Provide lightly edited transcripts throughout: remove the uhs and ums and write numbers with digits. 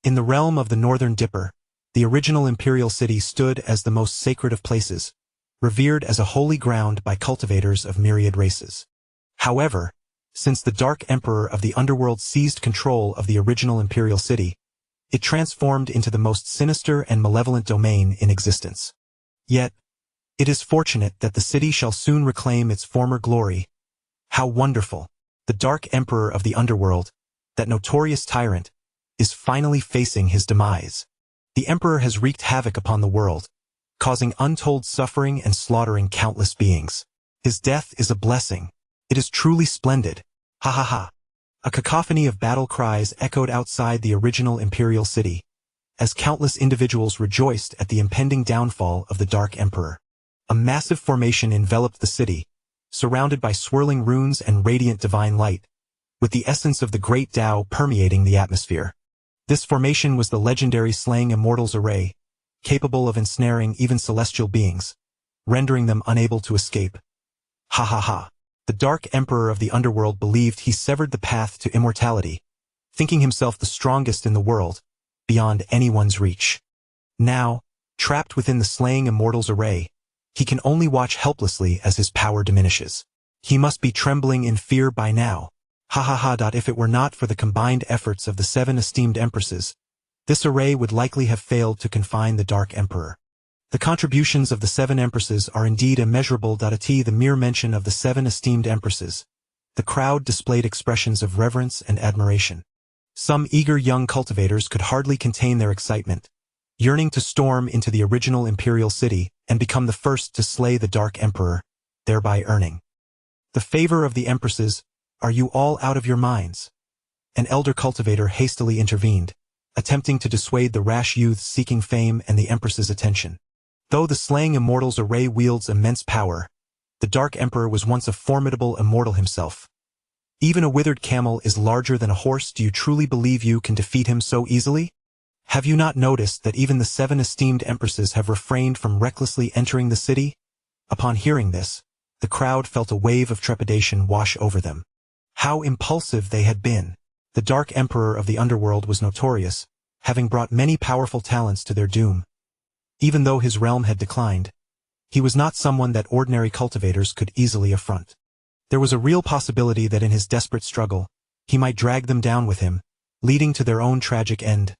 In the realm of the Northern Dipper, the original imperial city stood as the most sacred of places, revered as a holy ground by cultivators of myriad races. However, since the Dark Emperor of the Underworld seized control of the original imperial city, it transformed into the most sinister and malevolent domain in existence. Yet, it is fortunate that the city shall soon reclaim its former glory. How wonderful! The Dark Emperor of the Underworld, that notorious tyrant, is finally facing his demise. The Emperor has wreaked havoc upon the world, causing untold suffering and slaughtering countless beings. His death is a blessing. It is truly splendid. Ha ha ha. A cacophony of battle cries echoed outside the original imperial city, as countless individuals rejoiced at the impending downfall of the Dark Emperor. A massive formation enveloped the city, surrounded by swirling runes and radiant divine light, with the essence of the great Tao permeating the atmosphere. This formation was the legendary Slaying Immortals Array, capable of ensnaring even celestial beings, rendering them unable to escape. Ha ha ha. The Dark Emperor of the Underworld believed he severed the path to immortality, thinking himself the strongest in the world, beyond anyone's reach. Now, trapped within the Slaying Immortals Array, he can only watch helplessly as his power diminishes. He must be trembling in fear by now. Ha ha ha. If it were not for the combined efforts of the 7 esteemed empresses, this array would likely have failed to confine the Dark Emperor. The contributions of the 7 empresses are indeed immeasurable. At the mere mention of the 7 esteemed empresses, the crowd displayed expressions of reverence and admiration. Some eager young cultivators could hardly contain their excitement, yearning to storm into the original imperial city and become the first to slay the Dark Emperor, thereby earning the favor of the empresses. Are you all out of your minds? An elder cultivator hastily intervened, attempting to dissuade the rash youths seeking fame and the empress's attention. Though the Slaying Immortals Array wields immense power, the Dark Emperor was once a formidable immortal himself. Even a withered camel is larger than a horse. Do you truly believe you can defeat him so easily? Have you not noticed that even the 7 esteemed empresses have refrained from recklessly entering the city? Upon hearing this, the crowd felt a wave of trepidation wash over them. How impulsive they had been! The Dark Emperor of the Underworld was notorious, having brought many powerful talents to their doom. Even though his realm had declined, he was not someone that ordinary cultivators could easily affront. There was a real possibility that in his desperate struggle, he might drag them down with him, leading to their own tragic end.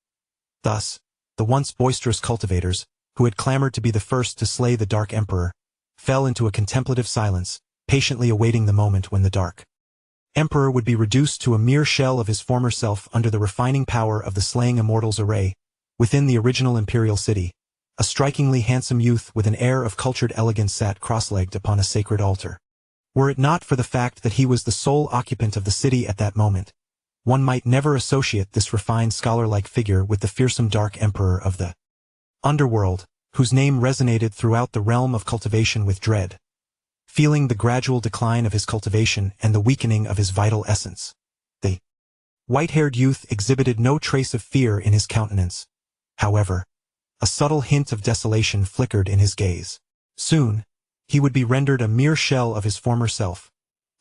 Thus, the once boisterous cultivators, who had clamored to be the first to slay the Dark Emperor, fell into a contemplative silence, patiently awaiting the moment when the Dark Emperor would be reduced to a mere shell of his former self under the refining power of the Slaying Immortals Array. Within the original imperial city, a strikingly handsome youth with an air of cultured elegance sat cross-legged upon a sacred altar. Were it not for the fact that he was the sole occupant of the city at that moment, one might never associate this refined scholar-like figure with the fearsome Dark Emperor of the Underworld, whose name resonated throughout the realm of cultivation with dread. Feeling the gradual decline of his cultivation and the weakening of his vital essence, the white-haired youth exhibited no trace of fear in his countenance. However, a subtle hint of desolation flickered in his gaze. Soon, he would be rendered a mere shell of his former self,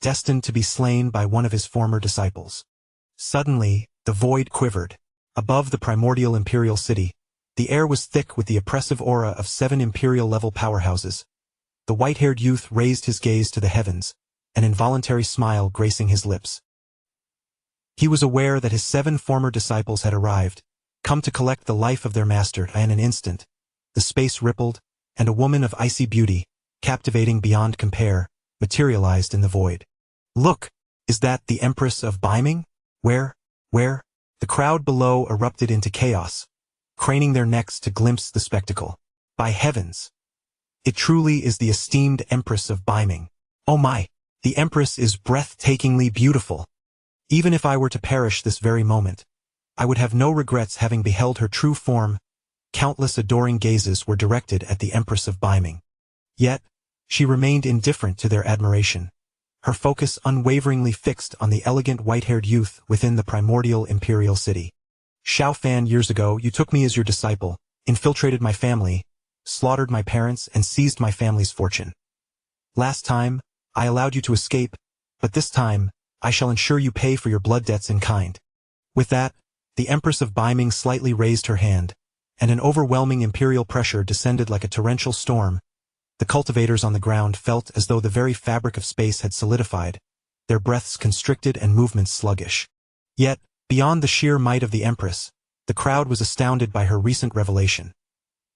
destined to be slain by one of his former disciples. Suddenly, the void quivered. Above the primordial imperial city, the air was thick with the oppressive aura of 7 imperial-level powerhouses. The white-haired youth raised his gaze to the heavens, an involuntary smile gracing his lips. He was aware that his 7 former disciples had arrived, come to collect the life of their master. In an instant, the space rippled, and a woman of icy beauty, captivating beyond compare, materialized in the void. Look! Is that the Empress of Biming? Where? The crowd below erupted into chaos, craning their necks to glimpse the spectacle. By heavens! It truly is the esteemed Empress of Biming. Oh my! The Empress is breathtakingly beautiful. Even if I were to perish this very moment, I would have no regrets having beheld her true form. Countless adoring gazes were directed at the Empress of Biming. Yet, she remained indifferent to their admiration, her focus unwaveringly fixed on the elegant white-haired youth within the primordial imperial city. Xiao Fan, years ago you took me as your disciple, infiltrated my family, slaughtered my parents and seized my family's fortune. Last time, I allowed you to escape, but this time, I shall ensure you pay for your blood debts in kind. With that, The Empress of Baiming slightly raised her hand, and an overwhelming imperial pressure descended like a torrential storm. The cultivators on the ground felt as though the very fabric of space had solidified, their breaths constricted and movements sluggish. Yet, beyond the sheer might of the Empress, the crowd was astounded by her recent revelation.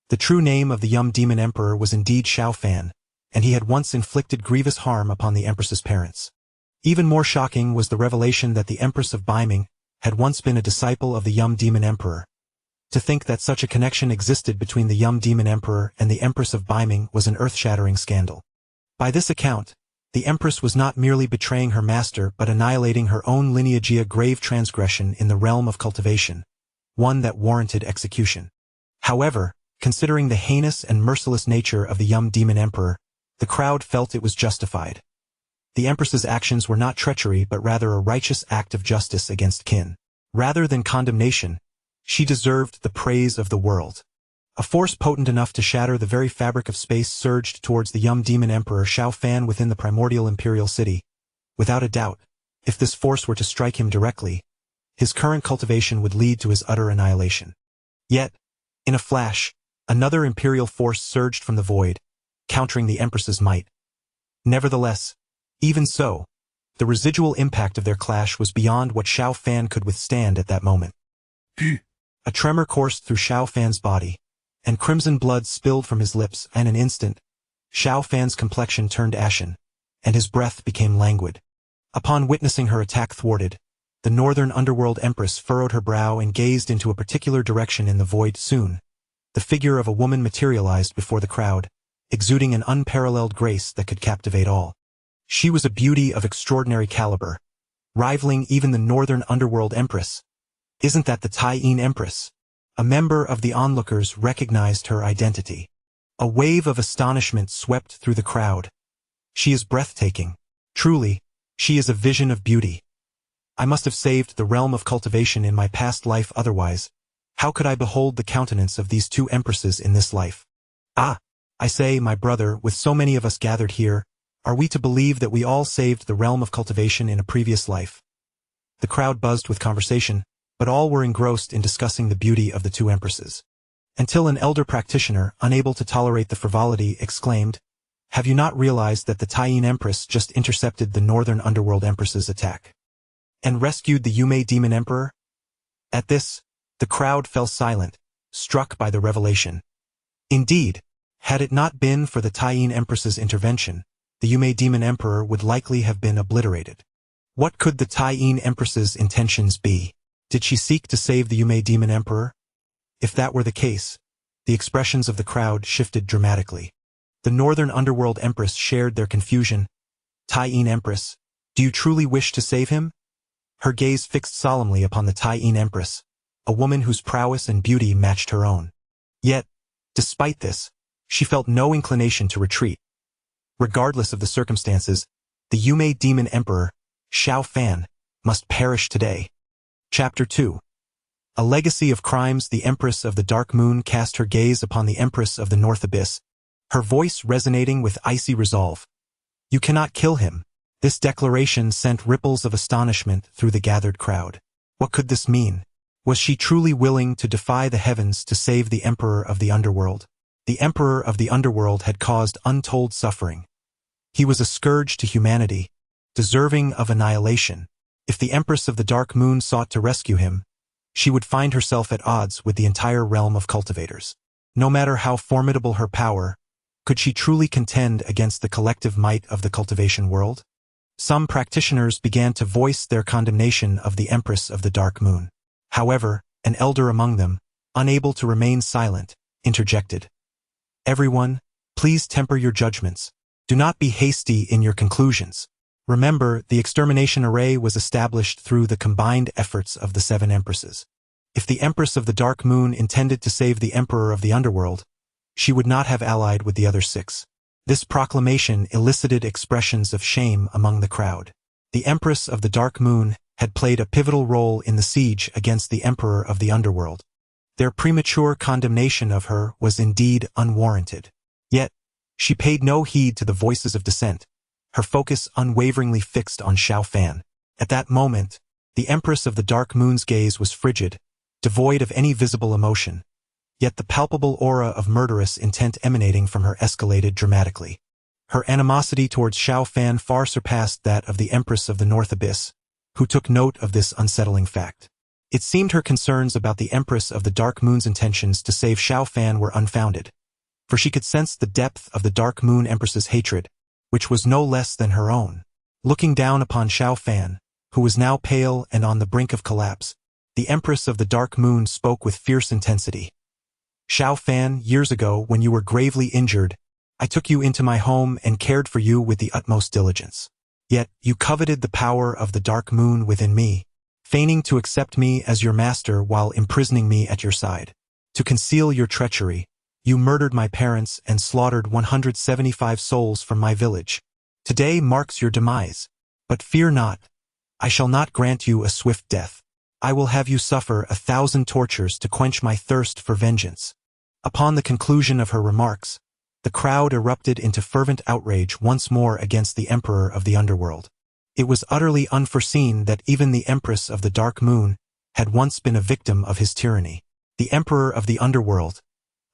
The true name of the Yum Demon Emperor was indeed Xiao Fan, and he had once inflicted grievous harm upon the Empress's parents. Even more shocking was the revelation that the Empress of Baiming had once been a disciple of the Yum Demon Emperor. To think that such a connection existed between the Yum Demon Emperor and the Empress of Baiming was an earth-shattering scandal. By this account, the Empress was not merely betraying her master but annihilating her own lineage, a grave transgression in the realm of cultivation, one that warranted execution. However, considering the heinous and merciless nature of the Yum Demon Emperor, the crowd felt it was justified. The Empress's actions were not treachery but rather a righteous act of justice against Qin. Rather than condemnation, she deserved the praise of the world. A force potent enough to shatter the very fabric of space surged towards the Yum Demon Emperor Xiao Fan within the primordial imperial city. Without a doubt, if this force were to strike him directly, his current cultivation would lead to his utter annihilation. Yet, in a flash, another imperial force surged from the void, countering the Empress's might. Nevertheless, even so, the residual impact of their clash was beyond what Xiao Fan could withstand at that moment. A tremor coursed through Xiao Fan's body, and crimson blood spilled from his lips. In an instant, Xiao Fan's complexion turned ashen, and his breath became languid. Upon witnessing her attack thwarted, the Northern Underworld Empress furrowed her brow and gazed into a particular direction in the void. Soon, the figure of a woman materialized before the crowd, exuding an unparalleled grace that could captivate all. She was a beauty of extraordinary caliber, rivaling even the Northern Underworld Empress. Isn't that the Tai-Yin Empress? A member of the onlookers recognized her identity. A wave of astonishment swept through the crowd. She is breathtaking. Truly, she is a vision of beauty. I must have saved the realm of cultivation in my past life, otherwise, how could I behold the countenance of these two empresses in this life? Ah, I say, my brother, with so many of us gathered here, are we to believe that we all saved the realm of cultivation in a previous life? The crowd buzzed with conversation, but all were engrossed in discussing the beauty of the two empresses. Until an elder practitioner, unable to tolerate the frivolity, exclaimed, "Have you not realized that the Tai-Yin Empress just intercepted the Northern Underworld Empress's attack and rescued the Yume Demon Emperor?" At this, the crowd fell silent, struck by the revelation. Indeed, had it not been for the Tai-Yin Empress's intervention, the Yume Demon Emperor would likely have been obliterated. What could the Tai-Yin Empress's intentions be? Did she seek to save the Yume Demon Emperor? If that were the case, the expressions of the crowd shifted dramatically. The Northern Underworld Empress shared their confusion. Tai-Yin Empress, do you truly wish to save him? Her gaze fixed solemnly upon the Tai-Yin Empress, a woman whose prowess and beauty matched her own. Yet, despite this, she felt no inclination to retreat. Regardless of the circumstances, the Yume Demon Emperor, Xiao Fan, must perish today. Chapter 2. A legacy of crimes. The Empress of the Dark Moon cast her gaze upon the Empress of the North Abyss, her voice resonating with icy resolve. You cannot kill him. This declaration sent ripples of astonishment through the gathered crowd. What could this mean? Was she truly willing to defy the heavens to save the Emperor of the Underworld? The Emperor of the Underworld had caused untold suffering. He was a scourge to humanity, deserving of annihilation. If the Empress of the Dark Moon sought to rescue him, she would find herself at odds with the entire realm of cultivators. No matter how formidable her power, could she truly contend against the collective might of the cultivation world? Some practitioners began to voice their condemnation of the Empress of the Dark Moon. However, an elder among them, unable to remain silent, interjected. Everyone, please temper your judgments. Do not be hasty in your conclusions. Remember, the extermination array was established through the combined efforts of the 7 empresses. If the Empress of the Dark Moon intended to save the Emperor of the Underworld, she would not have allied with the other 6. This proclamation elicited expressions of shame among the crowd. The Empress of the Dark Moon had played a pivotal role in the siege against the Emperor of the Underworld. Their premature condemnation of her was indeed unwarranted. Yet, she paid no heed to the voices of dissent, her focus unwaveringly fixed on Xiao Fan. At that moment, the Empress of the Dark Moon's gaze was frigid, devoid of any visible emotion, yet the palpable aura of murderous intent emanating from her escalated dramatically. Her animosity towards Xiao Fan far surpassed that of the Empress of the North Abyss, who took note of this unsettling fact. It seemed her concerns about the Empress of the Dark Moon's intentions to save Xiao Fan were unfounded, for she could sense the depth of the Dark Moon Empress's hatred, which was no less than her own. Looking down upon Xiao Fan, who was now pale and on the brink of collapse, the Empress of the Dark Moon spoke with fierce intensity. Xiao Fan, years ago, when you were gravely injured, I took you into my home and cared for you with the utmost diligence. Yet, you coveted the power of the Dark Moon within me, feigning to accept me as your master while imprisoning me at your side. To conceal your treachery, you murdered my parents and slaughtered 175 souls from my village. Today marks your demise. But fear not. I shall not grant you a swift death. I will have you suffer 1,000 tortures to quench my thirst for vengeance. Upon the conclusion of her remarks, the crowd erupted into fervent outrage once more against the Emperor of the Underworld. It was utterly unforeseen that even the Empress of the Dark Moon had once been a victim of his tyranny. The Emperor of the Underworld,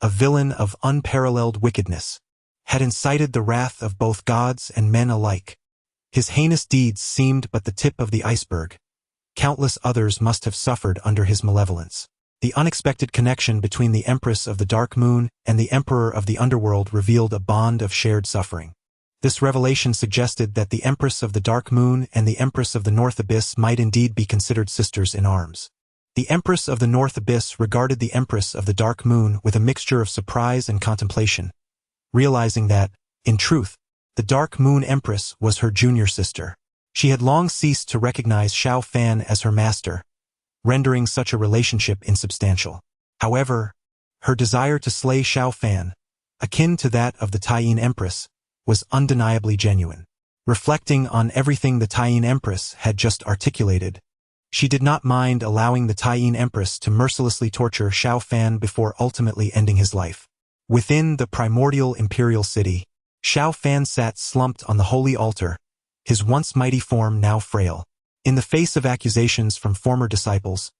a villain of unparalleled wickedness, had incited the wrath of both gods and men alike. His heinous deeds seemed but the tip of the iceberg. Countless others must have suffered under his malevolence. The unexpected connection between the Empress of the Dark Moon and the Emperor of the Underworld revealed a bond of shared suffering. This revelation suggested that the Empress of the Dark Moon and the Empress of the North Abyss might indeed be considered sisters in arms. The Empress of the North Abyss regarded the Empress of the Dark Moon with a mixture of surprise and contemplation, realizing that, in truth, the Dark Moon Empress was her junior sister. She had long ceased to recognize Xiao Fan as her master, rendering such a relationship insubstantial. However, her desire to slay Xiao Fan, akin to that of the Taiyin Empress, was undeniably genuine. Reflecting on everything the Taiyin Empress had just articulated, she did not mind allowing the Taiyin Empress to mercilessly torture Xiao Fan before ultimately ending his life. Within the primordial imperial city, Xiao Fan sat slumped on the holy altar, his once mighty form now frail. In the face of accusations from former disciples,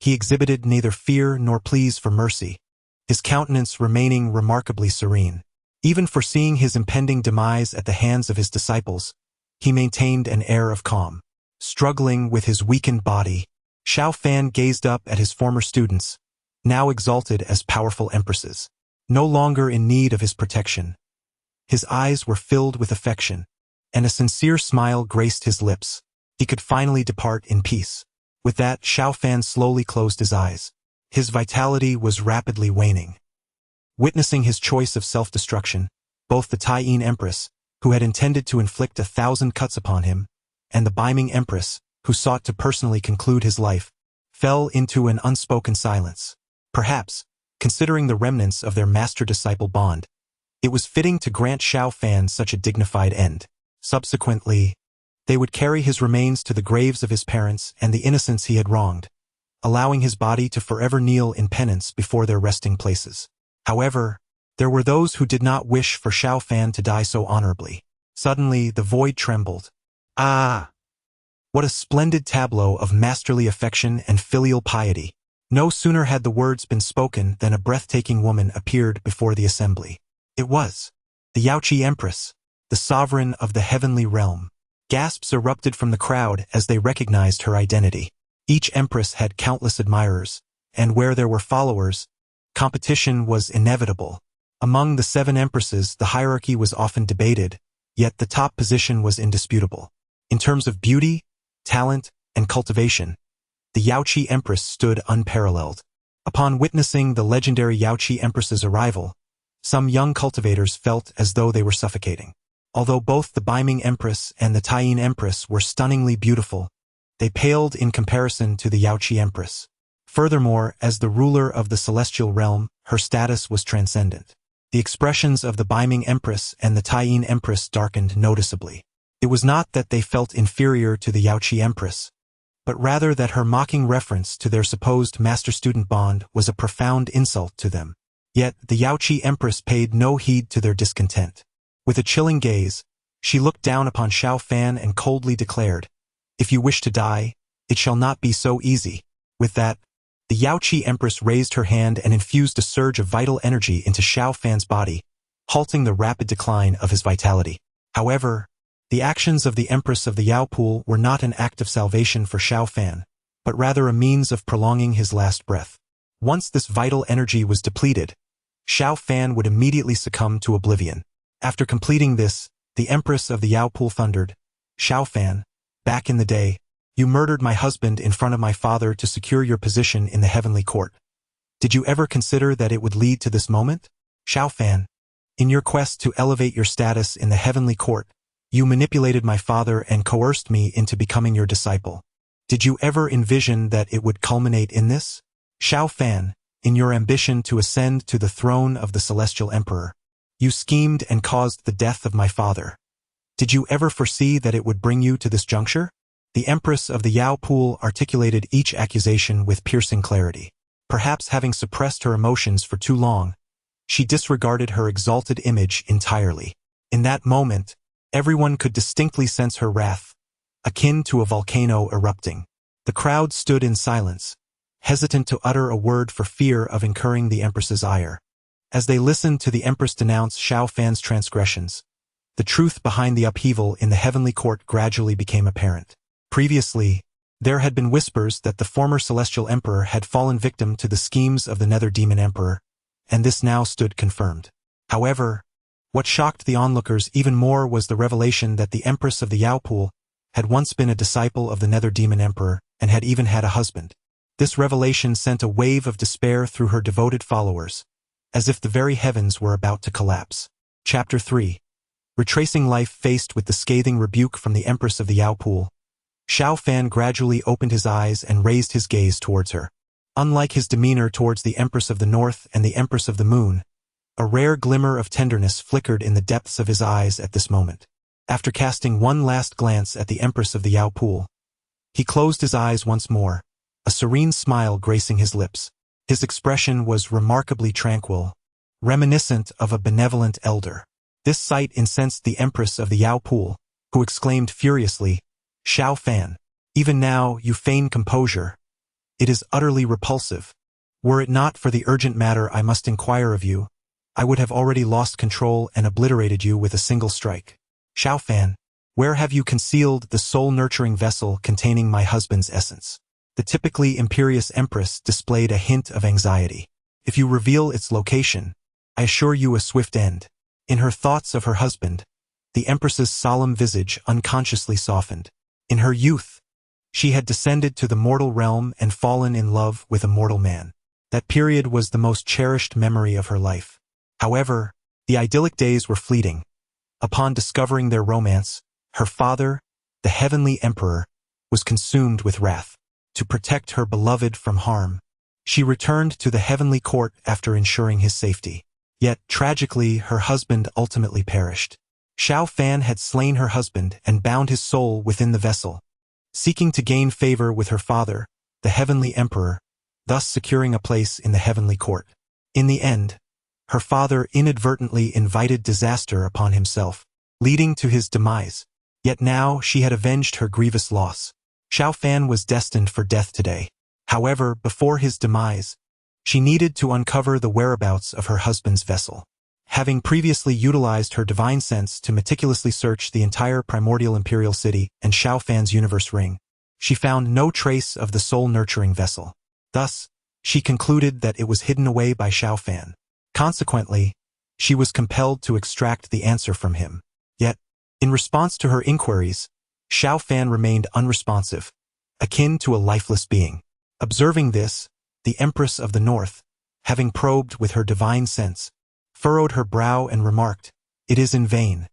he exhibited neither fear nor pleas for mercy, his countenance remaining remarkably serene. Even foreseeing his impending demise at the hands of his disciples, he maintained an air of calm. Struggling with his weakened body, Xiao Fan gazed up at his former students, now exalted as powerful empresses. No longer in need of his protection, his eyes were filled with affection, and a sincere smile graced his lips. He could finally depart in peace. With that, Xiao Fan slowly closed his eyes. His vitality was rapidly waning. Witnessing his choice of self-destruction, both the Taiyin Empress, who had intended to inflict 1,000 cuts upon him, and the Beiming Empress, who sought to personally conclude his life, fell into an unspoken silence. Perhaps, considering the remnants of their master-disciple bond, it was fitting to grant Xiao Fan such a dignified end. Subsequently, they would carry his remains to the graves of his parents and the innocents he had wronged, allowing his body to forever kneel in penance before their resting places. However, there were those who did not wish for Xiao Fan to die so honorably. Suddenly, the void trembled. Ah! What a splendid tableau of masterly affection and filial piety! No sooner had the words been spoken than a breathtaking woman appeared before the assembly. It was the Yaoqi Empress, the sovereign of the heavenly realm. Gasps erupted from the crowd as they recognized her identity. Each empress had countless admirers, and where there were followers, competition was inevitable. Among the 7 empresses, the hierarchy was often debated, yet the top position was indisputable. In terms of beauty, talent, and cultivation, the Yaoqi Empress stood unparalleled. Upon witnessing the legendary Yaoqi Empress's arrival, some young cultivators felt as though they were suffocating. Although both the Beiming Empress and the Taiyin Empress were stunningly beautiful, they paled in comparison to the Yaoqi Empress. Furthermore, as the ruler of the celestial realm, her status was transcendent. The expressions of the Beiming Empress and the Taiyin Empress darkened noticeably. It was not that they felt inferior to the Yaoqi Empress, but rather that her mocking reference to their supposed master-student bond was a profound insult to them. Yet the Yaoqi Empress paid no heed to their discontent. With a chilling gaze, she looked down upon Xiao Fan and coldly declared, "If you wish to die, it shall not be so easy." With that, The Yaoqi Empress raised her hand and infused a surge of vital energy into Xiao Fan's body, halting the rapid decline of his vitality. However, the actions of the Empress of the Yao Pool were not an act of salvation for Xiao Fan, but rather a means of prolonging his last breath. Once this vital energy was depleted, Xiao Fan would immediately succumb to oblivion. After completing this, the Empress of the Yao Pool thundered, "Xiao Fan, back in the day, you murdered my husband in front of my father to secure your position in the heavenly court. Did you ever consider that it would lead to this moment? Xiao Fan, in your quest to elevate your status in the heavenly court, you manipulated my father and coerced me into becoming your disciple. Did you ever envision that it would culminate in this? Xiao Fan, in your ambition to ascend to the throne of the Celestial Emperor, you schemed and caused the death of my father. Did you ever foresee that it would bring you to this juncture?" The Empress of the Yao Pool articulated each accusation with piercing clarity. Perhaps having suppressed her emotions for too long, she disregarded her exalted image entirely. In that moment, everyone could distinctly sense her wrath, akin to a volcano erupting. The crowd stood in silence, hesitant to utter a word for fear of incurring the Empress's ire. As they listened to the Empress denounce Xiao Fan's transgressions, the truth behind the upheaval in the heavenly court gradually became apparent. Previously, there had been whispers that the former Celestial Emperor had fallen victim to the schemes of the Nether Demon Emperor, and this now stood confirmed. However, what shocked the onlookers even more was the revelation that the Empress of the Yao Pool had once been a disciple of the Nether Demon Emperor and had even had a husband. This revelation sent a wave of despair through her devoted followers, as if the very heavens were about to collapse. Chapter 3. Retracing life faced with the scathing rebuke from the Empress of the Yao Pool, Xiao Fan gradually opened his eyes and raised his gaze towards her. Unlike his demeanor towards the Empress of the North and the Empress of the Moon, a rare glimmer of tenderness flickered in the depths of his eyes at this moment. After casting one last glance at the Empress of the Yao Pool, he closed his eyes once more, a serene smile gracing his lips. His expression was remarkably tranquil, reminiscent of a benevolent elder. This sight incensed the Empress of the Yao Pool, who exclaimed furiously, "Xiao Fan, even now you feign composure. It is utterly repulsive. Were it not for the urgent matter I must inquire of you, I would have already lost control and obliterated you with a single strike. Xiao Fan, where have you concealed the soul-nurturing vessel containing my husband's essence?" The typically imperious Empress displayed a hint of anxiety. "If you reveal its location, I assure you a swift end." In her thoughts of her husband, the Empress's solemn visage unconsciously softened. In her youth, she had descended to the mortal realm and fallen in love with a mortal man. That period was the most cherished memory of her life. However, the idyllic days were fleeting. Upon discovering their romance, her father, the heavenly emperor, was consumed with wrath. To protect her beloved from harm, she returned to the heavenly court after ensuring his safety. Yet, tragically, her husband ultimately perished. Xiao Fan had slain her husband and bound his soul within the vessel, seeking to gain favor with her father, the heavenly emperor, thus securing a place in the heavenly court. In the end, her father inadvertently invited disaster upon himself, leading to his demise. Yet now she had avenged her grievous loss. Xiao Fan was destined for death today. However, before his demise, she needed to uncover the whereabouts of her husband's vessel. Having previously utilized her divine sense to meticulously search the entire primordial imperial city and Xiao Fan's universe ring, she found no trace of the soul-nurturing vessel. Thus, she concluded that it was hidden away by Xiao Fan. Consequently, she was compelled to extract the answer from him. Yet, in response to her inquiries, Xiao Fan remained unresponsive, akin to a lifeless being. Observing this, the Empress of the North, having probed with her divine sense, furrowed her brow and remarked, "It is in vain.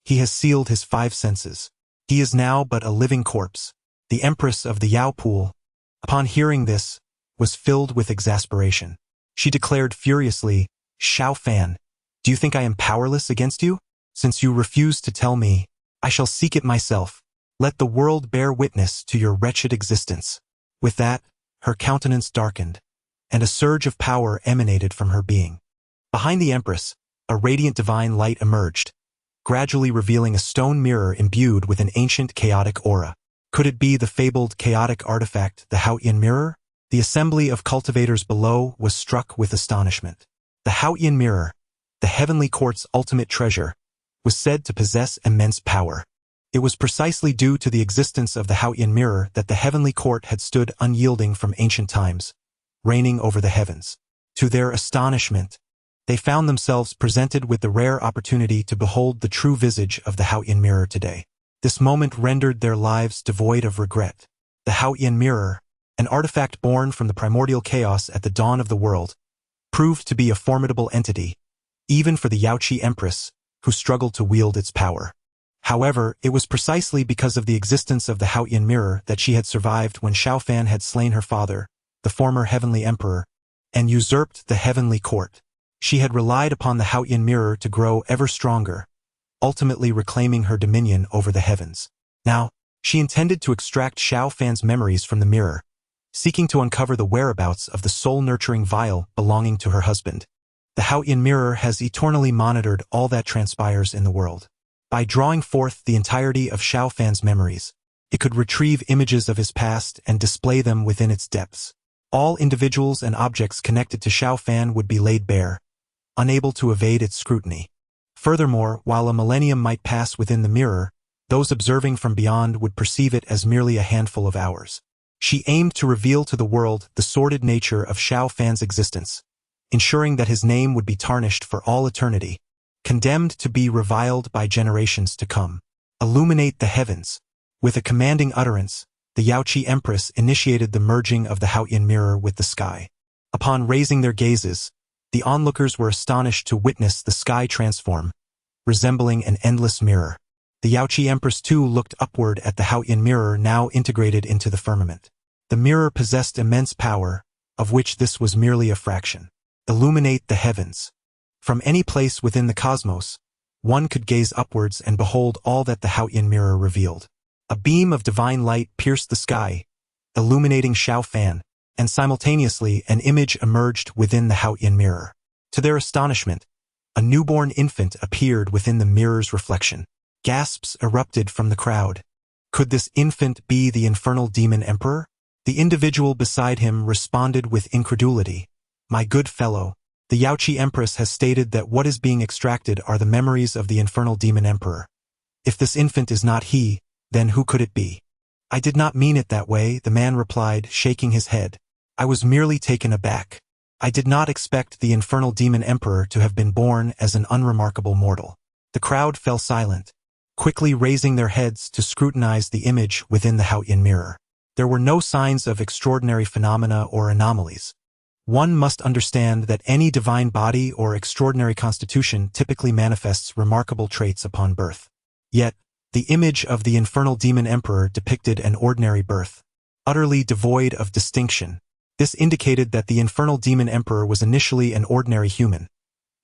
He has sealed his 5 senses. He is now but a living corpse." The Empress of the Yao Pool, upon hearing this, was filled with exasperation. She declared furiously, "Xiao Fan, do you think I am powerless against you? Since you refuse to tell me, I shall seek it myself. Let the world bear witness to your wretched existence." With that, her countenance darkened, and a surge of power emanated from her being. Behind the Empress, a radiant divine light emerged, gradually revealing a stone mirror imbued with an ancient chaotic aura. Could it be the fabled chaotic artifact, the Haotian mirror? The assembly of cultivators below was struck with astonishment. The Haotian mirror, the heavenly court's ultimate treasure, was said to possess immense power. It was precisely due to the existence of the Haotian mirror that the heavenly court had stood unyielding from ancient times, reigning over the heavens. To their astonishment, they found themselves presented with the rare opportunity to behold the true visage of the Haotian mirror today. This moment rendered their lives devoid of regret. The Haotian mirror, an artifact born from the primordial chaos at the dawn of the world, proved to be a formidable entity, even for the Yaoqi Empress, who struggled to wield its power. However, it was precisely because of the existence of the Haotian mirror that she had survived when Xiao Fan had slain her father, the former heavenly emperor, and usurped the heavenly court. She had relied upon the Haotian mirror to grow ever stronger, ultimately reclaiming her dominion over the heavens. Now, she intended to extract Xiao Fan's memories from the mirror, seeking to uncover the whereabouts of the soul-nurturing vial belonging to her husband. The Haotian mirror has eternally monitored all that transpires in the world. By drawing forth the entirety of Xiao Fan's memories, it could retrieve images of his past and display them within its depths. All individuals and objects connected to Xiao Fan would be laid bare, unable to evade its scrutiny. Furthermore, while a millennium might pass within the mirror, those observing from beyond would perceive it as merely a handful of hours. She aimed to reveal to the world the sordid nature of Xiao Fan's existence, ensuring that his name would be tarnished for all eternity, condemned to be reviled by generations to come. Illuminate the heavens. With a commanding utterance, the Yaoqi Empress initiated the merging of the Haotian mirror with the sky. Upon raising their gazes, the onlookers were astonished to witness the sky transform, resembling an endless mirror. The Yaoqi Empress too looked upward at the Haotian mirror now integrated into the firmament. The mirror possessed immense power, of which this was merely a fraction. Illuminate the heavens. From any place within the cosmos, one could gaze upwards and behold all that the Haotian mirror revealed. A beam of divine light pierced the sky, illuminating Xiao Fan, and simultaneously an image emerged within the Haotian mirror. To their astonishment, a newborn infant appeared within the mirror's reflection. Gasps erupted from the crowd. Could this infant be the infernal demon emperor? The individual beside him responded with incredulity. My good fellow, the Yaoqi Empress has stated that what is being extracted are the memories of the infernal demon emperor. If this infant is not he, then who could it be? I did not mean it that way, the man replied, shaking his head. I was merely taken aback. I did not expect the infernal demon emperor to have been born as an unremarkable mortal. The crowd fell silent, quickly raising their heads to scrutinize the image within the Haotian mirror. There were no signs of extraordinary phenomena or anomalies. One must understand that any divine body or extraordinary constitution typically manifests remarkable traits upon birth. Yet, the image of the infernal demon emperor depicted an ordinary birth, utterly devoid of distinction. This indicated that the infernal demon emperor was initially an ordinary human,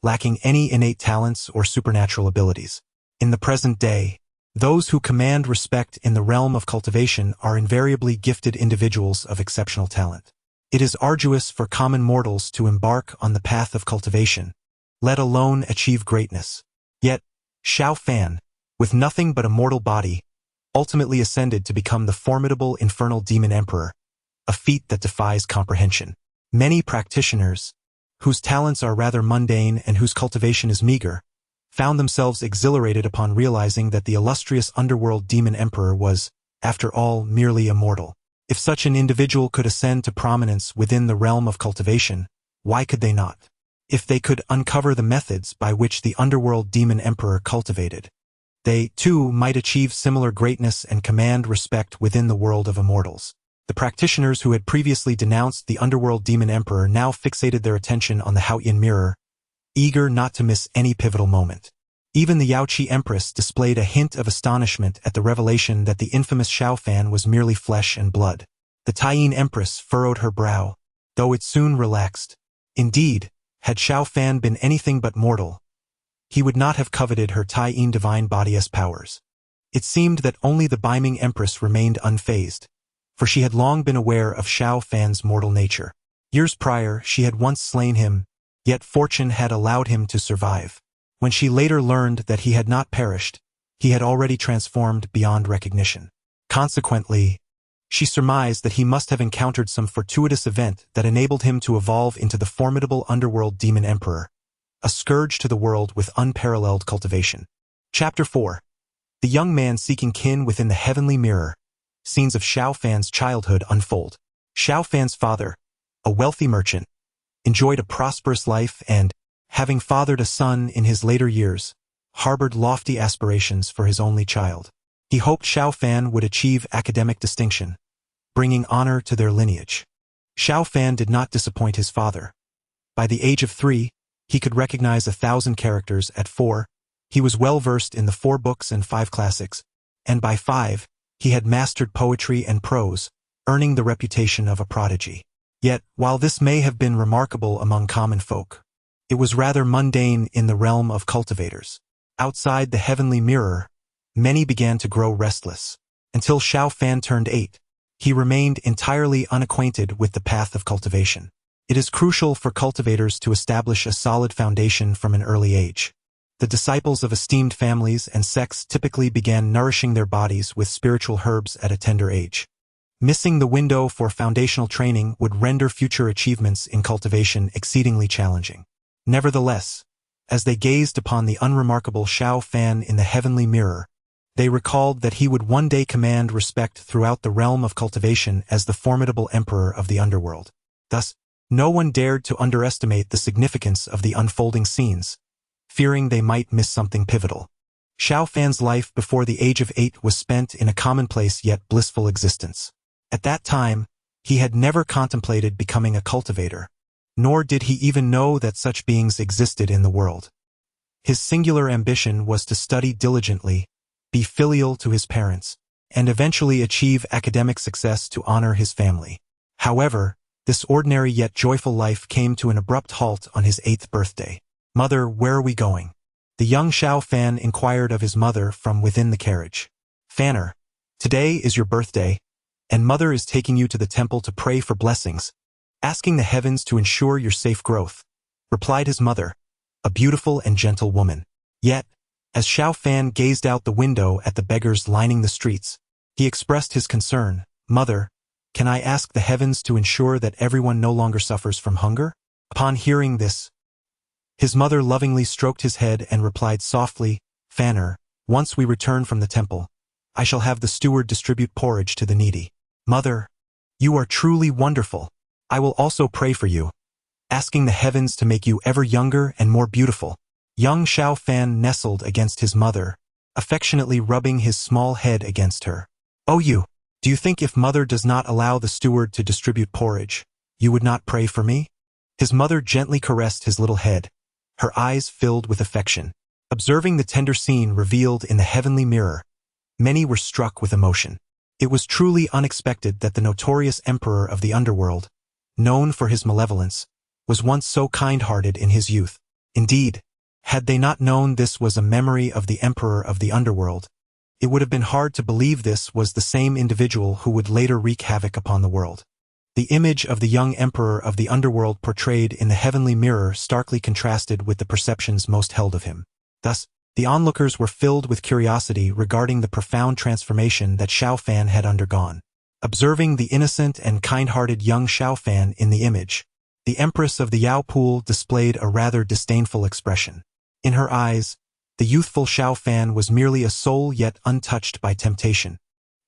lacking any innate talents or supernatural abilities. In the present day, those who command respect in the realm of cultivation are invariably gifted individuals of exceptional talent. It is arduous for common mortals to embark on the path of cultivation, let alone achieve greatness. Yet, Xiao Fan, with nothing but a mortal body, ultimately ascended to become the formidable infernal demon emperor, a feat that defies comprehension. Many practitioners, whose talents are rather mundane and whose cultivation is meager, found themselves exhilarated upon realizing that the illustrious underworld demon emperor was, after all, merely a mortal. If such an individual could ascend to prominence within the realm of cultivation, why could they not? If they could uncover the methods by which the underworld demon emperor cultivated, they, too, might achieve similar greatness and command respect within the world of immortals. The practitioners who had previously denounced the underworld demon emperor now fixated their attention on the Haotian mirror, eager not to miss any pivotal moment. Even the Yaoqi Empress displayed a hint of astonishment at the revelation that the infamous Xiao Fan was merely flesh and blood. The Taiyin Empress furrowed her brow, though it soon relaxed. Indeed, had Xiao Fan been anything but mortal, he would not have coveted her Taiyin divine body's powers. It seemed that only the Beiming Empress remained unfazed, for she had long been aware of Xiao Fan's mortal nature. Years prior, she had once slain him, yet fortune had allowed him to survive. When she later learned that he had not perished, he had already transformed beyond recognition. Consequently, She surmised that he must have encountered some fortuitous event that enabled him to evolve into the formidable underworld demon emperor, a scourge to the world with unparalleled cultivation. Chapter 4. The young man seeking kin within the heavenly mirror. Scenes of Xiao Fan's childhood unfold. Xiao Fan's father, a wealthy merchant, enjoyed a prosperous life and, having fathered a son in his later years, harbored lofty aspirations for his only child. He hoped Xiao Fan would achieve academic distinction, bringing honor to their lineage. Xiao Fan did not disappoint his father. By the age of 3, he could recognize 1,000 characters. At 4, he was well versed in the 4 books and 5 classics, and by 5, he had mastered poetry and prose, earning the reputation of a prodigy. Yet, while this may have been remarkable among common folk, it was rather mundane in the realm of cultivators. Outside the heavenly mirror, many began to grow restless. Until Xiao Fan turned 8, he remained entirely unacquainted with the path of cultivation. It is crucial for cultivators to establish a solid foundation from an early age. The disciples of esteemed families and sects typically began nourishing their bodies with spiritual herbs at a tender age. Missing the window for foundational training would render future achievements in cultivation exceedingly challenging. Nevertheless, as they gazed upon the unremarkable Xiao Fan in the heavenly mirror, they recalled that he would one day command respect throughout the realm of cultivation as the formidable emperor of the underworld. Thus, no one dared to underestimate the significance of the unfolding scenes, fearing they might miss something pivotal. Xiao Fan's life before the age of 8 was spent in a commonplace yet blissful existence. At that time, he had never contemplated becoming a cultivator, nor did he even know that such beings existed in the world. His singular ambition was to study diligently, be filial to his parents, and eventually achieve academic success to honor his family. However, this ordinary yet joyful life came to an abrupt halt on his 8th birthday. "Mother, where are we going?" The young Xiao Fan inquired of his mother from within the carriage. "Fanner, today is your birthday, and Mother is taking you to the temple to pray for blessings, asking the heavens to ensure your safe growth," replied his mother, a beautiful and gentle woman. Yet, as Xiao Fan gazed out the window at the beggars lining the streets, he expressed his concern. "Mother, can I ask the heavens to ensure that everyone no longer suffers from hunger?" Upon hearing this, his mother lovingly stroked his head and replied softly, "Fanner, once we return from the temple, I shall have the steward distribute porridge to the needy." "Mother, you are truly wonderful. I will also pray for you, asking the heavens to make you ever younger and more beautiful." Young Xiao Fan nestled against his mother, affectionately rubbing his small head against her. "Oh, do you think if Mother does not allow the steward to distribute porridge, you would not pray for me?" His mother gently caressed his little head, her eyes filled with affection. Observing the tender scene revealed in the heavenly mirror, many were struck with emotion. It was truly unexpected that the notorious emperor of the underworld, known for his malevolence, was once so kind-hearted in his youth. Indeed, had they not known this was a memory of the emperor of the underworld, it would have been hard to believe this was the same individual who would later wreak havoc upon the world. The image of the young emperor of the underworld portrayed in the heavenly mirror starkly contrasted with the perceptions most held of him. Thus, the onlookers were filled with curiosity regarding the profound transformation that Xiao Fan had undergone. Observing the innocent and kind-hearted young Xiao Fan in the image, the Empress of the Yao Pool displayed a rather disdainful expression. In her eyes, the youthful Xiao Fan was merely a soul yet untouched by temptation,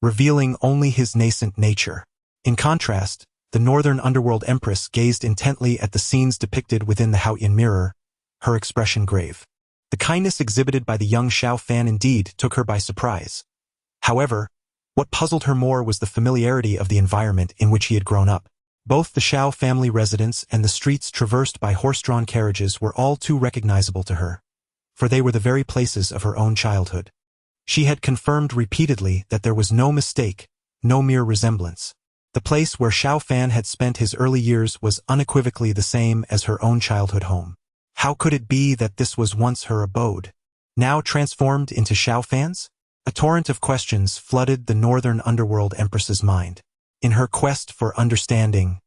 revealing only his nascent nature. In contrast, the Northern Underworld Empress gazed intently at the scenes depicted within the Haotian mirror, her expression grave. The kindness exhibited by the young Xiao Fan indeed took her by surprise. However, what puzzled her more was the familiarity of the environment in which he had grown up. Both the Xiao family residence and the streets traversed by horse-drawn carriages were all too recognizable to her, for they were the very places of her own childhood. She had confirmed repeatedly that there was no mistake, no mere resemblance. The place where Xiao Fan had spent his early years was unequivocally the same as her own childhood home. How could it be that this was once her abode, now transformed into Xiao Fan's? A torrent of questions flooded the Northern Underworld Empress's mind. In her quest for understanding,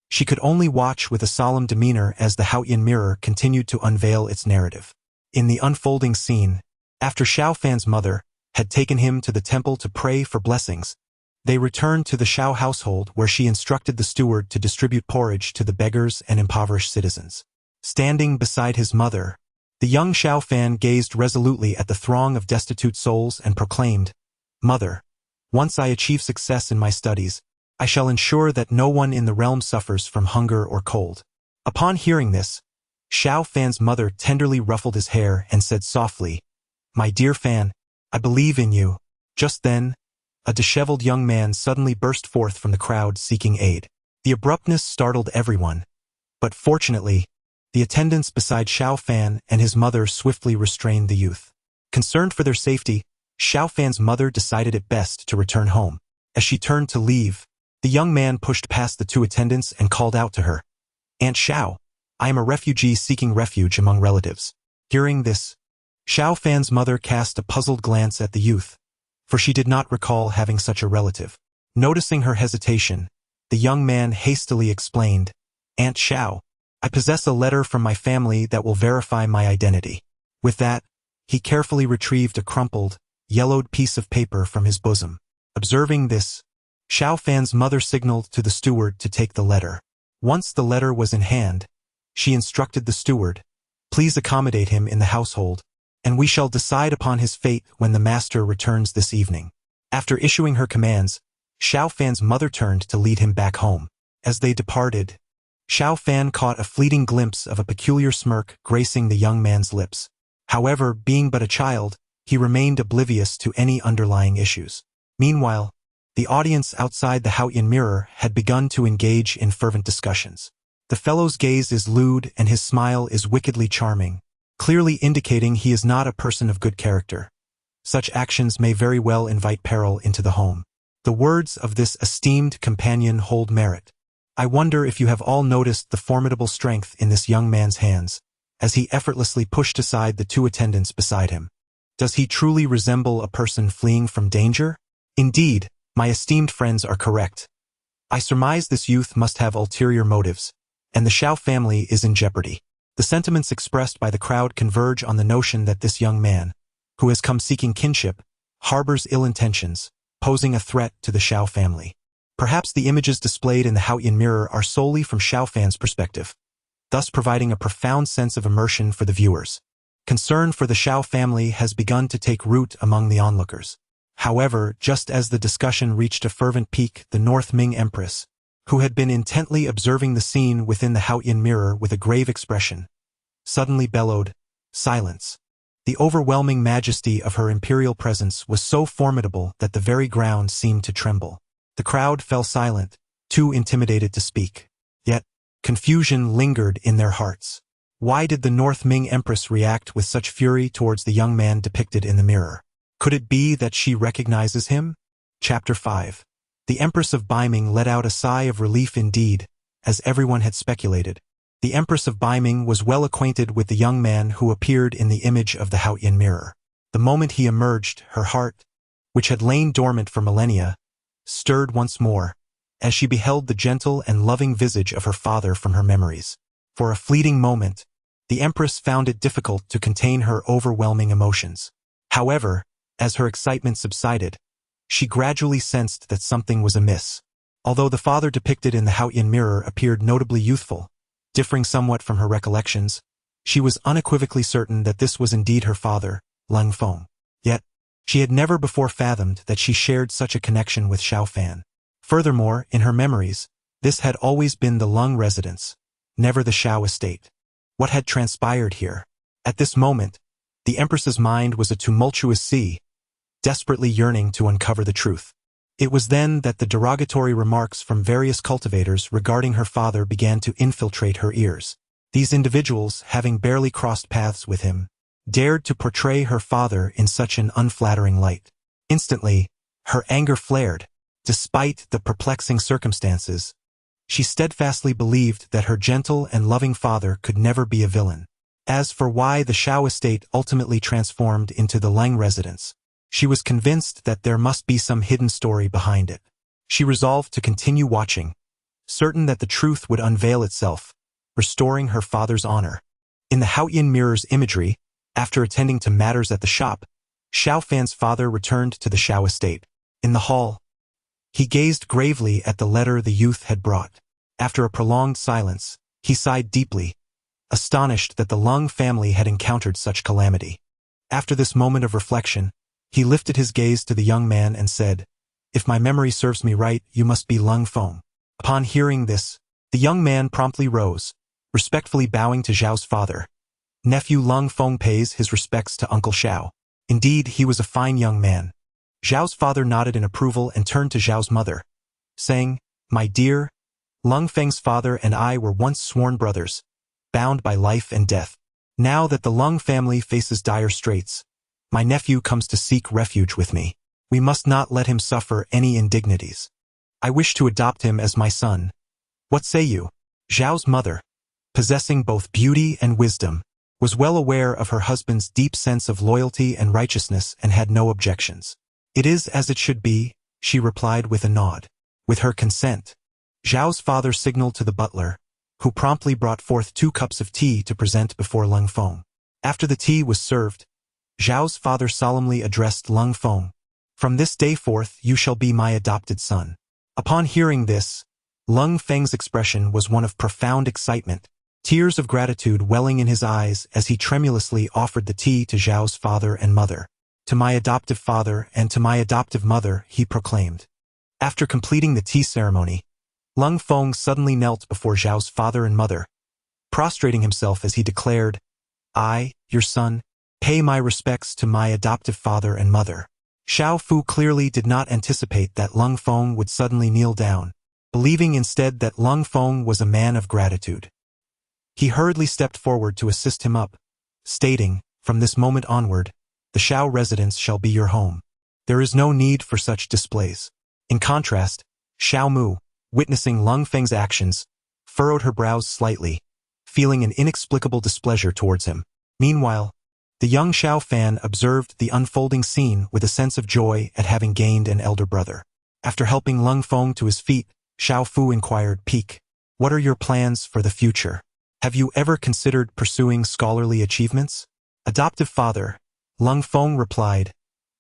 she could only watch with a solemn demeanor as the Haotian mirror continued to unveil its narrative. In the unfolding scene, after Xiao Fan's mother had taken him to the temple to pray for blessings, They returned to the Shao household where she instructed the steward to distribute porridge to the beggars and impoverished citizens. Standing beside his mother, the young Shao Fan gazed resolutely at the throng of destitute souls and proclaimed, "Mother, once I achieve success in my studies, I shall ensure that no one in the realm suffers from hunger or cold." Upon hearing this, Shao Fan's mother tenderly ruffled his hair and said softly, "My dear Fan, I believe in you." Just then, a disheveled young man suddenly burst forth from the crowd seeking aid. The abruptness startled everyone, but fortunately, the attendants beside Shao Fan and his mother swiftly restrained the youth. Concerned for their safety, Shao Fan's mother decided it best to return home. As she turned to leave, the young man pushed past the two attendants and called out to her, "Aunt Shao, I am a refugee seeking refuge among relatives." Hearing this, Shao Fan's mother cast a puzzled glance at the youth, for she did not recall having such a relative. Noticing her hesitation, the young man hastily explained, "Aunt Shao, I possess a letter from my family that will verify my identity." With that, he carefully retrieved a crumpled, yellowed piece of paper from his bosom. Observing this, Shao Fan's mother signaled to the steward to take the letter. Once the letter was in hand, she instructed the steward, "Please accommodate him in the household, and we shall decide upon his fate when the master returns this evening." After issuing her commands, Shao Fan's mother turned to lead him back home. As they departed, Shao Fan caught a fleeting glimpse of a peculiar smirk gracing the young man's lips. However, being but a child, he remained oblivious to any underlying issues. Meanwhile, the audience outside the Haoyan Mirror had begun to engage in fervent discussions. The fellow's gaze is lewd and his smile is wickedly charming, clearly indicating he is not a person of good character. Such actions may very well invite peril into the home. The words of this esteemed companion hold merit. I wonder if you have all noticed the formidable strength in this young man's hands, as he effortlessly pushed aside the two attendants beside him. Does he truly resemble a person fleeing from danger? Indeed, my esteemed friends are correct. I surmise this youth must have ulterior motives, and the Shao family is in jeopardy. The sentiments expressed by the crowd converge on the notion that this young man, who has come seeking kinship, harbors ill intentions, posing a threat to the Shao family. Perhaps the images displayed in the Haoyan Mirror are solely from Shao Fan's perspective, thus providing a profound sense of immersion for the viewers. Concern for the Shao family has begun to take root among the onlookers. However, just as the discussion reached a fervent peak, the North Ming Empress, who had been intently observing the scene within the Haoyan Mirror with a grave expression, suddenly bellowed, "Silence." The overwhelming majesty of her imperial presence was so formidable that the very ground seemed to tremble. The crowd fell silent, too intimidated to speak. Yet, confusion lingered in their hearts. Why did the North Ming Empress react with such fury towards the young man depicted in the mirror? Could it be that she recognizes him? Chapter 5. The Empress of Baiming let out a sigh of relief indeed, as everyone had speculated. The Empress of Baiming was well acquainted with the young man who appeared in the image of the Haoyan Mirror. The moment he emerged, her heart, which had lain dormant for millennia, stirred once more, as she beheld the gentle and loving visage of her father from her memories. For a fleeting moment, the Empress found it difficult to contain her overwhelming emotions. However, as her excitement subsided, she gradually sensed that something was amiss. Although the father depicted in the Haoyan Mirror appeared notably youthful, differing somewhat from her recollections, she was unequivocally certain that this was indeed her father, Lung Feng. Yet, she had never before fathomed that she shared such a connection with Shao Fan. Furthermore, in her memories, this had always been the Lung residence, never the Shao estate. What had transpired here? At this moment, the Empress's mind was a tumultuous sea, desperately yearning to uncover the truth. It was then that the derogatory remarks from various cultivators regarding her father began to infiltrate her ears. These individuals, having barely crossed paths with him, dared to portray her father in such an unflattering light. Instantly, her anger flared. Despite the perplexing circumstances, she steadfastly believed that her gentle and loving father could never be a villain. As for why the Shao estate ultimately transformed into the Lung residence, she was convinced that there must be some hidden story behind it. She resolved to continue watching, certain that the truth would unveil itself, restoring her father's honor. In the Haoyan Mirror's imagery, after attending to matters at the shop, Shao Fan's father returned to the Shao estate. In the hall, He gazed gravely at the letter the youth had brought. After a prolonged silence, he sighed deeply, astonished that the Lung family had encountered such calamity. After this moment of reflection, he lifted his gaze to the young man and said, "If my memory serves me right, you must be Lung Feng." Upon hearing this, the young man promptly rose, respectfully bowing to Zhao's father. Nephew Lung Feng pays his respects to Uncle Xiao. Indeed, he was a fine young man. Zhao's father nodded in approval and turned to Zhao's mother, saying, "My dear, Lung Feng's father and I were once sworn brothers, bound by life and death. Now that the Lung family faces dire straits, my nephew comes to seek refuge with me. We must not let him suffer any indignities. I wish to adopt him as my son. What say you?" Zhao's mother, possessing both beauty and wisdom, was well aware of her husband's deep sense of loyalty and righteousness and had no objections. "It is as it should be," she replied with a nod. With her consent, Zhao's father signaled to the butler, who promptly brought forth 2 cups of tea to present before Lung Feng. After the tea was served, Zhao's father solemnly addressed Lung Feng, "From this day forth you shall be my adopted son." Upon hearing this, Lung Feng's expression was one of profound excitement, tears of gratitude welling in his eyes as he tremulously offered the tea to Zhao's father and mother. "To my adoptive father and to my adoptive mother," he proclaimed. After completing the tea ceremony, Lung Feng suddenly knelt before Zhao's father and mother, prostrating himself as he declared, "I, your son, pay my respects to my adoptive father and mother." Xiao Fu clearly did not anticipate that Lung Feng would suddenly kneel down, believing instead that Lung Feng was a man of gratitude. He hurriedly stepped forward to assist him up, stating, "From this moment onward, the Xiao residence shall be your home. There is no need for such displays." In contrast, Xiao Mu, witnessing Lung Feng's actions, furrowed her brows slightly, feeling an inexplicable displeasure towards him. Meanwhile, the young Xiao Fan observed the unfolding scene with a sense of joy at having gained an elder brother. After helping Lung Feng to his feet, Xiao Fu inquired, "Peek, what are your plans for the future? Have you ever considered pursuing scholarly achievements?" "Adoptive father," Lung Feng replied,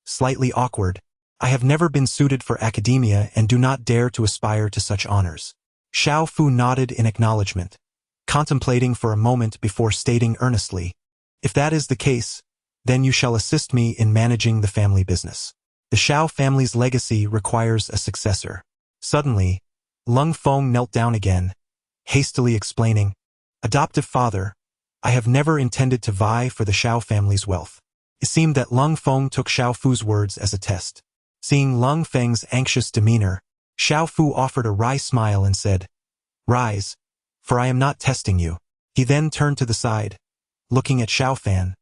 slightly awkward, "I have never been suited for academia and do not dare to aspire to such honors." Xiao Fu nodded in acknowledgement, contemplating for a moment before stating earnestly, "If that is the case, then you shall assist me in managing the family business. The Xiao family's legacy requires a successor." Suddenly, Lung Feng knelt down again, hastily explaining, "Adoptive father, I have never intended to vie for the Xiao family's wealth." It seemed that Lung Feng took Xiao Fu's words as a test. Seeing Lung Feng's anxious demeanor, Xiao Fu offered a wry smile and said, "Rise, for I am not testing you." He then turned to the side, looking at Xiao Fan,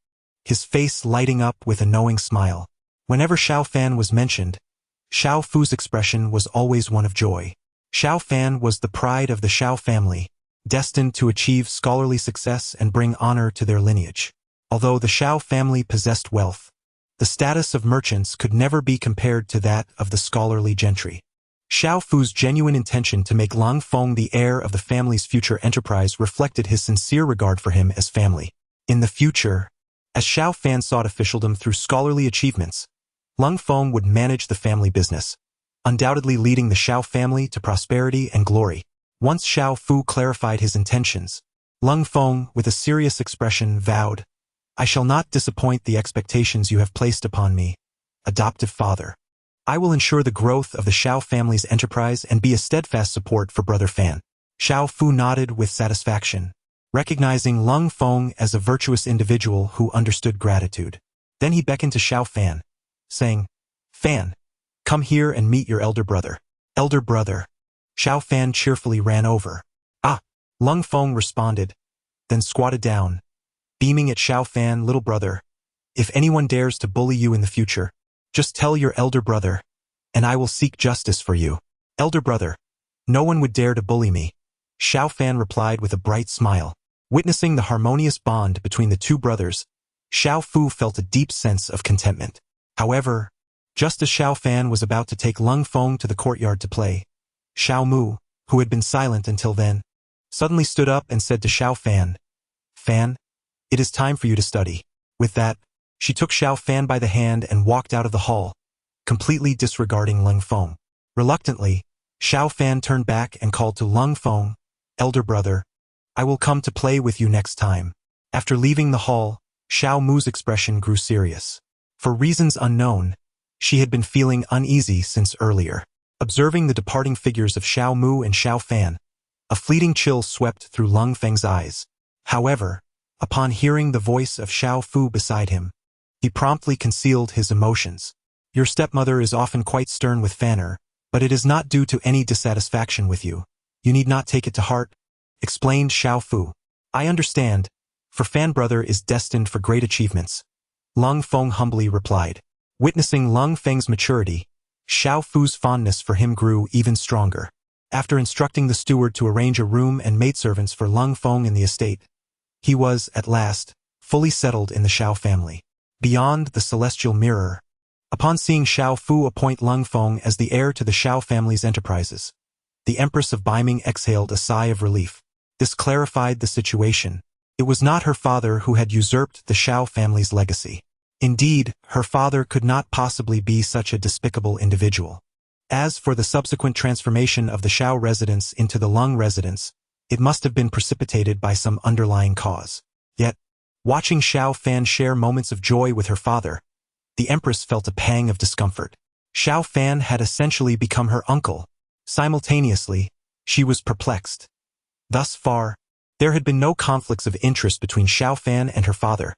his face lighting up with a knowing smile. Whenever Xiao Fan was mentioned, Xiao Fu's expression was always one of joy. Xiao Fan was the pride of the Xiao family, destined to achieve scholarly success and bring honor to their lineage. Although the Xiao family possessed wealth, the status of merchants could never be compared to that of the scholarly gentry. Xiao Fu's genuine intention to make Lung Feng the heir of the family's future enterprise reflected his sincere regard for him as family. In the future, as Xiao Fan sought officialdom through scholarly achievements, Lung Feng would manage the family business, undoubtedly leading the Xiao family to prosperity and glory. Once Xiao Fu clarified his intentions, Lung Feng, with a serious expression, vowed, "I shall not disappoint the expectations you have placed upon me, adoptive father. I will ensure the growth of the Xiao family's enterprise and be a steadfast support for Brother Fan." Xiao Fu nodded with satisfaction, recognizing Lung Feng as a virtuous individual who understood gratitude. Then he beckoned to Xiao Fan, saying, "Fan, come here and meet your elder brother." "Elder brother." Xiao Fan cheerfully ran over. "Ah," Lung Feng responded, then squatted down, beaming at Xiao Fan, "Little brother, if anyone dares to bully you in the future, just tell your elder brother, and I will seek justice for you." "Elder brother, no one would dare to bully me," Xiao Fan replied with a bright smile. Witnessing the harmonious bond between the two brothers, Xiao Fu felt a deep sense of contentment. However, just as Xiao Fan was about to take Lung Feng to the courtyard to play, Xiao Mu, who had been silent until then, suddenly stood up and said to Xiao Fan, "Fan, it is time for you to study." With that, she took Xiao Fan by the hand and walked out of the hall, completely disregarding Lung Feng. Reluctantly, Xiao Fan turned back and called to Lung Feng, "Elder brother, I will come to play with you next time." After leaving the hall, Xiao Mu's expression grew serious. For reasons unknown, she had been feeling uneasy since earlier. Observing the departing figures of Xiao Mu and Xiao Fan, a fleeting chill swept through Lung Feng's eyes. However, upon hearing the voice of Xiao Fu beside him, he promptly concealed his emotions. "Your stepmother is often quite stern with Fanner, but it is not due to any dissatisfaction with you. You need not take it to heart," explained Xiao Fu. "I understand, for Fan brother is destined for great achievements," Lung Feng humbly replied. Witnessing Lung Feng's maturity, Xiao Fu's fondness for him grew even stronger. After instructing the steward to arrange a room and maidservants for Lung Feng in the estate, he was, at last, fully settled in the Xiao family. Beyond the celestial mirror, upon seeing Xiao Fu appoint Lung Feng as the heir to the Xiao family's enterprises, the Empress of Beiming exhaled a sigh of relief. This clarified the situation. It was not her father who had usurped the Xiao family's legacy. Indeed, her father could not possibly be such a despicable individual. As for the subsequent transformation of the Xiao residence into the Lung residence, it must have been precipitated by some underlying cause. Yet, watching Xiao Fan share moments of joy with her father, the Empress felt a pang of discomfort. Xiao Fan had essentially become her uncle. Simultaneously, she was perplexed. Thus far, there had been no conflicts of interest between Xiao Fan and her father.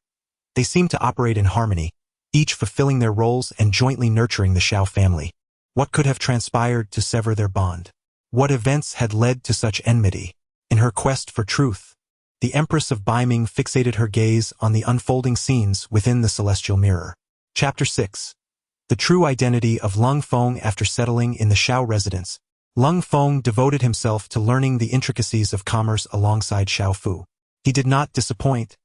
They seemed to operate in harmony, each fulfilling their roles and jointly nurturing the Xiao family. What could have transpired to sever their bond? What events had led to such enmity? In her quest for truth, the Empress of Beiming fixated her gaze on the unfolding scenes within the celestial mirror. Chapter 6. The True Identity of Lung Feng. After settling in the Xiao residence, Lung Feng devoted himself to learning the intricacies of commerce alongside Xiao Fu. He did not disappoint,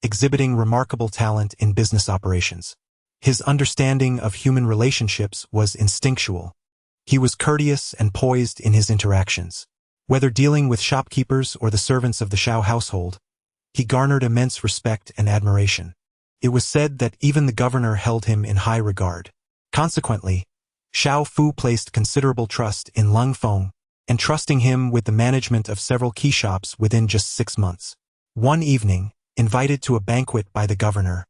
exhibiting remarkable talent in business operations. His understanding of human relationships was instinctual. He was courteous and poised in his interactions. Whether dealing with shopkeepers or the servants of the Xiao household, he garnered immense respect and admiration. It was said that even the governor held him in high regard. Consequently, Xiao Fu placed considerable trust in Lung Feng, entrusting him with the management of several key shops within just 6 months. One evening, invited to a banquet by the governor,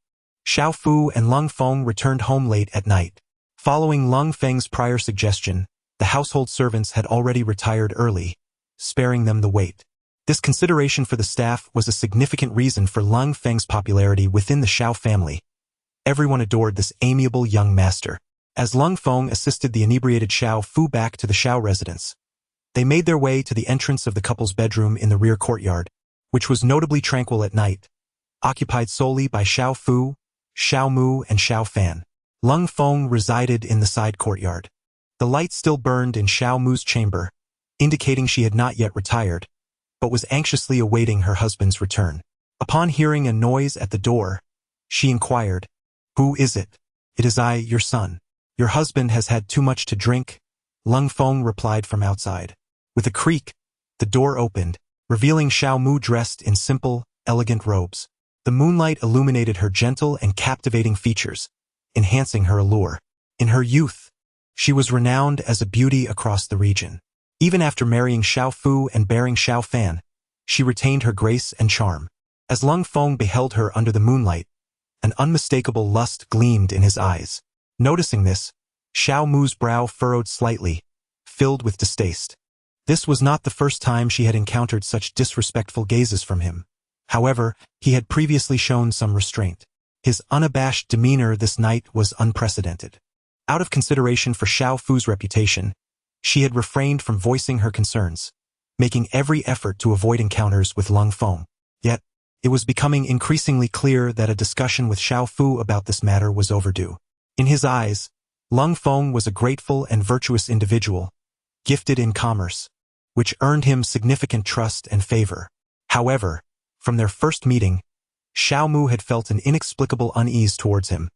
Xiao Fu and Lung Feng returned home late at night. Following Lung Feng's prior suggestion, the household servants had already retired early, sparing them the wait. This consideration for the staff was a significant reason for Lung Feng's popularity within the Xiao family. Everyone adored this amiable young master. As Lung Feng assisted the inebriated Xiao Fu back to the Xiao residence, they made their way to the entrance of the couple's bedroom in the rear courtyard, which was notably tranquil at night, occupied solely by Xiao Fu, Xiao Mu, and Xiao Fan. Lung Feng resided in the side courtyard. The light still burned in Xiao Mu's chamber, indicating she had not yet retired, but was anxiously awaiting her husband's return. Upon hearing a noise at the door, she inquired, "Who is it?" "It is I, your son. Your husband has had too much to drink," Lung Feng replied from outside. With a creak, the door opened, revealing Xiao Mu dressed in simple, elegant robes. The moonlight illuminated her gentle and captivating features, enhancing her allure. In her youth, she was renowned as a beauty across the region. Even after marrying Xiao Fu and bearing Xiao Fan, she retained her grace and charm. As Lung Feng beheld her under the moonlight, an unmistakable lust gleamed in his eyes. Noticing this, Xiao Mu's brow furrowed slightly, filled with distaste. This was not the first time she had encountered such disrespectful gazes from him. However, he had previously shown some restraint. His unabashed demeanor this night was unprecedented. Out of consideration for Xiao Fu's reputation, she had refrained from voicing her concerns, making every effort to avoid encounters with Lung Feng. Yet, it was becoming increasingly clear that a discussion with Xiao Fu about this matter was overdue. In his eyes, Lung Feng was a grateful and virtuous individual, gifted in commerce, which earned him significant trust and favor. However, from their first meeting, Xiao Mu had felt an inexplicable unease towards him,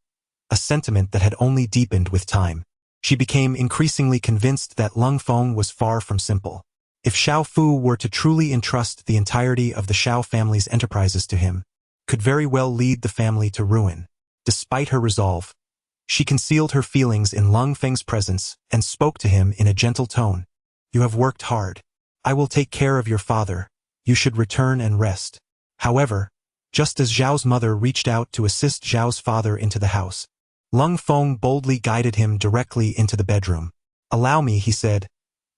a sentiment that had only deepened with time. She became increasingly convinced that Lung Feng was far from simple. If Xiao Fu were to truly entrust the entirety of the Xiao family's enterprises to him, could very well lead the family to ruin. Despite her resolve, She concealed her feelings in Lung Feng's presence and spoke to him in a gentle tone. You have worked hard. I will take care of your father. You should return and rest. However, just as Zhao's mother reached out to assist Zhao's father into the house, Lung Feng boldly guided him directly into the bedroom. Allow me, he said,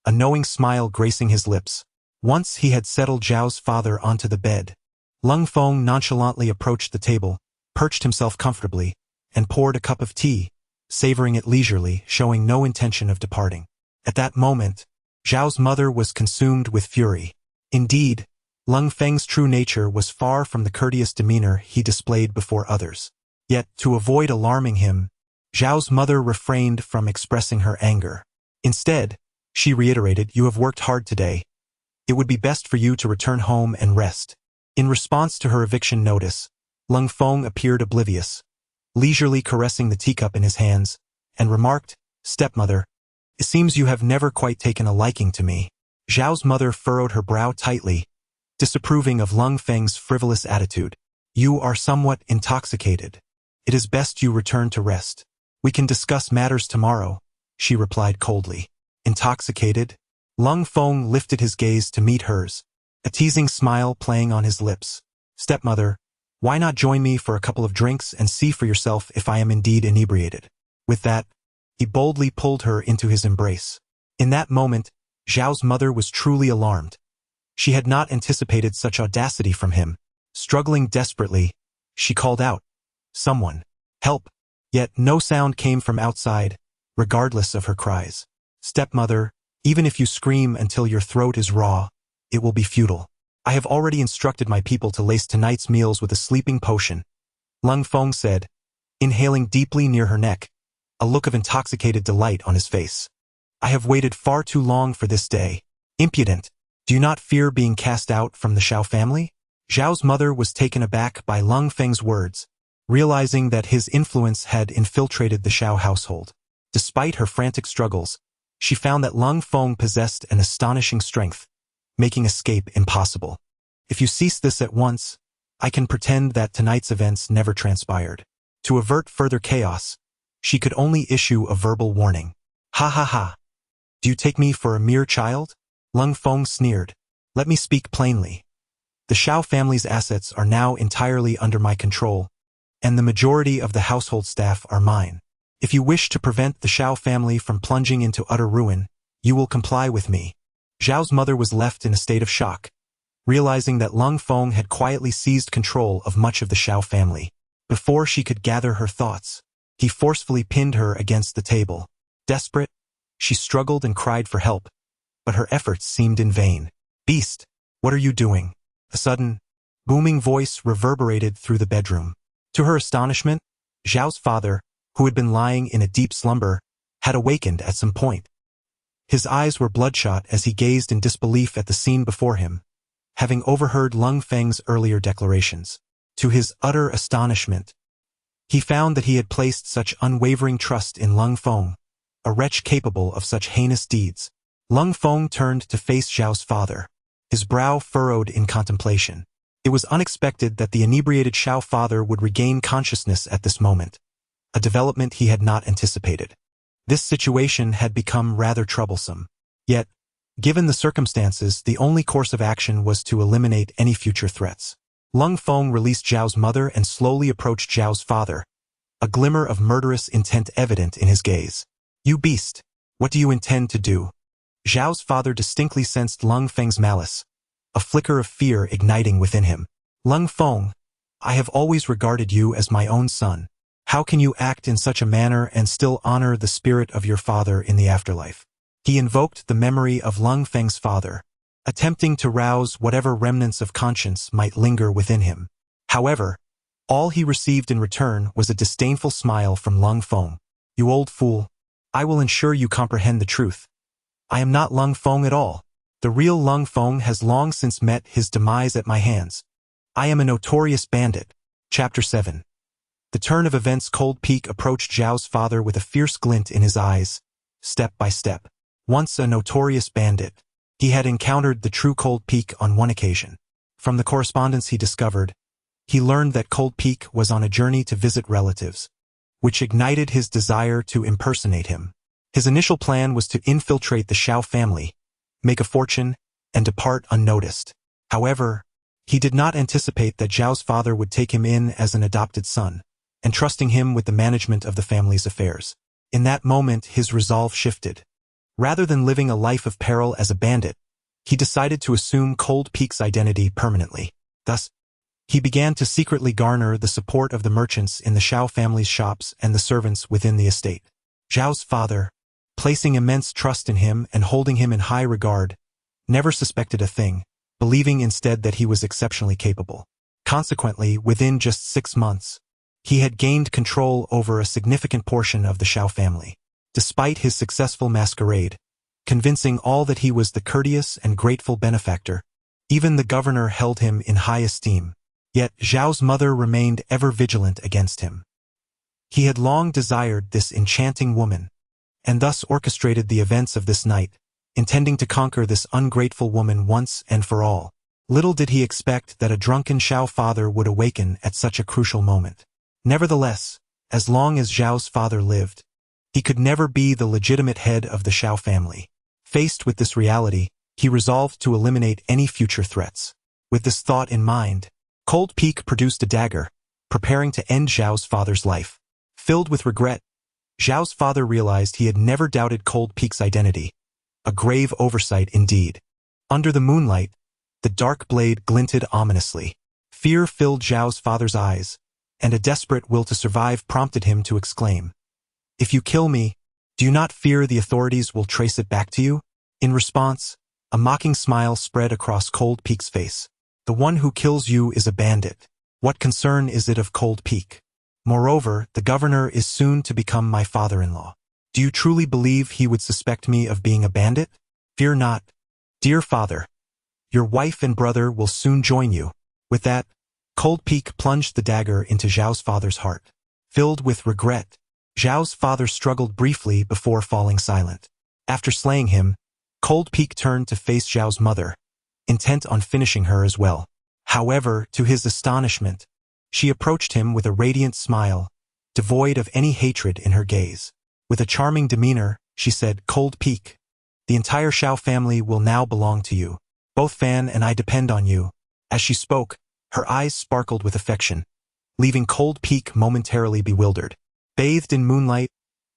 a knowing smile gracing his lips. Once he had settled Zhao's father onto the bed, Lung Feng nonchalantly approached the table, perched himself comfortably, and poured a cup of tea, savoring it leisurely, showing no intention of departing. At that moment, Zhao's mother was consumed with fury. Indeed, Lung Feng's true nature was far from the courteous demeanor he displayed before others. Yet, to avoid alarming him, Zhao's mother refrained from expressing her anger. Instead, she reiterated, you have worked hard today. It would be best for you to return home and rest. In response to her eviction notice, Lung Feng appeared oblivious, leisurely caressing the teacup in his hands, and remarked, Stepmother, it seems you have never quite taken a liking to me. Zhao's mother furrowed her brow tightly, disapproving of Lung Feng's frivolous attitude. You are somewhat intoxicated. It is best you return to rest. We can discuss matters tomorrow, she replied coldly. Intoxicated? Lung Feng lifted his gaze to meet hers, a teasing smile playing on his lips. Stepmother, why not join me for a couple of drinks and see for yourself if I am indeed inebriated? With that, he boldly pulled her into his embrace. In that moment, Zhao's mother was truly alarmed. She had not anticipated such audacity from him. Struggling desperately, she called out, Someone, help! Yet no sound came from outside, regardless of her cries. Stepmother, even if you scream until your throat is raw, it will be futile. I have already instructed my people to lace tonight's meals with a sleeping potion, Lung Feng said, inhaling deeply near her neck, a look of intoxicated delight on his face. I have waited far too long for this day. Impudent! Do you not fear being cast out from the Xiao family? Zhao's mother was taken aback by Lung Feng's words, realizing that his influence had infiltrated the Xiao household. Despite her frantic struggles, she found that Lung Feng possessed an astonishing strength, making escape impossible. If you cease this at once, I can pretend that tonight's events never transpired. To avert further chaos, she could only issue a verbal warning. Ha ha ha. Do you take me for a mere child? Lung Feng sneered. Let me speak plainly. The Xiao family's assets are now entirely under my control, and the majority of the household staff are mine. If you wish to prevent the Xiao family from plunging into utter ruin, you will comply with me. Zhao's mother was left in a state of shock, realizing that Lung Feng had quietly seized control of much of the Xiao family. Before she could gather her thoughts, he forcefully pinned her against the table. Desperate, she struggled and cried for help, but her efforts seemed in vain. Beast, what are you doing? A sudden, booming voice reverberated through the bedroom. To her astonishment, Zhao's father, who had been lying in a deep slumber, had awakened at some point. His eyes were bloodshot as he gazed in disbelief at the scene before him, having overheard Lung Feng's earlier declarations. To his utter astonishment, he found that he had placed such unwavering trust in Lung Feng, a wretch capable of such heinous deeds. Lung Feng turned to face Zhao's father, his brow furrowed in contemplation. It was unexpected that the inebriated Xiao father would regain consciousness at this moment, a development he had not anticipated. This situation had become rather troublesome. Yet, given the circumstances, the only course of action was to eliminate any future threats. Lung Feng released Zhao's mother and slowly approached Zhao's father, a glimmer of murderous intent evident in his gaze. You beast! What do you intend to do? Zhao's father distinctly sensed Lung Feng's malice, a flicker of fear igniting within him. Lung Feng, I have always regarded you as my own son. How can you act in such a manner and still honor the spirit of your father in the afterlife? He invoked the memory of Lung Feng's father, attempting to rouse whatever remnants of conscience might linger within him. However, all he received in return was a disdainful smile from Lung Feng. You old fool, I will ensure you comprehend the truth. I am not Lung Feng at all. The real Lung Feng has long since met his demise at my hands. I am a notorious bandit. Chapter 7. The turn of events. Cold Peak approached Zhao's father with a fierce glint in his eyes, step by step. Once a notorious bandit, he had encountered the true Cold Peak on one occasion. From the correspondence he discovered, he learned that Cold Peak was on a journey to visit relatives. which ignited his desire to impersonate him. His initial plan was to infiltrate the Xiao family, make a fortune, and depart unnoticed. However, he did not anticipate that Zhao's father would take him in as an adopted son, entrusting him with the management of the family's affairs. In that moment, his resolve shifted. Rather than living a life of peril as a bandit, he decided to assume Cold Peak's identity permanently. Thus, he began to secretly garner the support of the merchants in the Xiao family's shops and the servants within the estate. Zhao's father, placing immense trust in him and holding him in high regard, never suspected a thing, believing instead that he was exceptionally capable. Consequently, within just 6 months, he had gained control over a significant portion of the Xiao family. Despite his successful masquerade, convincing all that he was the courteous and grateful benefactor, even the governor held him in high esteem. Yet Zhao's mother remained ever vigilant against him. He had long desired this enchanting woman, and thus orchestrated the events of this night, intending to conquer this ungrateful woman once and for all. Little did he expect that a drunken Xiao father would awaken at such a crucial moment. Nevertheless, as long as Zhao's father lived, he could never be the legitimate head of the Xiao family. Faced with this reality, he resolved to eliminate any future threats. With this thought in mind, Cold Peak produced a dagger, preparing to end Zhao's father's life. Filled with regret, Zhao's father realized he had never doubted Cold Peak's identity. A grave oversight indeed. Under the moonlight, the dark blade glinted ominously. Fear filled Zhao's father's eyes, and a desperate will to survive prompted him to exclaim, "If you kill me, do you not fear the authorities will trace it back to you?" In response, a mocking smile spread across Cold Peak's face. "The one who kills you is a bandit. What concern is it of Cold Peak? Moreover, the governor is soon to become my father-in-law. Do you truly believe he would suspect me of being a bandit? Fear not, dear father. Your wife and brother will soon join you." With that, Cold Peak plunged the dagger into Zhao's father's heart. Filled with regret, Zhao's father struggled briefly before falling silent. After slaying him, Cold Peak turned to face Zhao's mother, intent on finishing her as well. However, to his astonishment, she approached him with a radiant smile, devoid of any hatred in her gaze. With a charming demeanor, she said, "Cold Peak, the entire Xiao family will now belong to you. Both Fan and I depend on you." As she spoke, her eyes sparkled with affection, leaving Cold Peak momentarily bewildered. Bathed in moonlight,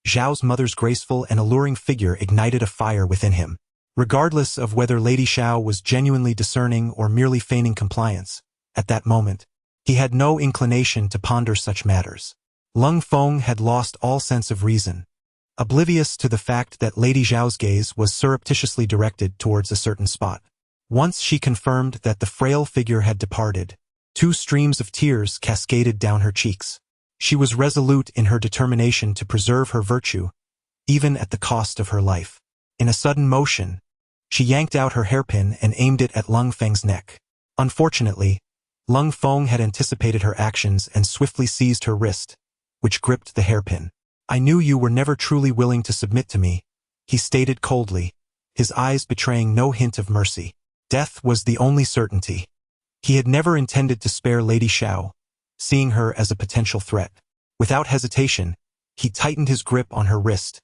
Zhao's mother's graceful and alluring figure ignited a fire within him. Regardless of whether Lady Xiao was genuinely discerning or merely feigning compliance, at that moment, he had no inclination to ponder such matters. Lung Feng had lost all sense of reason, oblivious to the fact that Lady Xiao's gaze was surreptitiously directed towards a certain spot. Once she confirmed that the frail figure had departed, 2 streams of tears cascaded down her cheeks. She was resolute in her determination to preserve her virtue, even at the cost of her life. In a sudden motion, she yanked out her hairpin and aimed it at Lung Feng's neck. Unfortunately, Lung Feng had anticipated her actions and swiftly seized her wrist, which gripped the hairpin. "I knew you were never truly willing to submit to me," he stated coldly, his eyes betraying no hint of mercy. Death was the only certainty. He had never intended to spare Lady Xiao, seeing her as a potential threat. Without hesitation, he tightened his grip on her wrist,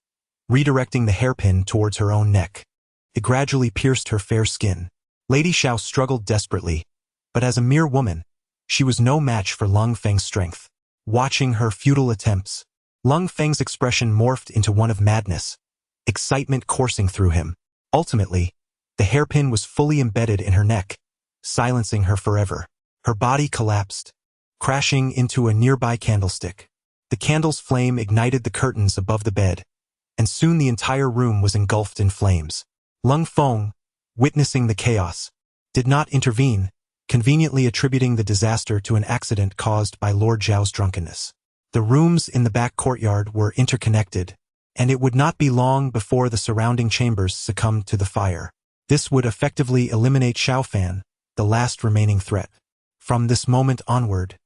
redirecting the hairpin towards her own neck. It gradually pierced her fair skin. Lady Xiao struggled desperately, but as a mere woman, she was no match for Lung Feng's strength. Watching her futile attempts, Lung Feng's expression morphed into one of madness, excitement coursing through him. Ultimately, the hairpin was fully embedded in her neck, silencing her forever. Her body collapsed, crashing into a nearby candlestick. The candle's flame ignited the curtains above the bed, and soon the entire room was engulfed in flames. Lung Feng, witnessing the chaos, did not intervene, conveniently attributing the disaster to an accident caused by Lord Zhao's drunkenness. The rooms in the back courtyard were interconnected, and it would not be long before the surrounding chambers succumbed to the fire. This would effectively eliminate Xiao Fan, the last remaining threat. From this moment onward,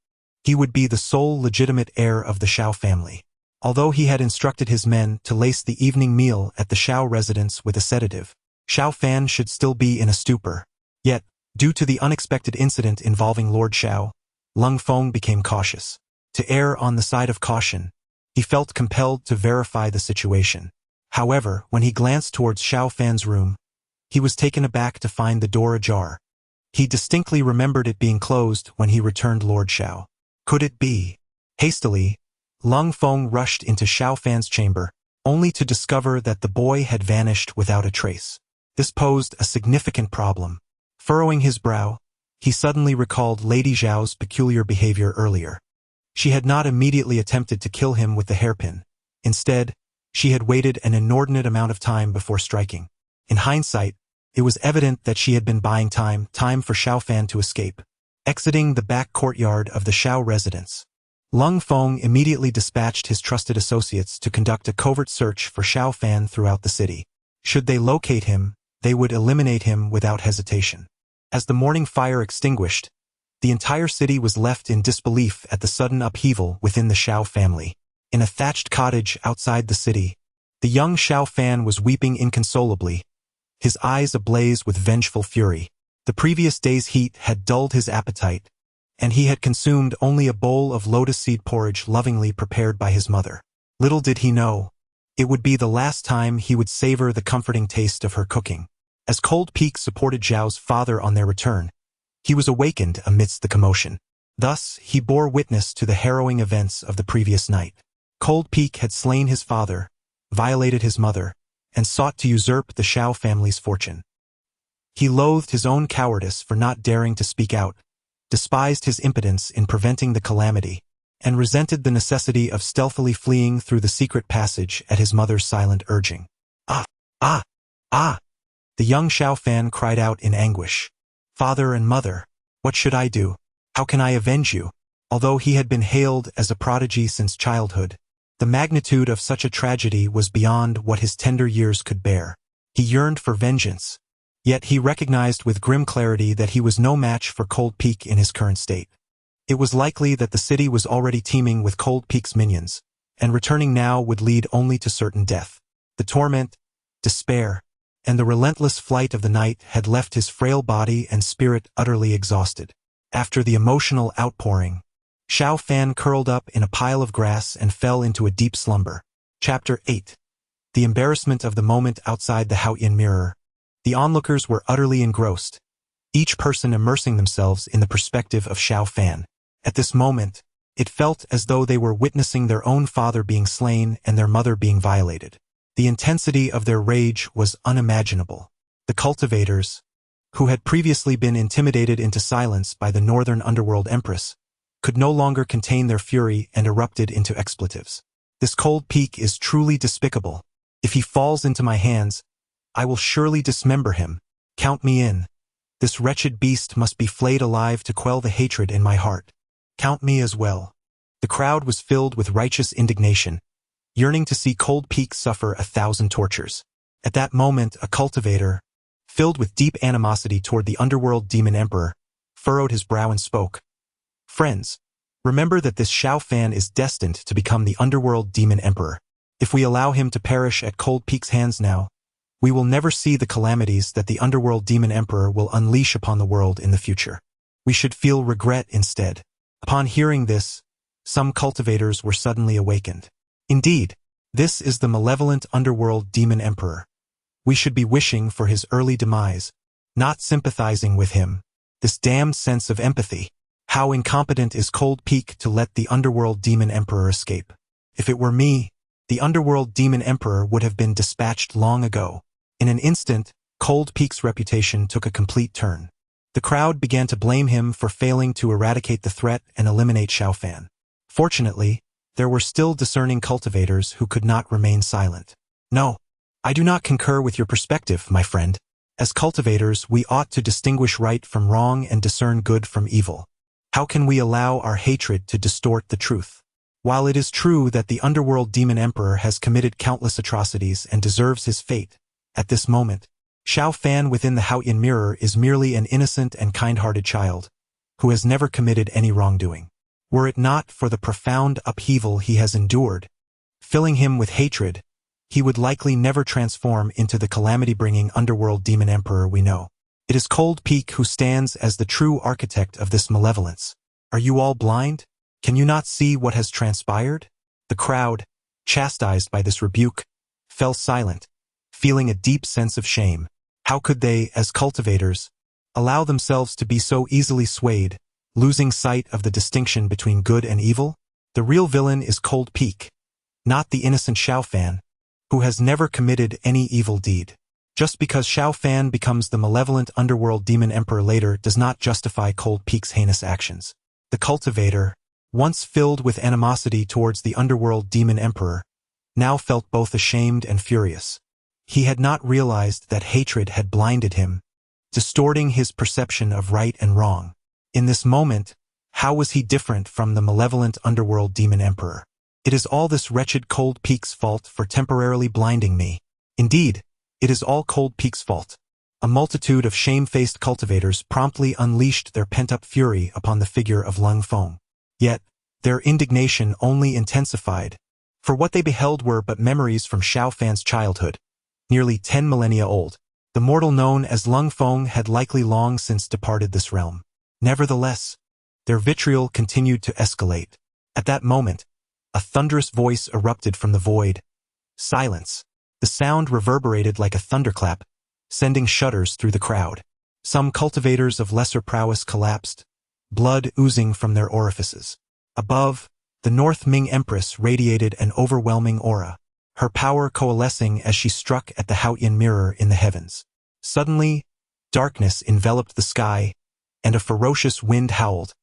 he would be the sole legitimate heir of the Xiao family. Although he had instructed his men to lace the evening meal at the Xiao residence with a sedative, Xiao Fan should still be in a stupor. Yet, due to the unexpected incident involving Lord Xiao, Lung Feng became cautious. To err on the side of caution, he He felt compelled to verify the situation. However, when he glanced towards Xiao Fan's room, he was taken aback to find the door ajar. He distinctly remembered it being closed when he returned Lord Xiao. Could it be? Hastily, Lung Feng rushed into Xiao Fan's chamber, only to discover that the boy had vanished without a trace. This posed a significant problem. Furrowing his brow, he suddenly recalled Lady Zhao's peculiar behavior earlier. She had not immediately attempted to kill him with the hairpin. Instead, she had waited an inordinate amount of time before striking. In hindsight, it was evident that she had been buying time for Xiao Fan to escape. Exiting the back courtyard of the Xiao residence, Lung Feng immediately dispatched his trusted associates to conduct a covert search for Xiao Fan throughout the city. Should they locate him, they would eliminate him without hesitation. As the morning fire extinguished, the entire city was left in disbelief at the sudden upheaval within the Xiao family. In a thatched cottage outside the city, the young Xiao Fan was weeping inconsolably, his eyes ablaze with vengeful fury. The previous day's heat had dulled his appetite, and he had consumed only a bowl of lotus seed porridge lovingly prepared by his mother. Little did he know, it would be the last time he would savor the comforting taste of her cooking. As Cold Peak supported Zhao's father on their return, he was awakened amidst the commotion. Thus, he bore witness to the harrowing events of the previous night. Cold Peak had slain his father, violated his mother, and sought to usurp the Xiao family's fortune. He loathed his own cowardice for not daring to speak out, despised his impotence in preventing the calamity, and resented the necessity of stealthily fleeing through the secret passage at his mother's silent urging. Ah! Ah! Ah! The young Xiao Fan cried out in anguish. Father and mother, what should I do? How can I avenge you? Although he had been hailed as a prodigy since childhood, the magnitude of such a tragedy was beyond what his tender years could bear. He yearned for vengeance, yet he recognized with grim clarity that he was no match for Cold Peak in his current state. It was likely that the city was already teeming with Cold Peak's minions, and returning now would lead only to certain death. The torment, despair, and the relentless flight of the night had left his frail body and spirit utterly exhausted. After the emotional outpouring, Xiao Fan curled up in a pile of grass and fell into a deep slumber. Chapter 8. The embarrassment of the moment outside the Haoyan mirror. The onlookers were utterly engrossed, each person immersing themselves in the perspective of Xiao Fan. At this moment, it felt as though they were witnessing their own father being slain and their mother being violated. The intensity of their rage was unimaginable. The cultivators, who had previously been intimidated into silence by the Northern Underworld Empress, could no longer contain their fury and erupted into expletives. This Cold Peak is truly despicable. If he falls into my hands, I will surely dismember him. Count me in. This wretched beast must be flayed alive to quell the hatred in my heart. Count me as well. The crowd was filled with righteous indignation, yearning to see Cold Peak suffer 1,000 tortures. At that moment, a cultivator, filled with deep animosity toward the underworld demon emperor, furrowed his brow and spoke. Friends, remember that this Xiao Fan is destined to become the underworld demon emperor. If we allow him to perish at Cold Peak's hands now, we will never see the calamities that the underworld demon emperor will unleash upon the world in the future. We should feel regret instead. Upon hearing this, some cultivators were suddenly awakened. Indeed, this is the malevolent underworld demon emperor. We should be wishing for his early demise, not sympathizing with him. This damned sense of empathy. How incompetent is Cold Peak to let the underworld demon emperor escape? If it were me, the underworld demon emperor would have been dispatched long ago. In an instant, Cold Peak's reputation took a complete turn. The crowd began to blame him for failing to eradicate the threat and eliminate Xiao Fan. Fortunately, there were still discerning cultivators who could not remain silent. No, I do not concur with your perspective, my friend. As cultivators, we ought to distinguish right from wrong and discern good from evil. How can we allow our hatred to distort the truth? While it is true that the underworld demon emperor has committed countless atrocities and deserves his fate, at this moment, Xiao Fan within the Haoyan mirror is merely an innocent and kind-hearted child, who has never committed any wrongdoing. Were it not for the profound upheaval he has endured, filling him with hatred, he would likely never transform into the calamity-bringing underworld demon emperor we know. It is Cold Peak who stands as the true architect of this malevolence. Are you all blind? Can you not see what has transpired? The crowd, chastised by this rebuke, fell silent, feeling a deep sense of shame. How could they, as cultivators, allow themselves to be so easily swayed, losing sight of the distinction between good and evil? The real villain is Cold Peak, not the innocent Xiao Fan, who has never committed any evil deed. Just because Xiao Fan becomes the malevolent underworld demon emperor later does not justify Cold Peak's heinous actions. The cultivator, once filled with animosity towards the underworld demon emperor, now felt both ashamed and furious. He had not realized that hatred had blinded him, distorting his perception of right and wrong. In this moment, how was he different from the malevolent underworld demon emperor? It is all this wretched Cold Peak's fault for temporarily blinding me. Indeed, it is all Cold Peak's fault. A multitude of shame-faced cultivators promptly unleashed their pent-up fury upon the figure of Lung Feng. Yet, their indignation only intensified, for what they beheld were but memories from Xiao Fan's childhood, nearly 10 millennia old. The mortal known as Lung Feng had likely long since departed this realm. Nevertheless, their vitriol continued to escalate. At that moment, a thunderous voice erupted from the void. Silence. The sound reverberated like a thunderclap, sending shudders through the crowd. Some cultivators of lesser prowess collapsed, blood oozing from their orifices. Above, the North Ming Empress radiated an overwhelming aura, her power coalescing as she struck at the Haotian mirror in the heavens. Suddenly, darkness enveloped the sky, and a ferocious wind howled,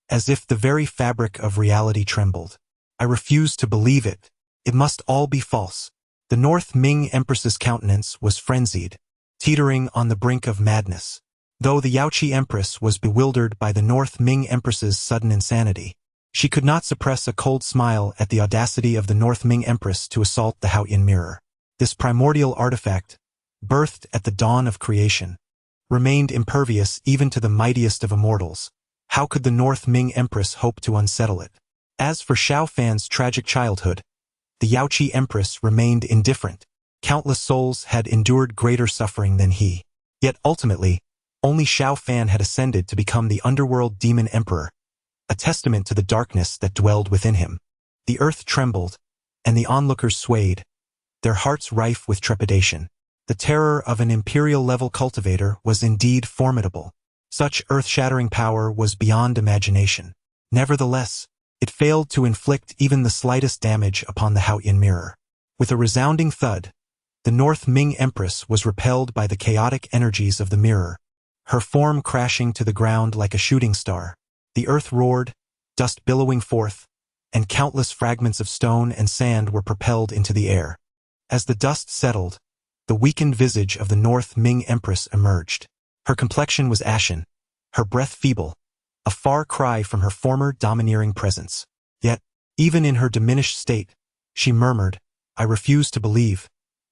as if the very fabric of reality trembled. I refused to believe it. It must all be false. The North Ming Empress's countenance was frenzied, teetering on the brink of madness. Though the Yaoqi Empress was bewildered by the North Ming Empress's sudden insanity, she could not suppress a cold smile at the audacity of the North Ming Empress to assault the Haotian mirror. This primordial artifact, birthed at the dawn of creation, remained impervious even to the mightiest of immortals. How could the North Ming Empress hope to unsettle it? As for Xiao Fan's tragic childhood, the Yaoqi Empress remained indifferent. Countless souls had endured greater suffering than he. Yet ultimately, only Xiao Fan had ascended to become the underworld demon emperor, a testament to the darkness that dwelled within him. The earth trembled, and the onlookers swayed, their hearts rife with trepidation. The terror of an imperial-level cultivator was indeed formidable. Such earth-shattering power was beyond imagination. Nevertheless, it failed to inflict even the slightest damage upon the Haotian mirror. With a resounding thud, the North Ming Empress was repelled by the chaotic energies of the mirror, her form crashing to the ground like a shooting star. The earth roared, dust billowing forth, and countless fragments of stone and sand were propelled into the air. As the dust settled, the weakened visage of the North Ming Empress emerged. Her complexion was ashen, her breath feeble, a far cry from her former domineering presence. Yet, even in her diminished state, she murmured, "I refuse to believe.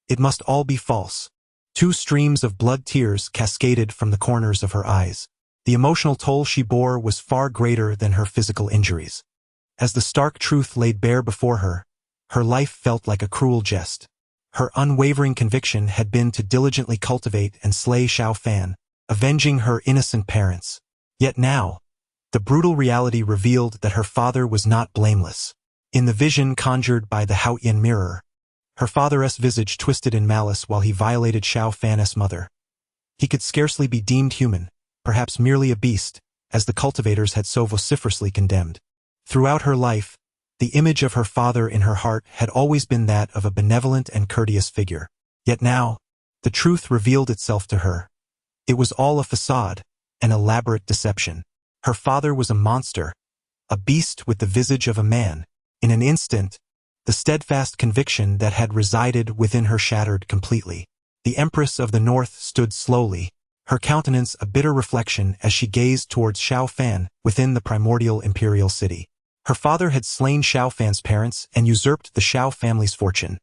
It must all be false." 2 streams of blood tears cascaded from the corners of her eyes. The emotional toll she bore was far greater than her physical injuries. As the stark truth laid bare before her, her life felt like a cruel jest. Her unwavering conviction had been to diligently cultivate and slay Xiao Fan, avenging her innocent parents. Yet now, the brutal reality revealed that her father was not blameless. In the vision conjured by the Haotian mirror, her father's visage twisted in malice while he violated Xiao Fan's mother. He could scarcely be deemed human, perhaps merely a beast, as the cultivators had so vociferously condemned. Throughout her life, the image of her father in her heart had always been that of a benevolent and courteous figure. Yet now, the truth revealed itself to her. It was all a facade, an elaborate deception. Her father was a monster, a beast with the visage of a man. In an instant, the steadfast conviction that had resided within her shattered completely. The Empress of the North stood slowly, her countenance a bitter reflection as she gazed towards Xiao Fan within the primordial imperial city. Her father had slain Xiao Fan's parents and usurped the Xiao family's fortune.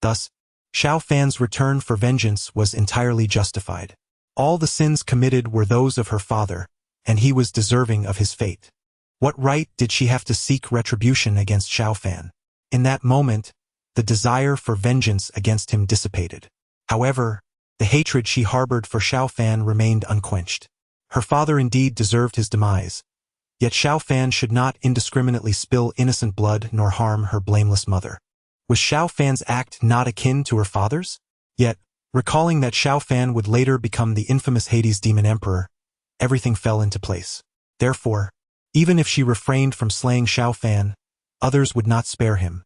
Thus, Xiao Fan's return for vengeance was entirely justified. All the sins committed were those of her father, and he was deserving of his fate. What right did she have to seek retribution against Xiao Fan? In that moment, the desire for vengeance against him dissipated. However, the hatred she harbored for Xiao Fan remained unquenched. Her father indeed deserved his demise, Yet Xiao Fan should not indiscriminately spill innocent blood nor harm her blameless mother. Was Xiao Fan's act not akin to her father's? Yet, recalling that Xiao Fan would later become the infamous Hades Demon Emperor, everything fell into place. Therefore, even if she refrained from slaying Xiao Fan, others would not spare him.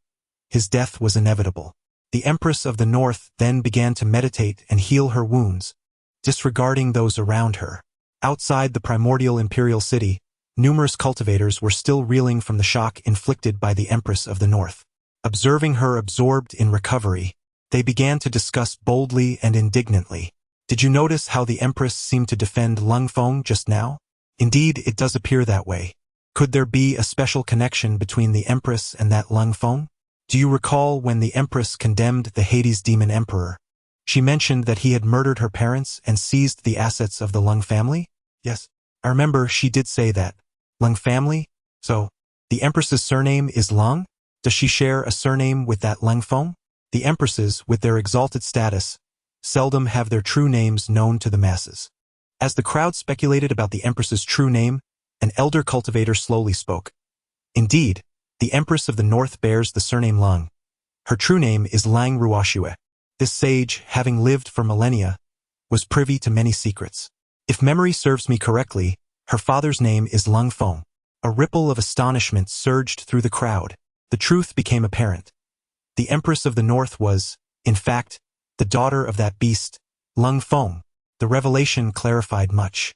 His death was inevitable. The Empress of the North then began to meditate and heal her wounds, disregarding those around her. Outside the primordial imperial city, numerous cultivators were still reeling from the shock inflicted by the Empress of the North. Observing her absorbed in recovery, they began to discuss boldly and indignantly. Did you notice how the Empress seemed to defend Lung Feng just now? Indeed, it does appear that way. Could there be a special connection between the Empress and that Lung Feng? Do you recall when the Empress condemned the Hades Demon Emperor? She mentioned that he had murdered her parents and seized the assets of the Lung family? Yes, I remember she did say that. Lung family? So, the Empress's surname is Lung? Does she share a surname with that Lung Feng? The Empresses, with their exalted status, seldom have their true names known to the masses. As the crowd speculated about the Empress's true name, an elder cultivator slowly spoke. Indeed, the Empress of the North bears the surname Lung. Her true name is Lang Ruoxue. This sage, having lived for millennia, was privy to many secrets. If memory serves me correctly, her father's name is Lung Feng. A ripple of astonishment surged through the crowd. The truth became apparent. The Empress of the North was, in fact, the daughter of that beast, Lung Feng. The revelation clarified much.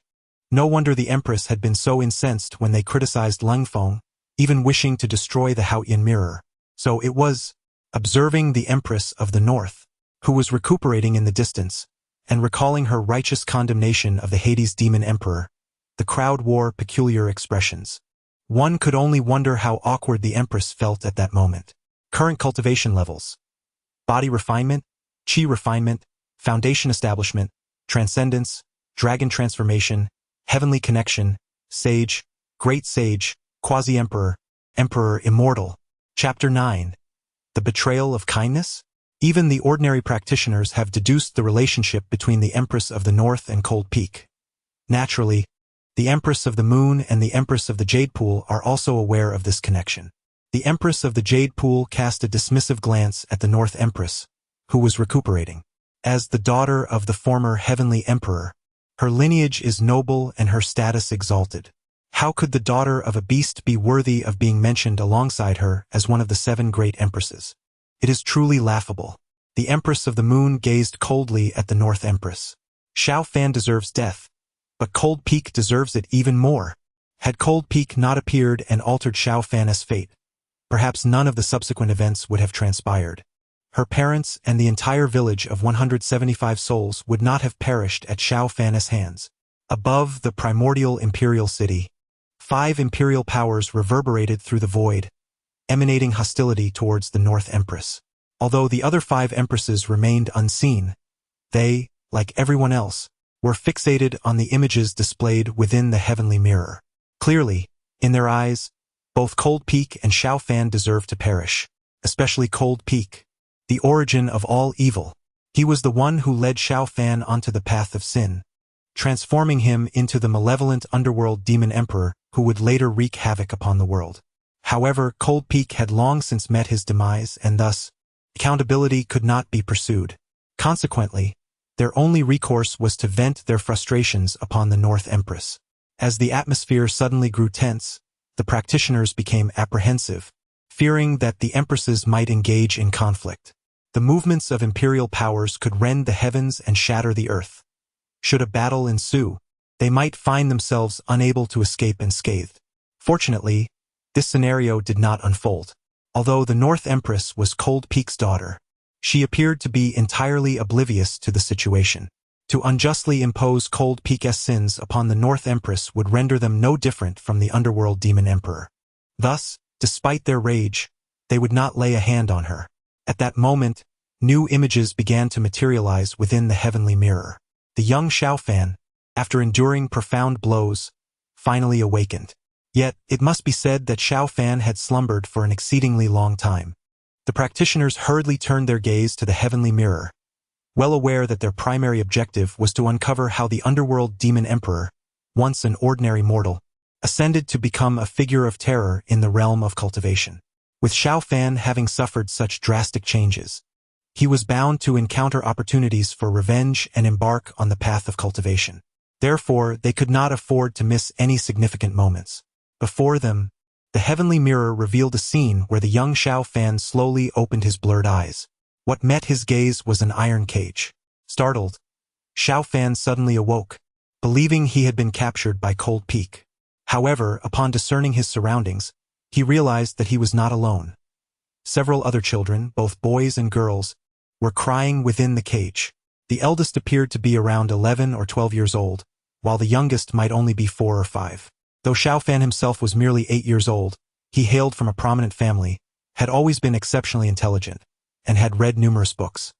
No wonder the Empress had been so incensed when they criticized Lung Feng, even wishing to destroy the Haotian mirror. So it was, observing the Empress of the North, who was recuperating in the distance, and recalling her righteous condemnation of the Hades Demon Emperor, the crowd wore peculiar expressions. One could only wonder how awkward the Empress felt at that moment. Current cultivation levels: body refinement, chi refinement, foundation establishment, transcendence, dragon transformation, heavenly connection, sage, great sage, quasi-emperor, emperor immortal. Chapter 9. The betrayal of kindness? Even the ordinary practitioners have deduced the relationship between the Empress of the North and Cold Peak. Naturally, the Empress of the Moon and the Empress of the Jade Pool are also aware of this connection. The Empress of the Jade Pool cast a dismissive glance at the North Empress, who was recuperating. As the daughter of the former Heavenly Emperor, her lineage is noble and her status exalted. How could the daughter of a beast be worthy of being mentioned alongside her as one of the 7 great empresses? It is truly laughable. The Empress of the Moon gazed coldly at the North Empress. Xiao Fan deserves death, but Cold Peak deserves it even more. Had Cold Peak not appeared and altered Xiao Fan's fate, perhaps none of the subsequent events would have transpired. Her parents and the entire village of 175 souls would not have perished at Xiao Fan's hands. Above the primordial imperial city, 5 imperial powers reverberated through the void, emanating hostility towards the North Empress. Although the other 5 empresses remained unseen, they, like everyone else, were fixated on the images displayed within the heavenly mirror. Clearly, in their eyes, both Cold Peak and Xiao Fan deserved to perish, especially Cold Peak, the origin of all evil. He was the one who led Xiao Fan onto the path of sin, transforming him into the malevolent underworld demon emperor who would later wreak havoc upon the world. However, Cold Peak had long since met his demise and thus, accountability could not be pursued. Consequently, their only recourse was to vent their frustrations upon the North Empress. As the atmosphere suddenly grew tense, the practitioners became apprehensive, fearing that the empresses might engage in conflict. The movements of imperial powers could rend the heavens and shatter the earth. Should a battle ensue, they might find themselves unable to escape unscathed. Fortunately, this scenario did not unfold. Although the North Empress was Cold Peak's daughter, she appeared to be entirely oblivious to the situation. To unjustly impose Cold Peak's sins upon the North Empress would render them no different from the underworld demon emperor. Thus, despite their rage, they would not lay a hand on her. At that moment, new images began to materialize within the heavenly mirror. The young Xiao Fan, after enduring profound blows, finally awakened. Yet, it must be said that Xiao Fan had slumbered for an exceedingly long time. The practitioners hurriedly turned their gaze to the heavenly mirror, well aware that their primary objective was to uncover how the underworld demon emperor, once an ordinary mortal, ascended to become a figure of terror in the realm of cultivation. With Xiao Fan having suffered such drastic changes, he was bound to encounter opportunities for revenge and embark on the path of cultivation. Therefore, they could not afford to miss any significant moments. Before them, the heavenly mirror revealed a scene where the young Xiao Fan slowly opened his blurred eyes. What met his gaze was an iron cage. Startled, Xiao Fan suddenly awoke, believing he had been captured by Cold Peak. However, upon discerning his surroundings, he realized that he was not alone. Several other children, both boys and girls, were crying within the cage. The eldest appeared to be around 11 or 12 years old, while the youngest might only be 4 or 5. Though Xiao Fan himself was merely 8 years old, he hailed from a prominent family, had always been exceptionally intelligent, and had read numerous books.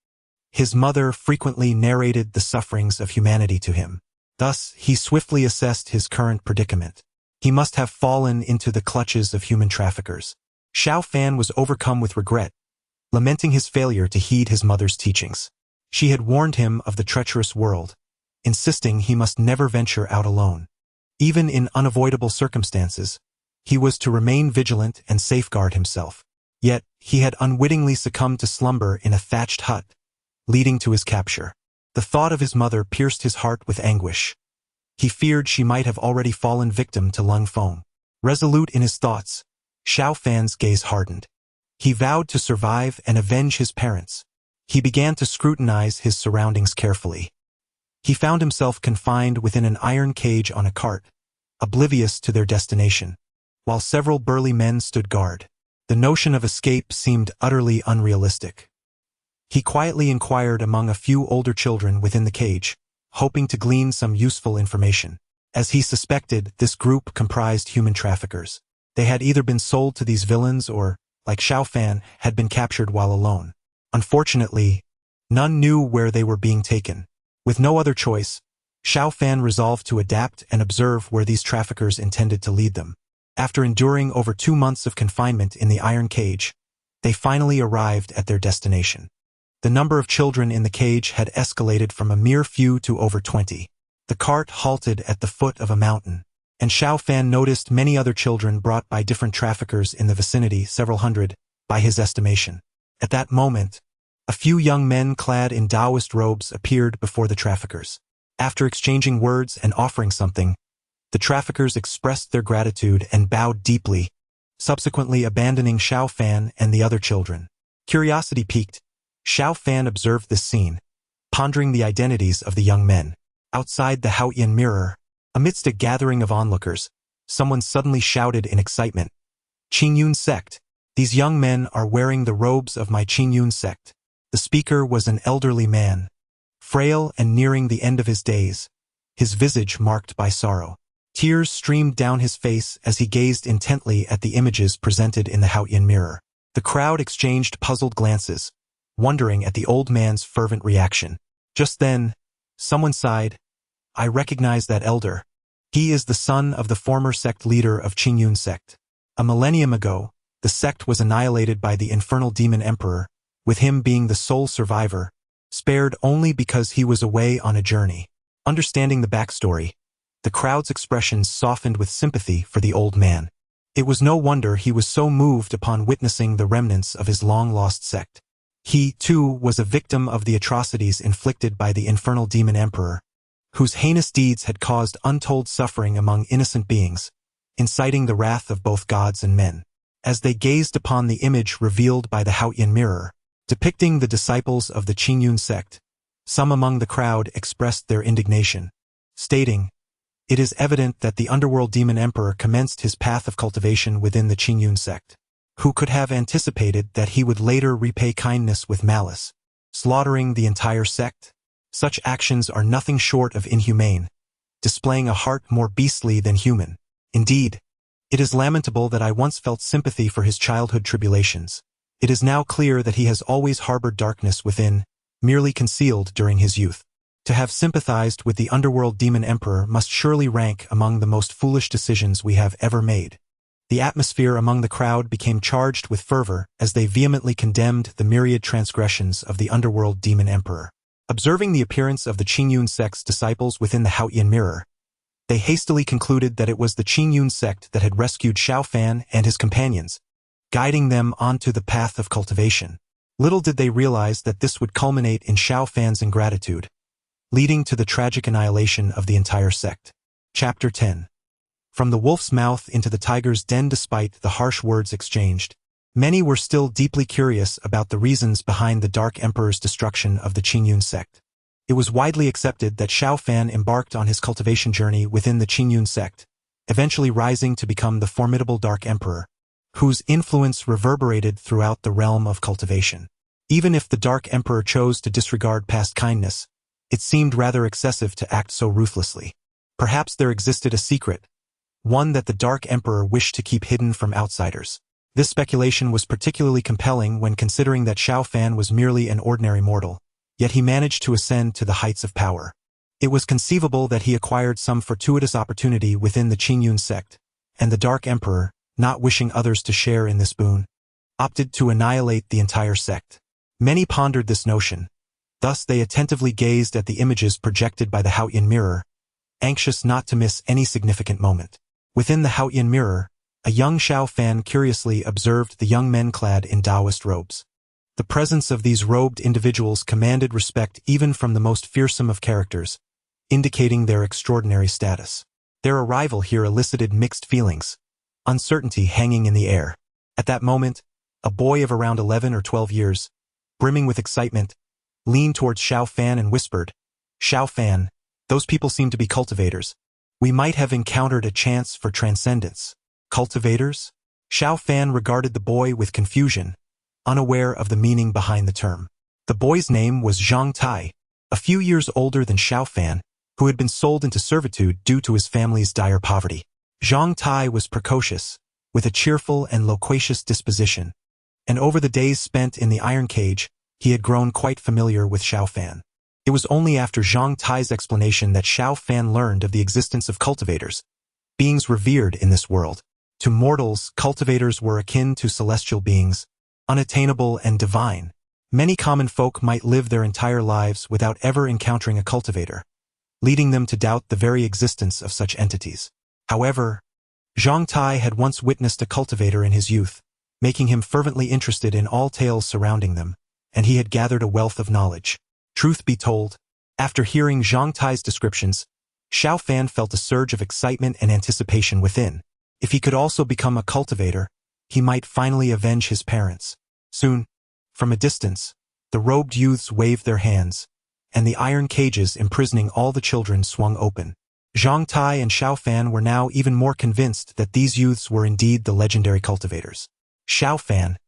His mother frequently narrated the sufferings of humanity to him. Thus, he swiftly assessed his current predicament. He must have fallen into the clutches of human traffickers. Xiao Fan was overcome with regret, lamenting his failure to heed his mother's teachings. She had warned him of the treacherous world, insisting he must never venture out alone. Even in unavoidable circumstances, he was to remain vigilant and safeguard himself. Yet, he had unwittingly succumbed to slumber in a thatched hut, leading to his capture. The thought of his mother pierced his heart with anguish. He feared she might have already fallen victim to lung foam. Resolute in his thoughts, Xiao Fan's gaze hardened. He vowed to survive and avenge his parents. He began to scrutinize his surroundings carefully. He found himself confined within an iron cage on a cart, oblivious to their destination, while several burly men stood guard. The notion of escape seemed utterly unrealistic. He quietly inquired among a few older children within the cage, hoping to glean some useful information. As he suspected, this group comprised human traffickers. They had either been sold to these villains or, like Xiao Fan, had been captured while alone. Unfortunately, none knew where they were being taken. With no other choice, Xiao Fan resolved to adapt and observe where these traffickers intended to lead them. After enduring over 2 months of confinement in the iron cage, they finally arrived at their destination. The number of children in the cage had escalated from a mere few to over 20. The cart halted at the foot of a mountain, and Xiao Fan noticed many other children brought by different traffickers in the vicinity, several hundred, by his estimation. At that moment, a few young men clad in Taoist robes appeared before the traffickers. After exchanging words and offering something, the traffickers expressed their gratitude and bowed deeply, subsequently abandoning Xiao Fan and the other children. Curiosity piqued, Xiao Fan observed this scene, pondering the identities of the young men. Outside the Haotian mirror, amidst a gathering of onlookers, someone suddenly shouted in excitement, "Qingyun sect! These young men are wearing the robes of my Qingyun sect." The speaker was an elderly man, frail and nearing the end of his days, his visage marked by sorrow. Tears streamed down his face as he gazed intently at the images presented in the Haotian mirror. The crowd exchanged puzzled glances, wondering at the old man's fervent reaction. Just then, someone sighed, "I recognize that elder. He is the son of the former sect leader of Qingyun sect. A millennium ago, the sect was annihilated by the infernal demon emperor, with him being the sole survivor, spared only because he was away on a journey." Understanding the backstory, the crowd's expressions softened with sympathy for the old man. It was no wonder he was so moved upon witnessing the remnants of his long-lost sect. He, too, was a victim of the atrocities inflicted by the infernal demon emperor, whose heinous deeds had caused untold suffering among innocent beings, inciting the wrath of both gods and men. As they gazed upon the image revealed by the Haotian mirror, depicting the disciples of the Qingyun sect, some among the crowd expressed their indignation, stating, "It is evident that the underworld demon emperor commenced his path of cultivation within the Qingyun sect. Who could have anticipated that he would later repay kindness with malice, slaughtering the entire sect? Such actions are nothing short of inhumane, displaying a heart more beastly than human. Indeed, it is lamentable that I once felt sympathy for his childhood tribulations. It is now clear that he has always harbored darkness within, merely concealed during his youth. To have sympathized with the underworld demon emperor must surely rank among the most foolish decisions we have ever made." The atmosphere among the crowd became charged with fervor as they vehemently condemned the myriad transgressions of the underworld demon emperor. Observing the appearance of the Qingyun sect's disciples within the Haotian mirror, They hastily concluded that it was the Qingyun sect that had rescued Xiao Fan and his companions, guiding them onto the path of cultivation. Little did they realize that this would culminate in Xiao Fan's ingratitude, leading to the tragic annihilation of the entire sect. Chapter 10. From the wolf's mouth into the tiger's den. Despite the harsh words exchanged, many were still deeply curious about the reasons behind the Dark Emperor's destruction of the Qingyun sect. It was widely accepted that Xiao Fan embarked on his cultivation journey within the Qingyun sect, eventually rising to become the formidable Dark Emperor, whose influence reverberated throughout the realm of cultivation. Even if the Dark Emperor chose to disregard past kindness, it seemed rather excessive to act so ruthlessly. Perhaps there existed a secret, one that the Dark Emperor wished to keep hidden from outsiders. This speculation was particularly compelling when considering that Xiao Fan was merely an ordinary mortal, yet he managed to ascend to the heights of power. It was conceivable that he acquired some fortuitous opportunity within the Qingyun sect, and the Dark Emperor, not wishing others to share in this boon, opted to annihilate the entire sect. Many pondered this notion. Thus they attentively gazed at the images projected by the Haotian mirror, anxious not to miss any significant moment. Within the Haotian mirror, a young Xiao Fan curiously observed the young men clad in Taoist robes. The presence of these robed individuals commanded respect even from the most fearsome of characters, indicating their extraordinary status. Their arrival here elicited mixed feelings, uncertainty hanging in the air. At that moment, a boy of around 11 or 12 years, brimming with excitement, leaned towards Xiao Fan and whispered, "Xiao Fan, those people seem to be cultivators. We might have encountered a chance for transcendence." Cultivators? Xiao Fan regarded the boy with confusion, unaware of the meaning behind the term. The boy's name was Zhang Tai, a few years older than Xiao Fan, who had been sold into servitude due to his family's dire poverty. Zhang Tai was precocious, with a cheerful and loquacious disposition, and over the days spent in the iron cage, he had grown quite familiar with Xiao Fan. It was only after Zhang Tai's explanation that Xiao Fan learned of the existence of cultivators, beings revered in this world. To mortals, cultivators were akin to celestial beings, unattainable and divine. Many common folk might live their entire lives without ever encountering a cultivator, leading them to doubt the very existence of such entities. However, Zhang Tai had once witnessed a cultivator in his youth, making him fervently interested in all tales surrounding them, and he had gathered a wealth of knowledge. Truth be told, after hearing Zhang Tai's descriptions, Xiao Fan felt a surge of excitement and anticipation within. If he could also become a cultivator, he might finally avenge his parents. Soon, from a distance, the robed youths waved their hands, and the iron cages imprisoning all the children swung open. Zhang Tai and Xiao Fan were now even more convinced that these youths were indeed the legendary cultivators. "Xiao Fan,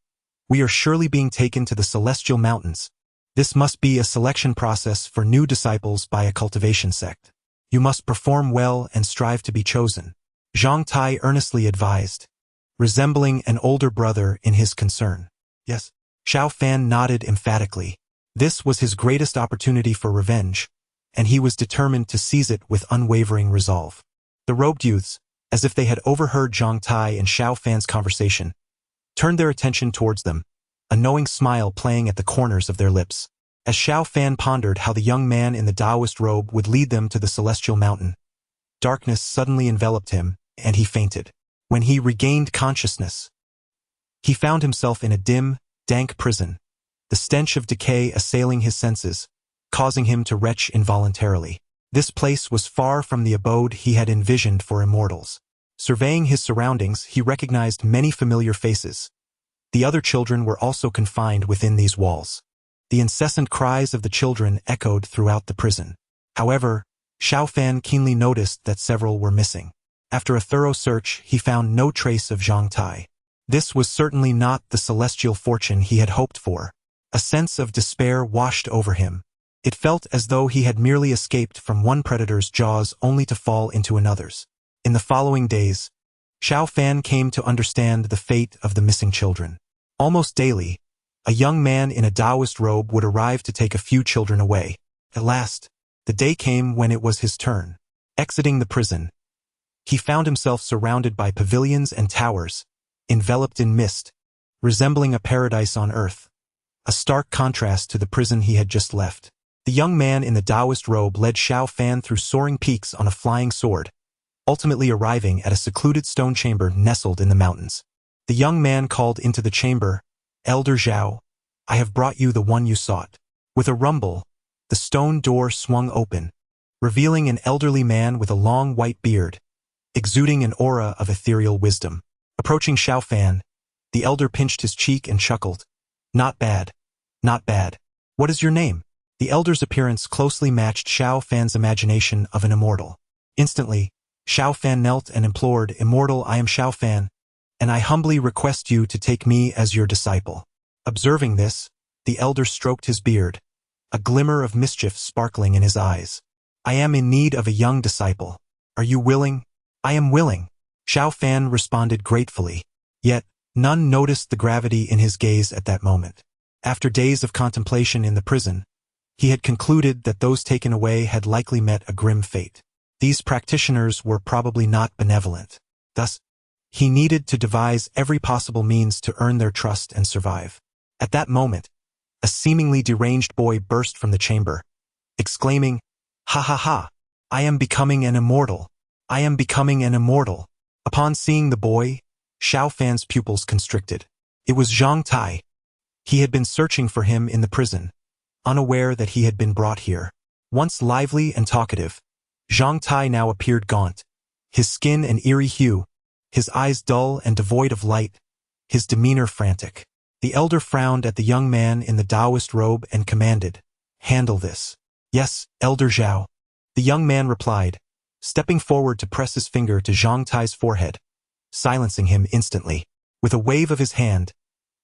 we are surely being taken to the Celestial Mountains. This must be a selection process for new disciples by a cultivation sect. You must perform well and strive to be chosen," Zhang Tai earnestly advised, resembling an older brother in his concern. "Yes." Xiao Fan nodded emphatically. This was his greatest opportunity for revenge, and he was determined to seize it with unwavering resolve. The robed youths, as if they had overheard Zhang Tai and Xiao Fan's conversation, turned their attention towards them, a knowing smile playing at the corners of their lips. As Xiao Fan pondered how the young man in the Taoist robe would lead them to the Celestial Mountain, darkness suddenly enveloped him, and he fainted. When he regained consciousness, he found himself in a dim, dank prison, the stench of decay assailing his senses, causing him to retch involuntarily. This place was far from the abode he had envisioned for immortals. Surveying his surroundings, he recognized many familiar faces. The other children were also confined within these walls. The incessant cries of the children echoed throughout the prison. However, Xiao Fan keenly noticed that several were missing. After a thorough search, he found no trace of Zhang Tai. This was certainly not the celestial fortune he had hoped for. A sense of despair washed over him. It felt as though he had merely escaped from one predator's jaws only to fall into another's. In the following days, Xiao Fan came to understand the fate of the missing children. Almost daily, a young man in a Taoist robe would arrive to take a few children away. At last, the day came when it was his turn. Exiting the prison, he found himself surrounded by pavilions and towers, enveloped in mist, resembling a paradise on earth, a stark contrast to the prison he had just left. The young man in the Taoist robe led Xiao Fan through soaring peaks on a flying sword, ultimately arriving at a secluded stone chamber nestled in the mountains. The young man called into the chamber, "Elder Zhao, I have brought you the one you sought." With a rumble, the stone door swung open, revealing an elderly man with a long white beard, exuding an aura of ethereal wisdom. Approaching Xiao Fan, the elder pinched his cheek and chuckled. "Not bad. Not bad. What is your name?" The elder's appearance closely matched Xiao Fan's imagination of an immortal. Instantly, Xiao Fan knelt and implored, "Immortal, I am Xiao Fan, and I humbly request you to take me as your disciple." Observing this, the elder stroked his beard, a glimmer of mischief sparkling in his eyes. "I am in need of a young disciple. Are you willing?" "I am willing," Xiao Fan responded gratefully. Yet, none noticed the gravity in his gaze at that moment. After days of contemplation in the prison, he had concluded that those taken away had likely met a grim fate. These practitioners were probably not benevolent. Thus, he needed to devise every possible means to earn their trust and survive. At that moment, a seemingly deranged boy burst from the chamber, exclaiming, "Ha ha ha! I am becoming an immortal! I am becoming an immortal!" Upon seeing the boy, Xiao Fan's pupils constricted. It was Zhang Tai. He had been searching for him in the prison, unaware that he had been brought here. Once lively and talkative, Zhang Tai now appeared gaunt, his skin an eerie hue, his eyes dull and devoid of light, his demeanor frantic. The elder frowned at the young man in the Taoist robe and commanded, "Handle this." "Yes, Elder Zhao," the young man replied, stepping forward to press his finger to Zhang Tai's forehead, silencing him instantly. With a wave of his hand,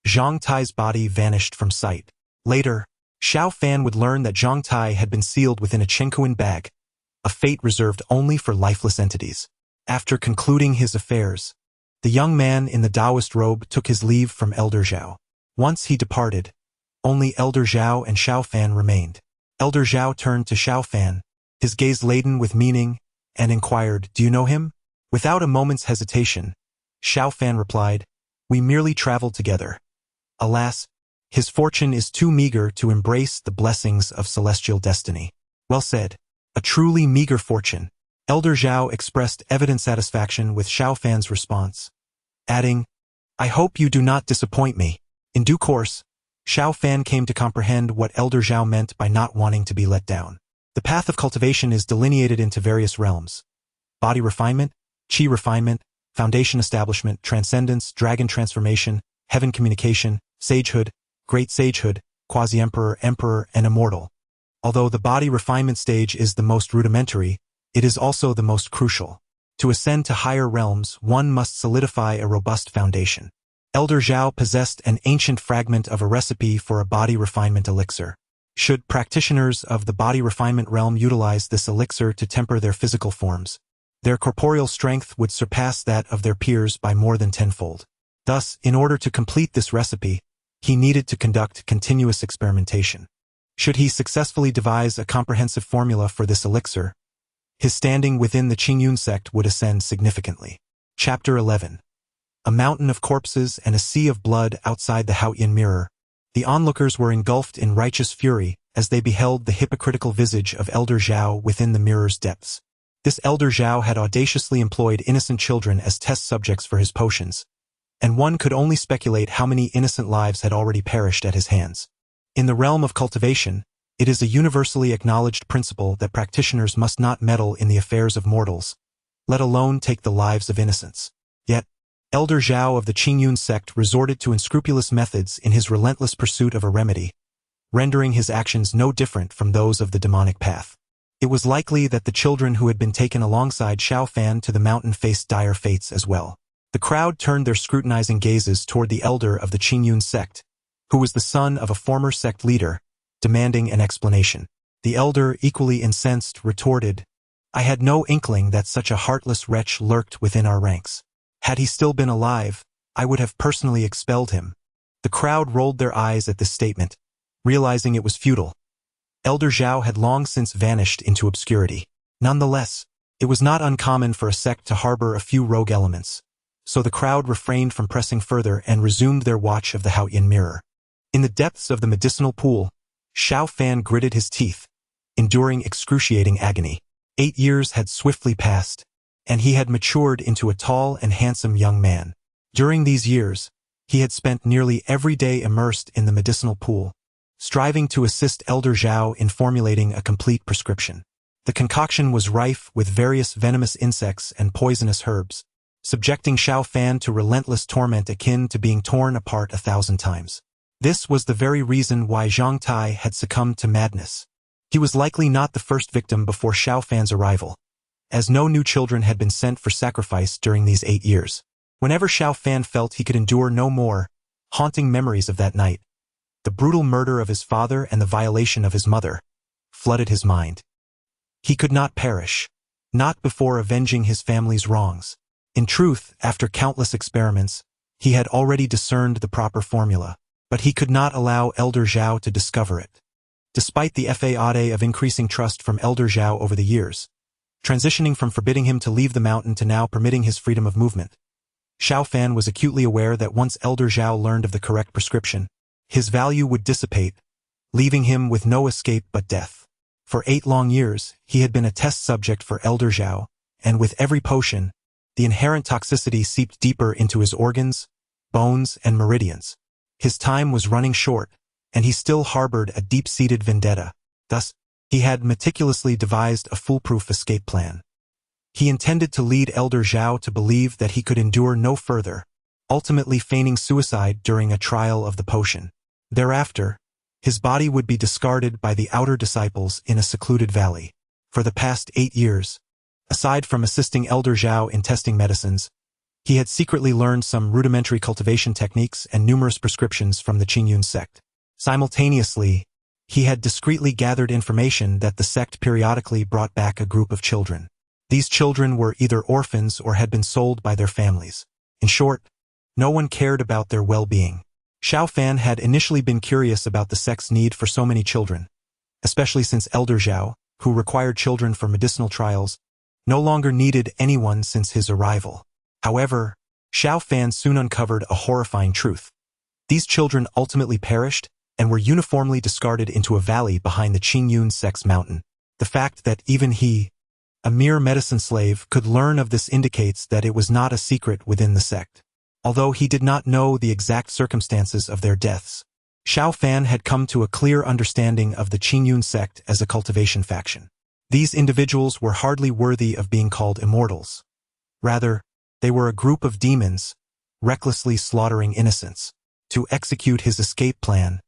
Zhang Tai's body vanished from sight. Later, Xiao Fan would learn that Zhang Tai had been sealed within a Chenkuan bag, a fate reserved only for lifeless entities. After concluding his affairs, the young man in the Taoist robe took his leave from Elder Zhao. Once he departed, only Elder Zhao and Xiao Fan remained. Elder Zhao turned to Xiao Fan, his gaze laden with meaning, and inquired, "Do you know him?" Without a moment's hesitation, Xiao Fan replied, "We merely traveled together. Alas, his fortune is too meager to embrace the blessings of celestial destiny." "Well said. A truly meager fortune." Elder Zhao expressed evident satisfaction with Xiao Fan's response, adding, "I hope you do not disappoint me." In due course, Xiao Fan came to comprehend what Elder Zhao meant by not wanting to be let down. The path of cultivation is delineated into various realms: body refinement, qi refinement, foundation establishment, transcendence, dragon transformation, heaven communication, sagehood, great sagehood, quasi-emperor, emperor, and immortal. Although the body refinement stage is the most rudimentary, it is also the most crucial. To ascend to higher realms, one must solidify a robust foundation. Elder Zhao possessed an ancient fragment of a recipe for a body refinement elixir. Should practitioners of the body refinement realm utilize this elixir to temper their physical forms, their corporeal strength would surpass that of their peers by more than tenfold. Thus, in order to complete this recipe, he needed to conduct continuous experimentation. Should he successfully devise a comprehensive formula for this elixir, his standing within the Qingyun sect would ascend significantly. Chapter 11. A mountain of corpses and a sea of blood outside the Haoyan mirror. The onlookers were engulfed in righteous fury as they beheld the hypocritical visage of Elder Zhao within the mirror's depths. This Elder Zhao had audaciously employed innocent children as test subjects for his potions, and one could only speculate how many innocent lives had already perished at his hands. In the realm of cultivation, it is a universally acknowledged principle that practitioners must not meddle in the affairs of mortals, let alone take the lives of innocents. Yet, Elder Zhao of the Qingyun sect resorted to unscrupulous methods in his relentless pursuit of a remedy, rendering his actions no different from those of the demonic path. It was likely that the children who had been taken alongside Xiao Fan to the mountain faced dire fates as well. The crowd turned their scrutinizing gazes toward the elder of the Qingyun sect, who was the son of a former sect leader, demanding an explanation. The elder, equally incensed, retorted, "I had no inkling that such a heartless wretch lurked within our ranks. Had he still been alive, I would have personally expelled him." The crowd rolled their eyes at this statement, realizing it was futile. Elder Zhao had long since vanished into obscurity. Nonetheless, it was not uncommon for a sect to harbor a few rogue elements, so the crowd refrained from pressing further and resumed their watch of the Haoyan mirror. In the depths of the medicinal pool, Xiao Fan gritted his teeth, enduring excruciating agony. 8 years had swiftly passed, and he had matured into a tall and handsome young man. During these years, he had spent nearly every day immersed in the medicinal pool, striving to assist Elder Zhao in formulating a complete prescription. The concoction was rife with various venomous insects and poisonous herbs, subjecting Xiao Fan to relentless torment akin to being torn apart 1,000 times. This was the very reason why Zhang Tai had succumbed to madness. He was likely not the first victim before Xiao Fan's arrival, as no new children had been sent for sacrifice during these 8 years. Whenever Xiao Fan felt he could endure no more, haunting memories of that night, the brutal murder of his father and the violation of his mother, flooded his mind. He could not perish, not before avenging his family's wrongs. In truth, after countless experiments, he had already discerned the proper formula, but he could not allow Elder Zhao to discover it. Despite the faade of increasing trust from Elder Zhao over the years, transitioning from forbidding him to leave the mountain to now permitting his freedom of movement, Xiao Fan was acutely aware that once Elder Zhao learned of the correct prescription, his value would dissipate, leaving him with no escape but death. For 8 long years, he had been a test subject for Elder Zhao, and with every potion, the inherent toxicity seeped deeper into his organs, bones, and meridians. His time was running short, and he still harbored a deep-seated vendetta. Thus, he had meticulously devised a foolproof escape plan. He intended to lead Elder Zhao to believe that he could endure no further, ultimately feigning suicide during a trial of the potion. Thereafter, his body would be discarded by the outer disciples in a secluded valley. For the past 8 years, aside from assisting Elder Zhao in testing medicines, he had secretly learned some rudimentary cultivation techniques and numerous prescriptions from the Qingyun sect. Simultaneously, he had discreetly gathered information that the sect periodically brought back a group of children. These children were either orphans or had been sold by their families. In short, no one cared about their well-being. Xiao Fan had initially been curious about the sect's need for so many children, especially since Elder Zhao, who required children for medicinal trials, no longer needed anyone since his arrival. However, Xiao Fan soon uncovered a horrifying truth. These children ultimately perished and were uniformly discarded into a valley behind the Qingyun sect's mountain. The fact that even he, a mere medicine slave, could learn of this indicates that it was not a secret within the sect. Although he did not know the exact circumstances of their deaths, Xiao Fan had come to a clear understanding of the Qingyun sect as a cultivation faction. These individuals were hardly worthy of being called immortals. Rather, they were a group of demons, recklessly slaughtering innocents. To execute his escape plan,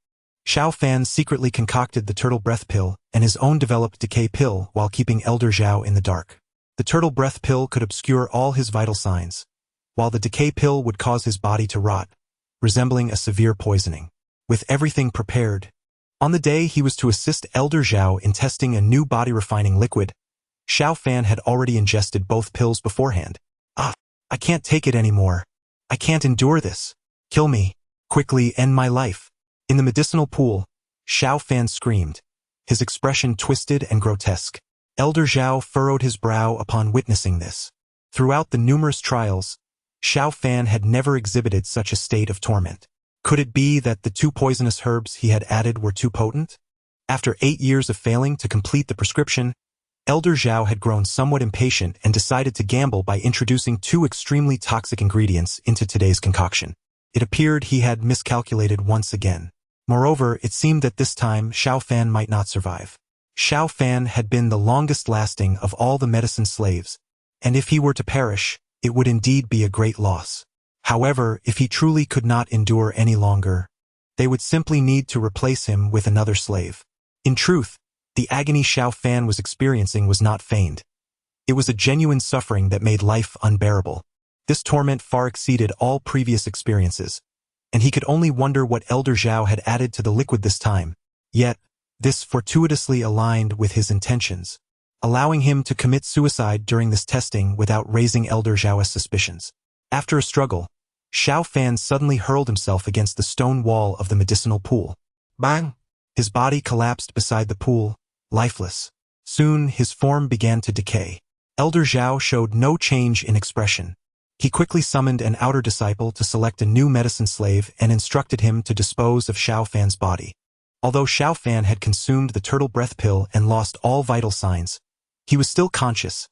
Xiao Fan secretly concocted the turtle breath pill and his own developed decay pill while keeping Elder Zhao in the dark. The turtle breath pill could obscure all his vital signs, while the decay pill would cause his body to rot, resembling a severe poisoning. With everything prepared, on the day he was to assist Elder Zhao in testing a new body-refining liquid, Xiao Fan had already ingested both pills beforehand. I can't take it anymore. I can't endure this. Kill me. Quickly end my life. In the medicinal pool, Xiao Fan screamed, his expression twisted and grotesque. Elder Zhao furrowed his brow upon witnessing this. Throughout the numerous trials, Xiao Fan had never exhibited such a state of torment. Could it be that the 2 poisonous herbs he had added were too potent? After 8 years of failing to complete the prescription, Elder Zhao had grown somewhat impatient and decided to gamble by introducing 2 extremely toxic ingredients into today's concoction. It appeared he had miscalculated once again. Moreover, it seemed that this time Xiao Fan might not survive. Xiao Fan had been the longest-lasting of all the medicine slaves, and if he were to perish, it would indeed be a great loss. However, if he truly could not endure any longer, they would simply need to replace him with another slave. In truth, the agony Xiao Fan was experiencing was not feigned. It was a genuine suffering that made life unbearable. This torment far exceeded all previous experiences, and he could only wonder what Elder Zhao had added to the liquid this time. Yet, this fortuitously aligned with his intentions, allowing him to commit suicide during this testing without raising Elder Zhao's suspicions. After a struggle, Xiao Fan suddenly hurled himself against the stone wall of the medicinal pool. Bang! His body collapsed beside the pool, lifeless. Soon, his form began to decay. Elder Zhao showed no change in expression. He quickly summoned an outer disciple to select a new medicine slave and instructed him to dispose of Xiao Fan's body. Although Xiao Fan had consumed the turtle breath pill and lost all vital signs, he was still conscious,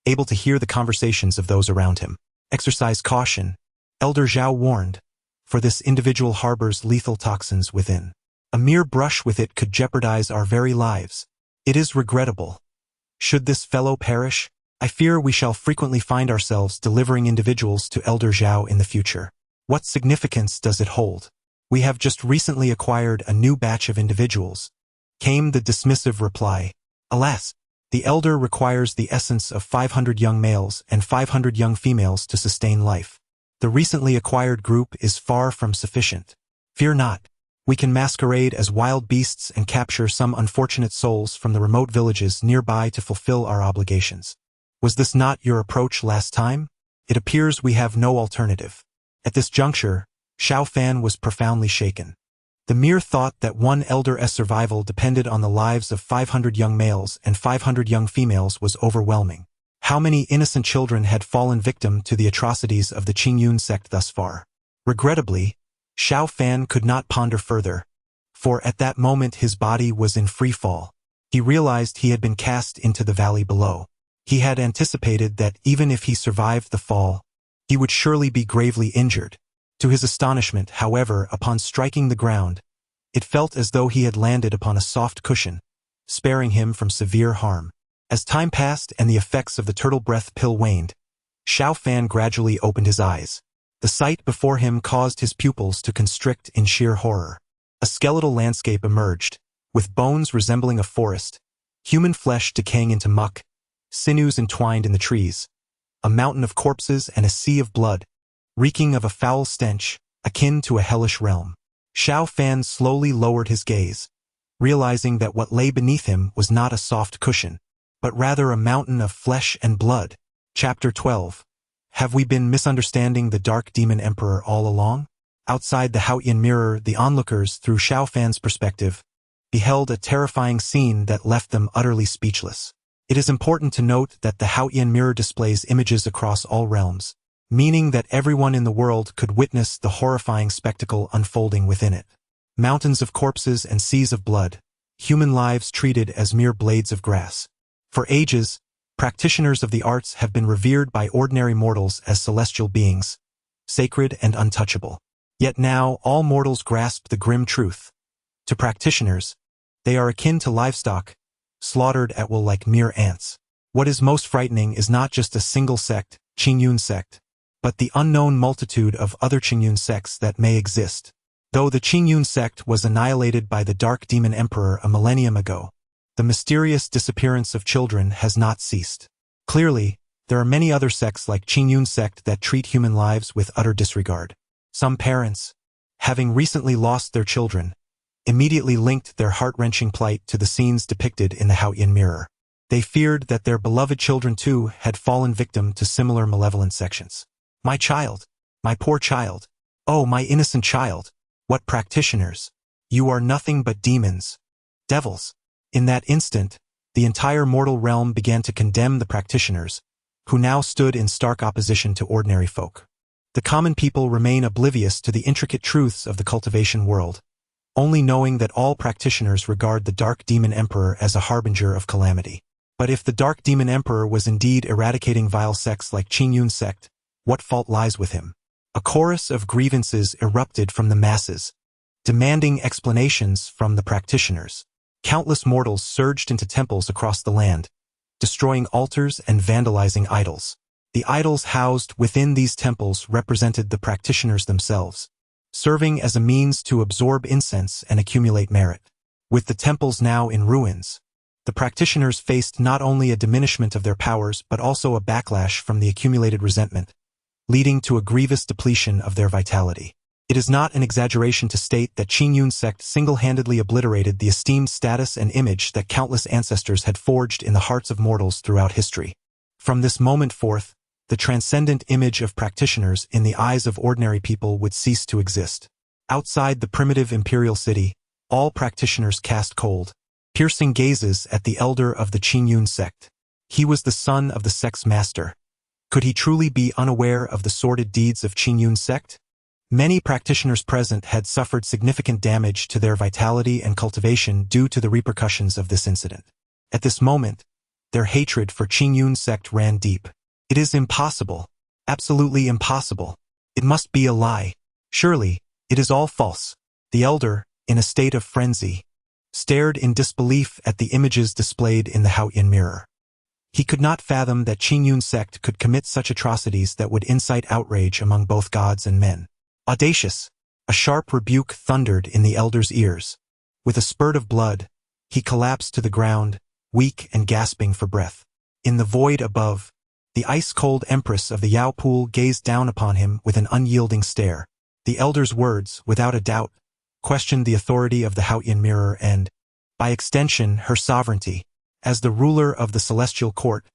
able to hear the conversations of those around him. Exercise caution, Elder Zhao warned, for this individual harbors lethal toxins within. A mere brush with it could jeopardize our very lives. It is regrettable. Should this fellow perish, I fear we shall frequently find ourselves delivering individuals to Elder Zhao in the future. What significance does it hold? We have just recently acquired a new batch of individuals, came the dismissive reply. Alas, the Elder requires the essence of 500 young males and 500 young females to sustain life. The recently acquired group is far from sufficient. Fear not. We can masquerade as wild beasts and capture some unfortunate souls from the remote villages nearby to fulfill our obligations. Was this not your approach last time? It appears we have no alternative. At this juncture, Xiao Fan was profoundly shaken. The mere thought that one Elder's survival depended on the lives of 500 young males and 500 young females was overwhelming. How many innocent children had fallen victim to the atrocities of the Qingyun sect thus far? Regrettably, Xiao Fan could not ponder further, for at that moment his body was in free fall. He realized he had been cast into the valley below. He had anticipated that even if he survived the fall, he would surely be gravely injured. To his astonishment, however, upon striking the ground, it felt as though he had landed upon a soft cushion, sparing him from severe harm. As time passed and the effects of the turtle breath pill waned, Xiao Fan gradually opened his eyes. The sight before him caused his pupils to constrict in sheer horror. A skeletal landscape emerged, with bones resembling a forest, human flesh decaying into muck, sinews entwined in the trees, a mountain of corpses and a sea of blood, reeking of a foul stench, akin to a hellish realm. Xiao Fan slowly lowered his gaze, realizing that what lay beneath him was not a soft cushion, but rather a mountain of flesh and blood. Chapter 12. Have we been misunderstanding the Dark Demon Emperor all along? Outside the Haotian mirror, the onlookers, through Xiao Fan's perspective, beheld a terrifying scene that left them utterly speechless. It is important to note that the Haotian mirror displays images across all realms, meaning that everyone in the world could witness the horrifying spectacle unfolding within it. Mountains of corpses and seas of blood, human lives treated as mere blades of grass. For ages, practitioners of the arts have been revered by ordinary mortals as celestial beings, sacred and untouchable. Yet now all mortals grasp the grim truth. To practitioners, they are akin to livestock, slaughtered at will like mere ants. What is most frightening is not just a single sect, Qingyun sect, but the unknown multitude of other Qingyun sects that may exist. Though the Qingyun sect was annihilated by the Dark Demon Emperor a millennium ago, the mysterious disappearance of children has not ceased. Clearly, there are many other sects like Qingyun sect that treat human lives with utter disregard. Some parents, having recently lost their children, immediately linked their heart-wrenching plight to the scenes depicted in the Haotian mirror. They feared that their beloved children too had fallen victim to similar malevolent sections. My child, my poor child, oh my innocent child, what practitioners! You are nothing but demons, devils. In that instant, the entire mortal realm began to condemn the practitioners, who now stood in stark opposition to ordinary folk. The common people remain oblivious to the intricate truths of the cultivation world, only knowing that all practitioners regard the Dark Demon Emperor as a harbinger of calamity. But if the Dark Demon Emperor was indeed eradicating vile sects like Qingyun sect, what fault lies with him? A chorus of grievances erupted from the masses, demanding explanations from the practitioners. Countless mortals surged into temples across the land, destroying altars and vandalizing idols. The idols housed within these temples represented the practitioners themselves, serving as a means to absorb incense and accumulate merit. With the temples now in ruins, the practitioners faced not only a diminishment of their powers but also a backlash from the accumulated resentment, leading to a grievous depletion of their vitality. It is not an exaggeration to state that Qingyun sect single-handedly obliterated the esteemed status and image that countless ancestors had forged in the hearts of mortals throughout history. From this moment forth, the transcendent image of practitioners in the eyes of ordinary people would cease to exist. Outside the primitive imperial city, all practitioners cast cold, piercing gazes at the elder of the Qingyun sect. He was the son of the sect's master. Could he truly be unaware of the sordid deeds of Qingyun sect? Many practitioners present had suffered significant damage to their vitality and cultivation due to the repercussions of this incident. At this moment, Their hatred for Qingyun sect ran deep. It is impossible. Absolutely impossible. It must be a lie. Surely, it is all false. The elder, in a state of frenzy, stared in disbelief at the images displayed in the Haoyan mirror. He could not fathom that Qingyun sect could commit such atrocities that would incite outrage among both gods and men. Audacious! A sharp rebuke thundered in the elder's ears. With a spurt of blood, he collapsed to the ground, weak and gasping for breath. In the void above, the ice-cold empress of the Yao Pool gazed down upon him with an unyielding stare. The elder's words, without a doubt, questioned the authority of the Haoyan mirror and, by extension, her sovereignty. As the ruler of the celestial court,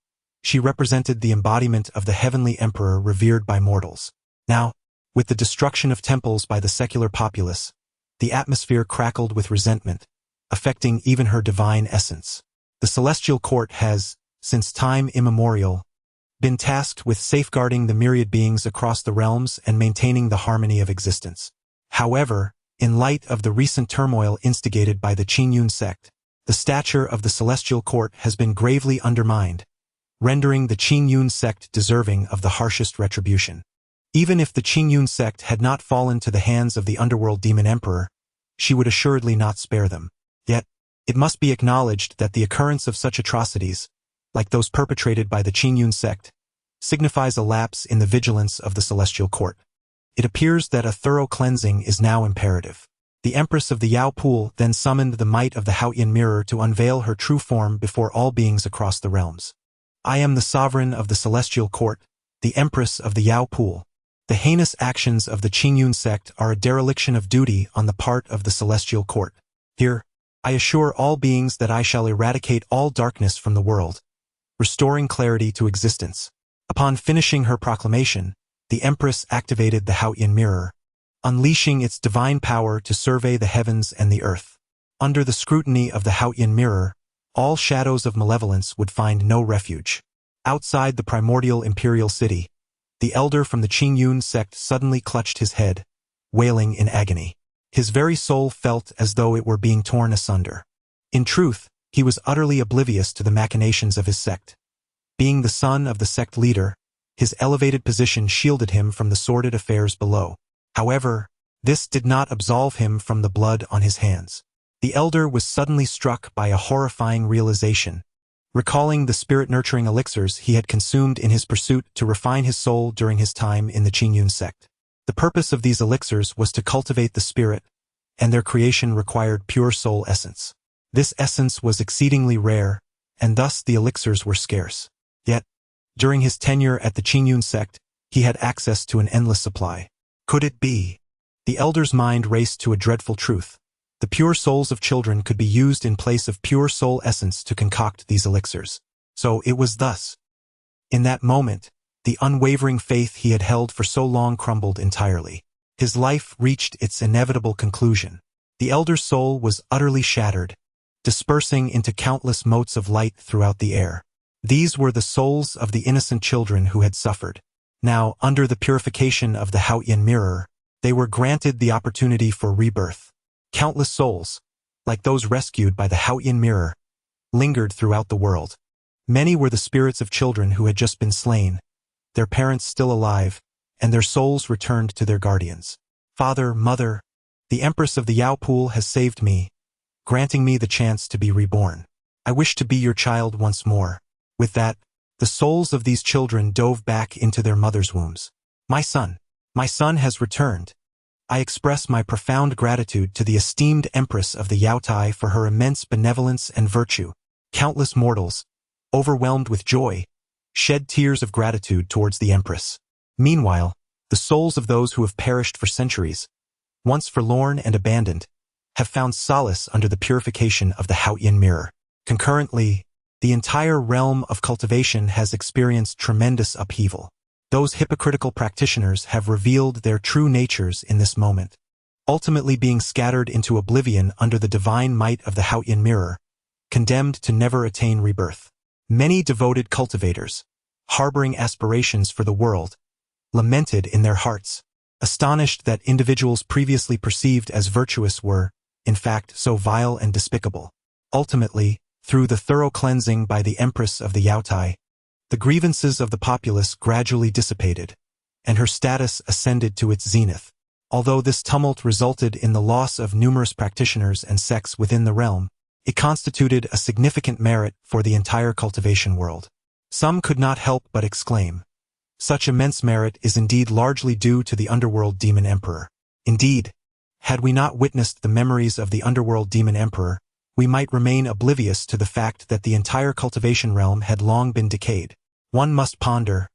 she represented the embodiment of the heavenly emperor revered by mortals. Now, with the destruction of temples by the secular populace, the atmosphere crackled with resentment, affecting even her divine essence. The celestial court has, since time immemorial, been tasked with safeguarding the myriad beings across the realms and maintaining the harmony of existence. However, in light of the recent turmoil instigated by the Qingyun sect, the stature of the celestial court has been gravely undermined, rendering the Qingyun sect deserving of the harshest retribution. Even if the Qingyun sect had not fallen to the hands of the underworld demon emperor, she would assuredly not spare them. Yet, it must be acknowledged that the occurrence of such atrocities, like those perpetrated by the Qingyun sect, signifies a lapse in the vigilance of the celestial court. It appears that a thorough cleansing is now imperative. The Empress of the Yao Pool then summoned the might of the Haoyan mirror to unveil her true form before all beings across the realms. I am the sovereign of the celestial court, the Empress of the Yao Pool. The heinous actions of the Qingyun sect are a dereliction of duty on the part of the celestial court. Here, I assure all beings that I shall eradicate all darkness from the world, restoring clarity to existence. Upon finishing her proclamation, the Empress activated the Haoyan mirror, unleashing its divine power to survey the heavens and the earth. Under the scrutiny of the Haoyan mirror, all shadows of malevolence would find no refuge. Outside the primordial imperial city, the elder from the Qingyun sect suddenly clutched his head, wailing in agony. His very soul felt as though it were being torn asunder. In truth, he was utterly oblivious to the machinations of his sect. Being the son of the sect leader, his elevated position shielded him from the sordid affairs below. However, this did not absolve him from the blood on his hands. The elder was suddenly struck by a horrifying realization, recalling the spirit-nurturing elixirs he had consumed in his pursuit to refine his soul during his time in the Qingyun sect. The purpose of these elixirs was to cultivate the spirit, and their creation required pure soul essence. This essence was exceedingly rare, and thus the elixirs were scarce. Yet, during his tenure at the Qingyun sect, he had access to an endless supply. Could it be? The elder's mind raced to a dreadful truth. The pure souls of children could be used in place of pure soul essence to concoct these elixirs. So it was thus. In that moment, the unwavering faith he had held for so long crumbled entirely. His life reached its inevitable conclusion. The elder's soul was utterly shattered, dispersing into countless motes of light throughout the air. These were the souls of the innocent children who had suffered. Now, under the purification of the Haoyan mirror, they were granted the opportunity for rebirth. Countless souls, like those rescued by the Haoyan mirror, lingered throughout the world. Many were the spirits of children who had just been slain, their parents still alive, and their souls returned to their guardians. Father, mother, the Empress of the Yao Pool has saved me, granting me the chance to be reborn. I wish to be your child once more. With that, the souls of these children dove back into their mother's wombs. My son has returned. I express my profound gratitude to the esteemed Empress of the Yaotai for her immense benevolence and virtue. Countless mortals, overwhelmed with joy, shed tears of gratitude towards the Empress. Meanwhile, the souls of those who have perished for centuries, once forlorn and abandoned, have found solace under the purification of the Haoyan mirror. Concurrently, the entire realm of cultivation has experienced tremendous upheaval. Those hypocritical practitioners have revealed their true natures in this moment, ultimately being scattered into oblivion under the divine might of the Haoyan mirror, condemned to never attain rebirth. Many devoted cultivators, harboring aspirations for the world, lamented in their hearts, astonished that individuals previously perceived as virtuous were, in fact, so vile and despicable. Ultimately, Through the thorough cleansing by the Empress of the Yaotai, the grievances of the populace gradually dissipated, and her status ascended to its zenith. Although this tumult resulted in the loss of numerous practitioners and sects within the realm, it constituted a significant merit for the entire cultivation world. Some could not help but exclaim, "Such immense merit is indeed largely due to the Underworld Demon Emperor." Indeed, had we not witnessed the memories of the Underworld Demon Emperor, we might remain oblivious to the fact that the entire cultivation realm had long been decayed. One must ponder,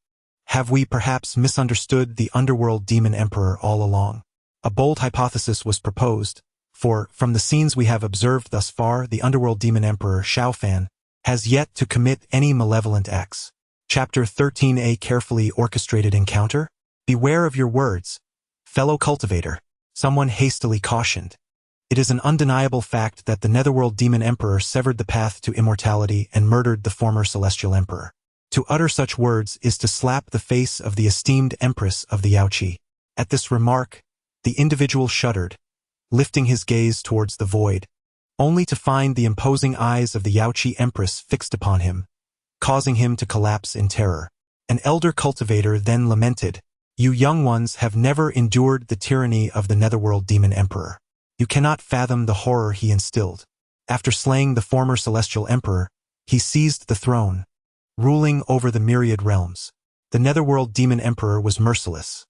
have we perhaps misunderstood the Underworld Demon Emperor all along? A bold hypothesis was proposed, for, from the scenes we have observed thus far, the Underworld Demon Emperor, Xiaofan, has yet to commit any malevolent acts. Chapter 13a Carefully Orchestrated Encounter? Beware of your words, fellow cultivator, someone hastily cautioned. It is an undeniable fact that the Netherworld Demon Emperor severed the path to immortality and murdered the former Celestial Emperor. To utter such words is to slap the face of the esteemed Empress of the Yaoqi. At this remark, the individual shuddered, lifting his gaze towards the void, only to find the imposing eyes of the Yaoqi Empress fixed upon him, causing him to collapse in terror. An elder cultivator then lamented, "You young ones have never endured the tyranny of the Netherworld Demon Emperor. You cannot fathom the horror he instilled. After slaying the former Celestial Emperor, he seized the throne, ruling over the myriad realms. The Netherworld Demon Emperor was merciless.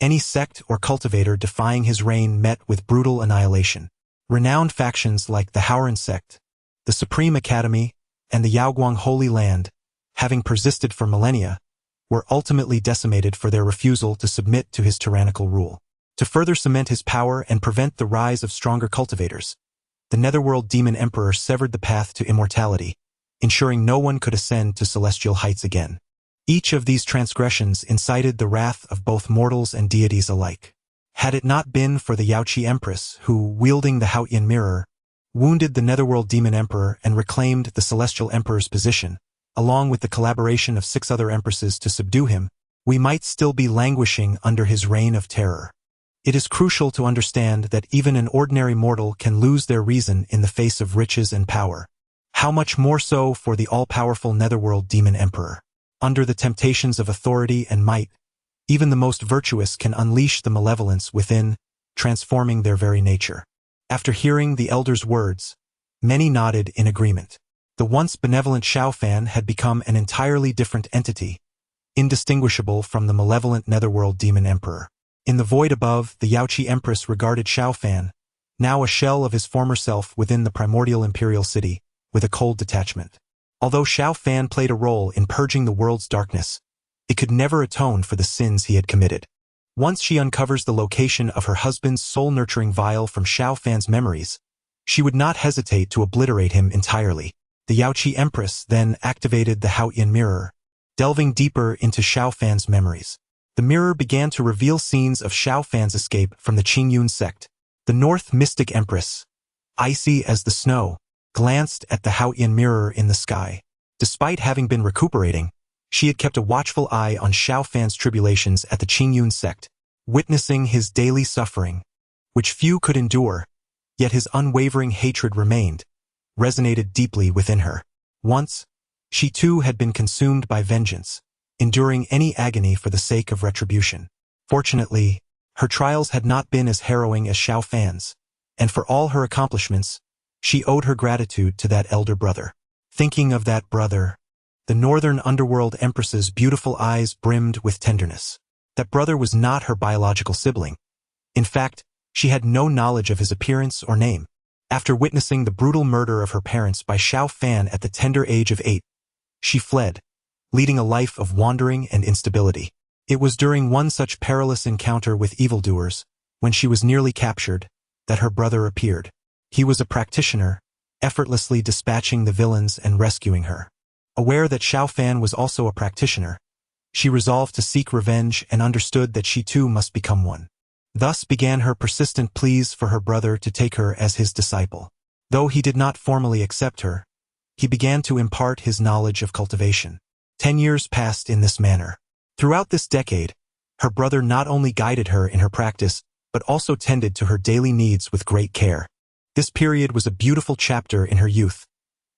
Any sect or cultivator defying his reign met with brutal annihilation. Renowned factions like the Howran sect, the Supreme Academy, and the Yaoguang Holy Land, having persisted for millennia, were ultimately decimated for their refusal to submit to his tyrannical rule. To further cement his power and prevent the rise of stronger cultivators, the Netherworld Demon Emperor severed the path to immortality, ensuring no one could ascend to celestial heights again. Each of these transgressions incited the wrath of both mortals and deities alike. Had it not been for the Yaoqi Empress who, wielding the Haotian mirror, wounded the Netherworld Demon Emperor and reclaimed the Celestial Emperor's position, along with the collaboration of 6 other empresses to subdue him, we might still be languishing under his reign of terror. It is crucial to understand that even an ordinary mortal can lose their reason in the face of riches and power. How much more so for the all-powerful Netherworld Demon Emperor? Under the temptations of authority and might, even the most virtuous can unleash the malevolence within, transforming their very nature. After hearing the elder's words, many nodded in agreement. The once benevolent Xiaofan had become an entirely different entity, indistinguishable from the malevolent Netherworld Demon Emperor. In the void above, the Yaoqi Empress regarded Xiaofan, now a shell of his former self within the primordial imperial city, with a cold detachment. Although Xiaofan played a role in purging the world's darkness, it could never atone for the sins he had committed. Once she uncovers the location of her husband's soul-nurturing vial from Xiaofan's memories, she would not hesitate to obliterate him entirely. The Yaoqi Empress then activated the Haotian mirror, delving deeper into Xiaofan's memories. The mirror began to reveal scenes of Xiaofan's escape from the Qingyun sect. The North Mystic Empress, icy as the snow, glanced at the Haotian mirror in the sky. Despite having been recuperating, she had kept a watchful eye on Xiaofan's tribulations at the Qingyun sect, witnessing his daily suffering, which few could endure, yet his unwavering hatred remained, resonated deeply within her. Once, she too had been consumed by vengeance, enduring any agony for the sake of retribution. Fortunately, her trials had not been as harrowing as Xiaofan's, and for all her accomplishments, she owed her gratitude to that elder brother. Thinking of that brother, the Northern Underworld Empress's beautiful eyes brimmed with tenderness. That brother was not her biological sibling. In fact, she had no knowledge of his appearance or name. After witnessing the brutal murder of her parents by Xiaofan at the tender age of 8, she fled, leading a life of wandering and instability. It was during one such perilous encounter with evildoers, when she was nearly captured, that her brother appeared. He was a practitioner, effortlessly dispatching the villains and rescuing her. Aware that Xiaofan was also a practitioner, she resolved to seek revenge and understood that she too must become one. Thus began her persistent pleas for her brother to take her as his disciple. Though he did not formally accept her, he began to impart his knowledge of cultivation. 10 years passed in this manner. Throughout this decade, her brother not only guided her in her practice, but also tended to her daily needs with great care. This period was a beautiful chapter in her youth,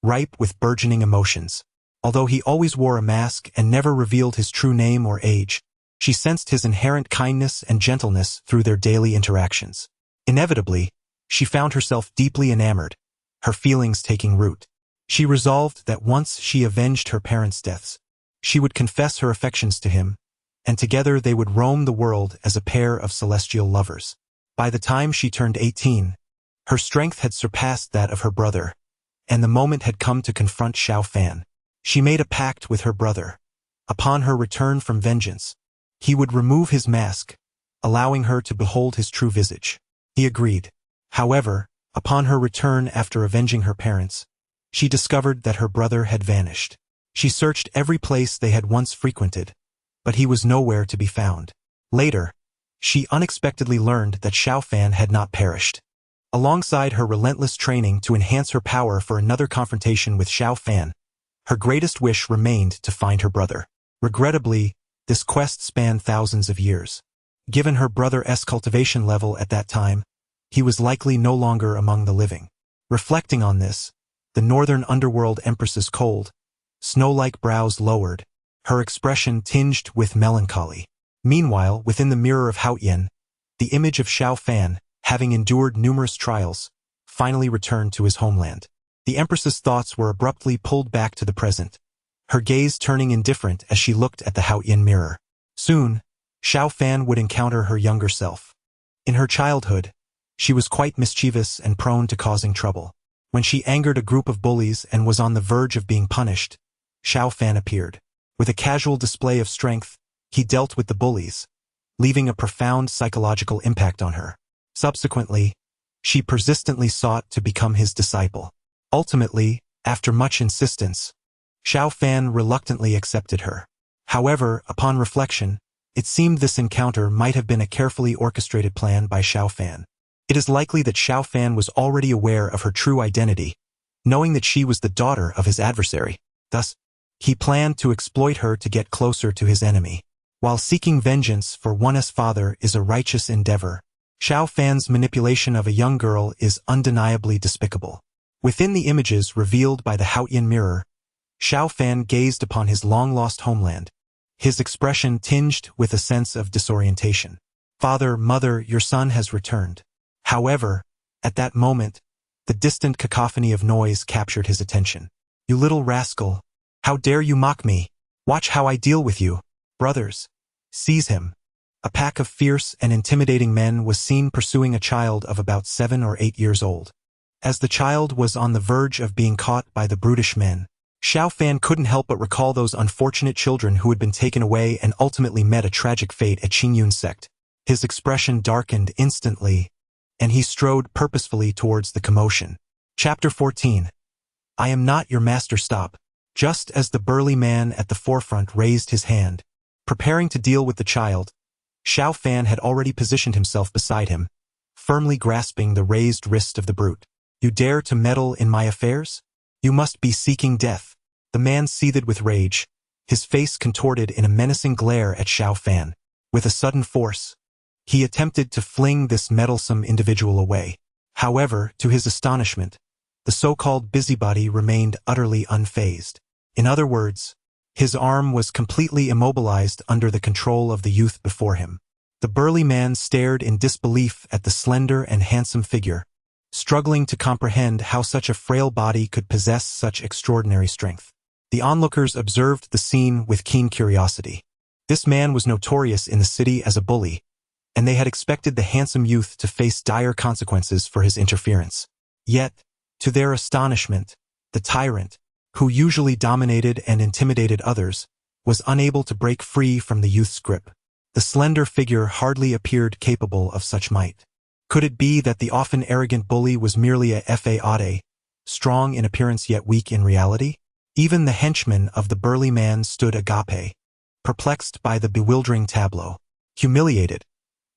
ripe with burgeoning emotions. Although he always wore a mask and never revealed his true name or age, she sensed his inherent kindness and gentleness through their daily interactions. Inevitably, she found herself deeply enamored, her feelings taking root. She resolved that once she avenged her parents' deaths, she would confess her affections to him, and together they would roam the world as a pair of celestial lovers. By the time she turned 18, her strength had surpassed that of her brother, and the moment had come to confront Xiao Fan. She made a pact with her brother. Upon her return from vengeance, he would remove his mask, allowing her to behold his true visage. He agreed. However, upon her return after avenging her parents, she discovered that her brother had vanished. She searched every place they had once frequented, but he was nowhere to be found. Later, she unexpectedly learned that Xiao Fan had not perished. Alongside her relentless training to enhance her power for another confrontation with Xiao Fan, her greatest wish remained to find her brother. Regrettably, this quest spanned thousands of years. Given her brother's cultivation level at that time, he was likely no longer among the living. Reflecting on this, the northern underworld empress's cold, snow-like brows lowered, her expression tinged with melancholy. Meanwhile, within the mirror of Haotian, the image of Xiao Fan, having endured numerous trials, finally returned to his homeland. The empress's thoughts were abruptly pulled back to the present, her gaze turning indifferent as she looked at the Haotian mirror. Soon, Xiao Fan would encounter her younger self. In her childhood, she was quite mischievous and prone to causing trouble. When she angered a group of bullies and was on the verge of being punished, Xiao Fan appeared. With a casual display of strength, he dealt with the bullies, leaving a profound psychological impact on her. Subsequently, she persistently sought to become his disciple. Ultimately, after much insistence, Xiao Fan reluctantly accepted her. However, upon reflection, it seemed this encounter might have been a carefully orchestrated plan by Xiao Fan. It is likely that Xiao Fan was already aware of her true identity, knowing that she was the daughter of his adversary. Thus, he planned to exploit her to get closer to his enemy. While seeking vengeance for one's father is a righteous endeavor, Xiao Fan's manipulation of a young girl is undeniably despicable. Within the images revealed by the Haotian mirror, Xiao Fan gazed upon his long-lost homeland, his expression tinged with a sense of disorientation. "Father, mother, your son has returned." However, at that moment, the distant cacophony of noise captured his attention. "You little rascal! How dare you mock me? Watch how I deal with you! Brothers, seize him!" A pack of fierce and intimidating men was seen pursuing a child of about 7 or 8 years old. As the child was on the verge of being caught by the brutish men, Xiao Fan couldn't help but recall those unfortunate children who had been taken away and ultimately met a tragic fate at Qingyun sect. His expression darkened instantly, and he strode purposefully towards the commotion. Chapter 14. I am not your master. Stop. Just as the burly man at the forefront raised his hand, preparing to deal with the child, Xiao Fan had already positioned himself beside him, firmly grasping the raised wrist of the brute. "You dare to meddle in my affairs? You must be seeking death." The man seethed with rage, his face contorted in a menacing glare at Xiao Fan. With a sudden force, he attempted to fling this meddlesome individual away. However, to his astonishment, the so-called busybody remained utterly unfazed. In other words, his arm was completely immobilized under the control of the youth before him. The burly man stared in disbelief at the slender and handsome figure, struggling to comprehend how such a frail body could possess such extraordinary strength. The onlookers observed the scene with keen curiosity. This man was notorious in the city as a bully, and they had expected the handsome youth to face dire consequences for his interference. Yet, to their astonishment, the tyrant, who usually dominated and intimidated others, was unable to break free from the youth's grip. The slender figure hardly appeared capable of such might. Could it be that the often arrogant bully was merely a fade, strong in appearance yet weak in reality? Even the henchman of the burly man stood agape, perplexed by the bewildering tableau. Humiliated,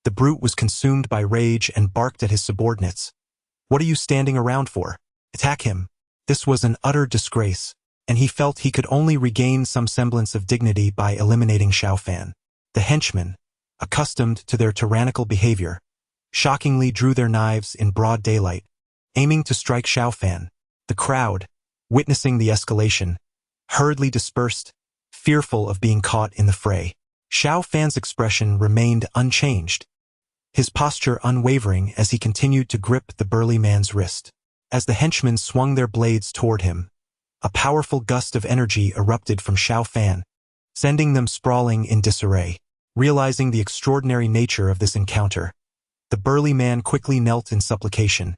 the brute was consumed by rage and barked at his subordinates. "What are you standing around for? Attack him!" This was an utter disgrace, and he felt he could only regain some semblance of dignity by eliminating Xiao Fan. The henchmen, accustomed to their tyrannical behavior, shockingly drew their knives in broad daylight, aiming to strike Xiao Fan. The crowd, witnessing the escalation, hurriedly dispersed, fearful of being caught in the fray. Xiao Fan's expression remained unchanged, his posture unwavering as he continued to grip the burly man's wrist. As the henchmen swung their blades toward him, a powerful gust of energy erupted from Xiao Fan, sending them sprawling in disarray. Realizing the extraordinary nature of this encounter, the burly man quickly knelt in supplication,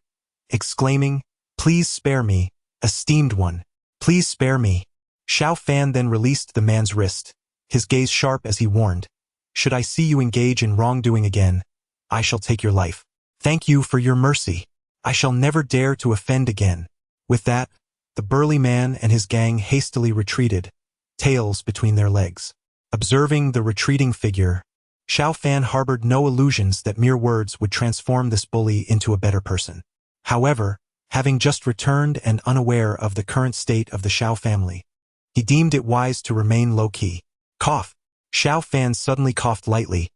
exclaiming, "Please spare me, esteemed one. Please spare me." Xiao Fan then released the man's wrist, his gaze sharp as he warned, "Should I see you engage in wrongdoing again, I shall take your life. Thank you for your mercy. I shall never dare to offend again." With that, the burly man and his gang hastily retreated, tails between their legs. Observing the retreating figure, Xiao Fan harbored no illusions that mere words would transform this bully into a better person. However, having just returned and unaware of the current state of the Xiao family, he deemed it wise to remain low-key. Cough. Xiao Fan suddenly coughed lightly,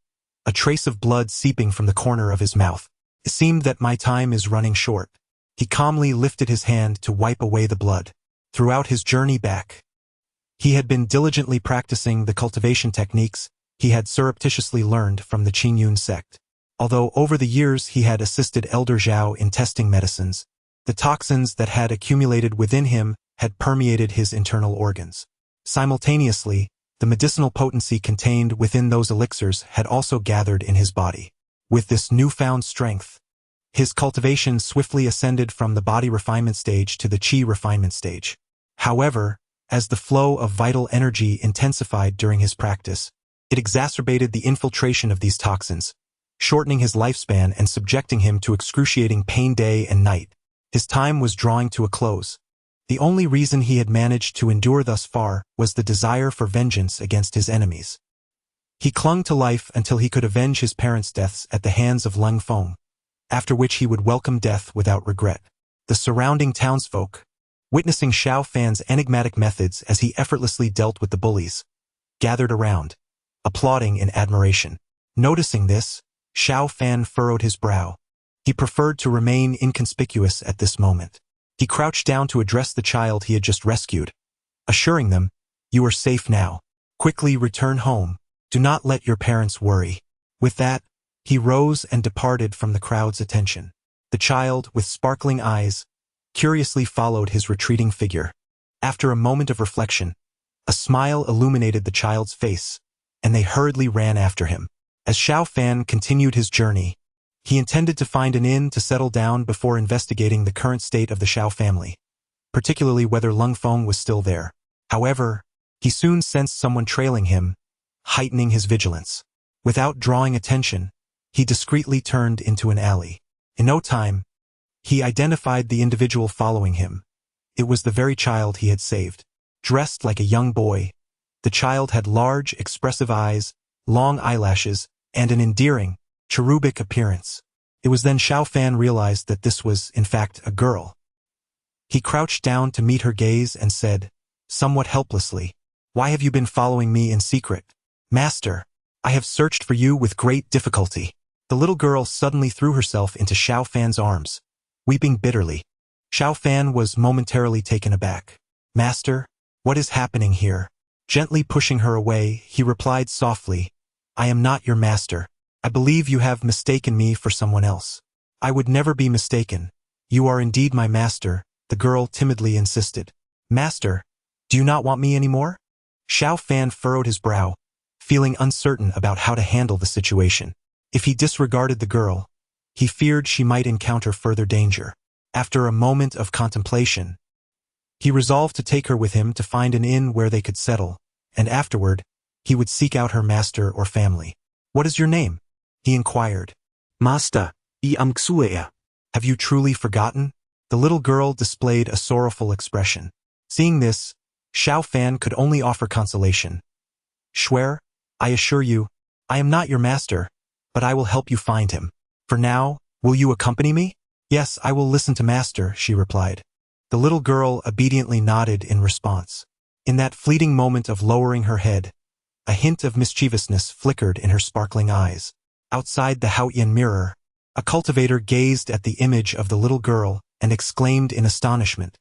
a trace of blood seeping from the corner of his mouth. It seemed that my time is running short. He calmly lifted his hand to wipe away the blood. Throughout his journey back, he had been diligently practicing the cultivation techniques he had surreptitiously learned from the Qingyun sect. Although over the years he had assisted Elder Zhao in testing medicines, the toxins that had accumulated within him had permeated his internal organs. Simultaneously, the medicinal potency contained within those elixirs had also gathered in his body. With this newfound strength, his cultivation swiftly ascended from the body refinement stage to the qi refinement stage. However, as the flow of vital energy intensified during his practice, it exacerbated the infiltration of these toxins, shortening his lifespan and subjecting him to excruciating pain day and night. His time was drawing to a close. The only reason he had managed to endure thus far was the desire for vengeance against his enemies. He clung to life until he could avenge his parents' deaths at the hands of Leng Feng, after which he would welcome death without regret. The surrounding townsfolk, witnessing Xiao Fan's enigmatic methods as he effortlessly dealt with the bullies, gathered around, applauding in admiration. Noticing this, Xiao Fan furrowed his brow. He preferred to remain inconspicuous at this moment. He crouched down to address the child he had just rescued, assuring them, "You are safe now. Quickly return home. Do not let your parents worry." With that, he rose and departed from the crowd's attention. The child, with sparkling eyes, curiously followed his retreating figure. After a moment of reflection, a smile illuminated the child's face, and they hurriedly ran after him. As Xiao Fan continued his journey, he intended to find an inn to settle down before investigating the current state of the Xiao family, particularly whether Leng Feng was still there. However, he soon sensed someone trailing him, heightening his vigilance. Without drawing attention, he discreetly turned into an alley. In no time, he identified the individual following him. It was the very child he had saved. Dressed like a young boy, the child had large, expressive eyes, long eyelashes, and an endearing, cherubic appearance. It was then Xiao Fan realized that this was, in fact, a girl. He crouched down to meet her gaze and said, somewhat helplessly, "Why have you been following me in secret? Master, I have searched for you with great difficulty." The little girl suddenly threw herself into Xiao Fan's arms, weeping bitterly. Xiao Fan was momentarily taken aback. "Master, what is happening here?" Gently pushing her away, he replied softly, "I am not your master. I believe you have mistaken me for someone else." "I would never be mistaken. You are indeed my master," the girl timidly insisted. "Master, do you not want me anymore?" Xiao Fan furrowed his brow, feeling uncertain about how to handle the situation. If he disregarded the girl, he feared she might encounter further danger. After a moment of contemplation, he resolved to take her with him to find an inn where they could settle, and afterward, he would seek out her master or family. "What is your name?" he inquired. "Master, I am Xue." "Have you truly forgotten?" The little girl displayed a sorrowful expression. Seeing this, Xiao Fan could only offer consolation. "Swear, I assure you, I am not your master, but I will help you find him. For now, will you accompany me?" "Yes, I will listen to master," she replied. The little girl obediently nodded in response. In that fleeting moment of lowering her head, a hint of mischievousness flickered in her sparkling eyes. Outside the Haotian mirror, a cultivator gazed at the image of the little girl and exclaimed in astonishment,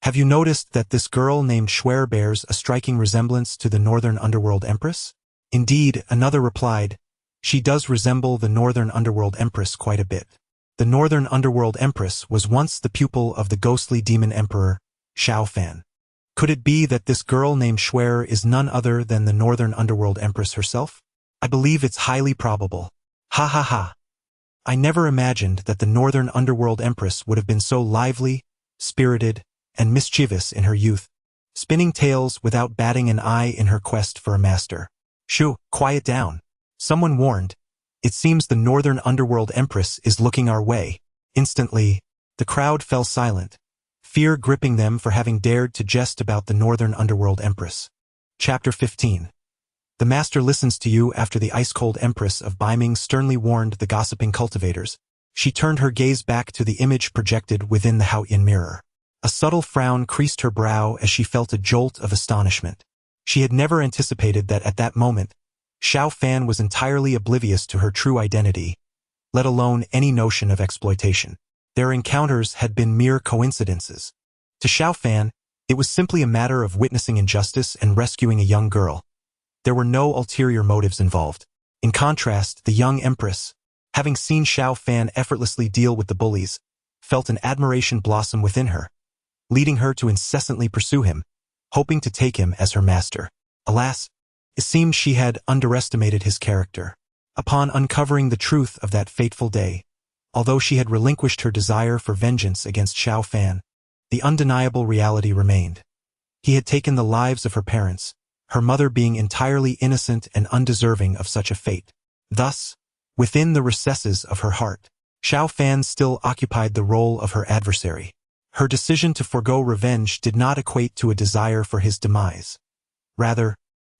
Have you noticed that this girl named Schwer bears a striking resemblance to the Northern Underworld Empress? Indeed, another replied, she does resemble the Northern Underworld Empress quite a bit. The Northern Underworld Empress was once the pupil of the ghostly demon emperor, Xiao Fan. Could it be that this girl named Schwer is none other than the Northern Underworld Empress herself? I believe it's highly probable. Ha ha ha. I never imagined that the Northern Underworld Empress would have been so lively, spirited, and mischievous in her youth, spinning tales without batting an eye in her quest for a master. Shoo, quiet down. Someone warned. It seems the Northern Underworld Empress is looking our way. Instantly, the crowd fell silent, fear gripping them for having dared to jest about the Northern Underworld Empress. Chapter 15. The master listens to you. After the ice-cold Empress of Beiming sternly warned the gossiping cultivators, she turned her gaze back to the image projected within the Haotian mirror. A subtle frown creased her brow as she felt a jolt of astonishment. She had never anticipated that at that moment, Xiao Fan was entirely oblivious to her true identity, let alone any notion of exploitation. Their encounters had been mere coincidences. To Xiao Fan, it was simply a matter of witnessing injustice and rescuing a young girl. There were no ulterior motives involved. In contrast, the young empress, having seen Xiao Fan effortlessly deal with the bullies, felt an admiration blossom within her, leading her to incessantly pursue him, hoping to take him as her master. Alas, it seemed she had underestimated his character. Upon uncovering the truth of that fateful day, although she had relinquished her desire for vengeance against Xiao Fan, the undeniable reality remained. He had taken the lives of her parents, her mother being entirely innocent and undeserving of such a fate. Thus, within the recesses of her heart, Xiao Fan still occupied the role of her adversary. Her decision to forego revenge did not equate to a desire for his demise. Rather,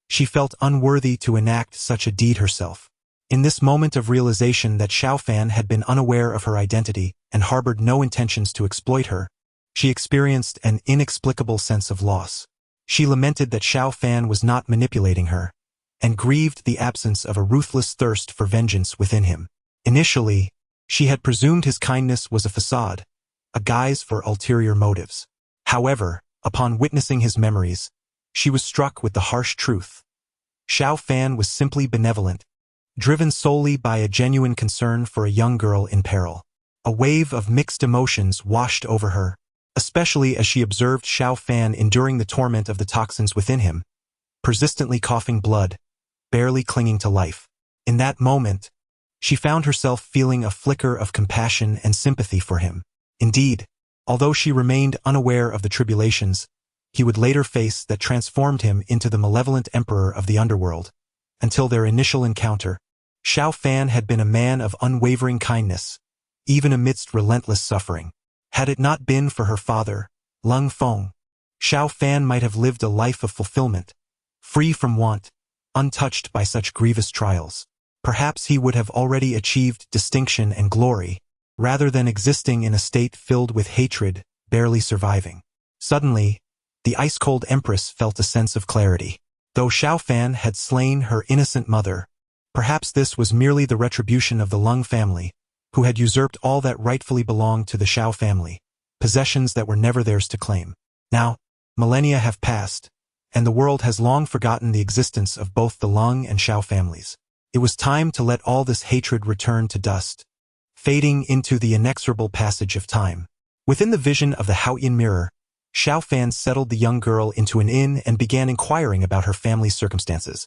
she felt unworthy to enact such a deed herself. In this moment of realization that Xiao Fan had been unaware of her identity and harbored no intentions to exploit her, she experienced an inexplicable sense of loss. She lamented that Xiao Fan was not manipulating her, and grieved the absence of a ruthless thirst for vengeance within him. Initially, she had presumed his kindness was a facade, a guise for ulterior motives. However, upon witnessing his memories, she was struck with the harsh truth. Xiao Fan was simply benevolent, driven solely by a genuine concern for a young girl in peril. A wave of mixed emotions washed over her, especially as she observed Xiao Fan enduring the torment of the toxins within him, persistently coughing blood, barely clinging to life. In that moment, she found herself feeling a flicker of compassion and sympathy for him. Indeed, although she remained unaware of the tribulations he would later face that transformed him into the malevolent emperor of the underworld, until their initial encounter, Xiao Fan had been a man of unwavering kindness, even amidst relentless suffering. Had it not been for her father, Lung Feng, Xiao Fan might have lived a life of fulfillment, free from want, untouched by such grievous trials. Perhaps he would have already achieved distinction and glory, rather than existing in a state filled with hatred, barely surviving. Suddenly, the ice-cold empress felt a sense of clarity. Though Xiao Fan had slain her innocent mother, perhaps this was merely the retribution of the Lung family, who had usurped all that rightfully belonged to the Xiao family, possessions that were never theirs to claim. Now, millennia have passed, and the world has long forgotten the existence of both the Lung and Xiao families. It was time to let all this hatred return to dust, fading into the inexorable passage of time. Within the vision of the Haotian mirror, Xiao Fan settled the young girl into an inn and began inquiring about her family's circumstances.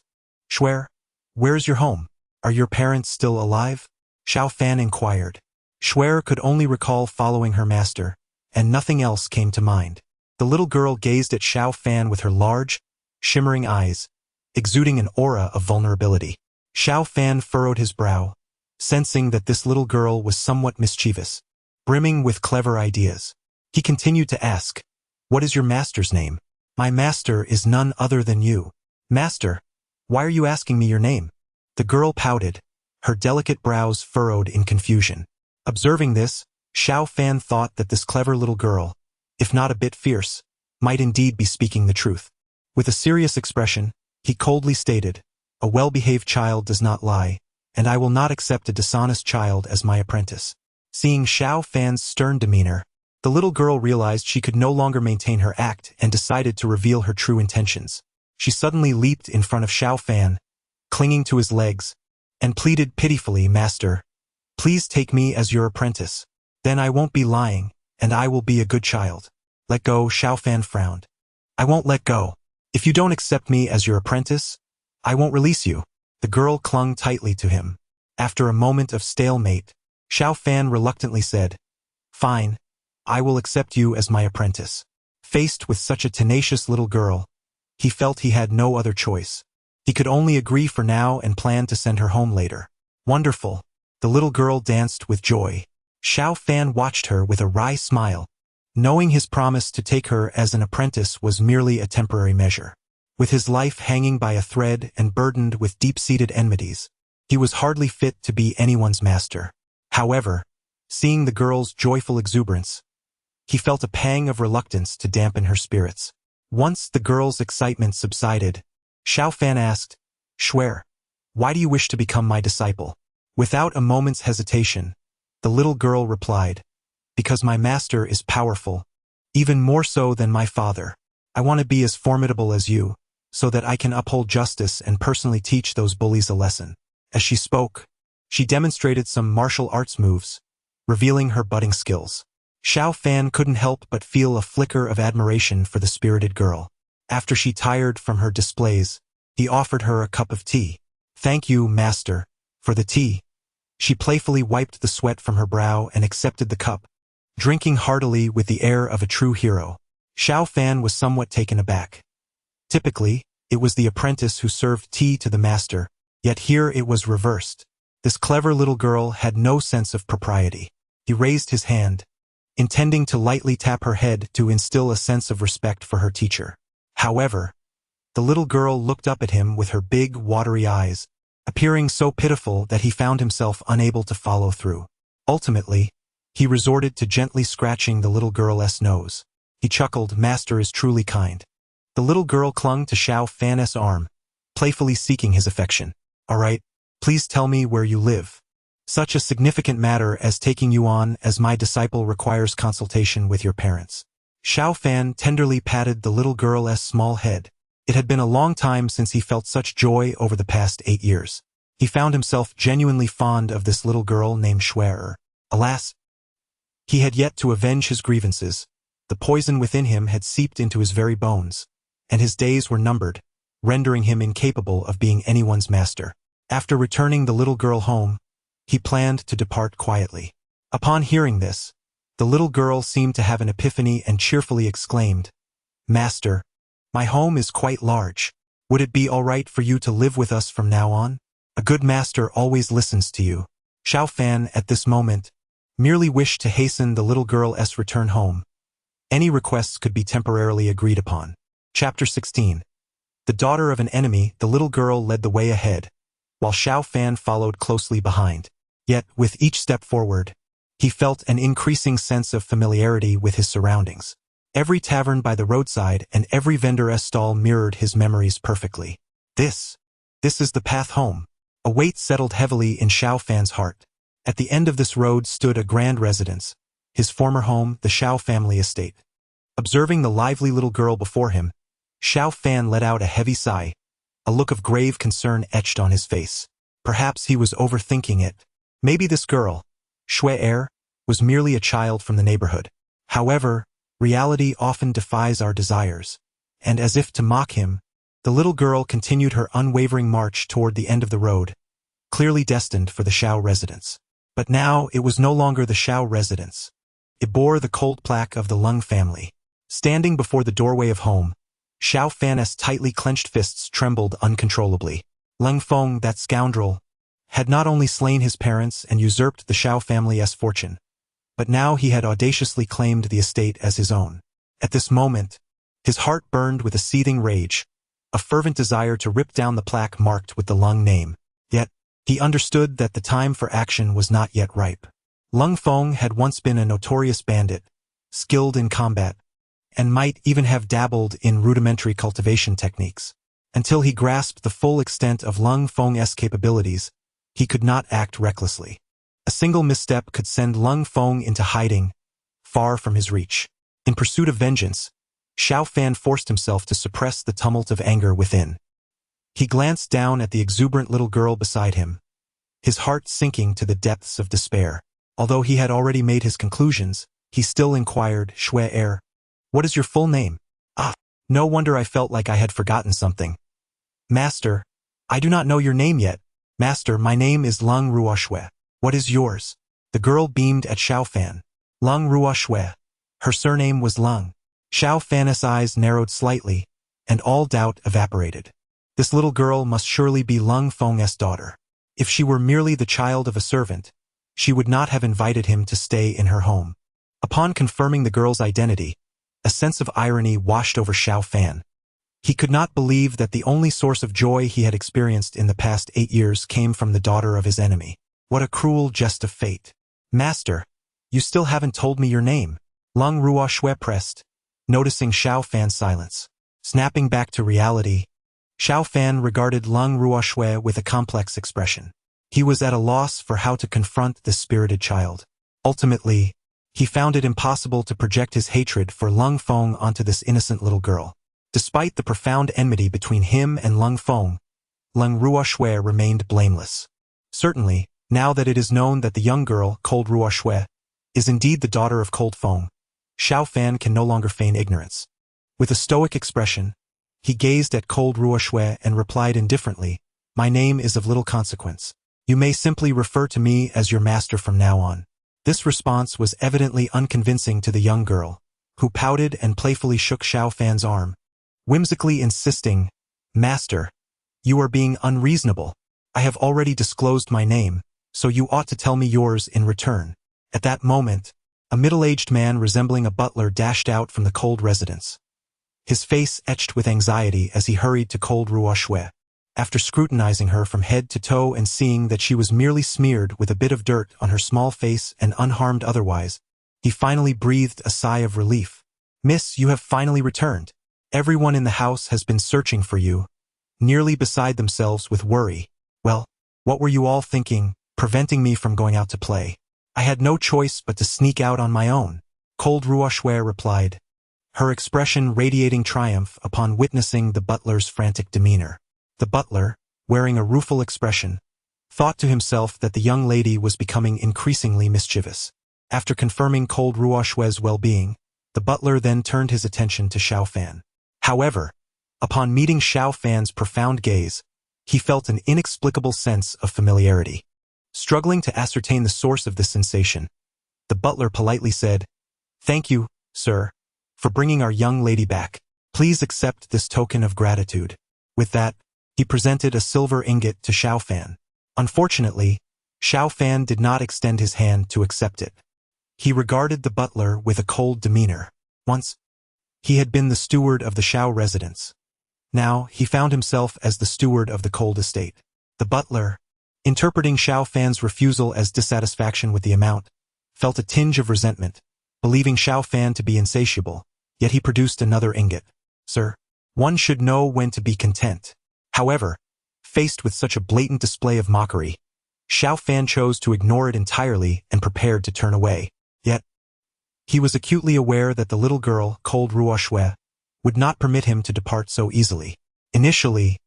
Schwer, where's your home? Are your parents still alive? Xiao Fan inquired. Schwer could only recall following her master, and nothing else came to mind. The little girl gazed at Xiao Fan with her large, shimmering eyes, exuding an aura of vulnerability. Xiao Fan furrowed his brow, sensing that this little girl was somewhat mischievous, brimming with clever ideas. He continued to ask, "What is your master's name?" "My master is none other than you." "Master, why are you asking me your name?" The girl pouted, her delicate brows furrowed in confusion. Observing this, Xiao Fan thought that this clever little girl, if not a bit fierce, might indeed be speaking the truth. With a serious expression, he coldly stated, "A well-behaved child does not lie, and I will not accept a dishonest child as my apprentice." Seeing Xiao Fan's stern demeanor, The little girl realized she could no longer maintain her act and decided to reveal her true intentions. She suddenly leaped in front of Xiao Fan, clinging to his legs, and pleaded pitifully, "Master, please take me as your apprentice. Then I won't be lying, and I will be a good child." "Let go," Xiao Fan frowned. "I won't let go. If you don't accept me as your apprentice, I won't release you." The girl clung tightly to him. After a moment of stalemate, Xiao Fan reluctantly said, "Fine, I will accept you as my apprentice." Faced with such a tenacious little girl, he felt he had no other choice. He could only agree for now and plan to send her home later. Wonderful. The little girl danced with joy. Xiao Fan watched her with a wry smile, knowing his promise to take her as an apprentice was merely a temporary measure. With his life hanging by a thread and burdened with deep-seated enmities, he was hardly fit to be anyone's master. However, seeing the girl's joyful exuberance, he felt a pang of reluctance to dampen her spirits. Once the girl's excitement subsided, Xiao Fan asked, "Shuer, why do you wish to become my disciple?" Without a moment's hesitation, the little girl replied, "Because my master is powerful, even more so than my father. I want to be as formidable as you, so that I can uphold justice and personally teach those bullies a lesson." As she spoke, she demonstrated some martial arts moves, revealing her budding skills. Xiao Fan couldn't help but feel a flicker of admiration for the spirited girl. After she tired from her displays, he offered her a cup of tea. "Thank you, master, for the tea." She playfully wiped the sweat from her brow and accepted the cup, drinking heartily with the air of a true hero. Xiao Fan was somewhat taken aback. Typically, it was the apprentice who served tea to the master, yet here it was reversed. This clever little girl had no sense of propriety. He raised his hand, intending to lightly tap her head to instill a sense of respect for her teacher. However, the little girl looked up at him with her big, watery eyes, appearing so pitiful that he found himself unable to follow through. Ultimately, he resorted to gently scratching the little girl's nose. He chuckled, "Master is truly kind." The little girl clung to Xiao Fan's arm, playfully seeking his affection. "All right, please tell me where you live. Such a significant matter as taking you on as my disciple requires consultation with your parents." Xiao Fan tenderly patted the little girl's small head. It had been a long time since he felt such joy over the past 8 years. He found himself genuinely fond of this little girl named Shuer. Alas, he had yet to avenge his grievances. The poison within him had seeped into his very bones, and his days were numbered, rendering him incapable of being anyone's master. After returning the little girl home, he planned to depart quietly. Upon hearing this, the little girl seemed to have an epiphany and cheerfully exclaimed, "Master, my home is quite large. Would it be all right for you to live with us from now on? A good master always listens to you." Xiao Fan, at this moment, merely wished to hasten the little girl's return home. Any requests could be temporarily agreed upon. Chapter 16. The daughter of an enemy, the little girl led the way ahead, while Xiao Fan followed closely behind. Yet, with each step forward, he felt an increasing sense of familiarity with his surroundings. Every tavern by the roadside and every vendor's stall mirrored his memories perfectly. This is the path home. A weight settled heavily in Xiao Fan's heart. At the end of this road stood a grand residence, his former home, the Xiao family estate. Observing the lively little girl before him, Xiao Fan let out a heavy sigh, a look of grave concern etched on his face. Perhaps he was overthinking it. Maybe this girl, Shuer, was merely a child from the neighborhood. However, reality often defies our desires, and as if to mock him, the little girl continued her unwavering march toward the end of the road, clearly destined for the Xiao residence. But now it was no longer the Xiao residence. It bore the cold plaque of the Lung family. Standing before the doorway of home, Xiao Fan's tightly clenched fists trembled uncontrollably. Lung Feng, that scoundrel, had not only slain his parents and usurped the Xiao family's fortune, but now he had audaciously claimed the estate as his own. At this moment, his heart burned with a seething rage, a fervent desire to rip down the plaque marked with the Lung name. Yet, he understood that the time for action was not yet ripe. Lung Feng had once been a notorious bandit, skilled in combat, and might even have dabbled in rudimentary cultivation techniques. Until he grasped the full extent of Lung Feng's capabilities, he could not act recklessly. A single misstep could send Lung Feng into hiding, far from his reach. In pursuit of vengeance, Xiao Fan forced himself to suppress the tumult of anger within. He glanced down at the exuberant little girl beside him, his heart sinking to the depths of despair. Although he had already made his conclusions, he still inquired, "Shui, what is your full name?" "Ah, no wonder I felt like I had forgotten something." "Master, I do not know your name yet." "Master, my name is Lung Ruoshui. What is yours?" The girl beamed at Xiao Fan. "Lung Ruoshui." Her surname was Lung. Xiao Fan's eyes narrowed slightly, and all doubt evaporated. This little girl must surely be Lung Feng's daughter. If she were merely the child of a servant, she would not have invited him to stay in her home. Upon confirming the girl's identity, a sense of irony washed over Xiao Fan. He could not believe that the only source of joy he had experienced in the past 8 years came from the daughter of his enemy. What a cruel jest of fate. "Master, you still haven't told me your name." Lung Ruoshui pressed, noticing Xiao Fan's silence. Snapping back to reality, Xiao Fan regarded Lung Ruoshui with a complex expression. He was at a loss for how to confront this spirited child. Ultimately, he found it impossible to project his hatred for Lung Feng onto this innocent little girl. Despite the profound enmity between him and Lung Feng, Lung Ruoshui remained blameless. Certainly, now that it is known that the young girl, Cold Ruoshui, is indeed the daughter of Cold Feng, Xiao Fan can no longer feign ignorance. With a stoic expression, he gazed at Cold Ruoshui and replied indifferently, "My name is of little consequence. You may simply refer to me as your master from now on." This response was evidently unconvincing to the young girl, who pouted and playfully shook Xiao Fan's arm, whimsically insisting, "Master, you are being unreasonable. I have already disclosed my name, so you ought to tell me yours in return." At that moment, a middle-aged man resembling a butler dashed out from the Cold residence, his face etched with anxiety as he hurried to Cold Ruoshui. After scrutinizing her from head to toe and seeing that she was merely smeared with a bit of dirt on her small face and unharmed otherwise, he finally breathed a sigh of relief. "Miss, you have finally returned. Everyone in the house has been searching for you, nearly beside themselves with worry. Well, what were you all thinking, preventing me from going out to play?" "I had no choice but to sneak out on my own," Cold Ruoshui replied, her expression radiating triumph upon witnessing the butler's frantic demeanor. The butler, wearing a rueful expression, thought to himself that the young lady was becoming increasingly mischievous. After confirming Cold Ruoshui's well-being, the butler then turned his attention to Xiao Fan. However, upon meeting Xiao Fan's profound gaze, he felt an inexplicable sense of familiarity. Struggling to ascertain the source of this sensation, the butler politely said, "Thank you, sir, for bringing our young lady back. Please accept this token of gratitude." With that, he presented a silver ingot to Xiao Fan. Unfortunately, Xiao Fan did not extend his hand to accept it. He regarded the butler with a cold demeanor. Once, he had been the steward of the Xiao residence. Now, he found himself as the steward of the Cold estate. The butler, interpreting Xiao Fan's refusal as dissatisfaction with the amount, felt a tinge of resentment, believing Xiao Fan to be insatiable, yet he produced another ingot. "Sir, one should know when to be content." However, faced with such a blatant display of mockery, Xiao Fan chose to ignore it entirely and prepared to turn away. Yet, he was acutely aware that the little girl, Cold Ruoshui, would not permit him to depart so easily. Initially,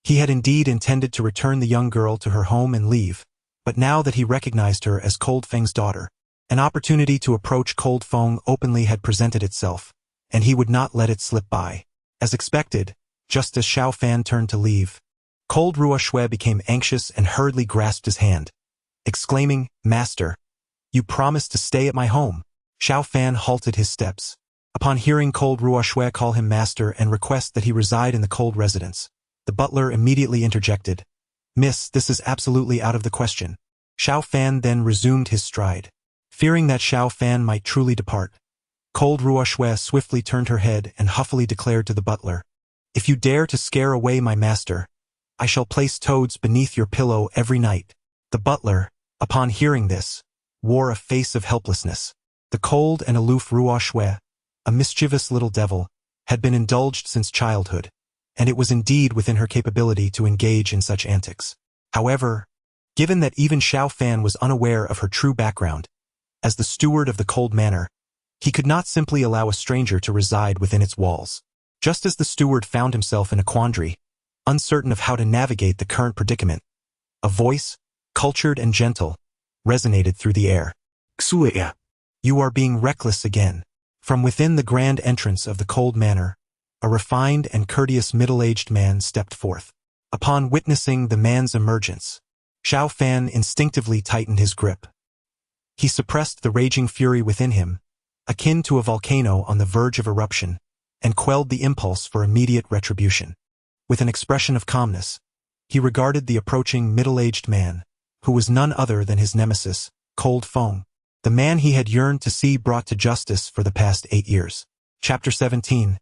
he had indeed intended to return the young girl to her home and leave, but now that he recognized her as Cold Feng's daughter, an opportunity to approach Cold Feng openly had presented itself, and he would not let it slip by. As expected, just as Xiao Fan turned to leave, Cold Ruoshui became anxious and hurriedly grasped his hand, exclaiming, "Master, you promised to stay at my home." Xiao Fan halted his steps. Upon hearing Cold Ruoshui call him master and request that he reside in the Cold residence, the butler immediately interjected, "Miss, this is absolutely out of the question." Xiao Fan then resumed his stride. Fearing that Xiao Fan might truly depart, Cold Ruoshui swiftly turned her head and huffily declared to the butler, "If you dare to scare away my master, I shall place toads beneath your pillow every night." The butler, upon hearing this, wore a face of helplessness. The cold and aloof Ruoshui, a mischievous little devil, had been indulged since childhood, and it was indeed within her capability to engage in such antics. However, given that even Xiao Fan was unaware of her true background, as the steward of the Cold Manor, He could not simply allow a stranger to reside within its walls. Just as the steward found himself in a quandary, uncertain of how to navigate the current predicament, a voice, cultured and gentle, resonated through the air. "Xue, you are being reckless again." From within the grand entrance of the cold manor, a refined and courteous middle-aged man stepped forth. Upon witnessing the man's emergence, Xiao Fan instinctively tightened his grip. He suppressed the raging fury within him, akin to a volcano on the verge of eruption, and quelled the impulse for immediate retribution. With an expression of calmness, he regarded the approaching middle-aged man, who was none other than his nemesis, Cold Fong, the man he had yearned to see brought to justice for the past 8 years. Chapter 17.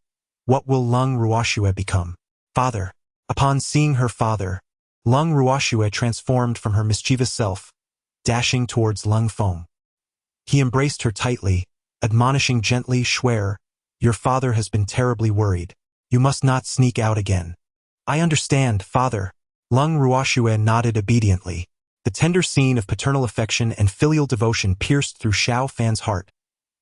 What will Lung Ruoxue become? Father. Upon seeing her father, Lung Ruoxue transformed from her mischievous self, dashing towards Lung Fong. He embraced her tightly, admonishing gently, "Xue, your father has been terribly worried. You must not sneak out again." "I understand, father." Lung Ruoxue nodded obediently. The tender scene of paternal affection and filial devotion pierced through Xiao Fan's heart,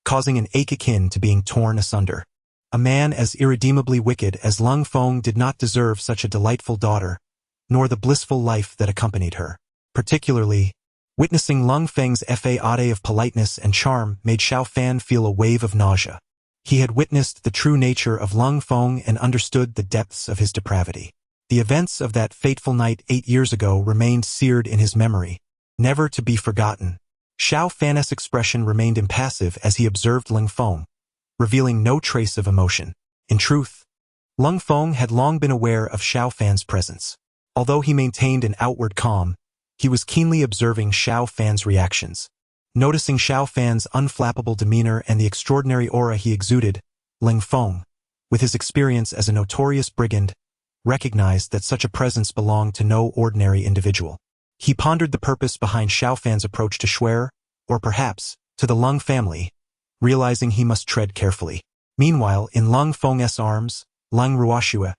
causing an ache akin to being torn asunder. A man as irredeemably wicked as Lung Fong did not deserve such a delightful daughter, nor the blissful life that accompanied her. Particularly, witnessing Lung Feng's fade of politeness and charm made Xiao Fan feel a wave of nausea. He had witnessed the true nature of Lung Fong and understood the depths of his depravity. The events of that fateful night 8 years ago remained seared in his memory, never to be forgotten. Xiao Fan's expression remained impassive as he observed Lung Fong, revealing no trace of emotion. In truth, Lung Fong had long been aware of Xiao Fan's presence. Although he maintained an outward calm, he was keenly observing Xiao Fan's reactions. Noticing Xiao Fan's unflappable demeanor and the extraordinary aura he exuded, Lung Fong, with his experience as a notorious brigand, recognized that such a presence belonged to no ordinary individual. He pondered the purpose behind Xiao Fan's approach to Xue, or perhaps, to the Lung family, realizing he must tread carefully. Meanwhile, in Lung Feng's arms, Lung Ruoxue,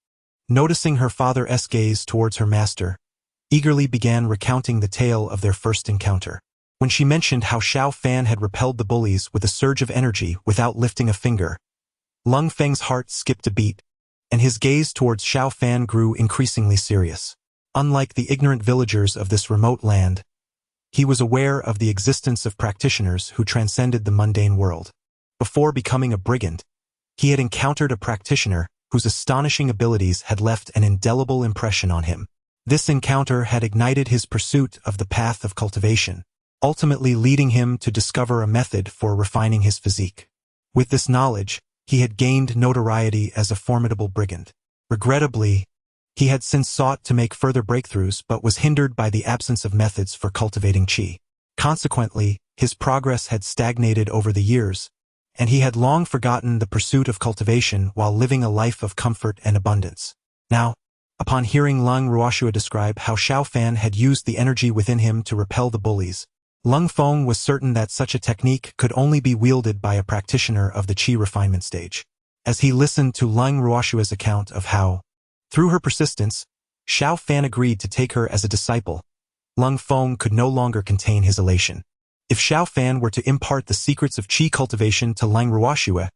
noticing her father's gaze towards her master, eagerly began recounting the tale of their first encounter. When she mentioned how Xiao Fan had repelled the bullies with a surge of energy without lifting a finger, Lung Feng's heart skipped a beat, and his gaze towards Xiao Fan grew increasingly serious. Unlike the ignorant villagers of this remote land, he was aware of the existence of practitioners who transcended the mundane world. Before becoming a brigand, he had encountered a practitioner whose astonishing abilities had left an indelible impression on him. This encounter had ignited his pursuit of the path of cultivation, ultimately leading him to discover a method for refining his physique. With this knowledge, he had gained notoriety as a formidable brigand. Regrettably, he had since sought to make further breakthroughs but was hindered by the absence of methods for cultivating qi. Consequently, his progress had stagnated over the years, and he had long forgotten the pursuit of cultivation while living a life of comfort and abundance. Now, upon hearing Lung Ruoxue describe how Xiao Fan had used the energy within him to repel the bullies, Lung Feng was certain that such a technique could only be wielded by a practitioner of the qi refinement stage. As he listened to Lung Ruoxue's account of how, through her persistence, Xiao Fan agreed to take her as a disciple, Lung Feng could no longer contain his elation. If Xiao Fan were to impart the secrets of qi cultivation to Lung Ruoxue,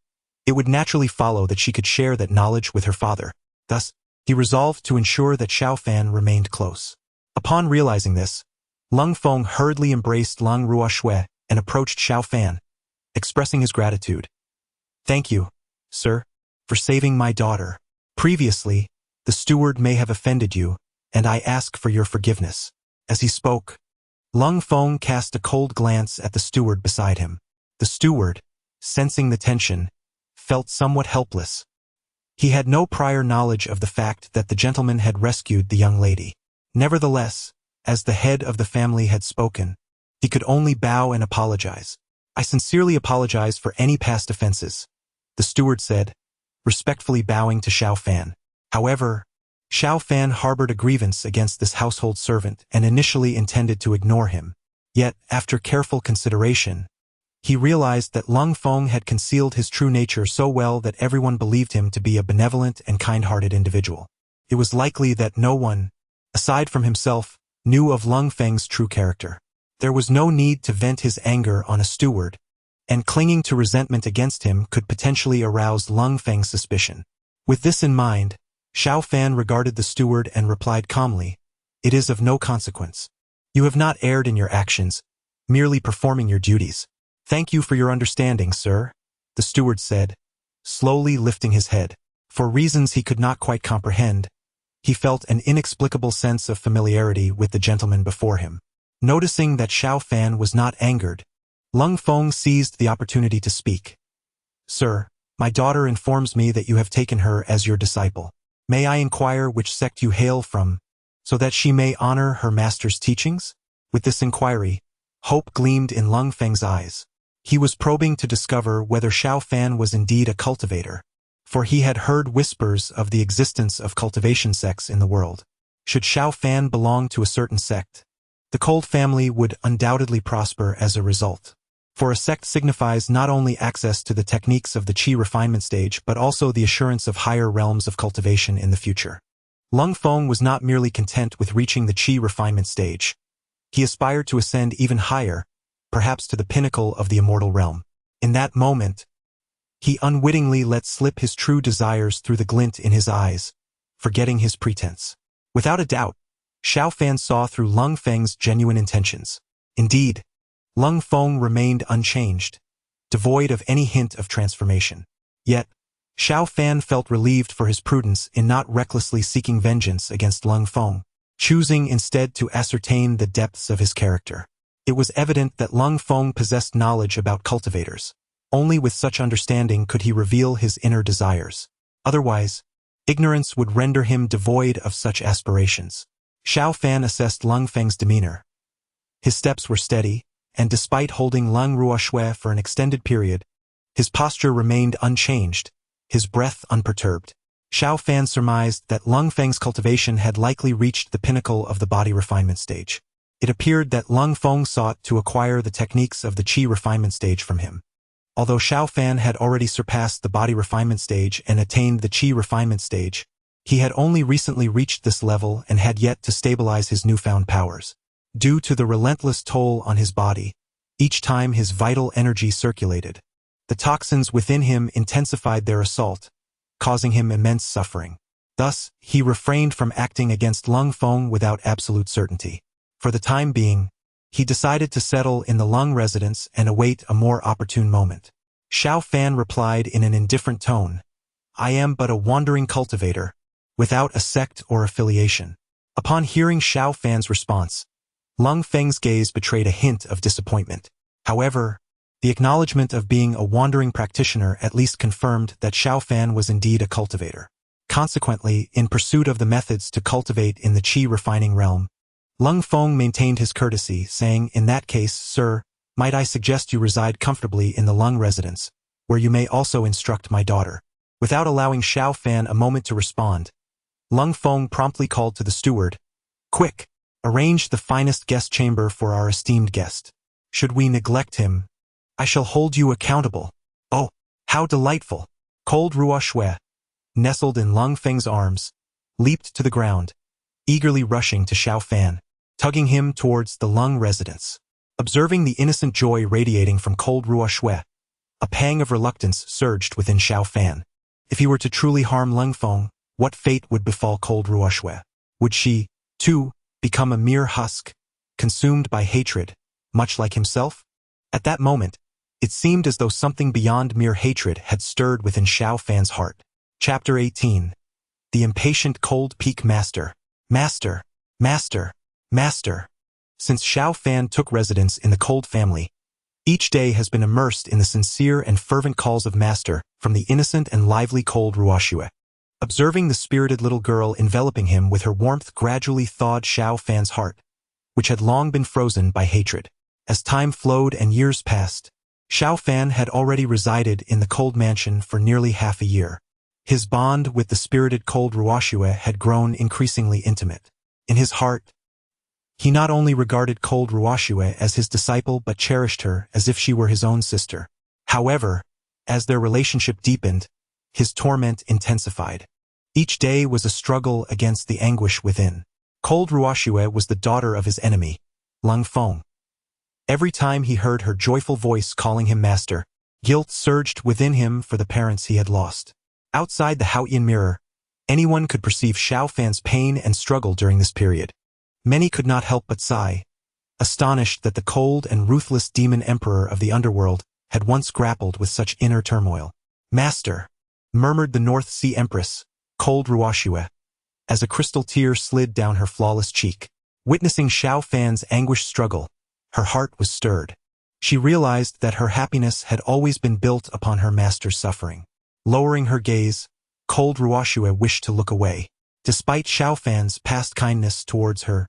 it would naturally follow that she could share that knowledge with her father. Thus, he resolved to ensure that Xiao Fan remained close. Upon realizing this, Lung Feng hurriedly embraced Lung Ruoxue and approached Xiao Fan, expressing his gratitude. "Thank you, sir, for saving my daughter. Previously, the steward may have offended you, and I ask for your forgiveness." As he spoke, Lung Feng cast a cold glance at the steward beside him. The steward, sensing the tension, felt somewhat helpless. He had no prior knowledge of the fact that the gentleman had rescued the young lady. Nevertheless, as the head of the family had spoken, he could only bow and apologize. "I sincerely apologize for any past offenses," the steward said, respectfully bowing to Xiao Fan. However, Xiao Fan harbored a grievance against this household servant and initially intended to ignore him. Yet, after careful consideration, he realized that Lung Feng had concealed his true nature so well that everyone believed him to be a benevolent and kind-hearted individual. It was likely that no one, aside from himself, knew of Lung Feng's true character. There was no need to vent his anger on a steward, and clinging to resentment against him could potentially arouse Lung Feng's suspicion. With this in mind, Xiao Fan regarded the steward and replied calmly, "It is of no consequence. You have not erred in your actions, merely performing your duties." "Thank you for your understanding, sir," the steward said, slowly lifting his head. For reasons he could not quite comprehend, he felt an inexplicable sense of familiarity with the gentleman before him. Noticing that Xiao Fan was not angered, Lung Feng seized the opportunity to speak. "Sir, my daughter informs me that you have taken her as your disciple. May I inquire which sect you hail from, so that she may honor her master's teachings?" With this inquiry, hope gleamed in Lung Feng's eyes. He was probing to discover whether Xiao Fan was indeed a cultivator, for he had heard whispers of the existence of cultivation sects in the world. Should Xiao Fan belong to a certain sect, the Cold family would undoubtedly prosper as a result. For a sect signifies not only access to the techniques of the qi refinement stage but also the assurance of higher realms of cultivation in the future. Lung Feng was not merely content with reaching the qi refinement stage. He aspired to ascend even higher, perhaps to the pinnacle of the immortal realm. In that moment, he unwittingly let slip his true desires through the glint in his eyes, forgetting his pretense. Without a doubt, Xiao Fan saw through Lung Feng's genuine intentions. Indeed, Lung Feng remained unchanged, devoid of any hint of transformation. Yet, Xiao Fan felt relieved for his prudence in not recklessly seeking vengeance against Lung Feng, choosing instead to ascertain the depths of his character. It was evident that Lung Feng possessed knowledge about cultivators. Only with such understanding could he reveal his inner desires. Otherwise, ignorance would render him devoid of such aspirations. Xiao Fan assessed Lung Feng's demeanor. His steps were steady, and despite holding Lung Ruoxue for an extended period, his posture remained unchanged, his breath unperturbed. Xiao Fan surmised that Lung Feng's cultivation had likely reached the pinnacle of the body refinement stage. It appeared that Lung Feng sought to acquire the techniques of the qi refinement stage from him. Although Xiao Fan had already surpassed the body refinement stage and attained the qi refinement stage, he had only recently reached this level and had yet to stabilize his newfound powers. Due to the relentless toll on his body, each time his vital energy circulated, the toxins within him intensified their assault, causing him immense suffering. Thus, he refrained from acting against Lung Feng without absolute certainty. For the time being, he decided to settle in the Lung residence and await a more opportune moment. Xiao Fan replied in an indifferent tone, "I am but a wandering cultivator, without a sect or affiliation." Upon hearing Xiao Fan's response, Lung Feng's gaze betrayed a hint of disappointment. However, the acknowledgement of being a wandering practitioner at least confirmed that Xiao Fan was indeed a cultivator. Consequently, in pursuit of the methods to cultivate in the qi refining realm, Lung Feng maintained his courtesy, saying, "In that case, sir, might I suggest you reside comfortably in the Lung residence, where you may also instruct my daughter." Without allowing Xiao Fan a moment to respond, Lung Feng promptly called to the steward, "Quick, arrange the finest guest chamber for our esteemed guest. Should we neglect him, I shall hold you accountable." "Oh, how delightful!" Cold Ruoxue, nestled in Lung Feng's arms, leaped to the ground, eagerly rushing to Xiao Fan, tugging him towards the Lung residence. Observing the innocent joy radiating from Cold Ruoxue, a pang of reluctance surged within Xiao Fan. If he were to truly harm Lung Feng, what fate would befall Cold Ruoxue? Would she, too, become a mere husk, consumed by hatred, much like himself? At that moment, it seemed as though something beyond mere hatred had stirred within Xiao Fan's heart. Chapter 18. The Impatient Cold Peak Master. Master, Master, Master. Since Xiao Fan took residence in the Cold family, each day has been immersed in the sincere and fervent calls of Master from the innocent and lively Cold Ruoxue. Observing the spirited little girl enveloping him with her warmth gradually thawed Xiao Fan's heart, which had long been frozen by hatred. As time flowed and years passed, Xiao Fan had already resided in the Cold mansion for nearly half a year. His bond with the spirited Cold Ruoxue had grown increasingly intimate. In his heart, he not only regarded Cold Ruoxue as his disciple but cherished her as if she were his own sister. However, as their relationship deepened, his torment intensified. Each day was a struggle against the anguish within. Cold Ruoxue was the daughter of his enemy, Lung Feng. Every time he heard her joyful voice calling him master, guilt surged within him for the parents he had lost. Outside the Haotian mirror, anyone could perceive Xiao Fan's pain and struggle during this period. Many could not help but sigh, astonished that the cold and ruthless demon emperor of the underworld had once grappled with such inner turmoil. "Master," murmured the North Sea Empress, cold Ruoxue, as a crystal tear slid down her flawless cheek. Witnessing Xiao Fan's anguished struggle, her heart was stirred. She realized that her happiness had always been built upon her master's suffering. Lowering her gaze, cold Ruoxue wished to look away. Despite Xiao Fan's past kindness towards her,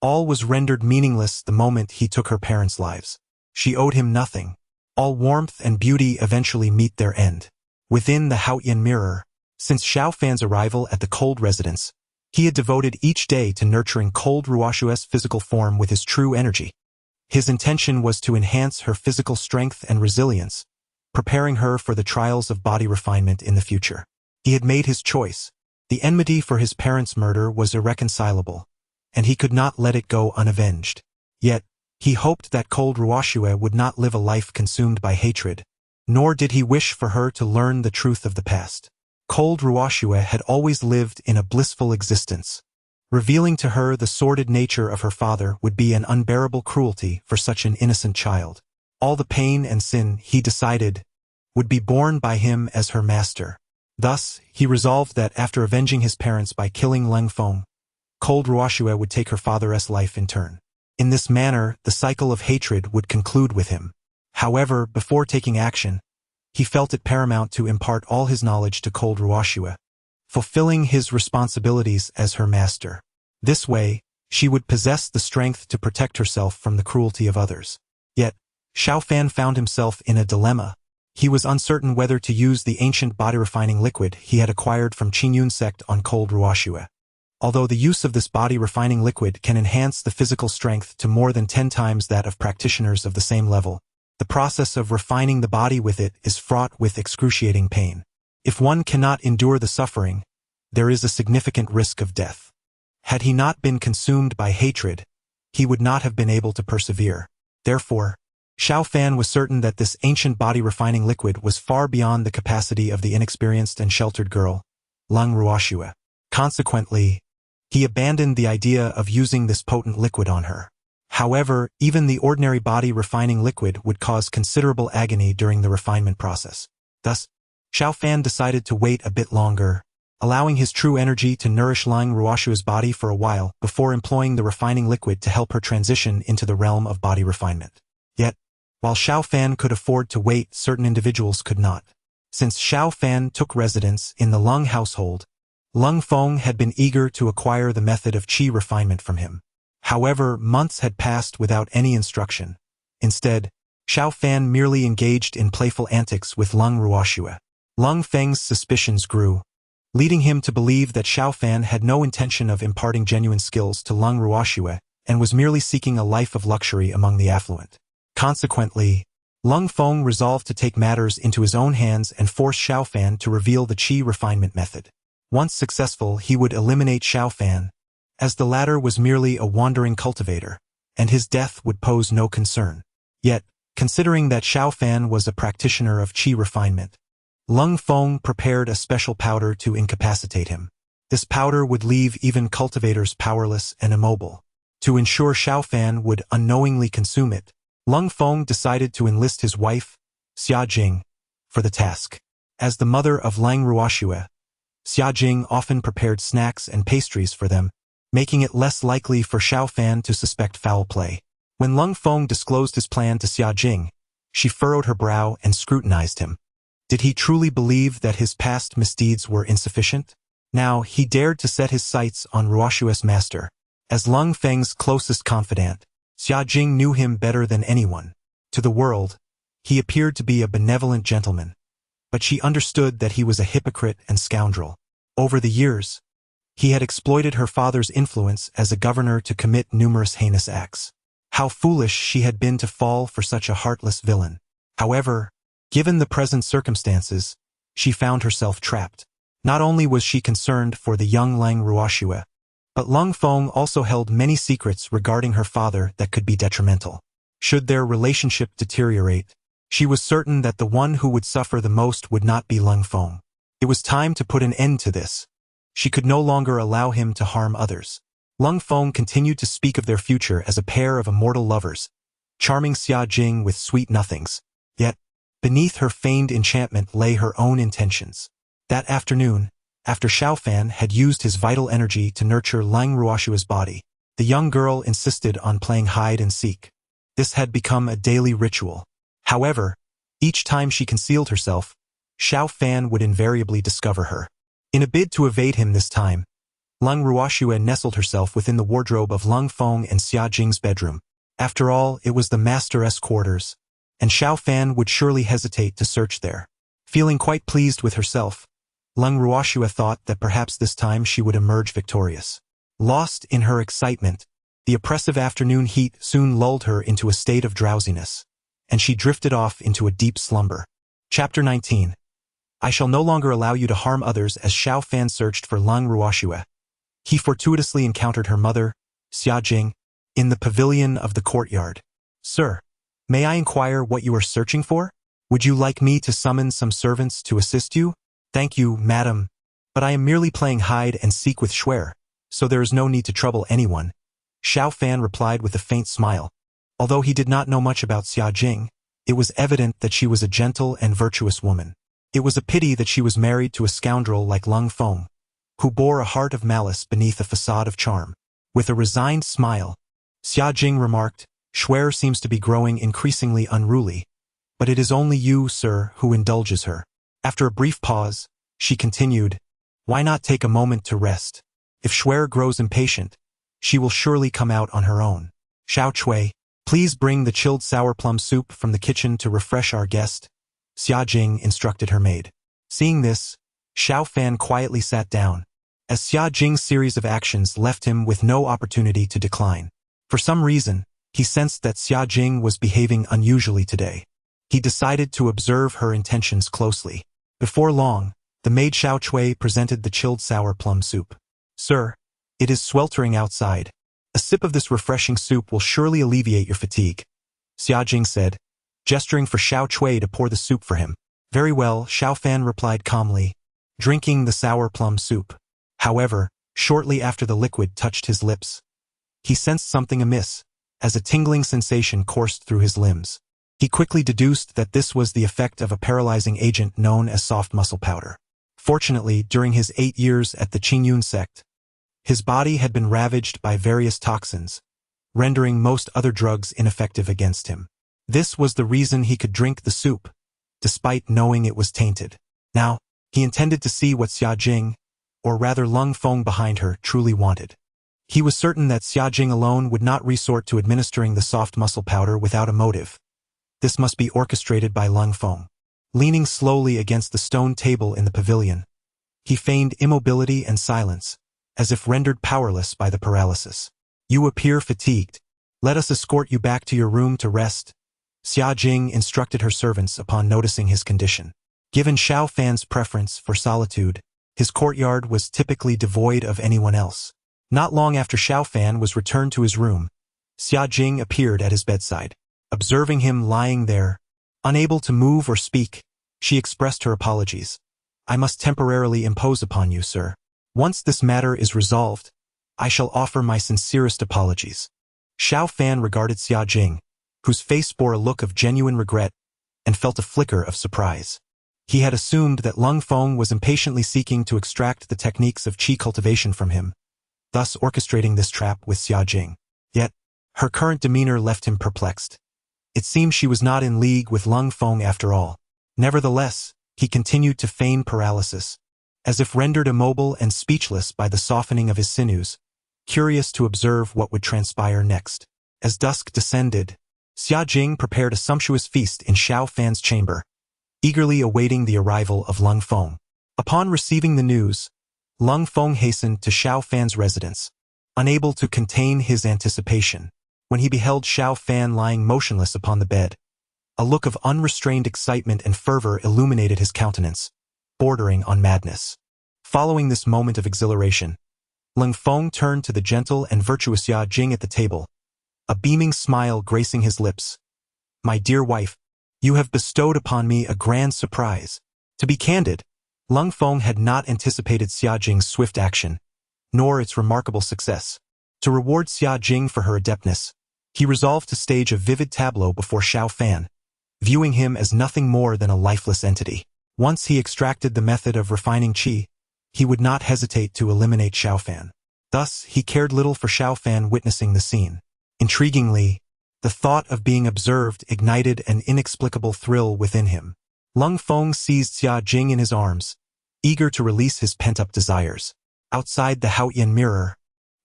all was rendered meaningless the moment he took her parents' lives. She owed him nothing. All warmth and beauty eventually meet their end. Within the Haotian mirror, since Xiao Fan's arrival at the cold residence, he had devoted each day to nurturing cold Ruoxue's physical form with his true energy. His intention was to enhance her physical strength and resilience, preparing her for the trials of body refinement in the future. He had made his choice. The enmity for his parents' murder was irreconcilable, and he could not let it go unavenged. Yet, he hoped that cold Ruoxue would not live a life consumed by hatred, nor did he wish for her to learn the truth of the past. Cold Ruoxue had always lived in a blissful existence. Revealing to her the sordid nature of her father would be an unbearable cruelty for such an innocent child. All the pain and sin, he decided, would be borne by him as her master. Thus, he resolved that after avenging his parents by killing Leng Feng, cold Ruoxue would take her father's life in turn. In this manner, the cycle of hatred would conclude with him. However, before taking action, he felt it paramount to impart all his knowledge to cold Ruoxue, fulfilling his responsibilities as her master. This way, she would possess the strength to protect herself from the cruelty of others. Yet, Xiao Fan found himself in a dilemma. He was uncertain whether to use the ancient body-refining liquid he had acquired from Qingyun sect on cold Ruoxue. Although the use of this body-refining liquid can enhance the physical strength to more than 10 times that of practitioners of the same level, the process of refining the body with it is fraught with excruciating pain. If one cannot endure the suffering, there is a significant risk of death. Had he not been consumed by hatred, he would not have been able to persevere. Therefore, Xiao Fan was certain that this ancient body-refining liquid was far beyond the capacity of the inexperienced and sheltered girl, Leng Ruoxue. Consequently, he abandoned the idea of using this potent liquid on her. However, even the ordinary body-refining liquid would cause considerable agony during the refinement process. Thus, Xiao Fan decided to wait a bit longer, allowing his true energy to nourish Leng Ruoxue's body for a while before employing the refining liquid to help her transition into the realm of body refinement. Yet, while Xiao Fan could afford to wait, certain individuals could not. Since Xiao Fan took residence in the Leng household, Leng Feng had been eager to acquire the method of qi refinement from him. However, months had passed without any instruction. Instead, Xiao Fan merely engaged in playful antics with Leng Ruoxue. Leng Feng's suspicions grew, leading him to believe that Xiao Fan had no intention of imparting genuine skills to Leng Ruoxue and was merely seeking a life of luxury among the affluent. Consequently, Leng Feng resolved to take matters into his own hands and force Xiao Fan to reveal the qi refinement method. Once successful, he would eliminate Xiao Fan, as the latter was merely a wandering cultivator, and his death would pose no concern. Yet, considering that Xiao Fan was a practitioner of qi refinement, Leng Feng prepared a special powder to incapacitate him. This powder would leave even cultivators powerless and immobile. To ensure Xiao Fan would unknowingly consume it, Leng Feng decided to enlist his wife, Xia Jing, for the task. As the mother of Leng Ruoxue, Xia Jing often prepared snacks and pastries for them, making it less likely for Xiao Fan to suspect foul play. When Leng Feng disclosed his plan to Xia Jing, she furrowed her brow and scrutinized him. Did he truly believe that his past misdeeds were insufficient? Now, he dared to set his sights on Ruoxue's master. As Leng Feng's closest confidant, Xia Jing knew him better than anyone. To the world, he appeared to be a benevolent gentleman, but she understood that he was a hypocrite and scoundrel. Over the years, he had exploited her father's influence as a governor to commit numerous heinous acts. How foolish she had been to fall for such a heartless villain. However, given the present circumstances, she found herself trapped. Not only was she concerned for the young Leng Ruoxue, but Leng Feng also held many secrets regarding her father that could be detrimental. Should their relationship deteriorate, she was certain that the one who would suffer the most would not be Lung Feng. It was time to put an end to this. She could no longer allow him to harm others. Lung Feng continued to speak of their future as a pair of immortal lovers, charming Xia Jing with sweet nothings. Yet, beneath her feigned enchantment lay her own intentions. That afternoon, after Xiao Fan had used his vital energy to nurture Lang Ruoshua's body, the young girl insisted on playing hide and seek. This had become a daily ritual. However, each time she concealed herself, Xiao Fan would invariably discover her. In a bid to evade him this time, Lang Ruoshua nestled herself within the wardrobe of Lung Feng and Xia Jing's bedroom. After all, it was the master's quarters, and Xiao Fan would surely hesitate to search there. Feeling quite pleased with herself, Lung Ruoshua thought that perhaps this time she would emerge victorious. Lost in her excitement, the oppressive afternoon heat soon lulled her into a state of drowsiness, and she drifted off into a deep slumber. Chapter 19. I shall no longer allow you to harm others. As Xiao Fan searched for Lang Ruoshua, he fortuitously encountered her mother, Xia Jing, in the pavilion of the courtyard. Sir, may I inquire what you are searching for? Would you like me to summon some servants to assist you? Thank you, madam, but I am merely playing hide and seek with Xuer, so there is no need to trouble anyone. Xiao Fan replied with a faint smile. Although he did not know much about Xia Jing, it was evident that she was a gentle and virtuous woman. It was a pity that she was married to a scoundrel like Lung Feng, who bore a heart of malice beneath a facade of charm. With a resigned smile, Xia Jing remarked, Xuer seems to be growing increasingly unruly, but it is only you, sir, who indulges her. After a brief pause, she continued, why not take a moment to rest? If Xuer grows impatient, she will surely come out on her own. Xiao Chui, please bring the chilled sour plum soup from the kitchen to refresh our guest, Xia Jing instructed her maid. Seeing this, Xiao Fan quietly sat down, as Xia Jing's series of actions left him with no opportunity to decline. For some reason, he sensed that Xia Jing was behaving unusually today. He decided to observe her intentions closely. Before long, the maid Xiao Chui presented the chilled sour plum soup. Sir, it is sweltering outside. A sip of this refreshing soup will surely alleviate your fatigue, Xia Jing said, gesturing for Xiao Chui to pour the soup for him. Very well, Xiao Fan replied calmly, drinking the sour plum soup. However, shortly after the liquid touched his lips, he sensed something amiss, as a tingling sensation coursed through his limbs. He quickly deduced that this was the effect of a paralyzing agent known as soft muscle powder. Fortunately, during his 8 years at the Qingyun sect, his body had been ravaged by various toxins, rendering most other drugs ineffective against him. This was the reason he could drink the soup, despite knowing it was tainted. Now, he intended to see what Xia Jing, or rather Lung Feng behind her, truly wanted. He was certain that Xia Jing alone would not resort to administering the soft muscle powder without a motive. This must be orchestrated by Lung Feng. Leaning slowly against the stone table in the pavilion, he feigned immobility and silence, as if rendered powerless by the paralysis. You appear fatigued. Let us escort you back to your room to rest, Xia Jing instructed her servants upon noticing his condition. Given Xiao Fan's preference for solitude, his courtyard was typically devoid of anyone else. Not long after Xiao Fan was returned to his room, Xia Jing appeared at his bedside. Observing him lying there, unable to move or speak, she expressed her apologies. I must temporarily impose upon you, sir. Once this matter is resolved, I shall offer my sincerest apologies. Xiao Fan regarded Xia Jing, whose face bore a look of genuine regret, and felt a flicker of surprise. He had assumed that Lung Feng was impatiently seeking to extract the techniques of qi cultivation from him, thus orchestrating this trap with Xia Jing. Yet, her current demeanor left him perplexed. It seemed she was not in league with Lung Feng after all. Nevertheless, he continued to feign paralysis, as if rendered immobile and speechless by the softening of his sinews, curious to observe what would transpire next. As dusk descended, Xia Jing prepared a sumptuous feast in Xiao Fan's chamber, eagerly awaiting the arrival of Lung Feng. Upon receiving the news, Lung Feng hastened to Xiao Fan's residence, unable to contain his anticipation. When he beheld Xiao Fan lying motionless upon the bed, a look of unrestrained excitement and fervor illuminated his countenance, bordering on madness. Following this moment of exhilaration, Lung Feng turned to the gentle and virtuous Xia Jing at the table, a beaming smile gracing his lips. "My dear wife, you have bestowed upon me a grand surprise." To be candid, Lung Feng had not anticipated Xia Jing's swift action, nor its remarkable success. To reward Xia Jing for her adeptness, he resolved to stage a vivid tableau before Xiao Fan, viewing him as nothing more than a lifeless entity. Once he extracted the method of refining qi, he would not hesitate to eliminate Xiao Fan. Thus, he cared little for Xiao Fan witnessing the scene. Intriguingly, the thought of being observed ignited an inexplicable thrill within him. Lung Feng seized Xia Jing in his arms, eager to release his pent-up desires. Outside the Haotian mirror,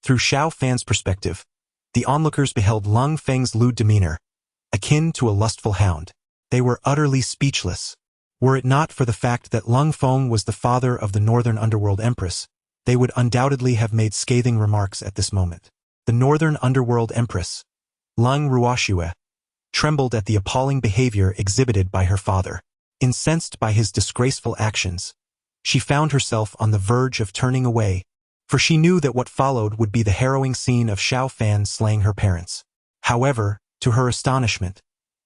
through Xiao Fan's perspective, the onlookers beheld Lung Feng's lewd demeanor, akin to a lustful hound. They were utterly speechless. Were it not for the fact that Lung Feng was the father of the Northern Underworld Empress, they would undoubtedly have made scathing remarks at this moment. The Northern Underworld Empress, Lung Ruoxue, trembled at the appalling behavior exhibited by her father. Incensed by his disgraceful actions, she found herself on the verge of turning away, for she knew that what followed would be the harrowing scene of Xiao Fan slaying her parents. However, to her astonishment,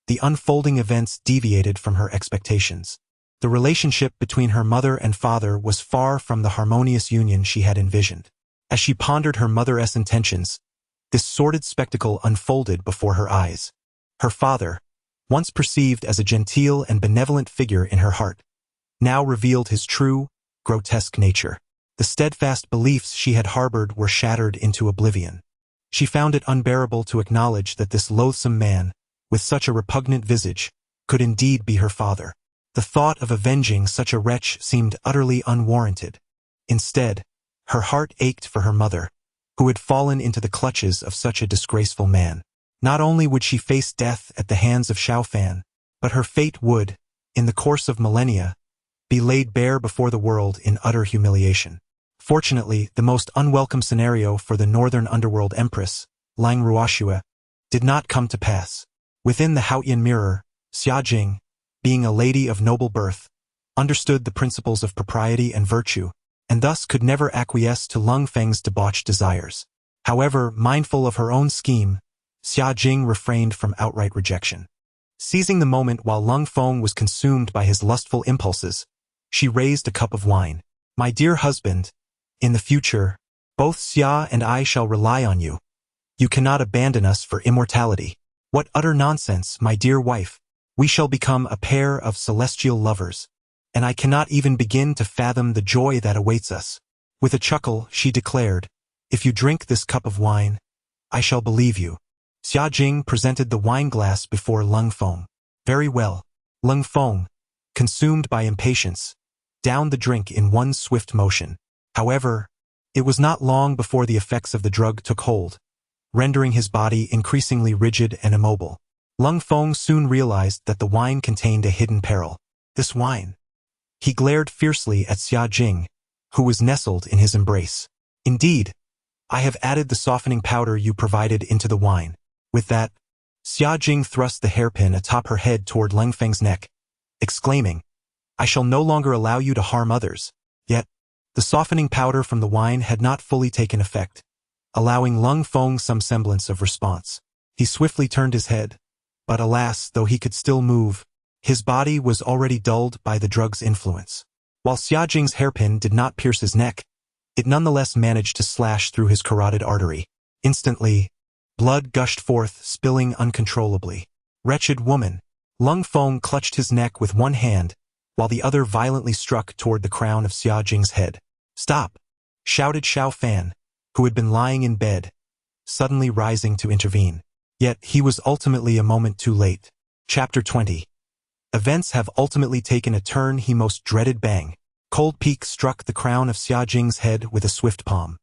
the unfolding events deviated from her expectations. The relationship between her mother and father was far from the harmonious union she had envisioned. As she pondered her mother's intentions, this sordid spectacle unfolded before her eyes. Her father, once perceived as a genteel and benevolent figure in her heart, now revealed his true, grotesque nature. The steadfast beliefs she had harbored were shattered into oblivion. She found it unbearable to acknowledge that this loathsome man, with such a repugnant visage, could indeed be her father. The thought of avenging such a wretch seemed utterly unwarranted. Instead, her heart ached for her mother, who had fallen into the clutches of such a disgraceful man. Not only would she face death at the hands of Xiao Fan, but her fate would, in the course of millennia, be laid bare before the world in utter humiliation. Fortunately, the most unwelcome scenario for the Northern Underworld Empress, Lung Ruoxue, did not come to pass. Within the Haotian mirror, Xia Jing, being a lady of noble birth, understood the principles of propriety and virtue, and thus could never acquiesce to Lung Feng's debauched desires. However, mindful of her own scheme, Xia Jing refrained from outright rejection. Seizing the moment while Lung Feng was consumed by his lustful impulses, she raised a cup of wine. "My dear husband, in the future, both Xia and I shall rely on you. You cannot abandon us for immortality." "What utter nonsense, my dear wife. We shall become a pair of celestial lovers, and I cannot even begin to fathom the joy that awaits us." With a chuckle, she declared, "If you drink this cup of wine, I shall believe you." Xia Jing presented the wine glass before Lung Feng. "Very well." Lung Feng, consumed by impatience, downed the drink in one swift motion. However, it was not long before the effects of the drug took hold, rendering his body increasingly rigid and immobile. Lung Feng soon realized that the wine contained a hidden peril. "This wine." He glared fiercely at Xia Jing, who was nestled in his embrace. "Indeed, I have added the softening powder you provided into the wine." With that, Xia Jing thrust the hairpin atop her head toward Lung Feng's neck, exclaiming, "I shall no longer allow you to harm others." Yet, the softening powder from the wine had not fully taken effect, allowing Lung Feng some semblance of response. He swiftly turned his head, but alas, though he could still move, his body was already dulled by the drug's influence. While Xia Jing's hairpin did not pierce his neck, it nonetheless managed to slash through his carotid artery. Instantly, blood gushed forth, spilling uncontrollably. "Wretched woman!" Lung Feng clutched his neck with one hand, while the other violently struck toward the crown of Xia Jing's head. "Stop!" shouted Xiao Fan, who had been lying in bed, suddenly rising to intervene. Yet he was ultimately a moment too late. Chapter 20. Events have ultimately taken a turn he most dreaded. Bang! Cold Peak struck the crown of Xia Jing's head with a swift palm.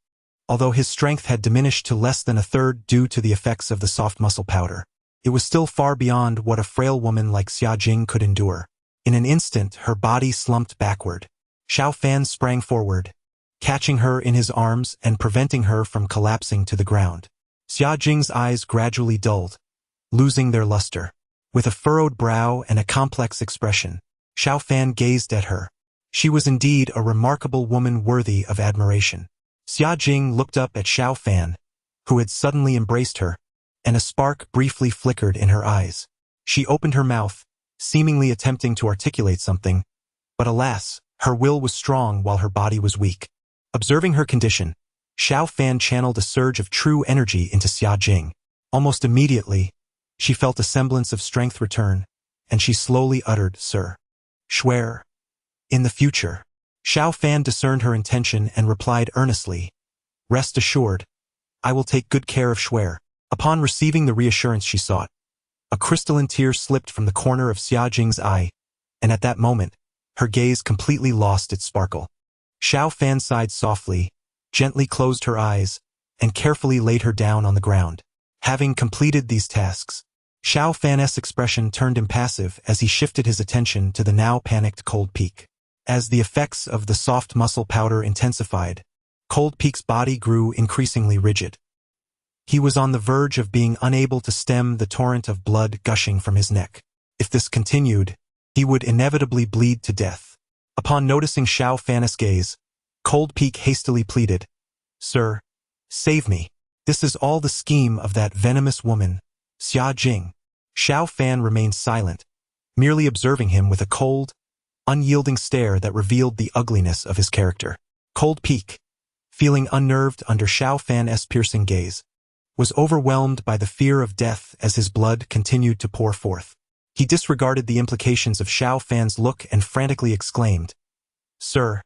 Although his strength had diminished to less than a third due to the effects of the soft muscle powder, it was still far beyond what a frail woman like Xia Jing could endure. In an instant, her body slumped backward. Xiao Fan sprang forward, catching her in his arms and preventing her from collapsing to the ground. Xia Jing's eyes gradually dulled, losing their luster. With a furrowed brow and a complex expression, Xiao Fan gazed at her. She was indeed a remarkable woman worthy of admiration. Xia Jing looked up at Xiao Fan, who had suddenly embraced her, and a spark briefly flickered in her eyes. She opened her mouth, seemingly attempting to articulate something, but alas, her will was strong while her body was weak. Observing her condition, Xiao Fan channeled a surge of true energy into Xia Jing. Almost immediately, she felt a semblance of strength return, and she slowly uttered, "Sir. Swear. In the future." Xiao Fan discerned her intention and replied earnestly, "Rest assured, I will take good care of Swear." Upon receiving the reassurance she sought, a crystalline tear slipped from the corner of Xia Jing's eye, and at that moment, her gaze completely lost its sparkle. Xiao Fan sighed softly, gently closed her eyes, and carefully laid her down on the ground. Having completed these tasks, Xiao Fan's expression turned impassive as he shifted his attention to the now panicked Cold Peak. As the effects of the soft muscle powder intensified, Cold Peak's body grew increasingly rigid. He was on the verge of being unable to stem the torrent of blood gushing from his neck. If this continued, he would inevitably bleed to death. Upon noticing Xiao Fan's gaze, Cold Peak hastily pleaded, "Sir, save me. This is all the scheme of that venomous woman, Xia Jing." Xiao Fan remained silent, merely observing him with a cold, unyielding stare that revealed the ugliness of his character. Cold Peak, feeling unnerved under Xiao Fan's piercing gaze, was overwhelmed by the fear of death as his blood continued to pour forth. He disregarded the implications of Xiao Fan's look and frantically exclaimed, "Sir,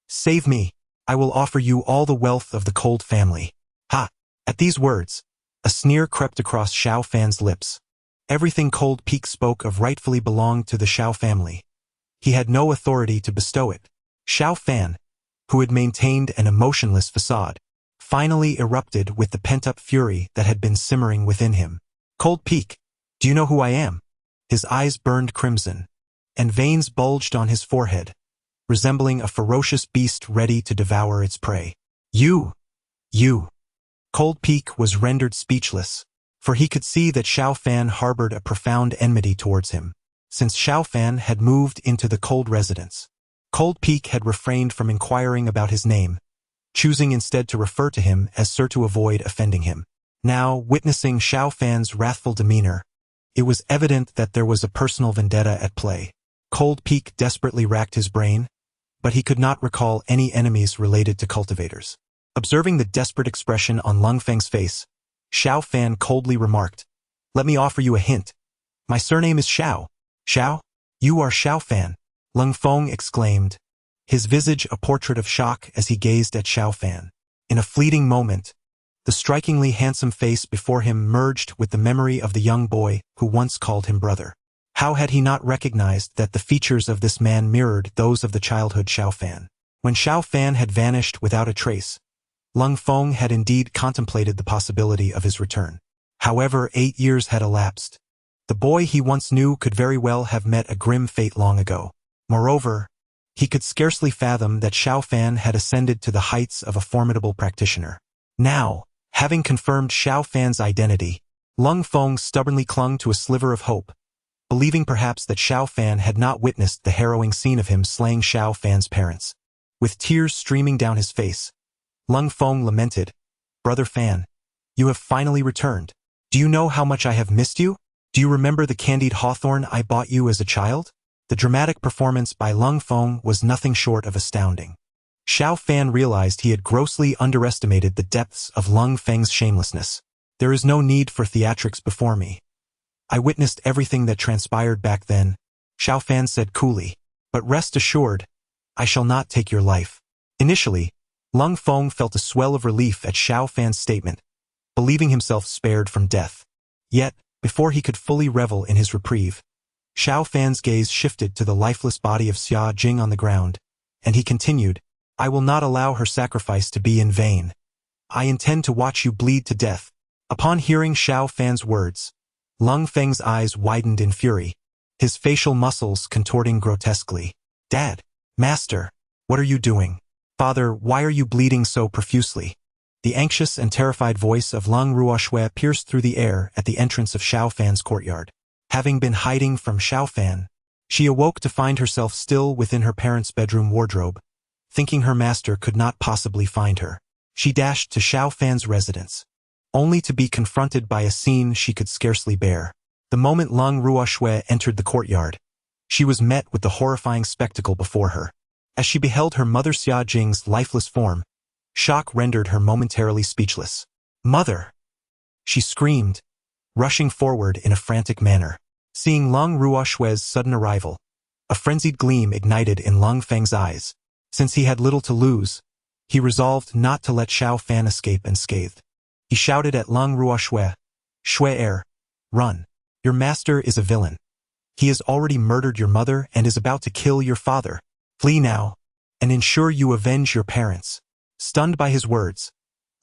save me. I will offer you all the wealth of the Cold family." Ha! At these words, a sneer crept across Xiao Fan's lips. Everything Cold Peak spoke of rightfully belonged to the Xiao family. He had no authority to bestow it. Xiao Fan, who had maintained an emotionless facade, finally erupted with the pent-up fury that had been simmering within him. "Cold Peak, do you know who I am?" His eyes burned crimson, and veins bulged on his forehead, resembling a ferocious beast ready to devour its prey. You! Cold Peak was rendered speechless, for he could see that Xiao Fan harbored a profound enmity towards him. Since Xiao Fan had moved into the Cold residence, Cold Peak had refrained from inquiring about his name, choosing instead to refer to him as Sir to avoid offending him. Now, witnessing Xiao Fan's wrathful demeanor, it was evident that there was a personal vendetta at play. Cold Peak desperately racked his brain, but he could not recall any enemies related to cultivators. Observing the desperate expression on Lung Feng's face, Xiao Fan coldly remarked, "Let me offer you a hint. My surname is Xiao." "Xiao? You are Xiao Fan?" Lung Feng exclaimed, his visage a portrait of shock as he gazed at Xiao Fan. In a fleeting moment, the strikingly handsome face before him merged with the memory of the young boy who once called him brother. How had he not recognized that the features of this man mirrored those of the childhood Xiao Fan? When Xiao Fan had vanished without a trace, Lung Feng had indeed contemplated the possibility of his return. However, 8 years had elapsed. The boy he once knew could very well have met a grim fate long ago. Moreover, he could scarcely fathom that Xiao Fan had ascended to the heights of a formidable practitioner. Now, having confirmed Xiao Fan's identity, Lung Feng stubbornly clung to a sliver of hope, believing perhaps that Xiao Fan had not witnessed the harrowing scene of him slaying Xiao Fan's parents. With tears streaming down his face, Lung Feng lamented, "Brother Fan, you have finally returned. Do you know how much I have missed you? Do you remember the candied hawthorn I bought you as a child?" The dramatic performance by Lung Feng was nothing short of astounding. Xiao Fan realized he had grossly underestimated the depths of Lung Feng's shamelessness. "There is no need for theatrics before me. I witnessed everything that transpired back then," Xiao Fan said coolly. "But rest assured, I shall not take your life." Initially, Lung Feng felt a swell of relief at Xiao Fan's statement, believing himself spared from death. Yet, before he could fully revel in his reprieve, Xiao Fan's gaze shifted to the lifeless body of Xia Jing on the ground, and he continued, "I will not allow her sacrifice to be in vain. I intend to watch you bleed to death." Upon hearing Xiao Fan's words, Lung Feng's eyes widened in fury, his facial muscles contorting grotesquely. "Dad! Master! What are you doing? Father, why are you bleeding so profusely?" The anxious and terrified voice of Lung Ruoxue pierced through the air at the entrance of Xiao Fan's courtyard. Having been hiding from Xiao Fan, she awoke to find herself still within her parents' bedroom wardrobe, thinking her master could not possibly find her. She dashed to Xiao Fan's residence, only to be confronted by a scene she could scarcely bear. The moment Leng Ruoxue entered the courtyard, she was met with the horrifying spectacle before her. As she beheld her mother Xia Jing's lifeless form, shock rendered her momentarily speechless. "Mother!" she screamed, rushing forward in a frantic manner. Seeing Leng Ruoxue's sudden arrival, a frenzied gleam ignited in Leng Feng's eyes. Since he had little to lose, he resolved not to let Xiao Fan escape unscathed. He shouted at Leng Ruoxue, "Xue, run. Your master is a villain. He has already murdered your mother and is about to kill your father. Flee now, and ensure you avenge your parents." Stunned by his words,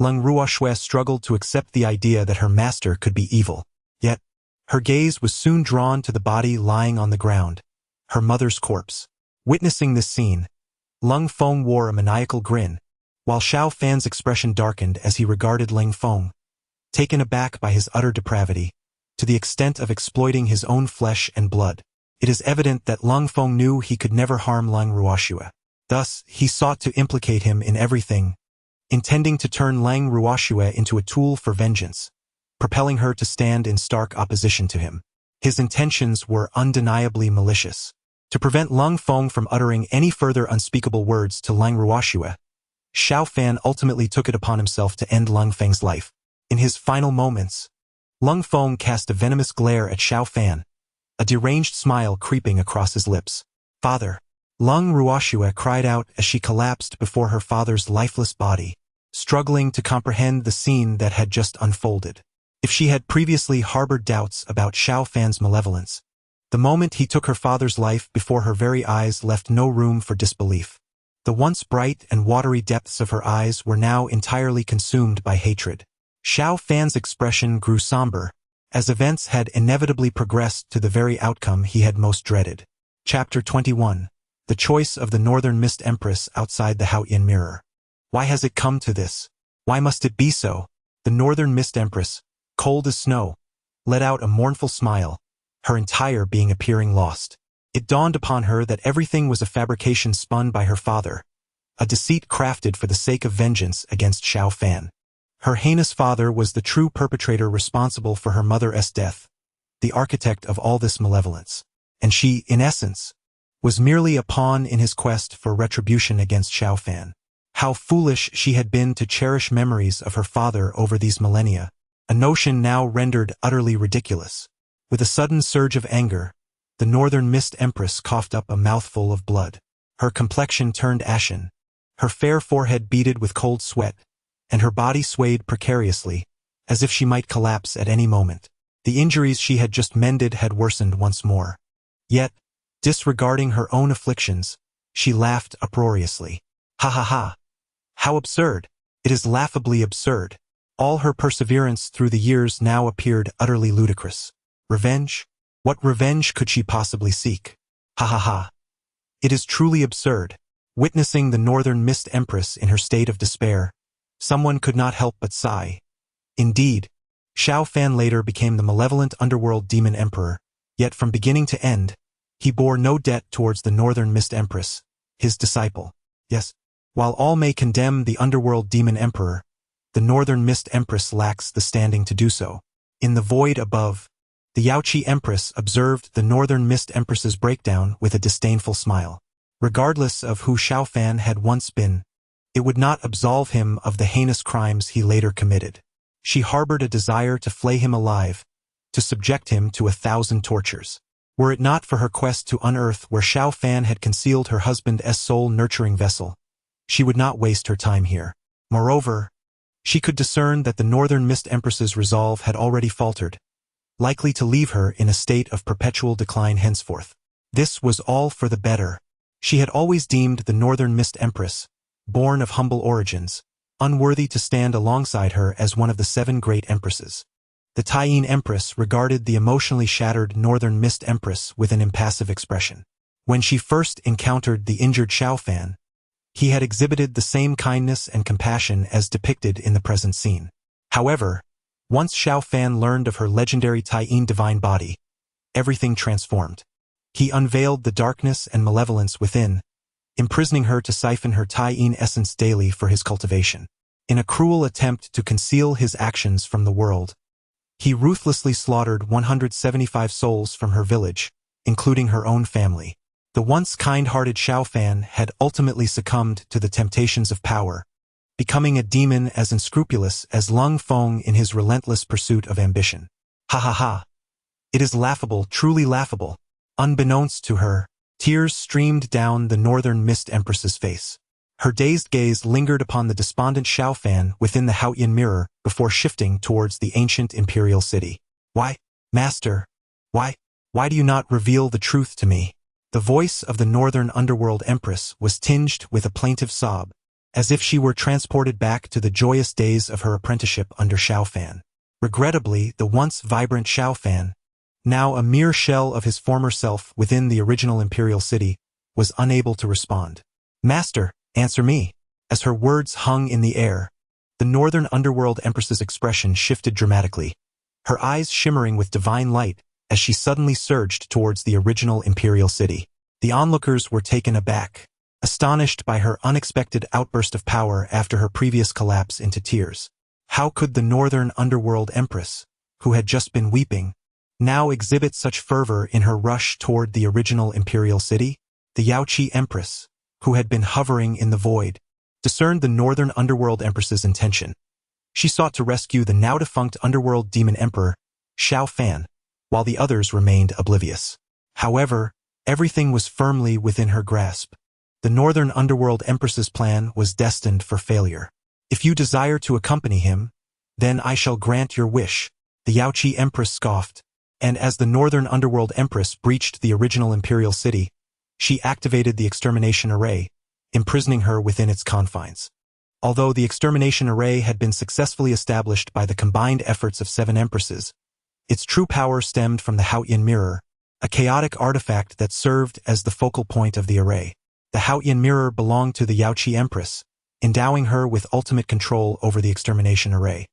Leng Ruoxue struggled to accept the idea that her master could be evil. Yet, her gaze was soon drawn to the body lying on the ground, her mother's corpse. Witnessing this scene, Leng Feng wore a maniacal grin, while Xiao Fan's expression darkened as he regarded Leng Feng, taken aback by his utter depravity, to the extent of exploiting his own flesh and blood. It is evident that Leng Feng knew he could never harm Leng Ruoxue. Thus, he sought to implicate him in everything, intending to turn Leng Ruoxue into a tool for vengeance, propelling her to stand in stark opposition to him. His intentions were undeniably malicious. To prevent Leng Feng from uttering any further unspeakable words to Leng Ruoxue, Xiao Fan ultimately took it upon himself to end Leng Feng's life. In his final moments, Leng Feng cast a venomous glare at Xiao Fan, a deranged smile creeping across his lips. "Father!" Leng Ruoxue cried out as she collapsed before her father's lifeless body, struggling to comprehend the scene that had just unfolded. If she had previously harbored doubts about Xiao Fan's malevolence, the moment he took her father's life before her very eyes left no room for disbelief. The once bright and watery depths of her eyes were now entirely consumed by hatred. Xiao Fan's expression grew somber, as events had inevitably progressed to the very outcome he had most dreaded. Chapter 21. The Choice of the Northern Mist Empress Outside the Haoyan Mirror. Why has it come to this? Why must it be so? The Northern Mist Empress, cold as snow, let out a mournful smile, her entire being appearing lost. It dawned upon her that everything was a fabrication spun by her father, a deceit crafted for the sake of vengeance against Xiao Fan. Her heinous father was the true perpetrator responsible for her mother's death, the architect of all this malevolence. And she, in essence, was merely a pawn in his quest for retribution against Xiao Fan. How foolish she had been to cherish memories of her father over these millennia, a notion now rendered utterly ridiculous. With a sudden surge of anger, the Northern Mist Empress coughed up a mouthful of blood. Her complexion turned ashen, her fair forehead beaded with cold sweat, and her body swayed precariously, as if she might collapse at any moment. The injuries she had just mended had worsened once more. Yet, disregarding her own afflictions, she laughed uproariously. "Ha ha ha! How absurd! It is laughably absurd." All her perseverance through the years now appeared utterly ludicrous. Revenge? What revenge could she possibly seek? Ha ha ha! It is truly absurd. Witnessing the Northern Mist Empress in her state of despair, someone could not help but sigh. Indeed, Xiao Fan later became the malevolent underworld demon emperor, yet from beginning to end, he bore no debt towards the Northern Mist Empress, his disciple. Yes, while all may condemn the underworld demon emperor, the Northern Mist Empress lacks the standing to do so. In the void above, the Yaoqi Empress observed the Northern Mist Empress's breakdown with a disdainful smile. Regardless of who Xiao Fan had once been, it would not absolve him of the heinous crimes he later committed. She harbored a desire to flay him alive, to subject him to 1,000 tortures. Were it not for her quest to unearth where Xiao Fan had concealed her husband's soul-nurturing vessel, she would not waste her time here. Moreover, she could discern that the Northern Mist Empress's resolve had already faltered, likely to leave her in a state of perpetual decline henceforth. This was all for the better. She had always deemed the Northern Mist Empress, born of humble origins, unworthy to stand alongside her as one of the 7 great empresses. The Taiyin Empress regarded the emotionally shattered Northern Mist Empress with an impassive expression. When she first encountered the injured Xiao Fan, he had exhibited the same kindness and compassion as depicted in the present scene. However, once Xiao Fan learned of her legendary Taiyin divine body, everything transformed. He unveiled the darkness and malevolence within, imprisoning her to siphon her Taiyin essence daily for his cultivation. In a cruel attempt to conceal his actions from the world, he ruthlessly slaughtered 175 souls from her village, including her own family. The once kind-hearted Xiao Fan had ultimately succumbed to the temptations of power, becoming a demon as unscrupulous as Lung Feng in his relentless pursuit of ambition. Ha ha ha. It is laughable, truly laughable. Unbeknownst to her, tears streamed down the Northern Mist Empress's face. Her dazed gaze lingered upon the despondent Xiao Fan within the Haotian mirror before shifting towards the ancient imperial city. Why, Master? Why do you not reveal the truth to me? The voice of the Northern Underworld Empress was tinged with a plaintive sob, as if she were transported back to the joyous days of her apprenticeship under Xiao Fan. Regrettably, the once vibrant Xiao Fan, now a mere shell of his former self within the original imperial city, was unable to respond. Master, answer me. As her words hung in the air, the Northern Underworld Empress's expression shifted dramatically, her eyes shimmering with divine light as she suddenly surged towards the original imperial city. The onlookers were taken aback, astonished by her unexpected outburst of power after her previous collapse into tears. How could the Northern Underworld Empress, who had just been weeping, now exhibit such fervor in her rush toward the original imperial city? The Yaoqi Empress, who had been hovering in the void, discerned the Northern Underworld Empress's intention. She sought to rescue the now-defunct Underworld Demon Emperor, Xiao Fan, while the others remained oblivious. However, everything was firmly within her grasp. The Northern Underworld Empress's plan was destined for failure. If you desire to accompany him, then I shall grant your wish, the Yaoqi Empress scoffed, and as the Northern Underworld Empress breached the original imperial city, she activated the extermination array, imprisoning her within its confines. Although the extermination array had been successfully established by the combined efforts of 7 empresses, its true power stemmed from the Haotian Mirror, a chaotic artifact that served as the focal point of the array. The Haotian Mirror belonged to the Yaoqi Empress, endowing her with ultimate control over the extermination array.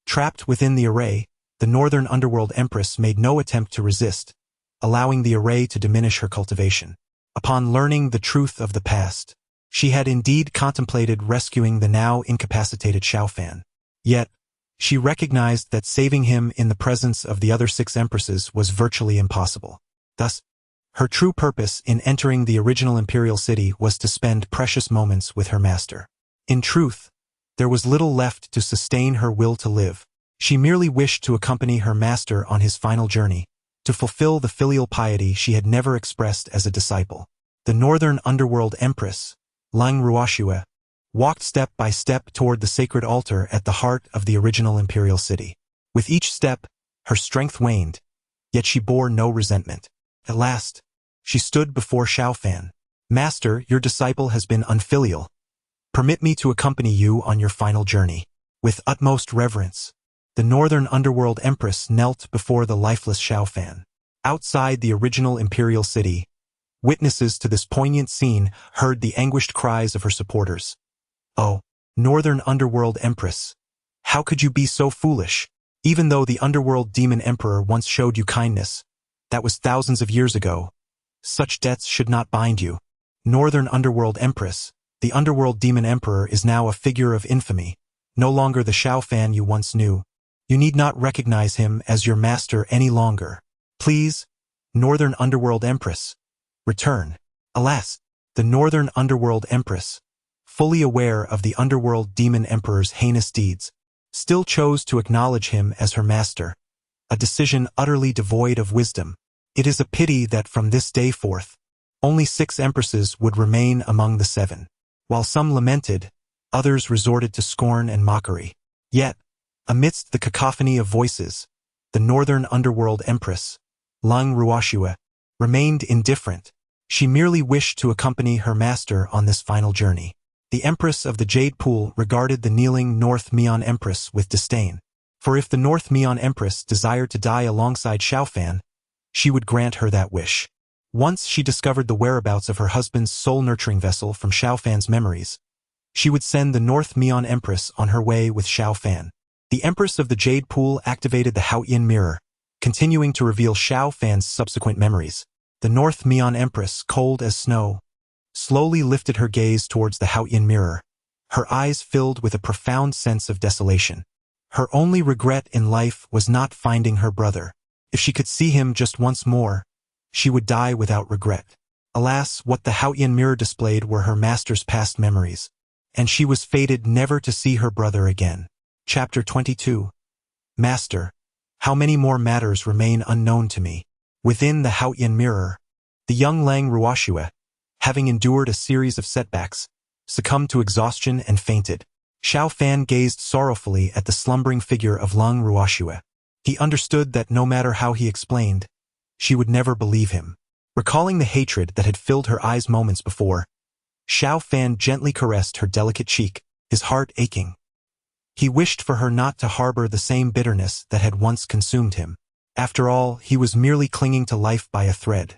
Trapped within the array, the Northern Underworld Empress made no attempt to resist, allowing the array to diminish her cultivation. Upon learning the truth of the past, she had indeed contemplated rescuing the now incapacitated Xiao Fan. Yet, she recognized that saving him in the presence of the other 6 empresses was virtually impossible. Thus, her true purpose in entering the original imperial city was to spend precious moments with her master. In truth, there was little left to sustain her will to live. She merely wished to accompany her master on his final journey, to fulfill the filial piety she had never expressed as a disciple. The Northern Underworld Empress, Lung Ruoxue, walked step by step toward the sacred altar at the heart of the original imperial city. With each step, her strength waned, yet she bore no resentment. At last, she stood before Xiao Fan. Master, your disciple has been unfilial. Permit me to accompany you on your final journey. With utmost reverence, the Northern Underworld Empress knelt before the lifeless Xiao Fan. Outside the original imperial city, witnesses to this poignant scene heard the anguished cries of her supporters. Oh, Northern Underworld Empress, how could you be so foolish? Even though the Underworld Demon Emperor once showed you kindness, that was thousands of years ago. Such debts should not bind you. Northern Underworld Empress, the Underworld Demon Emperor is now a figure of infamy, no longer the Xiao Fan you once knew. You need not recognize him as your master any longer. Please, Northern Underworld Empress, return. Alas, the Northern Underworld Empress, fully aware of the Underworld Demon Emperor's heinous deeds, still chose to acknowledge him as her master, a decision utterly devoid of wisdom. It is a pity that from this day forth, only 6 empresses would remain among the 7. While some lamented, others resorted to scorn and mockery. Yet, amidst the cacophony of voices, the Northern Underworld Empress, Lung Ruoxue, remained indifferent. She merely wished to accompany her master on this final journey. The Empress of the Jade Pool regarded the kneeling North Mian Empress with disdain. For if the North Mian Empress desired to die alongside Xiao Fan, she would grant her that wish. Once she discovered the whereabouts of her husband's soul-nurturing vessel from Xiao Fan's memories, she would send the North Mian Empress on her way with Xiao Fan. The Empress of the Jade Pool activated the Haotian Mirror, continuing to reveal Xiao Fan's subsequent memories. The North Mian Empress, cold as snow, slowly lifted her gaze towards the Haotian Mirror, her eyes filled with a profound sense of desolation. Her only regret in life was not finding her brother. If she could see him just once more, she would die without regret. Alas, what the Haotian mirror displayed were her master's past memories, and she was fated never to see her brother again. Chapter 22. Master, how many more matters remain unknown to me? Within the Haotian mirror, the young Lang Ruoxue, having endured a series of setbacks, succumbed to exhaustion and fainted. Xiao Fan gazed sorrowfully at the slumbering figure of Lang Ruoxue. He understood that no matter how he explained, she would never believe him. Recalling the hatred that had filled her eyes moments before, Xiao Fan gently caressed her delicate cheek, his heart aching. He wished for her not to harbor the same bitterness that had once consumed him. After all, he was merely clinging to life by a thread.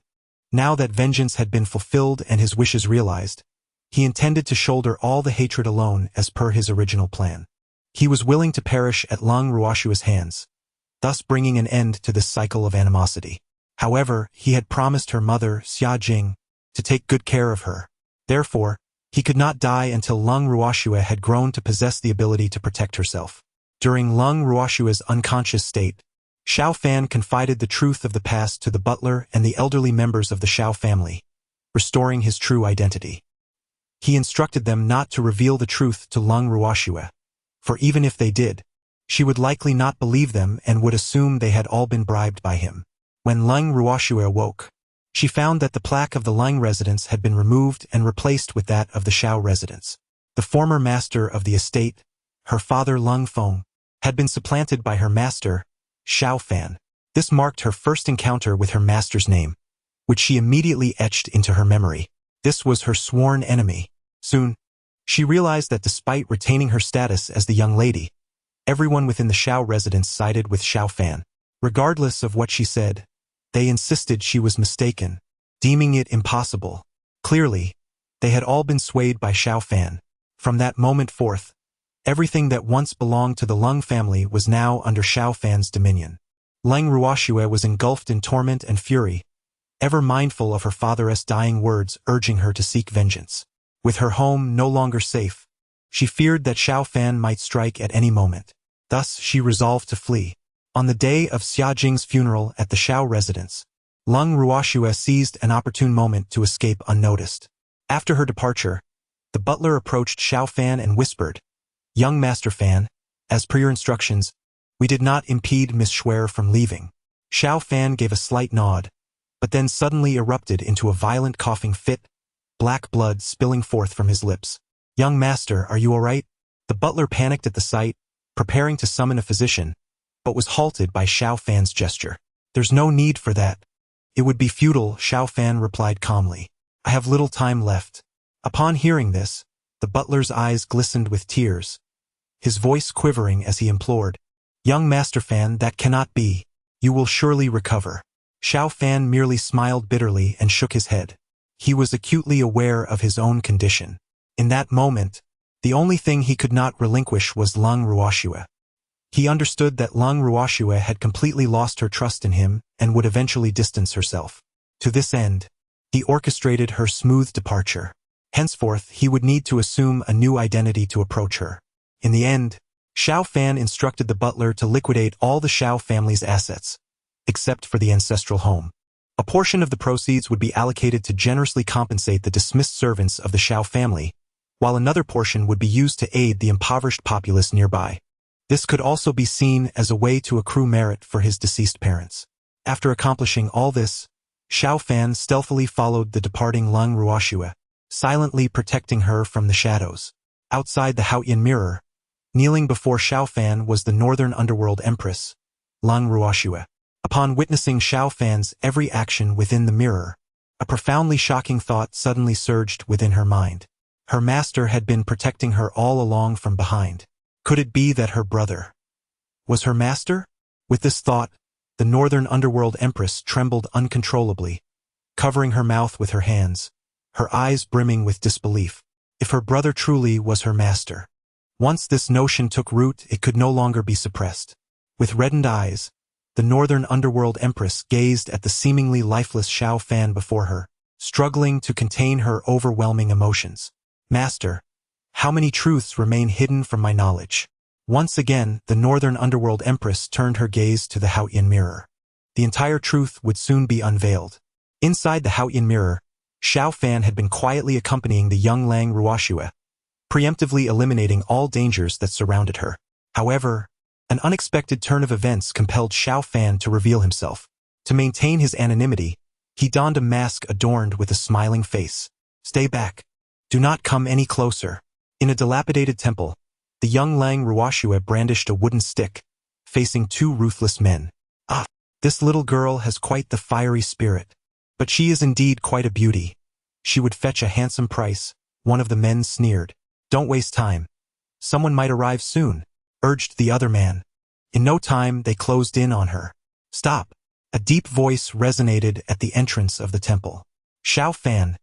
Now that vengeance had been fulfilled and his wishes realized, he intended to shoulder all the hatred alone as per his original plan. He was willing to perish at Lang Ruoxue's hands, thus bringing an end to this cycle of animosity. However, he had promised her mother, Xia Jing, to take good care of her. Therefore, he could not die until Lang Ruoxue had grown to possess the ability to protect herself. During Lang Ruoxue's unconscious state, Xiao Fan confided the truth of the past to the butler and the elderly members of the Xiao family, restoring his true identity. He instructed them not to reveal the truth to Lang Ruoxue, for even if they did, she would likely not believe them and would assume they had all been bribed by him. When Lang Ruoxue awoke, she found that the plaque of the Lang residence had been removed and replaced with that of the Xiao residence. The former master of the estate, her father Lang Feng, had been supplanted by her master, Xiao Fan. This marked her first encounter with her master's name, which she immediately etched into her memory. This was her sworn enemy. Soon, she realized that despite retaining her status as the young lady, everyone within the Xiao residence sided with Xiao Fan. Regardless of what she said, they insisted she was mistaken, deeming it impossible. Clearly, they had all been swayed by Xiao Fan. From that moment forth, everything that once belonged to the Lang family was now under Xiao Fan's dominion. Lang Ruoxue was engulfed in torment and fury, ever mindful of her father's dying words urging her to seek vengeance. With her home no longer safe, she feared that Xiao Fan might strike at any moment. Thus, she resolved to flee. On the day of Xia Jing's funeral at the Xiao residence, Lang Ruoxue seized an opportune moment to escape unnoticed. After her departure, the butler approached Xiao Fan and whispered, "Young Master Fan, as per your instructions, we did not impede Miss Xuer from leaving." Xiao Fan gave a slight nod, but then suddenly erupted into a violent coughing fit, black blood spilling forth from his lips. "Young master, are you all right?" The butler panicked at the sight, preparing to summon a physician, but was halted by Xiao Fan's gesture. "There's no need for that. It would be futile," Xiao Fan replied calmly. "I have little time left." Upon hearing this, the butler's eyes glistened with tears, his voice quivering as he implored, "Young Master Fan, that cannot be. You will surely recover." Xiao Fan merely smiled bitterly and shook his head. He was acutely aware of his own condition. In that moment, the only thing he could not relinquish was Lang Ruoxue. He understood that Lang Ruoxue had completely lost her trust in him and would eventually distance herself. To this end, he orchestrated her smooth departure. Henceforth, he would need to assume a new identity to approach her. In the end, Xiao Fan instructed the butler to liquidate all the Xiao family's assets, except for the ancestral home. A portion of the proceeds would be allocated to generously compensate the dismissed servants of the Xiao family, while another portion would be used to aid the impoverished populace nearby. This could also be seen as a way to accrue merit for his deceased parents. After accomplishing all this, Xiao Fan stealthily followed the departing Lang Ruoxue, silently protecting her from the shadows. Outside the Haotian mirror, kneeling before Xiao Fan was the Northern Underworld Empress, Lang Ruoxue. Upon witnessing Xiao Fan's every action within the mirror, a profoundly shocking thought suddenly surged within her mind. Her master had been protecting her all along from behind. Could it be that her brother was her master? With this thought, the Northern Underworld Empress trembled uncontrollably, covering her mouth with her hands, her eyes brimming with disbelief. If her brother truly was her master. Once this notion took root, it could no longer be suppressed. With reddened eyes, the Northern Underworld Empress gazed at the seemingly lifeless Xiao Fan before her, struggling to contain her overwhelming emotions. "Master, How many truths remain hidden from my knowledge? Once again, the Northern Underworld Empress turned her gaze to the Haotian mirror. The entire truth would soon be unveiled. Inside the Haotian mirror, Xiao Fan had been quietly accompanying the young Lang Ruoxue, preemptively eliminating all dangers that surrounded her. However, an unexpected turn of events compelled Xiao Fan to reveal himself. To maintain his anonymity, he donned a mask adorned with a smiling face. Stay back. Do not come any closer. In a dilapidated temple, the young Lang Ruoxue brandished a wooden stick, facing two ruthless men. Ah, this little girl has quite the fiery spirit. But she is indeed quite a beauty. She would fetch a handsome price, one of the men sneered. Don't waste time. Someone might arrive soon, urged the other man. In no time, they closed in on her. Stop. A deep voice resonated at the entrance of the temple. Xiao Fan,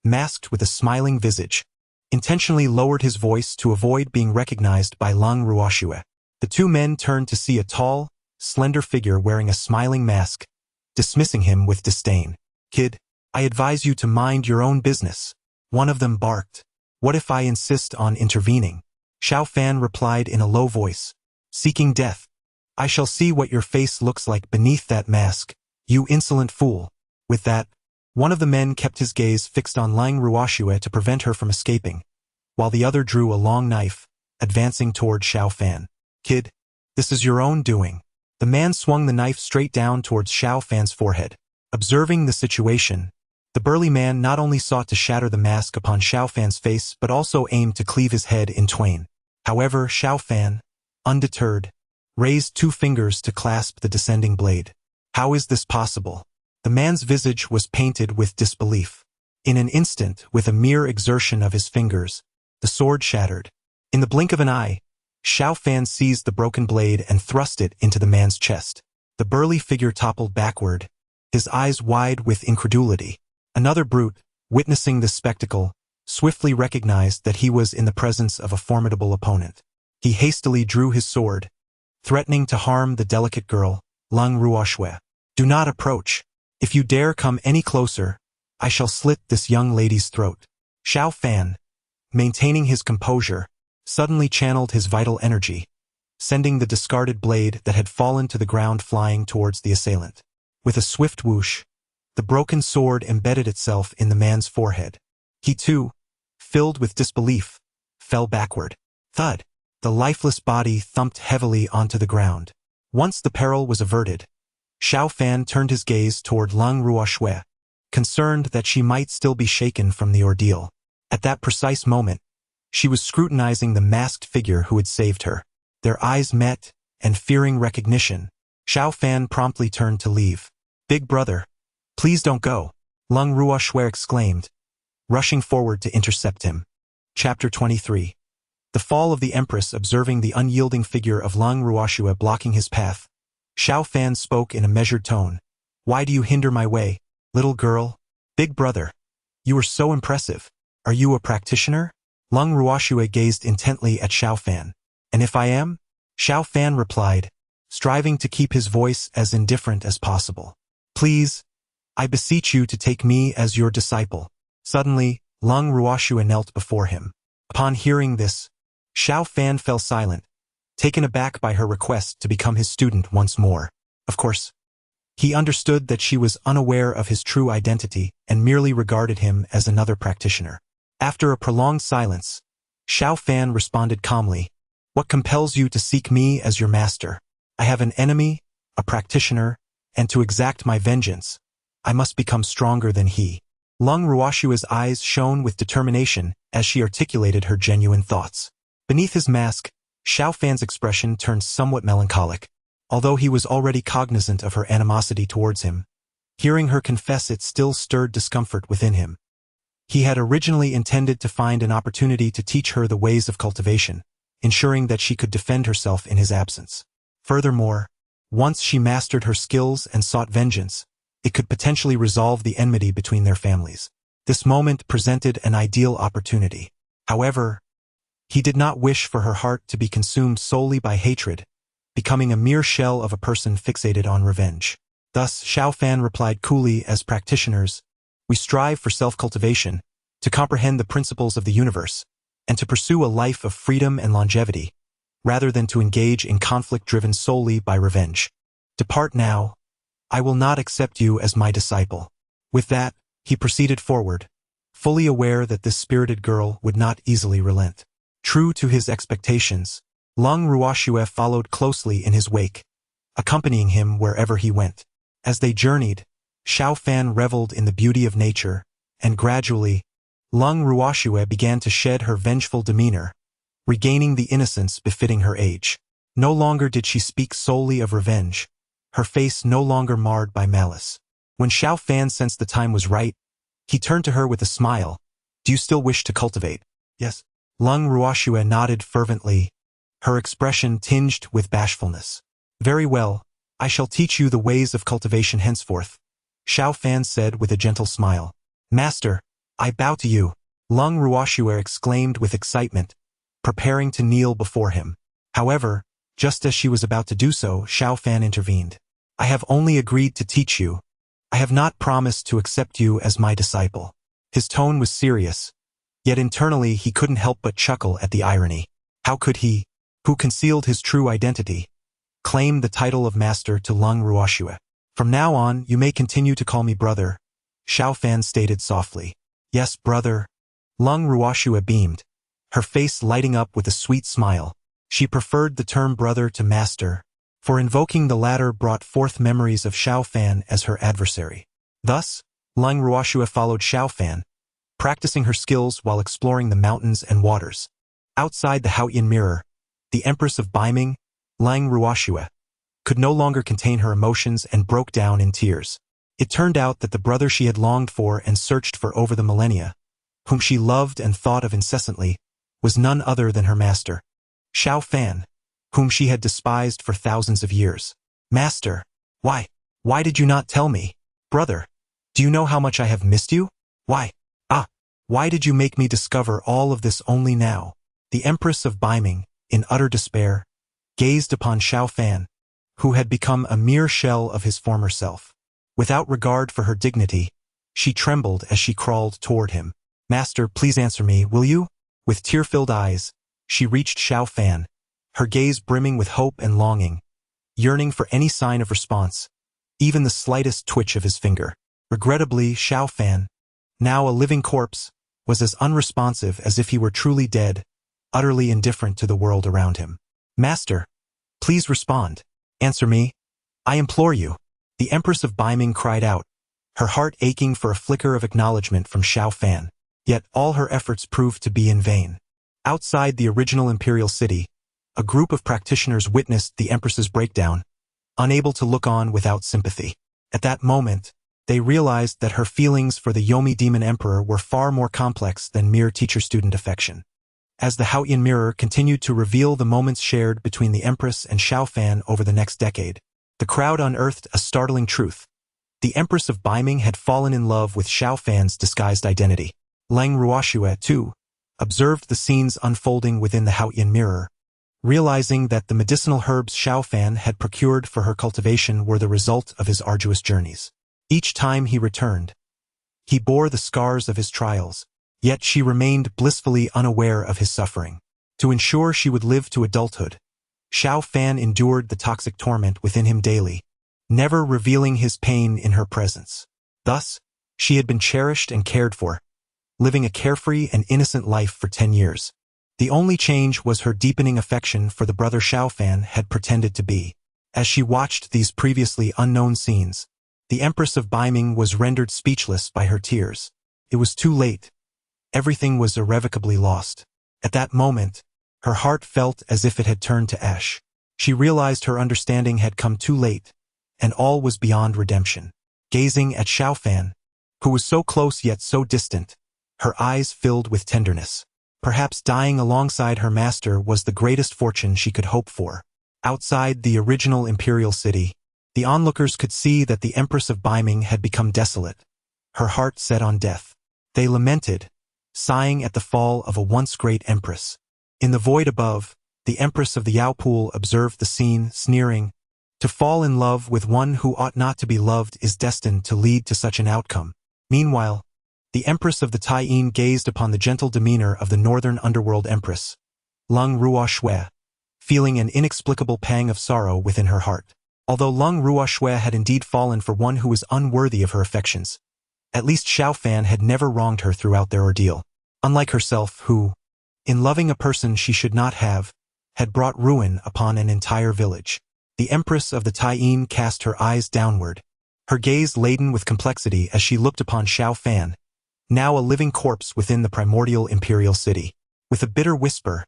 masked with a smiling visage, intentionally lowered his voice to avoid being recognized by Lang Ruoxue. The two men turned to see a tall, slender figure wearing a smiling mask, dismissing him with disdain. Kid, I advise you to mind your own business. One of them barked. What if I insist on intervening? Xiao Fan replied in a low voice. Seeking death. I shall see what your face looks like beneath that mask, you insolent fool. With that, one of the men kept his gaze fixed on Lang Ruoxue to prevent her from escaping, while the other drew a long knife, advancing toward Xiao Fan. Kid, this is your own doing. The man swung the knife straight down towards Xiao Fan's forehead. Observing the situation, the burly man not only sought to shatter the mask upon Xiao Fan's face but also aimed to cleave his head in twain. However, Xiao Fan, undeterred, raised two fingers to clasp the descending blade. How is this possible? The man's visage was painted with disbelief. In an instant, with a mere exertion of his fingers, the sword shattered. In the blink of an eye, Xiao Fan seized the broken blade and thrust it into the man's chest. The burly figure toppled backward, his eyes wide with incredulity. Another brute, witnessing this spectacle, swiftly recognized that he was in the presence of a formidable opponent. He hastily drew his sword, threatening to harm the delicate girl, Lang Ruoxue. Do not approach. If you dare come any closer, I shall slit this young lady's throat. Xiao Fan, maintaining his composure, suddenly channeled his vital energy, sending the discarded blade that had fallen to the ground flying towards the assailant. With a swift whoosh, the broken sword embedded itself in the man's forehead. He too, filled with disbelief, fell backward. Thud! The lifeless body thumped heavily onto the ground. Once the peril was averted, Xiao Fan turned his gaze toward Lang Ruoxue, concerned that she might still be shaken from the ordeal. At that precise moment, she was scrutinizing the masked figure who had saved her. Their eyes met, and fearing recognition, Xiao Fan promptly turned to leave. Big brother, please don't go, Lang Ruoxue exclaimed, rushing forward to intercept him. Chapter 23. The fall of the Empress. Observing the unyielding figure of Lang Ruoxue blocking his path, Xiao Fan spoke in a measured tone. Why do you hinder my way, little girl? Big brother, you are so impressive. Are you a practitioner? Lang Ruoxue gazed intently at Xiao Fan. And if I am? Xiao Fan replied, striving to keep his voice as indifferent as possible. Please, I beseech you to take me as your disciple. Suddenly, Lang Ruoxue knelt before him. Upon hearing this, Xiao Fan fell silent, taken aback by her request to become his student once more. Of course, he understood that she was unaware of his true identity and merely regarded him as another practitioner. After a prolonged silence, Xiao Fan responded calmly, What compels you to seek me as your master? I have an enemy, a practitioner, and to exact my vengeance, I must become stronger than he. Lang Ruoxue's eyes shone with determination as she articulated her genuine thoughts. Beneath his mask, Xiao Fan's expression turned somewhat melancholic. Although he was already cognizant of her animosity towards him, hearing her confess it still stirred discomfort within him. He had originally intended to find an opportunity to teach her the ways of cultivation, ensuring that she could defend herself in his absence. Furthermore, once she mastered her skills and sought vengeance, it could potentially resolve the enmity between their families. This moment presented an ideal opportunity. However, he did not wish for her heart to be consumed solely by hatred, becoming a mere shell of a person fixated on revenge. Thus, Xiao Fan replied coolly, as practitioners, we strive for self-cultivation, to comprehend the principles of the universe, and to pursue a life of freedom and longevity, rather than to engage in conflict driven solely by revenge. Depart now. I will not accept you as my disciple. With that, he proceeded forward, fully aware that this spirited girl would not easily relent. True to his expectations, Lung Ruoxue followed closely in his wake, accompanying him wherever he went. As they journeyed, Xiao Fan reveled in the beauty of nature, and gradually, Lung Ruoxue began to shed her vengeful demeanor, regaining the innocence befitting her age. No longer did she speak solely of revenge, her face no longer marred by malice. When Xiao Fan sensed the time was right, he turned to her with a smile. Do you still wish to cultivate? Yes. Lung Ruoxue nodded fervently, her expression tinged with bashfulness. Very well, I shall teach you the ways of cultivation henceforth, Xiao Fan said with a gentle smile. Master, I bow to you, Lung Ruoxue exclaimed with excitement, preparing to kneel before him. However, just as she was about to do so, Xiao Fan intervened. I have only agreed to teach you. I have not promised to accept you as my disciple. His tone was serious, yet internally he couldn't help but chuckle at the irony. How could he, who concealed his true identity, claim the title of master to Lung Ruoxue? From now on, you may continue to call me brother, Xiao Fan stated softly. Yes, brother. Lung Ruoxue beamed, her face lighting up with a sweet smile. She preferred the term brother to master, for invoking the latter brought forth memories of Xiao Fan as her adversary. Thus, Lung Ruoxue followed Xiao Fan, practicing her skills while exploring the mountains and waters. Outside the Haotian mirror, the Empress of Baiming, Lung Ruoxue, could no longer contain her emotions and broke down in tears. It turned out that the brother she had longed for and searched for over the millennia, whom she loved and thought of incessantly, was none other than her master, Xiao Fan, whom she had despised for thousands of years. Master, why did you not tell me? Brother, do you know how much I have missed you? Why did you make me discover all of this only now? The Empress of Baiming, in utter despair, gazed upon Xiao Fan, who had become a mere shell of his former self. Without regard for her dignity, she trembled as she crawled toward him. Master, please answer me, will you? With tear-filled eyes, she reached Xiao Fan, her gaze brimming with hope and longing, yearning for any sign of response, even the slightest twitch of his finger. Regrettably, Xiao Fan, now a living corpse, was as unresponsive as if he were truly dead, utterly indifferent to the world around him. Master, please respond. Answer me. I implore you. The Empress of Baiming cried out, her heart aching for a flicker of acknowledgement from Xiao Fan. Yet all her efforts proved to be in vain. Outside the original imperial city, a group of practitioners witnessed the Empress's breakdown, unable to look on without sympathy. At that moment, they realized that her feelings for the Yomi Demon Emperor were far more complex than mere teacher-student affection. As the Haotian mirror continued to reveal the moments shared between the Empress and Xiao Fan over the next decade, the crowd unearthed a startling truth. The Empress of Baiming had fallen in love with Xiao Fan's disguised identity. Lung Ruoxue, too, observed the scenes unfolding within the Haotian mirror, realizing that the medicinal herbs Xiao Fan had procured for her cultivation were the result of his arduous journeys. Each time he returned, he bore the scars of his trials, yet she remained blissfully unaware of his suffering. To ensure she would live to adulthood, Xiao Fan endured the toxic torment within him daily, never revealing his pain in her presence. Thus, she had been cherished and cared for, living a carefree and innocent life for 10 years. The only change was her deepening affection for the brother Xiao Fan had pretended to be. As she watched these previously unknown scenes, the Empress of Baiming was rendered speechless by her tears. It was too late. Everything was irrevocably lost. At that moment, her heart felt as if it had turned to ash. She realized her understanding had come too late, and all was beyond redemption. Gazing at Xiao Fan, who was so close yet so distant, her eyes filled with tenderness. Perhaps dying alongside her master was the greatest fortune she could hope for. Outside the original imperial city, the onlookers could see that the Empress of Baiming had become desolate, her heart set on death. They lamented, sighing at the fall of a once great empress. In the void above, the Empress of the Yao Pool observed the scene, sneering, "To fall in love with one who ought not to be loved is destined to lead to such an outcome." Meanwhile, The Empress of the Taiyin gazed upon the gentle demeanor of the northern underworld empress, Lung Ruoshui, feeling an inexplicable pang of sorrow within her heart. Although Lung Ruoshui had indeed fallen for one who was unworthy of her affections, at least Xiao Fan had never wronged her throughout their ordeal. Unlike herself who, in loving a person she should not have, had brought ruin upon an entire village. The Empress of the Taiyin cast her eyes downward, her gaze laden with complexity as she looked upon Xiao Fan, now a living corpse within the primordial imperial city. With a bitter whisper,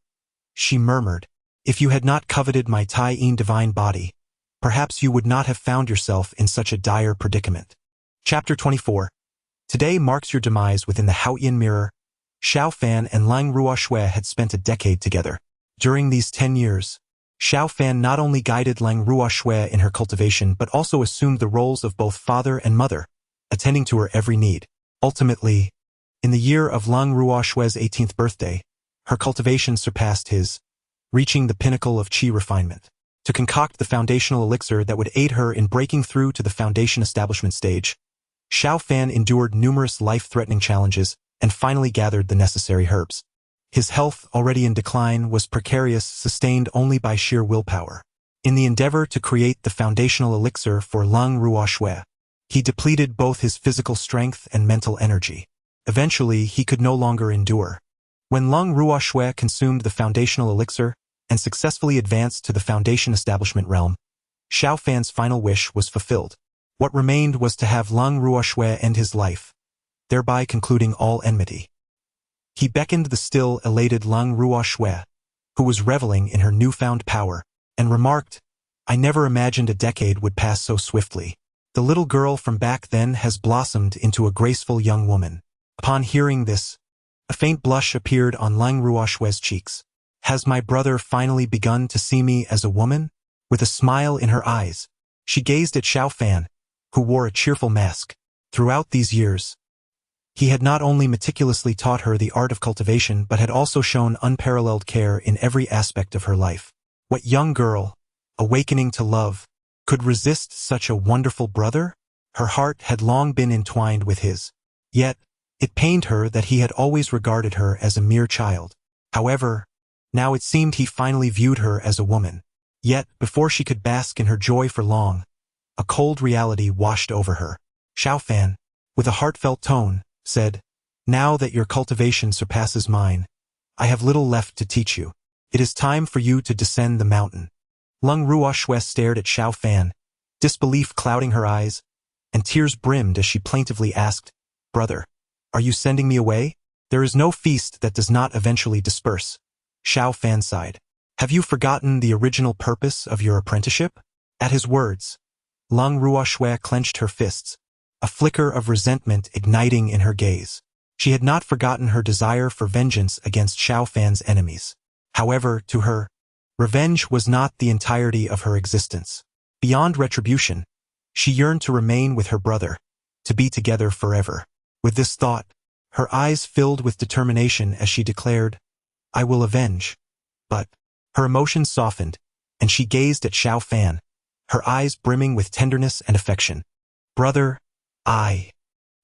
she murmured, "If you had not coveted my Taiyin divine body, perhaps you would not have found yourself in such a dire predicament." Chapter 24. Today marks your demise within the Haotian mirror. Xiao Fan and Lang Ruoshui had spent a decade together. During these 10 years, Xiao Fan not only guided Lang Ruoshui in her cultivation but also assumed the roles of both father and mother, attending to her every need. Ultimately, in the year of Lang Ruoshui's 18th birthday, her cultivation surpassed his, reaching the pinnacle of qi refinement. To concoct the foundational elixir that would aid her in breaking through to the foundation establishment stage, Xiao Fan endured numerous life-threatening challenges and finally gathered the necessary herbs. His health, already in decline, was precarious, sustained only by sheer willpower. In the endeavor to create the foundational elixir for Lang Ruoshui, he depleted both his physical strength and mental energy. Eventually, he could no longer endure. When Lang Ruoshui consumed the foundational elixir and successfully advanced to the foundation establishment realm, Xiao Fan's final wish was fulfilled. What remained was to have Lang Ruoshui end his life, thereby concluding all enmity. He beckoned the still elated Lang Ruoshui, who was reveling in her newfound power, and remarked, "I never imagined a decade would pass so swiftly. The little girl from back then has blossomed into a graceful young woman." Upon hearing this, a faint blush appeared on Lang Ruoshui's cheeks. "Has my brother finally begun to see me as a woman?" With a smile in her eyes, she gazed at Xiao Fan, who wore a cheerful mask. Throughout these years, he had not only meticulously taught her the art of cultivation but had also shown unparalleled care in every aspect of her life. What young girl, awakening to love, could resist such a wonderful brother? Her heart had long been entwined with his. Yet, it pained her that he had always regarded her as a mere child. However, now it seemed he finally viewed her as a woman. Yet, before she could bask in her joy for long, a cold reality washed over her. Xiao Fan, with a heartfelt tone, said, "Now that your cultivation surpasses mine, I have little left to teach you. It is time for you to descend the mountain." Lang Ruoshui stared at Xiao Fan, disbelief clouding her eyes, and tears brimmed as she plaintively asked, "Brother, are you sending me away? There is no feast that does not eventually disperse." Xiao Fan sighed. "Have you forgotten the original purpose of your apprenticeship?" At his words, Lang Ruoshui clenched her fists, a flicker of resentment igniting in her gaze. She had not forgotten her desire for vengeance against Xiao Fan's enemies. However, to her, revenge was not the entirety of her existence. Beyond retribution, she yearned to remain with her brother, to be together forever. With this thought, her eyes filled with determination as she declared, "I will avenge." But her emotions softened, and she gazed at Xiao Fan, her eyes brimming with tenderness and affection. "Brother,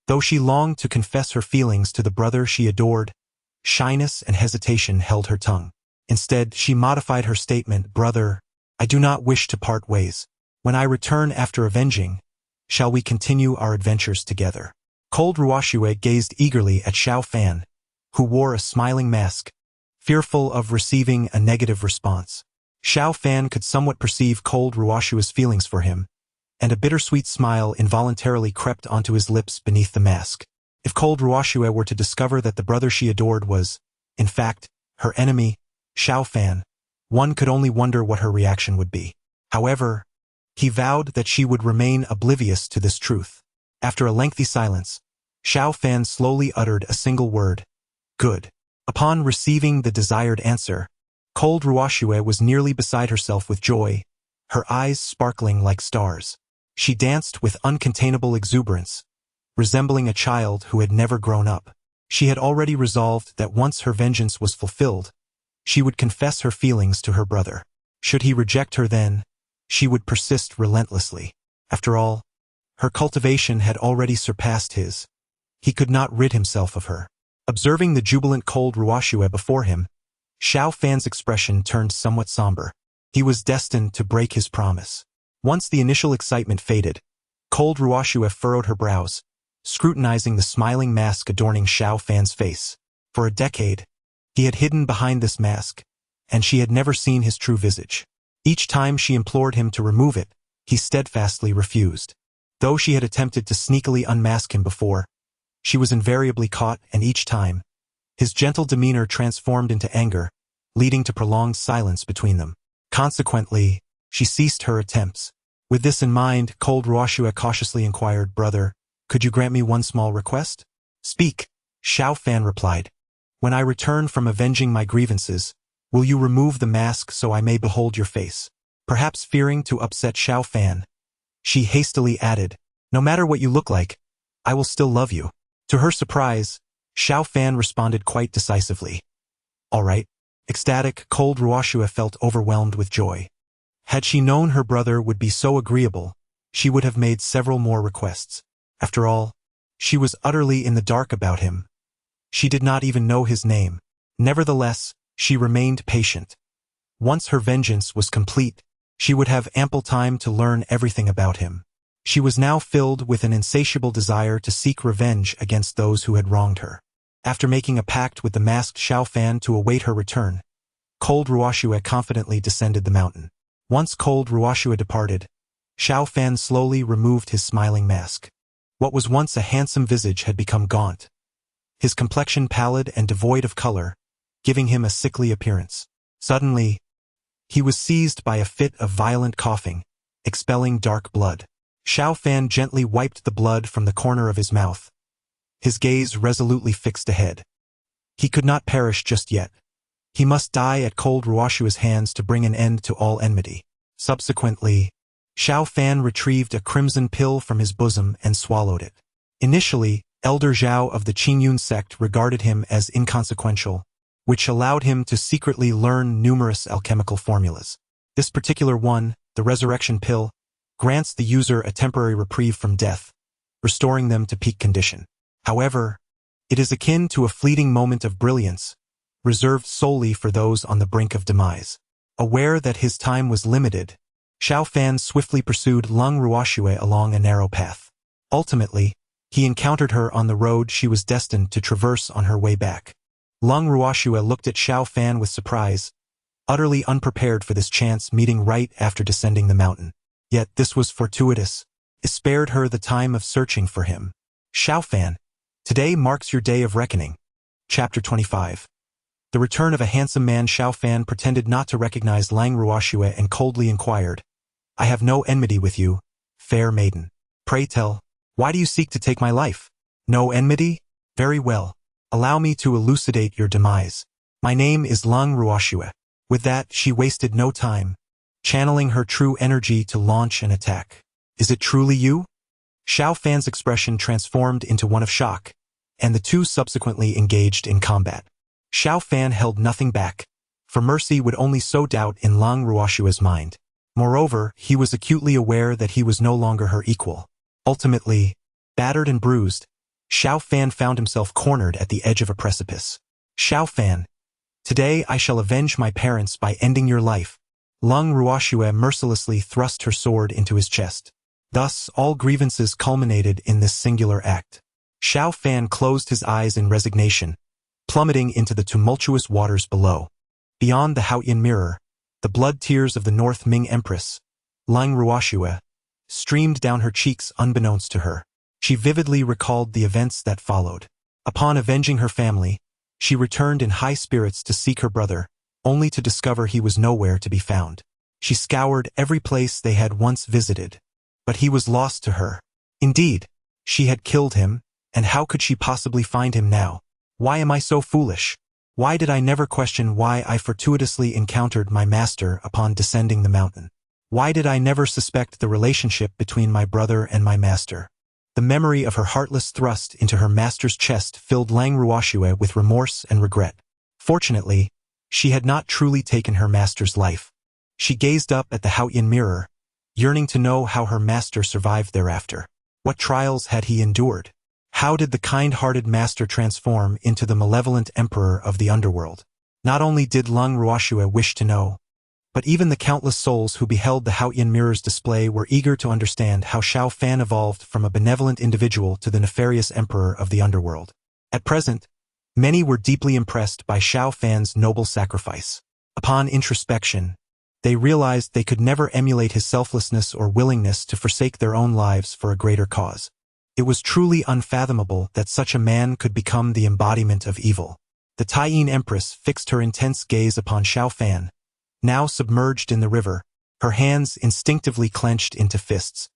Though she longed to confess her feelings to the brother she adored, shyness and hesitation held her tongue. Instead, she modified her statement, "Brother, I do not wish to part ways. When I return after avenging, shall we continue our adventures together?" Cold Ruoshui gazed eagerly at Xiao Fan, who wore a smiling mask, fearful of receiving a negative response. Xiao Fan could somewhat perceive Cold Ruoshui's feelings for him, and a bittersweet smile involuntarily crept onto his lips beneath the mask. If Cold Ruoshui were to discover that the brother she adored was, in fact, her enemy, Xiao Fan, one could only wonder what her reaction would be. However, he vowed that she would remain oblivious to this truth. After a lengthy silence, Xiao Fan slowly uttered a single word, "Good." Upon receiving the desired answer, Cold Ruoshui was nearly beside herself with joy, her eyes sparkling like stars. She danced with uncontainable exuberance, resembling a child who had never grown up. She had already resolved that once her vengeance was fulfilled, she would confess her feelings to her brother. Should he reject her then, she would persist relentlessly. After all, her cultivation had already surpassed his. He could not rid himself of her. Observing the jubilant cold Ruoxue before him, Xiao Fan's expression turned somewhat somber. He was destined to break his promise. Once the initial excitement faded, cold Ruoxue furrowed her brows, scrutinizing the smiling mask adorning Xiao Fan's face. For a decade, he had hidden behind this mask, and she had never seen his true visage. Each time she implored him to remove it, he steadfastly refused. Though she had attempted to sneakily unmask him before, she was invariably caught, and each time, his gentle demeanor transformed into anger, leading to prolonged silence between them. Consequently, she ceased her attempts. With this in mind, cold Ruoxue cautiously inquired, "Brother, could you grant me one small request?" "Speak," Xiao Fan replied. "When I return from avenging my grievances, will you remove the mask so I may behold your face?" Perhaps fearing to upset Xiao Fan, she hastily added, "No matter what you look like, I will still love you." To her surprise, Xiao Fan responded quite decisively. "All right." Ecstatic, cold Ruoxue felt overwhelmed with joy. Had she known her brother would be so agreeable, she would have made several more requests. After all, she was utterly in the dark about him. She did not even know his name. Nevertheless, she remained patient. Once her vengeance was complete, she would have ample time to learn everything about him. She was now filled with an insatiable desire to seek revenge against those who had wronged her. After making a pact with the masked Xiao Fan to await her return, cold Ruoxue confidently descended the mountain. Once cold Ruoxue departed, Xiao Fan slowly removed his smiling mask. What was once a handsome visage had become gaunt, his complexion pallid and devoid of color, giving him a sickly appearance. Suddenly, he was seized by a fit of violent coughing, expelling dark blood. Xiao Fan gently wiped the blood from the corner of his mouth, his gaze resolutely fixed ahead. He could not perish just yet. He must die at cold Ruoxue's hands to bring an end to all enmity. Subsequently, Xiao Fan retrieved a crimson pill from his bosom and swallowed it. Initially, Elder Zhao of the Qingyun sect regarded him as inconsequential, which allowed him to secretly learn numerous alchemical formulas. This particular one, the resurrection pill, grants the user a temporary reprieve from death, restoring them to peak condition. However, it is akin to a fleeting moment of brilliance, reserved solely for those on the brink of demise. Aware that his time was limited, Xiao Fan swiftly pursued Lung Ruoxue along a narrow path. Ultimately, he encountered her on the road she was destined to traverse on her way back. Lung Ruoxue looked at Xiao Fan with surprise, utterly unprepared for this chance meeting right after descending the mountain. Yet this was fortuitous. It spared her the time of searching for him. "Xiao Fan, today marks your day of reckoning." Chapter 25. The return of a handsome man. Xiao Fan pretended not to recognize Lang Ruoxue and coldly inquired, "I have no enmity with you, fair maiden. Pray tell, why do you seek to take my life?" "No enmity? Very well. Allow me to elucidate your demise. My name is Lung Ruoxue." With that, she wasted no time, channeling her true energy to launch an attack. "Is it truly you?" Xiao Fan's expression transformed into one of shock, and the two subsequently engaged in combat. Xiao Fan held nothing back, for mercy would only sow doubt in Lang Ruoxue's mind. Moreover, he was acutely aware that he was no longer her equal. Ultimately, battered and bruised, Xiao Fan found himself cornered at the edge of a precipice. "Xiao Fan, today I shall avenge my parents by ending your life." Lung Ruoxue mercilessly thrust her sword into his chest. Thus, all grievances culminated in this singular act. Xiao Fan closed his eyes in resignation, plummeting into the tumultuous waters below. Beyond the Haoyan Mirror, the blood tears of the North Ming Empress, Lung Ruoxue, streamed down her cheeks unbeknownst to her. She vividly recalled the events that followed. Upon avenging her family, she returned in high spirits to seek her brother, only to discover he was nowhere to be found. She scoured every place they had once visited, but he was lost to her. Indeed, she had killed him, and how could she possibly find him now? Why am I so foolish? Why did I never question why I fortuitously encountered my master upon descending the mountain? Why did I never suspect the relationship between my brother and my master? The memory of her heartless thrust into her master's chest filled Lang Ruoxue with remorse and regret. Fortunately, she had not truly taken her master's life. She gazed up at the Haoyan Mirror, yearning to know how her master survived thereafter. What trials had he endured? How did the kind-hearted master transform into the malevolent emperor of the underworld? Not only did Lung Ruoxue wish to know, but even the countless souls who beheld the Haotian mirror's display were eager to understand how Xiao Fan evolved from a benevolent individual to the nefarious emperor of the underworld. At present, many were deeply impressed by Xiao Fan's noble sacrifice. Upon introspection, they realized they could never emulate his selflessness or willingness to forsake their own lives for a greater cause. It was truly unfathomable that such a man could become the embodiment of evil. The Taiyin Empress fixed her intense gaze upon Xiao Fan, now submerged in the river, her hands instinctively clenched into fists.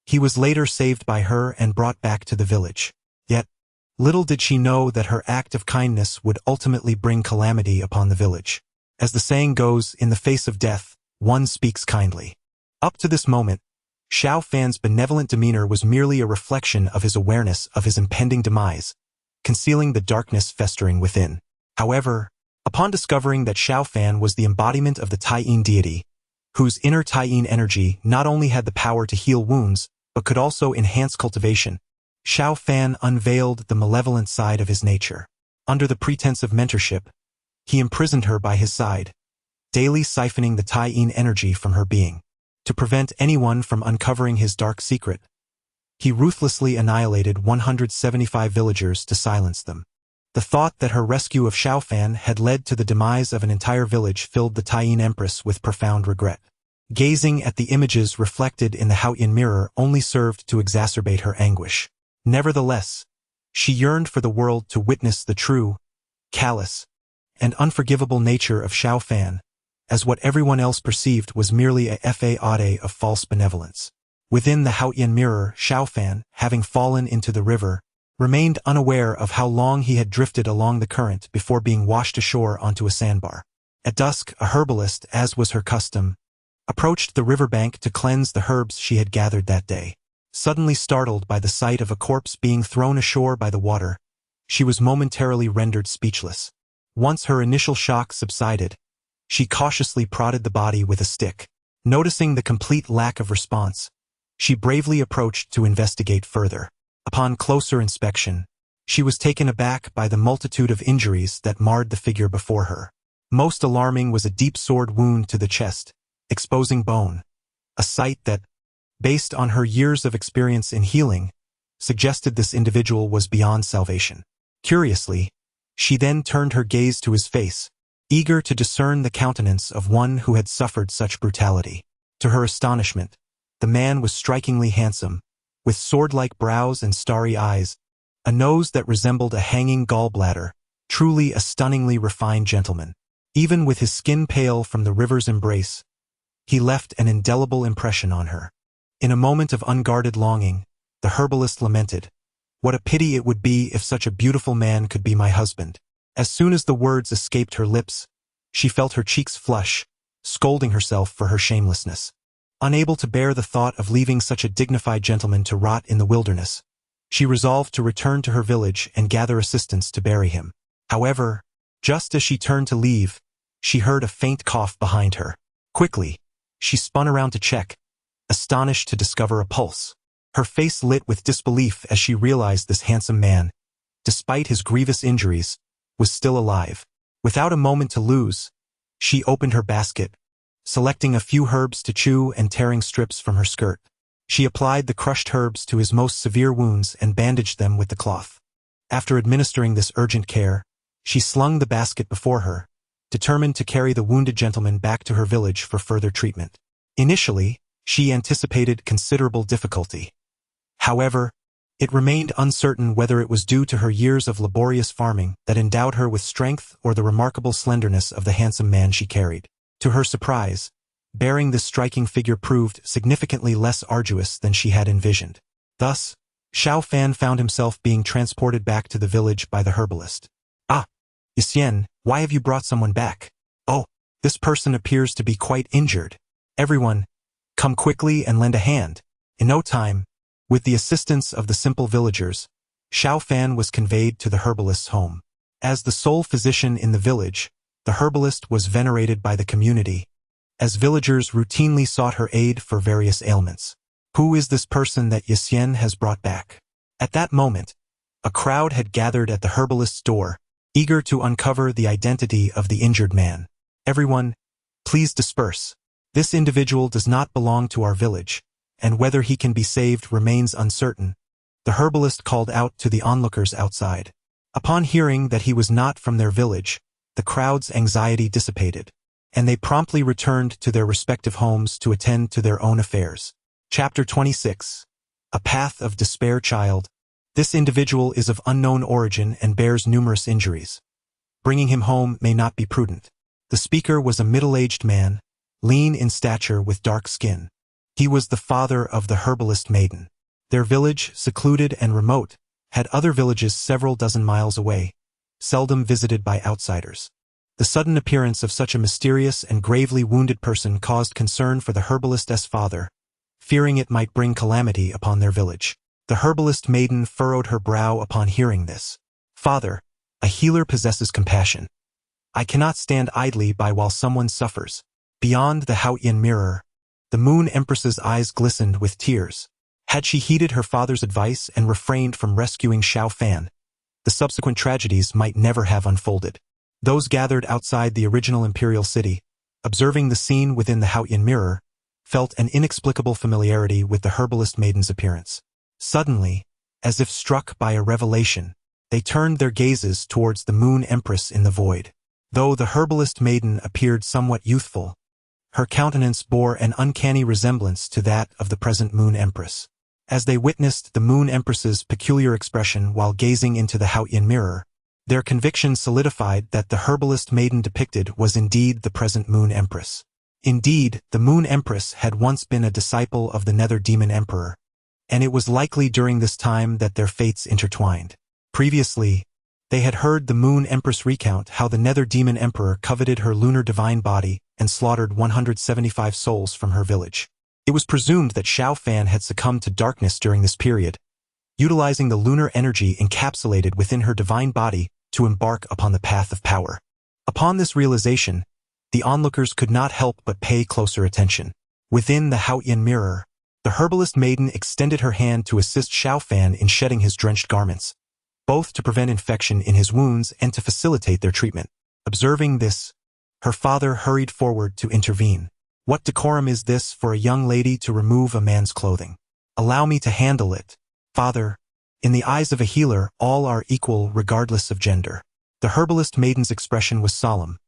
He was later saved by her and brought back to the village. Yet, little did she know that her act of kindness would ultimately bring calamity upon the village. As the saying goes, in the face of death, one speaks kindly. Up to this moment, Xiao Fan's benevolent demeanor was merely a reflection of his awareness of his impending demise, concealing the darkness festering within. However, upon discovering that Xiao Fan was the embodiment of the Taiyin deity, whose inner Taiyin energy not only had the power to heal wounds, but could also enhance cultivation, Xiao Fan unveiled the malevolent side of his nature. Under the pretense of mentorship, he imprisoned her by his side, daily siphoning the Taiyin energy from her being. To prevent anyone from uncovering his dark secret, he ruthlessly annihilated 175 villagers to silence them. The thought that her rescue of Xiao Fan had led to the demise of an entire village filled the Taiyin Empress with profound regret. Gazing at the images reflected in the Haotian mirror only served to exacerbate her anguish. Nevertheless, she yearned for the world to witness the true, callous, and unforgivable nature of Xiao Fan, as what everyone else perceived was merely a faude of false benevolence. Within the Haotian mirror, Xiao Fan, having fallen into the river, remained unaware of how long he had drifted along the current before being washed ashore onto a sandbar. At dusk, a herbalist, as was her custom, approached the riverbank to cleanse the herbs she had gathered that day. Suddenly startled by the sight of a corpse being thrown ashore by the water, she was momentarily rendered speechless. Once her initial shock subsided, she cautiously prodded the body with a stick. Noticing the complete lack of response, she bravely approached to investigate further. Upon closer inspection, she was taken aback by the multitude of injuries that marred the figure before her. Most alarming was a deep sword wound to the chest, exposing bone, a sight that, based on her years of experience in healing, suggested this individual was beyond salvation. Curiously, she then turned her gaze to his face, eager to discern the countenance of one who had suffered such brutality. To her astonishment, the man was strikingly handsome, with sword-like brows and starry eyes, a nose that resembled a hanging gallbladder, truly a stunningly refined gentleman. Even with his skin pale from the river's embrace, he left an indelible impression on her. In a moment of unguarded longing, the herbalist lamented, "What a pity it would be if such a beautiful man could be my husband." As soon as the words escaped her lips, she felt her cheeks flush, scolding herself for her shamelessness. Unable to bear the thought of leaving such a dignified gentleman to rot in the wilderness, she resolved to return to her village and gather assistance to bury him. However, just as she turned to leave, she heard a faint cough behind her. Quickly, she spun around to check, astonished to discover a pulse. Her face lit with disbelief as she realized this handsome man, despite his grievous injuries, was still alive. Without a moment to lose, she opened her basket, selecting a few herbs to chew and tearing strips from her skirt. She applied the crushed herbs to his most severe wounds and bandaged them with the cloth. After administering this urgent care, she slung the basket before her, determined to carry the wounded gentleman back to her village for further treatment. Initially, she anticipated considerable difficulty. However, it remained uncertain whether it was due to her years of laborious farming that endowed her with strength or the remarkable slenderness of the handsome man she carried. To her surprise, bearing this striking figure proved significantly less arduous than she had envisioned. Thus, Xiao Fan found himself being transported back to the village by the herbalist. "Ah, Yisian, why have you brought someone back? Oh, this person appears to be quite injured. Everyone, come quickly and lend a hand." In no time, with the assistance of the simple villagers, Xiao Fan was conveyed to the herbalist's home. As the sole physician in the village, the herbalist was venerated by the community, as villagers routinely sought her aid for various ailments. "Who is this person that Yisian has brought back?" At that moment, A crowd had gathered at the herbalist's door, eager to uncover the identity of the injured man. "Everyone, please disperse. This individual does not belong to our village, and whether he can be saved remains uncertain," the herbalist called out to the onlookers outside. Upon hearing that he was not from their village, the crowd's anxiety dissipated, and they promptly returned to their respective homes to attend to their own affairs. Chapter 26. A Path of Despair Child. This individual is of unknown origin and bears numerous injuries. Bringing him home may not be prudent. The speaker was a middle-aged man, lean in stature with dark skin. He was the father of the herbalist maiden. Their village, secluded and remote, had other villages several dozen miles away, seldom visited by outsiders. The sudden appearance of such a mysterious and gravely wounded person caused concern for the herbalist's father, fearing it might bring calamity upon their village. The herbalist maiden furrowed her brow upon hearing this. "Father, a healer possesses compassion. I cannot stand idly by while someone suffers." Beyond the Haotian mirror, the Moon Empress's eyes glistened with tears. Had she heeded her father's advice and refrained from rescuing Xiao Fan, the subsequent tragedies might never have unfolded. Those gathered outside the original imperial city, observing the scene within the Haotian mirror, felt an inexplicable familiarity with the herbalist maiden's appearance. Suddenly, as if struck by a revelation, they turned their gazes towards the Moon Empress in the void. Though the herbalist maiden appeared somewhat youthful, her countenance bore an uncanny resemblance to that of the present Moon Empress. As they witnessed the Moon Empress's peculiar expression while gazing into the Haotian mirror, their conviction solidified that the herbalist maiden depicted was indeed the present Moon Empress. Indeed, the Moon Empress had once been a disciple of the Nether Demon Emperor, and it was likely during this time that their fates intertwined. Previously, they had heard the Moon Empress recount how the Nether Demon Emperor coveted her lunar divine body and slaughtered 175 souls from her village. It was presumed that Xiao Fan had succumbed to darkness during this period, utilizing the lunar energy encapsulated within her divine body to embark upon the path of power. Upon this realization, the onlookers could not help but pay closer attention. Within the Haotian mirror, the herbalist maiden extended her hand to assist Xiao Fan in shedding his drenched garments, both to prevent infection in his wounds and to facilitate their treatment. Observing this, her father hurried forward to intervene. "What decorum is this for a young lady to remove a man's clothing? Allow me to handle it, father. In the eyes of a healer, all are equal regardless of gender." The herbalist maiden's expression was solemn,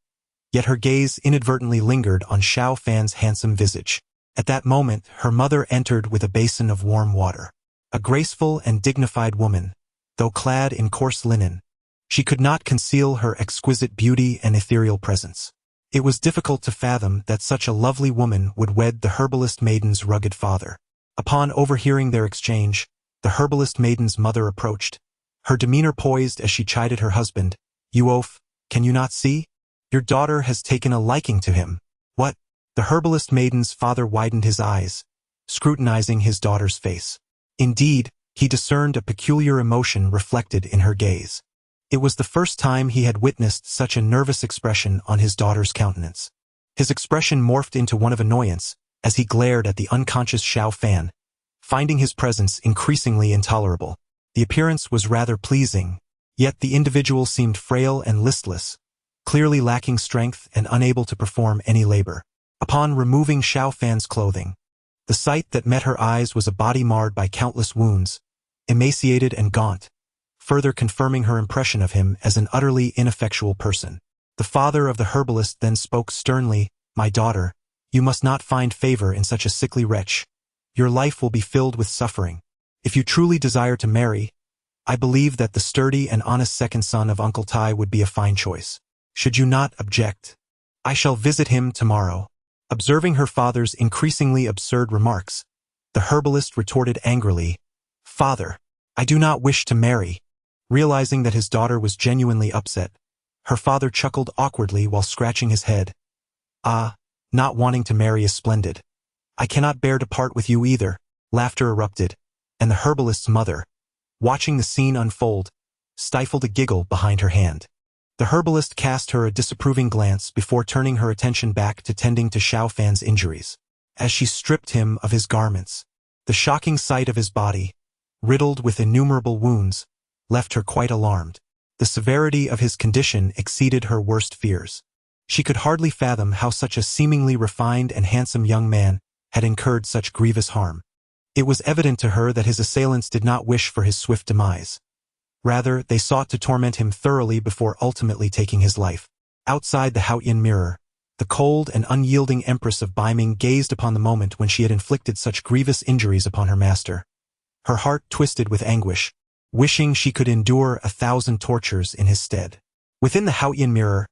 yet her gaze inadvertently lingered on Xiao Fan's handsome visage. At that moment, her mother entered with a basin of warm water. A graceful and dignified woman, though clad in coarse linen, she could not conceal her exquisite beauty and ethereal presence. It was difficult to fathom that such a lovely woman would wed the herbalist maiden's rugged father. Upon overhearing their exchange, the herbalist maiden's mother approached, her demeanor poised as she chided her husband. "You oaf, can you not see? Your daughter has taken a liking to him." "What?" The herbalist maiden's father widened his eyes, scrutinizing his daughter's face. Indeed, he discerned a peculiar emotion reflected in her gaze. It was the first time he had witnessed such a nervous expression on his daughter's countenance. His expression morphed into one of annoyance as he glared at the unconscious Xiao Fan, finding his presence increasingly intolerable. The appearance was rather pleasing, yet the individual seemed frail and listless, clearly lacking strength and unable to perform any labor. Upon removing Xiao Fan's clothing, the sight that met her eyes was a body marred by countless wounds, emaciated and gaunt, further confirming her impression of him as an utterly ineffectual person. The father of the herbalist then spoke sternly, "My daughter, you must not find favor in such a sickly wretch. Your life will be filled with suffering. If you truly desire to marry, I believe that the sturdy and honest second son of Uncle Tai would be a fine choice. Should you not object, I shall visit him tomorrow." Observing her father's increasingly absurd remarks, the herbalist retorted angrily, "Father, I do not wish to marry." Realizing that his daughter was genuinely upset, her father chuckled awkwardly while scratching his head. "Ah, not wanting to marry is splendid. I cannot bear to part with you either." Laughter erupted, and the herbalist's mother, watching the scene unfold, stifled a giggle behind her hand. The herbalist cast her a disapproving glance before turning her attention back to tending to Xiao Fan's injuries. As she stripped him of his garments, the shocking sight of his body, riddled with innumerable wounds, left her quite alarmed. The severity of his condition exceeded her worst fears. She could hardly fathom how such a seemingly refined and handsome young man had incurred such grievous harm. It was evident to her that his assailants did not wish for his swift demise. Rather, they sought to torment him thoroughly before ultimately taking his life. Outside the Haotian mirror, the cold and unyielding Empress of Beiming gazed upon the moment when she had inflicted such grievous injuries upon her master. Her heart twisted with anguish, wishing she could endure 1,000 tortures in his stead. Within the Haotian mirror,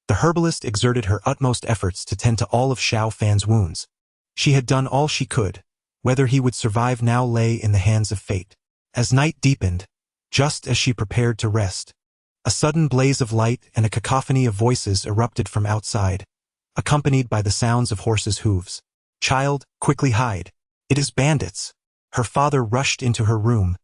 the herbalist exerted her utmost efforts to tend to all of Xiao Fan's wounds. She had done all she could. Whether he would survive now lay in the hands of fate. As night deepened, just as she prepared to rest, a sudden blaze of light and a cacophony of voices erupted from outside, accompanied by the sounds of horses' hooves. "Child, quickly hide. It is bandits." Her father rushed into her room,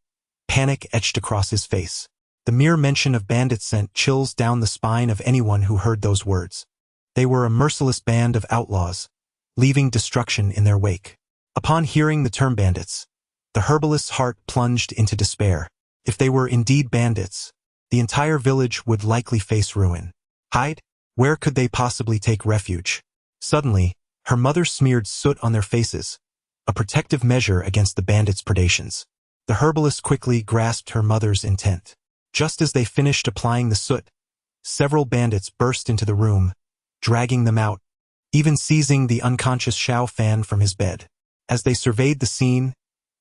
panic etched across his face. The mere mention of bandits sent chills down the spine of anyone who heard those words. They were a merciless band of outlaws, leaving destruction in their wake. Upon hearing the term bandits, the herbalist's heart plunged into despair. If they were indeed bandits, the entire village would likely face ruin. Hide? Where could they possibly take refuge? Suddenly, her mother smeared soot on their faces, a protective measure against the bandits' predations. The herbalist quickly grasped her mother's intent. Just as they finished applying the soot, several bandits burst into the room, dragging them out, even seizing the unconscious Xiao Fan from his bed. As they surveyed the scene,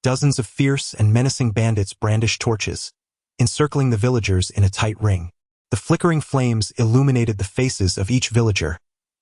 dozens of fierce and menacing bandits brandished torches, encircling the villagers in a tight ring. The flickering flames illuminated the faces of each villager,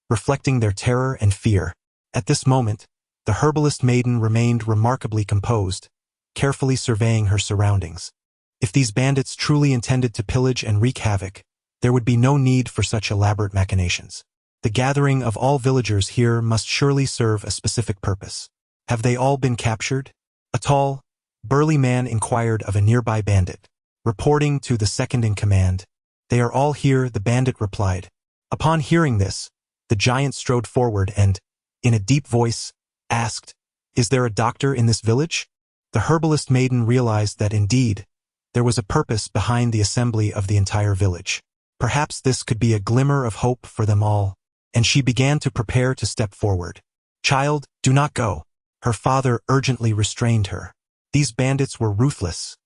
reflecting their terror and fear. At this moment, the herbalist maiden remained remarkably composed, carefully surveying her surroundings. If these bandits truly intended to pillage and wreak havoc, there would be no need for such elaborate machinations. The gathering of all villagers here must surely serve a specific purpose. Have they all been captured? A tall, burly man inquired of a nearby bandit. Reporting to the second-in-command, "They are all here," the bandit replied. Upon hearing this, the giant strode forward and, in a deep voice, asked, "Is there a doctor in this village?" The herbalist maiden realized that indeed, there was a purpose behind the assembly of the entire village. Perhaps this could be a glimmer of hope for them all, and she began to prepare to step forward. "Child, do not go." Her father urgently restrained her. These bandits were ruthless.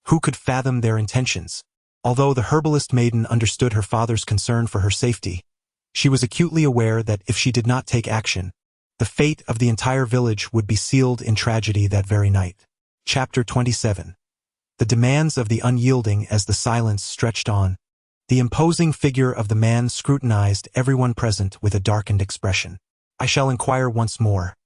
Who could fathom their intentions? Although the herbalist maiden understood her father's concern for her safety, she was acutely aware that if she did not take action, the fate of the entire village would be sealed in tragedy that very night. Chapter 27. The demands of the unyielding. As the silence stretched on, the imposing figure of the man scrutinized everyone present with a darkened expression. "I shall inquire once more.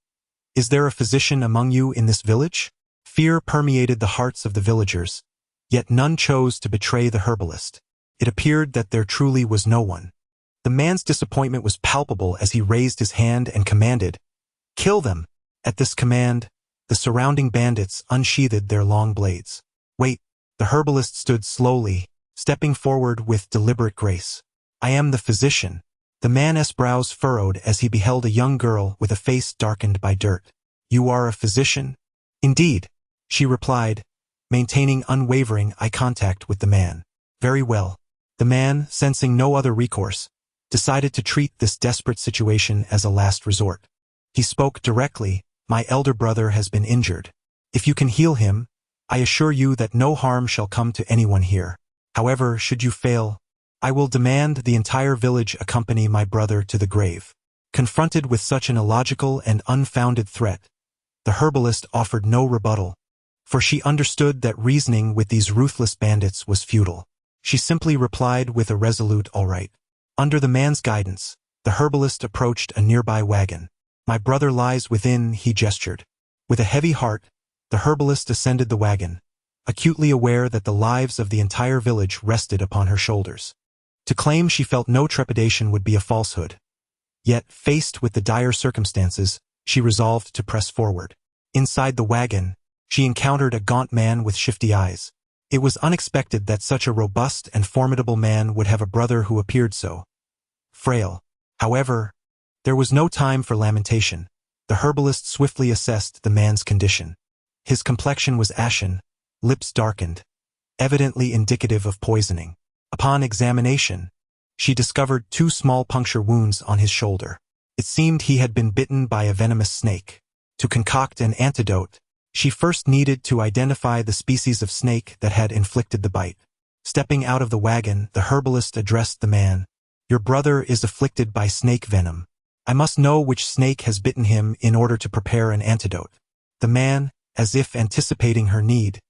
Is there a physician among you in this village?" Fear permeated the hearts of the villagers, yet none chose to betray the herbalist. It appeared that there truly was no one. The man's disappointment was palpable as he raised his hand and commanded, "Kill them!" At this command, the surrounding bandits unsheathed their long blades. "Wait." The herbalist stood slowly, stepping forward with deliberate grace. "I am the physician." The man's brows furrowed as he beheld a young girl with a face darkened by dirt. "You are a physician?" "Indeed," she replied, maintaining unwavering eye contact with the man. "Very well." The man, sensing no other recourse, decided to treat this desperate situation as a last resort. He spoke directly. "My elder brother has been injured. If you can heal him, I assure you that no harm shall come to anyone here. However, should you fail, I will demand the entire village accompany my brother to the grave." Confronted with such an illogical and unfounded threat, the herbalist offered no rebuttal, for she understood that reasoning with these ruthless bandits was futile. She simply replied with a resolute "all right." Under the man's guidance, the herbalist approached a nearby wagon. "My brother lies within," he gestured. With a heavy heart, the herbalist ascended the wagon, acutely aware that the lives of the entire village rested upon her shoulders. To claim she felt no trepidation would be a falsehood. Yet, faced with the dire circumstances, she resolved to press forward. Inside the wagon, she encountered a gaunt man with shifty eyes. It was unexpected that such a robust and formidable man would have a brother who appeared so frail. However, there was no time for lamentation. The herbalist swiftly assessed the man's condition. His complexion was ashen, lips darkened, evidently indicative of poisoning. Upon examination, she discovered 2 small puncture wounds on his shoulder. It seemed he had been bitten by a venomous snake. To concoct an antidote, she first needed to identify the species of snake that had inflicted the bite. Stepping out of the wagon, the herbalist addressed the man. "Your brother is afflicted by snake venom. I must know which snake has bitten him in order to prepare an antidote." The man, as if anticipating her need,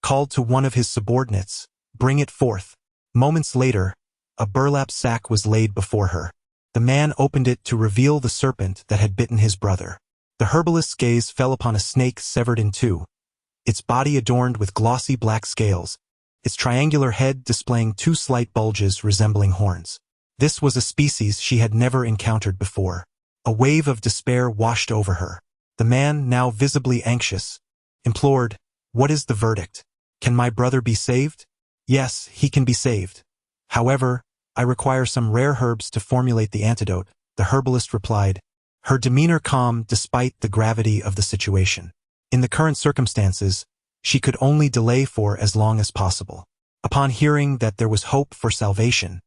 called to one of his subordinates, "Bring it forth." Moments later, a burlap sack was laid before her. The man opened it to reveal the serpent that had bitten his brother. The herbalist's gaze fell upon a snake severed in 2, its body adorned with glossy black scales, its triangular head displaying 2 slight bulges resembling horns. This was a species she had never encountered before. A wave of despair washed over her. The man, now visibly anxious, implored, "What is the verdict? Can my brother be saved?" "Yes, he can be saved. However, I require some rare herbs to formulate the antidote," the herbalist replied, her demeanor calm despite the gravity of the situation. In the current circumstances, she could only delay for as long as possible. Upon hearing that there was hope for salvation,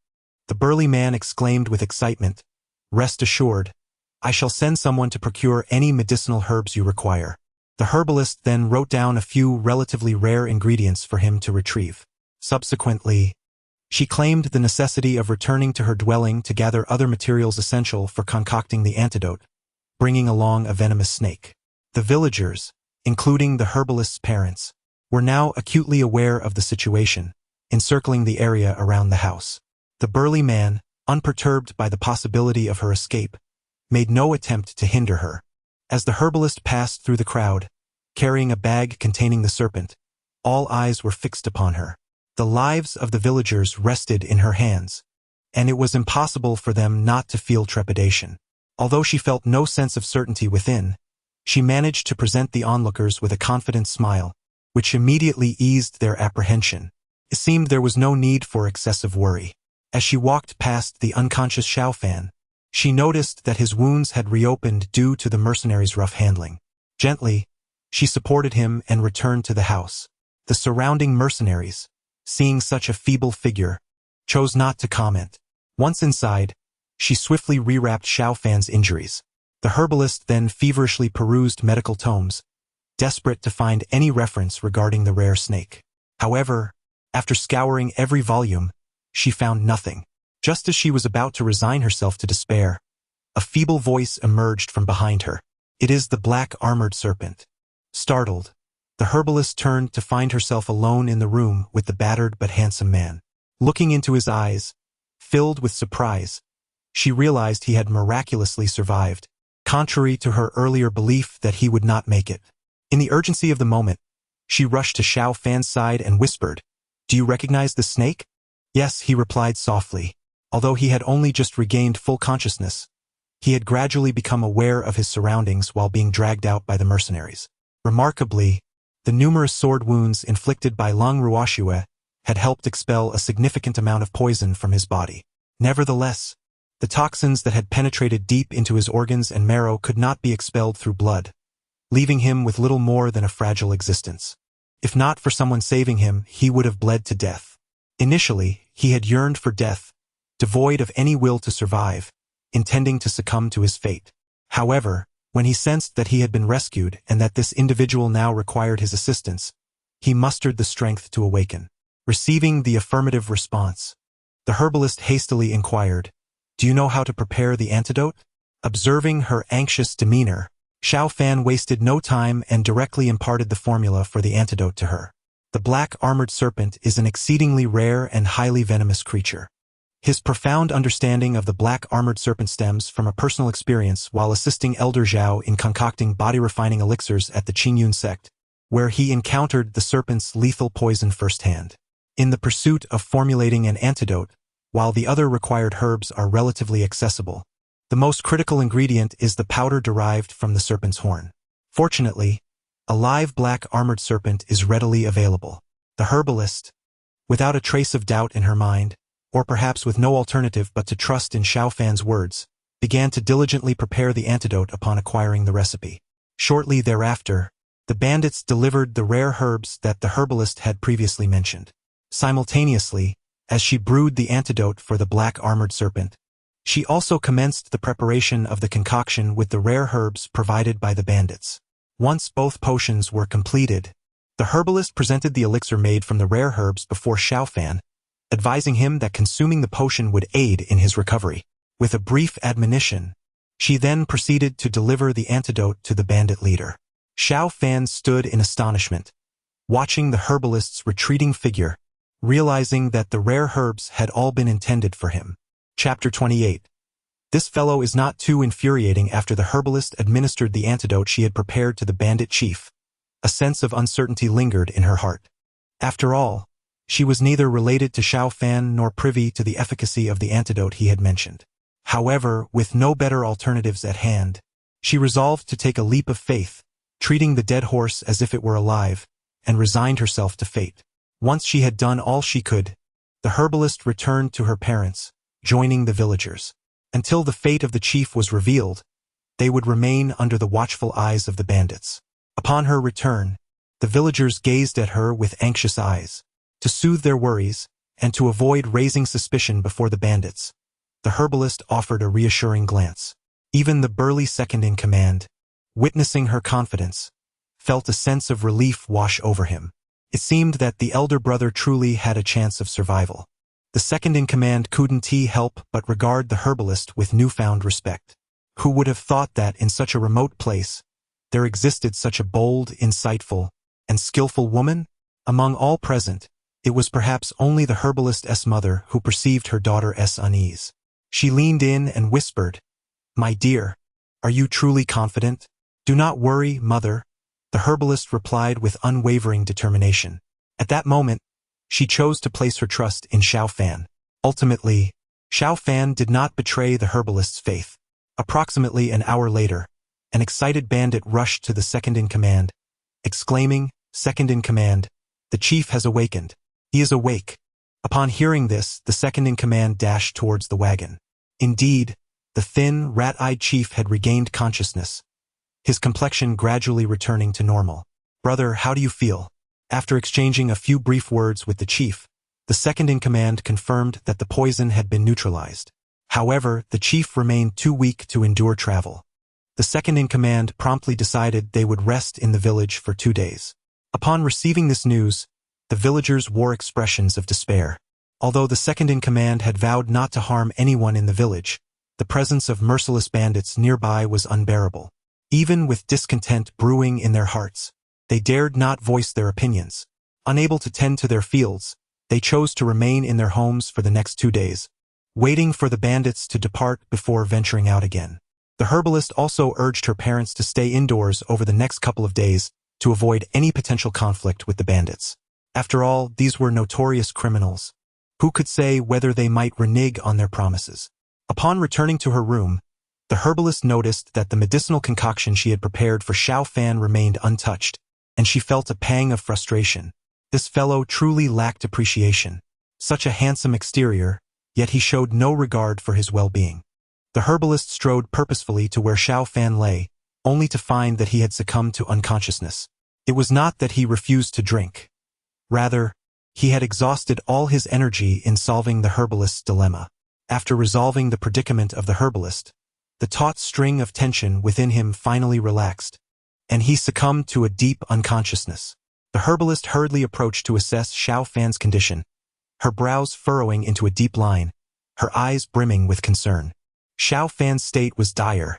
the burly man exclaimed with excitement, "Rest assured, I shall send someone to procure any medicinal herbs you require." The herbalist then wrote down a few relatively rare ingredients for him to retrieve. Subsequently, she claimed the necessity of returning to her dwelling to gather other materials essential for concocting the antidote, bringing along a venomous snake. The villagers, including the herbalist's parents, were now acutely aware of the situation, encircling the area around the house. The burly man, unperturbed by the possibility of her escape, made no attempt to hinder her. As the herbalist passed through the crowd, carrying a bag containing the serpent, all eyes were fixed upon her. The lives of the villagers rested in her hands, and it was impossible for them not to feel trepidation. Although she felt no sense of certainty within, she managed to present the onlookers with a confident smile, which immediately eased their apprehension. It seemed there was no need for excessive worry. As she walked past the unconscious Xiao Fan, she noticed that his wounds had reopened due to the mercenary's rough handling. Gently, she supported him and returned to the house. The surrounding mercenaries, seeing such a feeble figure, chose not to comment. Once inside, she swiftly rewrapped Xiao Fan's injuries. The herbalist then feverishly perused medical tomes, desperate to find any reference regarding the rare snake. However, after scouring every volume, she found nothing. Just as she was about to resign herself to despair, a feeble voice emerged from behind her. "It is the black armored serpent." Startled, the herbalist turned to find herself alone in the room with the battered but handsome man. Looking into his eyes, filled with surprise, she realized he had miraculously survived, contrary to her earlier belief that he would not make it. In the urgency of the moment, she rushed to Xiao Fan's side and whispered, "Do you recognize the snake?" "Yes," he replied softly. Although he had only just regained full consciousness, he had gradually become aware of his surroundings while being dragged out by the mercenaries. Remarkably, the numerous sword wounds inflicted by Lang Ruoxue had helped expel a significant amount of poison from his body. Nevertheless, the toxins that had penetrated deep into his organs and marrow could not be expelled through blood, leaving him with little more than a fragile existence. If not for someone saving him, he would have bled to death. Initially, he had yearned for death, devoid of any will to survive, intending to succumb to his fate. However, when he sensed that he had been rescued and that this individual now required his assistance, he mustered the strength to awaken. Receiving the affirmative response, the herbalist hastily inquired, "Do you know how to prepare the antidote?" Observing her anxious demeanor, Xiao Fan wasted no time and directly imparted the formula for the antidote to her. The black armored serpent is an exceedingly rare and highly venomous creature. His profound understanding of the black armored serpent stems from a personal experience while assisting Elder Zhao in concocting body-refining elixirs at the Qingyun sect, where he encountered the serpent's lethal poison firsthand. In the pursuit of formulating an antidote, while the other required herbs are relatively accessible, the most critical ingredient is the powder derived from the serpent's horn. Fortunately, a live black armored serpent is readily available. The herbalist, without a trace of doubt in her mind, or perhaps with no alternative but to trust in Xiao Fan's words, began to diligently prepare the antidote upon acquiring the recipe. Shortly thereafter, the bandits delivered the rare herbs that the herbalist had previously mentioned. Simultaneously, as she brewed the antidote for the black-armored serpent, she also commenced the preparation of the concoction with the rare herbs provided by the bandits. Once both potions were completed, the herbalist presented the elixir made from the rare herbs before Xiao Fan, advising him that consuming the potion would aid in his recovery. With a brief admonition, she then proceeded to deliver the antidote to the bandit leader. Xiao Fan stood in astonishment, watching the herbalist's retreating figure, realizing that the rare herbs had all been intended for him. Chapter 28. This fellow is not too infuriating. After the herbalist administered the antidote she had prepared to the bandit chief, a sense of uncertainty lingered in her heart. After all, she was neither related to Xiao Fan nor privy to the efficacy of the antidote he had mentioned. However, with no better alternatives at hand, she resolved to take a leap of faith, treating the dead horse as if it were alive, and resigned herself to fate. Once she had done all she could, the herbalist returned to her parents, joining the villagers. Until the fate of the chief was revealed, they would remain under the watchful eyes of the bandits. Upon her return, the villagers gazed at her with anxious eyes. To soothe their worries, and to avoid raising suspicion before the bandits, the herbalist offered a reassuring glance. Even the burly second-in-command, witnessing her confidence, felt a sense of relief wash over him. It seemed that the elder brother truly had a chance of survival. The second-in-command couldn't help but regard the herbalist with newfound respect. Who would have thought that in such a remote place, there existed such a bold, insightful, and skillful woman? Among all present, it was perhaps only the herbalist's mother who perceived her daughter's unease. She leaned in and whispered, "My dear, are you truly confident?" "Do not worry, mother," the herbalist replied with unwavering determination. At that moment, she chose to place her trust in Xiao Fan. Ultimately, Xiao Fan did not betray the herbalist's faith. Approximately an hour later, an excited bandit rushed to the second-in-command, exclaiming, "Second-in-command, the chief has awakened. He is awake." Upon hearing this, the second-in-command dashed towards the wagon. Indeed, the thin, rat-eyed chief had regained consciousness, his complexion gradually returning to normal. "Brother, how do you feel?" After exchanging a few brief words with the chief, the second-in-command confirmed that the poison had been neutralized. However, the chief remained too weak to endure travel. The second-in-command promptly decided they would rest in the village for 2 days. Upon receiving this news, the villagers wore expressions of despair. Although the second-in-command had vowed not to harm anyone in the village, the presence of merciless bandits nearby was unbearable. Even with discontent brewing in their hearts, they dared not voice their opinions. Unable to tend to their fields, they chose to remain in their homes for the next 2 days, waiting for the bandits to depart before venturing out again. The herbalist also urged her parents to stay indoors over the next couple of days to avoid any potential conflict with the bandits. After all, these were notorious criminals. Who could say whether they might renege on their promises? Upon returning to her room, the herbalist noticed that the medicinal concoction she had prepared for Xiao Fan remained untouched, and she felt a pang of frustration. This fellow truly lacked appreciation. Such a handsome exterior, yet he showed no regard for his well-being. The herbalist strode purposefully to where Xiao Fan lay, only to find that he had succumbed to unconsciousness. It was not that he refused to drink. Rather, he had exhausted all his energy in solving the herbalist's dilemma. After resolving the predicament of the herbalist, the taut string of tension within him finally relaxed, and he succumbed to a deep unconsciousness. The herbalist hurriedly approached to assess Xiao Fan's condition, her brows furrowing into a deep line, her eyes brimming with concern. Xiao Fan's state was dire.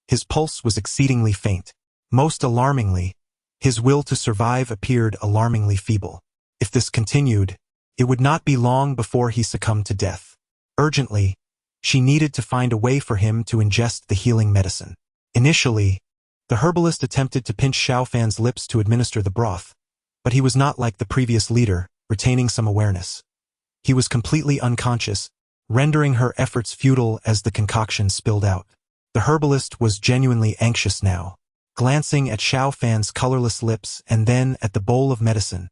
His pulse was exceedingly faint. Most alarmingly, his will to survive appeared alarmingly feeble. If this continued, it would not be long before he succumbed to death. Urgently, she needed to find a way for him to ingest the healing medicine. Initially, the herbalist attempted to pinch Xiao Fan's lips to administer the broth, but he was not like the previous leader, retaining some awareness. He was completely unconscious, rendering her efforts futile as the concoction spilled out. The herbalist was genuinely anxious now. Glancing at Xiao Fan's colorless lips and then at the bowl of medicine,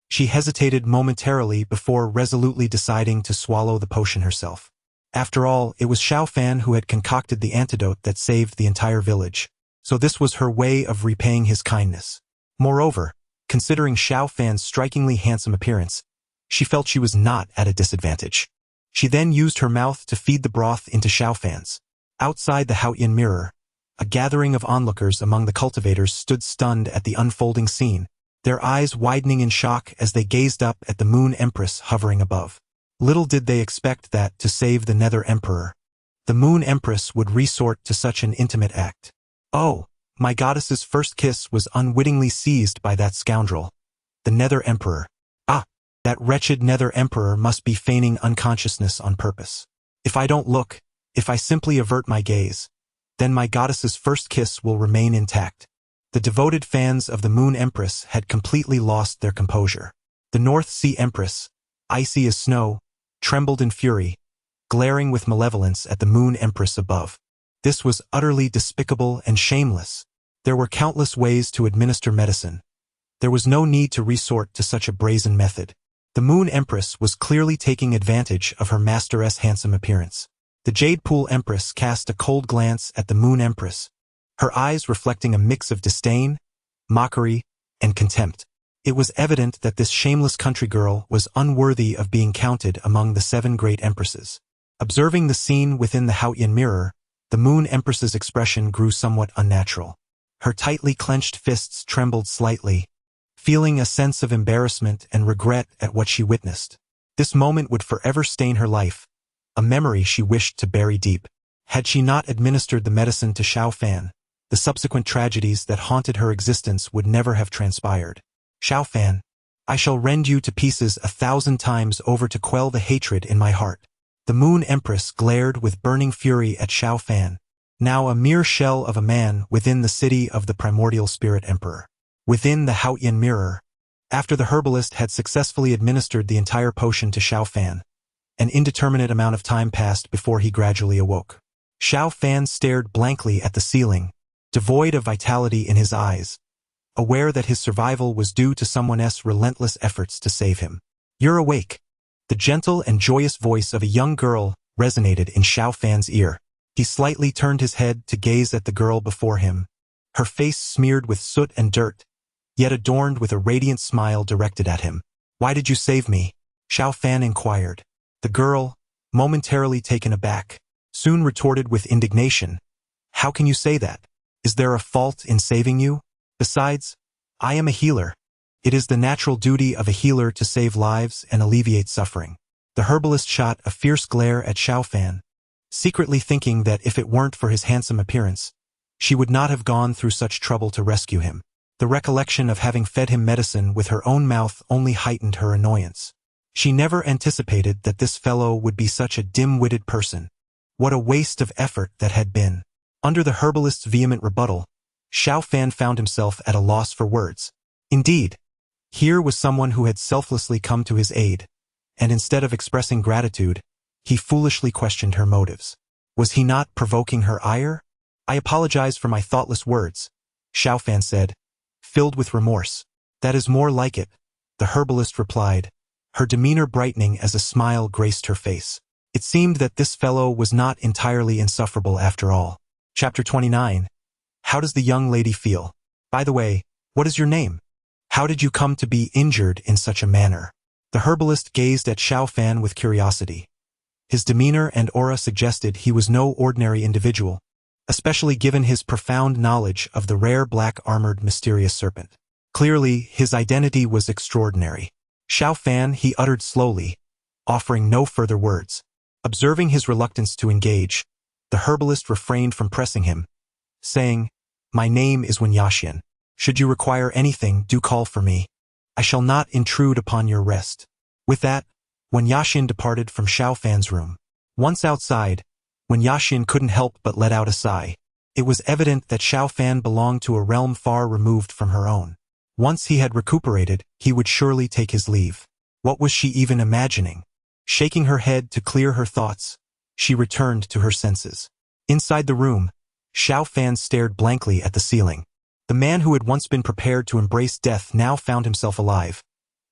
she hesitated momentarily before resolutely deciding to swallow the potion herself. After all, it was Xiao Fan who had concocted the antidote that saved the entire village, so this was her way of repaying his kindness. Moreover, considering Xiao Fan's strikingly handsome appearance, she felt she was not at a disadvantage. She then used her mouth to feed the broth into Xiaofan's. Outside the Haotian mirror, a gathering of onlookers among the cultivators stood stunned at the unfolding scene, their eyes widening in shock as they gazed up at the Moon Empress hovering above. Little did they expect that, to save the Nether Emperor, the Moon Empress would resort to such an intimate act. Oh, my goddess's first kiss was unwittingly seized by that scoundrel, the Nether Emperor. Ah, that wretched Nether Emperor must be feigning unconsciousness on purpose. If I don't look, if I simply avert my gaze, then my goddess's first kiss will remain intact. The devoted fans of the Moon Empress had completely lost their composure. The North Sea Empress, icy as snow, trembled in fury, glaring with malevolence at the Moon Empress above. This was utterly despicable and shameless. There were countless ways to administer medicine. There was no need to resort to such a brazen method. The Moon Empress was clearly taking advantage of her master's handsome appearance. The Jade Pool Empress cast a cold glance at the Moon Empress, her eyes reflecting a mix of disdain, mockery, and contempt. It was evident that this shameless country girl was unworthy of being counted among the 7 great empresses. Observing the scene within the Haotian mirror, the Moon Empress's expression grew somewhat unnatural. Her tightly clenched fists trembled slightly, feeling a sense of embarrassment and regret at what she witnessed. This moment would forever stain her life, a memory she wished to bury deep. Had she not administered the medicine to Xiaofan, the subsequent tragedies that haunted her existence would never have transpired. Xiaofan, I shall rend you to pieces 1,000 times over to quell the hatred in my heart. The Moon Empress glared with burning fury at Xiaofan, now a mere shell of a man within the city of the primordial spirit emperor. Within the Haotian mirror, after the herbalist had successfully administered the entire potion to Xiaofan, an indeterminate amount of time passed before he gradually awoke. Xiaofan stared blankly at the ceiling, devoid of vitality in his eyes, aware that his survival was due to someone's relentless efforts to save him. You're awake. The gentle and joyous voice of a young girl resonated in Xiaofan's ear. He slightly turned his head to gaze at the girl before him, her face smeared with soot and dirt, yet adorned with a radiant smile directed at him. Why did you save me? Xiaofan inquired. The girl, momentarily taken aback, soon retorted with indignation. How can you say that? Is there a fault in saving you? Besides, I am a healer. It is the natural duty of a healer to save lives and alleviate suffering. The herbalist shot a fierce glare at Xiaofan, secretly thinking that if it weren't for his handsome appearance, she would not have gone through such trouble to rescue him. The recollection of having fed him medicine with her own mouth only heightened her annoyance. She never anticipated that this fellow would be such a dim-witted person. What a waste of effort that had been. Under the herbalist's vehement rebuttal, Xiaofan found himself at a loss for words. Indeed, here was someone who had selflessly come to his aid, and instead of expressing gratitude, he foolishly questioned her motives. Was he not provoking her ire? I apologize for my thoughtless words, Xiaofan said, filled with remorse. That is more like it, the herbalist replied, her demeanor brightening as a smile graced her face. It seemed that this fellow was not entirely insufferable after all. Chapter 29. How does the young lady feel? By the way, what is your name? How did you come to be injured in such a manner? The herbalist gazed at Xiaofan with curiosity. His demeanor and aura suggested he was no ordinary individual, especially given his profound knowledge of the rare black-armored mysterious serpent. Clearly, his identity was extraordinary. Xiaofan, he uttered slowly, offering no further words. Observing his reluctance to engage, the herbalist refrained from pressing him, saying, My name is Wen Yaxian. Should you require anything, do call for me. I shall not intrude upon your rest. With that, Wen Yaxian departed from Xiaofan's room. Once outside, Wen Yaxian couldn't help but let out a sigh. It was evident that Xiaofan belonged to a realm far removed from her own. Once he had recuperated, he would surely take his leave. What was she even imagining? Shaking her head to clear her thoughts, she returned to her senses. Inside the room, Xiaofan stared blankly at the ceiling. The man who had once been prepared to embrace death now found himself alive,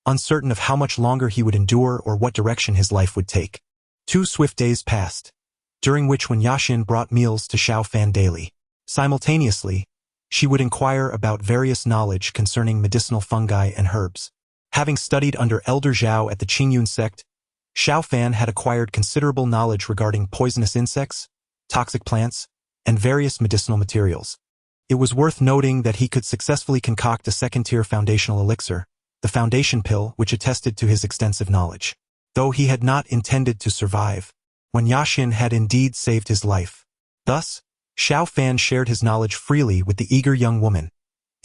uncertain of how much longer he would endure or what direction his life would take. 2 swift days passed, during which Wen Yaxian brought meals to Xiaofan daily. Simultaneously, she would inquire about various knowledge concerning medicinal fungi and herbs. Having studied under Elder Zhao at the Qingyun sect, Xiao Fan had acquired considerable knowledge regarding poisonous insects, toxic plants, and various medicinal materials. It was worth noting that he could successfully concoct a second-tier foundational elixir, the foundation pill, which attested to his extensive knowledge. Though he had not intended to survive, Wen Yaxin had indeed saved his life. Thus, Xiao Fan shared his knowledge freely with the eager young woman,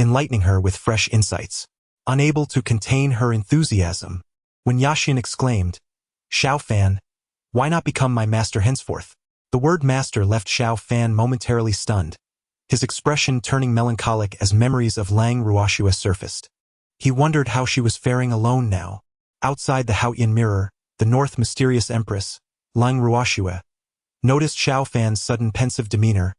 enlightening her with fresh insights. Unable to contain her enthusiasm, Wen Yaxin exclaimed, "Xiao Fan, why not become my master henceforth?" The word master left Xiao Fan momentarily stunned, his expression turning melancholic as memories of Lang Ruoxue surfaced. He wondered how she was faring alone now. Outside the Haoyan mirror, the North mysterious empress, Lang Ruoxue, noticed Xiao Fan's sudden pensive demeanor,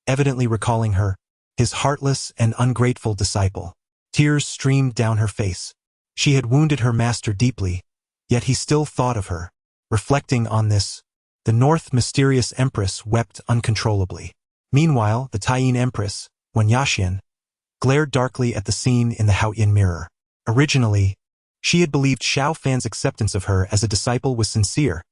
evidently recalling her, his heartless and ungrateful disciple. Tears streamed down her face. She had wounded her master deeply, yet he still thought of her. Reflecting on this, the North mysterious empress wept uncontrollably. Meanwhile, the Taiyin empress, Wen Yaxin, glared darkly at the scene in the Haoyan mirror. Originally, she had believed Xiao Fan's acceptance of her as a disciple was sincere,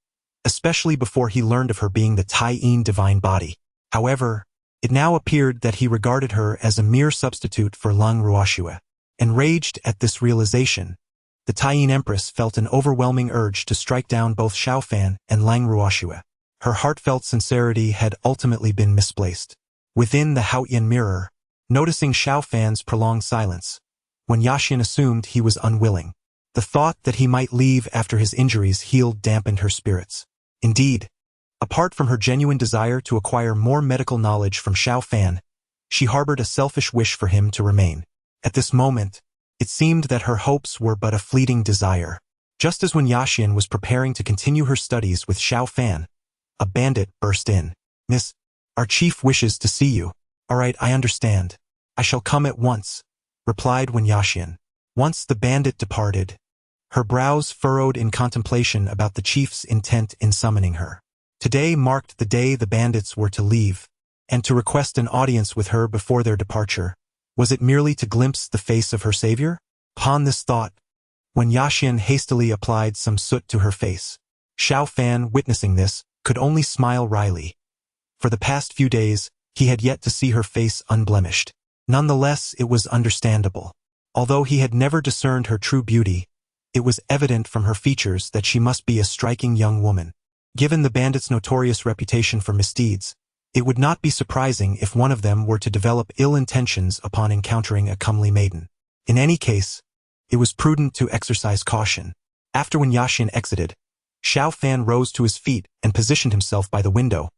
especially before he learned of her being the Taiyin divine body. However, it now appeared that he regarded her as a mere substitute for Lang Ruoxue. Enraged at this realization, the Taiyin empress felt an overwhelming urge to strike down both Xiao Fan and Lang Ruoxue. Her heartfelt sincerity had ultimately been misplaced. Within the Haoyan mirror, noticing Xiao Fan's prolonged silence, Wen Yaxin assumed he was unwilling. The thought that he might leave after his injuries healed dampened her spirits. Indeed, apart from her genuine desire to acquire more medical knowledge from Xiao Fan, she harbored a selfish wish for him to remain. At this moment, it seemed that her hopes were but a fleeting desire. Just as Wen Yaxin was preparing to continue her studies with Xiao Fan, a bandit burst in. "Miss, our chief wishes to see you." "All right, I understand. I shall come at once," replied Wen Yaxin. Once the bandit departed, her brows furrowed in contemplation about the chief's intent in summoning her. Today marked the day the bandits were to leave, and to request an audience with her before their departure. Was it merely to glimpse the face of her savior? Upon this thought, Wen Yaxin hastily applied some soot to her face. Xiao Fan, witnessing this, could only smile wryly. For the past few days, he had yet to see her face unblemished. Nonetheless, it was understandable. Although he had never discerned her true beauty, it was evident from her features that she must be a striking young woman. Given the bandits' notorious reputation for misdeeds, it would not be surprising if one of them were to develop ill intentions upon encountering a comely maiden. In any case, it was prudent to exercise caution. After Wen Yaxin exited, Xiao Fan rose to his feet and positioned himself by the window,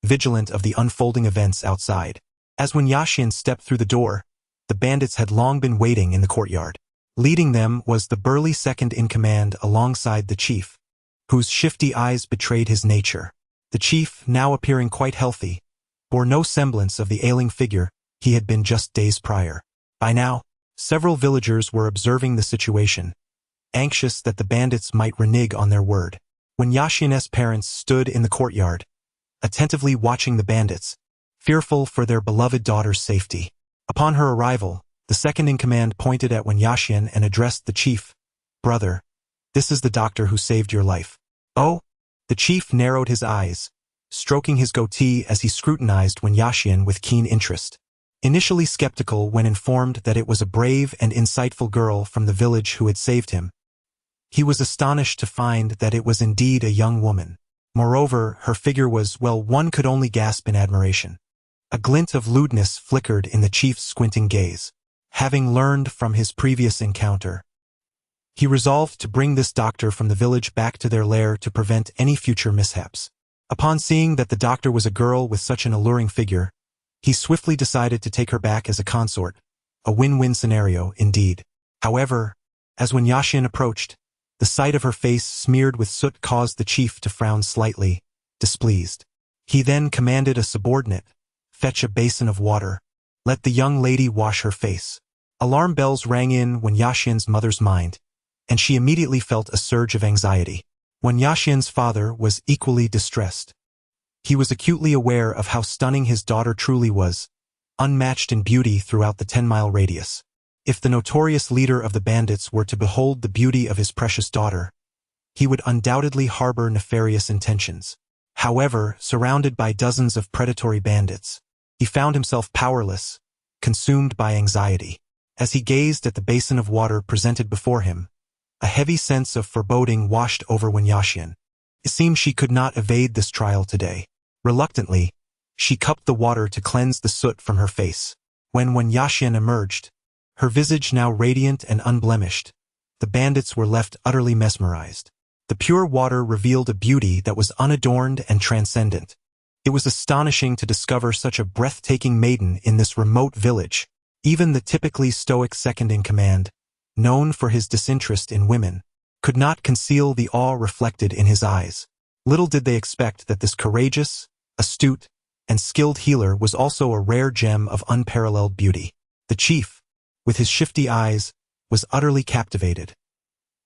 vigilant of the unfolding events outside. As Wen Yaxin stepped through the door, the bandits had long been waiting in the courtyard. Leading them was the burly second-in-command alongside the chief, whose shifty eyes betrayed his nature. The chief, now appearing quite healthy, bore no semblance of the ailing figure he had been just days prior. By now, several villagers were observing the situation, anxious that the bandits might renege on their word. Wen Yaxin's parents stood in the courtyard, attentively watching the bandits, fearful for their beloved daughter's safety. Upon her arrival, the second-in-command pointed at Wen Yaxin and addressed the chief. "Brother, this is the doctor who saved your life." "Oh?" The chief narrowed his eyes, stroking his goatee as he scrutinized Wen Yaxin with keen interest. Initially skeptical when informed that it was a brave and insightful girl from the village who had saved him, he was astonished to find that it was indeed a young woman. Moreover, her figure was, well, one could only gasp in admiration. A glint of lewdness flickered in the chief's squinting gaze. Having learned from his previous encounter, he resolved to bring this doctor from the village back to their lair to prevent any future mishaps. Upon seeing that the doctor was a girl with such an alluring figure, he swiftly decided to take her back as a consort, a win-win scenario indeed. However, as Wen Yaxin approached, the sight of her face smeared with soot caused the chief to frown slightly, displeased. He then commanded a subordinate, "Fetch a basin of water. Let the young lady wash her face." Alarm bells rang in Wen Yaxin's mother's mind, and she immediately felt a surge of anxiety. Wen Yaxin's father was equally distressed. He was acutely aware of how stunning his daughter truly was, unmatched in beauty throughout the 10-mile radius. If the notorious leader of the bandits were to behold the beauty of his precious daughter, he would undoubtedly harbor nefarious intentions. However, surrounded by dozens of predatory bandits, he found himself powerless, consumed by anxiety. As he gazed at the basin of water presented before him, a heavy sense of foreboding washed over Wen Yaxian. It seemed she could not evade this trial today. Reluctantly, she cupped the water to cleanse the soot from her face. When Wen Yaxian emerged, her visage now radiant and unblemished, the bandits were left utterly mesmerized. The pure water revealed a beauty that was unadorned and transcendent. It was astonishing to discover such a breathtaking maiden in this remote village. Even the typically stoic second-in-command, known for his disinterest in women, could not conceal the awe reflected in his eyes. Little did they expect that this courageous, astute, and skilled healer was also a rare gem of unparalleled beauty. The chief, with his shifty eyes, was utterly captivated,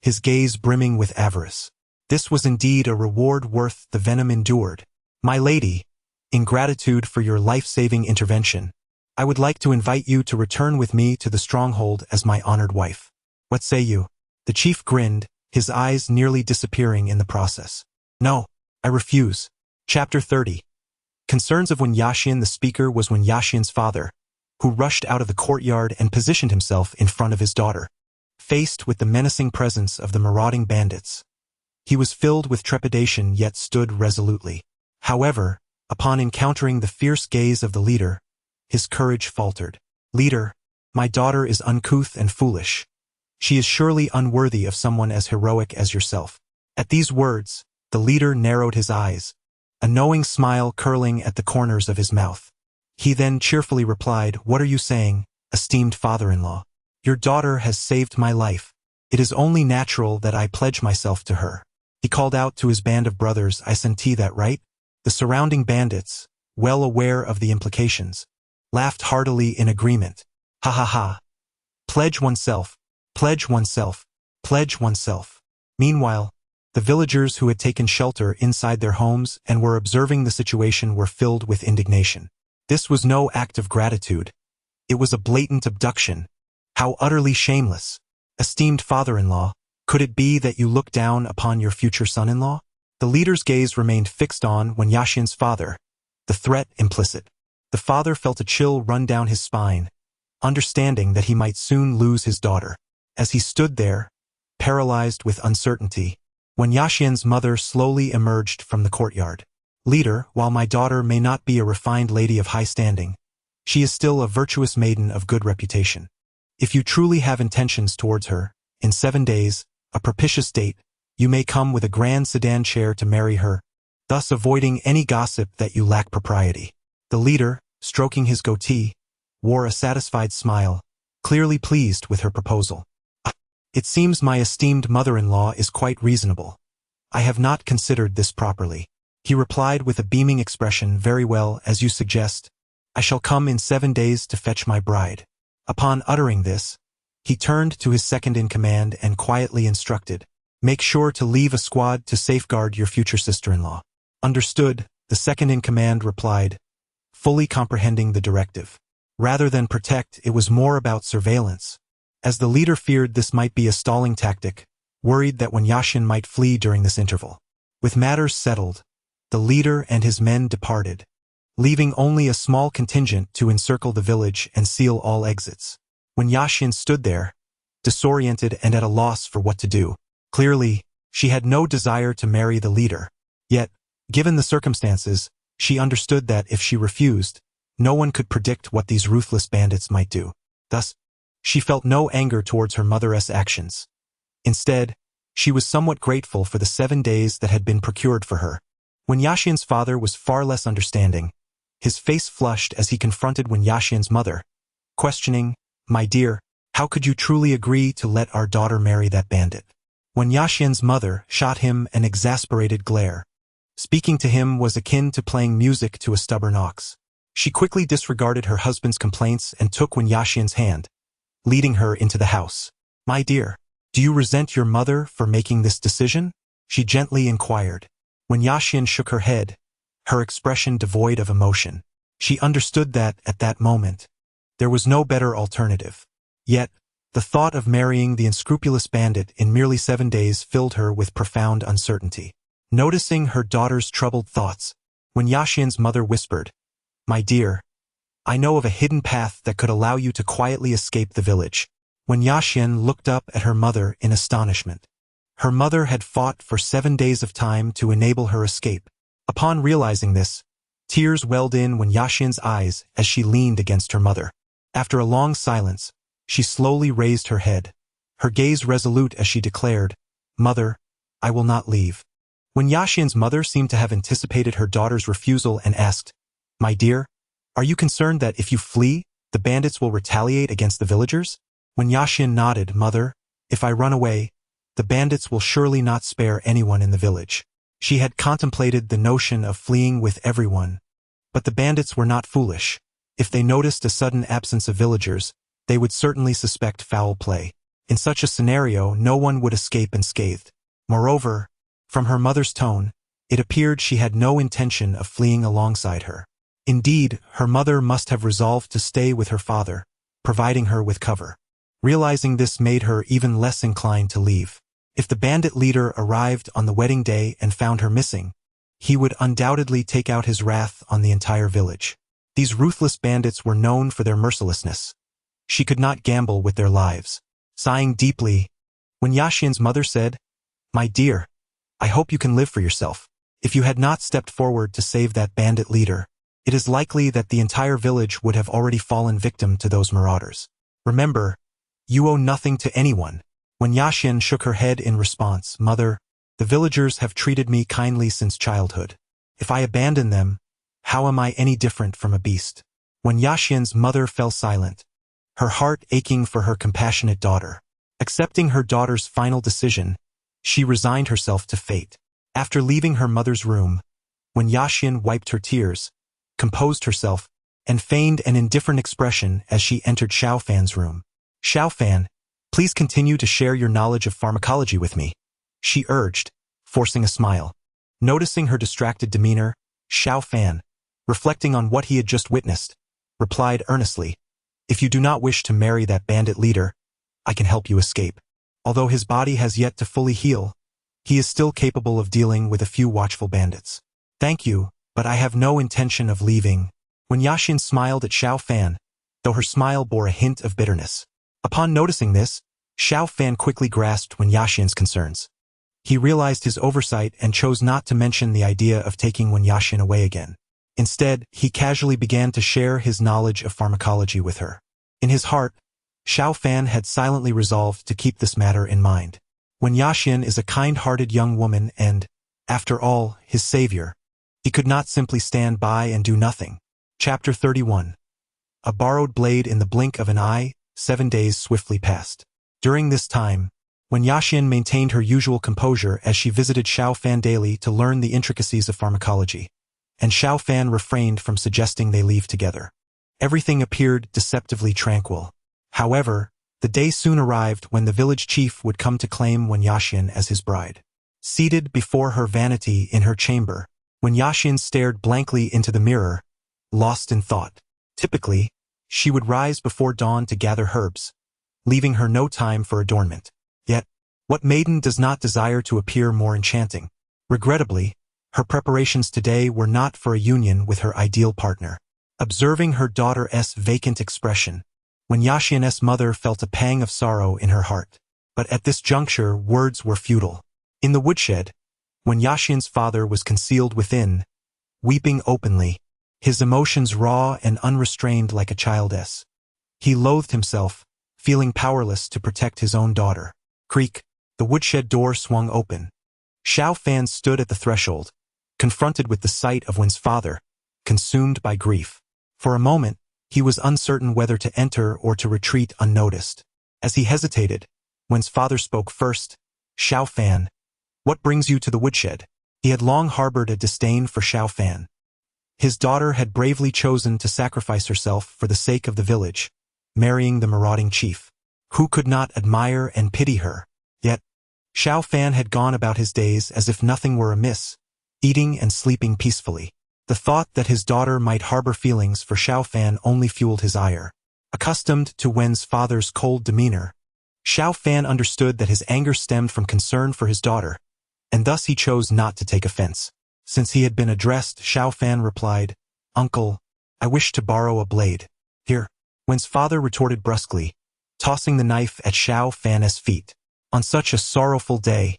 his gaze brimming with avarice. This was indeed a reward worth the venom endured. My lady, in gratitude for your life-saving intervention, I would like to invite you to return with me to the stronghold as my honored wife. What say you? The chief grinned, his eyes nearly disappearing in the process. No, I refuse. Chapter 30. Concerns of Wen Yaxian. The speaker was Wen Yaxian's father, who rushed out of the courtyard and positioned himself in front of his daughter. Faced with the menacing presence of the marauding bandits, he was filled with trepidation yet stood resolutely. However, upon encountering the fierce gaze of the leader, his courage faltered. Leader, my daughter is uncouth and foolish. She is surely unworthy of someone as heroic as yourself. At these words, the leader narrowed his eyes, a knowing smile curling at the corners of his mouth. He then cheerfully replied, "What are you saying, esteemed father-in-law? Your daughter has saved my life. It is only natural that I pledge myself to her." He called out to his band of brothers, "I senti that right?" The surrounding bandits, well aware of the implications, laughed heartily in agreement. Ha ha ha. Pledge oneself, pledge oneself, pledge oneself. Meanwhile, the villagers who had taken shelter inside their homes and were observing the situation were filled with indignation. This was no act of gratitude. It was a blatant abduction. How utterly shameless. Esteemed father-in-law, could it be that you look down upon your future son-in-law? The leader's gaze remained fixed on Wen Yaxian's father, the threat implicit. The father felt a chill run down his spine, understanding that he might soon lose his daughter. As he stood there, paralyzed with uncertainty, Wen Yaxian's mother slowly emerged from the courtyard. Leader, while my daughter may not be a refined lady of high standing, she is still a virtuous maiden of good reputation. If you truly have intentions towards her, in 7 days, a propitious date, you may come with a grand sedan chair to marry her, thus avoiding any gossip that you lack propriety. The leader, stroking his goatee, wore a satisfied smile, clearly pleased with her proposal. It seems my esteemed mother-in-law is quite reasonable. I have not considered this properly. He replied with a beaming expression. Very well, as you suggest. I shall come in 7 days to fetch my bride. Upon uttering this, he turned to his second-in-command and quietly instructed, make sure to leave a squad to safeguard your future sister-in-law. Understood, the second-in-command replied, fully comprehending the directive. Rather than protect, it was more about surveillance. As the leader feared this might be a stalling tactic, worried that Wen Yaxian might flee during this interval. With matters settled, the leader and his men departed, leaving only a small contingent to encircle the village and seal all exits. Wen Yaxian stood there, disoriented and at a loss for what to do. Clearly, she had no desire to marry the leader. Yet, given the circumstances, she understood that if she refused, no one could predict what these ruthless bandits might do. Thus, she felt no anger towards her mother's actions. Instead, she was somewhat grateful for the 7 days that had been procured for her. Wen Yaxian's father was far less understanding. His face flushed as he confronted Wen Yaxian's mother, questioning, "My dear, how could you truly agree to let our daughter marry that bandit?" Wen Yaxian's mother shot him an exasperated glare. Speaking to him was akin to playing music to a stubborn ox. She quickly disregarded her husband's complaints and took Wen Yaxian's hand, leading her into the house. "My dear, do you resent your mother for making this decision?" she gently inquired. Wen Yaxian shook her head, her expression devoid of emotion. She understood that, at that moment, there was no better alternative. Yet, The thought of marrying the unscrupulous bandit in merely 7 days filled her with profound uncertainty. Noticing her daughter's troubled thoughts, Wen Yaxian's mother whispered, "My dear, I know of a hidden path that could allow you to quietly escape the village." Wen Yaxian looked up at her mother in astonishment. Her mother had fought for 7 days of time to enable her escape. Upon realizing this, tears welled in Wen Yaxian's eyes as she leaned against her mother. After a long silence, she slowly raised her head, her gaze resolute as she declared, "Mother, I will not leave." Wen Yaxian's mother seemed to have anticipated her daughter's refusal and asked, "My dear, are you concerned that if you flee, the bandits will retaliate against the villagers?" Wen Yaxian nodded, "Mother, if I run away, the bandits will surely not spare anyone in the village." She had contemplated the notion of fleeing with everyone, but the bandits were not foolish. If they noticed a sudden absence of villagers, they would certainly suspect foul play. In such a scenario, no one would escape unscathed. Moreover, from her mother's tone, it appeared she had no intention of fleeing alongside her. Indeed, her mother must have resolved to stay with her father, providing her with cover. Realizing this made her even less inclined to leave. If the bandit leader arrived on the wedding day and found her missing, he would undoubtedly take out his wrath on the entire village. These ruthless bandits were known for their mercilessness. She could not gamble with their lives. Sighing deeply, Wen Yaxian's mother said, "My dear, I hope you can live for yourself. If you had not stepped forward to save that bandit leader, it is likely that the entire village would have already fallen victim to those marauders. Remember, you owe nothing to anyone." Wen Yaxian shook her head in response, "Mother, the villagers have treated me kindly since childhood. If I abandon them, how am I any different from a beast?" Wen Yaxian's mother fell silent, her heart aching for her compassionate daughter. Accepting her daughter's final decision, she resigned herself to fate. After leaving her mother's room, Wen Yaxian wiped her tears, composed herself, and feigned an indifferent expression as she entered Xiao Fan's room. "Xiao Fan, please continue to share your knowledge of pharmacology with me," she urged, forcing a smile. Noticing her distracted demeanor, Xiao Fan, reflecting on what he had just witnessed, replied earnestly, "If you do not wish to marry that bandit leader, I can help you escape. Although his body has yet to fully heal, he is still capable of dealing with a few watchful bandits. Thank you, but I have no intention of leaving." Wen Yaxian smiled at Xiao Fan, though her smile bore a hint of bitterness. Upon noticing this, Xiao Fan quickly grasped Wen Yaxian's concerns. He realized his oversight and chose not to mention the idea of taking Wen Yaxian away again. Instead, he casually began to share his knowledge of pharmacology with her. In his heart, Xiao Fan had silently resolved to keep this matter in mind. Wen Yaxian is a kind-hearted young woman and, after all, his savior. He could not simply stand by and do nothing. Chapter 31. A borrowed blade. In the blink of an eye, 7 days swiftly passed. During this time, Wen Yaxian maintained her usual composure as she visited Xiao Fan daily to learn the intricacies of pharmacology, and Xiao Fan refrained from suggesting they leave together. Everything appeared deceptively tranquil. However, the day soon arrived when the village chief would come to claim Wen Yaxian as his bride. Seated before her vanity in her chamber, Wen Yaxian stared blankly into the mirror, lost in thought. Typically, she would rise before dawn to gather herbs, leaving her no time for adornment. Yet, what maiden does not desire to appear more enchanting? Regrettably, her preparations today were not for a union with her ideal partner. Observing her daughter's vacant expression, Wen Yaxian's mother felt a pang of sorrow in her heart. But at this juncture, words were futile. In the woodshed, Wen Yaxian's father was concealed within, weeping openly, his emotions raw and unrestrained like a child's. He loathed himself, feeling powerless to protect his own daughter. Creak, the woodshed door swung open. Xiao Fan stood at the threshold, confronted with the sight of Wen's father, consumed by grief. For a moment, he was uncertain whether to enter or to retreat unnoticed. As he hesitated, Wen's father spoke first. "Xiao Fan, what brings you to the woodshed?" He had long harbored a disdain for Xiao Fan. His daughter had bravely chosen to sacrifice herself for the sake of the village, marrying the marauding chief. Who could not admire and pity her? Yet, Xiao Fan had gone about his days as if nothing were amiss, eating and sleeping peacefully. The thought that his daughter might harbor feelings for Xiao Fan only fueled his ire. Accustomed to Wen's father's cold demeanor, Xiao Fan understood that his anger stemmed from concern for his daughter, and thus he chose not to take offense. Since he had been addressed, Xiao Fan replied, "Uncle, I wish to borrow a blade." "Here." Wen's father retorted brusquely, tossing the knife at Xiao Fan's feet. On such a sorrowful day,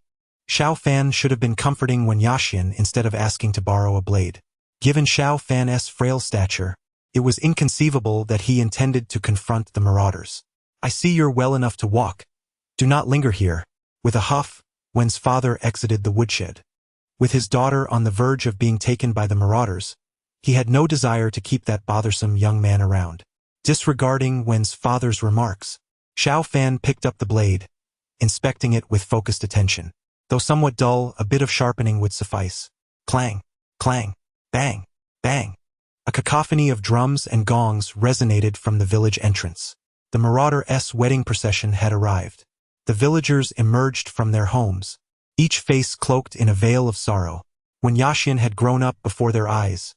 Xiao Fan should have been comforting Wen Yaxian instead of asking to borrow a blade. Given Xiao Fan's frail stature, it was inconceivable that he intended to confront the marauders. "I see you're well enough to walk. Do not linger here." With a huff, Wen's father exited the woodshed. With his daughter on the verge of being taken by the marauders, he had no desire to keep that bothersome young man around. Disregarding Wen's father's remarks, Xiao Fan picked up the blade, inspecting it with focused attention. Though somewhat dull, a bit of sharpening would suffice. Clang, clang, bang, bang. A cacophony of drums and gongs resonated from the village entrance. The Marauder's wedding procession had arrived. The villagers emerged from their homes, each face cloaked in a veil of sorrow. Wen Yaxian had grown up before their eyes,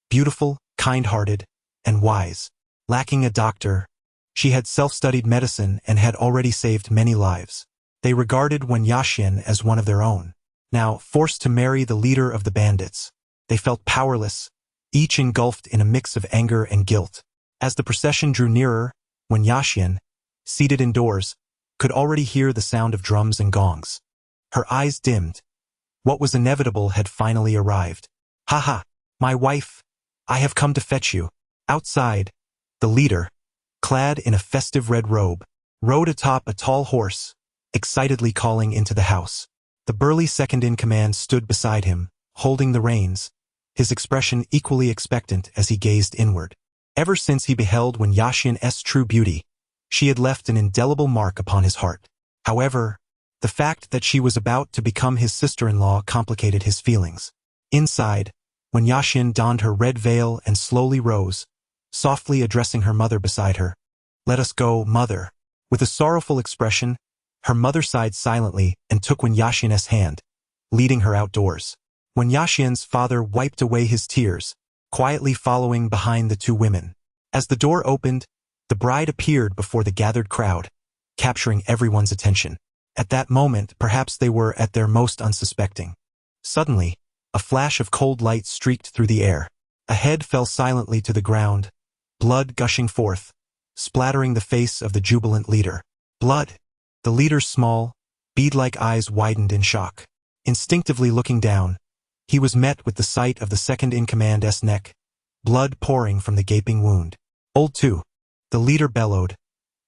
beautiful, kind-hearted, and wise. Lacking a doctor, she had self-studied medicine and had already saved many lives. They regarded Wen Yaxian as one of their own. Now, forced to marry the leader of the bandits, they felt powerless, each engulfed in a mix of anger and guilt. As the procession drew nearer, Wen Yaxian, seated indoors, could already hear the sound of drums and gongs. Her eyes dimmed. What was inevitable had finally arrived. "Ha, my wife, I have come to fetch you." Outside, the leader, clad in a festive red robe, rode atop a tall horse, excitedly calling into the house. The burly second-in-command stood beside him, holding the reins, his expression equally expectant as he gazed inward. Ever since he beheld Wen Yaxian's true beauty, she had left an indelible mark upon his heart. However, the fact that she was about to become his sister-in-law complicated his feelings. Inside, Wen Yaxian donned her red veil and slowly rose, softly addressing her mother beside her. "Let us go, mother." With a sorrowful expression, her mother sighed silently and took Wen Yaxian's hand, leading her outdoors. Wen Yaxian's father wiped away his tears, quietly following behind the two women. As the door opened, the bride appeared before the gathered crowd, capturing everyone's attention. At that moment, perhaps they were at their most unsuspecting. Suddenly, a flash of cold light streaked through the air. A head fell silently to the ground, blood gushing forth, splattering the face of the jubilant leader. Blood! The leader's small, bead-like eyes widened in shock. Instinctively looking down, he was met with the sight of the second-in-command's neck, blood pouring from the gaping wound. "Old two!" The leader bellowed,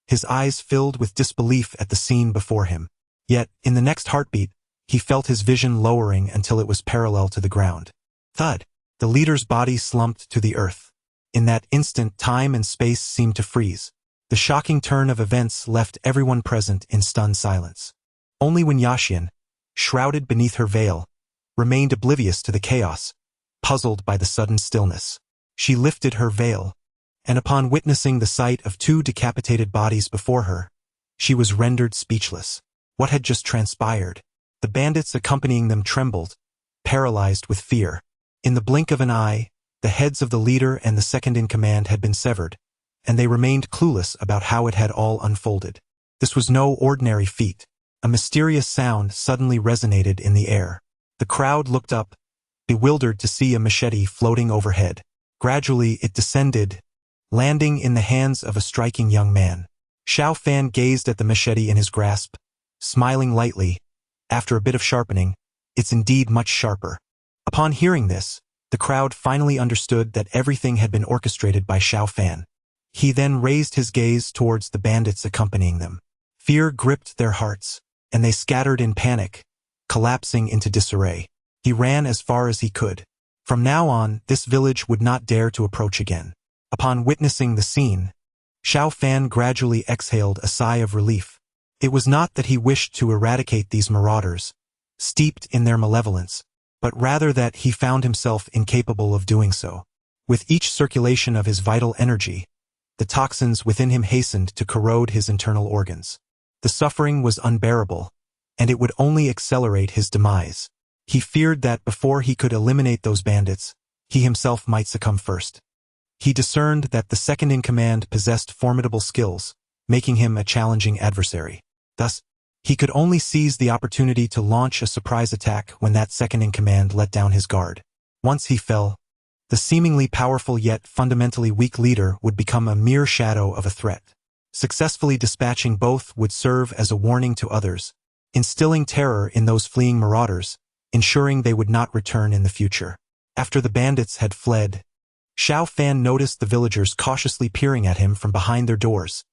his eyes filled with disbelief at the scene before him. Yet, in the next heartbeat, he felt his vision lowering until it was parallel to the ground. Thud! The leader's body slumped to the earth. In that instant, time and space seemed to freeze. The shocking turn of events left everyone present in stunned silence. Only Wen Yaxian, shrouded beneath her veil, remained oblivious to the chaos, puzzled by the sudden stillness. She lifted her veil, and upon witnessing the sight of two decapitated bodies before her, she was rendered speechless. What had just transpired? The bandits accompanying them trembled, paralyzed with fear. In the blink of an eye, the heads of the leader and the second-in-command had been severed, and they remained clueless about how it had all unfolded. This was no ordinary feat. A mysterious sound suddenly resonated in the air. The crowd looked up, bewildered to see a machete floating overhead. Gradually it descended, landing in the hands of a striking young man. Xiao Fan gazed at the machete in his grasp, smiling lightly. After a bit of sharpening, it's indeed much sharper. Upon hearing this, the crowd finally understood that everything had been orchestrated by Xiao Fan. He then raised his gaze towards the bandits accompanying them. Fear gripped their hearts, and they scattered in panic, collapsing into disarray. He ran as far as he could. From now on, this village would not dare to approach again. Upon witnessing the scene, Xiao Fan gradually exhaled a sigh of relief. It was not that he wished to eradicate these marauders, steeped in their malevolence, but rather that he found himself incapable of doing so. With each circulation of his vital energy, the toxins within him hastened to corrode his internal organs. The suffering was unbearable, and it would only accelerate his demise. He feared that before he could eliminate those bandits, he himself might succumb first. He discerned that the second-in-command possessed formidable skills, making him a challenging adversary. Thus, he could only seize the opportunity to launch a surprise attack when that second-in-command let down his guard. Once he fell, the seemingly powerful yet fundamentally weak leader would become a mere shadow of a threat. Successfully dispatching both would serve as a warning to others, instilling terror in those fleeing marauders, ensuring they would not return in the future. After the bandits had fled, Xiao Fan noticed the villagers cautiously peering at him from behind their doors,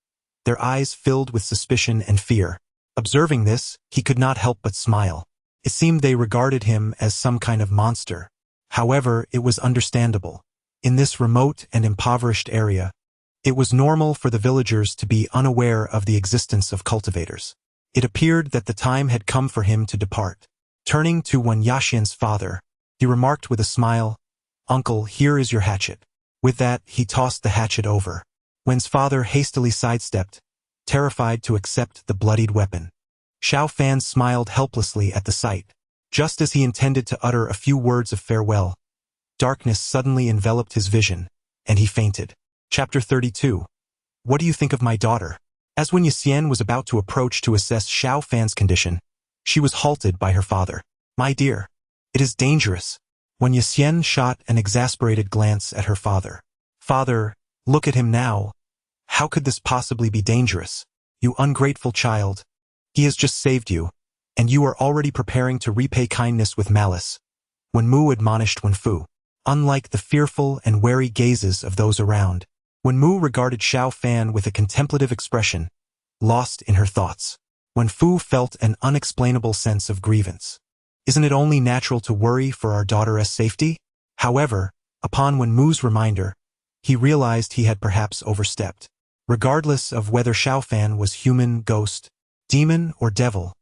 their eyes filled with suspicion and fear. Observing this, he could not help but smile. It seemed they regarded him as some kind of monster. However, it was understandable. In this remote and impoverished area, it was normal for the villagers to be unaware of the existence of cultivators. It appeared that the time had come for him to depart. Turning to Wen Yaxian's father, he remarked with a smile, "Uncle, here is your hatchet." With that, he tossed the hatchet over. Wen's father hastily sidestepped, terrified to accept the bloodied weapon. Xiao Fan smiled helplessly at the sight. Just as he intended to utter a few words of farewell, darkness suddenly enveloped his vision, and he fainted. Chapter 32. What do you think of my daughter? As Wen Yixian was about to approach to assess Xiao Fan's condition, she was halted by her father. "My dear, it is dangerous." Wen Yixian shot an exasperated glance at her father. "Father, look at him now. How could this possibly be dangerous? You ungrateful child. He has just saved you, and you are already preparing to repay kindness with malice." Wen Mu admonished Wen Fu. Unlike the fearful and wary gazes of those around, Wen Mu regarded Xiao Fan with a contemplative expression, lost in her thoughts. Wen Fu felt an unexplainable sense of grievance. Isn't it only natural to worry for our daughter's safety? However, upon Wen Mu's reminder, he realized he had perhaps overstepped. Regardless of whether Xiao Fan was human, ghost, demon, or devil,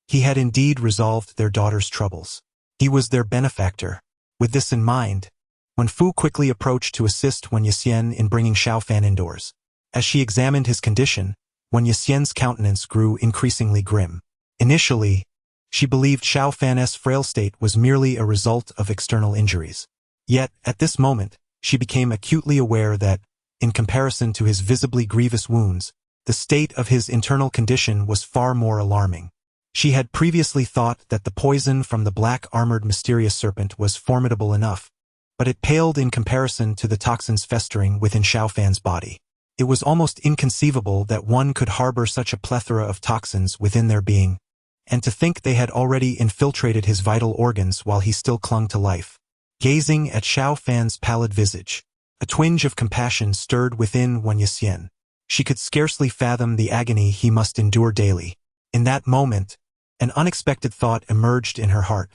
he had indeed resolved their daughter's troubles. He was their benefactor. With this in mind, Wen Fu quickly approached to assist Wen Yixian in bringing Xiao Fan indoors. As she examined his condition, Wen Yixian's countenance grew increasingly grim. Initially, she believed Xiao Fan's frail state was merely a result of external injuries. Yet, at this moment, she became acutely aware that, in comparison to his visibly grievous wounds, the state of his internal condition was far more alarming. She had previously thought that the poison from the black-armored mysterious serpent was formidable enough, but it paled in comparison to the toxins festering within Xiao Fan's body. It was almost inconceivable that one could harbor such a plethora of toxins within their being, and to think they had already infiltrated his vital organs while he still clung to life. Gazing at Xiao Fan's pallid visage, a twinge of compassion stirred within Wen Yixian. She could scarcely fathom the agony he must endure daily. In that moment, an unexpected thought emerged in her heart.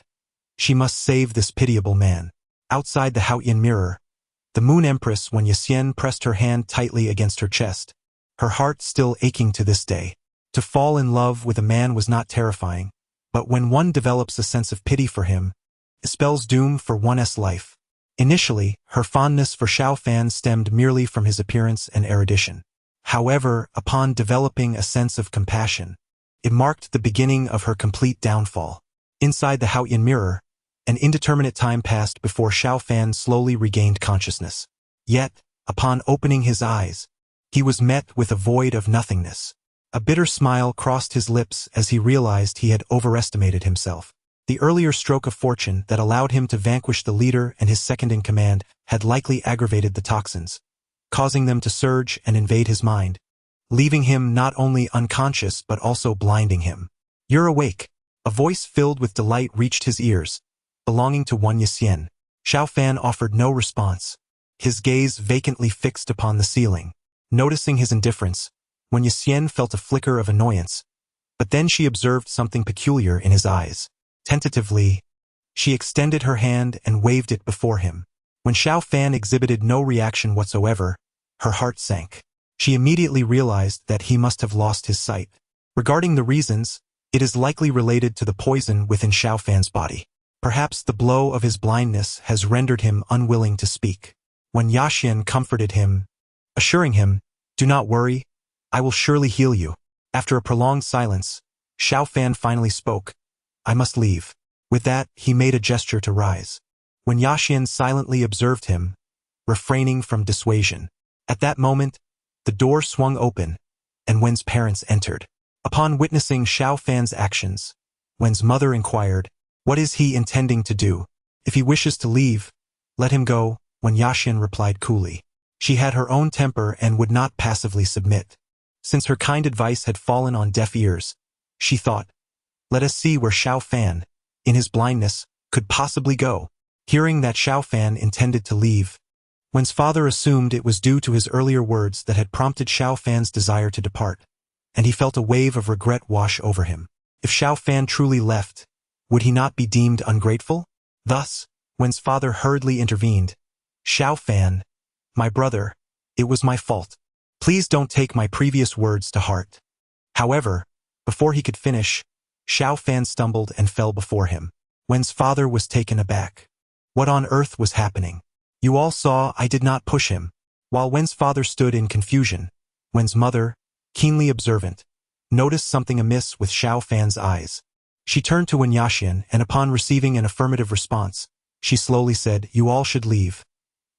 She must save this pitiable man. Outside the Haotian mirror, the Moon Empress Wen Yixian pressed her hand tightly against her chest, her heart still aching to this day. To fall in love with a man was not terrifying, but when one develops a sense of pity for him, it spells doom for one's life. Initially, her fondness for Xiao Fan stemmed merely from his appearance and erudition. However, upon developing a sense of compassion, it marked the beginning of her complete downfall. Inside the Haotian mirror, an indeterminate time passed before Xiao Fan slowly regained consciousness. Yet, upon opening his eyes, he was met with a void of nothingness. A bitter smile crossed his lips as he realized he had overestimated himself. The earlier stroke of fortune that allowed him to vanquish the leader and his second-in-command had likely aggravated the toxins, causing them to surge and invade his mind, leaving him not only unconscious but also blinding him. "You're awake." A voice filled with delight reached his ears, belonging to Wen Yixian. Xiao Fan offered no response, his gaze vacantly fixed upon the ceiling. Noticing his indifference, Wen Yixian felt a flicker of annoyance, but then she observed something peculiar in his eyes. Tentatively, she extended her hand and waved it before him. When Xiao Fan exhibited no reaction whatsoever, her heart sank. She immediately realized that he must have lost his sight. Regarding the reasons, it is likely related to the poison within Xiao Fan's body. Perhaps the blow of his blindness has rendered him unwilling to speak. Wen Yaxian comforted him, assuring him, "Do not worry, I will surely heal you." After a prolonged silence, Xiao Fan finally spoke, "I must leave." With that, he made a gesture to rise. Wen Yaxian silently observed him, refraining from dissuasion. At that moment, the door swung open, and Wen's parents entered. Upon witnessing Xiao Fan's actions, Wen's mother inquired, "What is he intending to do? If he wishes to leave, let him go," Wen Yaxuan replied coolly. She had her own temper and would not passively submit. Since her kind advice had fallen on deaf ears, she thought, "Let us see where Xiao Fan, in his blindness, could possibly go." Hearing that Xiao Fan intended to leave, Wen's father assumed it was due to his earlier words that had prompted Xiao Fan's desire to depart, and he felt a wave of regret wash over him. If Xiao Fan truly left, would he not be deemed ungrateful? Thus, Wen's father hurriedly intervened. "Xiao Fan, my brother, it was my fault. Please don't take my previous words to heart." However, before he could finish, Xiao Fan stumbled and fell before him. Wen's father was taken aback. What on earth was happening? "You all saw I did not push him." While Wen's father stood in confusion, Wen's mother, keenly observant, noticed something amiss with Xiao Fan's eyes. She turned to Wen Yaxuan, and upon receiving an affirmative response, she slowly said, "You all should leave.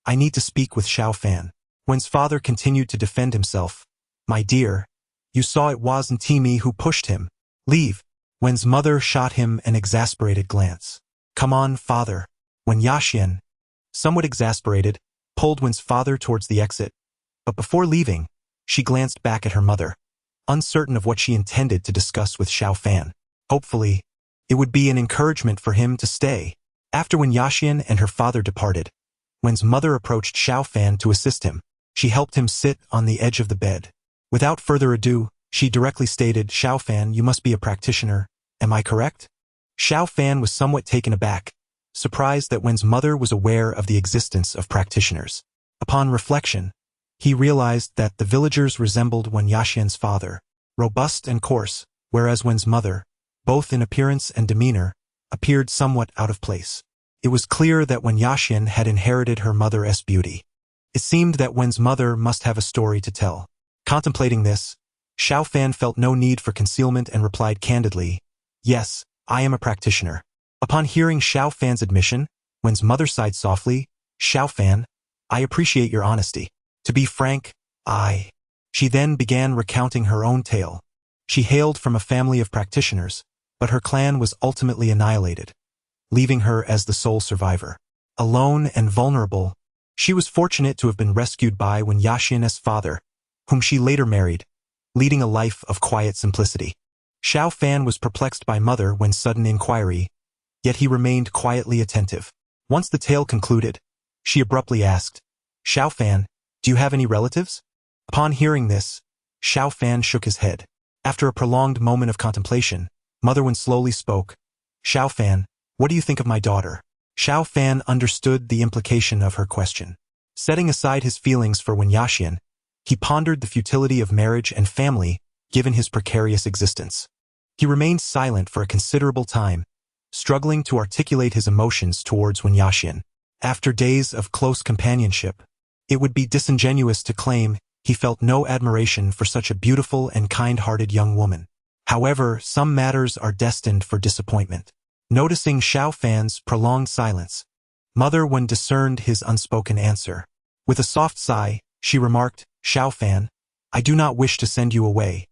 I need to speak with Xiao Fan." Wen's father continued to defend himself. "My dear, you saw it wasn't me who pushed him. Leave." Wen's mother shot him an exasperated glance. "Come on, father." Wen Yaxuan, somewhat exasperated, pulled Wen's father towards the exit, but before leaving, she glanced back at her mother, uncertain of what she intended to discuss with Xiao Fan. Hopefully, it would be an encouragement for him to stay. After Wen Yaxuan and her father departed, Wen's mother approached Xiao Fan to assist him. She helped him sit on the edge of the bed. Without further ado, she directly stated, "Xiao Fan, you must be a practitioner, am I correct?" Xiao Fan was somewhat taken aback, surprised that Wen's mother was aware of the existence of practitioners. Upon reflection, he realized that the villagers resembled Wen Yaxuan's father, robust and coarse, whereas Wen's mother, both in appearance and demeanor, appeared somewhat out of place. It was clear that Wen Yaxuan had inherited her mother's beauty. It seemed that Wen's mother must have a story to tell. Contemplating this, Xiao Fan felt no need for concealment and replied candidly, "Yes, I am a practitioner." Upon hearing Xiao Fan's admission, Wen's mother sighed softly, "Xiao Fan, I appreciate your honesty. To be frank, I..." She then began recounting her own tale. She hailed from a family of practitioners, but her clan was ultimately annihilated, leaving her as the sole survivor. Alone and vulnerable, she was fortunate to have been rescued by Wen Yaxuan's father, whom she later married, leading a life of quiet simplicity. Xiao Fan was perplexed by Mother Wen's sudden inquiry, yet he remained quietly attentive. Once the tale concluded, she abruptly asked, "Xiao Fan, do you have any relatives?" Upon hearing this, Xiao Fan shook his head. After a prolonged moment of contemplation, Mother Wen slowly spoke, "Xiao Fan, what do you think of my daughter?" Xiao Fan understood the implication of her question. Setting aside his feelings for Wen Yaxuan, he pondered the futility of marriage and family given his precarious existence. He remained silent for a considerable time, struggling to articulate his emotions towards Wen Yaxuan. After days of close companionship, it would be disingenuous to claim he felt no admiration for such a beautiful and kind-hearted young woman. However, some matters are destined for disappointment. Noticing Xiao Fan's prolonged silence, Mother Wen discerned his unspoken answer. With a soft sigh, she remarked, "Xiao Fan, I do not wish to send you away.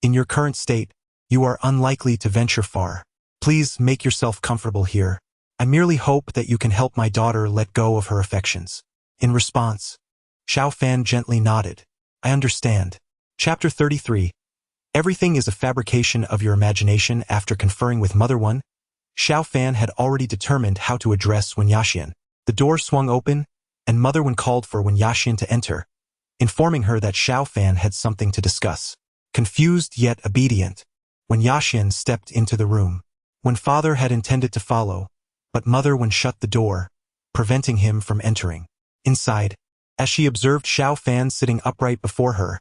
In your current state, you are unlikely to venture far. Please make yourself comfortable here. I merely hope that you can help my daughter let go of her affections." In response, Xiao Fan gently nodded. "I understand." Chapter 33. Everything is a fabrication of your imagination. After conferring with Mother Wen, Xiao Fan had already determined how to address Wen Yaxuan. The door swung open, and Mother Wen called for Wen Yaxuan to enter, informing her that Xiao Fan had something to discuss. Confused yet obedient, Wen Yaxuan stepped into the room. Wen Father had intended to follow, but Mother Wen shut the door, preventing him from entering. Inside, as she observed Xiao Fan sitting upright before her,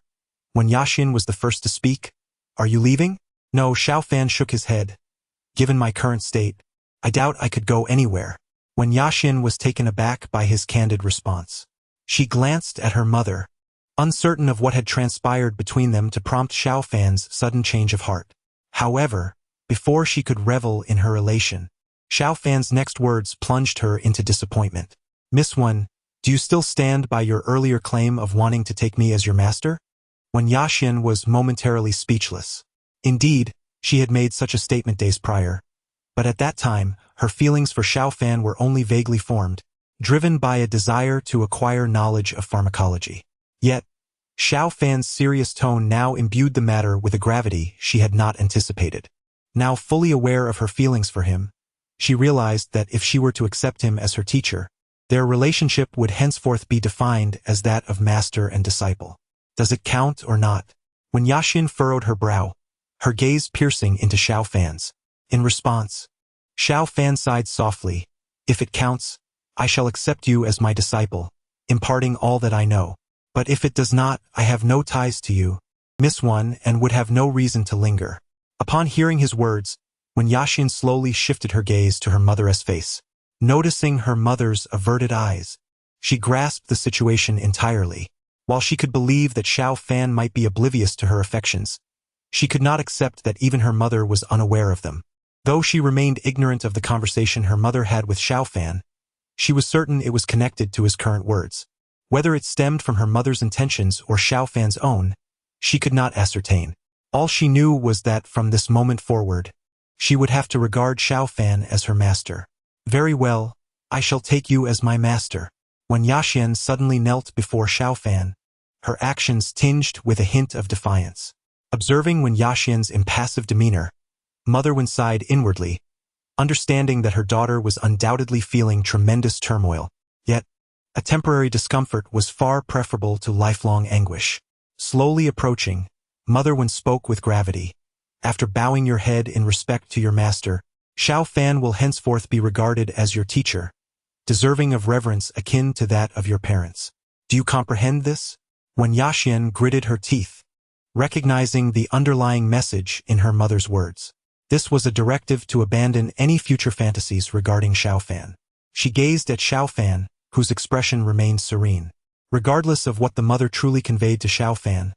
Wen Yaxuan was the first to speak. "Are you leaving?" "No," Xiao Fan shook his head. "Given my current state, I doubt I could go anywhere." Wen Yaxuan was taken aback by his candid response. She glanced at her mother, uncertain of what had transpired between them to prompt Xiao Fan's sudden change of heart. However, before she could revel in her elation, Xiao Fan's next words plunged her into disappointment. "Miss Wen, do you still stand by your earlier claim of wanting to take me as your master?" Wen Yaxuan was momentarily speechless. Indeed, she had made such a statement days prior. But at that time, her feelings for Xiao Fan were only vaguely formed, driven by a desire to acquire knowledge of pharmacology. Yet, Xiao Fan's serious tone now imbued the matter with a gravity she had not anticipated. Now fully aware of her feelings for him, she realized that if she were to accept him as her teacher, their relationship would henceforth be defined as that of master and disciple. Does it count or not? When Yaxin furrowed her brow, her gaze piercing into Xiao Fan's. In response, Xiao Fan sighed softly. If it counts, I shall accept you as my disciple, imparting all that I know. But if it does not, I have no ties to you, Miss One, and would have no reason to linger. Upon hearing his words, when Yaxin slowly shifted her gaze to her mother's face, noticing her mother's averted eyes, she grasped the situation entirely. While she could believe that Xiao Fan might be oblivious to her affections, she could not accept that even her mother was unaware of them. Though she remained ignorant of the conversation her mother had with Xiao Fan, she was certain it was connected to his current words. Whether it stemmed from her mother's intentions or Xiao Fan's own, she could not ascertain. All she knew was that from this moment forward, she would have to regard Xiao Fan as her master. Very well, I shall take you as my master. When Yaxin suddenly knelt before Xiao Fan, her actions tinged with a hint of defiance. Observing Wen Yaxin's impassive demeanor, Mother Wen sighed inwardly, understanding that her daughter was undoubtedly feeling tremendous turmoil. Yet, a temporary discomfort was far preferable to lifelong anguish. Slowly approaching, Mother Wen spoke with gravity. After bowing your head in respect to your master, Xiao Fan will henceforth be regarded as your teacher, deserving of reverence akin to that of your parents. Do you comprehend this? When Yaxin gritted her teeth, recognizing the underlying message in her mother's words. This was a directive to abandon any future fantasies regarding Xiao Fan. She gazed at Xiao Fan, whose expression remained serene. Regardless of what the mother truly conveyed to Xiao Fan,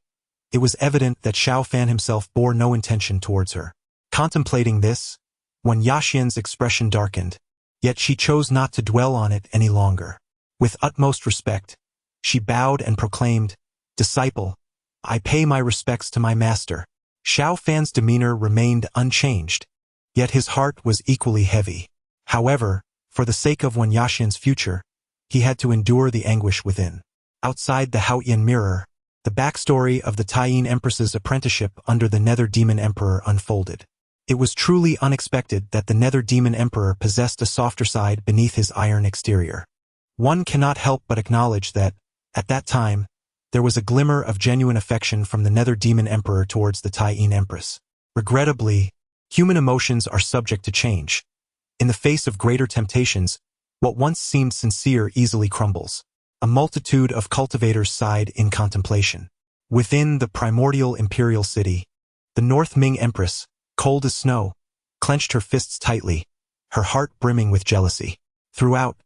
it was evident that Xiao Fan himself bore no intention towards her. Contemplating this, when Yaxin's expression darkened, yet she chose not to dwell on it any longer. With utmost respect, she bowed and proclaimed, "Disciple, I pay my respects to my master." Xiao Fan's demeanor remained unchanged, yet his heart was equally heavy. However, for the sake of Wen Yaxin's future, he had to endure the anguish within. Outside the Haotian mirror, the backstory of the Taiyin Empress's apprenticeship under the Nether Demon Emperor unfolded. It was truly unexpected that the Nether Demon Emperor possessed a softer side beneath his iron exterior. One cannot help but acknowledge that, at that time, there was a glimmer of genuine affection from the Nether Demon Emperor towards the Taiyin Empress. Regrettably, human emotions are subject to change. In the face of greater temptations, what once seemed sincere easily crumbles. A multitude of cultivators sighed in contemplation. Within the primordial imperial city, the North Ming Empress, cold as snow, clenched her fists tightly, her heart brimming with jealousy. Throughout,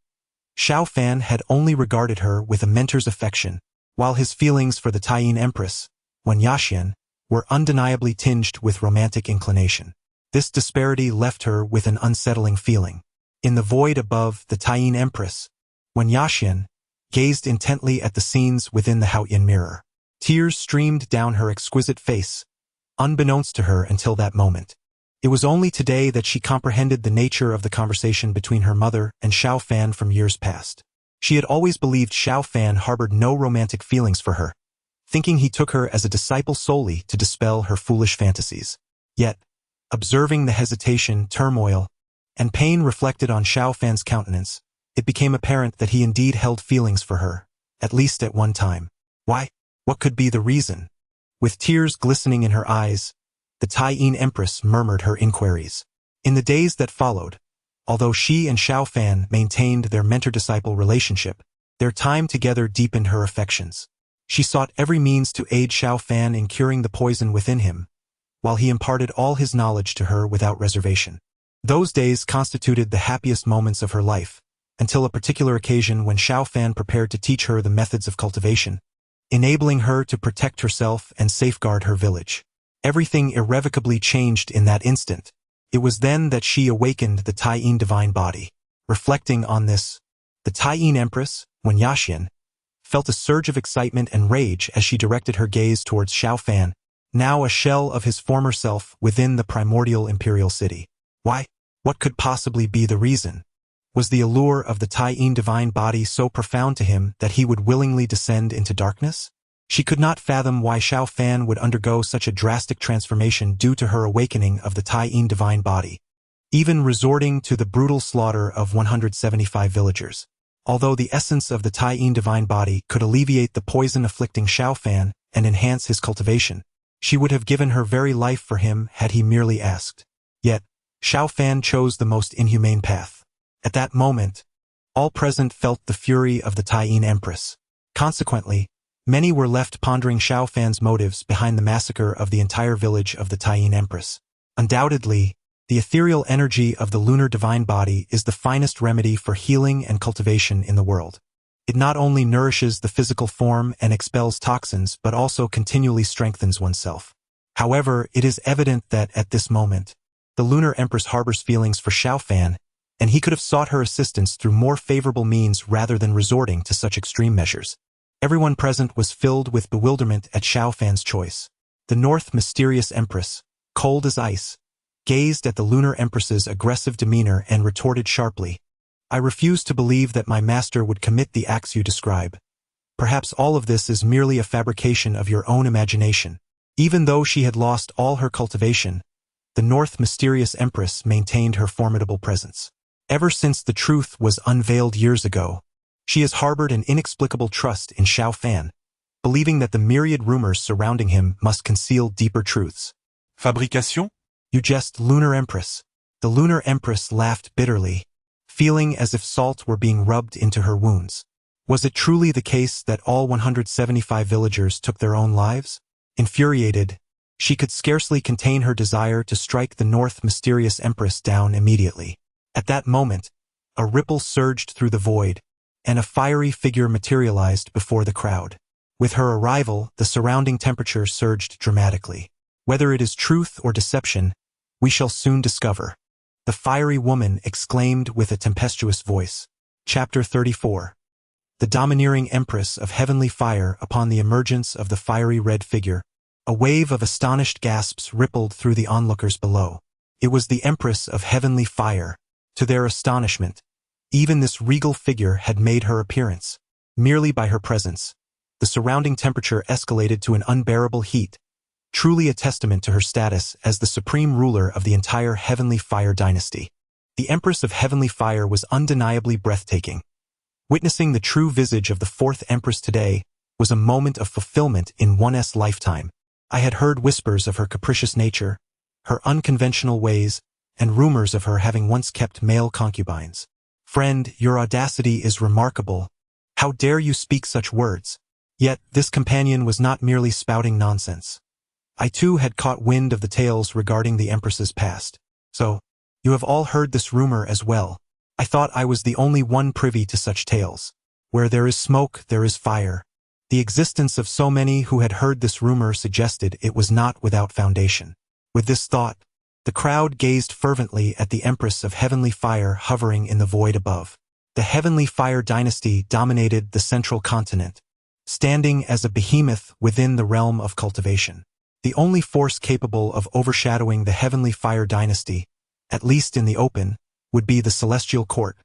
Xiao Fan had only regarded her with a mentor's affection, while his feelings for the Taiyin Empress, Wen Yaxin, were undeniably tinged with romantic inclination. This disparity left her with an unsettling feeling. In the void above the Taiyin Empress, Wen Yaxin gazed intently at the scenes within the Haotian mirror. Tears streamed down her exquisite face, unbeknownst to her until that moment. It was only today that she comprehended the nature of the conversation between her mother and Xiao Fan from years past. She had always believed Xiao Fan harbored no romantic feelings for her, thinking he took her as a disciple solely to dispel her foolish fantasies. Yet, observing the hesitation, turmoil, and pain reflected on Xiao Fan's countenance, it became apparent that he indeed held feelings for her, at least at one time. Why? What could be the reason? With tears glistening in her eyes, the Taiyin Empress murmured her inquiries. In the days that followed, although she and Xiao Fan maintained their mentor-disciple relationship, their time together deepened her affections. She sought every means to aid Xiao Fan in curing the poison within him, while he imparted all his knowledge to her without reservation. Those days constituted the happiest moments of her life, until a particular occasion when Xiao Fan prepared to teach her the methods of cultivation, enabling her to protect herself and safeguard her village. Everything irrevocably changed in that instant. It was then that she awakened the Taiyin divine body. Reflecting on this, the Taiyin Empress, Wen Yaxin, felt a surge of excitement and rage as she directed her gaze towards Xiao Fan, now a shell of his former self within the primordial imperial city. Why? What could possibly be the reason? Was the allure of the Taiyin divine body so profound to him that he would willingly descend into darkness? She could not fathom why Xiao Fan would undergo such a drastic transformation due to her awakening of the Taiyin divine body, even resorting to the brutal slaughter of 175 villagers. Although the essence of the Taiyin divine body could alleviate the poison afflicting Xiao Fan and enhance his cultivation, she would have given her very life for him had he merely asked. Yet, Xiao Fan chose the most inhumane path. At that moment, all present felt the fury of the Taiyin Empress. Consequently, many were left pondering Xiao Fan's motives behind the massacre of the entire village of the Taiyin Empress. Undoubtedly, the ethereal energy of the lunar divine body is the finest remedy for healing and cultivation in the world. It not only nourishes the physical form and expels toxins but also continually strengthens oneself. However, it is evident that at this moment, the lunar empress harbors feelings for Xiao Fan, and he could have sought her assistance through more favorable means rather than resorting to such extreme measures. Everyone present was filled with bewilderment at Xiao Fan's choice. The North mysterious empress, cold as ice, gazed at the lunar empress's aggressive demeanor and retorted sharply, "I refuse to believe that my master would commit the acts you describe. Perhaps all of this is merely a fabrication of your own imagination." Even though she had lost all her cultivation, the North mysterious empress maintained her formidable presence. Ever since the truth was unveiled years ago, she has harbored an inexplicable trust in Xiao Fan, believing that the myriad rumors surrounding him must conceal deeper truths. Fabrication? You jest, Lunar Empress. The Lunar Empress laughed bitterly, feeling as if salt were being rubbed into her wounds. Was it truly the case that all 175 villagers took their own lives? Infuriated, she could scarcely contain her desire to strike the North mysterious Empress down immediately. At that moment, a ripple surged through the void, and a fiery figure materialized before the crowd. With her arrival, the surrounding temperature surged dramatically. Whether it is truth or deception, we shall soon discover. The fiery woman exclaimed with a tempestuous voice. Chapter 34. The domineering Empress of Heavenly Fire. Upon the emergence of the fiery red figure, a wave of astonished gasps rippled through the onlookers below. It was the Empress of Heavenly Fire. To their astonishment, even this regal figure had made her appearance. Merely by her presence, the surrounding temperature escalated to an unbearable heat, truly a testament to her status as the supreme ruler of the entire Heavenly Fire dynasty. The Empress of Heavenly Fire was undeniably breathtaking. Witnessing the true visage of the fourth Empress today was a moment of fulfillment in one's lifetime. I had heard whispers of her capricious nature, her unconventional ways, and rumors of her having once kept male concubines. Friend, your audacity is remarkable. How dare you speak such words? Yet, this companion was not merely spouting nonsense. I too had caught wind of the tales regarding the Empress's past. So, you have all heard this rumor as well. I thought I was the only one privy to such tales. Where there is smoke, there is fire. The existence of so many who had heard this rumor suggested it was not without foundation. With this thought, the crowd gazed fervently at the Empress of Heavenly Fire hovering in the void above. The Heavenly Fire dynasty dominated the central continent, standing as a behemoth within the realm of cultivation. The only force capable of overshadowing the Heavenly Fire dynasty, at least in the open, would be the Celestial Court,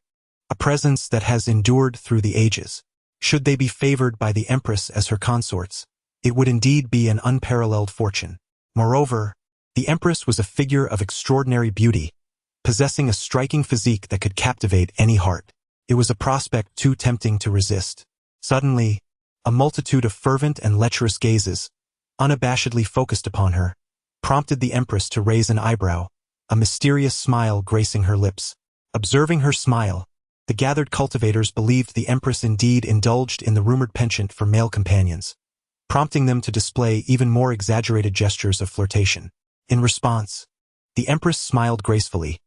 a presence that has endured through the ages. Should they be favored by the Empress as her consorts, it would indeed be an unparalleled fortune. Moreover, the Empress was a figure of extraordinary beauty, possessing a striking physique that could captivate any heart. It was a prospect too tempting to resist. Suddenly, a multitude of fervent and lecherous gazes, unabashedly focused upon her, prompted the Empress to raise an eyebrow, a mysterious smile gracing her lips. Observing her smile, the gathered cultivators believed the Empress indeed indulged in the rumored penchant for male companions, prompting them to display even more exaggerated gestures of flirtation. In response, the Empress smiled gracefully,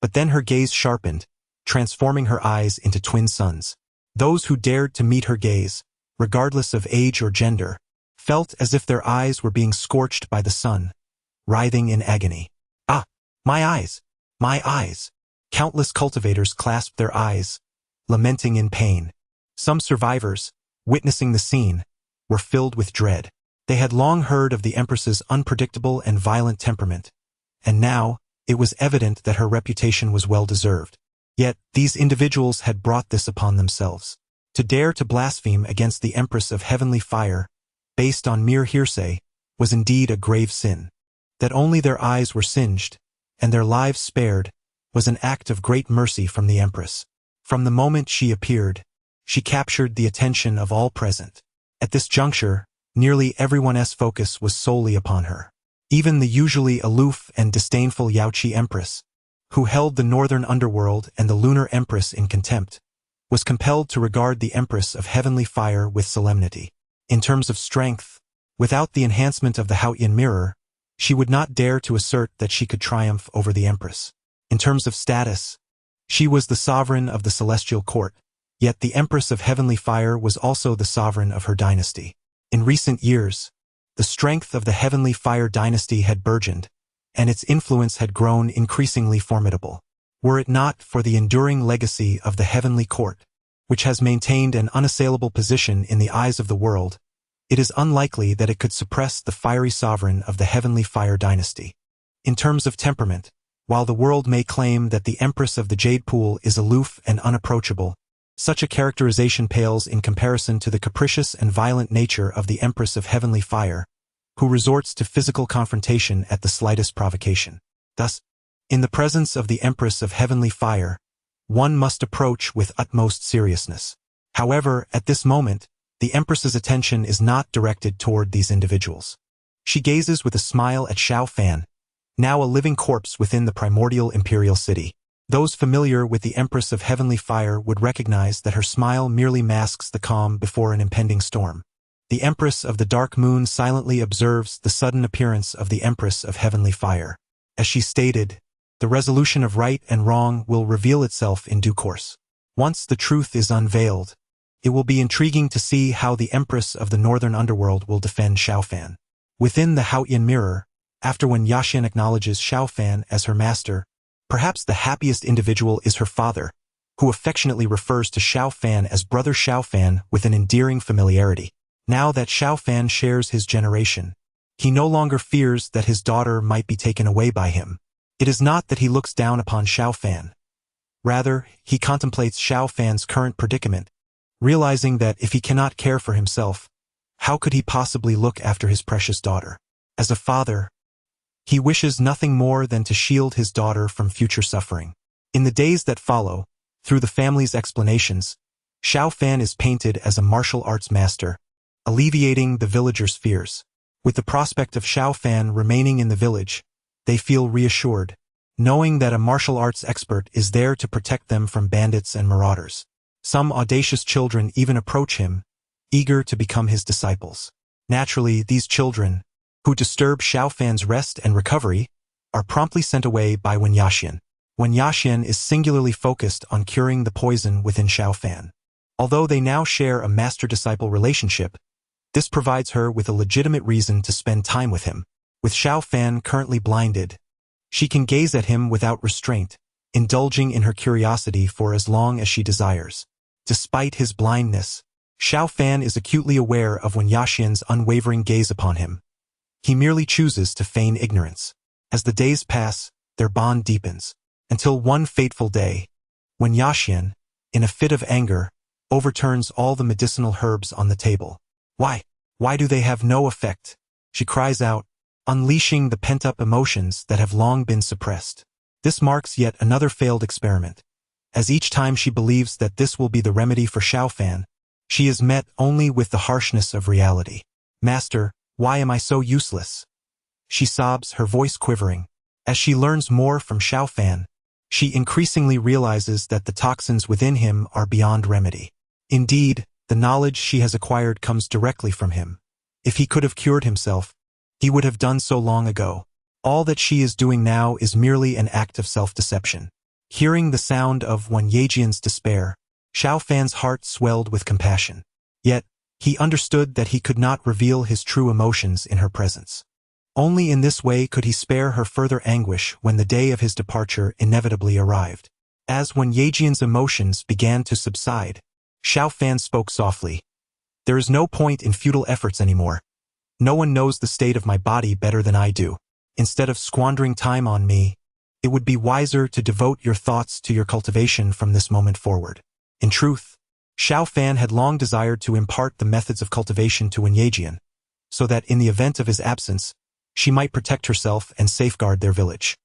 but then her gaze sharpened, transforming her eyes into twin suns. Those who dared to meet her gaze, regardless of age or gender, felt as if their eyes were being scorched by the sun, writhing in agony. Ah, my eyes! My eyes! Countless cultivators clasped their eyes, lamenting in pain. Some survivors, witnessing the scene, were filled with dread. They had long heard of the Empress's unpredictable and violent temperament, and now it was evident that her reputation was well-deserved. Yet these individuals had brought this upon themselves. To dare to blaspheme against the Empress of Heavenly Fire, based on mere hearsay, was indeed a grave sin. That only their eyes were singed, and their lives spared, was an act of great mercy from the Empress. From the moment she appeared, she captured the attention of all present. At this juncture, nearly everyone's focus was solely upon her. Even the usually aloof and disdainful Yaoqi Empress, who held the northern underworld and the lunar Empress in contempt, was compelled to regard the Empress of Heavenly Fire with solemnity. In terms of strength, without the enhancement of the Haotian mirror, she would not dare to assert that she could triumph over the Empress. In terms of status, she was the sovereign of the celestial court, yet the Empress of Heavenly Fire was also the sovereign of her dynasty. In recent years, the strength of the Heavenly Fire dynasty had burgeoned, and its influence had grown increasingly formidable. Were it not for the enduring legacy of the Heavenly Court, which has maintained an unassailable position in the eyes of the world, it is unlikely that it could suppress the fiery sovereign of the Heavenly Fire dynasty. In terms of temperament, while the world may claim that the Empress of the Jade Pool is aloof and unapproachable, such a characterization pales in comparison to the capricious and violent nature of the Empress of Heavenly Fire, who resorts to physical confrontation at the slightest provocation. Thus, in the presence of the Empress of Heavenly Fire, one must approach with utmost seriousness. However, at this moment, the Empress's attention is not directed toward these individuals. She gazes with a smile at Xiao Fan, now a living corpse within the primordial imperial city. Those familiar with the Empress of Heavenly Fire would recognize that her smile merely masks the calm before an impending storm. The Empress of the Dark Moon silently observes the sudden appearance of the Empress of Heavenly Fire. As she stated, the resolution of right and wrong will reveal itself in due course. Once the truth is unveiled, it will be intriguing to see how the Empress of the Northern Underworld will defend Xiao Fan. Within the Haotian mirror, after when Yaxian acknowledges Xiao Fan as her master, perhaps the happiest individual is her father, who affectionately refers to Xiao Fan as Brother Xiao Fan with an endearing familiarity. Now that Xiao Fan shares his generation, he no longer fears that his daughter might be taken away by him. It is not that he looks down upon Xiao Fan. Rather, he contemplates Xiao Fan's current predicament, realizing that if he cannot care for himself, how could he possibly look after his precious daughter? As a father, he wishes nothing more than to shield his daughter from future suffering. In the days that follow, through the family's explanations, Xiao Fan is painted as a martial arts master, alleviating the villagers' fears. With the prospect of Xiao Fan remaining in the village, they feel reassured, knowing that a martial arts expert is there to protect them from bandits and marauders. Some audacious children even approach him, eager to become his disciples. Naturally, these children, who disturb Xiao Fan's rest and recovery, are promptly sent away by Wen Yaxian. Wen Yaxian is singularly focused on curing the poison within Xiao Fan. Although they now share a master-disciple relationship, this provides her with a legitimate reason to spend time with him. With Xiao Fan currently blinded, she can gaze at him without restraint, indulging in her curiosity for as long as she desires. Despite his blindness, Xiao Fan is acutely aware of Wen Yaxian's unwavering gaze upon him. He merely chooses to feign ignorance. As the days pass, their bond deepens, until one fateful day, when Yaxian, in a fit of anger, overturns all the medicinal herbs on the table. Why do they have no effect? She cries out, unleashing the pent-up emotions that have long been suppressed. This marks yet another failed experiment, as each time she believes that this will be the remedy for Xiao Fan, she is met only with the harshness of reality. Master, why am I so useless? She sobs, her voice quivering. As she learns more from Xiao Fan, she increasingly realizes that the toxins within him are beyond remedy. Indeed, the knowledge she has acquired comes directly from him. If he could have cured himself, he would have done so long ago. All that she is doing now is merely an act of self-deception. Hearing the sound of Wen Yaxian's despair, Xiao Fan's heart swelled with compassion. Yet, he understood that he could not reveal his true emotions in her presence. Only in this way could he spare her further anguish when the day of his departure inevitably arrived. As Wen Yaxian's emotions began to subside, Xiao Fan spoke softly. There is no point in futile efforts anymore. No one knows the state of my body better than I do. Instead of squandering time on me, it would be wiser to devote your thoughts to your cultivation from this moment forward. In truth, Xiao Fan had long desired to impart the methods of cultivation to Wen Yejian, so that in the event of his absence, she might protect herself and safeguard their village.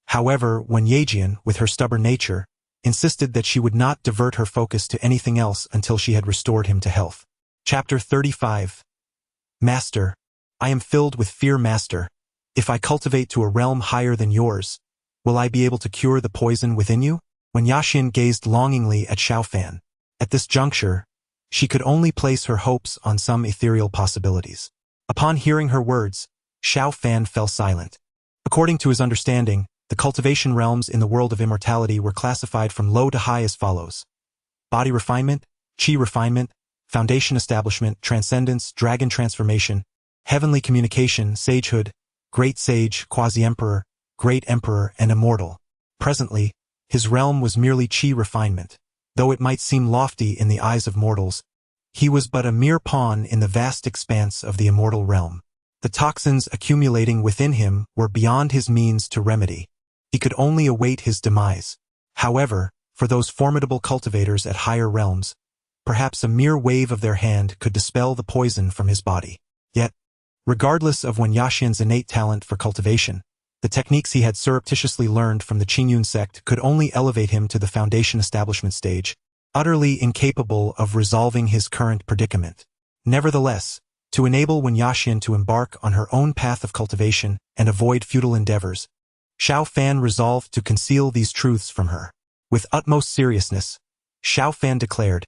However, Wen Yejian, with her stubborn nature, insisted that she would not divert her focus to anything else until she had restored him to health. Chapter 35. Master, I am filled with fear, Master. If I cultivate to a realm higher than yours, will I be able to cure the poison within you? Wen Yaxian gazed longingly at Xiao Fan. At this juncture, she could only place her hopes on some ethereal possibilities. Upon hearing her words, Xiao Fan fell silent. According to his understanding, the cultivation realms in the world of immortality were classified from low to high as follows: body refinement, chi refinement, foundation establishment, transcendence, dragon transformation, heavenly communication, sagehood, great sage, quasi-emperor, great emperor, and immortal. Presently, his realm was merely chi refinement. Though it might seem lofty in the eyes of mortals, he was but a mere pawn in the vast expanse of the immortal realm. The toxins accumulating within him were beyond his means to remedy. He could only await his demise. However, for those formidable cultivators at higher realms, perhaps a mere wave of their hand could dispel the poison from his body. Yet, regardless of Wen Yaxian's innate talent for cultivation, the techniques he had surreptitiously learned from the Qingyun sect could only elevate him to the foundation establishment stage, utterly incapable of resolving his current predicament. Nevertheless, to enable Wen Yaxian to embark on her own path of cultivation and avoid futile endeavors, Xiao Fan resolved to conceal these truths from her. With utmost seriousness, Xiao Fan declared,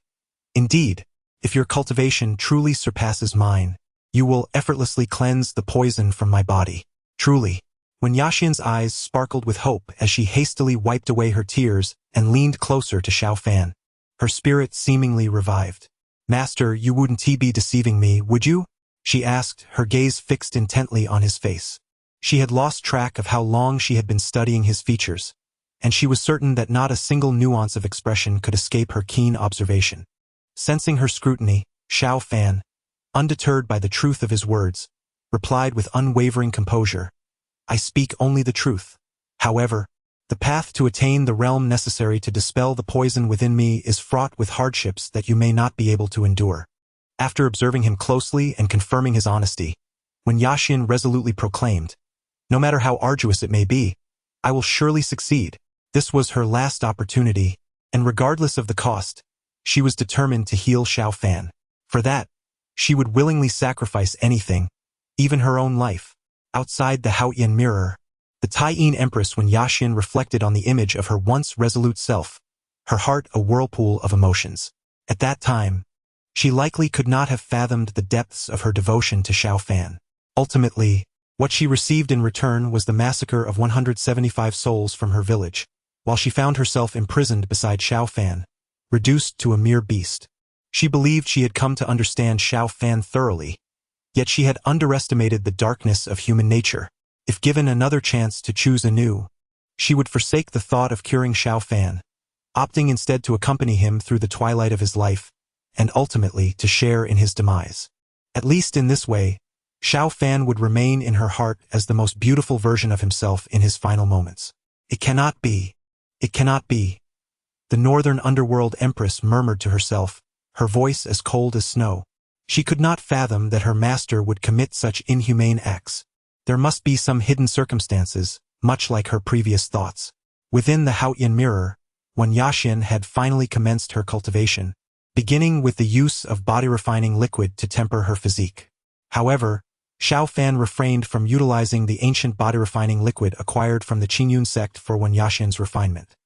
"Indeed, if your cultivation truly surpasses mine, you will effortlessly cleanse the poison from my body. Truly." Wen Yaxian's eyes sparkled with hope as she hastily wiped away her tears and leaned closer to Xiao Fan. Her spirit seemingly revived. "Master, you wouldn't be deceiving me, would you?" she asked, her gaze fixed intently on his face. She had lost track of how long she had been studying his features, and she was certain that not a single nuance of expression could escape her keen observation. Sensing her scrutiny, Xiao Fan, undeterred by the truth of his words, replied with unwavering composure, "I speak only the truth. However, the path to attain the realm necessary to dispel the poison within me is fraught with hardships that you may not be able to endure." After observing him closely and confirming his honesty, Wen Yaxian resolutely proclaimed, "No matter how arduous it may be, I will surely succeed." This was her last opportunity, and regardless of the cost, she was determined to heal Xiao Fan. For that, she would willingly sacrifice anything, even her own life. Outside the Haotian mirror, the Taiyin Empress Wen Yaxian reflected on the image of her once resolute self, her heart a whirlpool of emotions. At that time, she likely could not have fathomed the depths of her devotion to Xiao Fan. Ultimately, what she received in return was the massacre of 175 souls from her village, while she found herself imprisoned beside Xiao Fan, reduced to a mere beast. She believed she had come to understand Xiao Fan thoroughly, yet she had underestimated the darkness of human nature. If given another chance to choose anew, she would forsake the thought of curing Xiao Fan, opting instead to accompany him through the twilight of his life, and ultimately to share in his demise. At least in this way, Xiao Fan would remain in her heart as the most beautiful version of himself in his final moments. "It cannot be. It cannot be." The northern underworld empress murmured to herself, her voice as cold as snow. She could not fathom that her master would commit such inhumane acts. There must be some hidden circumstances, much like her previous thoughts. Within the Haotian mirror, Wen Yaxian had finally commenced her cultivation, beginning with the use of body-refining liquid to temper her physique. However, Xiao Fan refrained from utilizing the ancient body-refining liquid acquired from the Qingyun sect for Wen Yaxian's refinement.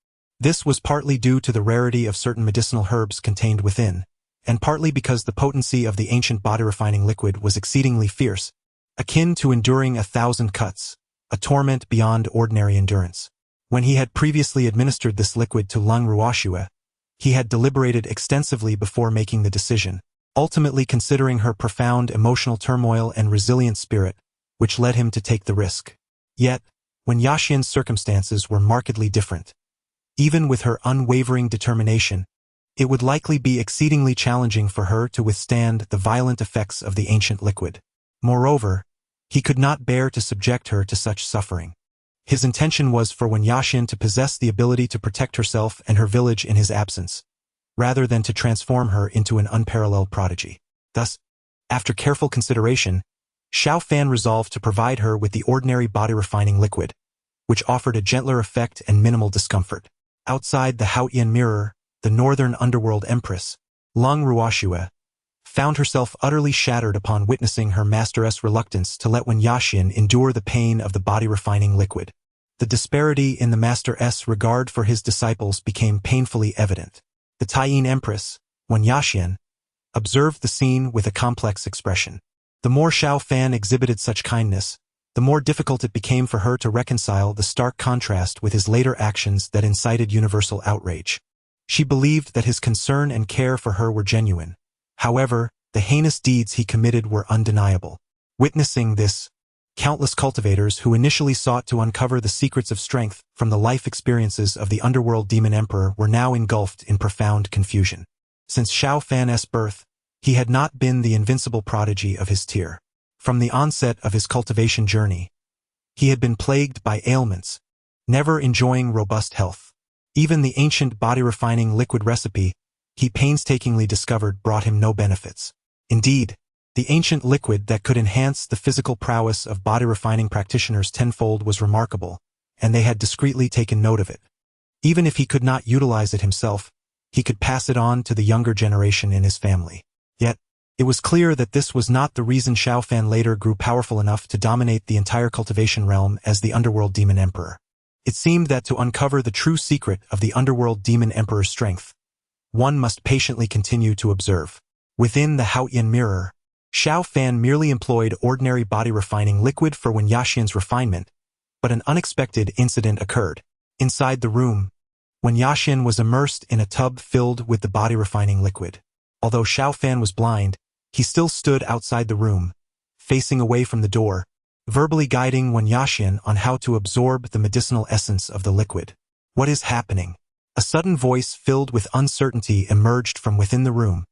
This was partly due to the rarity of certain medicinal herbs contained within, and partly because the potency of the ancient body-refining liquid was exceedingly fierce, akin to enduring 1,000 cuts, a torment beyond ordinary endurance. When he had previously administered this liquid to Lung Ruoxue, he had deliberated extensively before making the decision, ultimately considering her profound emotional turmoil and resilient spirit, which led him to take the risk. Yet, Wen Yaxian's circumstances were markedly different. Even with her unwavering determination, it would likely be exceedingly challenging for her to withstand the violent effects of the ancient liquid. Moreover, he could not bear to subject her to such suffering. His intention was for Wen Yaxuan to possess the ability to protect herself and her village in his absence, rather than to transform her into an unparalleled prodigy. Thus, after careful consideration, Xiao Fan resolved to provide her with the ordinary body-refining liquid, which offered a gentler effect and minimal discomfort. Outside the Haotian mirror, the northern underworld empress, Lung Ruoxue, found herself utterly shattered upon witnessing her master's reluctance to let Wen Yaxuan endure the pain of the body-refining liquid. The disparity in the master's regard for his disciples became painfully evident. The Taiyin empress, Wen Yaxuan, observed the scene with a complex expression. The more Xiao Fan exhibited such kindness, the more difficult it became for her to reconcile the stark contrast with his later actions that incited universal outrage. She believed that his concern and care for her were genuine. However, the heinous deeds he committed were undeniable. Witnessing this, countless cultivators who initially sought to uncover the secrets of strength from the life experiences of the underworld demon emperor were now engulfed in profound confusion. Since Xiao Fan's birth, he had not been the invincible prodigy of his tier. From the onset of his cultivation journey, he had been plagued by ailments, never enjoying robust health. Even the ancient body-refining liquid recipe he painstakingly discovered brought him no benefits. Indeed, the ancient liquid that could enhance the physical prowess of body-refining practitioners tenfold was remarkable, and they had discreetly taken note of it. Even if he could not utilize it himself, he could pass it on to the younger generation in his family. Yet, it was clear that this was not the reason Xiao Fan later grew powerful enough to dominate the entire cultivation realm as the underworld demon emperor. It seemed that to uncover the true secret of the underworld demon emperor's strength, one must patiently continue to observe. Within the Haotian mirror, Xiao Fan merely employed ordinary body-refining liquid for Wen Yaxuan's refinement, but an unexpected incident occurred. Inside the room, Wen Yaxuan was immersed in a tub filled with the body-refining liquid. Although Xiao Fan was blind, he still stood outside the room, facing away from the door, verbally guiding Wen Yaxuan on how to absorb the medicinal essence of the liquid. "What is happening?" A sudden voice filled with uncertainty emerged from within the room,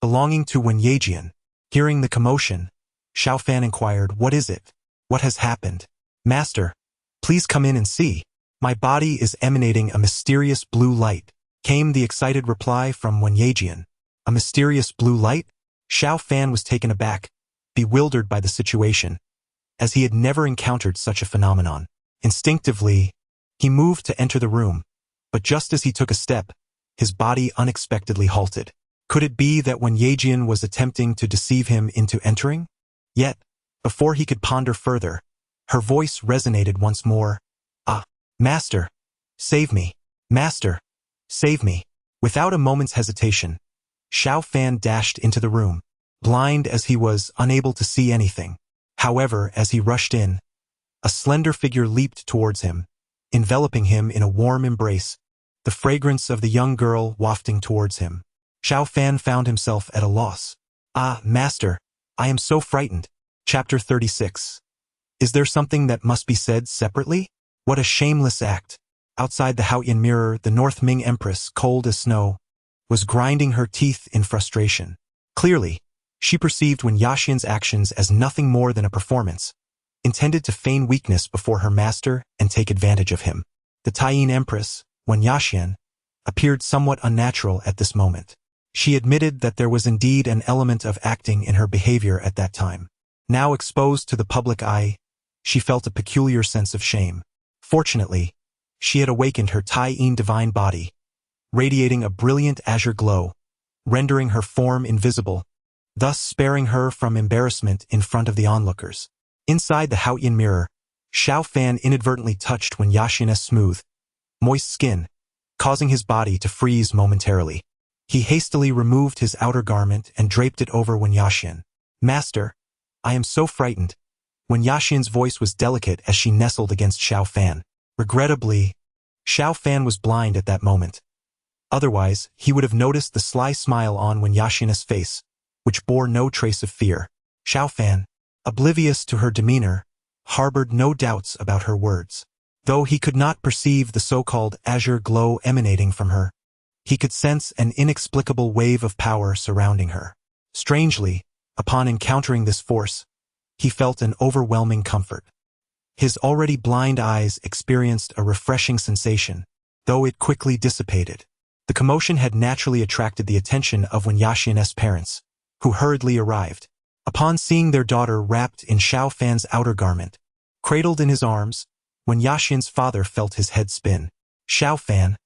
belonging to Wen Yaxuan. Hearing the commotion, Xiao Fan inquired, "What is it? What has happened?" "Master, please come in and see. My body is emanating a mysterious blue light," came the excited reply from Wen Yaxuan. A mysterious blue light? Xiao Fan was taken aback, bewildered by the situation, as he had never encountered such a phenomenon. Instinctively, he moved to enter the room, but just as he took a step, his body unexpectedly halted. Could it be that Wen Yaxuan was attempting to deceive him into entering? Yet, before he could ponder further, her voice resonated once more. "Ah, Master, save me. Master, save me." Without a moment's hesitation, Xiao Fan dashed into the room, blind as he was, unable to see anything. However, as he rushed in, a slender figure leaped towards him, enveloping him in a warm embrace, the fragrance of the young girl wafting towards him. Xiao Fan found himself at a loss. "Ah, Master, I am so frightened." Chapter 36. Is there something that must be said separately? What a shameless act. Outside the Haotian mirror, the North Ming Empress, cold as snow, was grinding her teeth in frustration. Clearly, she perceived Wen Yaxuan's actions as nothing more than a performance, intended to feign weakness before her master and take advantage of him. The Taiyin Empress, Wen Yaxuan, appeared somewhat unnatural at this moment. She admitted that there was indeed an element of acting in her behavior at that time. Now exposed to the public eye, she felt a peculiar sense of shame. Fortunately, she had awakened her Taiyin divine body, radiating a brilliant azure glow, rendering her form invisible, thus sparing her from embarrassment in front of the onlookers. Inside the Haotian mirror, Xiao Fan inadvertently touched Wen Yaxuan's smooth, moist skin, causing his body to freeze momentarily. He hastily removed his outer garment and draped it over Wen Yaxuan. "Master, I am so frightened." Wen Yaxuan's voice was delicate as she nestled against Xiao Fan. Regrettably, Xiao Fan was blind at that moment. Otherwise, he would have noticed the sly smile on Wen Yaxuan's face, which bore no trace of fear. Xiao Fan, oblivious to her demeanor, harbored no doubts about her words. Though he could not perceive the so-called azure glow emanating from her, he could sense an inexplicable wave of power surrounding her. Strangely, upon encountering this force, he felt an overwhelming comfort. His already blind eyes experienced a refreshing sensation, though it quickly dissipated. The commotion had naturally attracted the attention of Wen Yaxian's parents, who hurriedly arrived. Upon seeing their daughter wrapped in Xiao Fan's outer garment, cradled in his arms, Wen Yaxian's father felt his head spin. Xiao Fan,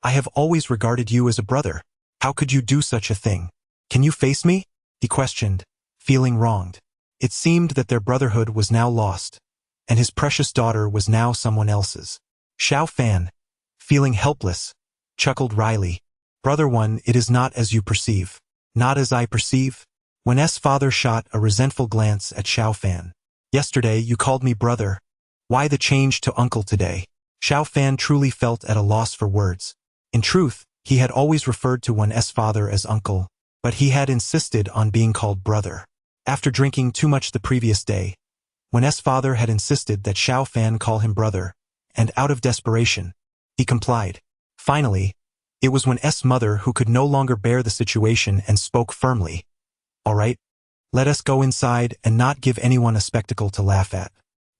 I have always regarded you as a brother. How could you do such a thing? Can you face me? He questioned, feeling wronged. It seemed that their brotherhood was now lost, and his precious daughter was now someone else's. Xiao Fan, feeling helpless, chuckled wryly. Brother One, it is not as you perceive. Not as I perceive? Wen's father shot a resentful glance at Xiao Fan. Yesterday you called me brother. Why the change to uncle today? Xiao Fan truly felt at a loss for words. In truth, he had always referred to Wen's father as uncle, but he had insisted on being called brother. After drinking too much the previous day, Wen's father had insisted that Xiao Fan call him brother, and out of desperation, he complied. Finally, it was Wen's mother who could no longer bear the situation and spoke firmly. All right, let us go inside and not give anyone a spectacle to laugh at.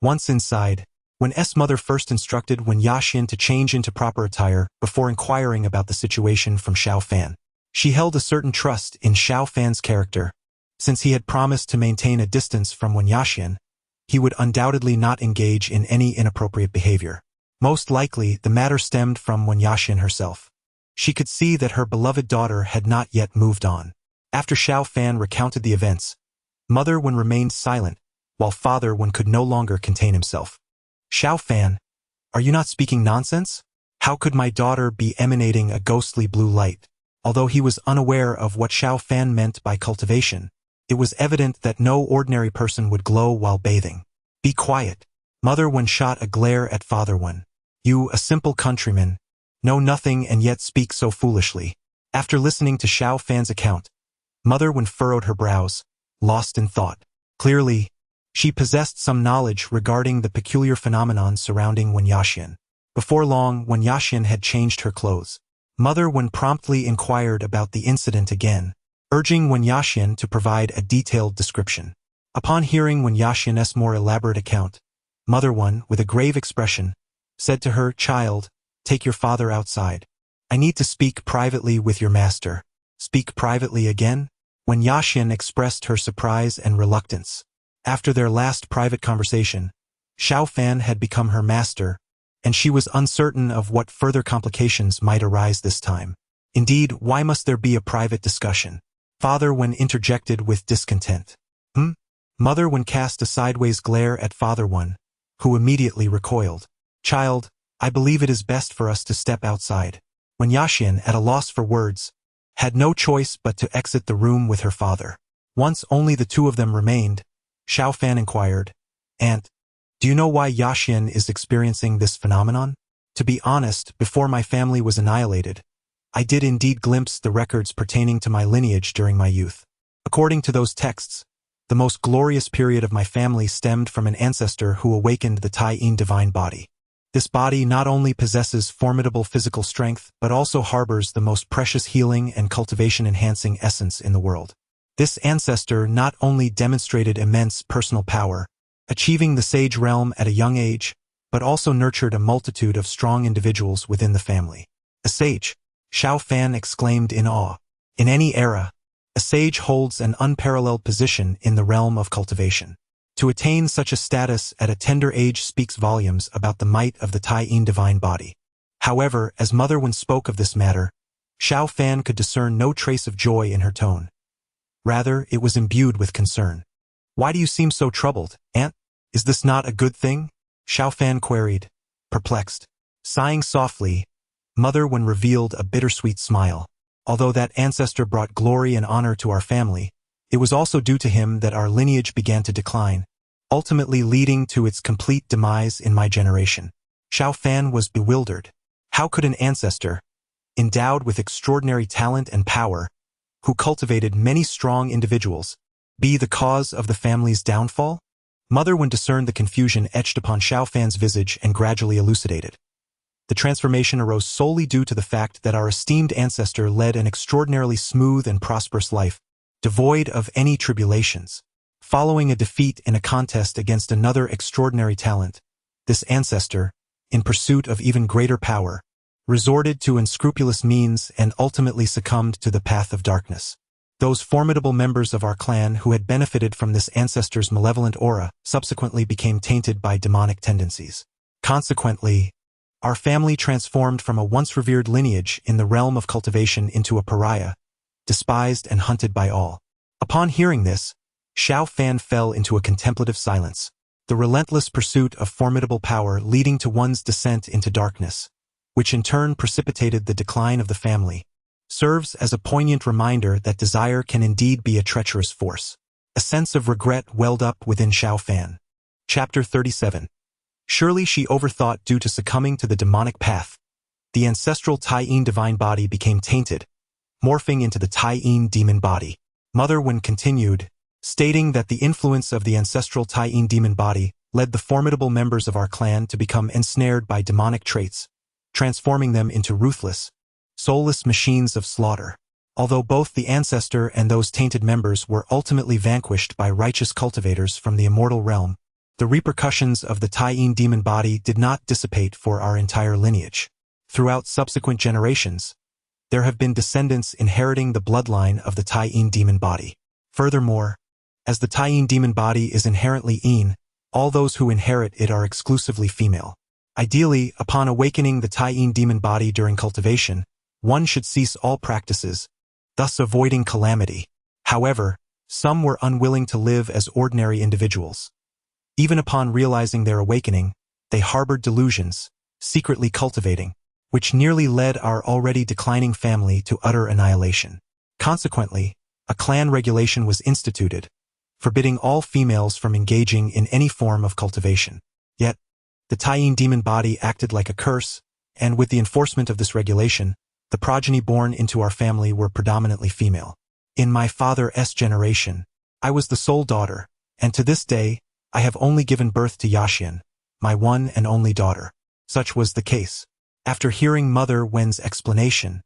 Once inside, Wen's mother first instructed Wen Yaxian to change into proper attire before inquiring about the situation from Xiao Fan. She held a certain trust in Xiao Fan's character. Since he had promised to maintain a distance from Wen Yaxian, he would undoubtedly not engage in any inappropriate behavior. Most likely, the matter stemmed from Wen Yaxian herself. She could see that her beloved daughter had not yet moved on. After Xiao Fan recounted the events, Mother Wen remained silent, while Father Wen could no longer contain himself. Xiao Fan, are you not speaking nonsense? How could my daughter be emanating a ghostly blue light? Although he was unaware of what Xiao Fan meant by cultivation, it was evident that no ordinary person would glow while bathing. Be quiet. Mother Wen shot a glare at Father Wen. You, a simple countryman, know nothing and yet speak so foolishly. After listening to Xiao Fan's account, Mother Wen furrowed her brows, lost in thought. Clearly, she possessed some knowledge regarding the peculiar phenomenon surrounding Wen Yaxian. Before long, Wen Yaxian had changed her clothes. Mother Wen promptly inquired about the incident again, urging Wen Yaxian to provide a detailed description. Upon hearing Wen Yaxian's more elaborate account, Mother Wen, with a grave expression, said to her, Child, take your father outside. I need to speak privately with your master. Speak privately again? Wen Yaxian expressed her surprise and reluctance. After their last private conversation, Xiao Fan had become her master, and she was uncertain of what further complications might arise this time. Indeed, why must there be a private discussion? Father Wen interjected with discontent. Mother Wen cast a sideways glare at Father Wen, who immediately recoiled. Child, I believe it is best for us to step outside. Wen Yaxian, at a loss for words, had no choice but to exit the room with her father. Once only the two of them remained, Xiao Fan inquired, Aunt, do you know why Yaxian is experiencing this phenomenon? To be honest, before my family was annihilated, I did indeed glimpse the records pertaining to my lineage during my youth. According to those texts, the most glorious period of my family stemmed from an ancestor who awakened the Tai Yin divine body. This body not only possesses formidable physical strength, but also harbors the most precious healing and cultivation-enhancing essence in the world. This ancestor not only demonstrated immense personal power, achieving the sage realm at a young age, but also nurtured a multitude of strong individuals within the family. A sage, Xiao Fan exclaimed in awe. In any era, a sage holds an unparalleled position in the realm of cultivation. To attain such a status at a tender age speaks volumes about the might of the Tai Yin divine body. However, as Mother Wen spoke of this matter, Xiao Fan could discern no trace of joy in her tone. Rather, it was imbued with concern. Why do you seem so troubled, Aunt? Is this not a good thing? Xiao Fan queried, perplexed. Sighing softly, Mother Wen revealed a bittersweet smile. Although that ancestor brought glory and honor to our family, it was also due to him that our lineage began to decline, ultimately leading to its complete demise in my generation. Xiao Fan was bewildered. How could an ancestor, endowed with extraordinary talent and power, who cultivated many strong individuals, be the cause of the family's downfall? Mother Wen discerned the confusion etched upon Xiao Fan's visage and gradually elucidated. The transformation arose solely due to the fact that our esteemed ancestor led an extraordinarily smooth and prosperous life, devoid of any tribulations. Following a defeat in a contest against another extraordinary talent, this ancestor, in pursuit of even greater power, resorted to unscrupulous means and ultimately succumbed to the path of darkness. Those formidable members of our clan who had benefited from this ancestor's malevolent aura subsequently became tainted by demonic tendencies. Consequently, our family transformed from a once revered lineage in the realm of cultivation into a pariah, despised and hunted by all. Upon hearing this, Xiao Fan fell into a contemplative silence, the relentless pursuit of formidable power leading to one's descent into darkness, which in turn precipitated the decline of the family, serves as a poignant reminder that desire can indeed be a treacherous force. A sense of regret welled up within Xiao Fan. Chapter 37. Surely she overthought. Due to succumbing to the demonic path, the ancestral Tai Yin divine body became tainted, morphing into the Tai Yin demon body. Mother Wen continued, stating that the influence of the ancestral Tai Yin demon body led the formidable members of our clan to become ensnared by demonic traits, transforming them into ruthless, soulless machines of slaughter. Although both the ancestor and those tainted members were ultimately vanquished by righteous cultivators from the immortal realm, the repercussions of the Tai Yin demon body did not dissipate for our entire lineage. Throughout subsequent generations, there have been descendants inheriting the bloodline of the Tai Yin demon body. Furthermore, as the Tai Yin demon body is inherently Yin, all those who inherit it are exclusively female. Ideally, upon awakening the Tai Yin demon body during cultivation, one should cease all practices, thus avoiding calamity. However, some were unwilling to live as ordinary individuals. Even upon realizing their awakening, they harbored delusions, secretly cultivating, which nearly led our already declining family to utter annihilation. Consequently, a clan regulation was instituted, forbidding all females from engaging in any form of cultivation. Yet, the Tai Yin demon body acted like a curse, and with the enforcement of this regulation, the progeny born into our family were predominantly female. In my father's generation, I was the sole daughter, and to this day, I have only given birth to Yaxian, my one and only daughter. Such was the case. After hearing Mother Wen's explanation,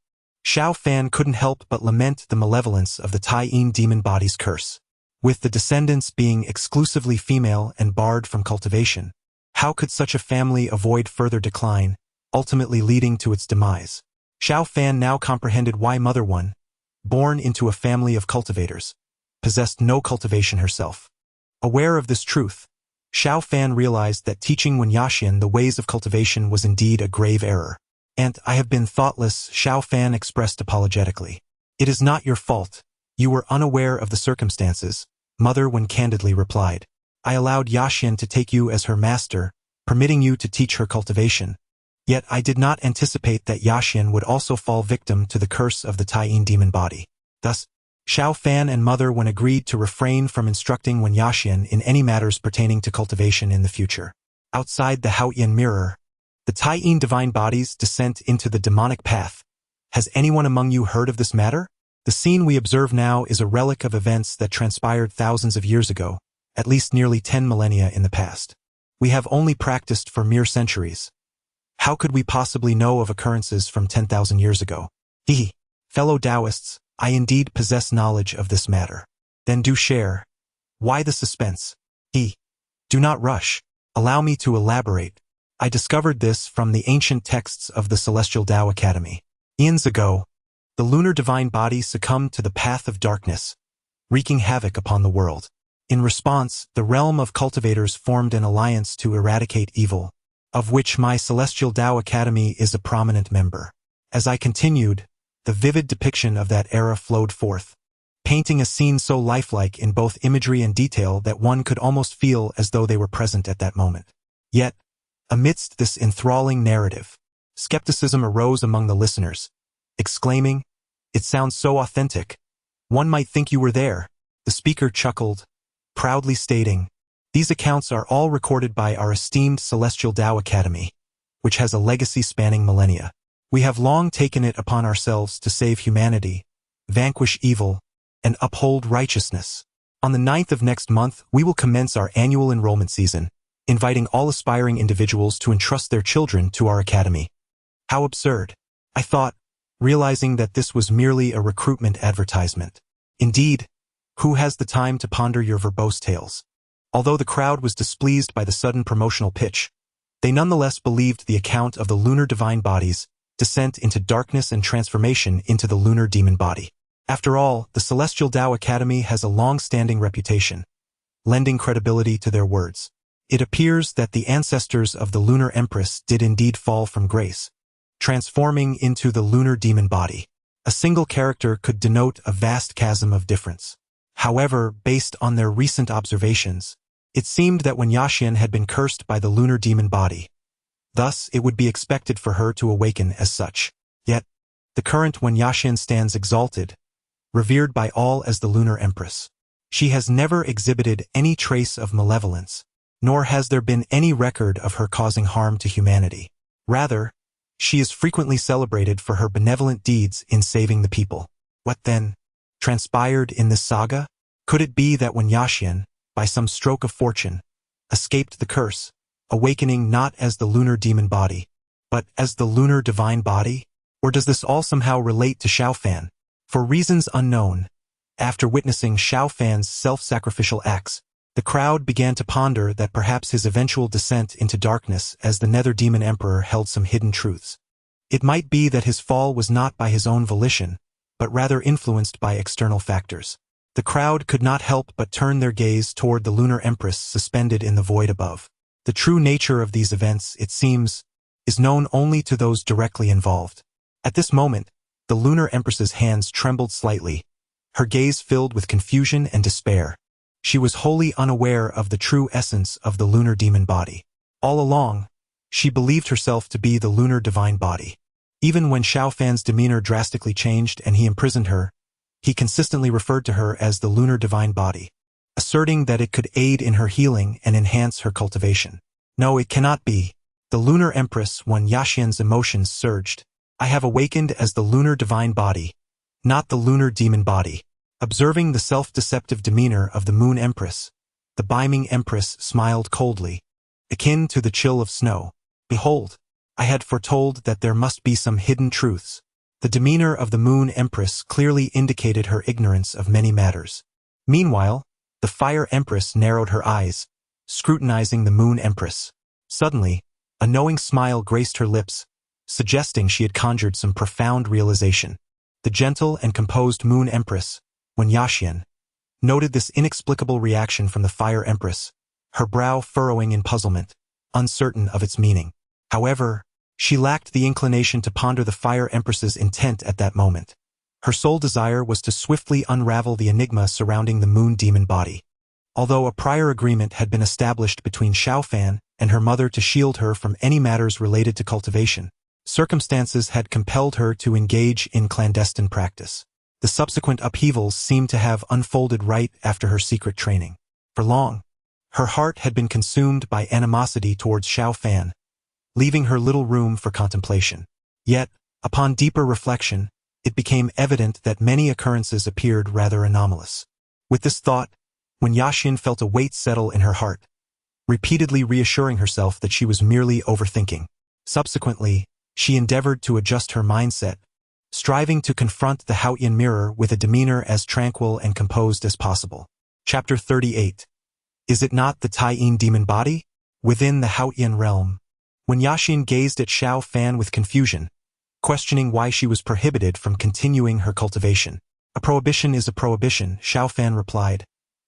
Xiao Fan couldn't help but lament the malevolence of the Tai Yin demon body's curse. With the descendants being exclusively female and barred from cultivation, how could such a family avoid further decline, ultimately leading to its demise? Xiao Fan now comprehended why Mother Wen, born into a family of cultivators, possessed no cultivation herself. Aware of this truth, Xiao Fan realized that teaching Wen Yaxian the ways of cultivation was indeed a grave error. "And I have been thoughtless," Xiao Fan expressed apologetically. "It is not your fault. You were unaware of the circumstances," Mother Wen candidly replied. "I allowed Yaxian to take you as her master, permitting you to teach her cultivation. Yet I did not anticipate that Yaxian would also fall victim to the curse of the Tai Yin demon body." Thus, Xiao Fan and Mother Wen agreed to refrain from instructing Wen Yaxian in any matters pertaining to cultivation in the future. Outside the Haotian mirror, the Tai Yin divine body's descent into the demonic path. Has anyone among you heard of this matter? The scene we observe now is a relic of events that transpired thousands of years ago, at least nearly 10 millennia in the past. We have only practiced for mere centuries. How could we possibly know of occurrences from 10,000 years ago? Fellow Taoists, I indeed possess knowledge of this matter. Then do share. Why the suspense? Do not rush. Allow me to elaborate. I discovered this from the ancient texts of the Celestial Tao Academy. Eons ago, the lunar divine body succumbed to the path of darkness, wreaking havoc upon the world. In response, the realm of cultivators formed an alliance to eradicate evil, of which my Celestial Tao Academy is a prominent member. As I continued, the vivid depiction of that era flowed forth, painting a scene so lifelike in both imagery and detail that one could almost feel as though they were present at that moment. Yet, amidst this enthralling narrative, skepticism arose among the listeners, exclaiming, "It sounds so authentic. One might think you were there." The speaker chuckled, proudly stating, "These accounts are all recorded by our esteemed Celestial Tao Academy, which has a legacy spanning millennia. We have long taken it upon ourselves to save humanity, vanquish evil, and uphold righteousness. On the 9th of next month, we will commence our annual enrollment season, inviting all aspiring individuals to entrust their children to our academy." How absurd, I thought, realizing that this was merely a recruitment advertisement. Indeed, Who has the time to ponder your verbose tales? Although the crowd was displeased by the sudden promotional pitch, they nonetheless believed the account of the lunar divine body's descent into darkness and transformation into the lunar demon body. After all, the Celestial Tao Academy has a long-standing reputation, lending credibility to their words. It appears that the ancestors of the Lunar Empress did indeed fall from grace, transforming into the lunar demon body. A single character could denote a vast chasm of difference. However, based on their recent observations, it seemed that Wen Yaxian had been cursed by the lunar demon body. Thus, it would be expected for her to awaken as such. Yet, the current Wen Yaxian stands exalted, revered by all as the Lunar Empress. She has never exhibited any trace of malevolence, nor has there been any record of her causing harm to humanity. Rather, she is frequently celebrated for her benevolent deeds in saving the people. What then transpired in this saga? Could it be that Wen Yaxian, by some stroke of fortune, escaped the curse, awakening not as the lunar demon body, but as the lunar divine body? Or does this all somehow relate to Xiao Fan? For reasons unknown, after witnessing Xiao Fan's self-sacrificial acts, the crowd began to ponder that perhaps his eventual descent into darkness as the Nether Demon Emperor held some hidden truths. It might be that his fall was not by his own volition, but rather influenced by external factors. The crowd could not help but turn their gaze toward the Lunar Empress suspended in the void above. The true nature of these events, it seems, is known only to those directly involved. At this moment, the Lunar Empress's hands trembled slightly, her gaze filled with confusion and despair. She was wholly unaware of the true essence of the lunar demon body. All along, she believed herself to be the lunar divine body. Even when Xiao Fan's demeanor drastically changed and he imprisoned her, he consistently referred to her as the lunar divine body, asserting that it could aid in her healing and enhance her cultivation. No, it cannot be. The Lunar Empress, Wen Yaxian's emotions surged. I have awakened as the lunar divine body, not the lunar demon body. Observing the self-deceptive demeanor of the Moon Empress, the beaming Empress smiled coldly, akin to the chill of snow. Behold, I had foretold that there must be some hidden truths. The demeanor of the Moon Empress clearly indicated her ignorance of many matters. Meanwhile, the Fire Empress narrowed her eyes, scrutinizing the Moon Empress. Suddenly, a knowing smile graced her lips, suggesting she had conjured some profound realization. The gentle and composed Moon Empress, Wen Yaxian, noted this inexplicable reaction from the Fire Empress, her brow furrowing in puzzlement, uncertain of its meaning. However, she lacked the inclination to ponder the Fire Empress's intent at that moment. Her sole desire was to swiftly unravel the enigma surrounding the Moon Demon body. Although a prior agreement had been established between Xiao Fan and her mother to shield her from any matters related to cultivation, circumstances had compelled her to engage in clandestine practice. The subsequent upheavals seemed to have unfolded right after her secret training. For long, her heart had been consumed by animosity towards Xiao Fan, leaving her little room for contemplation. Yet, upon deeper reflection, it became evident that many occurrences appeared rather anomalous. With this thought, Wen Yaxian felt a weight settle in her heart, repeatedly reassuring herself that she was merely overthinking. Subsequently, she endeavored to adjust her mindset, striving to confront the Haotian mirror with a demeanor as tranquil and composed as possible. Chapter 38. Is it not the Tai-Yin demon body? Within the Haotian realm, Wen Yaxian gazed at Xiao Fan with confusion, questioning why she was prohibited from continuing her cultivation. A prohibition is a prohibition, Xiao Fan replied,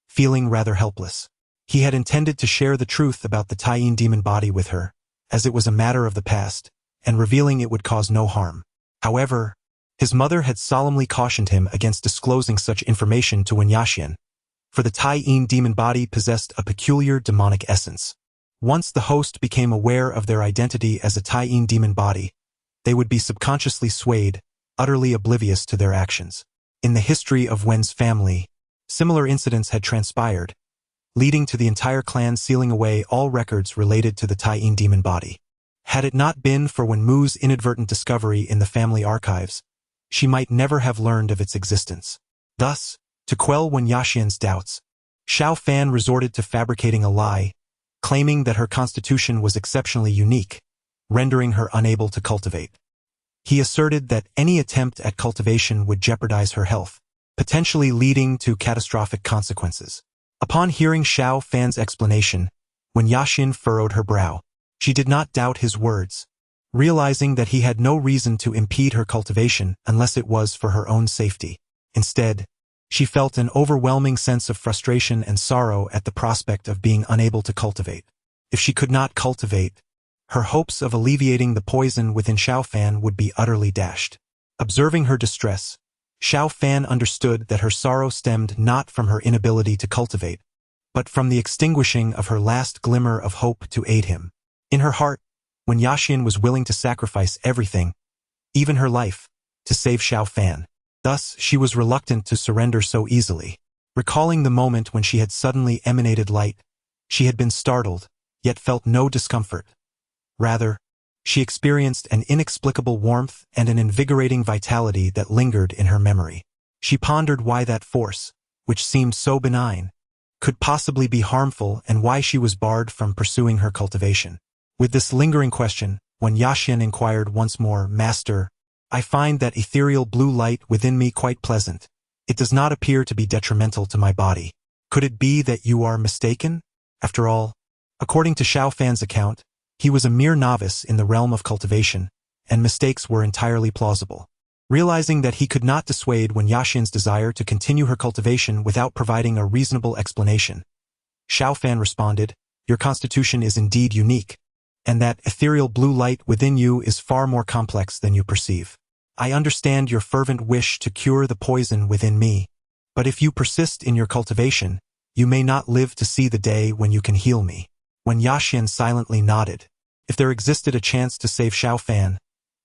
feeling rather helpless. He had intended to share the truth about the Tai-Yin demon body with her, as it was a matter of the past, and revealing it would cause no harm. However, his mother had solemnly cautioned him against disclosing such information to Wen Yaxian, for the Tai-Yin demon body possessed a peculiar demonic essence. Once the host became aware of their identity as a Tai-Yin demon body, they would be subconsciously swayed, utterly oblivious to their actions. In the history of Wen's family, similar incidents had transpired, leading to the entire clan sealing away all records related to the Tai-Yin demon body. Had it not been for Wen Mu's inadvertent discovery in the family archives, she might never have learned of its existence. Thus, to quell Wen Yaxian's doubts, Xiao Fan resorted to fabricating a lie, claiming that her constitution was exceptionally unique, rendering her unable to cultivate. He asserted that any attempt at cultivation would jeopardize her health, potentially leading to catastrophic consequences. Upon hearing Xiao Fan's explanation, Wen Yaxin furrowed her brow. She did not doubt his words, realizing that he had no reason to impede her cultivation unless it was for her own safety. Instead, she felt an overwhelming sense of frustration and sorrow at the prospect of being unable to cultivate. If she could not cultivate, her hopes of alleviating the poison within Xiao Fan would be utterly dashed. Observing her distress, Xiao Fan understood that her sorrow stemmed not from her inability to cultivate, but from the extinguishing of her last glimmer of hope to aid him. In her heart, Wen Yaxin was willing to sacrifice everything, even her life, to save Xiao Fan. Thus, she was reluctant to surrender so easily. Recalling the moment when she had suddenly emanated light, she had been startled, yet felt no discomfort. Rather, she experienced an inexplicable warmth and an invigorating vitality that lingered in her memory. She pondered why that force, which seemed so benign, could possibly be harmful and why she was barred from pursuing her cultivation. With this lingering question, Wen Yaxin inquired once more, "Master, I find that ethereal blue light within me quite pleasant. It does not appear to be detrimental to my body. Could it be that you are mistaken? After all, according to Xiao Fan's account, he was a mere novice in the realm of cultivation, and mistakes were entirely plausible." Realizing that he could not dissuade Wen Yaxin's desire to continue her cultivation without providing a reasonable explanation, Xiao Fan responded, "Your constitution is indeed unique, and that ethereal blue light within you is far more complex than you perceive. I understand your fervent wish to cure the poison within me, but if you persist in your cultivation, you may not live to see the day when you can heal me." Wen Yaxin silently nodded. If there existed a chance to save Xiao Fan,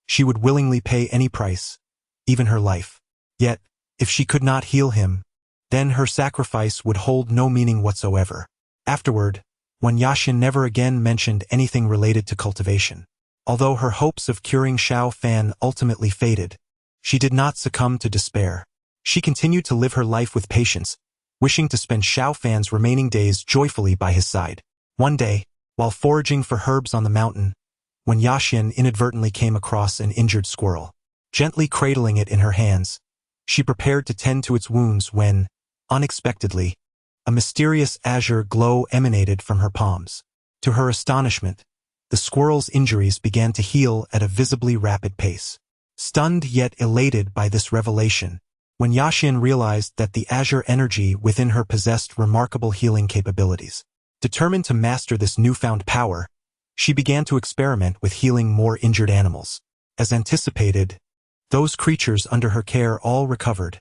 she would willingly pay any price, even her life. Yet, if she could not heal him, then her sacrifice would hold no meaning whatsoever. Afterward, Wen Yaxin never again mentioned anything related to cultivation. Although her hopes of curing Xiao Fan ultimately faded, she did not succumb to despair. She continued to live her life with patience, wishing to spend Xiao Fan's remaining days joyfully by his side. One day, while foraging for herbs on the mountain, Wen Yaxin inadvertently came across an injured squirrel. Gently cradling it in her hands, she prepared to tend to its wounds when, unexpectedly, a mysterious azure glow emanated from her palms. To her astonishment, the squirrel's injuries began to heal at a visibly rapid pace. Stunned yet elated by this revelation, Wen Yaxin realized that the azure energy within her possessed remarkable healing capabilities. Determined to master this newfound power, she began to experiment with healing more injured animals. As anticipated, those creatures under her care all recovered,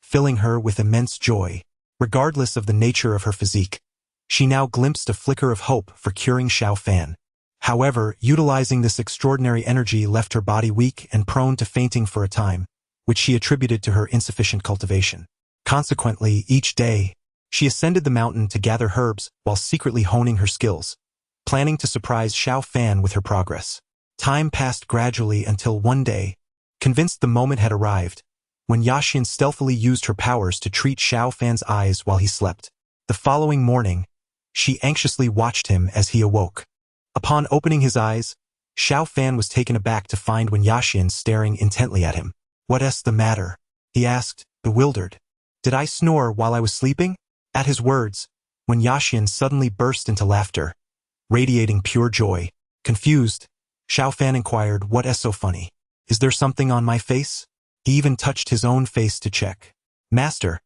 filling her with immense joy. Regardless of the nature of her physique, she now glimpsed a flicker of hope for curing Xiao Fan. However, utilizing this extraordinary energy left her body weak and prone to fainting for a time, which she attributed to her insufficient cultivation. Consequently, each day, she ascended the mountain to gather herbs while secretly honing her skills, planning to surprise Xiao Fan with her progress. Time passed gradually until one day, convinced the moment had arrived, Wen Yaxin stealthily used her powers to treat Xiao Fan's eyes while he slept. The following morning, she anxiously watched him as he awoke. Upon opening his eyes, Xiao Fan was taken aback to find Wen Yaxin staring intently at him. "What's the matter?" he asked, bewildered. "Did I snore while I was sleeping?" At his words, Wen Yaxin suddenly burst into laughter, radiating pure joy. Confused, Xiao Fan inquired, "What's so funny? Is there something on my face?" He even touched his own face to check. "Master,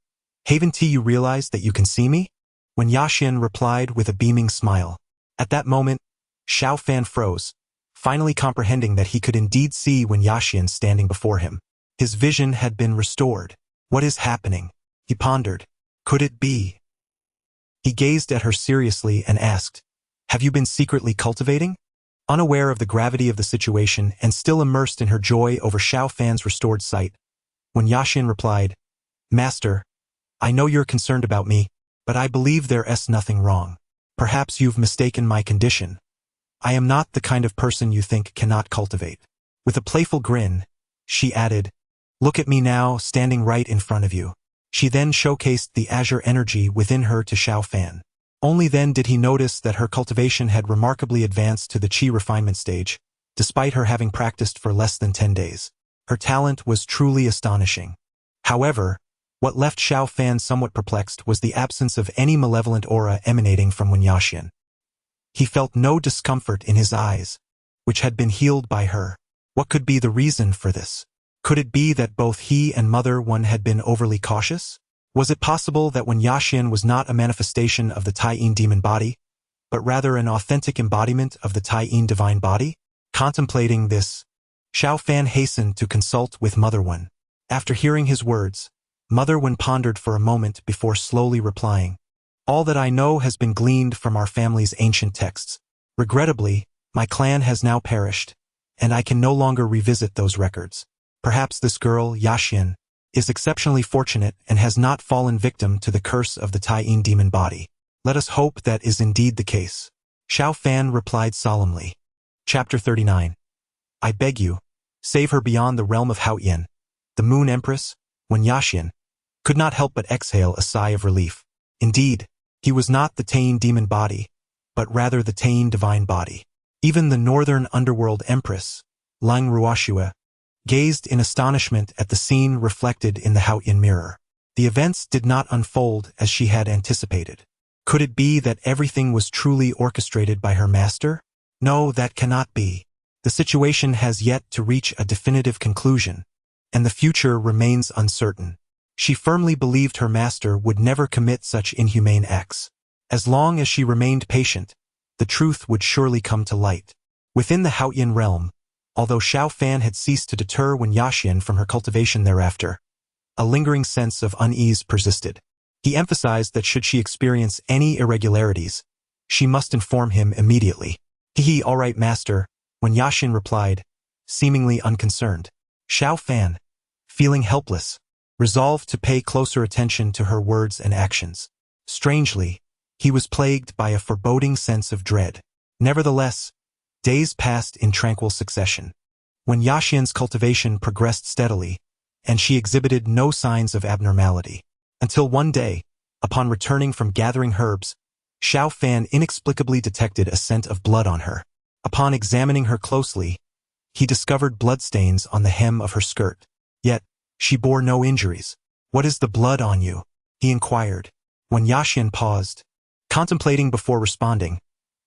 haven't you realized that you can see me?" Wen Yaxin replied with a beaming smile. At that moment, Xiao Fan froze, finally comprehending that he could indeed see Wen Yaxin standing before him. His vision had been restored. "What is happening?" he pondered. "Could it be?" He gazed at her seriously and asked, "Have you been secretly cultivating?" Unaware of the gravity of the situation and still immersed in her joy over Xiao Fan's restored sight, Wen Yaxin replied, "Master, I know you're concerned about me, but I believe there's nothing wrong. Perhaps you've mistaken my condition. I am not the kind of person you think cannot cultivate." With a playful grin, she added, "Look at me now, standing right in front of you." She then showcased the azure energy within her to Xiao Fan. Only then did he notice that her cultivation had remarkably advanced to the qi refinement stage, despite her having practiced for less than 10 days. Her talent was truly astonishing. However, What left Xiao Fan somewhat perplexed was the absence of any malevolent aura emanating from Wen Yaxian. He felt no discomfort in his eyes, which had been healed by her. What could be the reason for this? Could it be that both he and Mother Wen had been overly cautious? Was it possible that Wen Yaxian was not a manifestation of the Tai-Yin demon body, but rather an authentic embodiment of the Tai-Yin divine body? Contemplating this, Xiao Fan hastened to consult with Mother Wen. After hearing his words, Mother Wen pondered for a moment before slowly replying, "All that I know has been gleaned from our family's ancient texts. Regrettably, my clan has now perished, and I can no longer revisit those records. Perhaps this girl, Yaxian, is exceptionally fortunate and has not fallen victim to the curse of the Tai-Yin demon body. Let us hope that is indeed the case." Xiao Fan replied solemnly. Chapter 39. I beg you, save her beyond the realm of Haoyan. The Moon Empress, Wen Yaxian, could not help but exhale a sigh of relief. Indeed, he was not the Tai-Yin demon body, but rather the Tai-Yin divine body. Even the northern underworld empress, Lang Ruoxue, gazed in astonishment at the scene reflected in the Haoyan mirror. The events did not unfold as she had anticipated. Could it be that everything was truly orchestrated by her master? No, that cannot be. The situation has yet to reach a definitive conclusion, and the future remains uncertain. She firmly believed her master would never commit such inhumane acts. As long as she remained patient, the truth would surely come to light. Within the Haoyan realm, although Xiao Fan had ceased to deter Wen Yaxian from her cultivation thereafter, a lingering sense of unease persisted. He emphasized that should she experience any irregularities, she must inform him immediately. All right, master, Wen Yaxian replied, seemingly unconcerned. Xiao Fan, feeling helpless, resolved to pay closer attention to her words and actions. Strangely, he was plagued by a foreboding sense of dread. Nevertheless, days passed in tranquil succession. Wen Yaxian's cultivation progressed steadily, and she exhibited no signs of abnormality. Until one day, upon returning from gathering herbs, Xiao Fan inexplicably detected a scent of blood on her. Upon examining her closely, he discovered bloodstains on the hem of her skirt. Yet, she bore no injuries. "What is the blood on you?" he inquired. Wen Yaxian paused, contemplating before responding.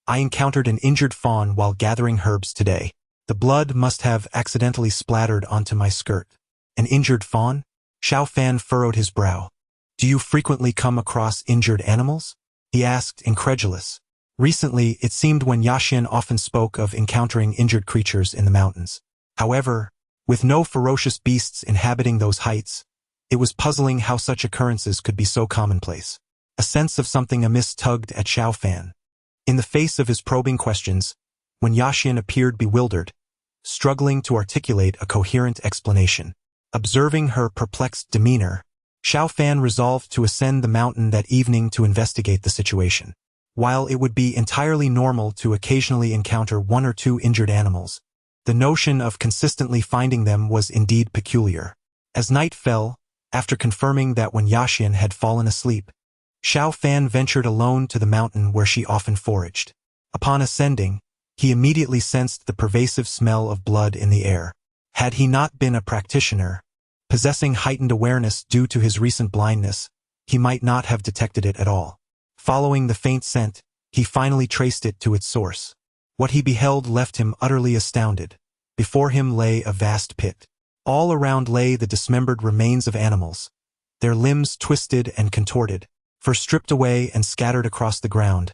"I encountered an injured fawn while gathering herbs today. The blood must have accidentally splattered onto my skirt." An injured fawn? Xiao Fan furrowed his brow. "Do you frequently come across injured animals?" he asked, incredulous. Recently, it seemed Wen Yaxian often spoke of encountering injured creatures in the mountains. However, with no ferocious beasts inhabiting those heights, it was puzzling how such occurrences could be so commonplace. A sense of something amiss tugged at Xiao Fan. In the face of his probing questions, Wen Yaxian appeared bewildered, struggling to articulate a coherent explanation. Observing her perplexed demeanor, Xiao Fan resolved to ascend the mountain that evening to investigate the situation. While it would be entirely normal to occasionally encounter one or two injured animals, the notion of consistently finding them was indeed peculiar. As night fell, after confirming that Wen Yaxian had fallen asleep, Xiao Fan ventured alone to the mountain where she often foraged. Upon ascending, he immediately sensed the pervasive smell of blood in the air. Had he not been a practitioner, possessing heightened awareness due to his recent blindness, he might not have detected it at all. Following the faint scent, he finally traced it to its source. What he beheld left him utterly astounded. Before him lay a vast pit. All around lay the dismembered remains of animals, their limbs twisted and contorted, fur stripped away and scattered across the ground,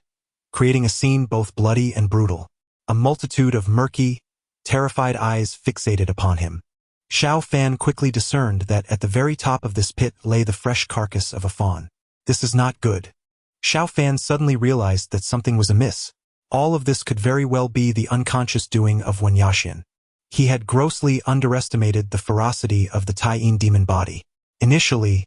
creating a scene both bloody and brutal. A multitude of murky, terrified eyes fixated upon him. Xiao Fan quickly discerned that at the very top of this pit lay the fresh carcass of a fawn. This is not good. Xiao Fan suddenly realized that something was amiss. All of this could very well be the unconscious doing of Wen Yaxian. He had grossly underestimated the ferocity of the Tai-Yin demon body. Initially,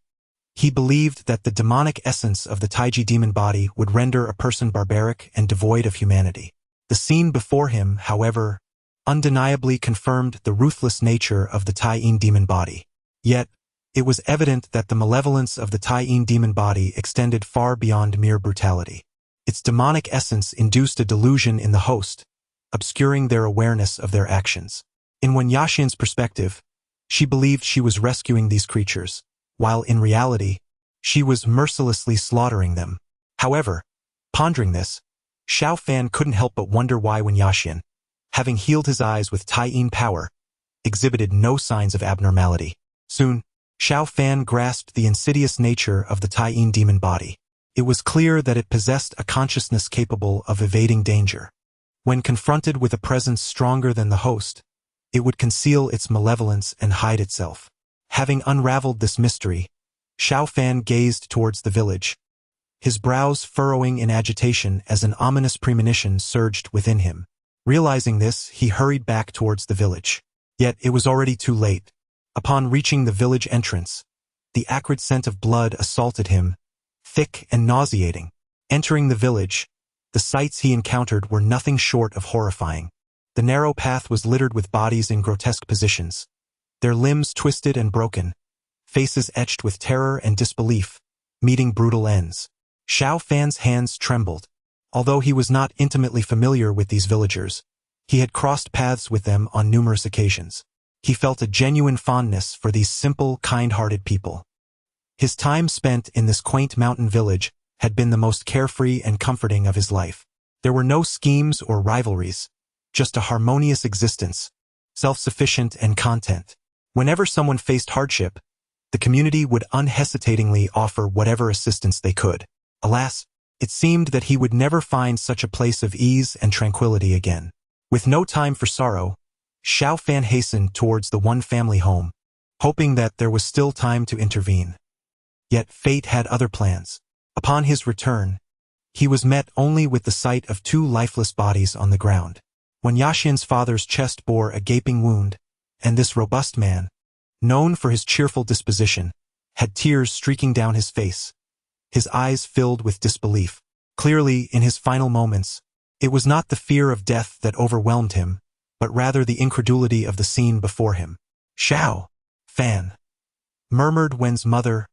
he believed that the demonic essence of the Taiji demon body would render a person barbaric and devoid of humanity. The scene before him, however, undeniably confirmed the ruthless nature of the Tai-Yin demon body. Yet, it was evident that the malevolence of the Tai-Yin demon body extended far beyond mere brutality. Its demonic essence induced a delusion in the host, obscuring their awareness of their actions. In Wen Yaxian's perspective, she believed she was rescuing these creatures, while in reality, she was mercilessly slaughtering them. However, pondering this, Xiao Fan couldn't help but wonder why when Yaxin, having healed his eyes with Tai-Yin power, exhibited no signs of abnormality. Soon, Xiao Fan grasped the insidious nature of the Tai-Yin demon body. It was clear that it possessed a consciousness capable of evading danger. When confronted with a presence stronger than the host, it would conceal its malevolence and hide itself. Having unraveled this mystery, Xiao Fan gazed towards the village, his brows furrowing in agitation as an ominous premonition surged within him. Realizing this, he hurried back towards the village. Yet it was already too late. Upon reaching the village entrance, the acrid scent of blood assaulted him, thick and nauseating. Entering the village, the sights he encountered were nothing short of horrifying. The narrow path was littered with bodies in grotesque positions, their limbs twisted and broken, faces etched with terror and disbelief, meeting brutal ends. Xiao Fan's hands trembled. Although he was not intimately familiar with these villagers, he had crossed paths with them on numerous occasions. He felt a genuine fondness for these simple, kind-hearted people. His time spent in this quaint mountain village had been the most carefree and comforting of his life. There were no schemes or rivalries, just a harmonious existence, self-sufficient and content. Whenever someone faced hardship, the community would unhesitatingly offer whatever assistance they could. Alas, it seemed that he would never find such a place of ease and tranquility again. With no time for sorrow, Xiao Fan hastened towards the one family home, hoping that there was still time to intervene. Yet fate had other plans. Upon his return, he was met only with the sight of two lifeless bodies on the ground. When Yaxin's father's chest bore a gaping wound, and this robust man, known for his cheerful disposition, had tears streaking down his face, his eyes filled with disbelief. Clearly, in his final moments, it was not the fear of death that overwhelmed him, but rather the incredulity of the scene before him. Xiao Fan, murmured Wen's mother,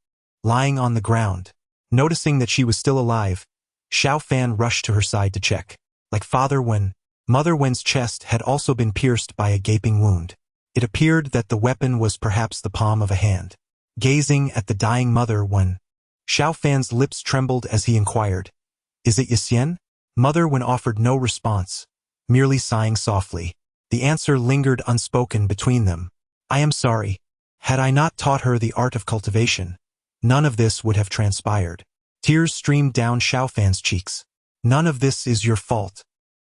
lying on the ground. Noticing that she was still alive, Xiao Fan rushed to her side to check. Like Father Wen, Mother Wen's chest had also been pierced by a gaping wound. It appeared that the weapon was perhaps the palm of a hand. Gazing at the dying Mother Wen, Xiao Fan's lips trembled as he inquired, "Is it Yaxin?" Mother Wen offered no response, merely sighing softly. The answer lingered unspoken between them. "I am sorry. Had I not taught her the art of cultivation, none of this would have transpired." Tears streamed down Xiao Fan's cheeks. "None of this is your fault.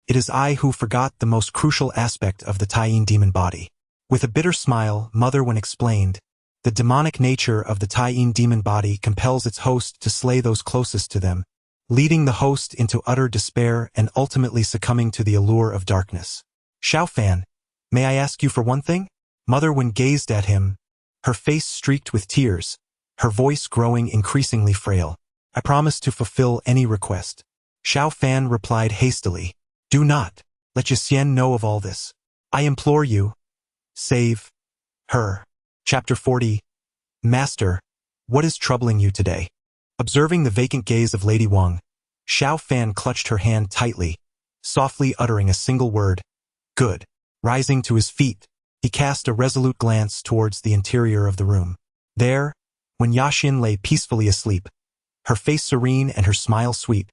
It is I who forgot the most crucial aspect of the Tai-Yin demon body." With a bitter smile, Mother Wen explained, "The demonic nature of the Tai-Yin demon body compels its host to slay those closest to them, leading the host into utter despair and ultimately succumbing to the allure of darkness." "Xiao Fan, may I ask you for one thing?" Mother Wen gazed at him, her face streaked with tears, her voice growing increasingly frail. "I promise to fulfill any request." Xiao Fan replied hastily, "Do not let Yaxin know of all this. I implore you, save her." Chapter 40. Master, what is troubling you today? Observing the vacant gaze of Lady Wang, Xiao Fan clutched her hand tightly, softly uttering a single word, "Good." Rising to his feet, he cast a resolute glance towards the interior of the room. There, when Yaxin lay peacefully asleep, her face serene and her smile sweet,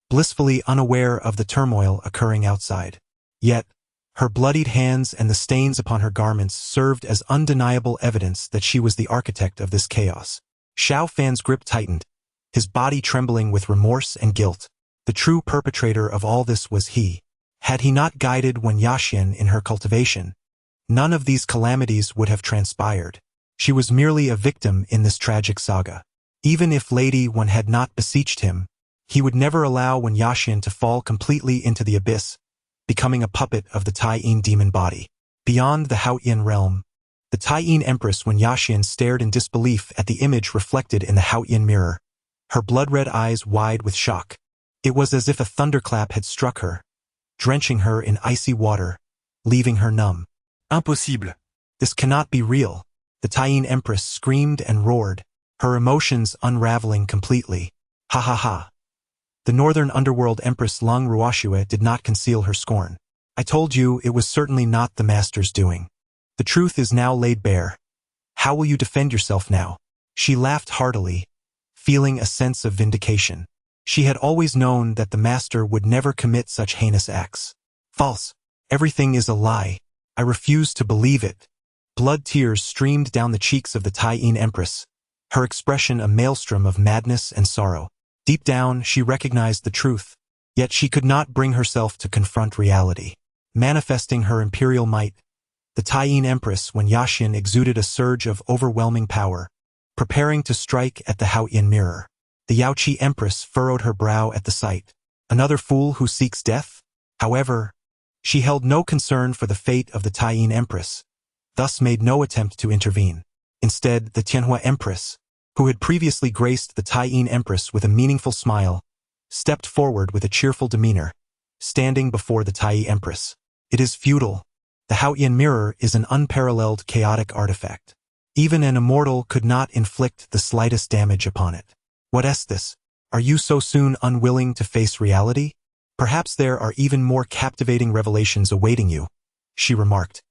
blissfully unaware of the turmoil occurring outside. Yet, her bloodied hands and the stains upon her garments served as undeniable evidence that she was the architect of this chaos. Xiao Fan's grip tightened, his body trembling with remorse and guilt. The true perpetrator of all this was he. Had he not guided Wen Yaxin in her cultivation, none of these calamities would have transpired. She was merely a victim in this tragic saga. Even if Lady Wen had not beseeched him, he would never allow Wen Yaxin to fall completely into the abyss, becoming a puppet of the Tai-Yin demon body. Beyond the Haoyin realm, the Tai-Yin Empress Wen Yaxin stared in disbelief at the image reflected in the Haoyin mirror, her blood-red eyes wide with shock. It was as if a thunderclap had struck her, drenching her in icy water, leaving her numb. "Impossible. This cannot be real," the Tai-Yin Empress screamed and roared, her emotions unraveling completely. "Ha ha ha." The northern underworld Empress Lung Ruoxue did not conceal her scorn. "I told you it was certainly not the master's doing. The truth is now laid bare. How will you defend yourself now?" She laughed heartily, feeling a sense of vindication. She had always known that the master would never commit such heinous acts. False. Everything is a lie. I refuse to believe it. Blood tears streamed down the cheeks of the Taiyin Empress, her expression a maelstrom of madness and sorrow. Deep down, she recognized the truth, yet she could not bring herself to confront reality. Manifesting her imperial might, the Taiyin Empress Wen Yaxin exuded a surge of overwhelming power, preparing to strike at the Haoyan mirror. The Yaoqi Empress furrowed her brow at the sight. Another fool who seeks death? However, she held no concern for the fate of the Taiyin Empress, thus made no attempt to intervene. Instead, the Tianhua Empress, who had previously graced the Taiyin Empress with a meaningful smile, stepped forward with a cheerful demeanor, standing before the Taiyi Empress. It is futile. The Haoyan mirror is an unparalleled chaotic artifact. Even an immortal could not inflict the slightest damage upon it. What is this? Are you so soon unwilling to face reality? Perhaps there are even more captivating revelations awaiting you, she remarked,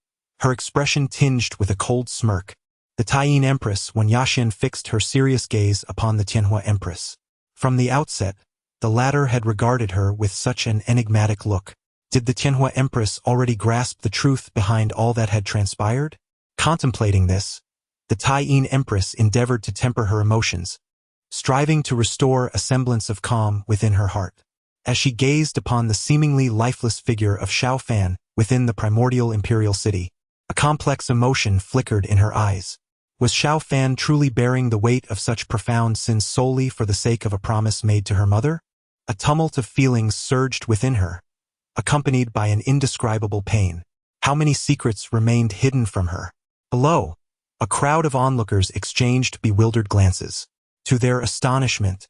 her expression tinged with a cold smirk. The Taiyin Empress Wen Yaxin fixed her serious gaze upon the Tianhua Empress. From the outset, the latter had regarded her with such an enigmatic look. Did the Tianhua Empress already grasp the truth behind all that had transpired? Contemplating this, the Taiyin Empress endeavored to temper her emotions, striving to restore a semblance of calm within her heart. As she gazed upon the seemingly lifeless figure of Xiao Fan within the primordial imperial city, a complex emotion flickered in her eyes. Was Xiao Fan truly bearing the weight of such profound sins solely for the sake of a promise made to her mother? A tumult of feelings surged within her, accompanied by an indescribable pain. How many secrets remained hidden from her? Below, a crowd of onlookers exchanged bewildered glances. To their astonishment,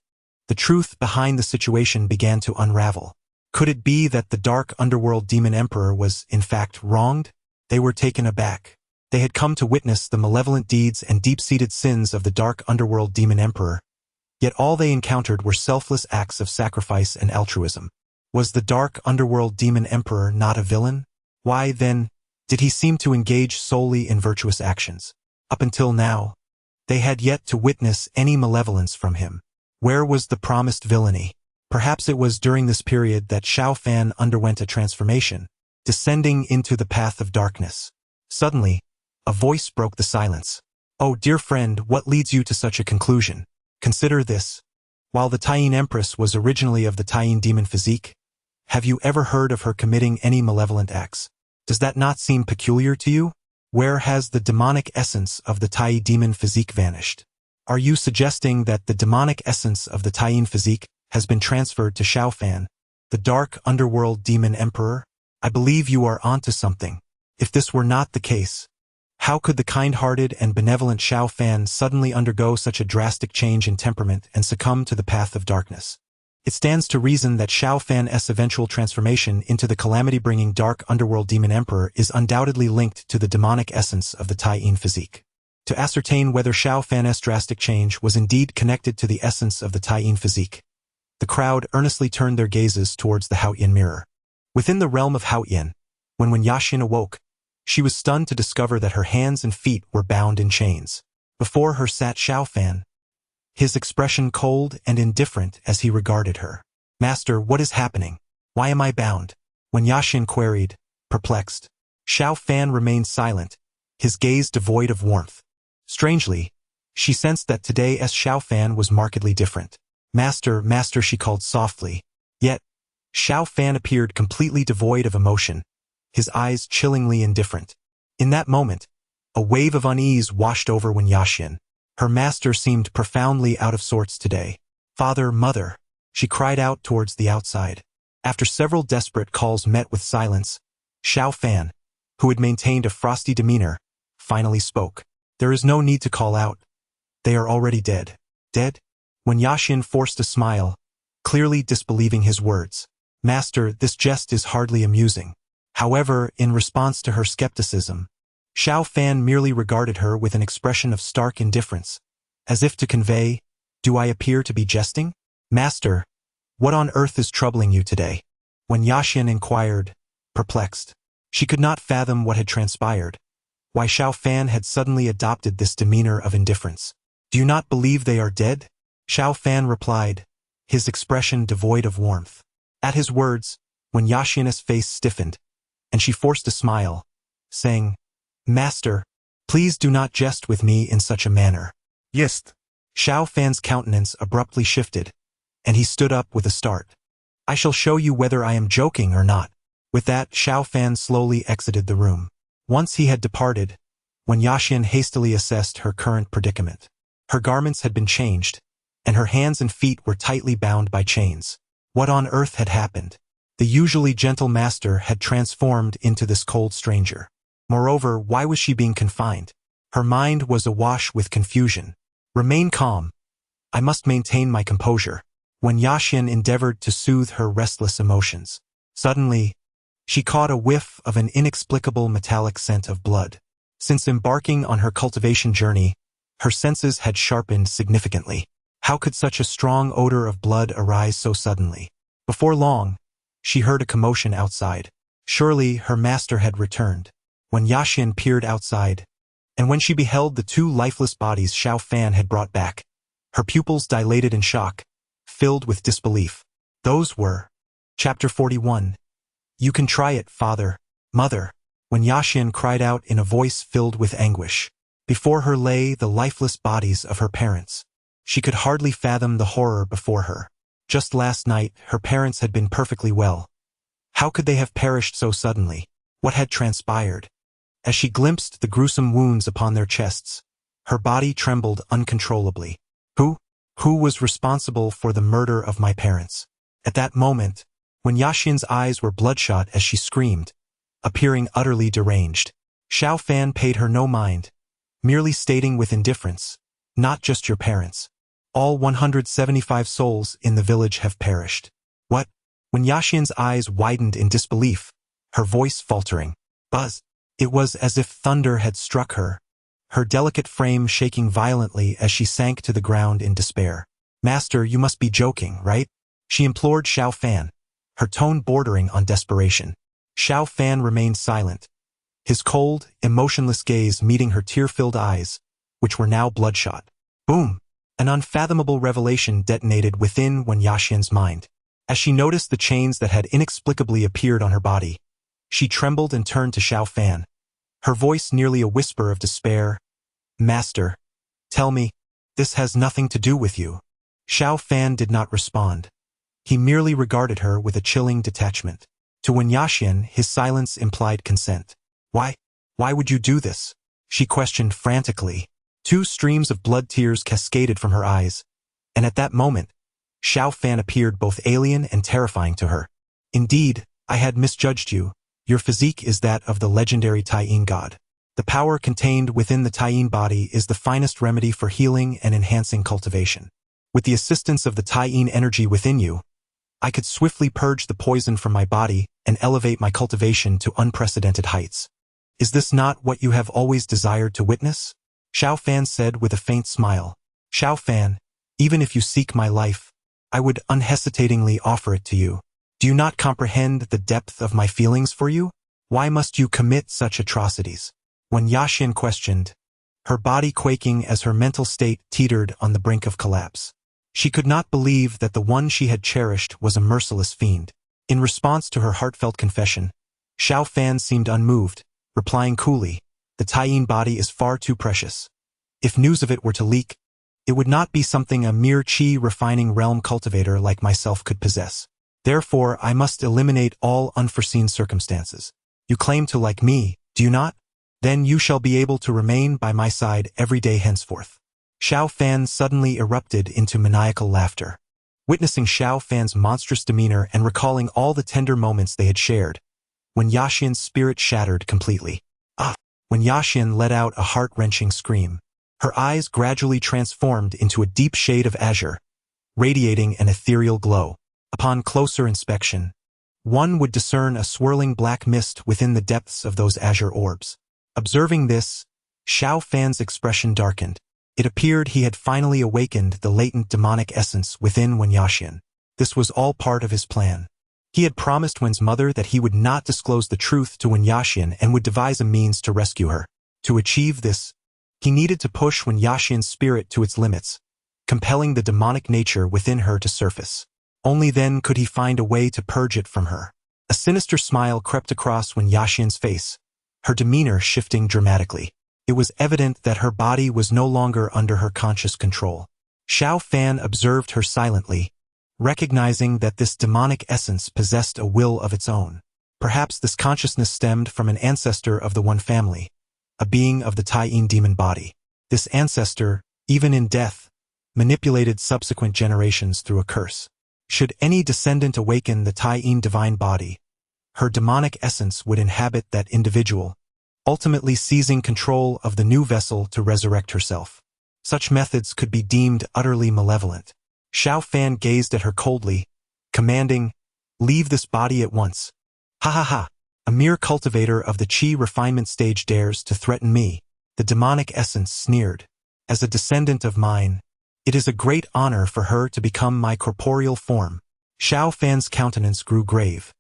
the truth behind the situation began to unravel. Could it be that the dark underworld demon emperor was, in fact, wronged? They were taken aback. They had come to witness the malevolent deeds and deep-seated sins of the dark underworld demon emperor, yet all they encountered were selfless acts of sacrifice and altruism. Was the dark underworld demon emperor not a villain? Why, then, did he seem to engage solely in virtuous actions? Up until now, they had yet to witness any malevolence from him. Where was the promised villainy? Perhaps it was during this period that Xiao Fan underwent a transformation, descending into the path of darkness. Suddenly, a voice broke the silence. Oh, dear friend, what leads you to such a conclusion? Consider this. While the Taiyin Empress was originally of the Taiyin demon physique, have you ever heard of her committing any malevolent acts? Does that not seem peculiar to you? Where has the demonic essence of the Tai demon physique vanished? Are you suggesting that the demonic essence of the Taiyin physique has been transferred to Xiao Fan, the dark underworld demon emperor? I believe you are onto something. If this were not the case, how could the kind-hearted and benevolent Xiao Fan suddenly undergo such a drastic change in temperament and succumb to the path of darkness? It stands to reason that Xiao Fan's eventual transformation into the calamity-bringing dark underworld demon emperor is undoubtedly linked to the demonic essence of the Taiyin physique. To ascertain whether Xiao Fan's drastic change was indeed connected to the essence of the Taiyin physique, the crowd earnestly turned their gazes towards the Haoyan mirror. Within the realm of Haoyan, when Wen Yaxin awoke, she was stunned to discover that her hands and feet were bound in chains. Before her sat Xiao Fan, his expression cold and indifferent as he regarded her. Master, what is happening? Why am I bound? Wen Yaxin queried, perplexed. Xiao Fan remained silent, his gaze devoid of warmth. Strangely, she sensed that today's Xiao Fan was markedly different. Master, master, she called softly. Yet, Xiao Fan appeared completely devoid of emotion, his eyes chillingly indifferent. In that moment, a wave of unease washed over Wen Yaxin. Her master seemed profoundly out of sorts today. Father, mother, she cried out towards the outside. After several desperate calls met with silence, Xiao Fan, who had maintained a frosty demeanor, finally spoke. There is no need to call out. They are already dead. Dead? Wen Yaxin forced a smile, clearly disbelieving his words. Master, this jest is hardly amusing. However, in response to her skepticism, Xiao Fan merely regarded her with an expression of stark indifference, as if to convey, do I appear to be jesting? Master, what on earth is troubling you today? Wen Yaxin inquired, perplexed. She could not fathom what had transpired, why Xiao Fan had suddenly adopted this demeanor of indifference. Do you not believe they are dead? Xiao Fan replied, his expression devoid of warmth. At his words, Wen Yaxian's face stiffened, and she forced a smile, saying, Master, please do not jest with me in such a manner. Yes. Xiao Fan's countenance abruptly shifted, and he stood up with a start. I shall show you whether I am joking or not. With that, Xiao Fan slowly exited the room. Once he had departed, Wen Yaxian hastily assessed her current predicament. Her garments had been changed, and her hands and feet were tightly bound by chains. What on earth had happened? The usually gentle master had transformed into this cold stranger. Moreover, why was she being confined? Her mind was awash with confusion. Remain calm. I must maintain my composure. Wen Yaxian endeavored to soothe her restless emotions. Suddenly, she caught a whiff of an inexplicable metallic scent of blood. Since embarking on her cultivation journey, her senses had sharpened significantly. How could such a strong odor of blood arise so suddenly? Before long, she heard a commotion outside. Surely her master had returned. Wen Yaxian peered outside, and when she beheld the two lifeless bodies Xiao Fan had brought back, her pupils dilated in shock, filled with disbelief. Those were... Chapter 41. You can try it, father, mother. Wen Yaxian cried out in a voice filled with anguish. Before her lay the lifeless bodies of her parents. She could hardly fathom the horror before her. Just last night, her parents had been perfectly well. How could they have perished so suddenly? What had transpired? As she glimpsed the gruesome wounds upon their chests, her body trembled uncontrollably. Who was responsible for the murder of my parents? At that moment, Wen Yaxian's eyes were bloodshot as she screamed, appearing utterly deranged. Xiao Fan paid her no mind, merely stating with indifference, not just your parents. All 175 souls in the village have perished. What? Wen Yaxian's eyes widened in disbelief, her voice faltering. Buzz! It was as if thunder had struck her, her delicate frame shaking violently as she sank to the ground in despair. Master, you must be joking, right? She implored Xiao Fan, her tone bordering on desperation. Xiao Fan remained silent, his cold, emotionless gaze meeting her tear-filled eyes, which were now bloodshot. Boom! An unfathomable revelation detonated within Wen Yaxian's mind. As she noticed the chains that had inexplicably appeared on her body, she trembled and turned to Xiao Fan, her voice nearly a whisper of despair. Master, tell me, this has nothing to do with you. Xiao Fan did not respond. He merely regarded her with a chilling detachment. To Wen Yaxian, his silence implied consent. Why would you do this? She questioned frantically. Two streams of blood tears cascaded from her eyes, and at that moment, Xiao Fan appeared both alien and terrifying to her. Indeed, I had misjudged you. Your physique is that of the legendary Taiyin god. The power contained within the Taiyin body is the finest remedy for healing and enhancing cultivation. With the assistance of the Taiyin energy within you, I could swiftly purge the poison from my body and elevate my cultivation to unprecedented heights. Is this not what you have always desired to witness? Xiao Fan said with a faint smile. Xiao Fan, even if you seek my life, I would unhesitatingly offer it to you. Do you not comprehend the depth of my feelings for you? Why must you commit such atrocities? Wen Yaxian questioned, her body quaking as her mental state teetered on the brink of collapse. She could not believe that the one she had cherished was a merciless fiend. In response to her heartfelt confession, Xiao Fan seemed unmoved, replying coolly, the Taiyin body is far too precious. If news of it were to leak, it would not be something a mere chi-refining realm cultivator like myself could possess. Therefore, I must eliminate all unforeseen circumstances. You claim to like me, do you not? Then you shall be able to remain by my side every day henceforth. Xiao Fan suddenly erupted into maniacal laughter. Witnessing Xiao Fan's monstrous demeanor and recalling all the tender moments they had shared, Wen Yaxian's spirit shattered completely. Wen Yaxian let out a heart-wrenching scream. Her eyes gradually transformed into a deep shade of azure, radiating an ethereal glow. Upon closer inspection, one would discern a swirling black mist within the depths of those azure orbs. Observing this, Xiao Fan's expression darkened. It appeared he had finally awakened the latent demonic essence within Wen Yaxian. This was all part of his plan. He had promised Wen's mother that he would not disclose the truth to Wen Yaxian and would devise a means to rescue her. To achieve this, He needed to push Wen Yaxian's spirit to its limits, compelling the demonic nature within her to surface. Only then could he find a way to purge it from her. A sinister smile crept across Wen Yaxian's face, her demeanor shifting dramatically. It was evident that her body was no longer under her conscious control. Xiao Fan observed her silently, recognizing that this demonic essence possessed a will of its own. Perhaps this consciousness stemmed from an ancestor of the One family, a being of the Tai Yin demon body. This ancestor, even in death, manipulated subsequent generations through a curse. Should any descendant awaken the Tai Yin divine body, her demonic essence would inhabit that individual, ultimately seizing control of the new vessel to resurrect herself. Such methods could be deemed utterly malevolent. Xiao Fan gazed at her coldly, commanding, "Leave this body at once." "Ha ha ha! A mere cultivator of the Qi refinement stage dares to threaten me," the demonic essence sneered. "As a descendant of mine, it is a great honor for her to become my corporeal form." Xiao Fan's countenance grew grave.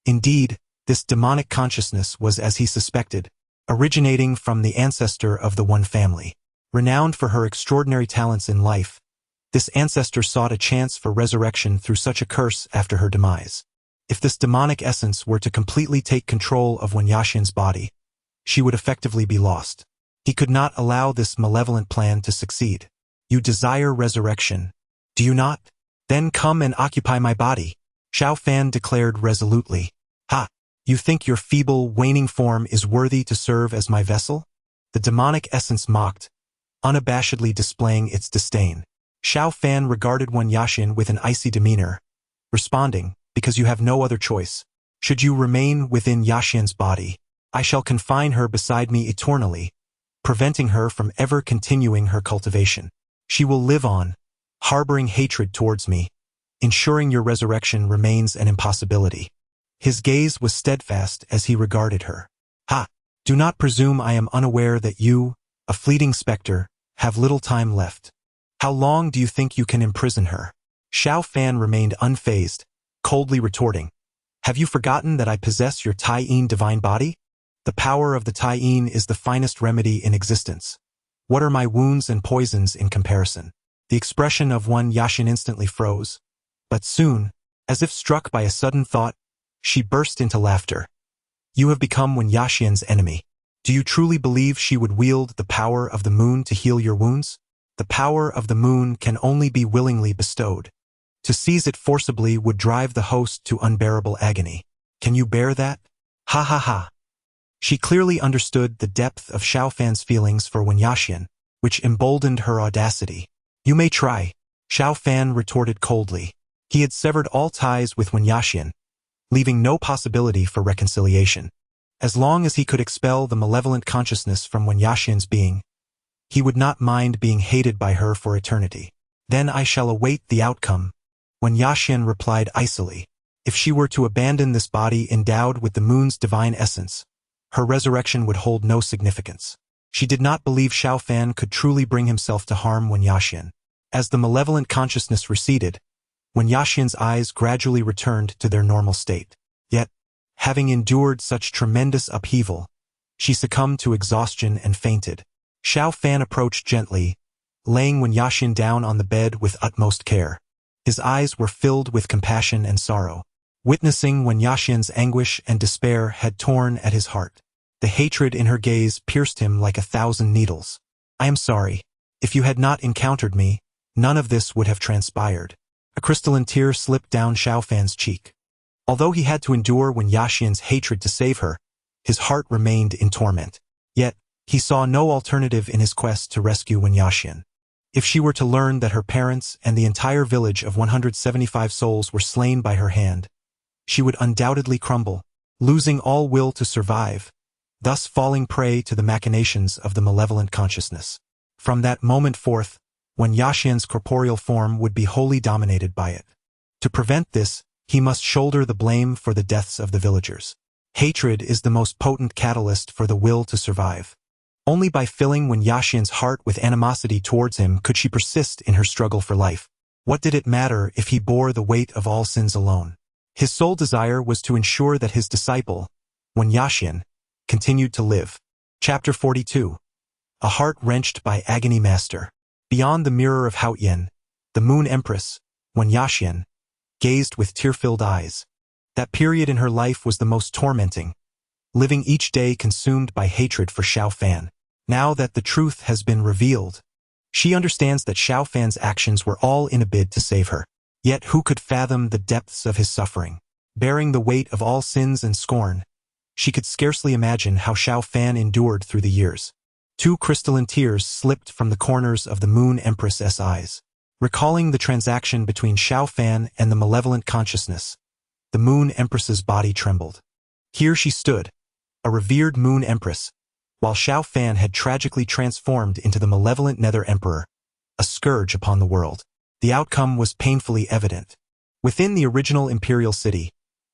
Indeed, this demonic consciousness was as he suspected, originating from the ancestor of the One family. Renowned for her extraordinary talents in life, this ancestor sought a chance for resurrection through such a curse after her demise. If this demonic essence were to completely take control of Wen Yaxian's body, she would effectively be lost. He could not allow this malevolent plan to succeed. "You desire resurrection, do you not? Then come and occupy my body," Xiao Fan declared resolutely. "Ha! You think your feeble, waning form is worthy to serve as my vessel?" The demonic essence mocked, unabashedly displaying its disdain. Xiao Fan regarded Wen Yaxian with an icy demeanor, responding, "Because you have no other choice. Should you remain within Yaxian's body, I shall confine her beside me eternally, preventing her from ever continuing her cultivation. She will live on, harboring hatred towards me, ensuring your resurrection remains an impossibility." His gaze was steadfast as he regarded her. "Ha! Do not presume I am unaware that you, a fleeting specter, have little time left. How long do you think you can imprison her?" Xiao Fan remained unfazed, coldly retorting, "Have you forgotten that I possess your Tai Yin divine body? The power of the Tai Yin is the finest remedy in existence. What are my wounds and poisons in comparison?" The expression of Wen Yaxian instantly froze, but soon, as if struck by a sudden thought, she burst into laughter. "You have become Wen Yaxian's enemy. Do you truly believe she would wield the power of the moon to heal your wounds? The power of the moon can only be willingly bestowed. To seize it forcibly would drive the host to unbearable agony. Can you bear that?" Ha ha ha. She clearly understood the depth of Xiao Fan's feelings for Wen Yaxian, which emboldened her audacity. "You may try," Xiao Fan retorted coldly. He had severed all ties with Wen Yaxian, leaving no possibility for reconciliation. As long as he could expel the malevolent consciousness from Wen Yaxian's being, he would not mind being hated by her for eternity. "Then I shall await the outcome," Wen Yaxian replied icily. If she were to abandon this body endowed with the moon's divine essence, her resurrection would hold no significance. She did not believe Xiao Fan could truly bring himself to harm Wen Yaxian. As the malevolent consciousness receded, Wen Yaxian's eyes gradually returned to their normal state. Yet, having endured such tremendous upheaval, she succumbed to exhaustion and fainted. Xiao Fan approached gently, laying Wen Yaxian down on the bed with utmost care. His eyes were filled with compassion and sorrow. Witnessing Wen Yaxian's anguish and despair had torn at his heart. The hatred in her gaze pierced him like 1,000 needles. "I am sorry. If you had not encountered me, none of this would have transpired." A crystalline tear slipped down Xiao Fan's cheek. Although he had to endure Wen Yaxian's hatred to save her, his heart remained in torment. Yet, he saw no alternative in his quest to rescue Wen Yaxian. If she were to learn that her parents and the entire village of 175 souls were slain by her hand, she would undoubtedly crumble, losing all will to survive, thus falling prey to the machinations of the malevolent consciousness. From that moment forth, Wen Yaxian's corporeal form would be wholly dominated by it. To prevent this, he must shoulder the blame for the deaths of the villagers. Hatred is the most potent catalyst for the will to survive. Only by filling Wen Yaxian's heart with animosity towards him could she persist in her struggle for life. What did it matter if he bore the weight of all sins alone? His sole desire was to ensure that his disciple, Wen Yaxian, continued to live. Chapter 42. a heart wrenched by agony. Master. Beyond the mirror of Haotian, the Moon Empress, Wen Yaxian, gazed with tear-filled eyes. That period in her life was the most tormenting, living each day consumed by hatred for Xiao Fan. Now that the truth has been revealed, she understands that Xiao Fan's actions were all in a bid to save her. Yet who could fathom the depths of his suffering? Bearing the weight of all sins and scorn, she could scarcely imagine how Xiao Fan endured through the years. 2 crystalline tears slipped from the corners of the Moon Empress's eyes. Recalling the transaction between Xiao Fan and the malevolent consciousness, the Moon Empress's body trembled. Here she stood, a revered Moon Empress, while Xiao Fan had tragically transformed into the malevolent Nether Emperor, a scourge upon the world. The outcome was painfully evident. Within the original imperial city,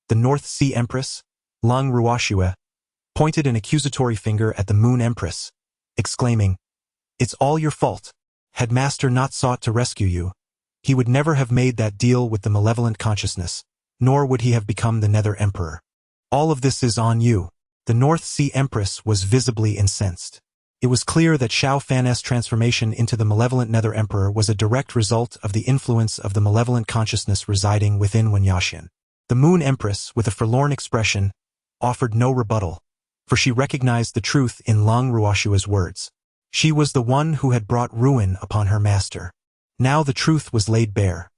the North Sea Empress, Lung Ruoxue, pointed an accusatory finger at the Moon Empress, exclaiming, "It's all your fault. Had Master not sought to rescue you, he would never have made that deal with the malevolent consciousness, nor would he have become the Nether Emperor. All of this is on you." The North Sea Empress was visibly incensed. It was clear that Xiao Fan's transformation into the malevolent Nether Emperor was a direct result of the influence of the malevolent consciousness residing within Wen Yaxian. The Moon Empress, with a forlorn expression, offered no rebuttal, for she recognized the truth in Lung Ruoxue's words. She was the one who had brought ruin upon her master. Now the truth was laid bare.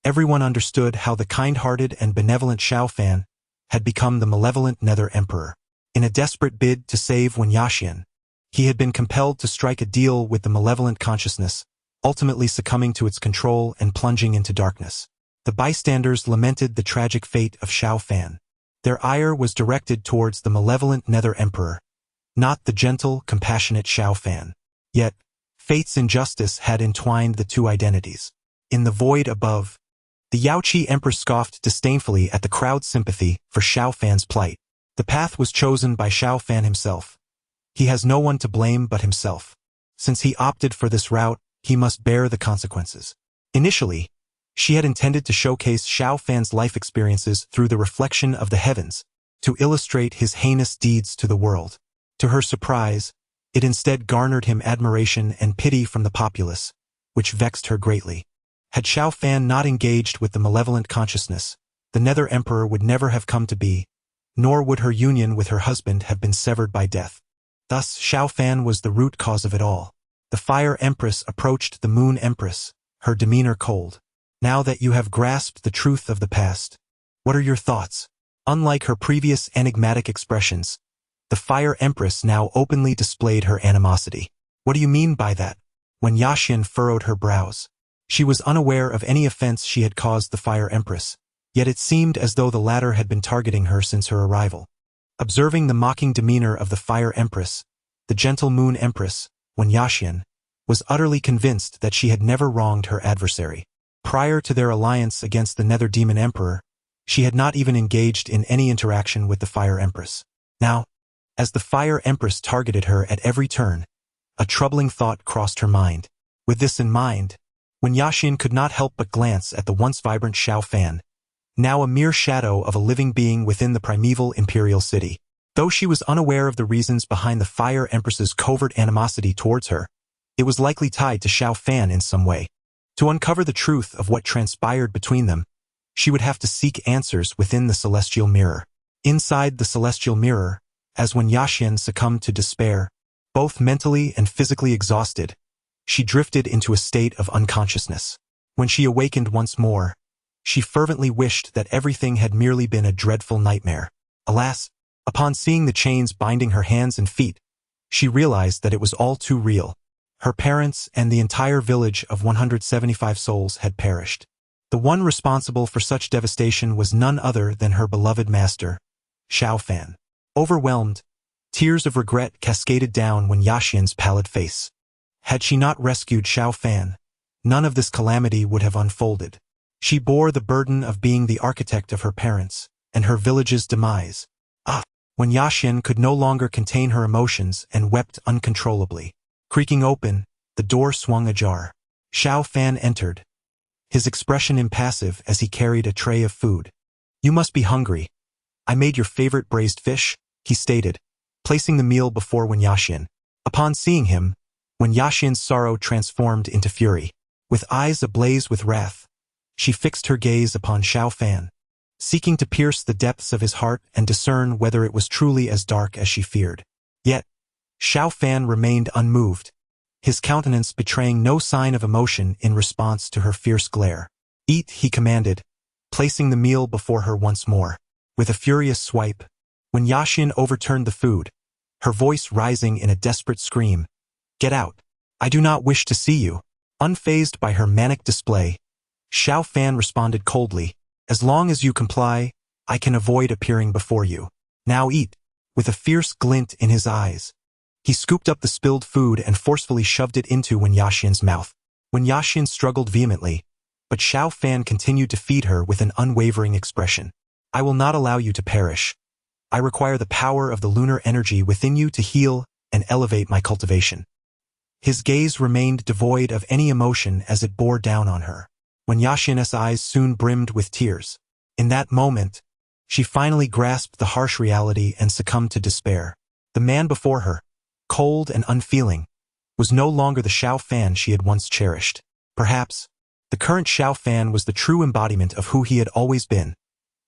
Everyone understood how the kind-hearted and benevolent Xiao Fan had become the malevolent Nether Emperor. In a desperate bid to save Wen Yaxian, he had been compelled to strike a deal with the malevolent consciousness, ultimately succumbing to its control and plunging into darkness. The bystanders lamented the tragic fate of Xiao Fan. Their ire was directed towards the malevolent Nether Emperor, not the gentle, compassionate Xiao Fan. Yet, fate's injustice had entwined the two identities. In the void above, the Yaoqi Emperor scoffed disdainfully at the crowd's sympathy for Xiao Fan's plight. The path was chosen by Xiao Fan himself. He has no one to blame but himself. Since he opted for this route, he must bear the consequences. Initially, she had intended to showcase Xiao Fan's life experiences through the reflection of the heavens, to illustrate his heinous deeds to the world. To her surprise, it instead garnered him admiration and pity from the populace, which vexed her greatly. Had Xiao Fan not engaged with the malevolent consciousness, the Nether Emperor would never have come to be, nor would her union with her husband have been severed by death. Thus, Xiao Fan was the root cause of it all. The Fire Empress approached the Moon Empress, her demeanor cold. "Now that you have grasped the truth of the past, what are your thoughts?" Unlike her previous enigmatic expressions, the Fire Empress now openly displayed her animosity. "What do you mean by that?" Wen Yaxian furrowed her brows. She was unaware of any offense she had caused the Fire Empress, yet it seemed as though the latter had been targeting her since her arrival. Observing the mocking demeanor of the Fire Empress, the gentle Moon Empress, Wen Yaxian, was utterly convinced that she had never wronged her adversary. Prior to their alliance against the Nether Demon Emperor, she had not even engaged in any interaction with the Fire Empress. Now, as the Fire Empress targeted her at every turn, a troubling thought crossed her mind. With this in mind, Wen Yaxian could not help but glance at the once vibrant Xiao Fan, now a mere shadow of a living being within the primeval imperial city. Though she was unaware of the reasons behind the Fire Empress's covert animosity towards her, it was likely tied to Xiao Fan in some way. To uncover the truth of what transpired between them, she would have to seek answers within the Celestial Mirror. Inside the Celestial Mirror, as Wen Yaxian succumbed to despair, both mentally and physically exhausted, she drifted into a state of unconsciousness. When she awakened once more, she fervently wished that everything had merely been a dreadful nightmare. Alas, upon seeing the chains binding her hands and feet, she realized that it was all too real. Her parents and the entire village of 175 souls had perished. The one responsible for such devastation was none other than her beloved master, Xiao Fan. Overwhelmed, tears of regret cascaded down Wen Yaxian's pallid face. Had she not rescued Xiao Fan, none of this calamity would have unfolded. She bore the burden of being the architect of her parents and her village's demise. Wen Yaxian could no longer contain her emotions and wept uncontrollably. Creaking open, the door swung ajar. Xiao Fan entered, his expression impassive as he carried a tray of food. "You must be hungry. I made your favorite braised fish," he stated, placing the meal before Wen Yaxian. Upon seeing him, Wen Yaxian's sorrow transformed into fury. With eyes ablaze with wrath, she fixed her gaze upon Xiao Fan, seeking to pierce the depths of his heart and discern whether it was truly as dark as she feared. Yet, Xiao Fan remained unmoved, his countenance betraying no sign of emotion in response to her fierce glare. "Eat," he commanded, placing the meal before her once more. With a furious swipe, Wen Yaxian overturned the food, her voice rising in a desperate scream. "Get out! I do not wish to see you." Unfazed by her manic display, Xiao Fan responded coldly, "As long as you comply, I can avoid appearing before you. Now eat." With a fierce glint in his eyes, he scooped up the spilled food and forcefully shoved it into Wen Yaxian's mouth. Wen Yaxian struggled vehemently, but Xiao Fan continued to feed her with an unwavering expression. "I will not allow you to perish. I require the power of the lunar energy within you to heal and elevate my cultivation." His gaze remained devoid of any emotion as it bore down on her. Wen Yaxian's eyes soon brimmed with tears. In that moment, she finally grasped the harsh reality and succumbed to despair. The man before her, cold and unfeeling, was no longer the Xiao Fan she had once cherished. Perhaps, the current Xiao Fan was the true embodiment of who he had always been,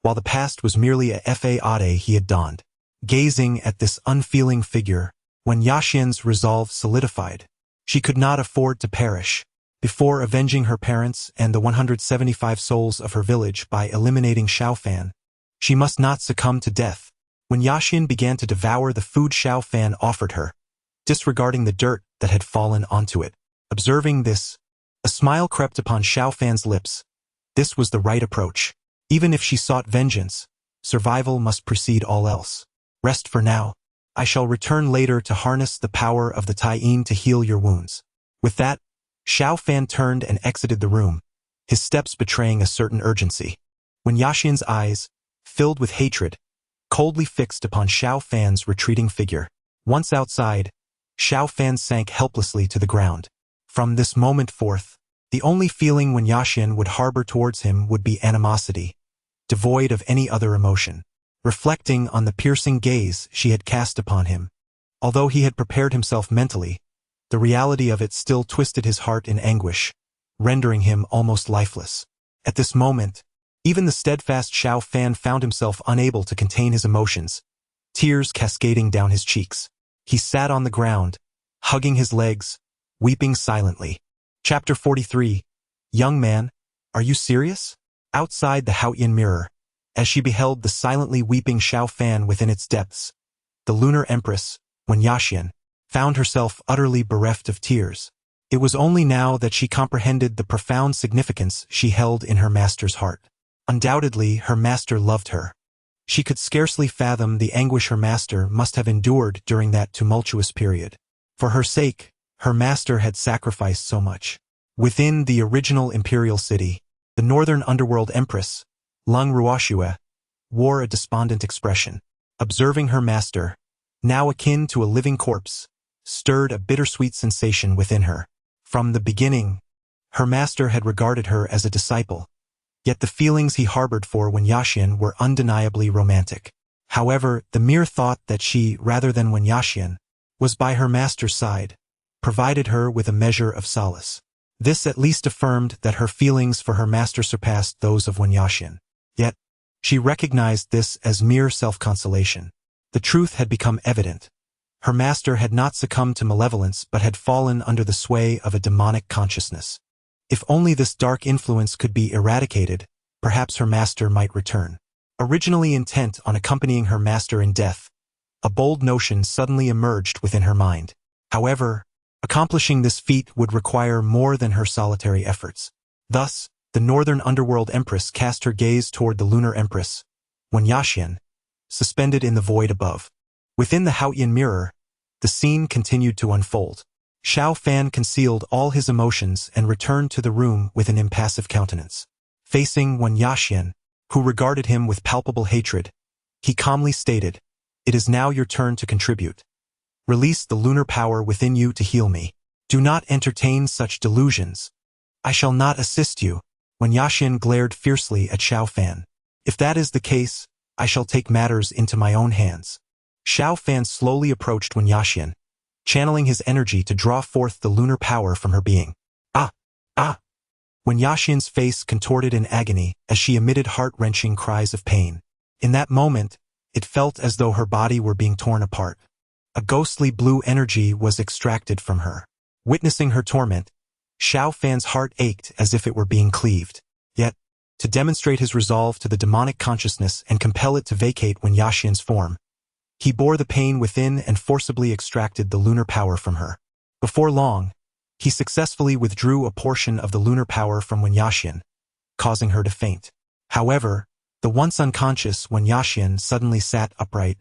while the past was merely a facade he had donned. Gazing at this unfeeling figure, Wen Yaxian's resolve solidified. She could not afford to perish. Before avenging her parents and the 175 souls of her village by eliminating Xiao Fan, she must not succumb to death. Wen Yaxian began to devour the food Xiao Fan offered her, disregarding the dirt that had fallen onto it. Observing this, a smile crept upon Xiao Fan's lips. This was the right approach. Even if she sought vengeance, survival must precede all else. "Rest for now. I shall return later to harness the power of the Tai Yin to heal your wounds." With that, Xiao Fan turned and exited the room, his steps betraying a certain urgency. Wen Yaxian's eyes, filled with hatred, coldly fixed upon Xiao Fan's retreating figure. Once outside, Xiao Fan sank helplessly to the ground. From this moment forth, the only feeling Wen Yaxian would harbor towards him would be animosity, devoid of any other emotion. Reflecting on the piercing gaze she had cast upon him, although he had prepared himself mentally, the reality of it still twisted his heart in anguish, rendering him almost lifeless. At this moment, even the steadfast Xiao Fan found himself unable to contain his emotions, tears cascading down his cheeks. He sat on the ground, hugging his legs, weeping silently. Chapter 43. "Young man, are you serious?" Outside the Haotian mirror, as she beheld the silently weeping Xiao Fan within its depths, the lunar empress, Wen Yaxian, found herself utterly bereft of tears. It was only now that she comprehended the profound significance she held in her master's heart. Undoubtedly, her master loved her. She could scarcely fathom the anguish her master must have endured during that tumultuous period. For her sake, her master had sacrificed so much. Within the original imperial city, the northern underworld empress, Lung Ruoxue, wore a despondent expression. Observing her master, now akin to a living corpse, stirred a bittersweet sensation within her. From the beginning, her master had regarded her as a disciple, yet the feelings he harbored for Wen Yaxian were undeniably romantic. However, the mere thought that she, rather than Wen Yaxian, was by her master's side, provided her with a measure of solace. This at least affirmed that her feelings for her master surpassed those of Wen Yaxian. Yet, she recognized this as mere self-consolation. The truth had become evident. Her master had not succumbed to malevolence but had fallen under the sway of a demonic consciousness. If only this dark influence could be eradicated, perhaps her master might return. Originally intent on accompanying her master in death, a bold notion suddenly emerged within her mind. However, accomplishing this feat would require more than her solitary efforts. Thus, the northern underworld empress cast her gaze toward the lunar empress, Wen Yaxian, suspended in the void above. Within the Haotian mirror, the scene continued to unfold. Xiao Fan concealed all his emotions and returned to the room with an impassive countenance. Facing Wen Yaxian, who regarded him with palpable hatred, he calmly stated, "It is now your turn to contribute. Release the lunar power within you to heal me. Do not entertain such delusions. I shall not assist you." Wen Yaxian glared fiercely at Xiao Fan. "If that is the case, I shall take matters into my own hands." Xiao Fan slowly approached Wen Yaxian, channeling his energy to draw forth the lunar power from her being. Ah! Ah! When Yaxin's face contorted in agony as she emitted heart-wrenching cries of pain. In that moment, it felt as though her body were being torn apart. A ghostly blue energy was extracted from her. Witnessing her torment, Xiao Fan's heart ached as if it were being cleaved. Yet, to demonstrate his resolve to the demonic consciousness and compel it to vacate when Yaxin's form, he bore the pain within and forcibly extracted the lunar power from her. Before long, he successfully withdrew a portion of the lunar power from Wen Yaxin, causing her to faint. However, the once unconscious Wen Yaxin suddenly sat upright.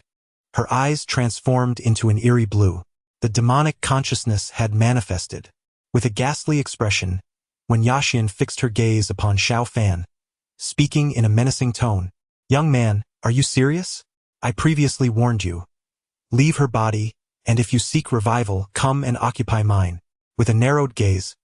Her eyes transformed into an eerie blue. The demonic consciousness had manifested. With a ghastly expression, Wen Yaxin fixed her gaze upon Xiao Fan, speaking in a menacing tone. "Young man, are you serious? I previously warned you. Leave her body, and if you seek revival, come and occupy mine." With a narrowed gaze,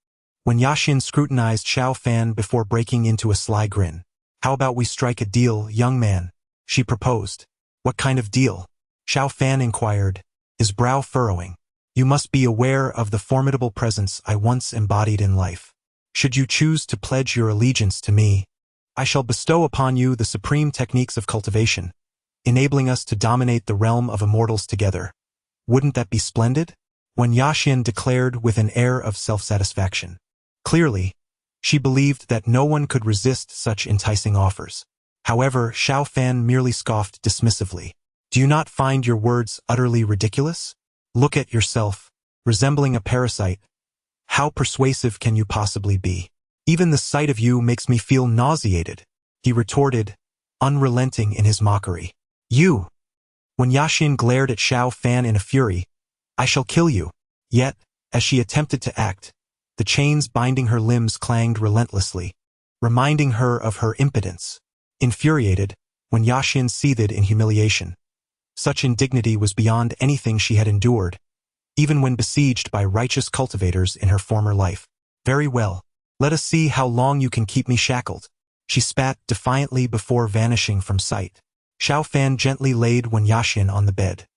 Wen Yaxin scrutinized Xiao Fan before breaking into a sly grin. "How about we strike a deal, young man?" she proposed. "What kind of deal?" Xiao Fan inquired, his brow furrowing. "You must be aware of the formidable presence I once embodied in life. Should you choose to pledge your allegiance to me, I shall bestow upon you the supreme techniques of cultivation, enabling us to dominate the realm of immortals together. Wouldn't that be splendid?" Wen Yaxin declared with an air of self-satisfaction. Clearly, she believed that no one could resist such enticing offers. However, Xiao Fan merely scoffed dismissively. "Do you not find your words utterly ridiculous? Look at yourself, resembling a parasite. How persuasive can you possibly be? Even the sight of you makes me feel nauseated," he retorted, unrelenting in his mockery. "You!" When Yaxin glared at Xiao Fan in a fury, "I shall kill you." Yet, as she attempted to act, the chains binding her limbs clanged relentlessly, reminding her of her impotence. Infuriated, Wen Yaxin seethed in humiliation. Such indignity was beyond anything she had endured, even when besieged by righteous cultivators in her former life. "Very well. Let us see how long you can keep me shackled," she spat defiantly before vanishing from sight. Xiao Fan gently laid Wen Yaxin on the bed.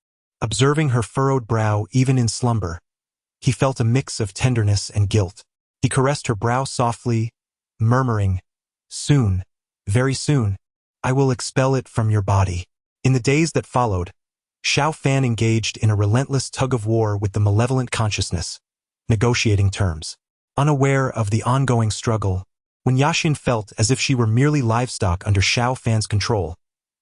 Observing her furrowed brow even in slumber, he felt a mix of tenderness and guilt. He caressed her brow softly, murmuring, "Soon, very soon, I will expel it from your body." In the days that followed, Xiao Fan engaged in a relentless tug-of-war with the malevolent consciousness, negotiating terms. Unaware of the ongoing struggle, Wen Yaxin felt as if she were merely livestock under Xiao Fan's control,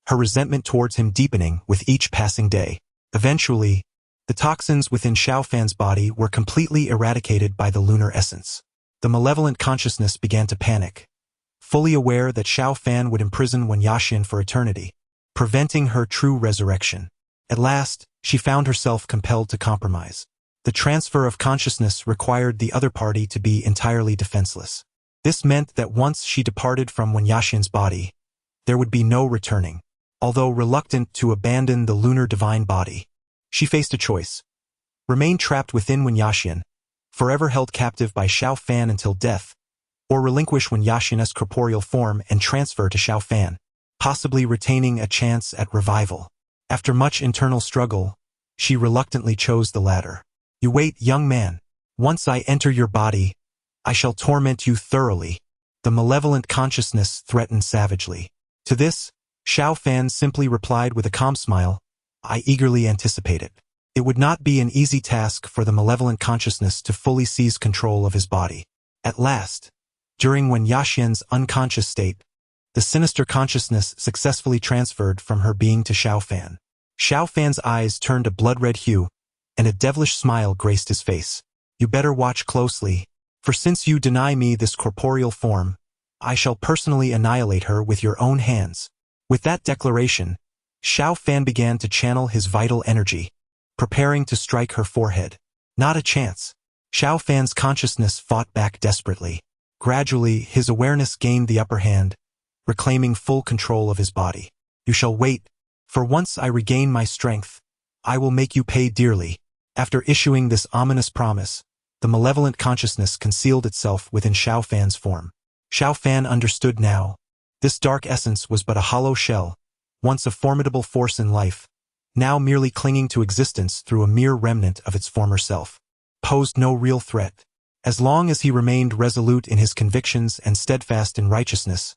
her resentment towards him deepening with each passing day. Eventually, the toxins within Xiao Fan's body were completely eradicated by the lunar essence. The malevolent consciousness began to panic, fully aware that Xiao Fan would imprison Wen Yaxin for eternity, preventing her true resurrection. At last, she found herself compelled to compromise. The transfer of consciousness required the other party to be entirely defenseless. This meant that once she departed from Wen Yaxin's body, there would be no returning. Although reluctant to abandon the lunar divine body, she faced a choice: remain trapped within Wen Yaxin, forever held captive by Xiao Fan until death, or relinquish Wen Yaxin's corporeal form and transfer to Xiao Fan, possibly retaining a chance at revival. After much internal struggle, she reluctantly chose the latter. "You wait, young man. Once I enter your body, I shall torment you thoroughly," the malevolent consciousness threatened savagely. To this, Xiao Fan simply replied with a calm smile, "I eagerly anticipate it." It would not be an easy task for the malevolent consciousness to fully seize control of his body. At last, during Wen Yaxin's unconscious state, the sinister consciousness successfully transferred from her being to Xiao Fan. Xiao Fan's eyes turned a blood-red hue, and a devilish smile graced his face. "You better watch closely, for since you deny me this corporeal form, I shall personally annihilate her with your own hands." With that declaration, Xiao Fan began to channel his vital energy, preparing to strike her forehead. Not a chance. Xiao Fan's consciousness fought back desperately. Gradually, his awareness gained the upper hand, reclaiming full control of his body. "You shall wait, for once I regain my strength, I will make you pay dearly." After issuing this ominous promise, the malevolent consciousness concealed itself within Xiao Fan's form. Xiao Fan understood now. This dark essence was but a hollow shell, once a formidable force in life, now merely clinging to existence through a mere remnant of its former self, posed no real threat. As long as he remained resolute in his convictions and steadfast in righteousness,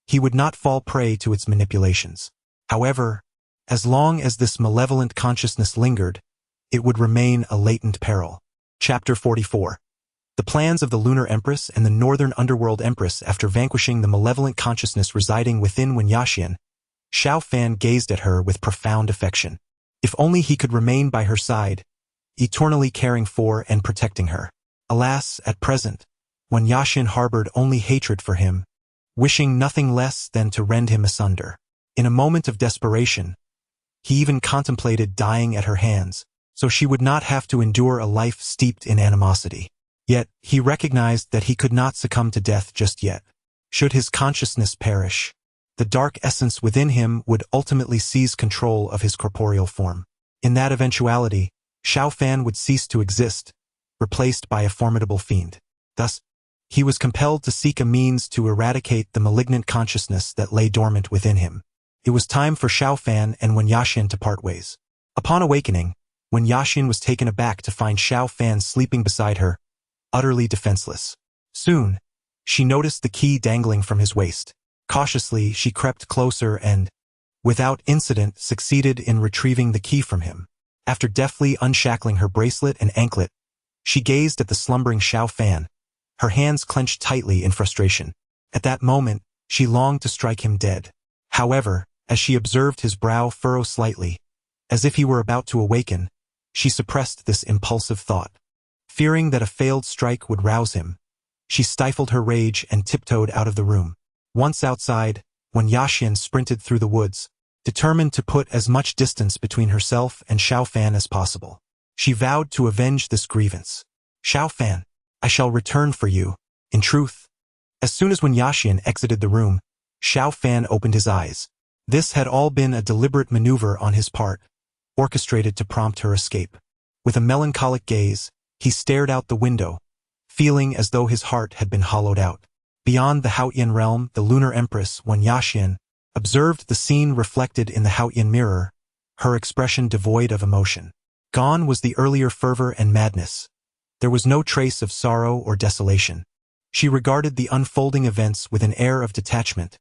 he would not fall prey to its manipulations. However, as long as this malevolent consciousness lingered, it would remain a latent peril. Chapter 44. The plans of the Lunar Empress and the Northern Underworld Empress. After vanquishing the malevolent consciousness residing within Wen Yaxian, Xiao Fan gazed at her with profound affection. If only he could remain by her side, eternally caring for and protecting her. Alas, at present, Wen Yaxian harbored only hatred for him, wishing nothing less than to rend him asunder. In a moment of desperation, he even contemplated dying at her hands, so she would not have to endure a life steeped in animosity. Yet, he recognized that he could not succumb to death just yet. Should his consciousness perish, the dark essence within him would ultimately seize control of his corporeal form. In that eventuality, Xiao Fan would cease to exist, replaced by a formidable fiend. Thus, he was compelled to seek a means to eradicate the malignant consciousness that lay dormant within him. It was time for Xiao Fan and Wen Yaxian to part ways. Upon awakening, Wen Yaxian was taken aback to find Xiao Fan sleeping beside her, utterly defenseless. Soon, she noticed the key dangling from his waist. Cautiously, she crept closer and, without incident, succeeded in retrieving the key from him. After deftly unshackling her bracelet and anklet, she gazed at the slumbering Xiao Fan, her hands clenched tightly in frustration. At that moment, she longed to strike him dead. However, as she observed his brow furrow slightly, as if he were about to awaken, she suppressed this impulsive thought. Fearing that a failed strike would rouse him, she stifled her rage and tiptoed out of the room. Once outside, Wen Yaxian sprinted through the woods, determined to put as much distance between herself and Xiao Fan as possible. She vowed to avenge this grievance. Xiao Fan, I shall return for you. In truth, as soon as Wen Yaxian exited the room, Xiao Fan opened his eyes. This had all been a deliberate maneuver on his part, orchestrated to prompt her escape. With a melancholic gaze, he stared out the window, feeling as though his heart had been hollowed out. Beyond the Haotian realm, the Lunar Empress, Wen Yaxian, observed the scene reflected in the Haotian mirror, her expression devoid of emotion. Gone was the earlier fervor and madness. There was no trace of sorrow or desolation. She regarded the unfolding events with an air of detachment,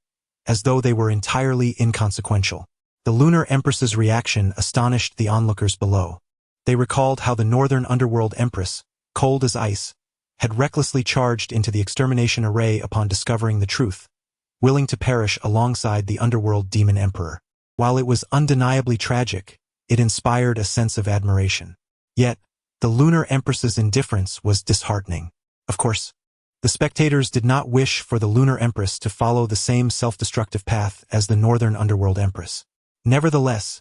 as though they were entirely inconsequential. The Lunar Empress's reaction astonished the onlookers below. They recalled how the Northern Underworld Empress, cold as ice, had recklessly charged into the extermination array upon discovering the truth, willing to perish alongside the Underworld Demon Emperor. While it was undeniably tragic, it inspired a sense of admiration. Yet, the Lunar Empress's indifference was disheartening. Of course, the spectators did not wish for the Lunar Empress to follow the same self-destructive path as the Northern Underworld Empress. Nevertheless,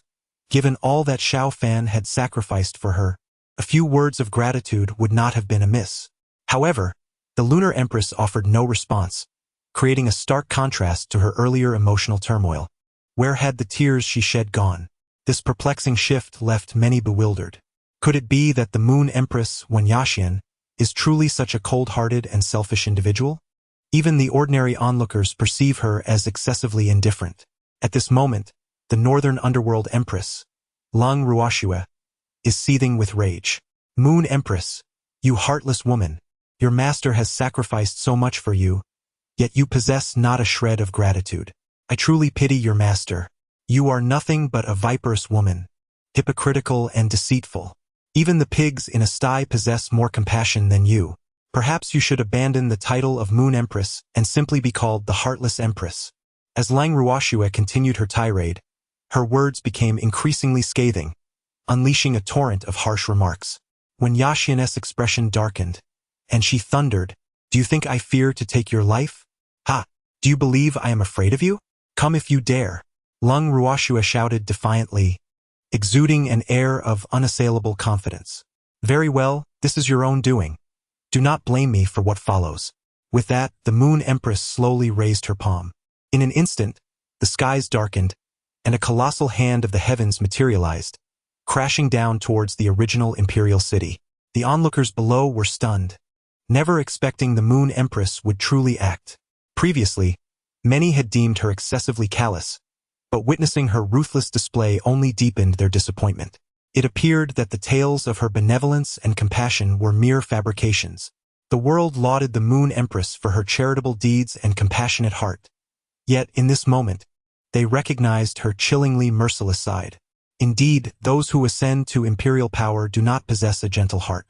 given all that Xiao Fan had sacrificed for her, a few words of gratitude would not have been amiss. However, the Lunar Empress offered no response, creating a stark contrast to her earlier emotional turmoil. Where had the tears she shed gone? This perplexing shift left many bewildered. Could it be that the Moon Empress, Wen Yaxian, is truly such a cold-hearted and selfish individual? Even the ordinary onlookers perceive her as excessively indifferent. At this moment, the Northern Underworld Empress, Lang Ruoxue, is seething with rage. Moon Empress, you heartless woman, your master has sacrificed so much for you, yet you possess not a shred of gratitude. I truly pity your master. You are nothing but a viperous woman, hypocritical and deceitful. Even the pigs in a sty possess more compassion than you. Perhaps you should abandon the title of Moon Empress and simply be called the Heartless Empress. As Lang Ruoxue continued her tirade, her words became increasingly scathing, unleashing a torrent of harsh remarks. Wen Yaxian's expression darkened, and she thundered, "Do you think I fear to take your life? Ha! Do you believe I am afraid of you? Come if you dare." Lang Ruoxue shouted defiantly, exuding an air of unassailable confidence. "Very well, this is your own doing. Do not blame me for what follows." With that, the Moon Empress slowly raised her palm. In an instant, the skies darkened, and a colossal hand of the heavens materialized, crashing down towards the original imperial city. The onlookers below were stunned, never expecting the Moon Empress would truly act. Previously, many had deemed her excessively callous, but witnessing her ruthless display only deepened their disappointment. It appeared that the tales of her benevolence and compassion were mere fabrications. The world lauded the Moon Empress for her charitable deeds and compassionate heart. Yet, in this moment, they recognized her chillingly merciless side. Indeed, those who ascend to imperial power do not possess a gentle heart.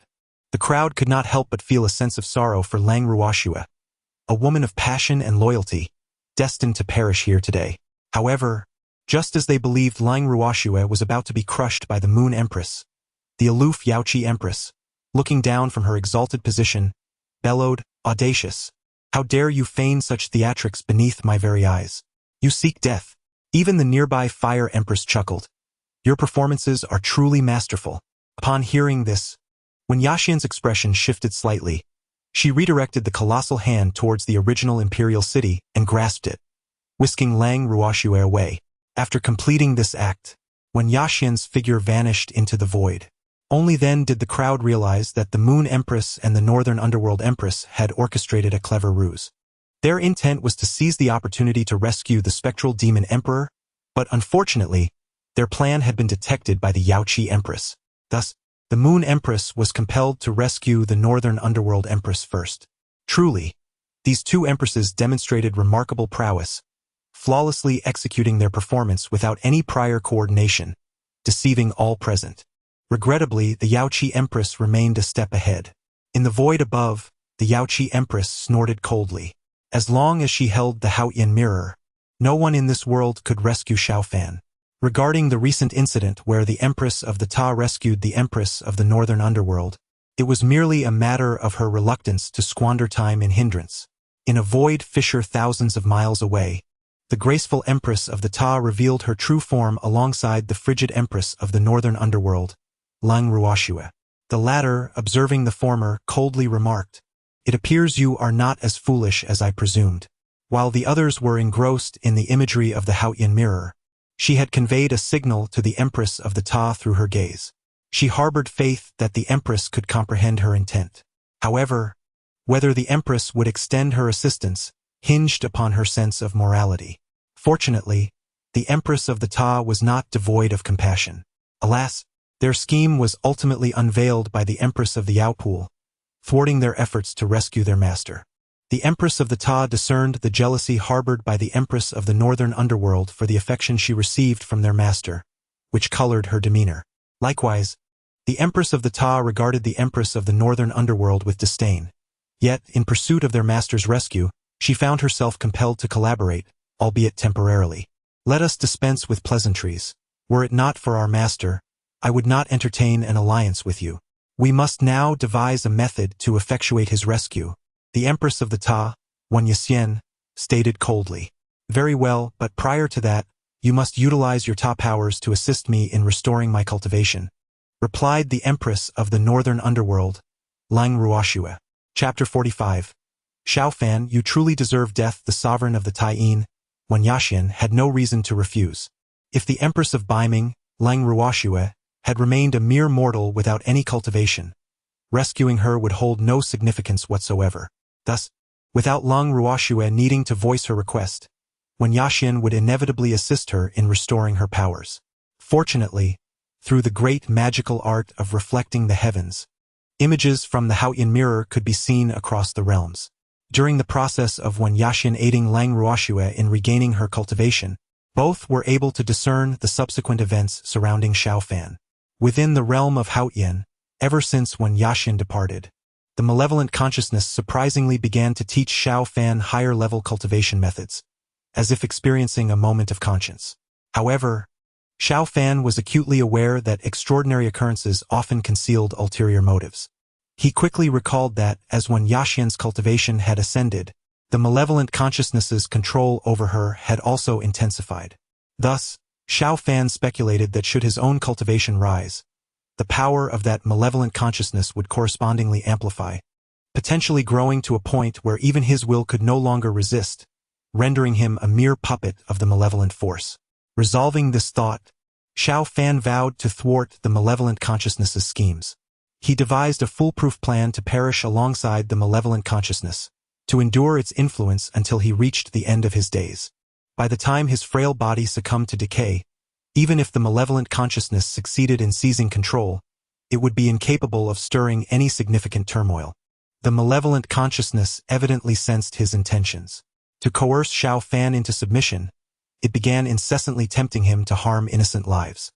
The crowd could not help but feel a sense of sorrow for Lang Ruoxue, a woman of passion and loyalty, destined to perish here today. However, just as they believed Lang Ruoxue was about to be crushed by the Moon Empress, the aloof Yaoqi Empress, looking down from her exalted position, bellowed, "Audacious! How dare you feign such theatrics beneath my very eyes? You seek death." Even the nearby Fire Empress chuckled. "Your performances are truly masterful." Upon hearing this, when Yaxian's expression shifted slightly, she redirected the colossal hand towards the original imperial city and grasped it, whisking Lang Ruoxue away. After completing this act, when Yaxian's figure vanished into the void, only then did the crowd realize that the Moon Empress and the Northern Underworld Empress had orchestrated a clever ruse. Their intent was to seize the opportunity to rescue the spectral demon emperor, but unfortunately, their plan had been detected by the Yaoqi Empress. Thus, the Moon Empress was compelled to rescue the Northern Underworld Empress first. Truly, these two empresses demonstrated remarkable prowess, flawlessly executing their performance without any prior coordination, deceiving all present. Regrettably, the Yaoqi Empress remained a step ahead. In the void above, the Yaoqi Empress snorted coldly. As long as she held the Haotian mirror, no one in this world could rescue Xiaofan. Regarding the recent incident where the Empress of the Ta rescued the Empress of the Northern Underworld, it was merely a matter of her reluctance to squander time in hindrance. In a void fissure thousands of miles away, the graceful Empress of the Ta revealed her true form alongside the frigid Empress of the Northern Underworld, Lang Ruoxue. The latter, observing the former, coldly remarked, "It appears you are not as foolish as I presumed." While the others were engrossed in the imagery of the Haotian mirror, she had conveyed a signal to the Empress of the Ta through her gaze. She harbored faith that the Empress could comprehend her intent. However, whether the Empress would extend her assistance hinged upon her sense of morality. Fortunately, the Empress of the Ta was not devoid of compassion. Alas, their scheme was ultimately unveiled by the Empress of the Yaopool, thwarting their efforts to rescue their master. The Empress of the Ta discerned the jealousy harbored by the Empress of the Northern Underworld for the affection she received from their master, which colored her demeanor. Likewise, the Empress of the Ta regarded the Empress of the Northern Underworld with disdain. Yet, in pursuit of their master's rescue, she found herself compelled to collaborate, albeit temporarily. Let us dispense with pleasantries. Were it not for our master, I would not entertain an alliance with you. We must now devise a method to effectuate his rescue. The Empress of the Ta, Wan Yixian, stated coldly. Very well, but prior to that, you must utilize your Ta powers to assist me in restoring my cultivation, replied the Empress of the Northern Underworld, Lang Ruoxue. Chapter 45. Xiaofan, you truly deserve death. The sovereign of the Taiyin, Wan Yixian, had no reason to refuse. If the Empress of Beiming, Lang Ruoxue, had remained a mere mortal without any cultivation, rescuing her would hold no significance whatsoever. Thus, without Lang Ruoxue needing to voice her request, Wan Yixian would inevitably assist her in restoring her powers. Fortunately, through the great magical art of reflecting the heavens, images from the Haotian mirror could be seen across the realms. During the process of Wan Yixian aiding Lang Ruoxue in regaining her cultivation, both were able to discern the subsequent events surrounding Xiaofan. Within the realm of Haotian, ever since Wan Yixian departed, the malevolent consciousness surprisingly began to teach Xiaofan higher-level cultivation methods, as if experiencing a moment of conscience. However, Xiaofan was acutely aware that extraordinary occurrences often concealed ulterior motives. He quickly recalled that, as Wan Yixian's cultivation had ascended, the malevolent consciousness's control over her had also intensified. Thus, Xiaofan speculated that should his own cultivation rise, the power of that malevolent consciousness would correspondingly amplify, potentially growing to a point where even his will could no longer resist, rendering him a mere puppet of the malevolent force. Resolving this thought, Xiaofan vowed to thwart the malevolent consciousness's schemes. He devised a foolproof plan to perish alongside the malevolent consciousness, to endure its influence until he reached the end of his days. By the time his frail body succumbed to decay, even if the malevolent consciousness succeeded in seizing control, it would be incapable of stirring any significant turmoil. The malevolent consciousness evidently sensed his intentions. To coerce Xiao Fan into submission, it began incessantly tempting him to harm innocent lives.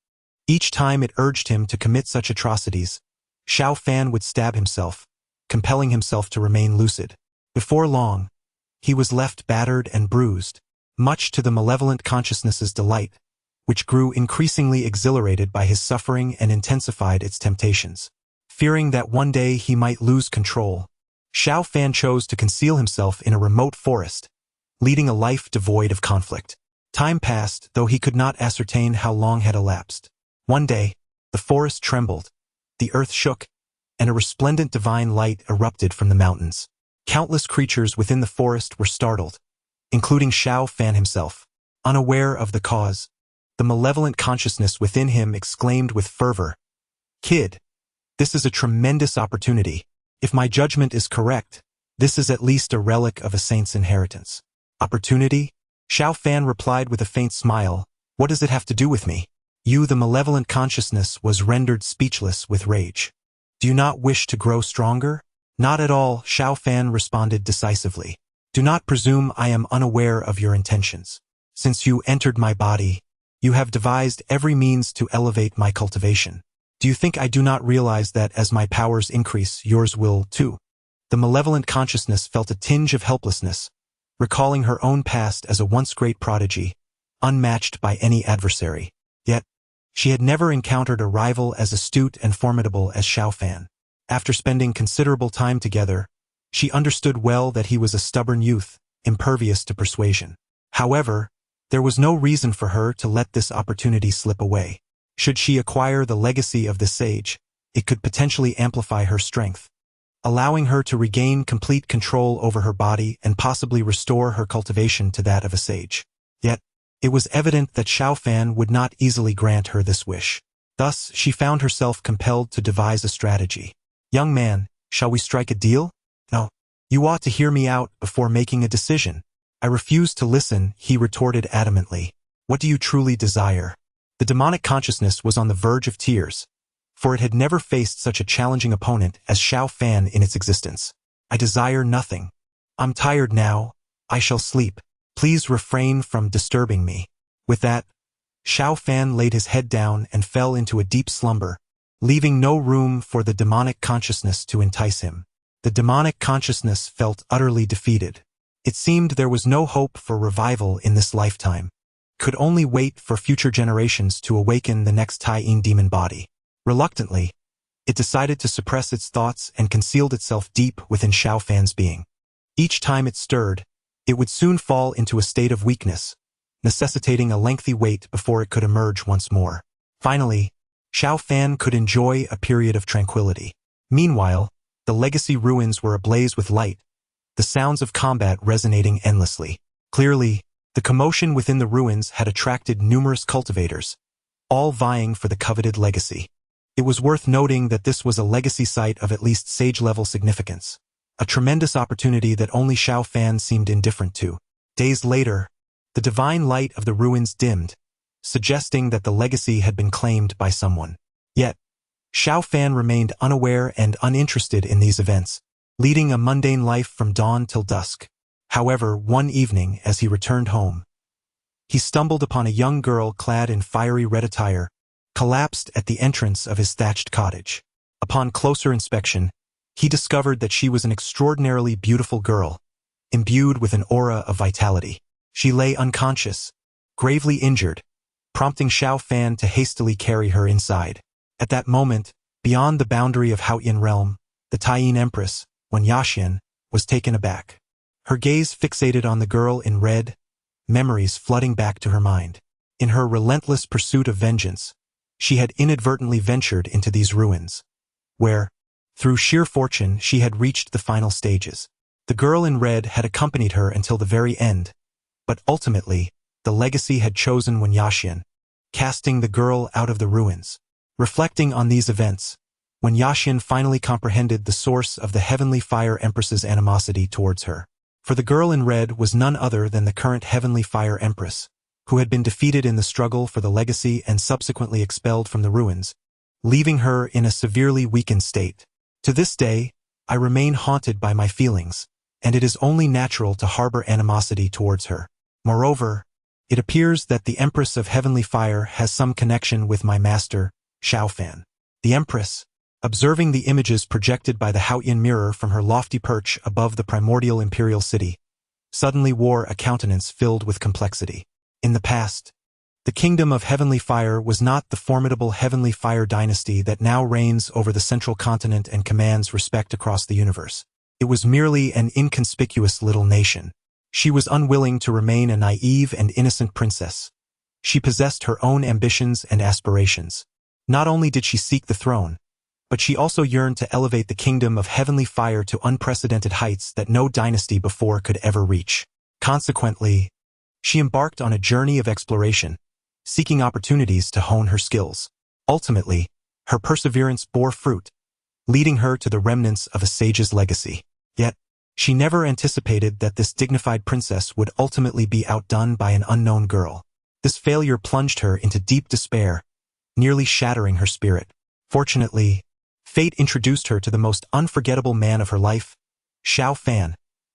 Each time it urged him to commit such atrocities, Xiao Fan would stab himself, compelling himself to remain lucid. Before long, he was left battered and bruised, much to the malevolent consciousness's delight, which grew increasingly exhilarated by his suffering and intensified its temptations. Fearing that one day he might lose control, Xiao Fan chose to conceal himself in a remote forest, leading a life devoid of conflict. Time passed, though he could not ascertain how long had elapsed. One day, the forest trembled, the earth shook, and a resplendent divine light erupted from the mountains. Countless creatures within the forest were startled, including Xiao Fan himself. Unaware of the cause, the malevolent consciousness within him exclaimed with fervor, "Kid, this is a tremendous opportunity. If my judgment is correct, this is at least a relic of a saint's inheritance." "Opportunity?" Xiao Fan replied with a faint smile. "What does it have to do with me?" The malevolent consciousness was rendered speechless with rage. "Do you not wish to grow stronger?" "Not at all," Xiao Fan responded decisively. "Do not presume I am unaware of your intentions. Since you entered my body, you have devised every means to elevate my cultivation. Do you think I do not realize that as my powers increase, yours will too?" The malevolent consciousness felt a tinge of helplessness, recalling her own past as a once great prodigy, unmatched by any adversary. Yet, she had never encountered a rival as astute and formidable as Xiao Fan. After spending considerable time together, she understood well that he was a stubborn youth, impervious to persuasion. However, there was no reason for her to let this opportunity slip away. Should she acquire the legacy of the sage, it could potentially amplify her strength, allowing her to regain complete control over her body and possibly restore her cultivation to that of a sage. Yet, it was evident that Xiao Fan would not easily grant her this wish. Thus, she found herself compelled to devise a strategy. "Young man, shall we strike a deal?" "No. You ought to hear me out before making a decision." "I refuse to listen," he retorted adamantly. "What do you truly desire?" The demonic consciousness was on the verge of tears, for it had never faced such a challenging opponent as Xiao Fan in its existence. "I desire nothing. I'm tired now. I shall sleep. Please refrain from disturbing me." With that, Xiao Fan laid his head down and fell into a deep slumber, leaving no room for the demonic consciousness to entice him. The demonic consciousness felt utterly defeated. It seemed there was no hope for revival in this lifetime. Could only wait for future generations to awaken the next Taiyin demon body. Reluctantly, it decided to suppress its thoughts and concealed itself deep within Xiao Fan's being. Each time it stirred, it would soon fall into a state of weakness, necessitating a lengthy wait before it could emerge once more. Finally, Xiao Fan could enjoy a period of tranquility. Meanwhile, the legacy ruins were ablaze with light, the sounds of combat resonating endlessly. Clearly, the commotion within the ruins had attracted numerous cultivators, all vying for the coveted legacy. It was worth noting that this was a legacy site of at least sage-level significance, a tremendous opportunity that only Xiao Fan seemed indifferent to. Days later, the divine light of the ruins dimmed, suggesting that the legacy had been claimed by someone. Yet, Xiao Fan remained unaware and uninterested in these events, leading a mundane life from dawn till dusk. However, one evening, as he returned home, he stumbled upon a young girl clad in fiery red attire, collapsed at the entrance of his thatched cottage. Upon closer inspection, he discovered that she was an extraordinarily beautiful girl, imbued with an aura of vitality. She lay unconscious, gravely injured, prompting Xiao Fan to hastily carry her inside. At that moment, beyond the boundary of Haoyan realm, the Taiyin Empress, Wen Yaxian, was taken aback. Her gaze fixated on the girl in red, memories flooding back to her mind. In her relentless pursuit of vengeance, she had inadvertently ventured into these ruins, where, through sheer fortune, she had reached the final stages. The girl in red had accompanied her until the very end, but ultimately, the legacy had chosen Wen Yaxian, casting the girl out of the ruins. Reflecting on these events, Wen Yaxian finally comprehended the source of the Heavenly Fire Empress's animosity towards her. For the girl in red was none other than the current Heavenly Fire Empress, who had been defeated in the struggle for the legacy and subsequently expelled from the ruins, leaving her in a severely weakened state. To this day, I remain haunted by my feelings, and it is only natural to harbor animosity towards her. Moreover, it appears that the Empress of Heavenly Fire has some connection with my master, Xiaofan. The Empress, observing the images projected by the Haotian mirror from her lofty perch above the primordial imperial city, suddenly wore a countenance filled with complexity. In the past, the kingdom of Heavenly Fire was not the formidable Heavenly Fire dynasty that now reigns over the central continent and commands respect across the universe. It was merely an inconspicuous little nation. She was unwilling to remain a naive and innocent princess. She possessed her own ambitions and aspirations. Not only did she seek the throne, but she also yearned to elevate the kingdom of Heavenly Fire to unprecedented heights that no dynasty before could ever reach. Consequently, she embarked on a journey of exploration, seeking opportunities to hone her skills. Ultimately, her perseverance bore fruit, leading her to the remnants of a sage's legacy. Yet, she never anticipated that this dignified princess would ultimately be outdone by an unknown girl. This failure plunged her into deep despair, nearly shattering her spirit. Fortunately, fate introduced her to the most unforgettable man of her life, Xiaofan,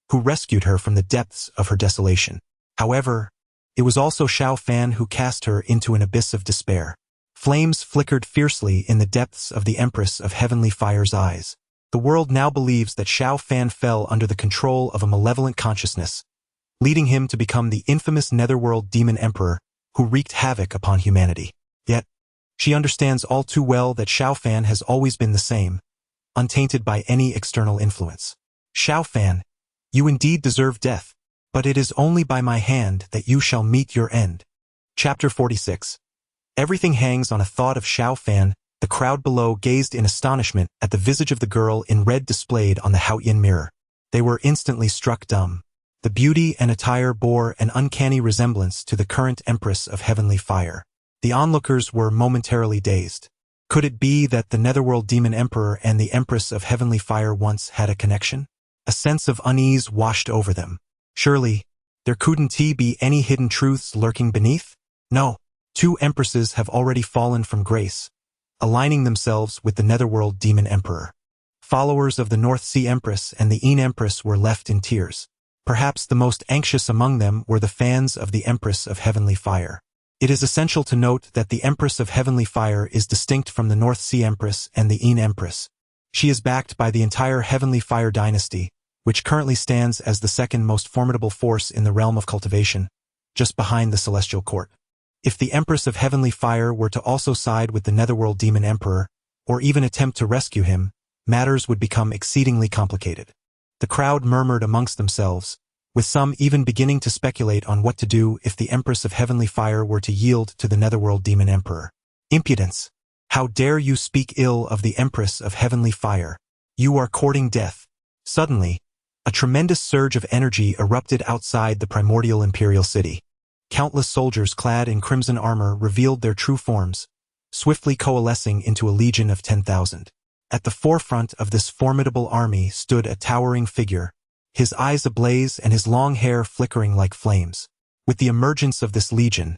who rescued her from the depths of her desolation. However, it was also Xiaofan who cast her into an abyss of despair. Flames flickered fiercely in the depths of the Empress of Heavenly Fire's eyes. The world now believes that Xiaofan fell under the control of a malevolent consciousness, leading him to become the infamous Netherworld Demon Emperor who wreaked havoc upon humanity. Yet, she understands all too well that Xiaofan has always been the same, untainted by any external influence. Xiaofan, you indeed deserve death, but it is only by my hand that you shall meet your end. Chapter 46. Everything hangs on a thought of Xiaofan. The crowd below gazed in astonishment at the visage of the girl in red displayed on the Haotian mirror. They were instantly struck dumb. The beauty and attire bore an uncanny resemblance to the current Empress of Heavenly Fire. The onlookers were momentarily dazed. Could it be that the Netherworld Demon Emperor and the Empress of Heavenly Fire once had a connection? A sense of unease washed over them. Surely, there couldn't be any hidden truths lurking beneath? No, 2 empresses have already fallen from grace, aligning themselves with the Netherworld Demon Emperor. Followers of the North Sea Empress and the Yin Empress were left in tears. Perhaps the most anxious among them were the fans of the Empress of Heavenly Fire. It is essential to note that the Empress of Heavenly Fire is distinct from the North Sea Empress and the Yin Empress. She is backed by the entire Heavenly Fire dynasty, which currently stands as the second most formidable force in the realm of cultivation, just behind the Celestial Court. If the Empress of Heavenly Fire were to also side with the Netherworld Demon Emperor, or even attempt to rescue him, matters would become exceedingly complicated. The crowd murmured amongst themselves, with some even beginning to speculate on what to do if the Empress of Heavenly Fire were to yield to the Netherworld Demon Emperor. Impudence! How dare you speak ill of the Empress of Heavenly Fire? You are courting death. Suddenly, a tremendous surge of energy erupted outside the primordial imperial city. Countless soldiers clad in crimson armor revealed their true forms, swiftly coalescing into a legion of 10,000. At the forefront of this formidable army stood a towering figure, his eyes ablaze and his long hair flickering like flames. With the emergence of this legion,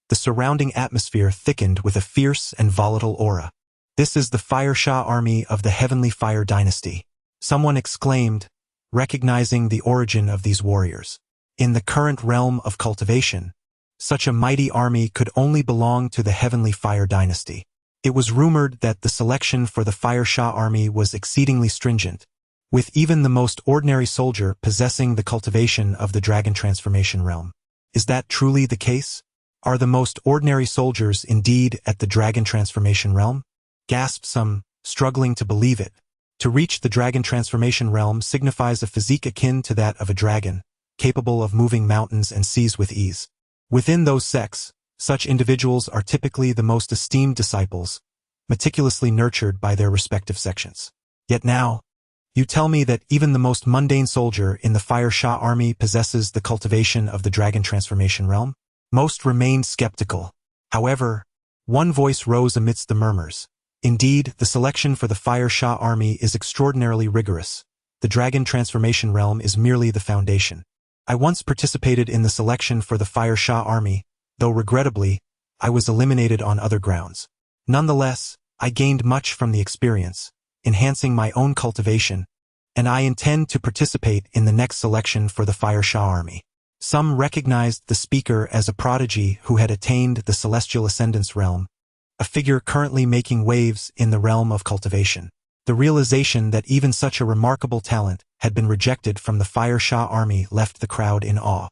the surrounding atmosphere thickened with a fierce and volatile aura. This is the Fire Sha army of the Heavenly Fire dynasty. Someone exclaimed, recognizing the origin of these warriors. In the current realm of cultivation, such a mighty army could only belong to the Heavenly Fire dynasty. It was rumored that the selection for the Fire Sha army was exceedingly stringent, with even the most ordinary soldier possessing the cultivation of the Dragon Transformation realm. Is that truly the case? Are the most ordinary soldiers indeed at the Dragon Transformation realm? Gasped some, struggling to believe it. To reach the Dragon Transformation realm signifies a physique akin to that of a dragon, capable of moving mountains and seas with ease. Within those sects, such individuals are typically the most esteemed disciples, meticulously nurtured by their respective sections. Yet now, you tell me that even the most mundane soldier in the Fire Sha army possesses the cultivation of the Dragon Transformation realm? Most remained skeptical. However, one voice rose amidst the murmurs. Indeed, the selection for the Fire Sha army is extraordinarily rigorous, The dragon transformation realm is merely the foundation. I once participated in the selection for the Fire Sha army, though regrettably, I was eliminated on other grounds. Nonetheless, I gained much from the experience, enhancing my own cultivation, and I intend to participate in the next selection for the Fire Sha army. Some recognized the speaker as a prodigy who had attained the Celestial Ascendance realm, a figure currently making waves in the realm of cultivation. The realization that even such a remarkable talent had been rejected from the Fire Sha army left the crowd in awe.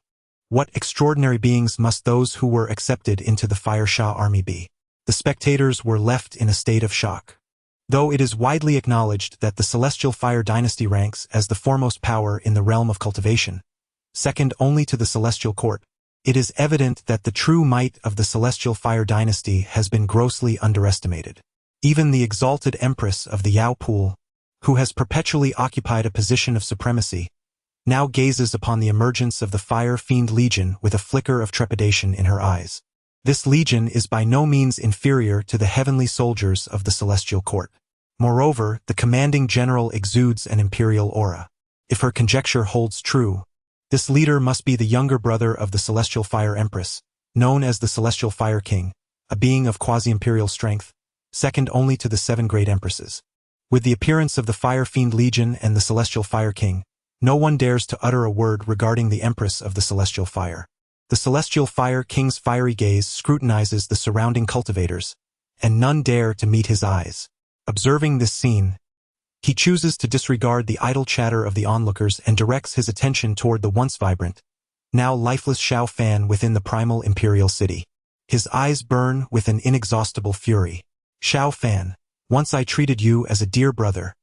What extraordinary beings must those who were accepted into the Fire Sha army be? The spectators were left in a state of shock. Though it is widely acknowledged that the Celestial Fire Dynasty ranks as the foremost power in the realm of cultivation, second only to the Celestial Court, it is evident that the true might of the Celestial Fire Dynasty has been grossly underestimated. Even the exalted Empress of the Yao Pool, who has perpetually occupied a position of supremacy, now gazes upon the emergence of the Fire Fiend Legion with a flicker of trepidation in her eyes. This legion is by no means inferior to the heavenly soldiers of the Celestial Court. Moreover, the commanding general exudes an imperial aura. If her conjecture holds true, this leader must be the younger brother of the Celestial Fire Empress, known as the Celestial Fire King, a being of quasi-imperial strength, second only to the 7 great empresses. With the appearance of the Fire Fiend Legion and the Celestial Fire King, no one dares to utter a word regarding the Empress of the Celestial Fire. The Celestial Fire King's fiery gaze scrutinizes the surrounding cultivators, and none dare to meet his eyes. Observing this scene, he chooses to disregard the idle chatter of the onlookers and directs his attention toward the once vibrant, now lifeless Shao Fan within the primal imperial city. His eyes burn with an inexhaustible fury. Shao Fan, once I treated you as a dear brother,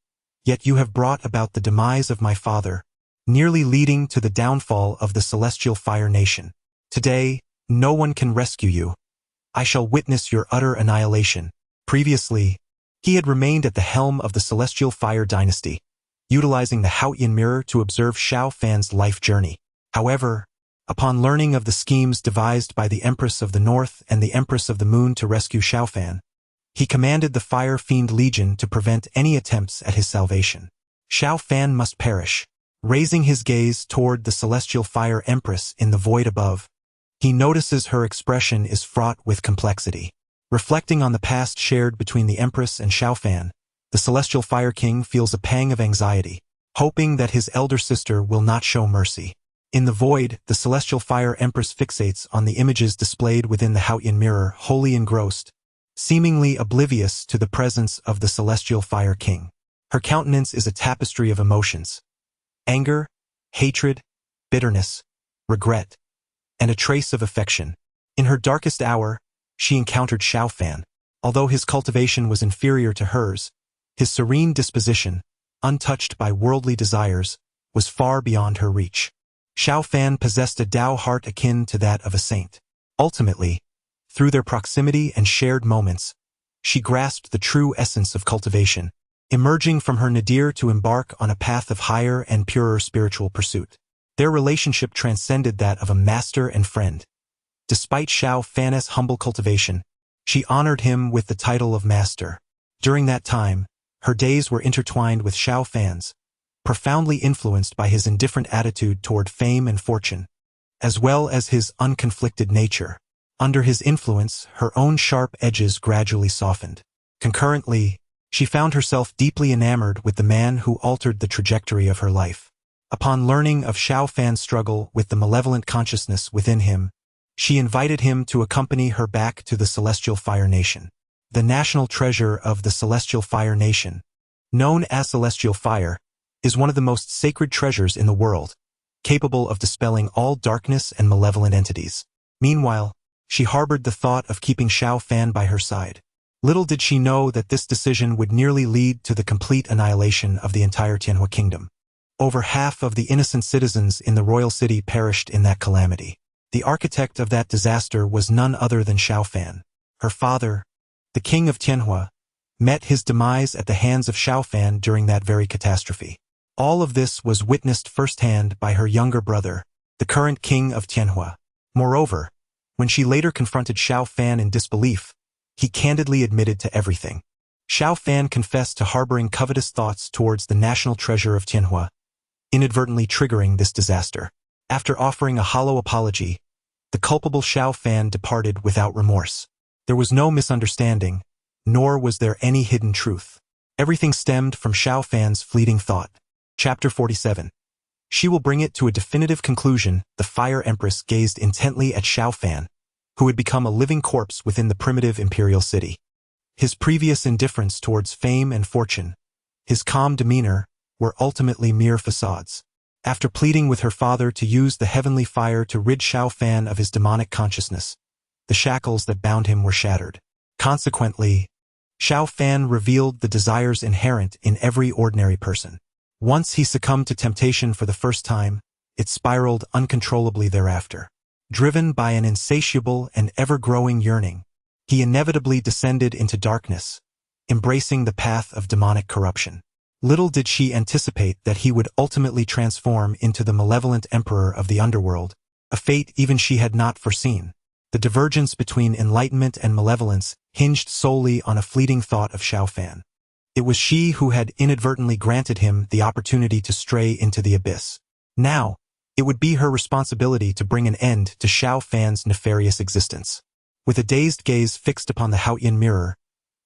yet you have brought about the demise of my father, nearly leading to the downfall of the Celestial Fire Nation. Today, no one can rescue you. I shall witness your utter annihilation. Previously, he had remained at the helm of the Celestial Fire Dynasty, utilizing the Haotian Mirror to observe Shao Fan's life journey. However, upon learning of the schemes devised by the Empress of the North and the Empress of the Moon to rescue Shao Fan, he commanded the Fire Fiend Legion to prevent any attempts at his salvation. Shao Fan must perish. Raising his gaze toward the Celestial Fire Empress in the void above, he notices her expression is fraught with complexity. Reflecting on the past shared between the Empress and Shao Fan, the Celestial Fire King feels a pang of anxiety, hoping that his elder sister will not show mercy. In the void, the Celestial Fire Empress fixates on the images displayed within the Haotian Mirror, wholly engrossed, seemingly oblivious to the presence of the Celestial Fire King. Her countenance is a tapestry of emotions: anger, hatred, bitterness, regret, and a trace of affection. In her darkest hour, she encountered Shao Fan. Although his cultivation was inferior to hers, his serene disposition, untouched by worldly desires, was far beyond her reach. Shao Fan possessed a Tao heart akin to that of a saint. Ultimately, through their proximity and shared moments, she grasped the true essence of cultivation, emerging from her nadir to embark on a path of higher and purer spiritual pursuit. Their relationship transcended that of a master and friend. Despite Shao Fan's humble cultivation, she honored him with the title of master. During that time, her days were intertwined with Shao Fan's, profoundly influenced by his indifferent attitude toward fame and fortune, as well as his unconflicted nature. Under his influence, her own sharp edges gradually softened. Concurrently, she found herself deeply enamored with the man who altered the trajectory of her life. Upon learning of Shao Fan's struggle with the malevolent consciousness within him, she invited him to accompany her back to the Celestial Fire Nation. The national treasure of the Celestial Fire Nation, known as Celestial Fire, is one of the most sacred treasures in the world, capable of dispelling all darkness and malevolent entities. Meanwhile, she harbored the thought of keeping Shao Fan by her side. Little did she know that this decision would nearly lead to the complete annihilation of the entire Tianhua kingdom. Over half of the innocent citizens in the royal city perished in that calamity. The architect of that disaster was none other than Shao Fan. Her father, the king of Tianhua, met his demise at the hands of Shao Fan during that very catastrophe. All of this was witnessed firsthand by her younger brother, the current king of Tianhua. Moreover, when she later confronted Shao Fan in disbelief, he candidly admitted to everything. Xiao Fan confessed to harboring covetous thoughts towards the national treasure of Tianhua, inadvertently triggering this disaster. After offering a hollow apology, the culpable Xiao Fan departed without remorse. There was no misunderstanding, nor was there any hidden truth. Everything stemmed from Xiao Fan's fleeting thought. Chapter 47. She will bring it to a definitive conclusion. The Fire Empress gazed intently at Xiao Fan, who had become a living corpse within the primitive imperial city. His previous indifference towards fame and fortune, his calm demeanor, were ultimately mere facades. After pleading with her father to use the heavenly fire to rid Xiao Fan of his demonic consciousness, the shackles that bound him were shattered. Consequently, Xiao Fan revealed the desires inherent in every ordinary person. Once he succumbed to temptation for the first time, it spiraled uncontrollably thereafter. Driven by an insatiable and ever-growing yearning, he inevitably descended into darkness, embracing the path of demonic corruption. Little did she anticipate that he would ultimately transform into the malevolent emperor of the underworld, a fate even she had not foreseen. The divergence between enlightenment and malevolence hinged solely on a fleeting thought of Xiao Fan. It was she who had inadvertently granted him the opportunity to stray into the abyss. Now, it would be her responsibility to bring an end to Xiao Fan's nefarious existence. With a dazed gaze fixed upon the Haotian mirror,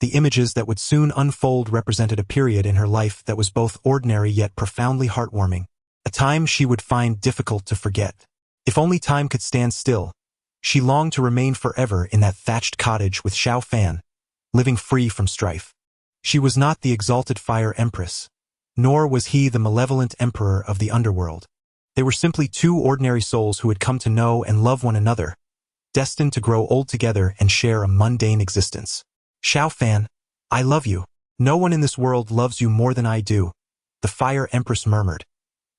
the images that would soon unfold represented a period in her life that was both ordinary yet profoundly heartwarming, a time she would find difficult to forget. If only time could stand still, she longed to remain forever in that thatched cottage with Xiao Fan, living free from strife. She was not the exalted Fire Empress, nor was he the malevolent emperor of the underworld. They were simply two ordinary souls who had come to know and love one another, destined to grow old together and share a mundane existence. Xiao Fan, I love you. No one in this world loves you more than I do, the Fire Empress murmured,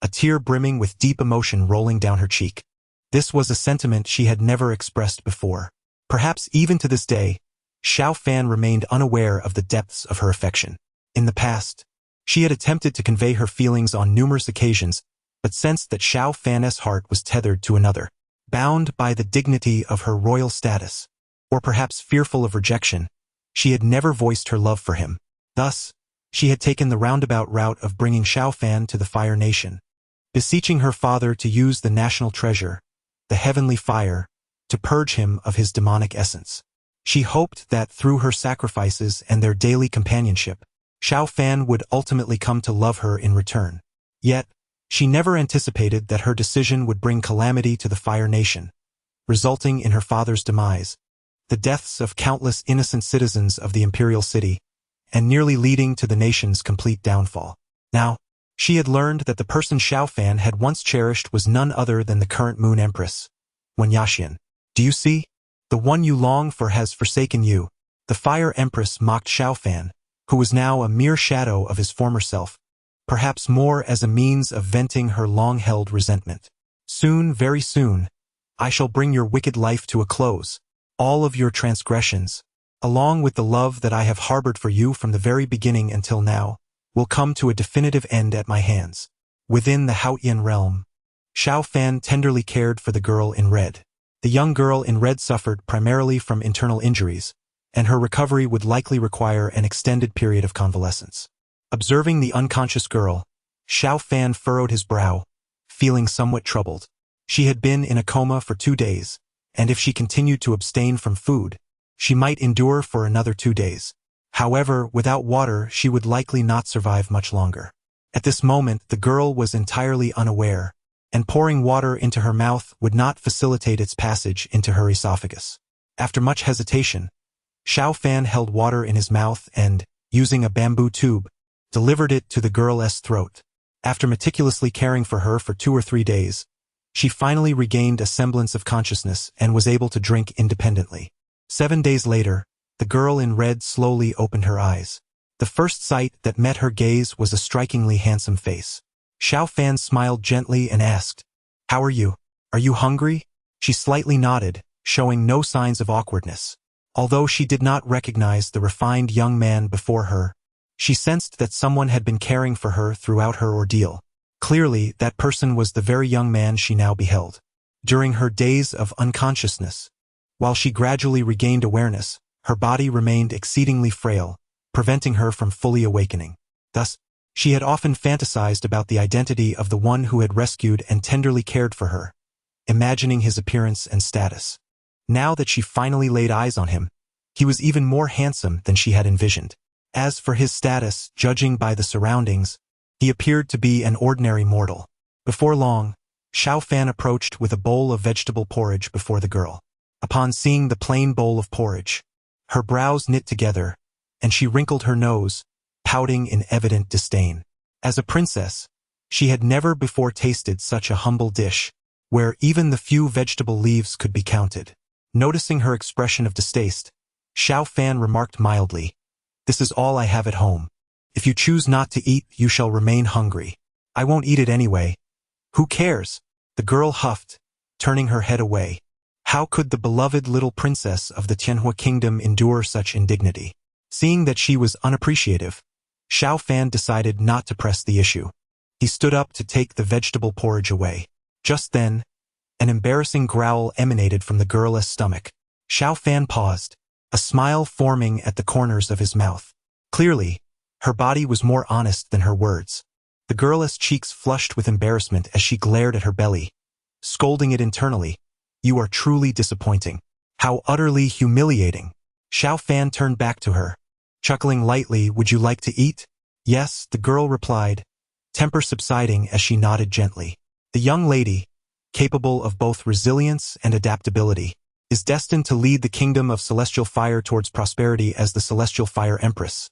a tear brimming with deep emotion rolling down her cheek. This was a sentiment she had never expressed before. Perhaps even to this day, Xiao Fan remained unaware of the depths of her affection. In the past, she had attempted to convey her feelings on numerous occasions, but sensed that Xiao Fan's heart was tethered to another, bound by the dignity of her royal status, or perhaps fearful of rejection. She had never voiced her love for him. Thus, she had taken the roundabout route of bringing Xiao Fan to the Fire Nation, beseeching her father to use the national treasure, the heavenly fire, to purge him of his demonic essence. She hoped that through her sacrifices and their daily companionship, Xiao Fan would ultimately come to love her in return. Yet, she never anticipated that her decision would bring calamity to the Fire Nation, resulting in her father's demise, the deaths of countless innocent citizens of the imperial city, and nearly leading to the nation's complete downfall. Now, she had learned that the person Xiao Fan had once cherished was none other than the current Moon Empress, Wen Yaxian. Do you see? The one you long for has forsaken you. The Fire Empress mocked Xiao Fan, who was now a mere shadow of his former self, perhaps more as a means of venting her long-held resentment. Soon, very soon, I shall bring your wicked life to a close. All of your transgressions, along with the love that I have harbored for you from the very beginning until now, will come to a definitive end at my hands. Within the Haotian realm, Xiao Fan tenderly cared for the girl in red. The young girl in red suffered primarily from internal injuries, and her recovery would likely require an extended period of convalescence. Observing the unconscious girl, Xiao Fan furrowed his brow, feeling somewhat troubled. She had been in a coma for 2 days, and if she continued to abstain from food, she might endure for another 2 days. However, without water she would likely not survive much longer. At this moment the girl was entirely unaware, and pouring water into her mouth would not facilitate its passage into her esophagus. After much hesitation, Xiao Fan held water in his mouth and, using a bamboo tube, delivered it to the girl's throat. After meticulously caring for her for 2 or 3 days, she finally regained a semblance of consciousness and was able to drink independently. 7 days later, the girl in red slowly opened her eyes. The first sight that met her gaze was a strikingly handsome face. Xiao Fan smiled gently and asked, "How are you? Are you hungry?" She slightly nodded, showing no signs of awkwardness. Although she did not recognize the refined young man before her, she sensed that someone had been caring for her throughout her ordeal. Clearly, that person was the very young man she now beheld. During her days of unconsciousness, while she gradually regained awareness, her body remained exceedingly frail, preventing her from fully awakening. Thus, she had often fantasized about the identity of the one who had rescued and tenderly cared for her, imagining his appearance and status. Now that she finally laid eyes on him, he was even more handsome than she had envisioned. As for his status, judging by the surroundings, he appeared to be an ordinary mortal. Before long, Xiao Fan approached with a bowl of vegetable porridge before the girl. Upon seeing the plain bowl of porridge, her brows knit together, and she wrinkled her nose, pouting in evident disdain. As a princess, she had never before tasted such a humble dish, where even the few vegetable leaves could be counted. Noticing her expression of distaste, Xiao Fan remarked mildly, "This is all I have at home. If you choose not to eat, you shall remain hungry. I won't eat it anyway. Who cares?" The girl huffed, turning her head away. How could the beloved little princess of the Tianhua kingdom endure such indignity? Seeing that she was unappreciative, Xiao Fan decided not to press the issue. He stood up to take the vegetable porridge away. Just then, an embarrassing growl emanated from the girl's stomach. Xiao Fan paused, a smile forming at the corners of his mouth. Clearly, her body was more honest than her words. The girl's cheeks flushed with embarrassment as she glared at her belly, scolding it internally. "You are truly disappointing. How utterly humiliating." Xiao Fan turned back to her, chuckling lightly. "Would you like to eat?" "Yes," the girl replied, temper subsiding as she nodded gently. The young lady, capable of both resilience and adaptability, is destined to lead the kingdom of Celestial Fire towards prosperity as the Celestial Fire Empress.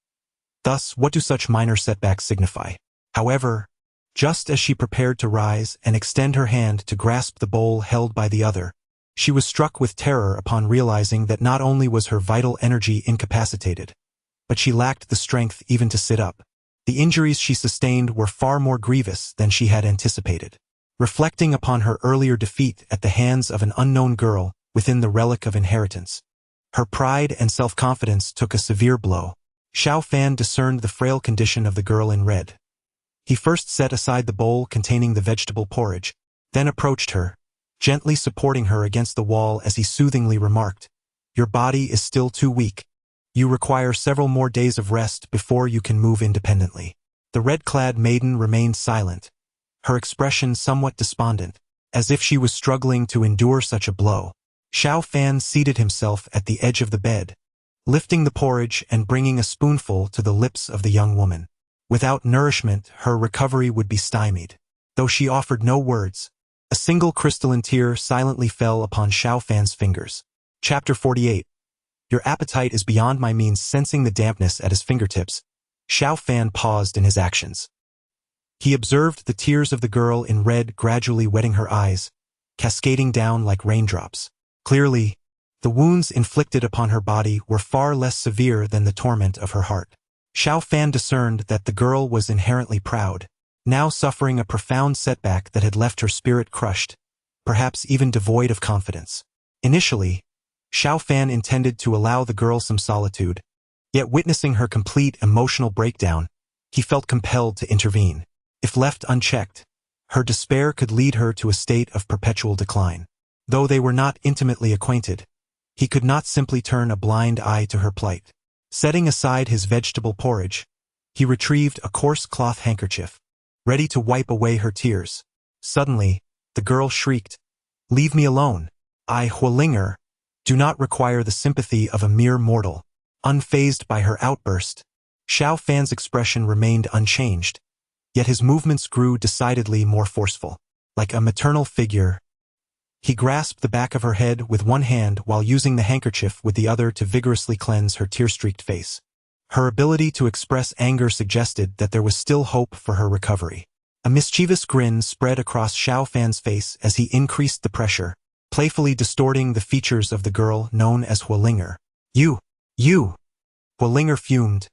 Thus, what do such minor setbacks signify? However, just as she prepared to rise and extend her hand to grasp the bowl held by the other, she was struck with terror upon realizing that not only was her vital energy incapacitated, but she lacked the strength even to sit up. The injuries she sustained were far more grievous than she had anticipated. Reflecting upon her earlier defeat at the hands of an unknown girl within the relic of inheritance, her pride and self-confidence took a severe blow. Xiao Fan discerned the frail condition of the girl in red. He first set aside the bowl containing the vegetable porridge, then approached her, gently supporting her against the wall as he soothingly remarked, "Your body is still too weak. You require several more days of rest before you can move independently." The red-clad maiden remained silent, her expression somewhat despondent, as if she was struggling to endure such a blow. Xiao Fan seated himself at the edge of the bed, lifting the porridge and bringing a spoonful to the lips of the young woman. Without nourishment, her recovery would be stymied. Though she offered no words, a single crystalline tear silently fell upon Xiao Fan's fingers. Chapter 48. Your appetite is beyond my means. Sensing the dampness at his fingertips, Xiao Fan paused in his actions. He observed the tears of the girl in red gradually wetting her eyes, cascading down like raindrops. Clearly, the wounds inflicted upon her body were far less severe than the torment of her heart. Xiao Fan discerned that the girl was inherently proud, now suffering a profound setback that had left her spirit crushed, perhaps even devoid of confidence. Initially, Xiao Fan intended to allow the girl some solitude, yet witnessing her complete emotional breakdown, he felt compelled to intervene. If left unchecked, her despair could lead her to a state of perpetual decline. Though they were not intimately acquainted, he could not simply turn a blind eye to her plight. Setting aside his vegetable porridge, he retrieved a coarse cloth handkerchief, ready to wipe away her tears. Suddenly, the girl shrieked, "Leave me alone. I, Huolinger, do not require the sympathy of a mere mortal." Unfazed by her outburst, Xiao Fan's expression remained unchanged, yet his movements grew decidedly more forceful. Like a maternal figure, he grasped the back of her head with one hand while using the handkerchief with the other to vigorously cleanse her tear-streaked face. Her ability to express anger suggested that there was still hope for her recovery. A mischievous grin spread across Xiao Fan's face as he increased the pressure, playfully distorting the features of the girl known as Huolinger. You! Huolinger fumed,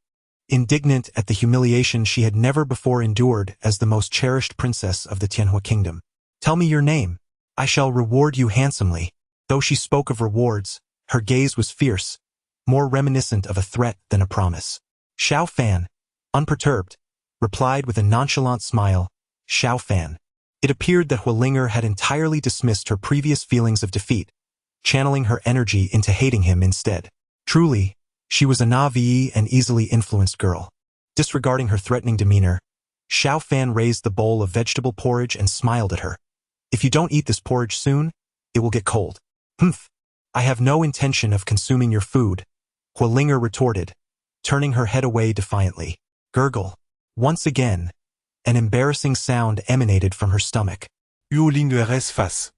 indignant at the humiliation she had never before endured as the most cherished princess of the Tianhua kingdom. "Tell me your name. I shall reward you handsomely." Though she spoke of rewards, her gaze was fierce, more reminiscent of a threat than a promise. Xiao Fan, unperturbed, replied with a nonchalant smile, "Xiao Fan." It appeared that Huolinger had entirely dismissed her previous feelings of defeat, channeling her energy into hating him instead. Truly, She was a naive and easily influenced girl. Disregarding her threatening demeanor, Xiao Fan raised the bowl of vegetable porridge and smiled at her. If you don't eat this porridge soon, it will get cold. Humph. I have no intention of consuming your food, Huolinger retorted, turning her head away defiantly. Gurgle. Once again, an embarrassing sound emanated from her stomach. Huolinger's face,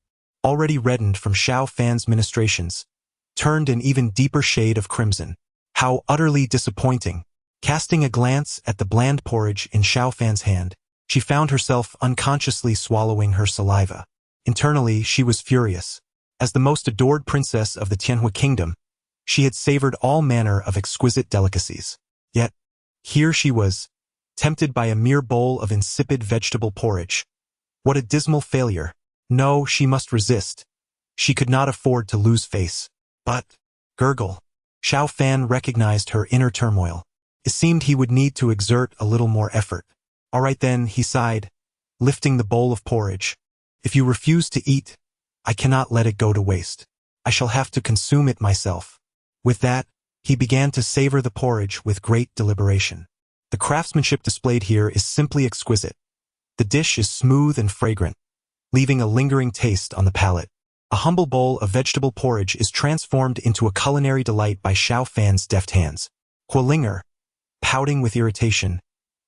already reddened from Xiao Fan's ministrations, turned an even deeper shade of crimson. How utterly disappointing. Casting a glance at the bland porridge in Xiao Fan's hand, she found herself unconsciously swallowing her saliva. Internally, she was furious. As the most adored princess of the Tianhui kingdom, she had savored all manner of exquisite delicacies. Yet, here she was, tempted by a mere bowl of insipid vegetable porridge. What a dismal failure. No, she must resist. She could not afford to lose face. But, gurgle. Xiao Fan recognized her inner turmoil. It seemed he would need to exert a little more effort. All right then, he sighed, lifting the bowl of porridge. If you refuse to eat, I cannot let it go to waste. I shall have to consume it myself. With that, he began to savor the porridge with great deliberation. The craftsmanship displayed here is simply exquisite. The dish is smooth and fragrant, leaving a lingering taste on the palate. A humble bowl of vegetable porridge is transformed into a culinary delight by Xiao Fan's deft hands. Huolinger, pouting with irritation,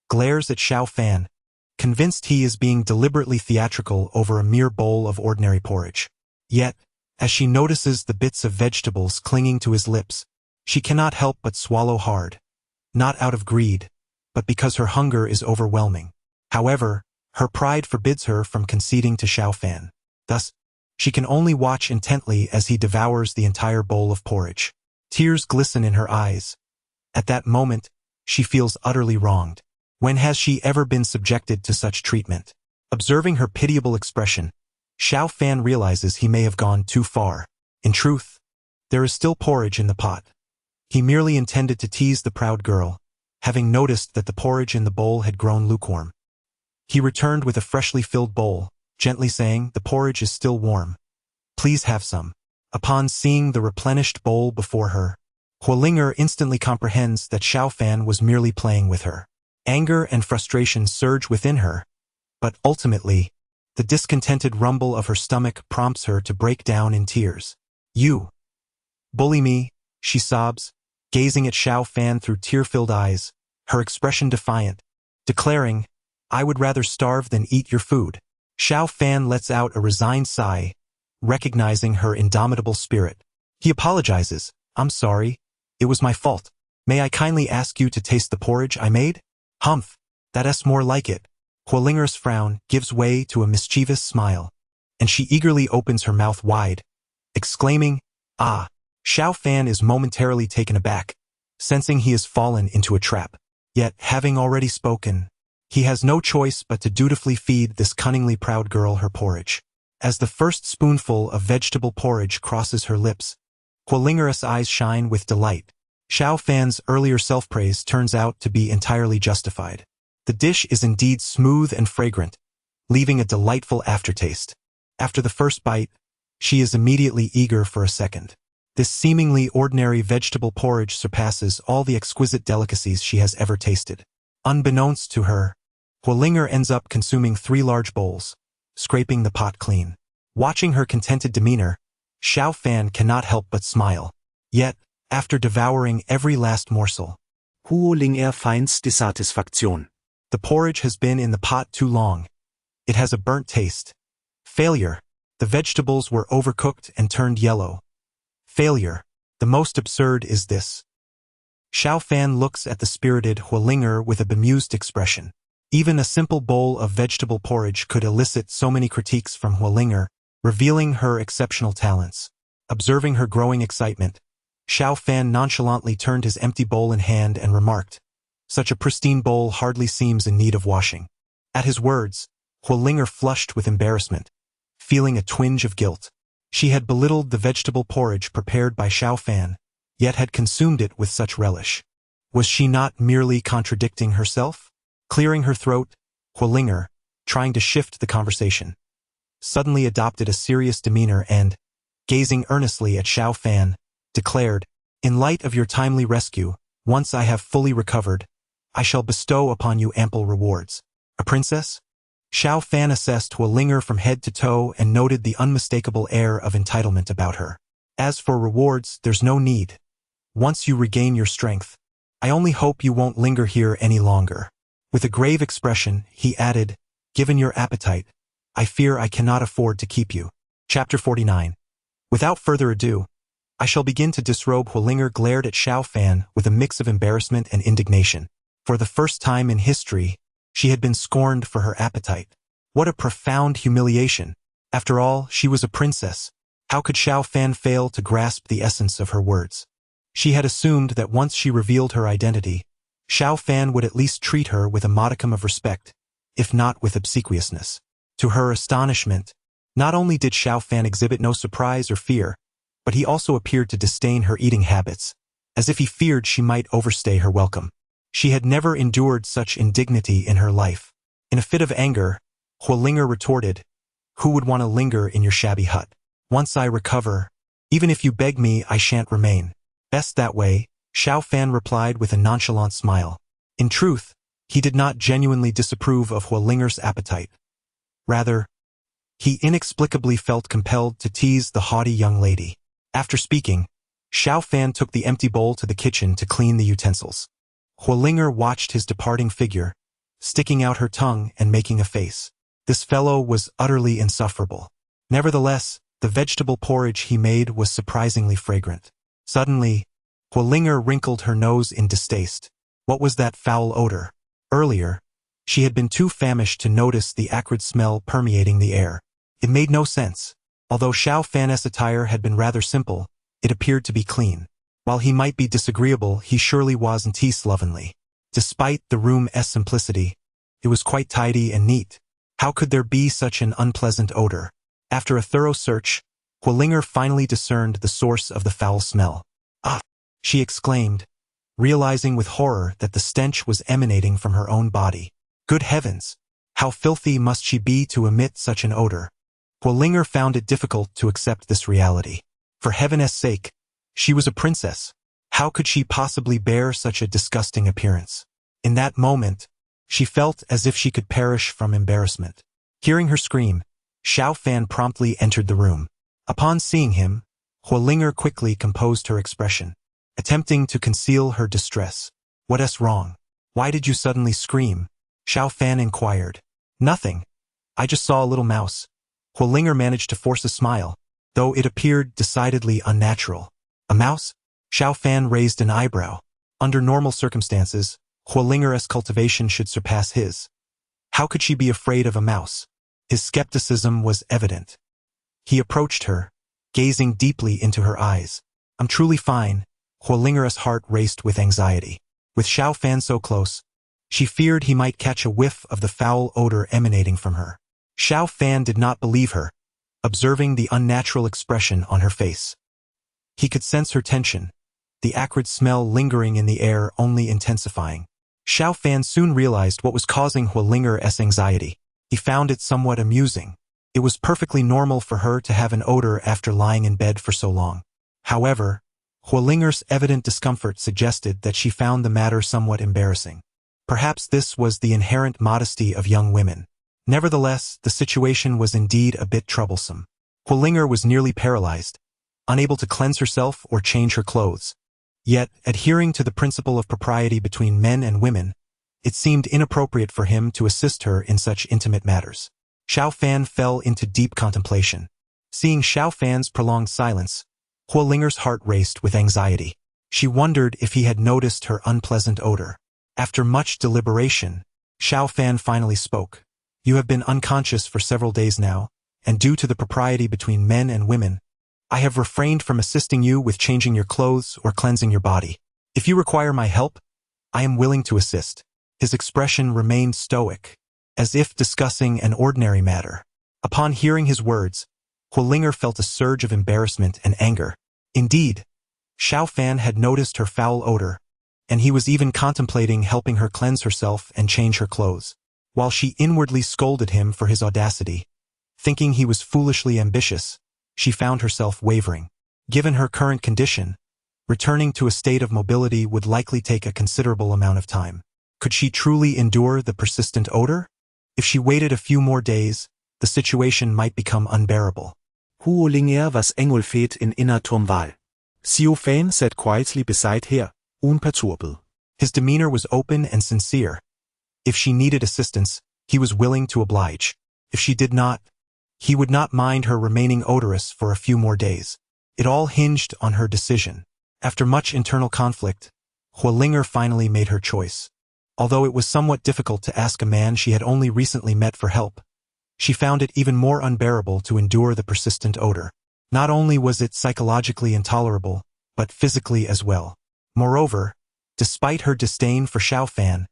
glares at Xiao Fan, convinced he is being deliberately theatrical over a mere bowl of ordinary porridge. Yet, as she notices the bits of vegetables clinging to his lips, she cannot help but swallow hard, not out of greed, but because her hunger is overwhelming. However, her pride forbids her from conceding to Xiao Fan. Thus, she can only watch intently as he devours the entire bowl of porridge. Tears glisten in her eyes. At that moment, she feels utterly wronged. When has she ever been subjected to such treatment? Observing her pitiable expression, Xiao Fan realizes he may have gone too far. In truth, there is still porridge in the pot. He merely intended to tease the proud girl, having noticed that the porridge in the bowl had grown lukewarm. He returned with a freshly filled bowl, gently saying, "The porridge is still warm. Please have some." Upon seeing the replenished bowl before her, Huolinger instantly comprehends that Xiao Fan was merely playing with her. Anger and frustration surge within her, but ultimately, the discontented rumble of her stomach prompts her to break down in tears. "You bully me," she sobs, gazing at Xiao Fan through tear-filled eyes, her expression defiant, declaring, "I would rather starve than eat your food." Xiao Fan lets out a resigned sigh, recognizing her indomitable spirit. He apologizes. "I'm sorry. It was my fault. May I kindly ask you to taste the porridge I made?" "Humph, that's more like it." Huolinger's frown gives way to a mischievous smile, and she eagerly opens her mouth wide, exclaiming, "Ah!" Xiao Fan is momentarily taken aback, sensing he has fallen into a trap. Yet, having already spoken, he has no choice but to dutifully feed this cunningly proud girl her porridge. As the first spoonful of vegetable porridge crosses her lips, Huolinger's eyes shine with delight. Xiao Fan's earlier self-praise turns out to be entirely justified. The dish is indeed smooth and fragrant, leaving a delightful aftertaste. After the first bite, she is immediately eager for a second. This seemingly ordinary vegetable porridge surpasses all the exquisite delicacies she has ever tasted. Unbeknownst to her, Huolinger ends up consuming 3 large bowls, scraping the pot clean. Watching her contented demeanor, Xiao Fan cannot help but smile. Yet, after devouring every last morsel, Huolinger finds dissatisfaction. The porridge has been in the pot too long. It has a burnt taste. Failure. The vegetables were overcooked and turned yellow. Failure. The most absurd is this. Xiao Fan looks at the spirited Huolinger with a bemused expression. Even a simple bowl of vegetable porridge could elicit so many critiques from Huolinger, revealing her exceptional talents. Observing her growing excitement, Xiao Fan nonchalantly turned his empty bowl in hand and remarked, "Such a pristine bowl hardly seems in need of washing." At his words, Huolinger flushed with embarrassment, feeling a twinge of guilt. She had belittled the vegetable porridge prepared by Xiao Fan, yet had consumed it with such relish. Was she not merely contradicting herself? Clearing her throat, Huolinger, trying to shift the conversation, suddenly adopted a serious demeanor and, gazing earnestly at Xiao Fan, declared, In light of your timely rescue, once I have fully recovered, I shall bestow upon you ample rewards. A princess? Xiao Fan assessed Huolinger from head to toe and noted the unmistakable air of entitlement about her. As for rewards, there's no need. Once you regain your strength, I only hope you won't linger here any longer. With a grave expression, he added, given your appetite, I fear I cannot afford to keep you. Chapter 49. Without further ado, I shall begin to disrobe. Huolinger glared at Xiao Fan with a mix of embarrassment and indignation. For the first time in history, she had been scorned for her appetite. What a profound humiliation. After all, she was a princess. How could Xiao Fan fail to grasp the essence of her words? She had assumed that once she revealed her identity, Xiao Fan would at least treat her with a modicum of respect, if not with obsequiousness. To her astonishment, not only did Xiao Fan exhibit no surprise or fear, but he also appeared to disdain her eating habits, as if he feared she might overstay her welcome. She had never endured such indignity in her life. In a fit of anger, Huolinger retorted, who would want to linger in your shabby hut? Once I recover, even if you beg me, I shan't remain. Best that way, Xiao Fan replied with a nonchalant smile. In truth, he did not genuinely disapprove of Huolinger's appetite. Rather, he inexplicably felt compelled to tease the haughty young lady. After speaking, Xiao Fan took the empty bowl to the kitchen to clean the utensils. Huolinger watched his departing figure, sticking out her tongue and making a face. This fellow was utterly insufferable. Nevertheless, the vegetable porridge he made was surprisingly fragrant. Suddenly, Huolinger wrinkled her nose in distaste. What was that foul odor? Earlier, she had been too famished to notice the acrid smell permeating the air. It made no sense. Although Xiao Fan's attire had been rather simple, it appeared to be clean. While he might be disagreeable, he surely wasn't slovenly. Despite the room's simplicity, it was quite tidy and neat. How could there be such an unpleasant odor? After a thorough search, Huolinger finally discerned the source of the foul smell. Ah! She exclaimed, realizing with horror that the stench was emanating from her own body. Good heavens! How filthy must she be to emit such an odor? Huolinger found it difficult to accept this reality. For heaven's sake, she was a princess. How could she possibly bear such a disgusting appearance? In that moment, she felt as if she could perish from embarrassment. Hearing her scream, Xiao Fan promptly entered the room. Upon seeing him, Huolinger quickly composed her expression, attempting to conceal her distress. What's wrong? Why did you suddenly scream? Xiao Fan inquired. Nothing. I just saw a little mouse. Huolinger managed to force a smile, though it appeared decidedly unnatural. A mouse? Xiao Fan raised an eyebrow. Under normal circumstances, Huolinger's cultivation should surpass his. How could she be afraid of a mouse? His skepticism was evident. He approached her, gazing deeply into her eyes. I'm truly fine. Huolinger's heart raced with anxiety. With Xiao Fan so close, she feared he might catch a whiff of the foul odor emanating from her. Xiao Fan did not believe her, observing the unnatural expression on her face. He could sense her tension, the acrid smell lingering in the air only intensifying. Xiao Fan soon realized what was causing Huolinger's anxiety. He found it somewhat amusing. It was perfectly normal for her to have an odor after lying in bed for so long. However, Huolinger's evident discomfort suggested that she found the matter somewhat embarrassing. Perhaps this was the inherent modesty of young women. Nevertheless, the situation was indeed a bit troublesome. Huolinger was nearly paralyzed, unable to cleanse herself or change her clothes. Yet, adhering to the principle of propriety between men and women, it seemed inappropriate for him to assist her in such intimate matters. Xiao Fan fell into deep contemplation. Seeing Xiao Fan's prolonged silence, Huolinger's heart raced with anxiety. She wondered if he had noticed her unpleasant odor. After much deliberation, Xiao Fan finally spoke. You have been unconscious for several days now, and due to the propriety between men and women, I have refrained from assisting you with changing your clothes or cleansing your body. If you require my help, I am willing to assist. His expression remained stoic, as if discussing an ordinary matter. Upon hearing his words, Huolinger felt a surge of embarrassment and anger. Indeed, Xiao Fan had noticed her foul odor, and he was even contemplating helping her cleanse herself and change her clothes. While she inwardly scolded him for his audacity, thinking he was foolishly ambitious, she found herself wavering. Given her current condition, Returning to a state of mobility would likely take a considerable amount of time. Could she truly endure the persistent odor? If she waited a few more days, the situation might become unbearable. Huolinger was Engulfet in Innerturm Val. Xiu Fan sat quietly beside her, unperturbed. His demeanor was open and sincere. If she needed assistance, he was willing to oblige. If she did not, he would not mind her remaining odorous for a few more days. It all hinged on her decision. After much internal conflict, Huolinger finally made her choice. Although it was somewhat difficult to ask a man she had only recently met for help, she found it even more unbearable to endure the persistent odor. Not only was it psychologically intolerable, but physically as well. Moreover, despite her disdain for Xiao Fan,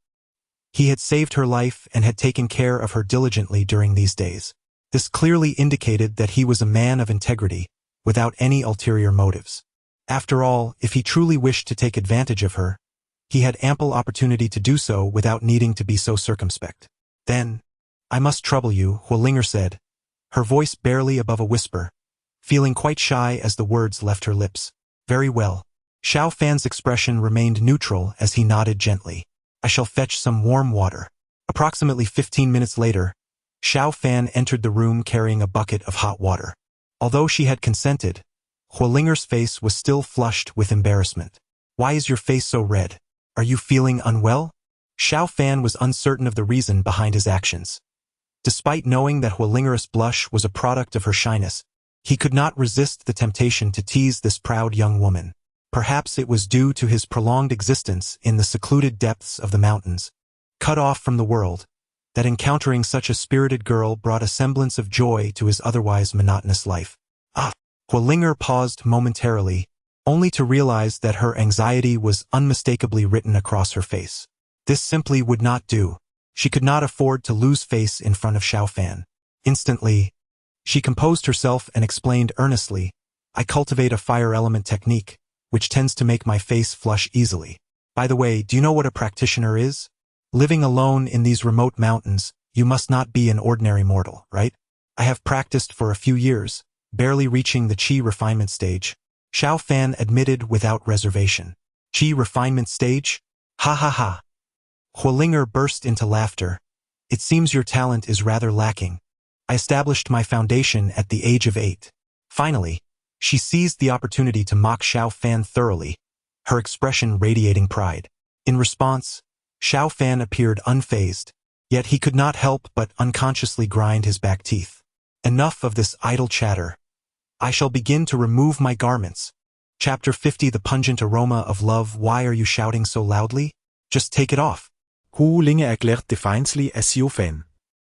he had saved her life and had taken care of her diligently during these days. This clearly indicated that he was a man of integrity, without any ulterior motives. After all, if he truly wished to take advantage of her, he had ample opportunity to do so without needing to be so circumspect. Then, I must trouble you, Huolinger said, her voice barely above a whisper, feeling quite shy as the words left her lips. Very well. Xiao Fan's expression remained neutral as he nodded gently. I shall fetch some warm water. Approximately 15 minutes later, Xiao Fan entered the room carrying a bucket of hot water. Although she had consented, Huolinger's face was still flushed with embarrassment. Why is your face so red? Are you feeling unwell? Xiao Fan was uncertain of the reason behind his actions. Despite knowing that Huolinger's blush was a product of her shyness, he could not resist the temptation to tease this proud young woman. Perhaps it was due to his prolonged existence in the secluded depths of the mountains, cut off from the world, that encountering such a spirited girl brought a semblance of joy to his otherwise monotonous life. Huolinger paused momentarily, only to realize that her anxiety was unmistakably written across her face. This simply would not do. She could not afford to lose face in front of Xiao Fan. Instantly, she composed herself and explained earnestly, I cultivate a fire element technique, which tends to make my face flush easily. By the way, do you know what a practitioner is? Living alone in these remote mountains, you must not be an ordinary mortal, right? I have practiced for a few years, barely reaching the Qi refinement stage. Xiao Fan admitted without reservation. Qi refinement stage? Ha ha ha. Huolinger burst into laughter. It seems your talent is rather lacking. I established my foundation at the age of 8. Finally, she seized the opportunity to mock Xiao Fan thoroughly, her expression radiating pride. In response, Xiao Fan appeared unfazed, yet he could not help but unconsciously grind his back teeth. Enough of this idle chatter. I shall begin to remove my garments. Chapter 50 The pungent aroma of love. Why are you shouting so loudly? Just take it off. Huolinger erklärt defiantly as Xiu Fan.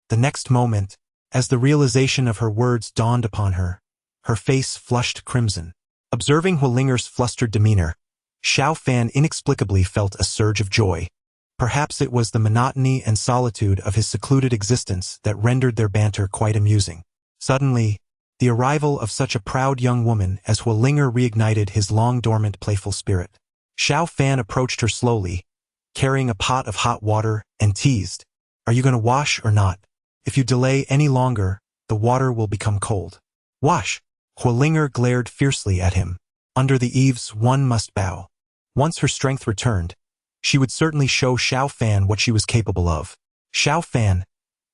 The next moment, as the realization of her words dawned upon her, her face flushed crimson. Observing Huolinger's flustered demeanor, Xiao Fan inexplicably felt a surge of joy. Perhaps it was the monotony and solitude of his secluded existence that rendered their banter quite amusing. Suddenly, the arrival of such a proud young woman as Huolinger reignited his long-dormant playful spirit. Xiao Fan approached her slowly, carrying a pot of hot water, and teased, Are you going to wash or not? If you delay any longer, the water will become cold. Wash! Huolinger glared fiercely at him. Under the eaves, one must bow. Once her strength returned, she would certainly show Xiao Fan what she was capable of. Xiao Fan,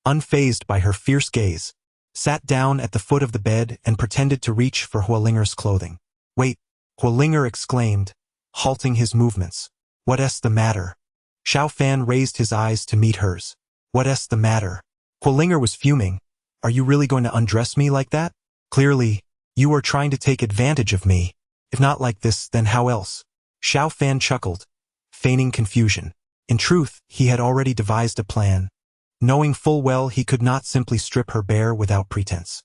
unfazed by her fierce gaze, sat down at the foot of the bed and pretended to reach for Huolinger's clothing. Wait, Huolinger exclaimed, halting his movements. What's the matter? Xiao Fan raised his eyes to meet hers. What's the matter? Huolinger was fuming. Are you really going to undress me like that? Clearly, you are trying to take advantage of me. If not like this, then how else? Xiao Fan chuckled, feigning confusion. In truth, he had already devised a plan, knowing full well he could not simply strip her bare without pretense.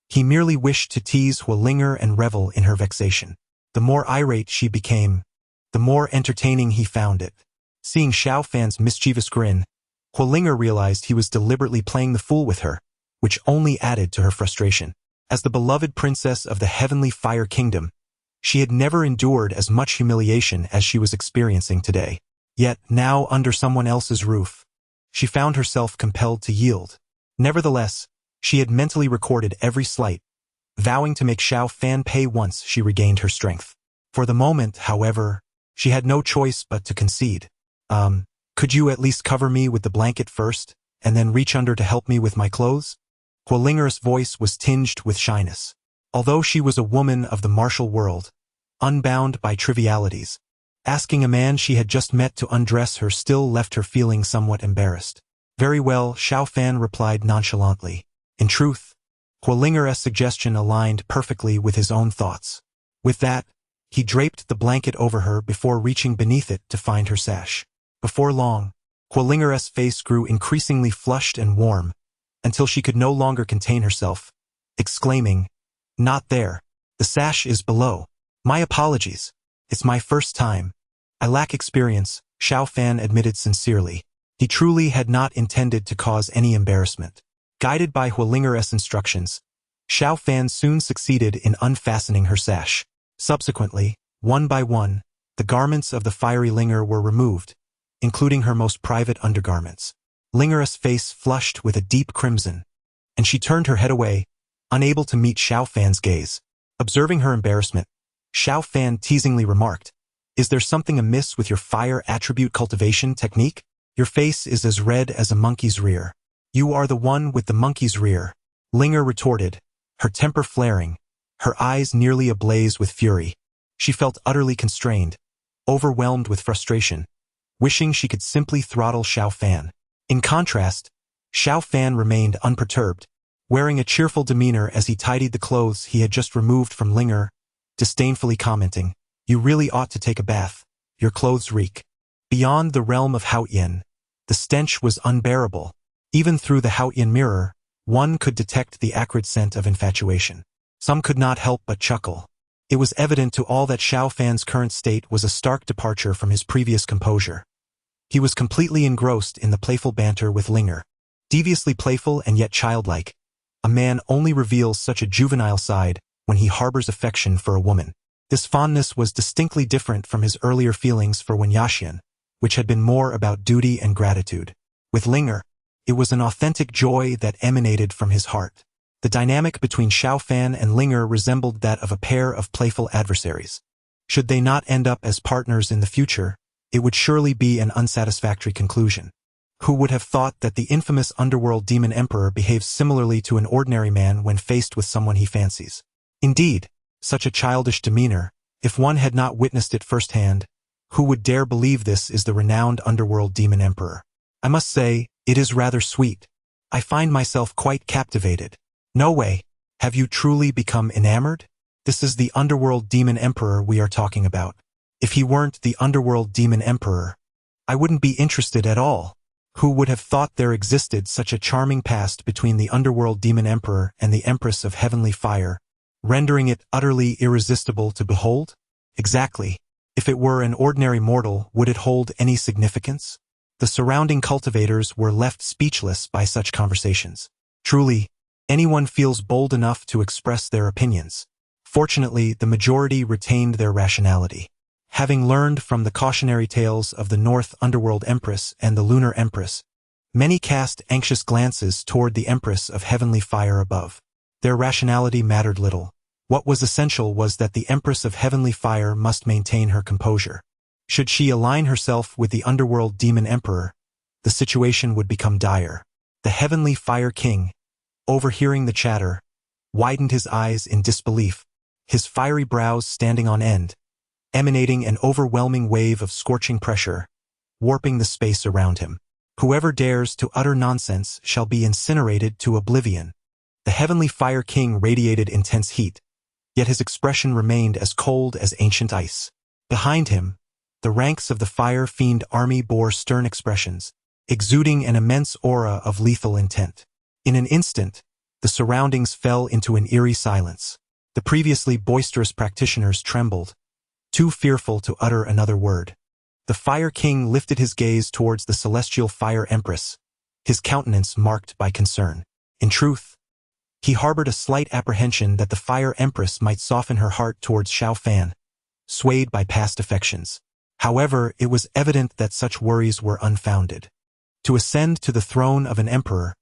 He merely wished to tease Huolinger and revel in her vexation. The more irate she became, the more entertaining he found it. Seeing Xiao Fan's mischievous grin, Huolinger realized he was deliberately playing the fool with her, which only added to her frustration. As the beloved princess of the heavenly fire kingdom, she had never endured as much humiliation as she was experiencing today. Yet, now under someone else's roof, she found herself compelled to yield. Nevertheless, she had mentally recorded every slight, vowing to make Xiao Fan pay once she regained her strength. For the moment, however, she had no choice but to concede. Could you at least cover me with the blanket first, and then reach under to help me with my clothes? Hualinger's voice was tinged with shyness. Although she was a woman of the martial world, unbound by trivialities, asking a man she had just met to undress her still left her feeling somewhat embarrassed. Very well, Xiao Fan replied nonchalantly. In truth, Hualinger's suggestion aligned perfectly with his own thoughts. With that, he draped the blanket over her before reaching beneath it to find her sash. Before long, Hualinger's face grew increasingly flushed and warm, until she could no longer contain herself, exclaiming, "Not there. The sash is below. My apologies. It's my first time. I lack experience," Xiao Fan admitted sincerely. He truly had not intended to cause any embarrassment. Guided by Hualinger's instructions, Xiao Fan soon succeeded in unfastening her sash. Subsequently, one by one, the garments of the fiery Linger were removed, including her most private undergarments. Linger's face flushed with a deep crimson, and she turned her head away, unable to meet Xiao Fan's gaze. Observing her embarrassment, Xiao Fan teasingly remarked, "Is there something amiss with your fire attribute cultivation technique? Your face is as red as a monkey's rear." "You are the one with the monkey's rear," Linger retorted, her temper flaring, her eyes nearly ablaze with fury. She felt utterly constrained, overwhelmed with frustration, wishing she could simply throttle Xiao Fan. In contrast, Xiao Fan remained unperturbed, wearing a cheerful demeanor as he tidied the clothes he had just removed from Linger, disdainfully commenting, "You really ought to take a bath. Your clothes reek." Beyond the realm of Haotian, the stench was unbearable. Even through the Haotian mirror, one could detect the acrid scent of infatuation. Some could not help but chuckle. It was evident to all that Xiao Fan's current state was a stark departure from his previous composure. He was completely engrossed in the playful banter with Linger. Deviously playful and yet childlike, a man only reveals such a juvenile side when he harbors affection for a woman. This fondness was distinctly different from his earlier feelings for Wen Yaxian, which had been more about duty and gratitude. With Linger, it was an authentic joy that emanated from his heart. The dynamic between Xiao Fan and Linger resembled that of a pair of playful adversaries. Should they not end up as partners in the future, it would surely be an unsatisfactory conclusion. Who would have thought that the infamous underworld demon emperor behaves similarly to an ordinary man when faced with someone he fancies? Indeed, such a childish demeanor, if one had not witnessed it firsthand, who would dare believe this is the renowned underworld demon emperor? I must say, it is rather sweet. I find myself quite captivated. No way. Have you truly become enamored? This is the underworld demon emperor we are talking about. If he weren't the underworld demon emperor, I wouldn't be interested at all. Who would have thought there existed such a charming past between the underworld demon emperor and the empress of heavenly fire, rendering it utterly irresistible to behold? Exactly. If it were an ordinary mortal, would it hold any significance? The surrounding cultivators were left speechless by such conversations. Truly, anyone feels bold enough to express their opinions. Fortunately, the majority retained their rationality. Having learned from the cautionary tales of the North Underworld Empress and the Lunar Empress, many cast anxious glances toward the Empress of Heavenly Fire above. Their rationality mattered little. What was essential was that the Empress of Heavenly Fire must maintain her composure. Should she align herself with the Underworld Demon Emperor, the situation would become dire. The Heavenly Fire King, overhearing the chatter, widened his eyes in disbelief, his fiery brows standing on end, emanating an overwhelming wave of scorching pressure, warping the space around him. Whoever dares to utter nonsense shall be incinerated to oblivion. The Heavenly Fire King radiated intense heat, yet his expression remained as cold as ancient ice. Behind him, the ranks of the Fire Fiend army bore stern expressions, exuding an immense aura of lethal intent. In an instant, the surroundings fell into an eerie silence. The previously boisterous practitioners trembled, too fearful to utter another word. The Fire King lifted his gaze towards the celestial Fire Empress, his countenance marked by concern. In truth, he harbored a slight apprehension that the Fire Empress might soften her heart towards Xiao Fan, swayed by past affections. However, it was evident that such worries were unfounded. To ascend to the throne of an emperor,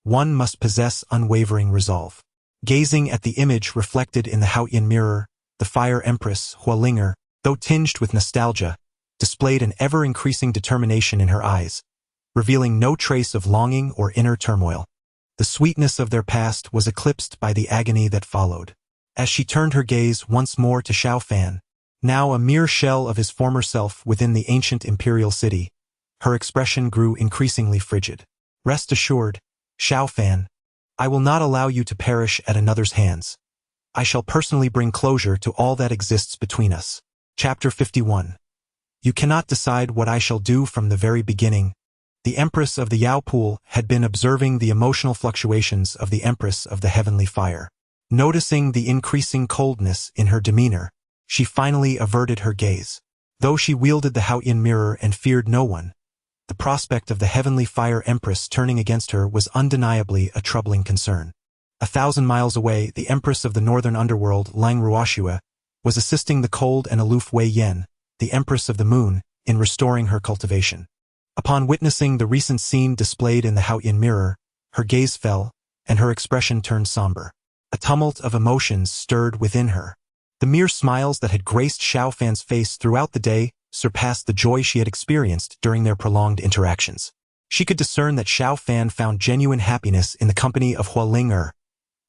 one must possess unwavering resolve. Gazing at the image reflected in the Haotian mirror, the Fire Empress, Hualinger, though tinged with nostalgia, displayed an ever-increasing determination in her eyes, revealing no trace of longing or inner turmoil. The sweetness of their past was eclipsed by the agony that followed. As she turned her gaze once more to Xiao Fan, now a mere shell of his former self within the ancient imperial city, her expression grew increasingly frigid. Rest assured, Xiao Fan, I will not allow you to perish at another's hands. I shall personally bring closure to all that exists between us. Chapter 51. You cannot decide what I shall do from the very beginning. The Empress of the Yao Pool had been observing the emotional fluctuations of the Empress of the Heavenly Fire. Noticing the increasing coldness in her demeanor, she finally averted her gaze. Though she wielded the Haoyan mirror and feared no one, the prospect of the Heavenly Fire Empress turning against her was undeniably a troubling concern. 1,000 miles away, the Empress of the Northern Underworld, Lang Ruoxue, was assisting the cold and aloof Wei Yan, the Empress of the Moon, in restoring her cultivation. Upon witnessing the recent scene displayed in the Haoyan mirror, her gaze fell, and her expression turned somber. A tumult of emotions stirred within her. The mere smiles that had graced Xiao Fan's face throughout the day surpassed the joy she had experienced during their prolonged interactions. She could discern that Xiao Fan found genuine happiness in the company of Hualing,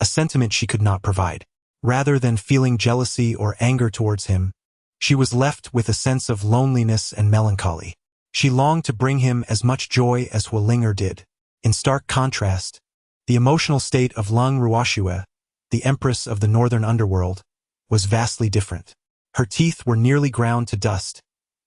a sentiment she could not provide. Rather than feeling jealousy or anger towards him, she was left with a sense of loneliness and melancholy. She longed to bring him as much joy as Hualing did. In stark contrast, the emotional state of Lang Ruoxue, the Empress of the Northern Underworld, was vastly different. Her teeth were nearly ground to dust,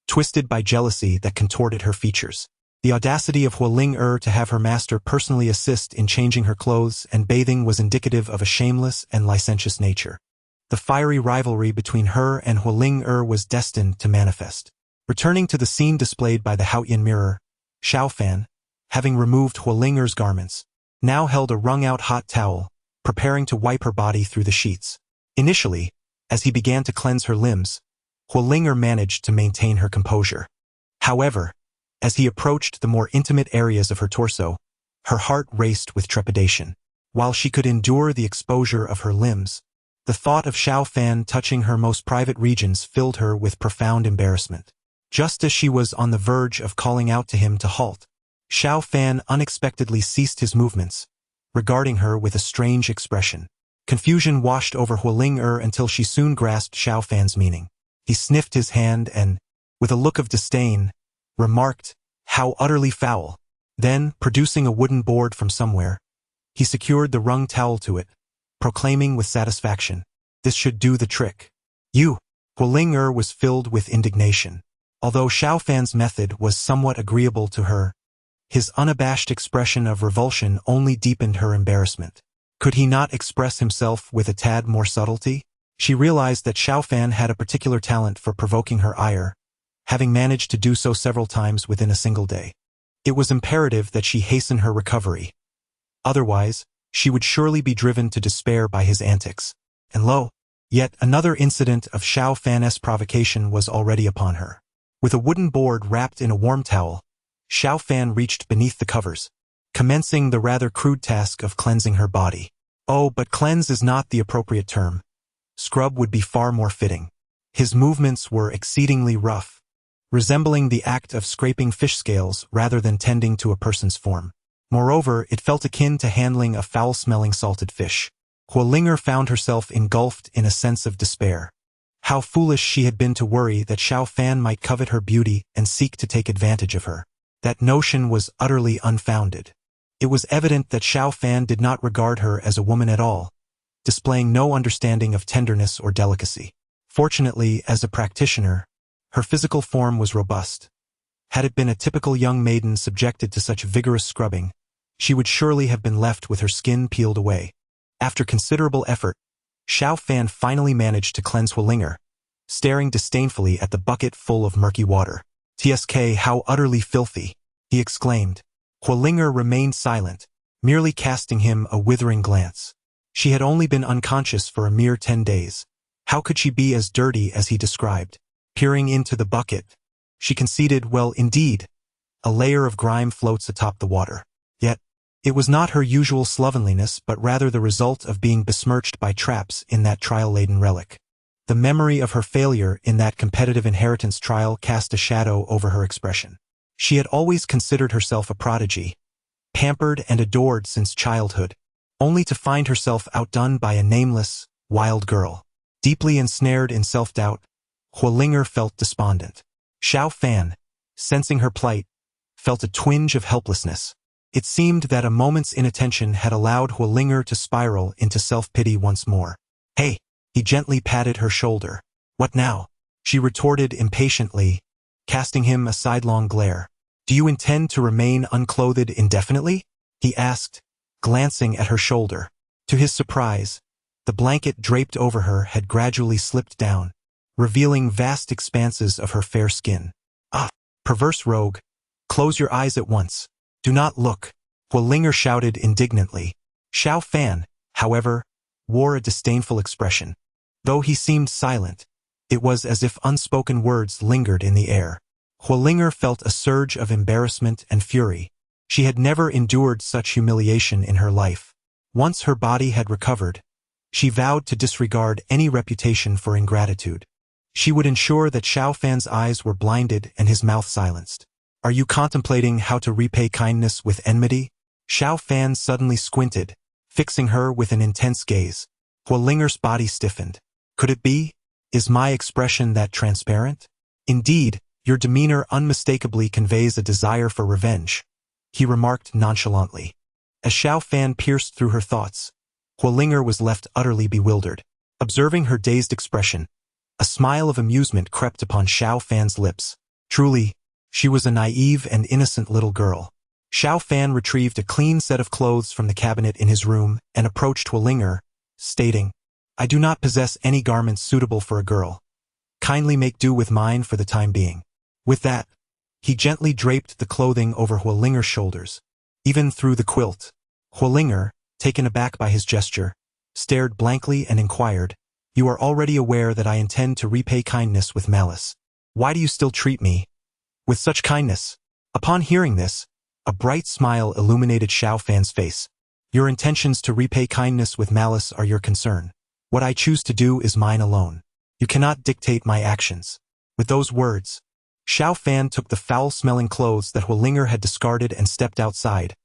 twisted by jealousy that contorted her features. The audacity of Hualing to have her master personally assist in changing her clothes and bathing was indicative of a shameless and licentious nature. The fiery rivalry between her and Hualing was destined to manifest. Returning to the scene displayed by the Haoyan mirror, Xiao Fan, having removed Hualing's garments, now held a wrung-out hot towel, preparing to wipe her body through the sheets. Initially, as he began to cleanse her limbs, Hualing managed to maintain her composure. However, as he approached the more intimate areas of her torso, her heart raced with trepidation. While she could endure the exposure of her limbs, the thought of Xiao Fan touching her most private regions filled her with profound embarrassment. Just as she was on the verge of calling out to him to halt, Xiao Fan unexpectedly ceased his movements, regarding her with a strange expression. Confusion washed over Hualing until she soon grasped Xiao Fan's meaning. He sniffed his hand and, with a look of disdain, remarked, "How utterly foul." Then, producing a wooden board from somewhere, he secured the wrung towel to it, proclaiming with satisfaction, "This should do the trick." "You!" Hualing was filled with indignation. Although Xiao Fan's method was somewhat agreeable to her, his unabashed expression of revulsion only deepened her embarrassment. Could he not express himself with a tad more subtlety? She realized that Xiao Fan had a particular talent for provoking her ire, having managed to do so several times within a single day. It was imperative that she hasten her recovery. Otherwise, she would surely be driven to despair by his antics. And lo, yet another incident of Xiao Fan's provocation was already upon her. With a wooden board wrapped in a warm towel, Xiao Fan reached beneath the covers, commencing the rather crude task of cleansing her body. Oh, but cleanse is not the appropriate term. Scrub would be far more fitting. His movements were exceedingly rough, resembling the act of scraping fish scales rather than tending to a person's form. Moreover, it felt akin to handling a foul-smelling salted fish. Hualing found herself engulfed in a sense of despair. How foolish she had been to worry that Xiao Fan might covet her beauty and seek to take advantage of her. That notion was utterly unfounded. It was evident that Xiao Fan did not regard her as a woman at all, displaying no understanding of tenderness or delicacy. Fortunately, as a practitioner, her physical form was robust. Had it been a typical young maiden subjected to such vigorous scrubbing, she would surely have been left with her skin peeled away. After considerable effort, Xiao Fan finally managed to cleanse Hualing, staring disdainfully at the bucket full of murky water. "Tsk, how utterly filthy," he exclaimed. Hualing remained silent, merely casting him a withering glance. She had only been unconscious for a mere 10 days. How could she be as dirty as he described? Peering into the bucket, she conceded, well, indeed, a layer of grime floats atop the water. Yet, it was not her usual slovenliness but rather the result of being besmirched by traps in that trial-laden relic. The memory of her failure in that competitive inheritance trial cast a shadow over her expression. She had always considered herself a prodigy, pampered and adored since childhood, only to find herself outdone by a nameless, wild girl. Deeply ensnared in self-doubt, Huolinger felt despondent. Xiao Fan, sensing her plight, felt a twinge of helplessness. It seemed that a moment's inattention had allowed Huolinger to spiral into self-pity once more. "Hey," he gently patted her shoulder. "What now?" she retorted impatiently, casting him a sidelong glare. "Do you intend to remain unclothed indefinitely?" he asked, glancing at her shoulder. To his surprise, the blanket draped over her had gradually slipped down, revealing vast expanses of her fair skin. "Ah, perverse rogue, close your eyes at once. Do not look," Huolinger shouted indignantly. Xiao Fan, however, wore a disdainful expression. Though he seemed silent, it was as if unspoken words lingered in the air. Huolinger felt a surge of embarrassment and fury. She had never endured such humiliation in her life. Once her body had recovered, she vowed to disregard any reputation for ingratitude. She would ensure that Xiao Fan's eyes were blinded and his mouth silenced. "Are you contemplating how to repay kindness with enmity?" Xiao Fan suddenly squinted, fixing her with an intense gaze. Huolinger's body stiffened. "Could it be? Is my expression that transparent?" "Indeed, your demeanor unmistakably conveys a desire for revenge," he remarked nonchalantly. As Xiao Fan pierced through her thoughts, Huolinger was left utterly bewildered. Observing her dazed expression, a smile of amusement crept upon Xiao Fan's lips. Truly, she was a naive and innocent little girl. Xiao Fan retrieved a clean set of clothes from the cabinet in his room and approached Huolinger, stating, "I do not possess any garments suitable for a girl. Kindly make do with mine for the time being." With that, he gently draped the clothing over Huolinger's shoulders. Even through the quilt, Huolinger, taken aback by his gesture, stared blankly and inquired, "You are already aware that I intend to repay kindness with malice. Why do you still treat me with such kindness?" Upon hearing this, a bright smile illuminated Xiao Fan's face. "Your intentions to repay kindness with malice are your concern. What I choose to do is mine alone. You cannot dictate my actions." With those words, Xiao Fan took the foul-smelling clothes that Huolinger had discarded and stepped outside,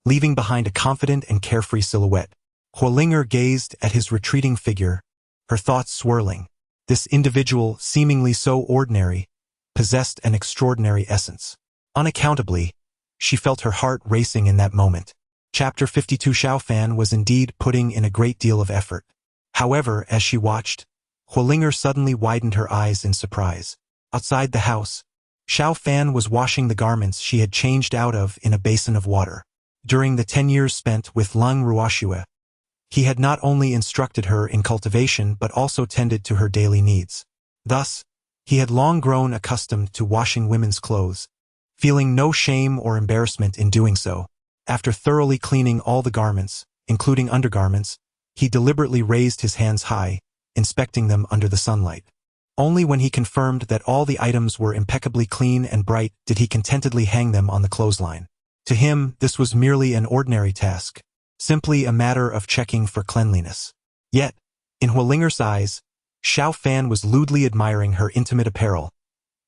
leaving behind a confident and carefree silhouette. Huolinger gazed at his retreating figure, her thoughts swirling. This individual, seemingly so ordinary, possessed an extraordinary essence. Unaccountably, she felt her heart racing in that moment. Chapter 52. Xiao Fan was indeed putting in a great deal of effort. However, as she watched, Huolinger suddenly widened her eyes in surprise. Outside the house, Xiao Fan was washing the garments she had changed out of in a basin of water. During the 10 years spent with Lung Ruoxue, he had not only instructed her in cultivation but also tended to her daily needs. Thus, he had long grown accustomed to washing women's clothes, feeling no shame or embarrassment in doing so. After thoroughly cleaning all the garments, including undergarments, he deliberately raised his hands high, inspecting them under the sunlight. Only when he confirmed that all the items were impeccably clean and bright did he contentedly hang them on the clothesline. To him, this was merely an ordinary task, simply a matter of checking for cleanliness. Yet, in Huolinger's eyes, Xiao Fan was lewdly admiring her intimate apparel,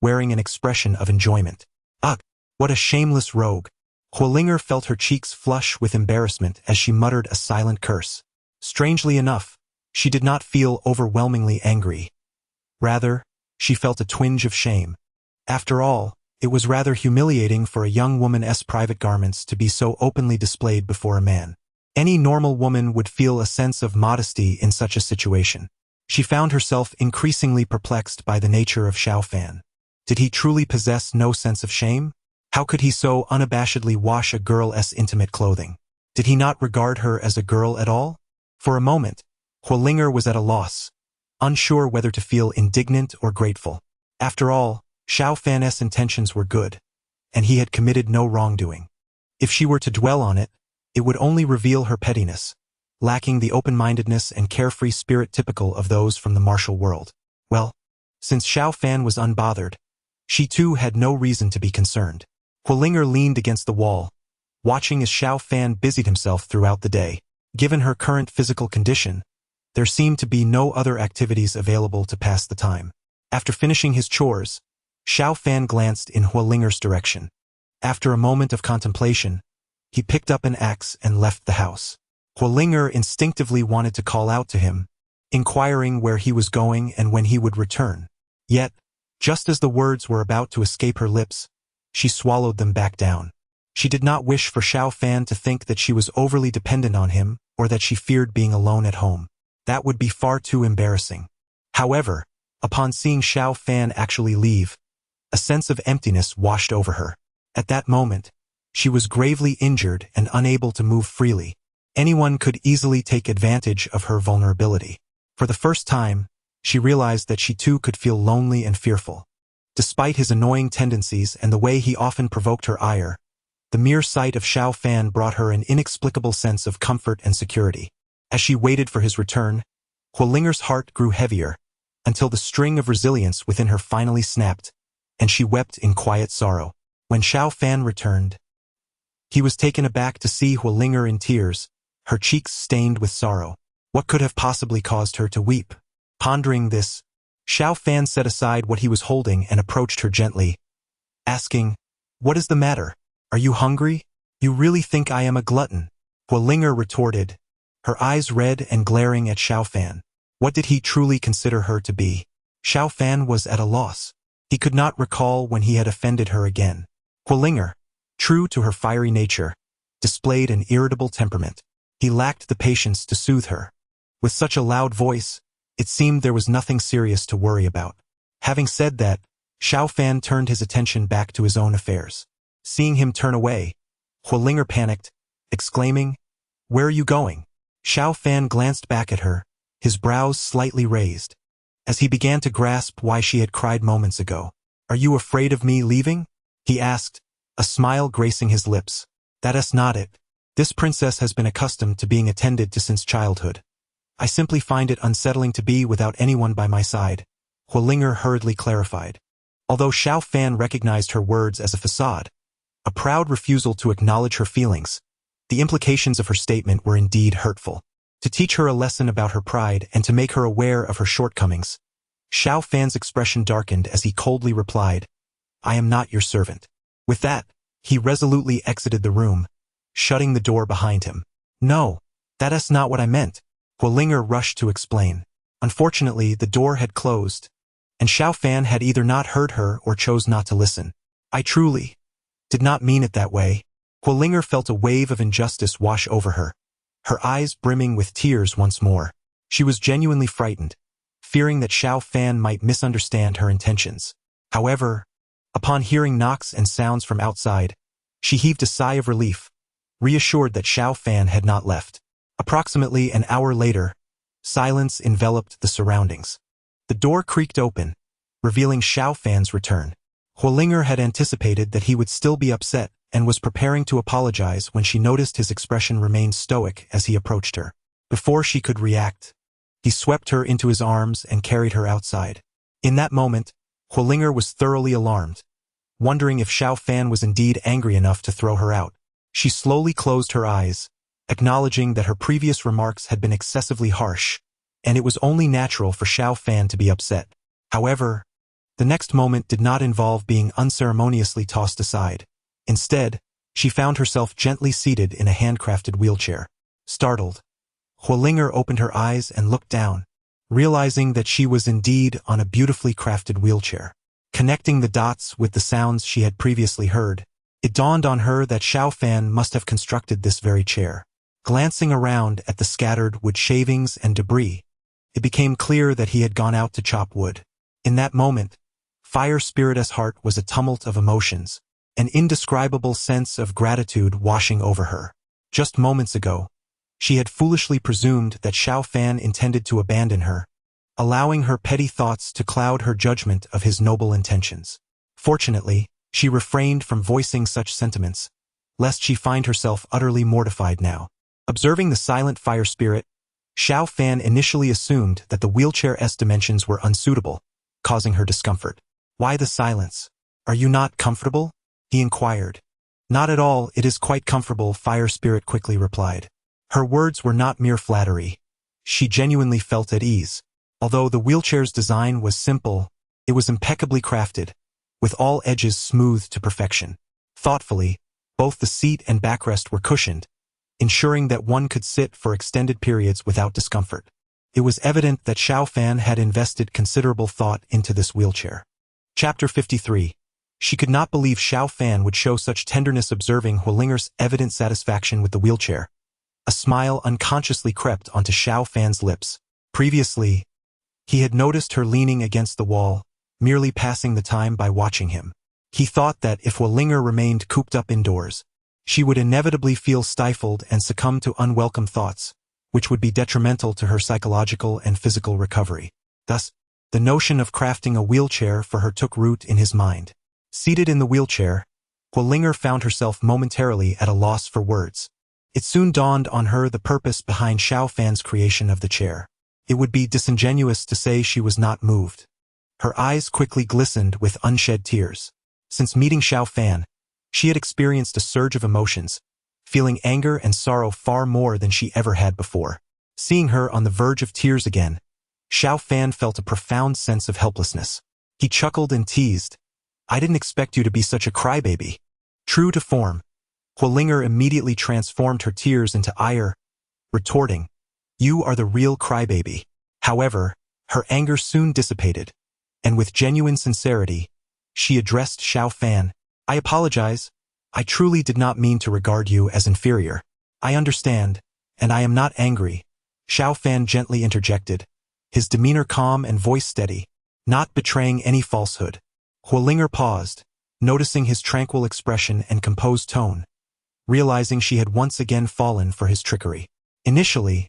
wearing an expression of enjoyment. Ugh, what a shameless rogue! Huolinger felt her cheeks flush with embarrassment as she muttered a silent curse. Strangely enough, she did not feel overwhelmingly angry. Rather, she felt a twinge of shame. After all, it was rather humiliating for a young woman's private garments to be so openly displayed before a man. Any normal woman would feel a sense of modesty in such a situation. She found herself increasingly perplexed by the nature of Xiao Fan. Did he truly possess no sense of shame? How could he so unabashedly wash a girl's intimate clothing? Did he not regard her as a girl at all? For a moment, Huolinger was at a loss, unsure whether to feel indignant or grateful. After all, Xiao Fan's intentions were good, and he had committed no wrongdoing. If she were to dwell on it, it would only reveal her pettiness, lacking the open-mindedness and carefree spirit typical of those from the martial world. Well, since Xiao Fan was unbothered, she too had no reason to be concerned. Huolinger leaned against the wall, watching as Xiao Fan busied himself throughout the day. Given her current physical condition, There seemed to be no other activities available to pass the time. After finishing his chores, Xiao Fan glanced in Hualinger's direction. After a moment of contemplation, he picked up an axe and left the house. Hualinger instinctively wanted to call out to him, inquiring where he was going and when he would return. Yet, just as the words were about to escape her lips, she swallowed them back down. She did not wish for Xiao Fan to think that she was overly dependent on him or that she feared being alone at home. That would be far too embarrassing. However, upon seeing Xiao Fan actually leave, a sense of emptiness washed over her. At that moment, she was gravely injured and unable to move freely. Anyone could easily take advantage of her vulnerability. For the first time, she realized that she too could feel lonely and fearful. Despite his annoying tendencies and the way he often provoked her ire, the mere sight of Xiao Fan brought her an inexplicable sense of comfort and security. As she waited for his return, Hualinger's heart grew heavier, until the string of resilience within her finally snapped, and she wept in quiet sorrow. When Xiao Fan returned, he was taken aback to see Hualinger in tears, her cheeks stained with sorrow. What could have possibly caused her to weep? Pondering this, Xiao Fan set aside what he was holding and approached her gently, asking, "What is the matter? Are you hungry? You really think I am a glutton?" Hualinger retorted, her eyes red and glaring at Xiao Fan. What did he truly consider her to be? Xiao Fan was at a loss. He could not recall when he had offended her again. Hualinger, true to her fiery nature, displayed an irritable temperament. He lacked the patience to soothe her. With such a loud voice, it seemed there was nothing serious to worry about. Having said that, Xiao Fan turned his attention back to his own affairs. Seeing him turn away, Hualinger panicked, exclaiming, "Where are you going?" Xiao Fan glanced back at her, his brows slightly raised, as he began to grasp why she had cried moments ago. "Are you afraid of me leaving?" he asked, a smile gracing his lips. "That's not it. This princess has been accustomed to being attended to since childhood. I simply find it unsettling to be without anyone by my side," Hualinger hurriedly clarified. Although Xiao Fan recognized her words as a facade, a proud refusal to acknowledge her feelings, the implications of her statement were indeed hurtful. To teach her a lesson about her pride and to make her aware of her shortcomings, Xiao Fan's expression darkened as he coldly replied, "I am not your servant." With that, he resolutely exited the room, shutting the door behind him. "No, that's not what I meant," Hualinger rushed to explain. Unfortunately, the door had closed, and Xiao Fan had either not heard her or chose not to listen. "I truly did not mean it that way." Hualinger felt a wave of injustice wash over her, her eyes brimming with tears once more. She was genuinely frightened, fearing that Xiao Fan might misunderstand her intentions. However, upon hearing knocks and sounds from outside, she heaved a sigh of relief, reassured that Xiao Fan had not left. Approximately an hour later, silence enveloped the surroundings. The door creaked open, revealing Xiao Fan's return. Hualinger had anticipated that he would still be upset and was preparing to apologize when she noticed his expression remained stoic as he approached her. Before she could react, he swept her into his arms and carried her outside. In that moment, Hualinger was thoroughly alarmed, wondering if Xiao Fan was indeed angry enough to throw her out. She slowly closed her eyes, acknowledging that her previous remarks had been excessively harsh, and it was only natural for Xiao Fan to be upset. However, the next moment did not involve being unceremoniously tossed aside. Instead, she found herself gently seated in a handcrafted wheelchair. Startled, Hualinger opened her eyes and looked down, realizing that she was indeed on a beautifully crafted wheelchair. Connecting the dots with the sounds she had previously heard, it dawned on her that Xiao Fan must have constructed this very chair. Glancing around at the scattered wood shavings and debris, it became clear that he had gone out to chop wood. In that moment, Fire Spirit's heart was a tumult of emotions, an indescribable sense of gratitude washing over her. Just moments ago, she had foolishly presumed that Xiao Fan intended to abandon her, allowing her petty thoughts to cloud her judgment of his noble intentions. Fortunately, she refrained from voicing such sentiments, lest she find herself utterly mortified now. Observing the silent Fire Spirit, Xiao Fan initially assumed that the wheelchair's dimensions were unsuitable, causing her discomfort. "Why the silence? Are you not comfortable?" he inquired. "Not at all, it is quite comfortable," Fire Spirit quickly replied. Her words were not mere flattery. she genuinely felt at ease. Although the wheelchair's design was simple, it was impeccably crafted, with all edges smoothed to perfection. Thoughtfully, both the seat and backrest were cushioned, ensuring that one could sit for extended periods without discomfort. It was evident that Xiao Fan had invested considerable thought into this wheelchair. Chapter 53. She could not believe Xiao Fan would show such tenderness observing Hualinger's evident satisfaction with the wheelchair. A smile unconsciously crept onto Xiao Fan's lips. Previously, he had noticed her leaning against the wall, merely passing the time by watching him. He thought that if Hualinger remained cooped up indoors, she would inevitably feel stifled and succumb to unwelcome thoughts, which would be detrimental to her psychological and physical recovery. Thus, the notion of crafting a wheelchair for her took root in his mind. Seated in the wheelchair, Hualinger found herself momentarily at a loss for words. It soon dawned on her the purpose behind Xiao Fan's creation of the chair. It would be disingenuous to say she was not moved. Her eyes quickly glistened with unshed tears. Since meeting Xiao Fan, she had experienced a surge of emotions, feeling anger and sorrow far more than she ever had before. Seeing her on the verge of tears again, Xiao Fan felt a profound sense of helplessness. He chuckled and teased, "I didn't expect you to be such a crybaby." True to form, Hualinger immediately transformed her tears into ire, retorting, "You are the real crybaby." However, her anger soon dissipated, and with genuine sincerity, she addressed Xiao Fan, "I apologize. I truly did not mean to regard you as inferior. I understand, and I am not angry," Xiao Fan gently interjected, his demeanor calm and voice steady, not betraying any falsehood. Hualinger paused, noticing his tranquil expression and composed tone, realizing she had once again fallen for his trickery. Initially,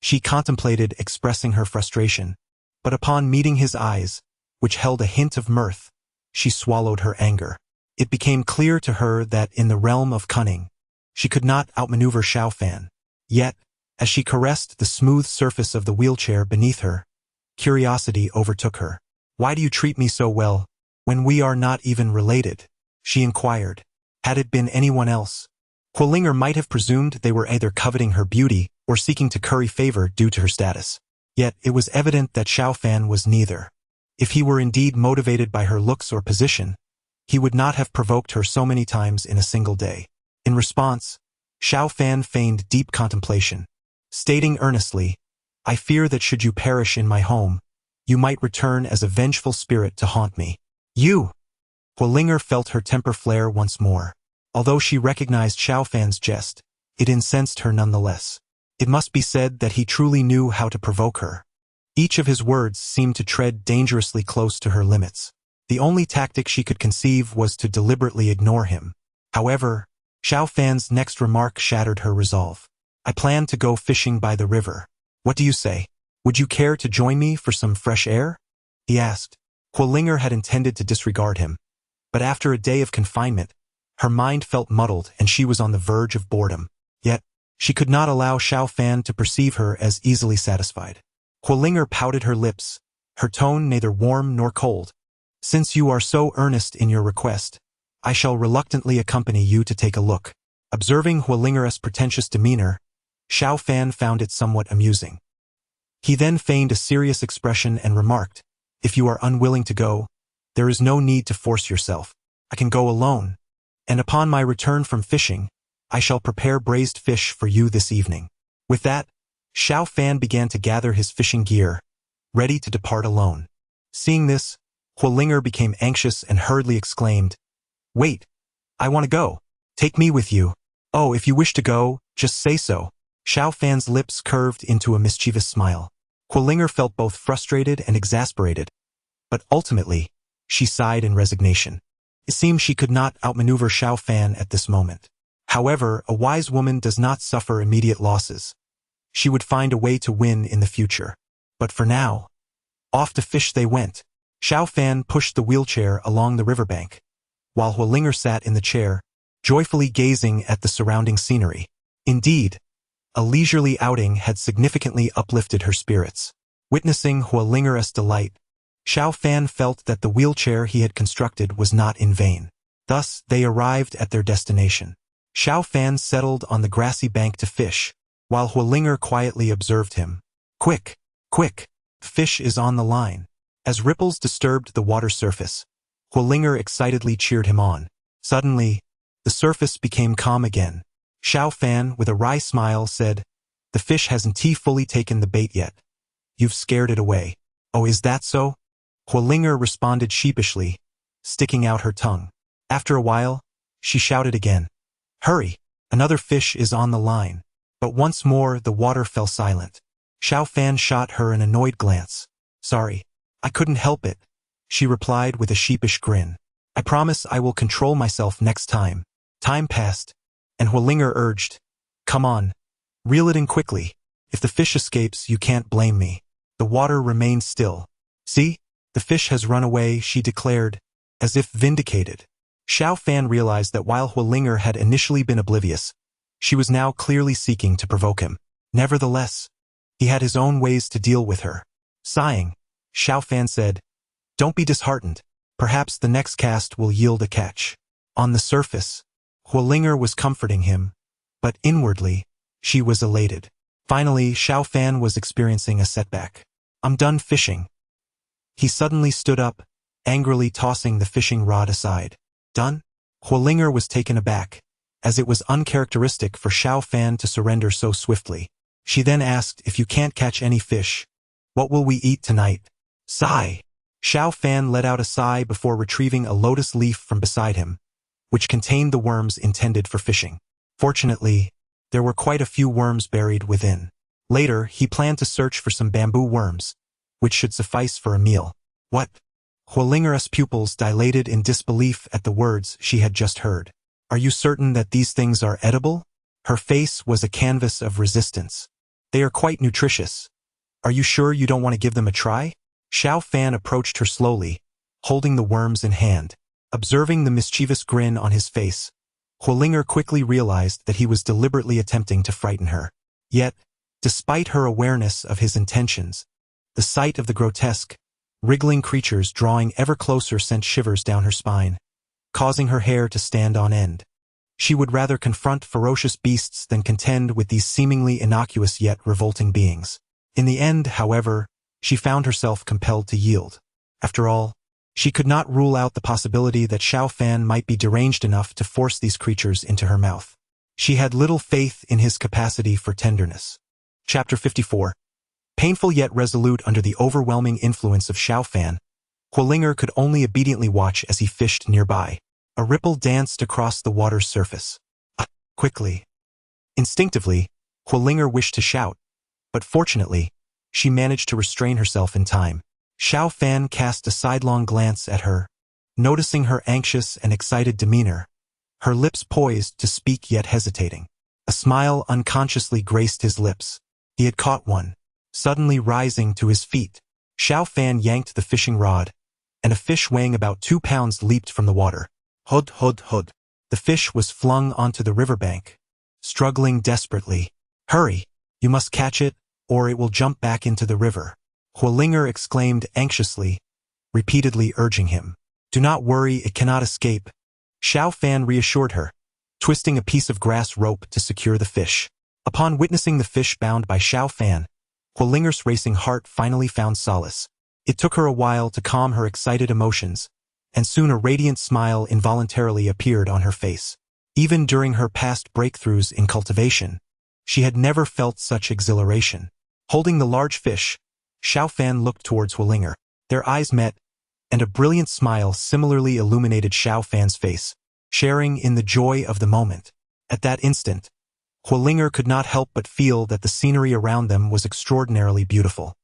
she contemplated expressing her frustration, but upon meeting his eyes, which held a hint of mirth, she swallowed her anger. It became clear to her that in the realm of cunning, she could not outmaneuver Xiao Fan. Yet, as she caressed the smooth surface of the wheelchair beneath her, curiosity overtook her. "Why do you treat me so well, when we are not even related?" she inquired. Had it been anyone else, Hualinger might have presumed they were either coveting her beauty or seeking to curry favor due to her status. Yet it was evident that Xiao Fan was neither. If he were indeed motivated by her looks or position, he would not have provoked her so many times in a single day. In response, Xiao Fan feigned deep contemplation, stating earnestly, "I fear that should you perish in my home, you might return as a vengeful spirit to haunt me." "You!" Hualinger felt her temper flare once more. Although she recognized Xiao Fan's jest, it incensed her nonetheless. It must be said that he truly knew how to provoke her. Each of his words seemed to tread dangerously close to her limits. The only tactic she could conceive was to deliberately ignore him. However, Xiao Fan's next remark shattered her resolve. "I plan to go fishing by the river. What do you say? Would you care to join me for some fresh air?" he asked. Hualinger had intended to disregard him, but after a day of confinement, her mind felt muddled and she was on the verge of boredom. Yet, she could not allow Xiao Fan to perceive her as easily satisfied. Hualinger pouted her lips, her tone neither warm nor cold. "Since you are so earnest in your request, I shall reluctantly accompany you to take a look." Observing Hualinger's pretentious demeanor, Xiao Fan found it somewhat amusing. He then feigned a serious expression and remarked, "If you are unwilling to go, there is no need to force yourself. I can go alone, and upon my return from fishing, I shall prepare braised fish for you this evening." With that, Xiao Fan began to gather his fishing gear, ready to depart alone. Seeing this, Hualinger became anxious and hurriedly exclaimed, "Wait, I want to go. Take me with you." "Oh, if you wish to go, just say so." Xiao Fan's lips curved into a mischievous smile. Hualinger felt both frustrated and exasperated, but ultimately, she sighed in resignation. It seemed she could not outmaneuver Xiao Fan at this moment. However, a wise woman does not suffer immediate losses. She would find a way to win in the future. But for now, off to fish they went. Xiao Fan pushed the wheelchair along the riverbank, while Hualinger sat in the chair, joyfully gazing at the surrounding scenery. Indeed, a leisurely outing had significantly uplifted her spirits. Witnessing Hualinger's delight, Xiao Fan felt that the wheelchair he had constructed was not in vain. Thus, they arrived at their destination. Xiao Fan settled on the grassy bank to fish, while Hualinger quietly observed him. Quick! Quick! Fish is on the line. As ripples disturbed the water surface, Huolinger excitedly cheered him on. Suddenly, the surface became calm again. Xiao Fan, with a wry smile, said, "The fish hasn't fully taken the bait yet. You've scared it away." "Oh, is that so?" Huolinger responded sheepishly, sticking out her tongue. After a while, she shouted again, "Hurry! Another fish is on the line." But once more the water fell silent. Xiao Fan shot her an annoyed glance. "Sorry, I couldn't help it," she replied with a sheepish grin. "I promise I will control myself next time." Time passed, and Huolinger urged, "Come on, reel it in quickly. If the fish escapes, you can't blame me." The water remained still. "See, the fish has run away," she declared, as if vindicated. Xiao Fan realized that while Huolinger had initially been oblivious, she was now clearly seeking to provoke him. Nevertheless, he had his own ways to deal with her. Sighing, Xiao Fan said, "Don't be disheartened. Perhaps the next cast will yield a catch." On the surface, Huolinger was comforting him, but inwardly, she was elated. Finally, Xiao Fan was experiencing a setback. "I'm done fishing." He suddenly stood up, angrily tossing the fishing rod aside. "Done?" Huolinger was taken aback, as it was uncharacteristic for Xiao Fan to surrender so swiftly. She then asked, "If you can't catch any fish, what will we eat tonight?" Sigh. Xiao Fan let out a sigh before retrieving a lotus leaf from beside him, which contained the worms intended for fishing. Fortunately, there were quite a few worms buried within. Later, he planned to search for some bamboo worms, which should suffice for a meal. "What?" Huolinger's pupils dilated in disbelief at the words she had just heard. "Are you certain that these things are edible?" Her face was a canvas of resistance. "They are quite nutritious. Are you sure you don't want to give them a try?" Xiao Fan approached her slowly, holding the worms in hand. Observing the mischievous grin on his face, Huolinger quickly realized that he was deliberately attempting to frighten her. Yet, despite her awareness of his intentions, the sight of the grotesque, wriggling creatures drawing ever closer sent shivers down her spine, causing her hair to stand on end. She would rather confront ferocious beasts than contend with these seemingly innocuous yet revolting beings. In the end, however, she found herself compelled to yield. After all, she could not rule out the possibility that Xiao Fan might be deranged enough to force these creatures into her mouth. She had little faith in his capacity for tenderness. Chapter 54. Painful yet resolute under the overwhelming influence of Xiao Fan, Huolinger could only obediently watch as he fished nearby. A ripple danced across the water's surface. Quickly. Instinctively, Huolinger wished to shout, but fortunately, she managed to restrain herself in time. Xiao Fan cast a sidelong glance at her, noticing her anxious and excited demeanor, her lips poised to speak yet hesitating. A smile unconsciously graced his lips. He had caught one. Suddenly rising to his feet, Xiao Fan yanked the fishing rod, and a fish weighing about 2 pounds leaped from the water. Hud, hud, hud. The fish was flung onto the riverbank, struggling desperately. "Hurry, you must catch it, or it will jump back into the river." Huolinger exclaimed anxiously, repeatedly urging him. "Do not worry, it cannot escape." Xiao Fan reassured her, twisting a piece of grass rope to secure the fish. Upon witnessing the fish bound by Xiao Fan, Huolinger's racing heart finally found solace. It took her a while to calm her excited emotions, and soon a radiant smile involuntarily appeared on her face. Even during her past breakthroughs in cultivation, she had never felt such exhilaration. Holding the large fish, Xiao Fan looked towards Huolinger. Their eyes met, and a brilliant smile similarly illuminated Xiao Fan's face, sharing in the joy of the moment. At that instant, Huolinger could not help but feel that the scenery around them was extraordinarily beautiful.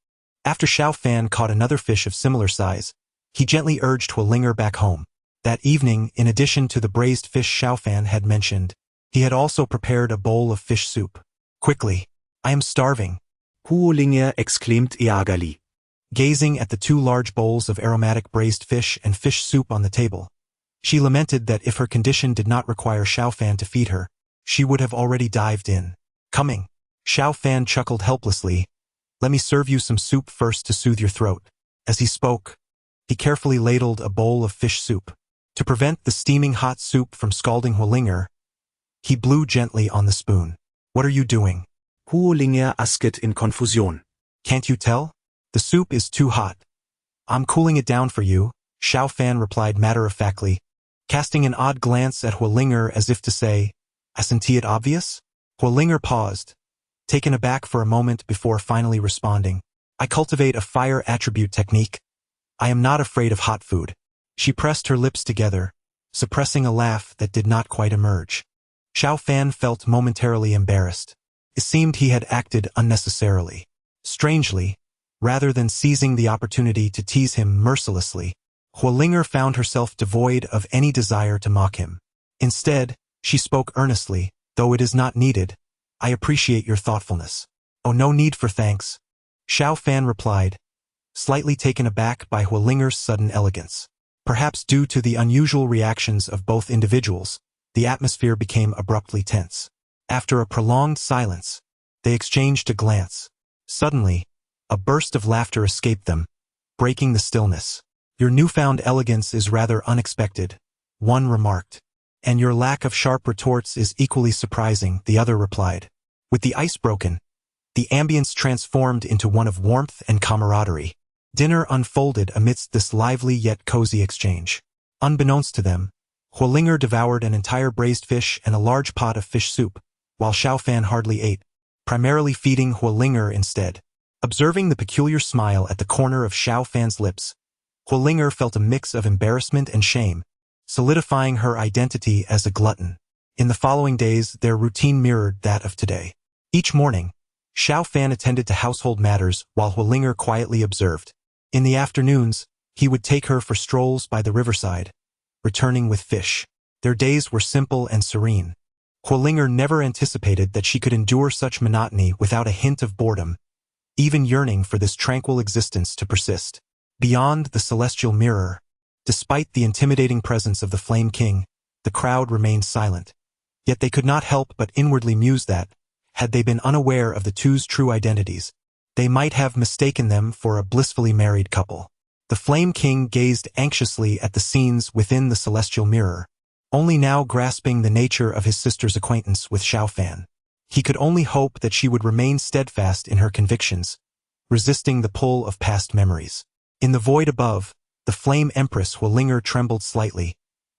After Xiao Fan caught another fish of similar size, he gently urged Huolinger back home. That evening, in addition to the braised fish Xiao Fan had mentioned, he had also prepared a bowl of fish soup. "Quickly, I am starving," Huolinger exclaimed eagerly. Gazing at the 2 large bowls of aromatic braised fish and fish soup on the table, she lamented that if her condition did not require Xiao Fan to feed her, she would have already dived in. "Coming." Xiao Fan chuckled helplessly. "Let me serve you some soup first to soothe your throat." As he spoke, he carefully ladled a bowl of fish soup. To prevent the steaming hot soup from scalding Huolinger, he blew gently on the spoon. "What are you doing?" Huolinger asked in confusion. Can't you tell? The soup is too hot. I'm cooling it down for you, Xiao Fan replied matter-of-factly, casting an odd glance at Huolinger as if to say, "Isn't it obvious?" Huolinger paused, taken aback for a moment before finally responding. I cultivate a fire attribute technique. I am not afraid of hot food. She pressed her lips together, suppressing a laugh that did not quite emerge. Xiao Fan felt momentarily embarrassed. It seemed he had acted unnecessarily. Strangely, rather than seizing the opportunity to tease him mercilessly, Huolinger found herself devoid of any desire to mock him. Instead, she spoke earnestly, "Though it is not needed, I appreciate your thoughtfulness." "Oh, no need for thanks," Xiao Fan replied, slightly taken aback by Huolinger's sudden elegance. Perhaps due to the unusual reactions of both individuals, the atmosphere became abruptly tense. After a prolonged silence, they exchanged a glance. Suddenly, a burst of laughter escaped them, breaking the stillness. "Your newfound elegance is rather unexpected," one remarked. "And your lack of sharp retorts is equally surprising," the other replied. With the ice broken, the ambience transformed into one of warmth and camaraderie. Dinner unfolded amidst this lively yet cozy exchange. Unbeknownst to them, Huolinger devoured an entire braised fish and a large pot of fish soup, while Xiao Fan hardly ate, primarily feeding Huolinger instead. Observing the peculiar smile at the corner of Xiao Fan's lips, Huolinger felt a mix of embarrassment and shame, solidifying her identity as a glutton. In the following days, their routine mirrored that of today. Each morning, Xiao Fan attended to household matters while Huolinger quietly observed. In the afternoons, he would take her for strolls by the riverside, returning with fish. Their days were simple and serene. Huolinger never anticipated that she could endure such monotony without a hint of boredom, even yearning for this tranquil existence to persist. Beyond the celestial mirror, despite the intimidating presence of the Flame King, the crowd remained silent. Yet they could not help but inwardly muse that, had they been unaware of the two's true identities, they might have mistaken them for a blissfully married couple. The Flame King gazed anxiously at the scenes within the celestial mirror, only now grasping the nature of his sister's acquaintance with Xiao Fan. He could only hope that she would remain steadfast in her convictions, resisting the pull of past memories. In the void above, the Flame Empress Huolinger trembled slightly,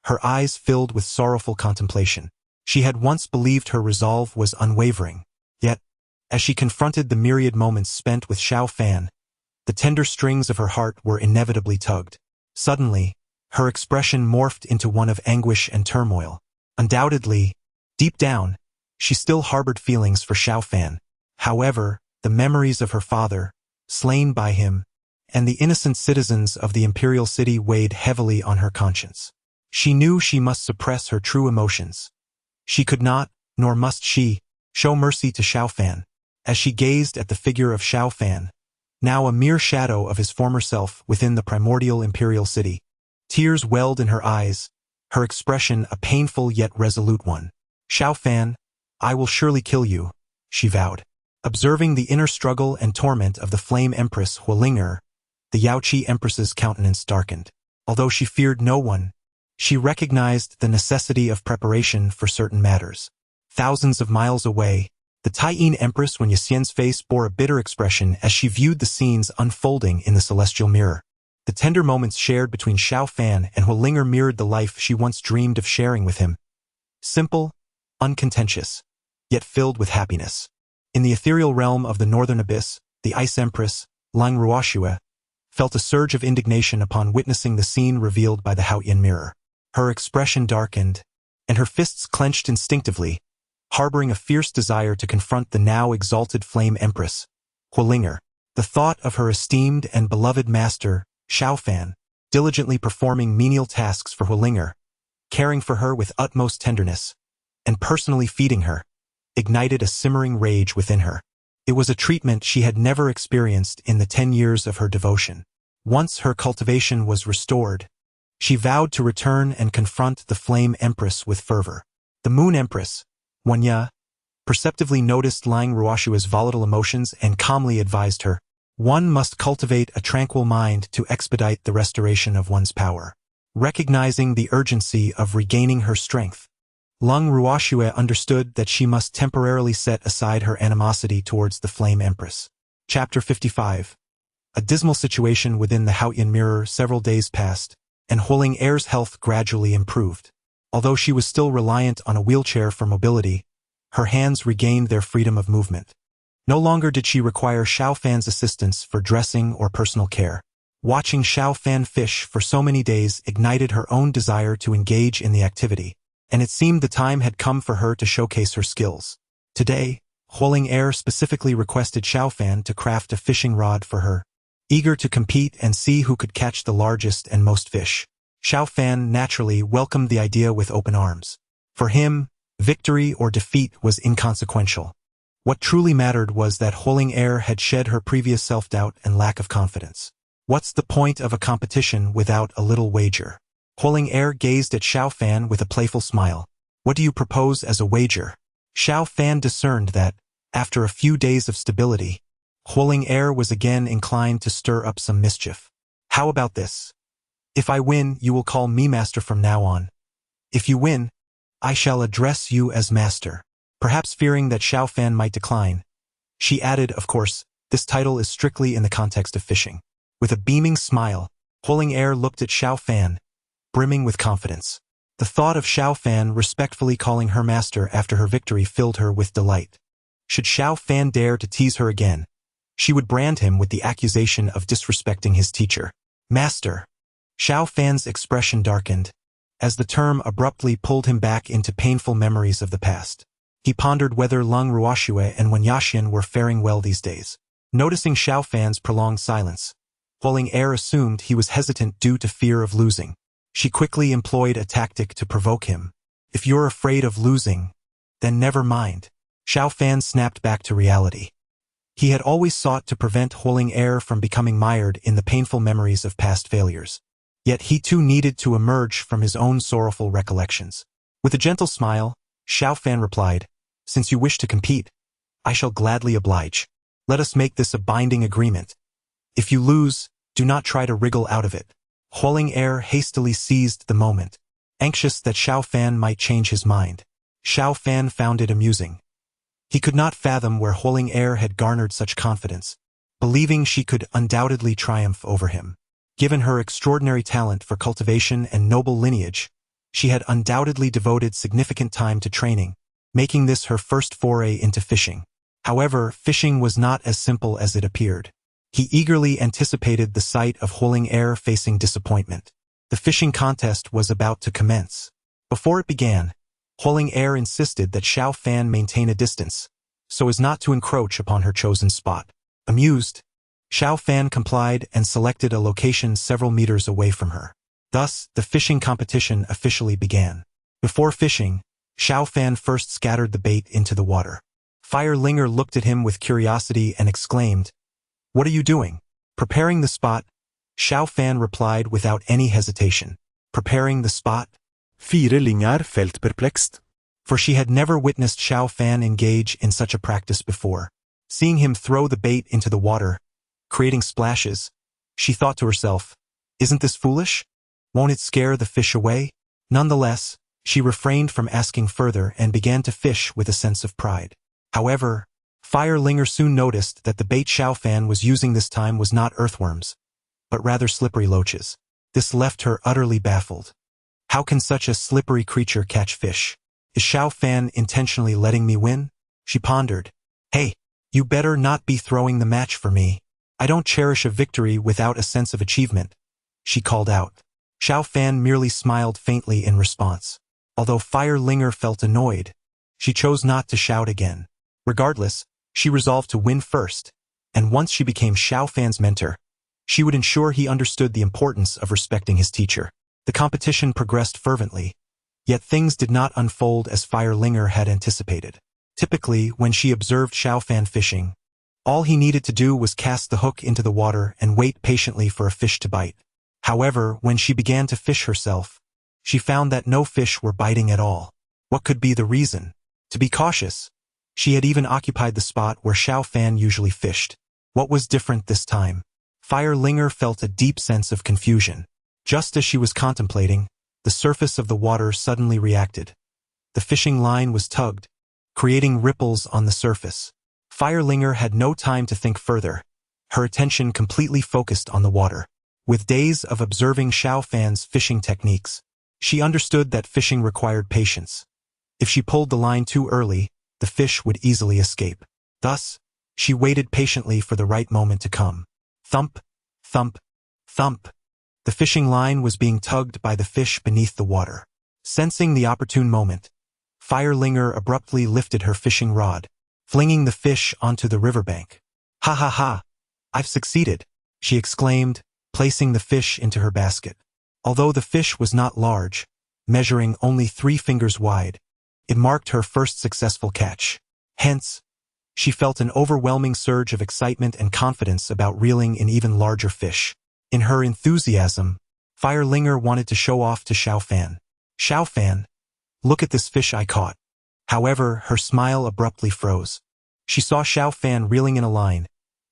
her eyes filled with sorrowful contemplation. She had once believed her resolve was unwavering, yet, as she confronted the myriad moments spent with Xiao Fan, the tender strings of her heart were inevitably tugged. Suddenly, her expression morphed into one of anguish and turmoil. Undoubtedly, deep down, she still harbored feelings for Xiao Fan. However, the memories of her father, slain by him, and the innocent citizens of the imperial city weighed heavily on her conscience. She knew she must suppress her true emotions. She could not, nor must she, show mercy to Xiao Fan. As she gazed at the figure of Xiao Fan, now a mere shadow of his former self within the primordial imperial city, tears welled in her eyes, her expression a painful yet resolute one. "Xiao Fan, I will surely kill you," she vowed. Observing the inner struggle and torment of the Flame Empress Huolinger, the Yaoqi Empress's countenance darkened. Although she feared no one, she recognized the necessity of preparation for certain matters. Thousands of miles away, the Taiyin Empress Wen Yixian's face bore a bitter expression as she viewed the scenes unfolding in the celestial mirror. The tender moments shared between Xiao Fan and Huolinger mirrored the life she once dreamed of sharing with him. Simple, uncontentious, yet filled with happiness. In the ethereal realm of the Northern Abyss, the Ice Empress, Lang Ruoxue, felt a surge of indignation upon witnessing the scene revealed by the Haotian mirror. Her expression darkened, and her fists clenched instinctively, harboring a fierce desire to confront the now exalted Flame Empress, Huolinger. The thought of her esteemed and beloved master, Xiao Fan, diligently performing menial tasks for Huolinger, caring for her with utmost tenderness, and personally feeding her, ignited a simmering rage within her. It was a treatment she had never experienced in the 10 years of her devotion. Once her cultivation was restored, she vowed to return and confront the Flame Empress with fervor. The Moon Empress, Wanya, perceptively noticed Lang Ruoxue's volatile emotions and calmly advised her, "One must cultivate a tranquil mind to expedite the restoration of one's power." Recognizing the urgency of regaining her strength, Lang Ruoxue understood that she must temporarily set aside her animosity towards the Flame Empress. Chapter 55. A dismal situation within the Haotian mirror. Several days passed, and Huling Air's health gradually improved. Although she was still reliant on a wheelchair for mobility, her hands regained their freedom of movement. No longer did she require Xiao Fan's assistance for dressing or personal care. Watching Xiao Fan fish for so many days ignited her own desire to engage in the activity, and it seemed the time had come for her to showcase her skills. Today, Huling Air specifically requested Xiao Fan to craft a fishing rod for her, eager to compete and see who could catch the largest and most fish. Xiao Fan naturally welcomed the idea with open arms. For him, victory or defeat was inconsequential. What truly mattered was that Huling Air had shed her previous self-doubt and lack of confidence. What's the point of a competition without a little wager? Huling Air gazed at Xiao Fan with a playful smile. What do you propose as a wager? Xiao Fan discerned that, after a few days of stability, Huling Air was again inclined to stir up some mischief. How about this? If I win, you will call me master from now on. If you win, I shall address you as master. Perhaps fearing that Xiao Fan might decline, she added, of course, this title is strictly in the context of fishing. With a beaming smile, Huling Air looked at Xiao Fan, brimming with confidence. The thought of Xiao Fan respectfully calling her master after her victory filled her with delight. Should Xiao Fan dare to tease her again, she would brand him with the accusation of disrespecting his teacher. Master. Xiao Fan's expression darkened, as the term abruptly pulled him back into painful memories of the past. He pondered whether Lung Ruoxue and Wen Yaxian were faring well these days. Noticing Xiao Fan's prolonged silence, Huling Air assumed he was hesitant due to fear of losing. She quickly employed a tactic to provoke him. If you're afraid of losing, then never mind. Xiao Fan snapped back to reality. He had always sought to prevent Huling Air from becoming mired in the painful memories of past failures. Yet he too needed to emerge from his own sorrowful recollections. With a gentle smile, Xiao Fan replied, "Since you wish to compete, I shall gladly oblige. Let us make this a binding agreement. If you lose, do not try to wriggle out of it." Huling Air hastily seized the moment, anxious that Xiao Fan might change his mind. Xiao Fan found it amusing. He could not fathom where Huling Air had garnered such confidence, believing she could undoubtedly triumph over him. Given her extraordinary talent for cultivation and noble lineage, she had undoubtedly devoted significant time to training, making this her first foray into fishing. However, fishing was not as simple as it appeared. He eagerly anticipated the sight of Huling Air facing disappointment. The fishing contest was about to commence. Before it began, Huling Air insisted that Xiao Fan maintain a distance, so as not to encroach upon her chosen spot. Amused, Xiao Fan complied and selected a location several meters away from her. Thus, the fishing competition officially began. Before fishing, Xiao Fan first scattered the bait into the water. Fire Linger looked at him with curiosity and exclaimed, "What are you doing?" "Preparing the spot," Xiao Fan replied without any hesitation. "Preparing the spot?" Fire Linger felt perplexed. For she had never witnessed Xiao Fan engage in such a practice before. Seeing him throw the bait into the water, creating splashes, she thought to herself, "Isn't this foolish? Won't it scare the fish away?" Nonetheless, she refrained from asking further and began to fish with a sense of pride. However, Fire Linger soon noticed that the bait Xiao Fan was using this time was not earthworms, but rather slippery loaches. This left her utterly baffled. How can such a slippery creature catch fish? Is Xiao Fan intentionally letting me win? She pondered. "Hey, you better not be throwing the match for me. I don't cherish a victory without a sense of achievement," she called out. Xiao Fan merely smiled faintly in response. Although Fire Linger felt annoyed, she chose not to shout again. Regardless, she resolved to win first, and once she became Xiao Fan's mentor, she would ensure he understood the importance of respecting his teacher. The competition progressed fervently, yet things did not unfold as Fire Linger had anticipated. Typically, when she observed Xiao Fan fishing, all he needed to do was cast the hook into the water and wait patiently for a fish to bite. However, when she began to fish herself, she found that no fish were biting at all. What could be the reason? To be cautious, she had even occupied the spot where Xiao Fan usually fished. What was different this time? Fire Linger felt a deep sense of confusion. Just as she was contemplating, the surface of the water suddenly reacted. The fishing line was tugged, creating ripples on the surface. Firelinger had no time to think further. Her attention completely focused on the water. With days of observing Xiao Fan's fishing techniques, she understood that fishing required patience. If she pulled the line too early, the fish would easily escape. Thus, she waited patiently for the right moment to come. Thump, thump, thump. The fishing line was being tugged by the fish beneath the water. Sensing the opportune moment, Firelinger abruptly lifted her fishing rod, flinging the fish onto the riverbank. "Ha ha ha! I've succeeded," she exclaimed, placing the fish into her basket. Although the fish was not large, measuring only 3 fingers wide, it marked her first successful catch. Hence, she felt an overwhelming surge of excitement and confidence about reeling in even larger fish. In her enthusiasm, Firelinger wanted to show off to Xiao Fan. "Xiao Fan, look at this fish I caught." However, her smile abruptly froze. She saw Xiao Fan reeling in a line,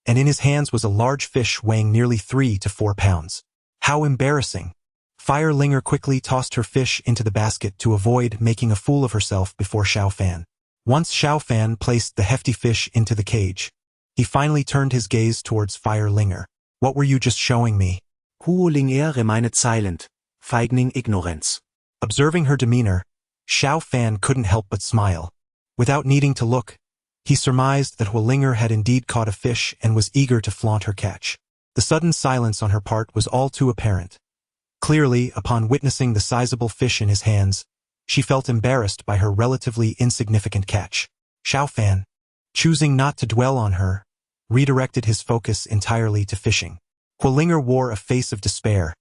and in his hands was a large fish weighing nearly 3 to 4 pounds. How embarrassing! Firelinger quickly tossed her fish into the basket to avoid making a fool of herself before Xiao Fan. Once Xiao Fan placed the hefty fish into the cage, he finally turned his gaze towards Firelinger. "What were you just showing me?" Firelinger remained silent, feigning ignorance. Observing her demeanor, Xiao Fan couldn't help but smile. Without needing to look, he surmised that Firelinger had indeed caught a fish and was eager to flaunt her catch. The sudden silence on her part was all too apparent. Clearly, upon witnessing the sizable fish in his hands, she felt embarrassed by her relatively insignificant catch. Xiao Fan, choosing not to dwell on her, redirected his focus entirely to fishing. Firelinger wore a face of despair,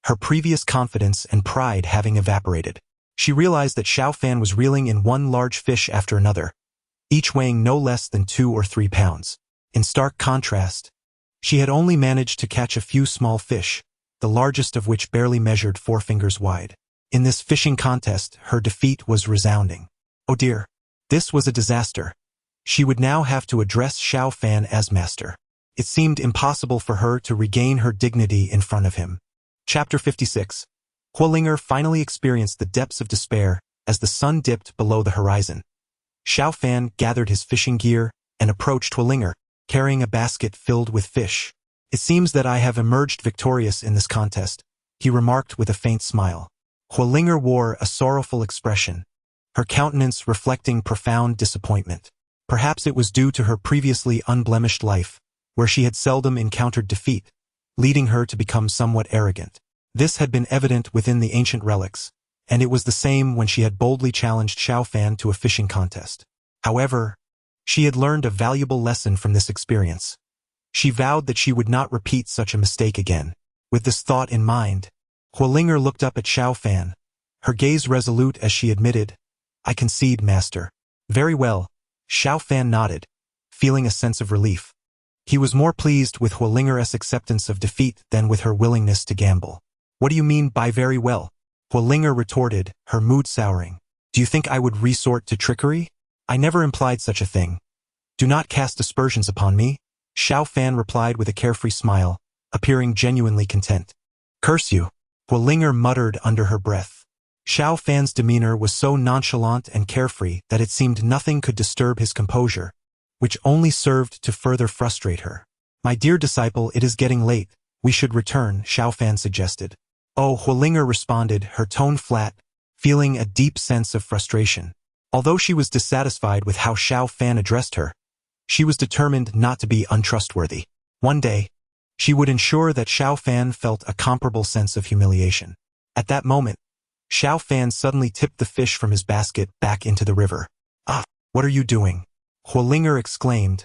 her previous confidence and pride having evaporated. She realized that Xiao Fan was reeling in one large fish after another, each weighing no less than 2 or 3 pounds. In stark contrast, she had only managed to catch a few small fish, the largest of which barely measured 4 fingers wide. In this fishing contest, her defeat was resounding. Oh dear, this was a disaster. She would now have to address Xiao Fan as master. It seemed impossible for her to regain her dignity in front of him. Chapter 56. Firelinger finally experienced the depths of despair as the sun dipped below the horizon. Xiao Fan gathered his fishing gear and approached Firelinger, carrying a basket filled with fish. "It seems that I have emerged victorious in this contest," he remarked with a faint smile. Firelinger wore a sorrowful expression, her countenance reflecting profound disappointment. Perhaps it was due to her previously unblemished life, where she had seldom encountered defeat, leading her to become somewhat arrogant. This had been evident within the ancient relics, and it was the same when she had boldly challenged Xiao Fan to a fishing contest. However, she had learned a valuable lesson from this experience. She vowed that she would not repeat such a mistake again. With this thought in mind, Firelinger looked up at Xiao Fan, her gaze resolute as she admitted, "I concede, master." "Very well," Xiao Fan nodded, feeling a sense of relief. He was more pleased with Firlinger's acceptance of defeat than with her willingness to gamble. "What do you mean by very well?" Firelinger retorted, her mood souring. "Do you think I would resort to trickery? I never implied such a thing. Do not cast aspersions upon me," Xiao Fan replied with a carefree smile, appearing genuinely content. "Curse you," Firelinger muttered under her breath. Xiao Fan's demeanor was so nonchalant and carefree that it seemed nothing could disturb his composure, which only served to further frustrate her. "My dear disciple, it is getting late. We should return," Xiao Fan suggested. "Oh," Firelinger responded, her tone flat, feeling a deep sense of frustration. Although she was dissatisfied with how Xiao Fan addressed her, she was determined not to be untrustworthy. One day, she would ensure that Xiao Fan felt a comparable sense of humiliation. At that moment, Xiao Fan suddenly tipped the fish from his basket back into the river. "Ah, what are you doing?" Firelinger exclaimed,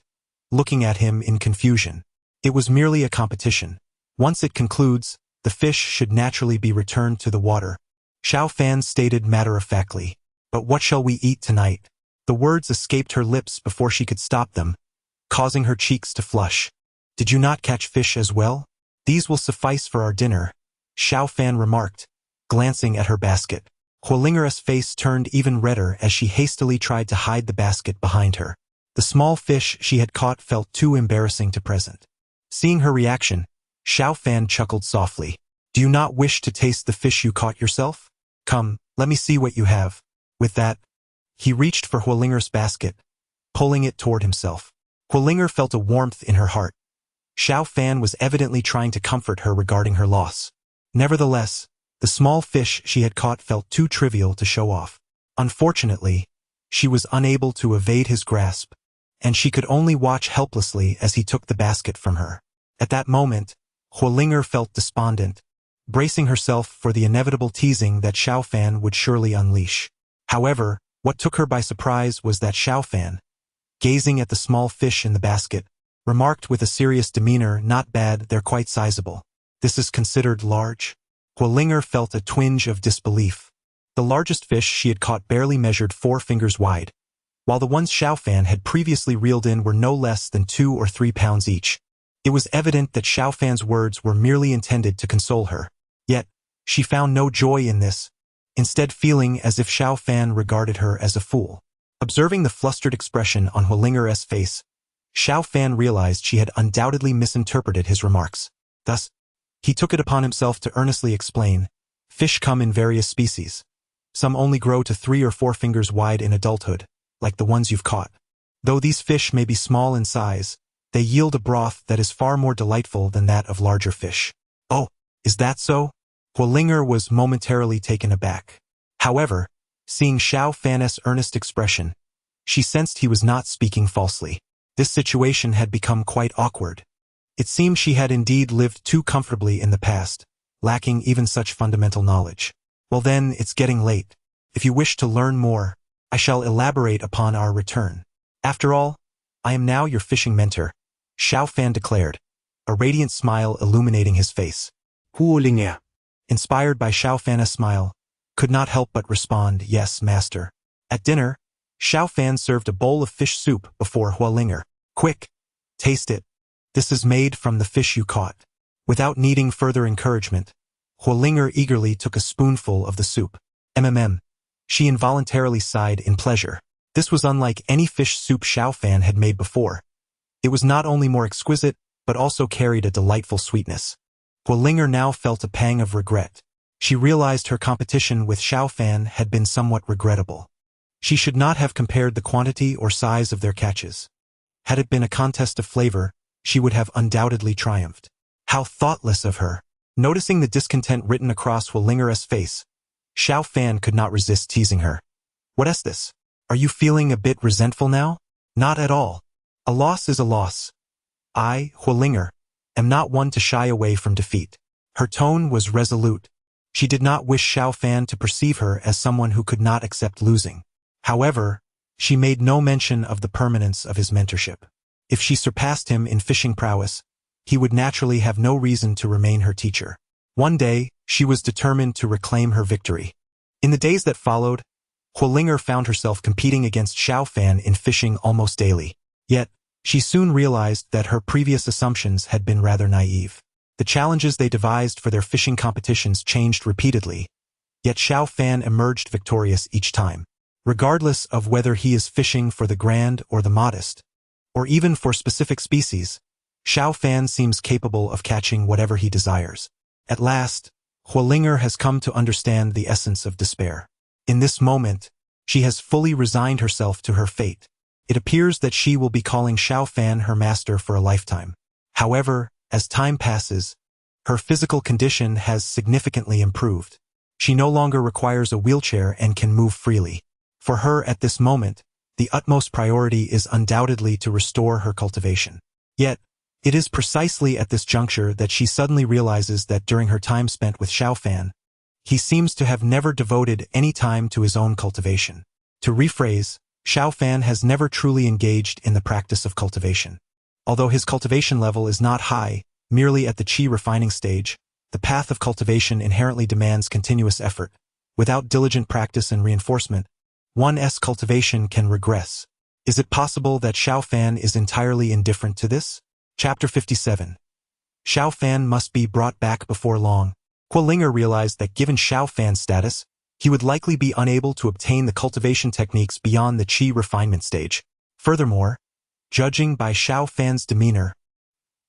looking at him in confusion. "It was merely a competition. Once it concludes, the fish should naturally be returned to the water," Xiao Fan stated matter-of-factly. "But what shall we eat tonight?" The words escaped her lips before she could stop them, causing her cheeks to flush. "Did you not catch fish as well? These will suffice for our dinner," Xiao Fan remarked, glancing at her basket. Firlinger's face turned even redder as she hastily tried to hide the basket behind her. The small fish she had caught felt too embarrassing to present. Seeing her reaction, Xiao Fan chuckled softly. "Do you not wish to taste the fish you caught yourself? Come, let me see what you have." With that, he reached for Firlinger's basket, pulling it toward himself. Huolinger felt a warmth in her heart. Xiao Fan was evidently trying to comfort her regarding her loss. Nevertheless, the small fish she had caught felt too trivial to show off. Unfortunately, she was unable to evade his grasp, and she could only watch helplessly as he took the basket from her. At that moment, Huolinger felt despondent, bracing herself for the inevitable teasing that Xiao Fan would surely unleash. However, what took her by surprise was that Xiao Fan, gazing at the small fish in the basket, remarked with a serious demeanor, "Not bad, they're quite sizable. This is considered large?" Huolinger felt a twinge of disbelief. The largest fish she had caught barely measured 4 fingers wide, while the ones Xiao Fan had previously reeled in were no less than 2 or 3 pounds each. It was evident that Xiao Fan's words were merely intended to console her. Yet, she found no joy in this, instead feeling as if Xiao Fan regarded her as a fool. Observing the flustered expression on Huolinger's face, Xiao Fan realized she had undoubtedly misinterpreted his remarks. Thus, he took it upon himself to earnestly explain, "Fish come in various species. Some only grow to 3 or 4 fingers wide in adulthood, like the ones you've caught. Though these fish may be small in size, they yield a broth that is far more delightful than that of larger fish." "Oh, is that so?" Huolinger was momentarily taken aback. However, seeing Xiao Fan's earnest expression, she sensed he was not speaking falsely. This situation had become quite awkward. It seemed she had indeed lived too comfortably in the past, lacking even such fundamental knowledge. "Well then, it's getting late. If you wish to learn more, I shall elaborate upon our return. After all, I am now your fishing mentor," Xiao Fan declared, a radiant smile illuminating his face. Huolinger, inspired by Xiao Fan's smile, could not help but respond, "Yes, master." At dinner, Xiao Fan served a bowl of fish soup before Huolinger. "Quick, taste it. This is made from the fish you caught." Without needing further encouragement, Huolinger eagerly took a spoonful of the soup. She involuntarily sighed in pleasure. This was unlike any fish soup Xiao Fan had made before. It was not only more exquisite, but also carried a delightful sweetness. Huolinger now felt a pang of regret. She realized her competition with Xiao Fan had been somewhat regrettable. She should not have compared the quantity or size of their catches. Had it been a contest of flavor, she would have undoubtedly triumphed. How thoughtless of her! Noticing the discontent written across Huolinger's face, Xiao Fan could not resist teasing her. "What is this? Are you feeling a bit resentful now?" "Not at all. A loss is a loss. I, Huolinger, am not one to shy away from defeat." Her tone was resolute. She did not wish Xiao Fan to perceive her as someone who could not accept losing. However, she made no mention of the permanence of his mentorship. If she surpassed him in fishing prowess, he would naturally have no reason to remain her teacher. One day, she was determined to reclaim her victory. In the days that followed, Huolinger found herself competing against Xiao Fan in fishing almost daily. Yet, she soon realized that her previous assumptions had been rather naive. The challenges they devised for their fishing competitions changed repeatedly, yet Xiao Fan emerged victorious each time. Regardless of whether he is fishing for the grand or the modest, or even for specific species, Xiao Fan seems capable of catching whatever he desires. At last, Huolinger has come to understand the essence of despair. In this moment, she has fully resigned herself to her fate. It appears that she will be calling Xiao Fan her master for a lifetime. However, as time passes, her physical condition has significantly improved. She no longer requires a wheelchair and can move freely. For her at this moment, the utmost priority is undoubtedly to restore her cultivation. Yet, it is precisely at this juncture that she suddenly realizes that during her time spent with Xiao Fan, he seems to have never devoted any time to his own cultivation. To rephrase, Xiao Fan has never truly engaged in the practice of cultivation. Although his cultivation level is not high, merely at the qi refining stage, the path of cultivation inherently demands continuous effort. Without diligent practice and reinforcement, one's cultivation can regress. Is it possible that Xiao Fan is entirely indifferent to this? Chapter 57. Xiao Fan must be brought back before long. Huolinger realized that given Xiao Fan's status, he would likely be unable to obtain the cultivation techniques beyond the qi refinement stage. Furthermore, judging by Xiao Fan's demeanor,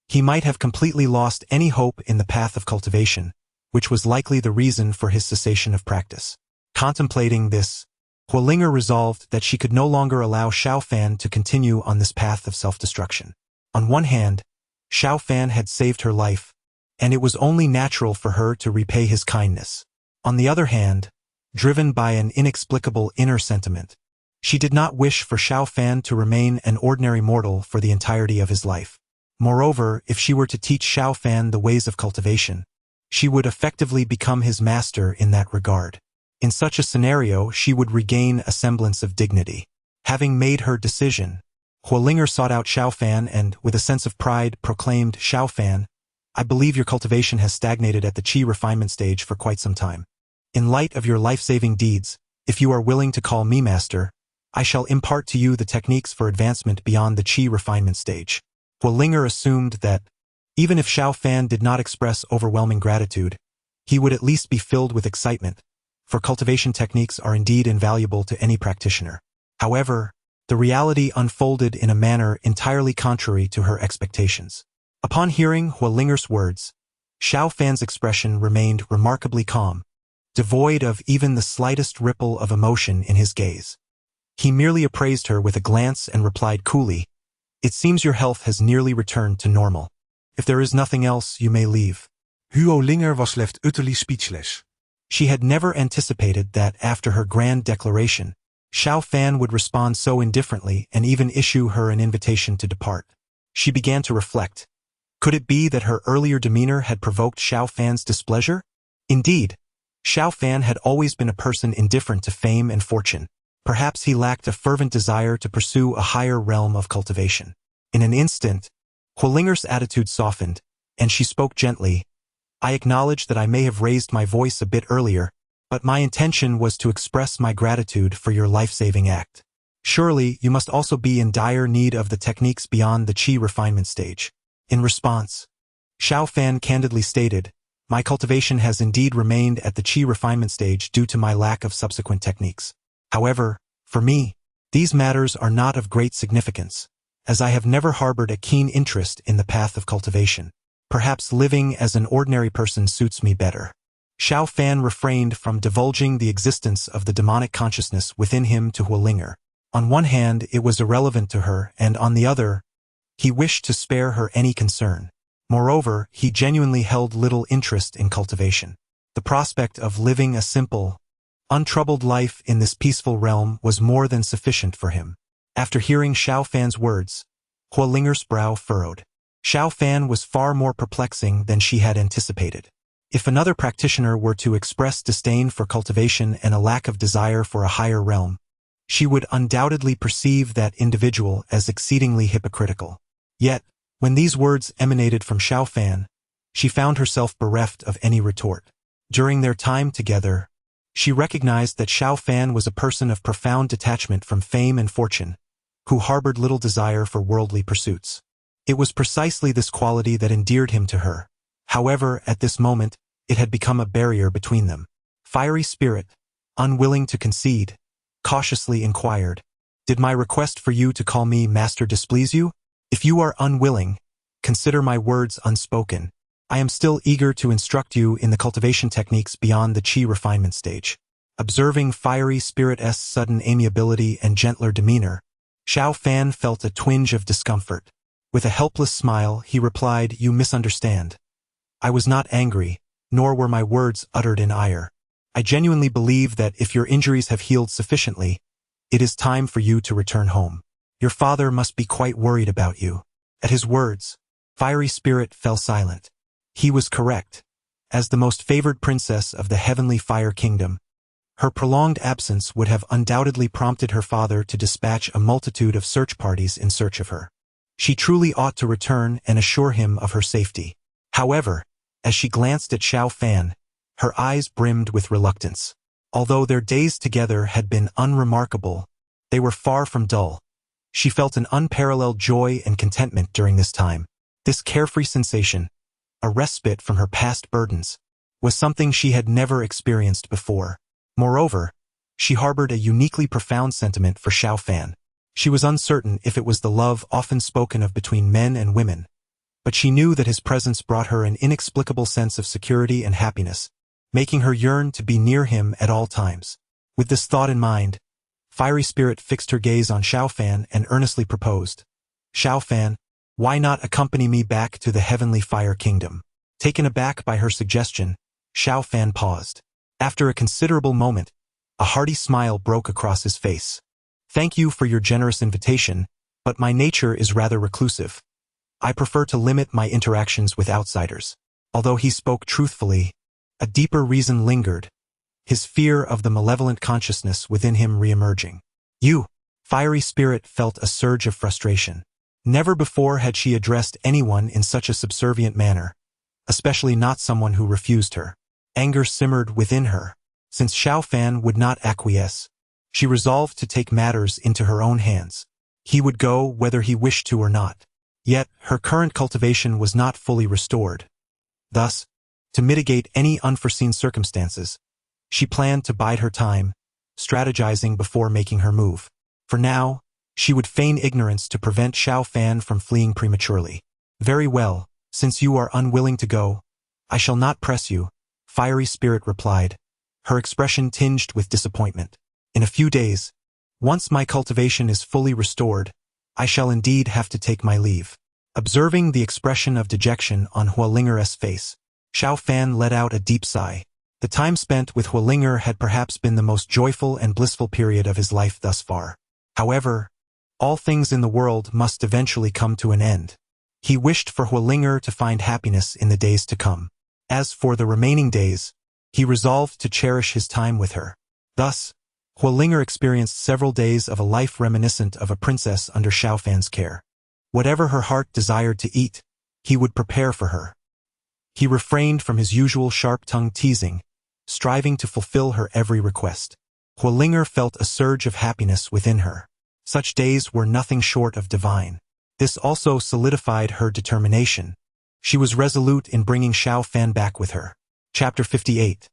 he might have completely lost any hope in the path of cultivation, which was likely the reason for his cessation of practice. Contemplating this, Hualinger resolved that she could no longer allow Xiao Fan to continue on this path of self-destruction. On one hand, Xiao Fan had saved her life, and it was only natural for her to repay his kindness. On the other hand, driven by an inexplicable inner sentiment, she did not wish for Xiao Fan to remain an ordinary mortal for the entirety of his life. Moreover, if she were to teach Xiao Fan the ways of cultivation, she would effectively become his master in that regard. In such a scenario, she would regain a semblance of dignity. Having made her decision, Hualinger sought out Xiao Fan and, with a sense of pride, proclaimed, "Xiao Fan, I believe your cultivation has stagnated at the qi refinement stage for quite some time. In light of your life-saving deeds, if you are willing to call me master, I shall impart to you the techniques for advancement beyond the qi refinement stage." Hualinger assumed that, even if Xiao Fan did not express overwhelming gratitude, he would at least be filled with excitement, for cultivation techniques are indeed invaluable to any practitioner. However, the reality unfolded in a manner entirely contrary to her expectations. Upon hearing Hualinger's words, Xiao Fan's expression remained remarkably calm, devoid of even the slightest ripple of emotion in his gaze. He merely appraised her with a glance and replied coolly, "It seems your health has nearly returned to normal. If there is nothing else, you may leave." Hualinger was left utterly speechless. She had never anticipated that after her grand declaration, Xiao Fan would respond so indifferently and even issue her an invitation to depart. She began to reflect. Could it be that her earlier demeanor had provoked Xiao Fan's displeasure? Indeed, Xiao Fan had always been a person indifferent to fame and fortune. Perhaps he lacked a fervent desire to pursue a higher realm of cultivation. In an instant, Hualinger's attitude softened, and she spoke gently. "I acknowledge that I may have raised my voice a bit earlier, but my intention was to express my gratitude for your life-saving act. Surely, you must also be in dire need of the techniques beyond the qi refinement stage." In response, Xiao Fan candidly stated, "My cultivation has indeed remained at the qi refinement stage due to my lack of subsequent techniques. However, for me, these matters are not of great significance, as I have never harbored a keen interest in the path of cultivation. Perhaps living as an ordinary person suits me better." Xiao Fan refrained from divulging the existence of the demonic consciousness within him to Hualinger. On one hand, it was irrelevant to her, and on the other, he wished to spare her any concern. Moreover, he genuinely held little interest in cultivation. The prospect of living a simple, untroubled life in this peaceful realm was more than sufficient for him. After hearing Xiao Fan's words, Hualinger's brow furrowed. Xiao Fan was far more perplexing than she had anticipated. If another practitioner were to express disdain for cultivation and a lack of desire for a higher realm, she would undoubtedly perceive that individual as exceedingly hypocritical. Yet, when these words emanated from Xiao Fan, she found herself bereft of any retort. During their time together, she recognized that Xiao Fan was a person of profound detachment from fame and fortune, who harbored little desire for worldly pursuits. It was precisely this quality that endeared him to her. However, at this moment, it had become a barrier between them. Fiery Spirit, unwilling to concede, cautiously inquired, "Did my request for you to call me master displease you? If you are unwilling, consider my words unspoken. I am still eager to instruct you in the cultivation techniques beyond the qi refinement stage." Observing Fiery Spirit's sudden amiability and gentler demeanor, Xiao Fan felt a twinge of discomfort. With a helpless smile, he replied, "You misunderstand. I was not angry, nor were my words uttered in ire. I genuinely believe that if your injuries have healed sufficiently, it is time for you to return home. Your father must be quite worried about you." At his words, Fiery Spirit fell silent. He was correct. As the most favored princess of the Heavenly Fire Kingdom, her prolonged absence would have undoubtedly prompted her father to dispatch a multitude of search parties in search of her. She truly ought to return and assure him of her safety. However, as she glanced at Xiao Fan, her eyes brimmed with reluctance. Although their days together had been unremarkable, they were far from dull. She felt an unparalleled joy and contentment during this time. This carefree sensation, a respite from her past burdens, was something she had never experienced before. Moreover, she harbored a uniquely profound sentiment for Xiao Fan. She was uncertain if it was the love often spoken of between men and women, but she knew that his presence brought her an inexplicable sense of security and happiness, making her yearn to be near him at all times. With this thought in mind, Fiery Spirit fixed her gaze on Xiao Fan and earnestly proposed, "Xiao Fan, why not accompany me back to the heavenly fire kingdom?" Taken aback by her suggestion, Xiao Fan paused. After a considerable moment, a hearty smile broke across his face. "Thank you for your generous invitation, but my nature is rather reclusive. I prefer to limit my interactions with outsiders." Although he spoke truthfully, a deeper reason lingered, his fear of the malevolent consciousness within him re-emerging. "You!" Fiery Spirit felt a surge of frustration. Never before had she addressed anyone in such a subservient manner, especially not someone who refused her. Anger simmered within her. Since Xiao Fan would not acquiesce, she resolved to take matters into her own hands. He would go whether he wished to or not. Yet, her current cultivation was not fully restored. Thus, to mitigate any unforeseen circumstances, she planned to bide her time, strategizing before making her move. For now, she would feign ignorance to prevent Xiao Fan from fleeing prematurely. "Very well, since you are unwilling to go, I shall not press you," Fiery Spirit replied, her expression tinged with disappointment. "In a few days, once my cultivation is fully restored, I shall indeed have to take my leave." Observing the expression of dejection on Hualinger's face, Xiao Fan let out a deep sigh. The time spent with Hualinger had perhaps been the most joyful and blissful period of his life thus far. However, all things in the world must eventually come to an end. He wished for Hualinger to find happiness in the days to come. As for the remaining days, he resolved to cherish his time with her. Thus, Hualinger experienced several days of a life reminiscent of a princess under Xiao Fan's care. Whatever her heart desired to eat, he would prepare for her. He refrained from his usual sharp-tongued teasing, striving to fulfill her every request. Hualinger felt a surge of happiness within her. Such days were nothing short of divine. This also solidified her determination. She was resolute in bringing Xiao Fan back with her. Chapter 58.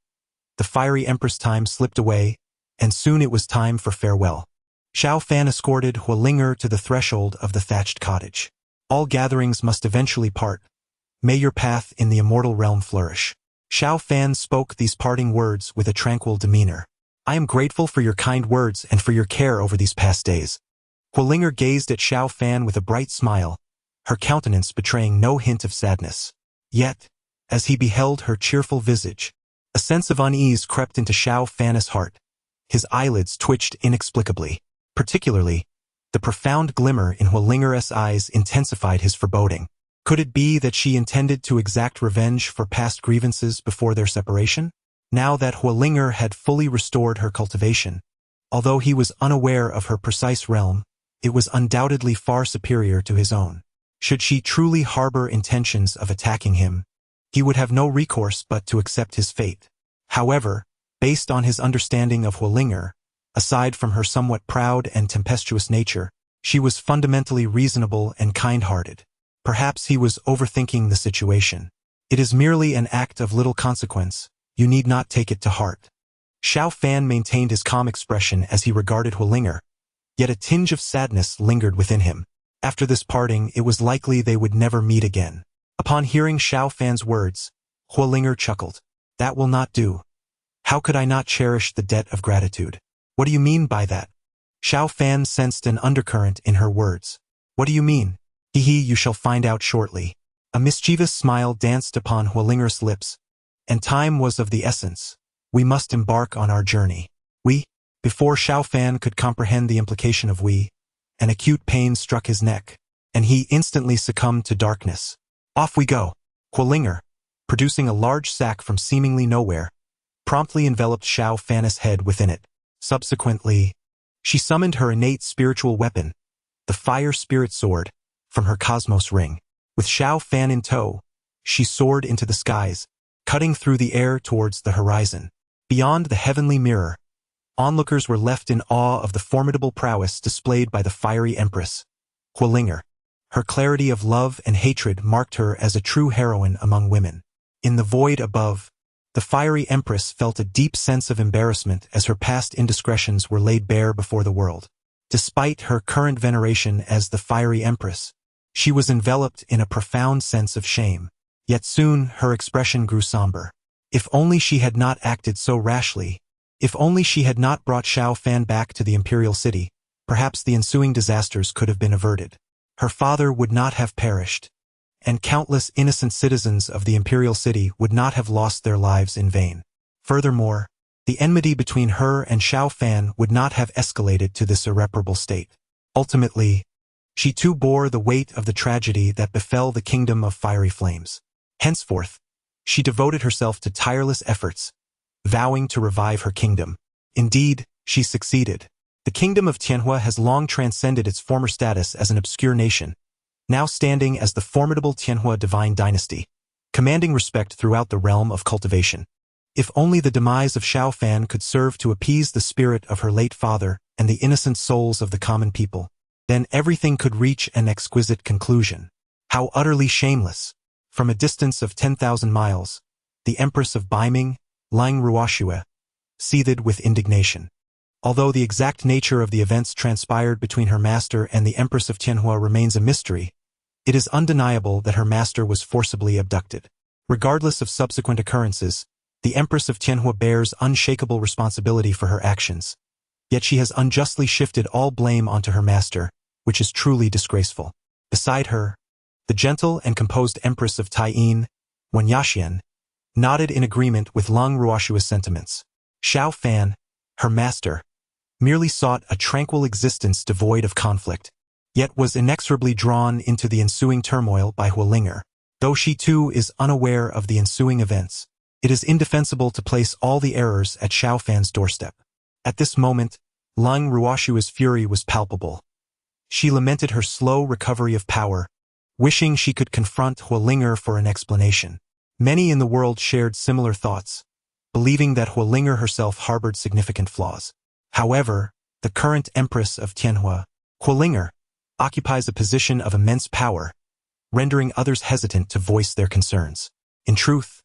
The Fiery Empress time slipped away, and soon it was time for farewell. Xiao Fan escorted Hualinger to the threshold of the thatched cottage. "All gatherings must eventually part. May your path in the immortal realm flourish." Xiao Fan spoke these parting words with a tranquil demeanor. "I am grateful for your kind words and for your care over these past days." Hualinger gazed at Xiao Fan with a bright smile, her countenance betraying no hint of sadness. Yet, as he beheld her cheerful visage, a sense of unease crept into Xiao Fan's heart. His eyelids twitched inexplicably. Particularly, the profound glimmer in Hualinger's eyes intensified his foreboding. Could it be that she intended to exact revenge for past grievances before their separation? Now that Hualinger had fully restored her cultivation, although he was unaware of her precise realm, it was undoubtedly far superior to his own. Should she truly harbor intentions of attacking him, he would have no recourse but to accept his fate. However, based on his understanding of Hualinger, aside from her somewhat proud and tempestuous nature, she was fundamentally reasonable and kind-hearted. Perhaps he was overthinking the situation. "It is merely an act of little consequence. You need not take it to heart." Xiao Fan maintained his calm expression as he regarded Hualinger, yet a tinge of sadness lingered within him. After this parting, it was likely they would never meet again. Upon hearing Xiao Fan's words, Hualinger chuckled. "That will not do. How could I not cherish the debt of gratitude?" "What do you mean by that?" Xiao Fan sensed an undercurrent in her words. "What do you mean?" "Hee, you shall find out shortly." A mischievous smile danced upon Hualinger's lips. "And time was of the essence. We must embark on our journey." "We?" Before Xiao Fan could comprehend the implication of "we," an acute pain struck his neck, and he instantly succumbed to darkness. "Off we go." Hualinger, producing a large sack from seemingly nowhere, promptly enveloped Xiao Fan's head within it. Subsequently, she summoned her innate spiritual weapon, the Fire Spirit Sword, from her cosmos ring. With Xiao Fan in tow, she soared into the skies, cutting through the air towards the horizon. Beyond the heavenly mirror, onlookers were left in awe of the formidable prowess displayed by the Fiery Empress. Hualinger. Her clarity of love and hatred marked her as a true heroine among women. In the void above, the Fiery Empress felt a deep sense of embarrassment as her past indiscretions were laid bare before the world. Despite her current veneration as the Fiery Empress, she was enveloped in a profound sense of shame. Yet soon her expression grew somber. If only she had not acted so rashly. If only she had not brought Xiao Fan back to the imperial city, perhaps the ensuing disasters could have been averted. Her father would not have perished, and countless innocent citizens of the imperial city would not have lost their lives in vain. Furthermore, the enmity between her and Xiao Fan would not have escalated to this irreparable state. Ultimately, she too bore the weight of the tragedy that befell the kingdom of fiery flames. Henceforth, she devoted herself to tireless efforts, vowing to revive her kingdom. Indeed, she succeeded. The kingdom of Tianhua has long transcended its former status as an obscure nation, now standing as the formidable Tianhua divine dynasty, commanding respect throughout the realm of cultivation. If only the demise of Xiao Fan could serve to appease the spirit of her late father and the innocent souls of the common people, then everything could reach an exquisite conclusion. How utterly shameless! From a distance of 10,000 miles, the Empress of Baiming, Lang Ruoxue, seethed with indignation. Although the exact nature of the events transpired between her master and the Empress of Tianhua remains a mystery, it is undeniable that her master was forcibly abducted. Regardless of subsequent occurrences, the Empress of Tianhua bears unshakable responsibility for her actions, yet she has unjustly shifted all blame onto her master, which is truly disgraceful. Beside her, the gentle and composed Empress of Taiyin, Wen Yaxian, nodded in agreement with Lang Ruoxue's sentiments. Xiao Fan, her master, merely sought a tranquil existence devoid of conflict, yet was inexorably drawn into the ensuing turmoil by Huolinger. Though she too is unaware of the ensuing events, it is indefensible to place all the errors at Xiao Fan's doorstep. At this moment, Lang Ruoxue's fury was palpable. She lamented her slow recovery of power, wishing she could confront Huolinger for an explanation. Many in the world shared similar thoughts, believing that Huolinger herself harbored significant flaws. However, the current Empress of Tianhua, Huolinger, occupies a position of immense power, rendering others hesitant to voice their concerns. In truth,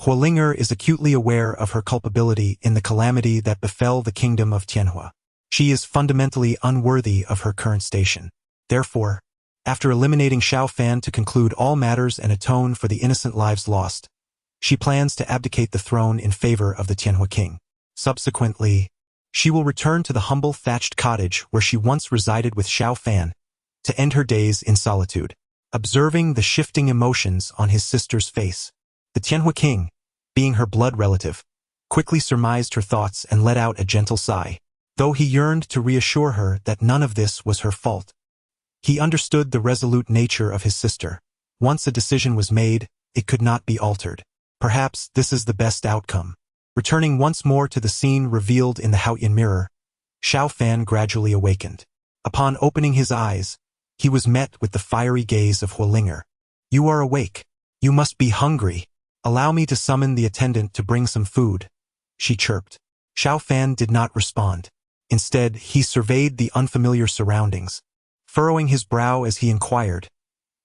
Huolinger is acutely aware of her culpability in the calamity that befell the kingdom of Tianhua. She is fundamentally unworthy of her current station. Therefore, after eliminating Xiao Fan to conclude all matters and atone for the innocent lives lost, she plans to abdicate the throne in favor of the Tianhua king. Subsequently, she will return to the humble thatched cottage where she once resided with Xiao Fan to end her days in solitude. Observing the shifting emotions on his sister's face, the Tianhua king, being her blood relative, quickly surmised her thoughts and let out a gentle sigh. Though he yearned to reassure her that none of this was her fault, he understood the resolute nature of his sister. Once a decision was made, it could not be altered. Perhaps this is the best outcome. Returning once more to the scene revealed in the Haoyan mirror, Xiao Fan gradually awakened. Upon opening his eyes, he was met with the fiery gaze of Huolinger. "You are awake. You must be hungry. Allow me to summon the attendant to bring some food," she chirped. Xiao Fan did not respond. Instead, he surveyed the unfamiliar surroundings, furrowing his brow as he inquired,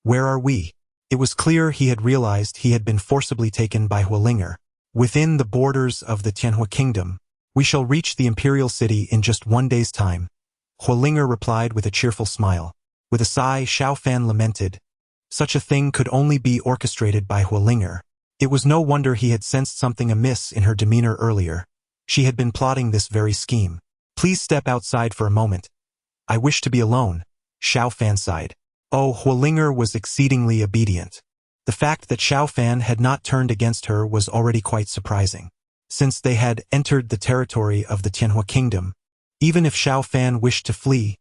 "Where are we?" It was clear he had realized he had been forcibly taken by Huolinger. "Within the borders of the Tianhua kingdom. We shall reach the imperial city in just 1 day's time," Huolinger replied with a cheerful smile. With a sigh, Xiao Fan lamented. Such a thing could only be orchestrated by Huolinger. It was no wonder he had sensed something amiss in her demeanor earlier. She had been plotting this very scheme. "Please step outside for a moment. I wish to be alone," Xiao Fan sighed. Oh, Huolinger was exceedingly obedient. The fact that Xiao Fan had not turned against her was already quite surprising. Since they had entered the territory of the Tianhua kingdom, even if Xiao Fan wished to flee,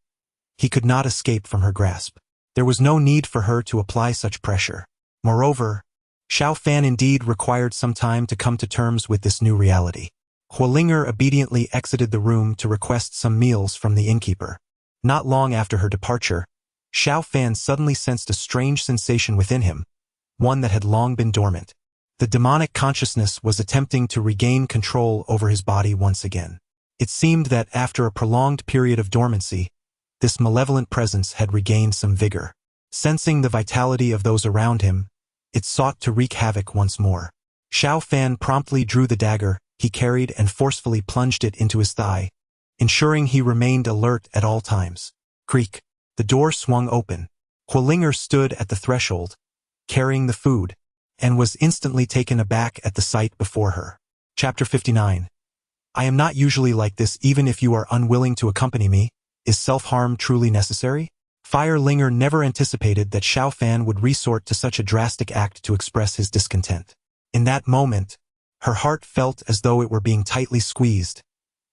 he could not escape from her grasp. There was no need for her to apply such pressure. Moreover, Xiao Fan indeed required some time to come to terms with this new reality. Huolinger obediently exited the room to request some meals from the innkeeper. Not long after her departure, Xiao Fan suddenly sensed a strange sensation within him, one that had long been dormant. The demonic consciousness was attempting to regain control over his body once again. It seemed that after a prolonged period of dormancy, this malevolent presence had regained some vigor. Sensing the vitality of those around him, it sought to wreak havoc once more. Xiao Fan promptly drew the dagger he carried and forcefully plunged it into his thigh, ensuring he remained alert at all times. Creak. The door swung open. Huolinger stood at the threshold, carrying the food, and was instantly taken aback at the sight before her. Chapter 59. I am not usually like this even if you are unwilling to accompany me. Is self-harm truly necessary? Fire Linger never anticipated that Xiao Fan would resort to such a drastic act to express his discontent. In that moment, her heart felt as though it were being tightly squeezed,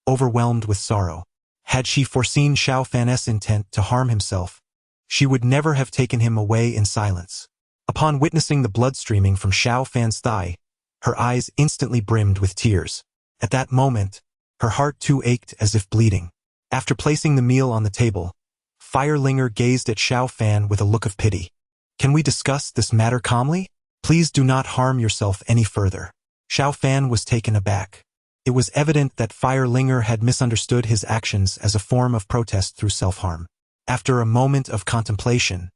overwhelmed with sorrow. Had she foreseen Xiao Fan's intent to harm himself, she would never have taken him away in silence. Upon witnessing the blood streaming from Xiao Fan's thigh, her eyes instantly brimmed with tears. At that moment, her heart too ached as if bleeding. After placing the meal on the table, Fire Linger gazed at Xiao Fan with a look of pity. Can we discuss this matter calmly? Please do not harm yourself any further. Xiao Fan was taken aback. It was evident that Fire Linger had misunderstood his actions as a form of protest through self-harm. After a moment of contemplation,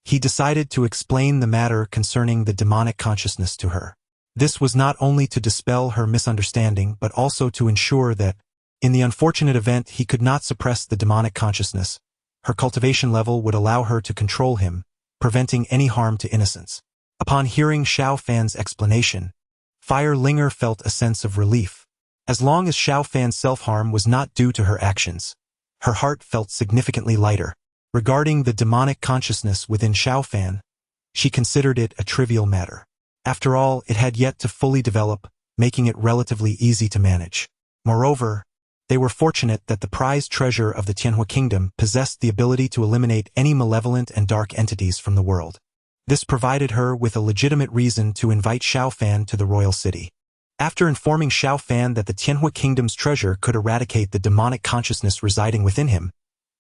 he decided to explain the matter concerning the demonic consciousness to her. This was not only to dispel her misunderstanding but also to ensure that, in the unfortunate event he could not suppress the demonic consciousness, her cultivation level would allow her to control him, preventing any harm to innocence. Upon hearing Xiao Fan's explanation, Fire Linger felt a sense of relief. As long as Xiao Fan's self-harm was not due to her actions, her heart felt significantly lighter. Regarding the demonic consciousness within Xiao Fan, she considered it a trivial matter. After all, it had yet to fully develop, making it relatively easy to manage. Moreover, they were fortunate that the prized treasure of the Tianhua Kingdom possessed the ability to eliminate any malevolent and dark entities from the world. This provided her with a legitimate reason to invite Xiao Fan to the royal city. After informing Xiao Fan that the Tianhua Kingdom's treasure could eradicate the demonic consciousness residing within him,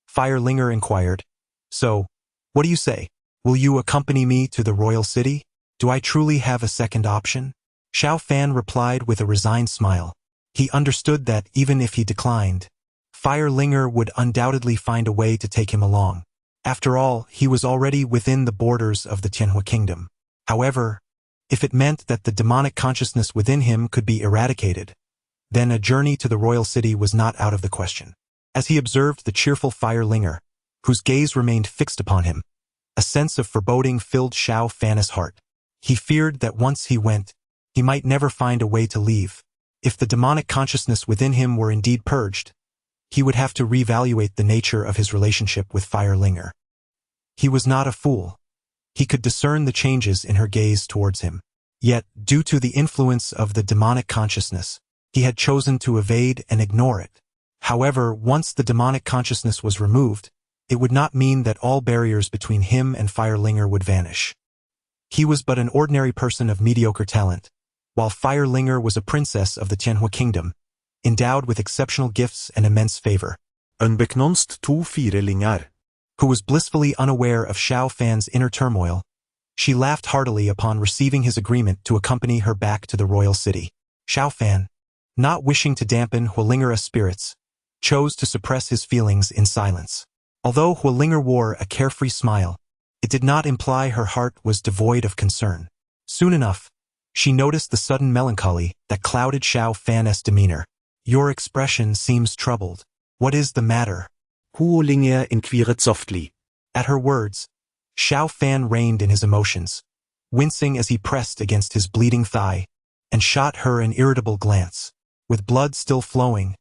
Fire Linger inquired, "So, what do you say? Will you accompany me to the royal city? Do I truly have a second option?" Xiao Fan replied with a resigned smile. He understood that even if he declined, Fire Linger would undoubtedly find a way to take him along. After all, he was already within the borders of the Tianhua Kingdom. However, if it meant that the demonic consciousness within him could be eradicated, then a journey to the royal city was not out of the question. As he observed the cheerful Fire Linger, whose gaze remained fixed upon him, a sense of foreboding filled Xiao Fan's heart. He feared that once he went, he might never find a way to leave. If the demonic consciousness within him were indeed purged, he would have to reevaluate the nature of his relationship with Fire Linger. He was not a fool. He could discern the changes in her gaze towards him. Yet, due to the influence of the demonic consciousness, he had chosen to evade and ignore it. However, once the demonic consciousness was removed, it would not mean that all barriers between him and Fire Linger would vanish. He was but an ordinary person of mediocre talent, while Fire Linger was a princess of the Tianhua Kingdom, endowed with exceptional gifts and immense favor. Unbeknownst to Fire Linger, who was blissfully unaware of Xiao Fan's inner turmoil, she laughed heartily upon receiving his agreement to accompany her back to the royal city. Xiao Fan, not wishing to dampen Hualingera's spirits, chose to suppress his feelings in silence. Although Hualinger wore a carefree smile, it did not imply her heart was devoid of concern. Soon enough, she noticed the sudden melancholy that clouded Xiao Fan's demeanor. "Your expression seems troubled. What is the matter?" Hualinger inquired softly. At her words, Xiao Fan reined in his emotions, wincing as he pressed against his bleeding thigh, and shot her an irritable glance. "With blood still flowing,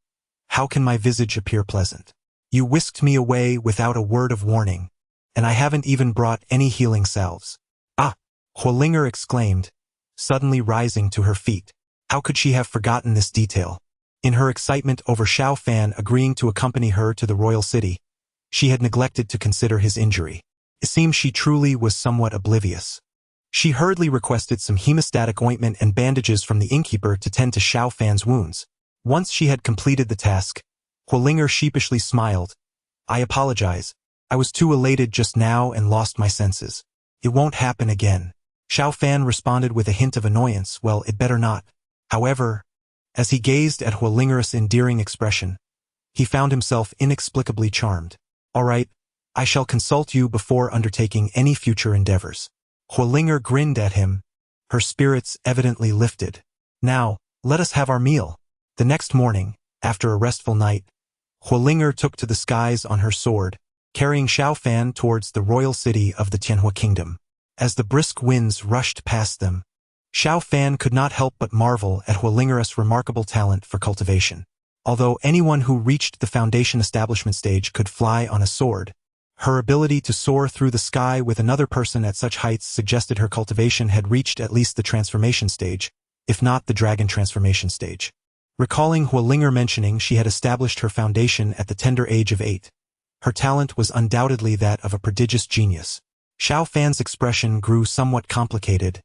how can my visage appear pleasant? You whisked me away without a word of warning, and I haven't even brought any healing salves." "Ah!" Hualinger exclaimed, suddenly rising to her feet. How could she have forgotten this detail? In her excitement over Xiao Fan agreeing to accompany her to the royal city, she had neglected to consider his injury. It seemed she truly was somewhat oblivious. She hurriedly requested some hemostatic ointment and bandages from the innkeeper to tend to Xiao Fan's wounds. Once she had completed the task, Hualinger sheepishly smiled. "I apologize. I was too elated just now and lost my senses. It won't happen again." Xiao Fan responded with a hint of annoyance. "Well, it better not." However, as he gazed at Hualinger's endearing expression, he found himself inexplicably charmed. "All right, I shall consult you before undertaking any future endeavors." Hualinger grinned at him, her spirits evidently lifted. "Now, let us have our meal." The next morning, after a restful night, Hualinger took to the skies on her sword, carrying Xiao Fan towards the royal city of the Tianhua Kingdom. As the brisk winds rushed past them, Xiao Fan could not help but marvel at Hualinger's remarkable talent for cultivation. Although anyone who reached the foundation establishment stage could fly on a sword, her ability to soar through the sky with another person at such heights suggested her cultivation had reached at least the transformation stage, if not the dragon transformation stage. Recalling Huolinger mentioning she had established her foundation at the tender age of 8, her talent was undoubtedly that of a prodigious genius. Xiao Fan's expression grew somewhat complicated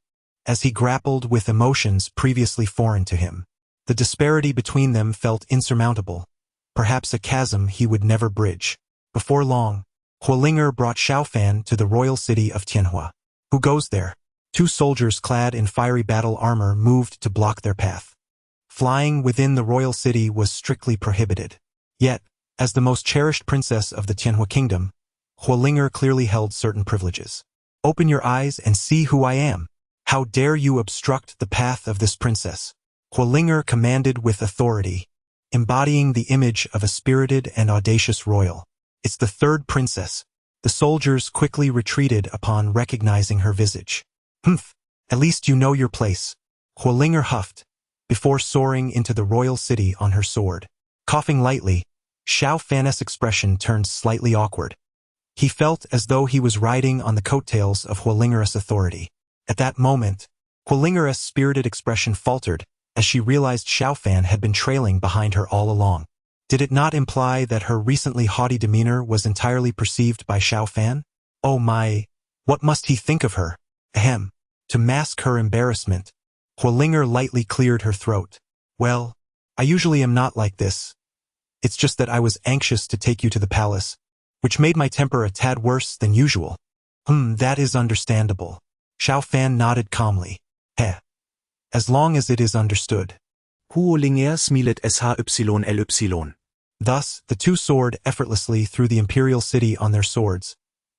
as he grappled with emotions previously foreign to him. The disparity between them felt insurmountable, perhaps a chasm he would never bridge. Before long, Huolinger brought Xiao Fan to the royal city of Tianhua. Who goes there? 2 soldiers clad in fiery battle armor moved to block their path. Flying within the royal city was strictly prohibited. Yet, as the most cherished princess of the Tianhua kingdom, Huolinger clearly held certain privileges. Open your eyes and see who I am. How dare you obstruct the path of this princess? Huolinger commanded with authority, embodying the image of a spirited and audacious royal. It's the 3rd princess. The soldiers quickly retreated upon recognizing her visage. Humph, at least you know your place, Huolinger huffed, before soaring into the royal city on her sword. Coughing lightly, Xiao Fan's expression turned slightly awkward. He felt as though he was riding on the coattails of Huolinger's authority. At that moment, Huolinger's spirited expression faltered as she realized Xiao Fan had been trailing behind her all along. Did it not imply that her recently haughty demeanor was entirely perceived by Xiao Fan? Oh my, what must he think of her? Ahem. To mask her embarrassment, Huolinger lightly cleared her throat. Well, I usually am not like this. It's just that I was anxious to take you to the palace, which made my temper a tad worse than usual. That is understandable. Xiao Fan nodded calmly. Heh. As long as it is understood. Huolinger smilet SHYLY. Thus, the 2 soared effortlessly through the imperial city on their swords,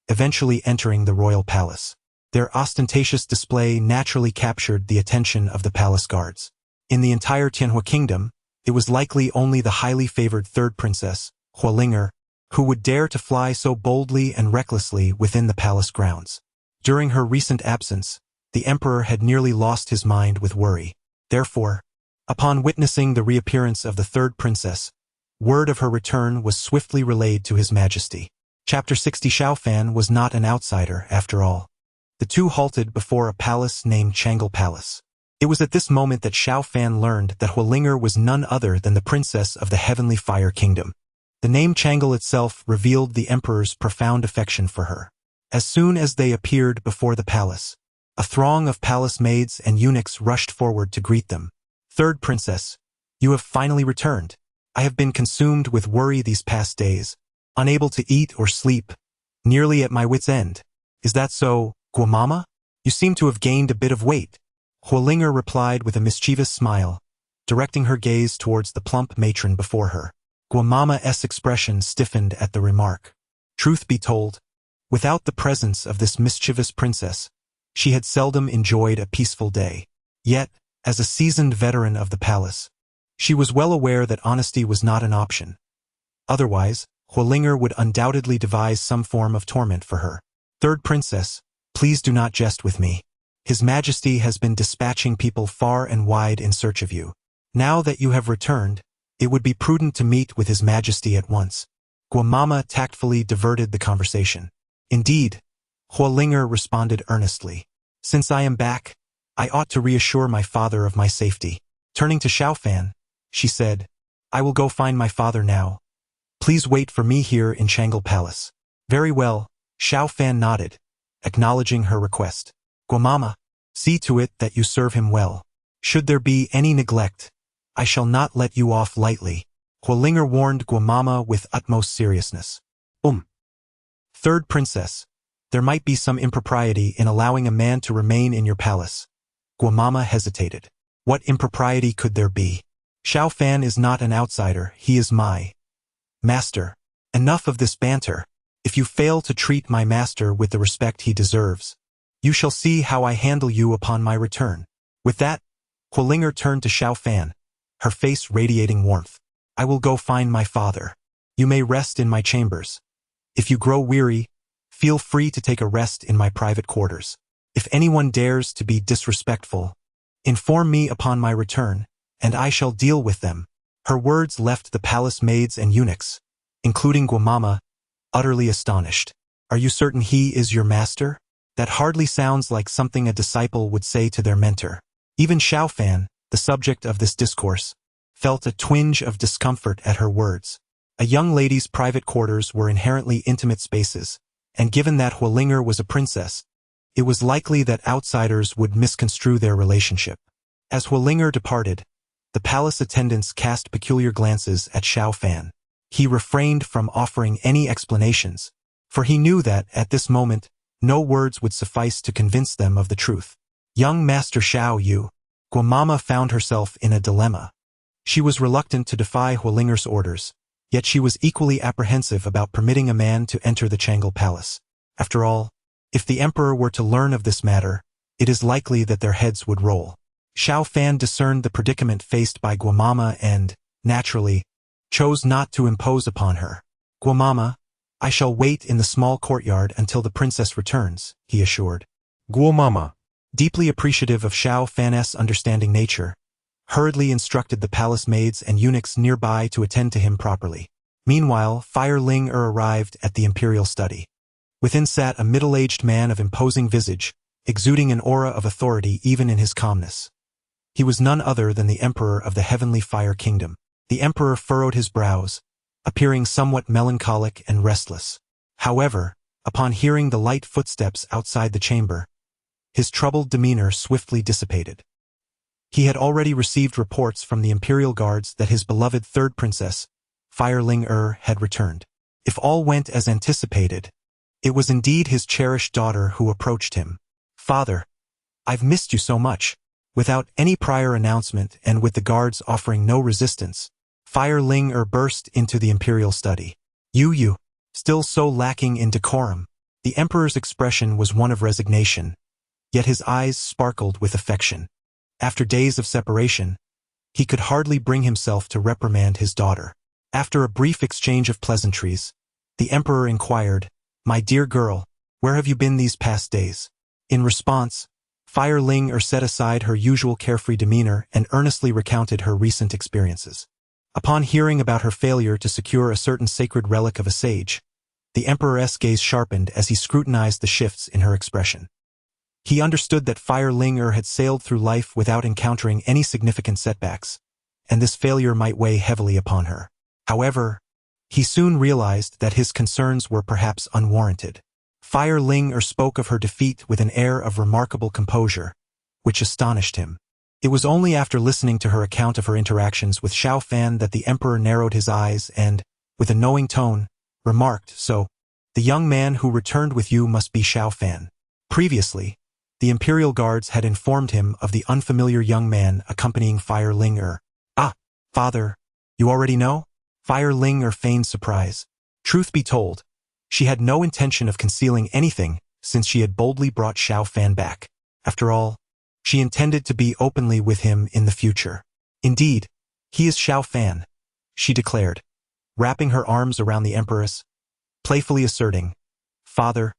eventually entering the royal palace. Their ostentatious display naturally captured the attention of the palace guards. In the entire Tianhua kingdom, it was likely only the highly favored 3rd princess, Huolinger, who would dare to fly so boldly and recklessly within the palace grounds. During her recent absence, the emperor had nearly lost his mind with worry. Therefore, upon witnessing the reappearance of the 3rd princess, word of her return was swiftly relayed to His Majesty. Chapter 60. Xiao Fan was not an outsider, after all. The 2 halted before a palace named Changel Palace. It was at this moment that Xiao Fan learned that Huolinger was none other than the princess of the Heavenly Fire Kingdom. The name Changel itself revealed the emperor's profound affection for her. As soon as they appeared before the palace, a throng of palace maids and eunuchs rushed forward to greet them. 3rd princess, you have finally returned. I have been consumed with worry these past days, unable to eat or sleep, nearly at my wit's end. Is that so, Guamama? You seem to have gained a bit of weight. Huolinger replied with a mischievous smile, directing her gaze towards the plump matron before her. Guamama's expression stiffened at the remark. Truth be told, without the presence of this mischievous princess, she had seldom enjoyed a peaceful day. Yet, as a seasoned veteran of the palace, she was well aware that honesty was not an option. Otherwise, Huolinger would undoubtedly devise some form of torment for her. 3rd princess, please do not jest with me. His Majesty has been dispatching people far and wide in search of you. Now that you have returned, it would be prudent to meet with His Majesty at once. Guamama tactfully diverted the conversation. Indeed, Huolinger responded earnestly. Since I am back, I ought to reassure my father of my safety. Turning to Xiao Fan, she said, I will go find my father now. Please wait for me here in Changel Palace. Very well, Xiao Fan nodded, acknowledging her request. Guamama, see to it that you serve him well. Should there be any neglect, I shall not let you off lightly. Huolinger warned Guamama with utmost seriousness. 3rd princess, there might be some impropriety in allowing a man to remain in your palace. Guamama hesitated. What impropriety could there be? Xiao Fan is not an outsider, he is my master. Enough of this banter. If you fail to treat my master with the respect he deserves, you shall see how I handle you upon my return. With that, Huolinger turned to Xiao Fan, her face radiating warmth. I will go find my father. You may rest in my chambers. If you grow weary, feel free to take a rest in my private quarters. If anyone dares to be disrespectful, inform me upon my return, and I shall deal with them. Her words left the palace maids and eunuchs, including Guamama, utterly astonished. Are you certain he is your master? That hardly sounds like something a disciple would say to their mentor. Even Xiaofan, the subject of this discourse, felt a twinge of discomfort at her words. A young lady's private quarters were inherently intimate spaces, and given that Hualinger was a princess, it was likely that outsiders would misconstrue their relationship. As Hualinger departed, the palace attendants cast peculiar glances at Xiaofan. He refrained from offering any explanations, for he knew that, at this moment, no words would suffice to convince them of the truth. Young Master Xiao Yu, Guamama found herself in a dilemma. She was reluctant to defy Hualinger's orders, yet she was equally apprehensive about permitting a man to enter the Changle Palace. After all, if the emperor were to learn of this matter, it is likely that their heads would roll. Xiaofan discerned the predicament faced by Guamama and, naturally, chose not to impose upon her. Guamama, I shall wait in the small courtyard until the princess returns, he assured. Guamama, Deeply appreciative of Xiaofan's understanding nature, hurriedly instructed the palace maids and eunuchs nearby to attend to him properly. Meanwhile, Fire Ling arrived at the imperial study. Within sat a middle-aged man of imposing visage, exuding an aura of authority even in his calmness. He was none other than the emperor of the Heavenly Fire Kingdom. The emperor furrowed his brows, appearing somewhat melancholic and restless. However, upon hearing the light footsteps outside the chamber, his troubled demeanor swiftly dissipated. He had already received reports from the imperial guards that his beloved third princess, Fire Ling had returned. If all went as anticipated, it was indeed his cherished daughter who approached him. Father, I've missed you so much. Without any prior announcement and with the guards offering no resistance, Fire Ling burst into the imperial study. Yu, still so lacking in decorum. The emperor's expression was one of resignation, yet his eyes sparkled with affection. After days of separation, he could hardly bring himself to reprimand his daughter. After a brief exchange of pleasantries, the emperor inquired, My dear girl, where have you been these past days? In response, Fire Ling set aside her usual carefree demeanor and earnestly recounted her recent experiences. Upon hearing about her failure to secure a certain sacred relic of a sage, the emperor's gaze sharpened as he scrutinized the shifts in her expression. He understood that Fire Ling had sailed through life without encountering any significant setbacks, and this failure might weigh heavily upon her. However, he soon realized that his concerns were perhaps unwarranted. Fire Ling spoke of her defeat with an air of remarkable composure, which astonished him. It was only after listening to her account of her interactions with Xiaofan that the emperor narrowed his eyes and, with a knowing tone, remarked, So, the young man who returned with you must be Xiaofan. Previously, the imperial guards had informed him of the unfamiliar young man accompanying Fire Ling. Ah, father, you already know? Fire Ling feigned surprise. Truth be told, she had no intention of concealing anything since she had boldly brought Xiaofan back. After all, she intended to be openly with him in the future. Indeed, he is Xiaofan, she declared, wrapping her arms around the empress, playfully asserting, Father,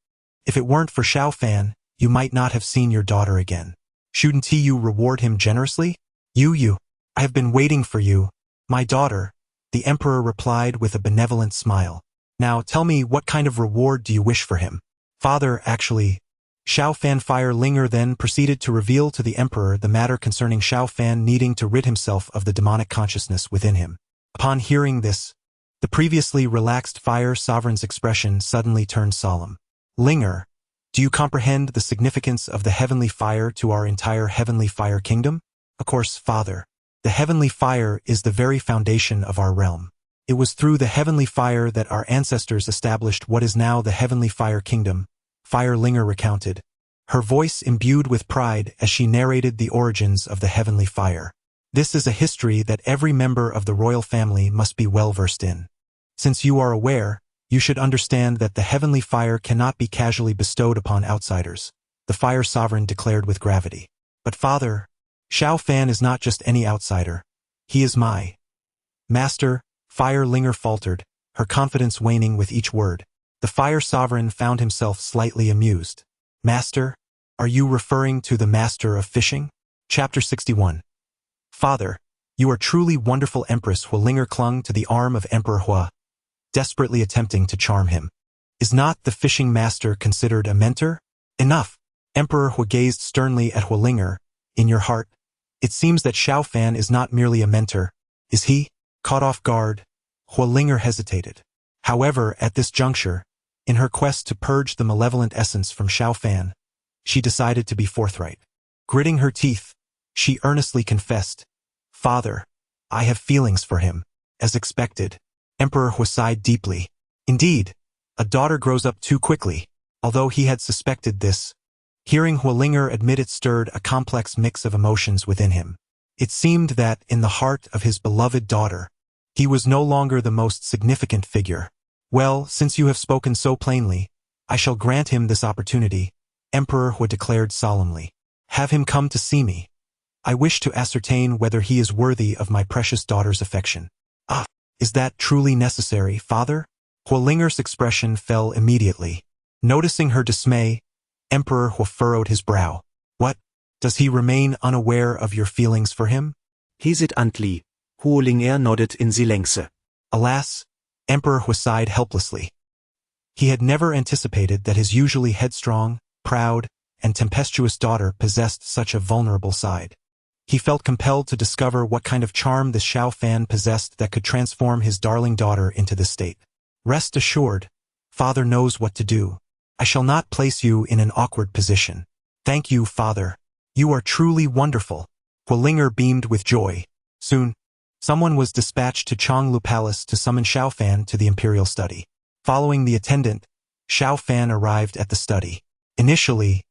if it weren't for Xiaofan, you might not have seen your daughter again. Shouldn't you reward him generously? Yu, I have been waiting for you, my daughter, the emperor replied with a benevolent smile. Now tell me, what kind of reward do you wish for him? Father, actually, Xiaofan. Fire Ling then proceeded to reveal to the emperor the matter concerning Xiaofan needing to rid himself of the demonic consciousness within him. Upon hearing this, the previously relaxed Fire Sovereign's expression suddenly turned solemn. Linger, do you comprehend the significance of the heavenly fire to our entire Heavenly Fire Kingdom? Of course, Father. The heavenly fire is the very foundation of our realm. It was through the heavenly fire that our ancestors established what is now the Heavenly Fire Kingdom, Fire Ling recounted, her voice imbued with pride as she narrated the origins of the heavenly fire. This is a history that every member of the royal family must be well versed in. Since you are aware, you should understand that the heavenly fire cannot be casually bestowed upon outsiders, the Fire Sovereign declared with gravity. But Father, Xiaofan is not just any outsider. He is my master. Fire Ling faltered, her confidence waning with each word. The Fire Sovereign found himself slightly amused. Master? Are you referring to the Master of Fishing? Chapter 61. Father, You are truly wonderful, Empress Hualinger clung to the arm of Emperor Hua, desperately attempting to charm him. Is not the fishing master considered a mentor? Enough! Emperor Hua gazed sternly at Hualinger. In your heart, it seems that Xiao Fan is not merely a mentor, is he? Caught off guard, Hualinger hesitated. However, at this juncture, in her quest to purge the malevolent essence from Xiao Fan, she decided to be forthright. Gritting her teeth, she earnestly confessed, Father, I have feelings for him. As expected, Emperor Hua sighed deeply. Indeed, a daughter grows up too quickly, although he had suspected this. Hearing Hualinger admit it stirred a complex mix of emotions within him. It seemed that, in the heart of his beloved daughter, he was no longer the most significant figure. Well, since you have spoken so plainly, I shall grant him this opportunity, Emperor Hua declared solemnly. Have him come to see me. I wish to ascertain whether he is worthy of my precious daughter's affection. Ah, is that truly necessary, Father? Hualinger's expression fell immediately. Noticing her dismay, Emperor Hua furrowed his brow. What? Does he remain unaware of your feelings for him? Hieß it Antli. Hualinger nodded in Silence. Alas, Emperor Hua sighed helplessly. He had never anticipated that his usually headstrong, proud, and tempestuous daughter possessed such a vulnerable side. He felt compelled to discover what kind of charm this Xiao Fan possessed that could transform his darling daughter into this state. Rest assured, Father knows what to do. I shall not place you in an awkward position. Thank you, Father. You are truly wonderful. Hualinger beamed with joy. Soon, someone was dispatched to Changlu Palace to summon Xiao Fan to the imperial study. Following the attendant, Xiao Fan arrived at the study. Initially,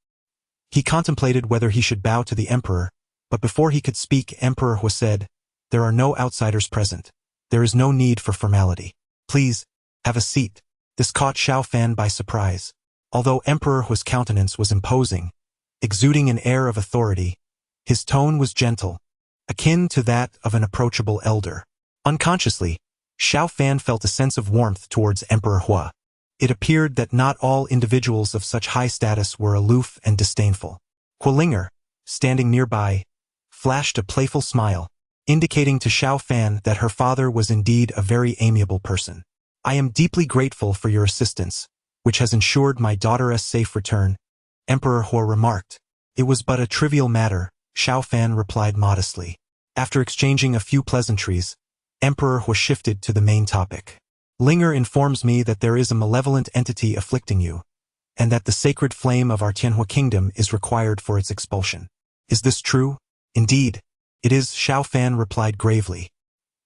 he contemplated whether he should bow to the emperor, but before he could speak, Emperor Hua said, There are no outsiders present. There is no need for formality. Please, have a seat. This caught Xiao Fan by surprise. Although Emperor Hua's countenance was imposing, exuding an air of authority, his tone was gentle, akin to that of an approachable elder. Unconsciously, Xiao Fan felt a sense of warmth towards Emperor Hua. It appeared that not all individuals of such high status were aloof and disdainful. Hualinger, standing nearby, flashed a playful smile, indicating to Xiao Fan that her father was indeed a very amiable person. I am deeply grateful for your assistance, which has ensured my daughter's safe return, Emperor Hua remarked. It was but a trivial matter, Xiao Fan replied modestly. After exchanging a few pleasantries, Emperor Hua shifted to the main topic. Linger informs me that there is a malevolent entity afflicting you, and that the sacred flame of our Tianhua kingdom is required for its expulsion. Is this true? Indeed, it is, Xiao Fan replied gravely.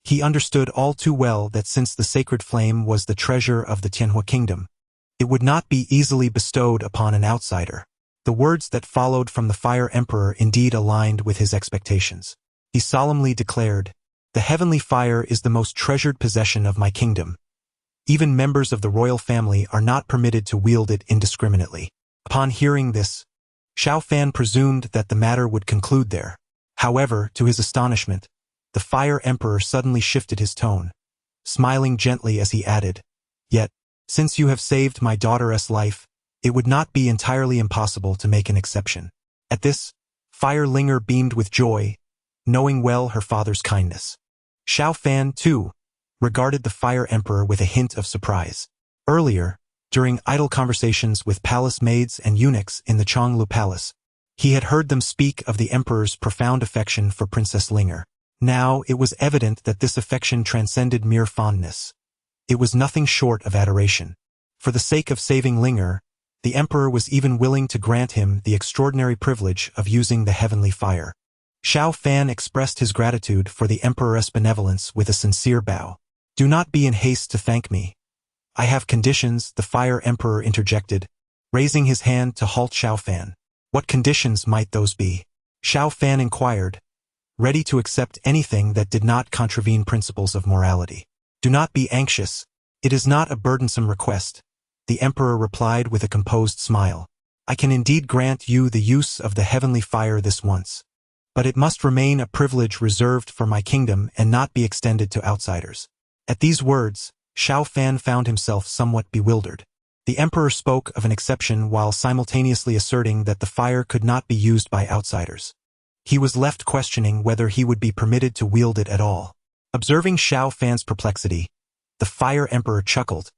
He understood all too well that since the sacred flame was the treasure of the Tianhua kingdom, it would not be easily bestowed upon an outsider. The words that followed from the Fire Emperor indeed aligned with his expectations. He solemnly declared, The heavenly fire is the most treasured possession of my kingdom. Even members of the royal family are not permitted to wield it indiscriminately. Upon hearing this, Xiao Fan presumed that the matter would conclude there. However, to his astonishment, the Fire Emperor suddenly shifted his tone, smiling gently as he added, Yet, since you have saved my daughter's life, it would not be entirely impossible to make an exception. At this, Fire Linger beamed with joy, knowing well her father's kindness. Xiao Fan, too, regarded the Fire Emperor with a hint of surprise. Earlier, during idle conversations with palace maids and eunuchs in the Changlu Palace, he had heard them speak of the Emperor's profound affection for Princess Linger. Now it was evident that this affection transcended mere fondness. It was nothing short of adoration. For the sake of saving Linger, the Emperor was even willing to grant him the extraordinary privilege of using the heavenly fire. Xiao Fan expressed his gratitude for the Emperor's benevolence with a sincere bow. Do not be in haste to thank me. I have conditions, the Fire Emperor interjected, raising his hand to halt Xiao Fan. What conditions might those be? Xiao Fan inquired, ready to accept anything that did not contravene principles of morality. Do not be anxious. It is not a burdensome request, the Emperor replied with a composed smile. I can indeed grant you the use of the heavenly fire this once. But it must remain a privilege reserved for my kingdom and not be extended to outsiders. At these words, Xiao Fan found himself somewhat bewildered. The Emperor spoke of an exception while simultaneously asserting that the fire could not be used by outsiders. He was left questioning whether he would be permitted to wield it at all. Observing Xiao Fan's perplexity, the Fire Emperor chuckled.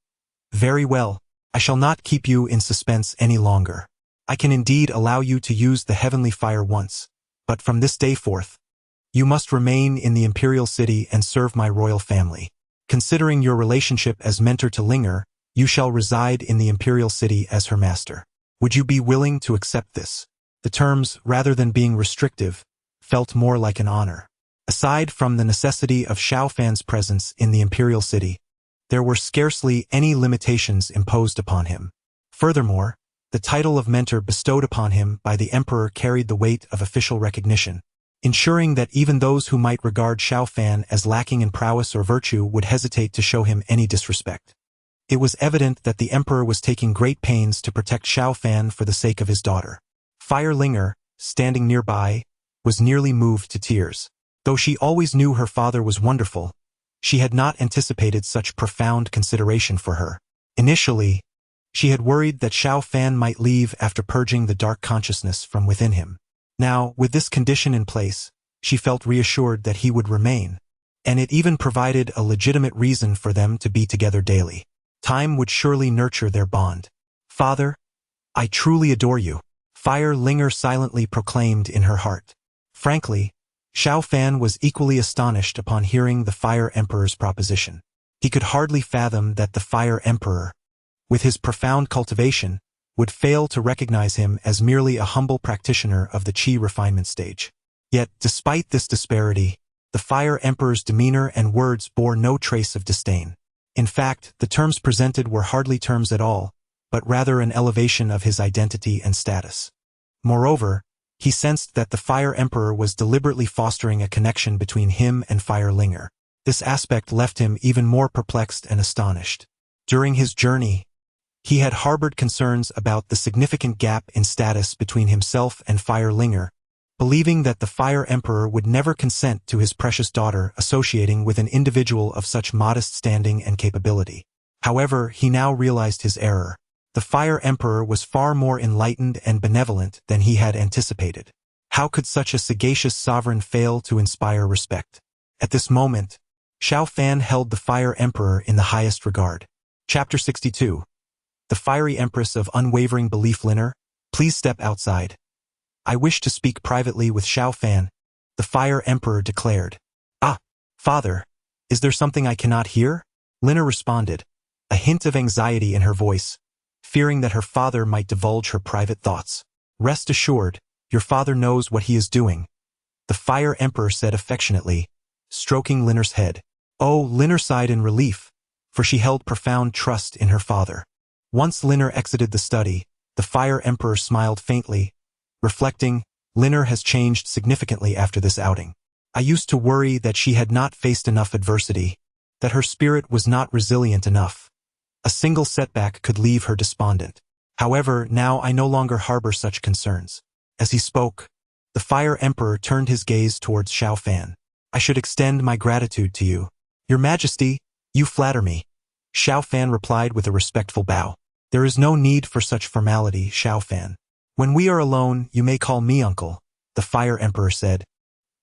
Very well, I shall not keep you in suspense any longer. I can indeed allow you to use the heavenly fire once, but from this day forth, you must remain in the imperial city and serve my royal family. Considering your relationship as mentor to Linger, you shall reside in the imperial city as her master. Would you be willing to accept this? The terms, rather than being restrictive, felt more like an honor. Aside from the necessity of Xiao Fan's presence in the imperial city, there were scarcely any limitations imposed upon him. Furthermore, the title of mentor bestowed upon him by the emperor carried the weight of official recognition, ensuring that even those who might regard Xiao Fan as lacking in prowess or virtue would hesitate to show him any disrespect. It was evident that the emperor was taking great pains to protect Xiao Fan for the sake of his daughter. Fire Linger, standing nearby, was nearly moved to tears. Though she always knew her father was wonderful, she had not anticipated such profound consideration for her. Initially, she had worried that Xiao Fan might leave after purging the dark consciousness from within him. Now, with this condition in place, she felt reassured that he would remain, and it even provided a legitimate reason for them to be together daily. Time would surely nurture their bond. Father, I truly adore you, Fire Linger silently proclaimed in her heart. Frankly, Xiao Fan was equally astonished upon hearing the Fire Emperor's proposition. He could hardly fathom that the Fire Emperor, with his profound cultivation, would fail to recognize him as merely a humble practitioner of the Qi refinement stage. Yet, despite this disparity, the Fire Emperor's demeanor and words bore no trace of disdain. In fact, the terms presented were hardly terms at all, but rather an elevation of his identity and status. Moreover, he sensed that the Fire Emperor was deliberately fostering a connection between him and Fire Linger. This aspect left him even more perplexed and astonished. During his journey, he had harbored concerns about the significant gap in status between himself and Fire Linger, believing that the Fire Emperor would never consent to his precious daughter associating with an individual of such modest standing and capability. However, he now realized his error. The Fire Emperor was far more enlightened and benevolent than he had anticipated. How could such a sagacious sovereign fail to inspire respect? At this moment, Xiao Fan held the Fire Emperor in the highest regard. Chapter 62. The Fiery Empress of Unwavering Belief. Linger, please step outside. I wish to speak privately with Xiao Fan, the Fire Emperor declared. Ah, father, is there something I cannot hear? Linger responded, a hint of anxiety in her voice, fearing that her father might divulge her private thoughts. Rest assured, your father knows what he is doing, the Fire Emperor said affectionately, stroking Linger's head. Oh, Linger sighed in relief, for she held profound trust in her father. Once Linger exited the study, the Fire Emperor smiled faintly, reflecting, Linger has changed significantly after this outing. I used to worry that she had not faced enough adversity, that her spirit was not resilient enough. A single setback could leave her despondent. However, now I no longer harbor such concerns. As he spoke, the Fire Emperor turned his gaze towards Xiao Fan. I should extend my gratitude to you. Your Majesty, you flatter me. Xiao Fan replied with a respectful bow. There is no need for such formality, Xiao Fan. When we are alone, you may call me uncle, the Fire Emperor said,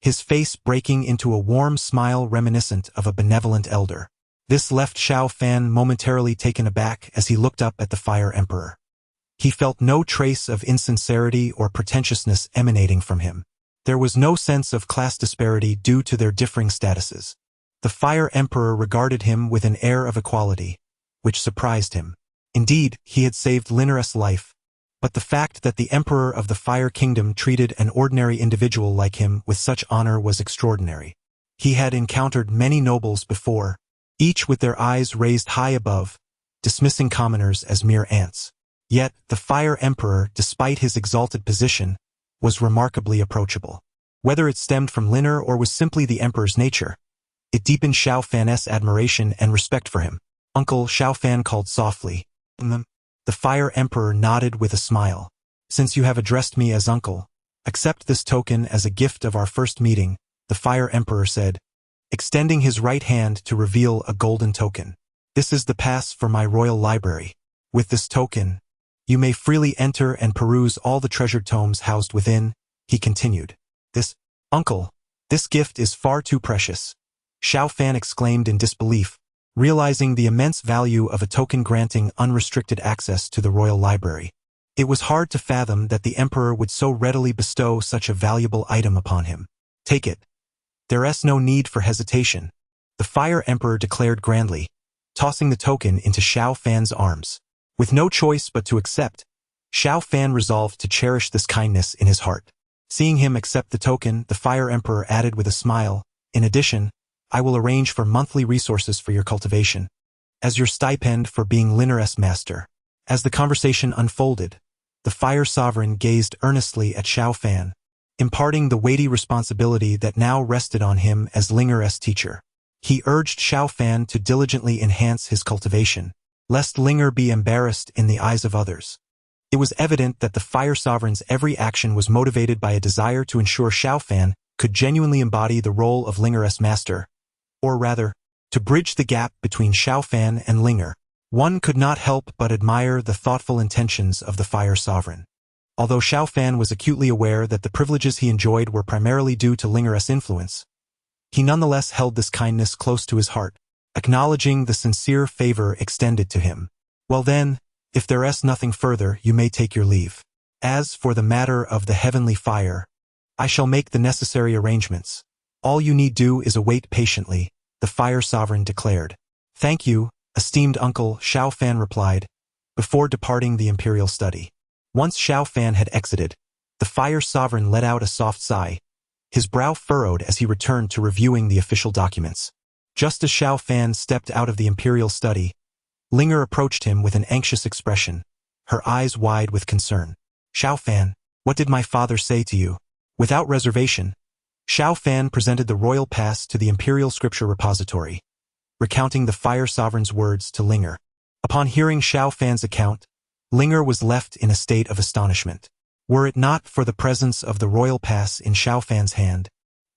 his face breaking into a warm smile reminiscent of a benevolent elder. This left Xiao Fan momentarily taken aback as he looked up at the Fire Emperor. He felt no trace of insincerity or pretentiousness emanating from him. There was no sense of class disparity due to their differing statuses. The Fire Emperor regarded him with an air of equality, which surprised him. Indeed, he had saved Linger's life, but the fact that the Emperor of the Fire Kingdom treated an ordinary individual like him with such honor was extraordinary. He had encountered many nobles before, each with their eyes raised high above, dismissing commoners as mere ants. Yet, the Fire Emperor, despite his exalted position, was remarkably approachable. Whether it stemmed from Linger or was simply the Emperor's nature, it deepened Xiao Fan's admiration and respect for him. Uncle, Xiao Fan called softly. The Fire Emperor nodded with a smile. Since you have addressed me as uncle, accept this token as a gift of our first meeting, the Fire Emperor said, extending his right hand to reveal a golden token. This is the pass for my royal library. With this token, you may freely enter and peruse all the treasured tomes housed within, he continued. Uncle, this gift is far too precious. Xiao Fan exclaimed in disbelief, realizing the immense value of a token granting unrestricted access to the royal library. It was hard to fathom that the emperor would so readily bestow such a valuable item upon him. Take it. There is no need for hesitation, the Fire Emperor declared grandly, tossing the token into Xiao Fan's arms. With no choice but to accept, Xiao Fan resolved to cherish this kindness in his heart. Seeing him accept the token, the Fire Emperor added with a smile, "In addition, I will arrange for monthly resources for your cultivation, as your stipend for being Linares master." As the conversation unfolded, the Fire Sovereign gazed earnestly at Xiao Fan, imparting the weighty responsibility that now rested on him as Linares teacher. He urged Xiao Fan to diligently enhance his cultivation, lest Linger be embarrassed in the eyes of others. It was evident that the Fire Sovereign's every action was motivated by a desire to ensure Xiao Fan could genuinely embody the role of Linares master, or rather, to bridge the gap between Xiao Fan and Linger. One could not help but admire the thoughtful intentions of the Fire Sovereign. Although Xiao Fan was acutely aware that the privileges he enjoyed were primarily due to Linger's influence, he nonetheless held this kindness close to his heart, acknowledging the sincere favor extended to him. "Well then, if there is nothing further, you may take your leave. As for the matter of the heavenly fire, I shall make the necessary arrangements. All you need do is await patiently," the Fire Sovereign declared. "Thank you, esteemed uncle," Xiao Fan replied, before departing the imperial study. Once Xiao Fan had exited, the Fire Sovereign let out a soft sigh, his brow furrowed as he returned to reviewing the official documents. Just as Xiao Fan stepped out of the imperial study, Linger approached him with an anxious expression, her eyes wide with concern. "Xiao Fan, what did my father say to you?" Without reservation, Xiao Fan presented the royal pass to the imperial scripture repository, recounting the Fire Sovereign's words to Linger. Upon hearing Xiao Fan's account, Linger was left in a state of astonishment. Were it not for the presence of the royal pass in Xiao Fan's hand,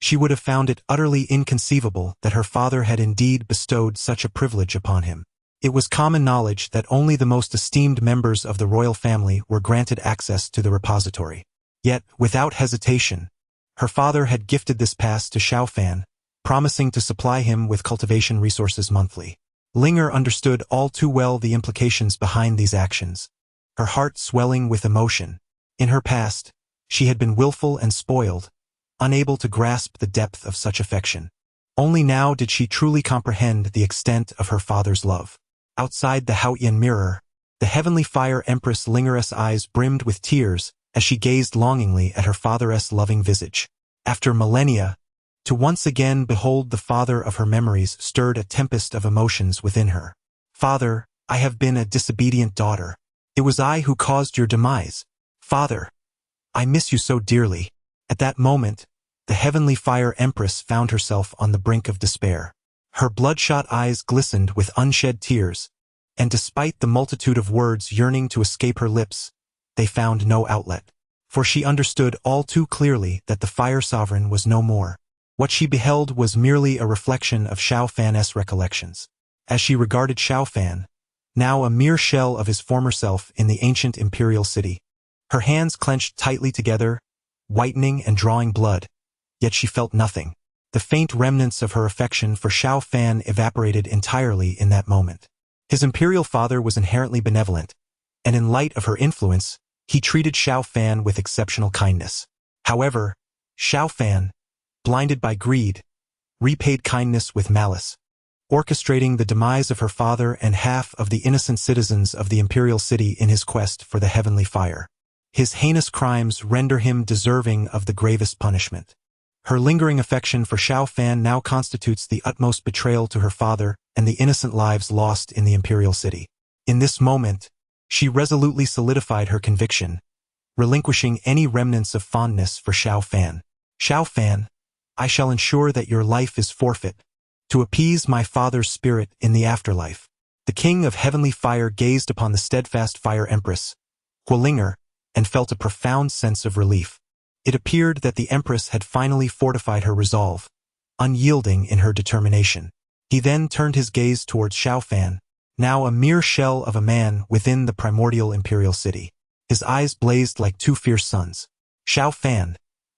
she would have found it utterly inconceivable that her father had indeed bestowed such a privilege upon him. It was common knowledge that only the most esteemed members of the royal family were granted access to the repository. Yet, without hesitation, her father had gifted this pass to Xiao Fan, promising to supply him with cultivation resources monthly. Linger understood all too well the implications behind these actions, her heart swelling with emotion. In her past, she had been willful and spoiled, unable to grasp the depth of such affection. Only now did she truly comprehend the extent of her father's love. Outside the Haotian mirror, the heavenly Fire Empress Linger's eyes brimmed with tears as she gazed longingly at her father's loving visage. After millennia, to once again behold the father of her memories stirred a tempest of emotions within her. "Father, I have been a disobedient daughter. It was I who caused your demise. Father, I miss you so dearly." At that moment, the heavenly Fire Empress found herself on the brink of despair. Her bloodshot eyes glistened with unshed tears, and despite the multitude of words yearning to escape her lips, they found no outlet. For she understood all too clearly that the Fire Sovereign was no more. What she beheld was merely a reflection of Xiao Fan's recollections. As she regarded Xiao Fan, now a mere shell of his former self in the ancient imperial city, her hands clenched tightly together, whitening and drawing blood, yet she felt nothing. The faint remnants of her affection for Xiao Fan evaporated entirely in that moment. His imperial father was inherently benevolent, and in light of her influence, he treated Xiao Fan with exceptional kindness. However, Xiao Fan, blinded by greed, repaid kindness with malice, orchestrating the demise of her father and half of the innocent citizens of the imperial city in his quest for the heavenly fire. His heinous crimes render him deserving of the gravest punishment. Her lingering affection for Xiao Fan now constitutes the utmost betrayal to her father and the innocent lives lost in the imperial city. In this moment, she resolutely solidified her conviction, relinquishing any remnants of fondness for Xiao Fan. "Xiao Fan, I shall ensure that your life is forfeit, to appease my father's spirit in the afterlife." The king of heavenly fire gazed upon the steadfast Fire Empress, Huolinger, and felt a profound sense of relief. It appeared that the Empress had finally fortified her resolve, unyielding in her determination. He then turned his gaze towards Xiao Fan, now a mere shell of a man within the primordial imperial city. His eyes blazed like two fierce suns. "Xiao Fan,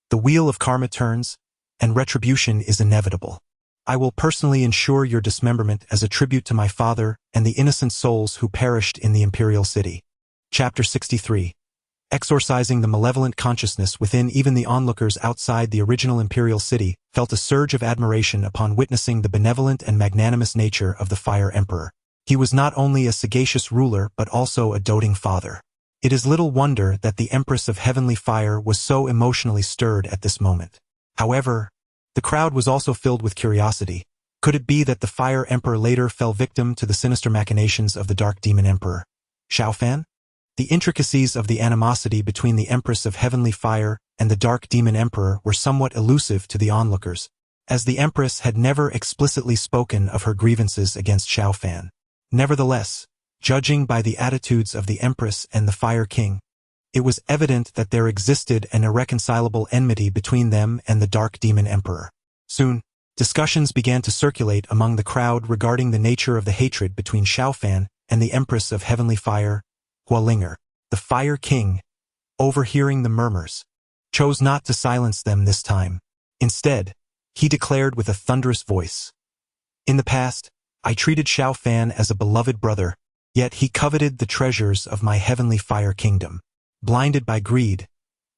The wheel of karma turns, and retribution is inevitable. I will personally ensure your dismemberment as a tribute to my father and the innocent souls who perished in the imperial city. Chapter 63. Exorcising the malevolent consciousness within. Even the onlookers outside the original imperial city felt a surge of admiration upon witnessing the benevolent and magnanimous nature of the Fire Emperor. He was not only a sagacious ruler but also a doting father. It is little wonder that the Empress of Heavenly Fire was so emotionally stirred at this moment. However, the crowd was also filled with curiosity. Could it be that the Fire Emperor later fell victim to the sinister machinations of the Dark Demon Emperor, Xiaofan? The intricacies of the animosity between the Empress of Heavenly Fire and the Dark Demon Emperor were somewhat elusive to the onlookers, as the Empress had never explicitly spoken of her grievances against Xiaofan. Nevertheless, judging by the attitudes of the Empress and the Fire King, it was evident that there existed an irreconcilable enmity between them and the Dark Demon Emperor. Soon, discussions began to circulate among the crowd regarding the nature of the hatred between Xiaofan and the Empress of Heavenly Fire, Huolinger. The Fire King, overhearing the murmurs, chose not to silence them this time. Instead, he declared with a thunderous voice, "In the past, I treated Xiaofan as a beloved brother, yet he coveted the treasures of my Heavenly Fire Kingdom. Blinded by greed,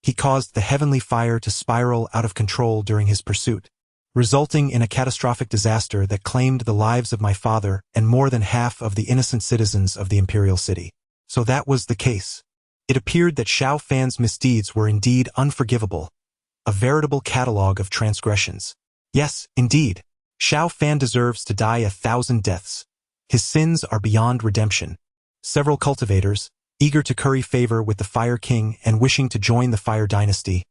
he caused the Heavenly Fire to spiral out of control during his pursuit, resulting in a catastrophic disaster that claimed the lives of my father and more than half of the innocent citizens of the Imperial City." So that was the case. It appeared that Xiaofan's misdeeds were indeed unforgivable, a veritable catalogue of transgressions. Yes, indeed, Xiaofan deserves to die 1,000 deaths. His sins are beyond redemption. Several cultivators, eager to curry favor with the Fire King and wishing to join the Fire Dynasty,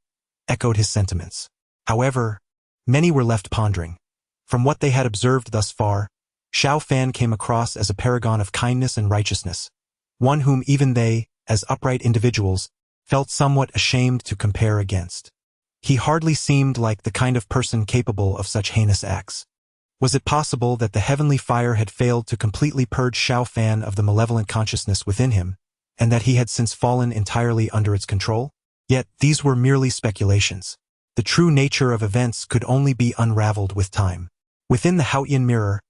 echoed his sentiments. However, many were left pondering. From what they had observed thus far, Xiaofan came across as a paragon of kindness and righteousness, one whom even they, as upright individuals, felt somewhat ashamed to compare against. He hardly seemed like the kind of person capable of such heinous acts. Was it possible that the Heavenly Fire had failed to completely purge Xiaofan of the malevolent consciousness within him, and that he had since fallen entirely under its control? Yet these were merely speculations. The true nature of events could only be unraveled with time. Within the Haotian mirror,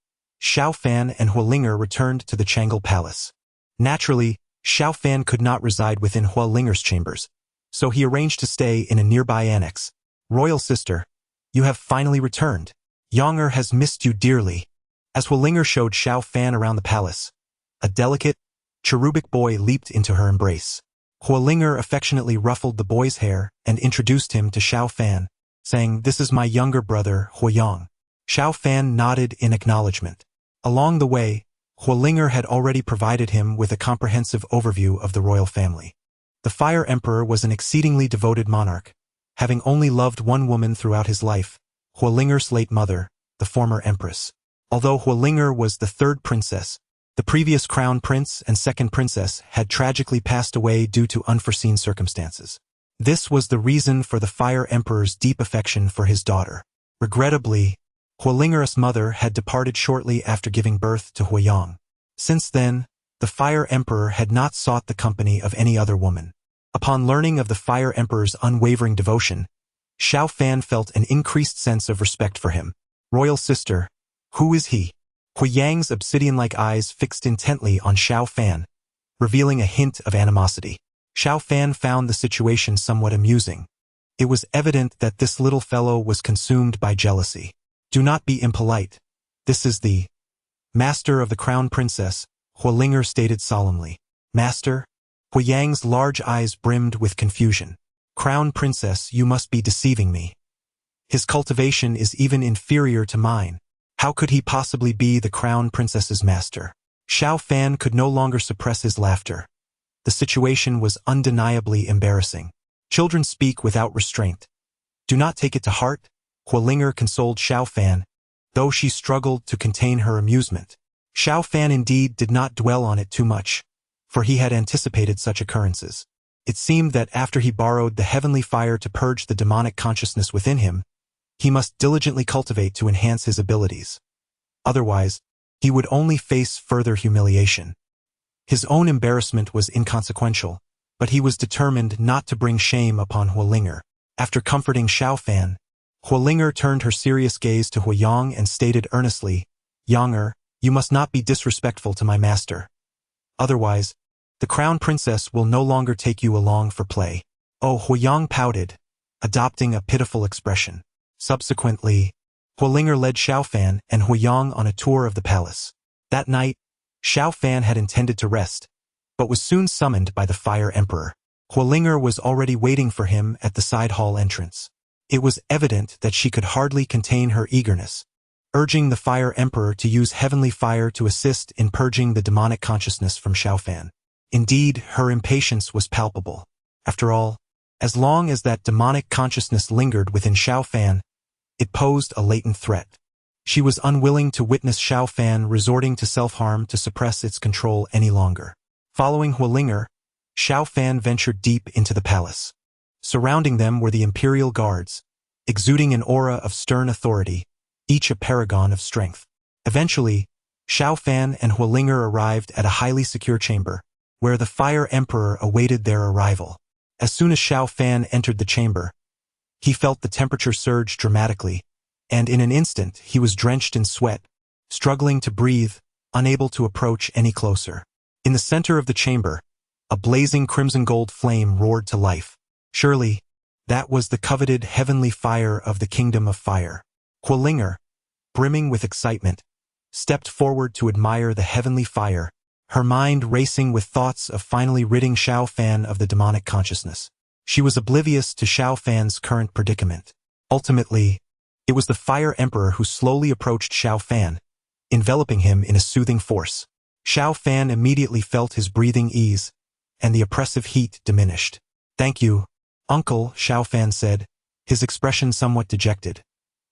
Xiaofan and Huolinger returned to the Chang'e Palace. Naturally, Xiaofan could not reside within Huolinger's chambers, so he arranged to stay in a nearby annex. "Royal sister, you have finally returned. Yonger has missed you dearly." As Huolinger showed Xiaofan around the palace, a delicate, cherubic boy leaped into her embrace. Huolinger affectionately ruffled the boy's hair and introduced him to Xiaofan, saying, "This is my younger brother, Huoyang." Xiaofan nodded in acknowledgement. Along the way, Huolinger had already provided him with a comprehensive overview of the royal family. The Fire Emperor was an exceedingly devoted monarch, having only loved one woman throughout his life, Huolinger's late mother, the former empress. Although Huolinger was the third princess, the previous crown prince and second princess had tragically passed away due to unforeseen circumstances. This was the reason for the Fire Emperor's deep affection for his daughter. Regrettably, Huolinger's mother had departed shortly after giving birth to Huoyang. Since then, the Fire Emperor had not sought the company of any other woman. Upon learning of the Fire Emperor's unwavering devotion, Xiaofan felt an increased sense of respect for him. "Royal sister, who is he?" Huoyang's obsidian-like eyes fixed intently on Xiaofan, revealing a hint of animosity. Xiaofan found the situation somewhat amusing. It was evident that this little fellow was consumed by jealousy. "Do not be impolite. This is the master of the crown princess," Huolinger stated solemnly. "Master?" Huoyang's large eyes brimmed with confusion. "Crown princess, you must be deceiving me. His cultivation is even inferior to mine. How could he possibly be the crown princess's master?" Xiaofan could no longer suppress his laughter. The situation was undeniably embarrassing. Children speak without restraint. "Do not take it to heart," Huolinger consoled Xiaofan, though she struggled to contain her amusement. Xiaofan indeed did not dwell on it too much, for he had anticipated such occurrences. It seemed that after he borrowed the Heavenly Fire to purge the demonic consciousness within him, he must diligently cultivate to enhance his abilities. Otherwise, he would only face further humiliation. His own embarrassment was inconsequential, but he was determined not to bring shame upon Huolinger. After comforting Xiao Fan, Huolinger turned her serious gaze to Huiyang and stated earnestly, "Younger, you must not be disrespectful to my master. Otherwise, the crown princess will no longer take you along for play." Oh, Huiyang pouted, adopting a pitiful expression. Subsequently, Huolinger led Xiao Fan and Huiyang on a tour of the palace. That night, Xiao Fan had intended to rest, but was soon summoned by the Fire Emperor. Huolinger was already waiting for him at the side hall entrance. It was evident that she could hardly contain her eagerness, urging the Fire Emperor to use heavenly fire to assist in purging the demonic consciousness from Xiao Fan. Indeed, her impatience was palpable. After all, as long as that demonic consciousness lingered within Xiao Fan, it posed a latent threat. She was unwilling to witness Xiao Fan resorting to self-harm to suppress its control any longer. Following Huolinger, Xiao Fan ventured deep into the palace. Surrounding them were the imperial guards, exuding an aura of stern authority, each a paragon of strength. Eventually, Xiao Fan and Huolinger arrived at a highly secure chamber, where the Fire Emperor awaited their arrival. As soon as Xiao Fan entered the chamber, he felt the temperature surge dramatically, and in an instant he was drenched in sweat, struggling to breathe, unable to approach any closer. In the center of the chamber, a blazing crimson-gold flame roared to life. Surely, that was the coveted heavenly fire of the Kingdom of Fire. Huolinger, brimming with excitement, stepped forward to admire the heavenly fire, her mind racing with thoughts of finally ridding Xiao Fan of the demonic consciousness. She was oblivious to Xiao Fan's current predicament. Ultimately, it was the Fire Emperor who slowly approached Xiao Fan, enveloping him in a soothing force. Xiao Fan immediately felt his breathing ease, and the oppressive heat diminished. "Thank you, Uncle," Xiao Fan said, his expression somewhat dejected.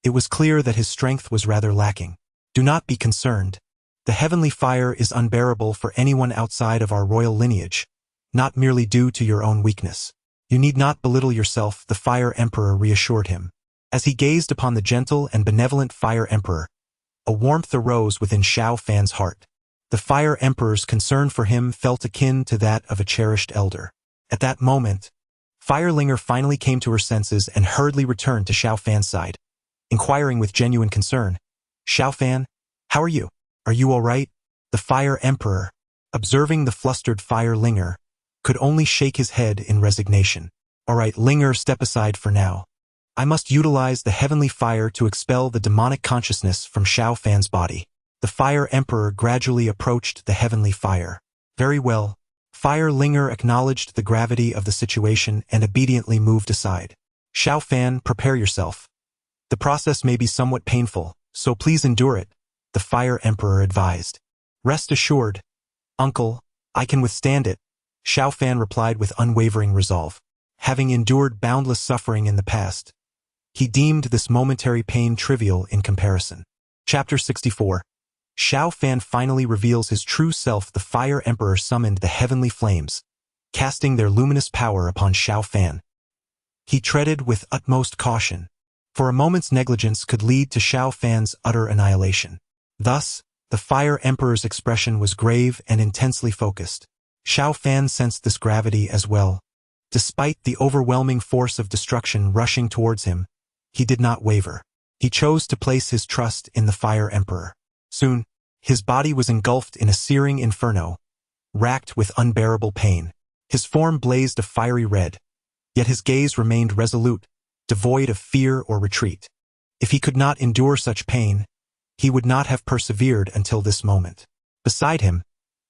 It was clear that his strength was rather lacking. "Do not be concerned. The heavenly fire is unbearable for anyone outside of our royal lineage, not merely due to your own weakness. You need not belittle yourself," the Fire Emperor reassured him. As he gazed upon the gentle and benevolent Fire Emperor, a warmth arose within Xiao Fan's heart. The Fire Emperor's concern for him felt akin to that of a cherished elder. At that moment, Firelinger finally came to her senses and hurriedly returned to Xiao Fan's side, inquiring with genuine concern, "Xiao Fan, how are you? Are you all right?" The Fire Emperor, observing the flustered Firelinger, could only shake his head in resignation. "All right, Linger, step aside for now. I must utilize the heavenly fire to expel the demonic consciousness from Xiao Fan's body." The Fire Emperor gradually approached the heavenly fire. "Very well." Firelinger acknowledged the gravity of the situation and obediently moved aside. "Xiao Fan, prepare yourself. The process may be somewhat painful, so please endure it," the Fire Emperor advised. "Rest assured, Uncle, I can withstand it," Xiao Fan replied with unwavering resolve. Having endured boundless suffering in the past, he deemed this momentary pain trivial in comparison. Chapter 64. Xiao Fan finally reveals his true self. The Fire Emperor summoned the heavenly flames, casting their luminous power upon Xiao Fan. He treaded with utmost caution, for a moment's negligence could lead to Xiao Fan's utter annihilation. Thus, the Fire Emperor's expression was grave and intensely focused. Xiao Fan sensed this gravity as well. Despite the overwhelming force of destruction rushing towards him, he did not waver. He chose to place his trust in the Fire Emperor. Soon, his body was engulfed in a searing inferno, racked with unbearable pain. His form blazed a fiery red, yet his gaze remained resolute, devoid of fear or retreat. If he could not endure such pain, he would not have persevered until this moment. Beside him,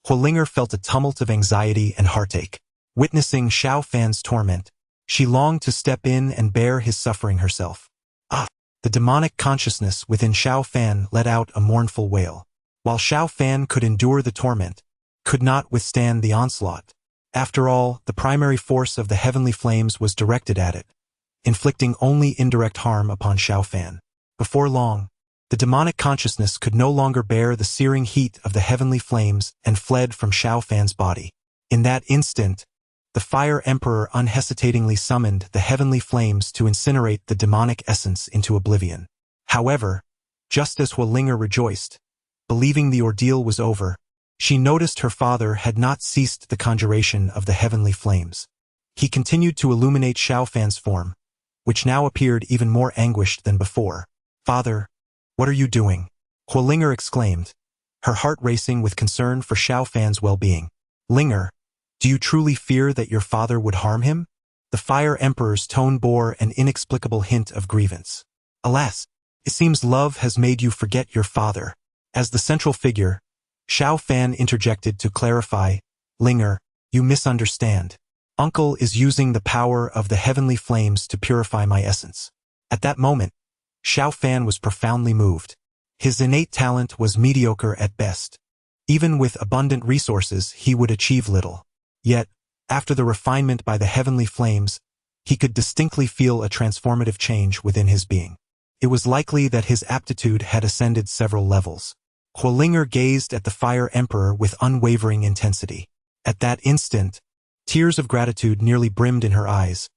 Huolinger felt a tumult of anxiety and heartache. Witnessing Xiao Fan's torment, she longed to step in and bear his suffering herself. The demonic consciousness within Xiao Fan let out a mournful wail. While Xiao Fan could endure the torment, could not withstand the onslaught. After all, the primary force of the heavenly flames was directed at it, inflicting only indirect harm upon Xiao Fan. Before long, the demonic consciousness could no longer bear the searing heat of the heavenly flames and fled from Xiao Fan's body. In that instant, the Fire Emperor unhesitatingly summoned the heavenly flames to incinerate the demonic essence into oblivion. However, just as Huolinger rejoiced, believing the ordeal was over, she noticed her father had not ceased the conjuration of the heavenly flames. He continued to illuminate Xiao Fan's form, which now appeared even more anguished than before. "Father, what are you doing?" Huolinger exclaimed, her heart racing with concern for Xiao Fan's well-being. "Linger, do you truly fear that your father would harm him?" The Fire Emperor's tone bore an inexplicable hint of grievance. "Alas, it seems love has made you forget your father." As the central figure, Xiao Fan interjected to clarify, "Linger, you misunderstand. Uncle is using the power of the heavenly flames to purify my essence." At that moment, Xiao Fan was profoundly moved. His innate talent was mediocre at best. Even with abundant resources, he would achieve little. Yet, after the refinement by the heavenly flames, he could distinctly feel a transformative change within his being. It was likely that his aptitude had ascended several levels. Huolinger gazed at the Fire Emperor with unwavering intensity. At that instant, tears of gratitude nearly brimmed in her eyes,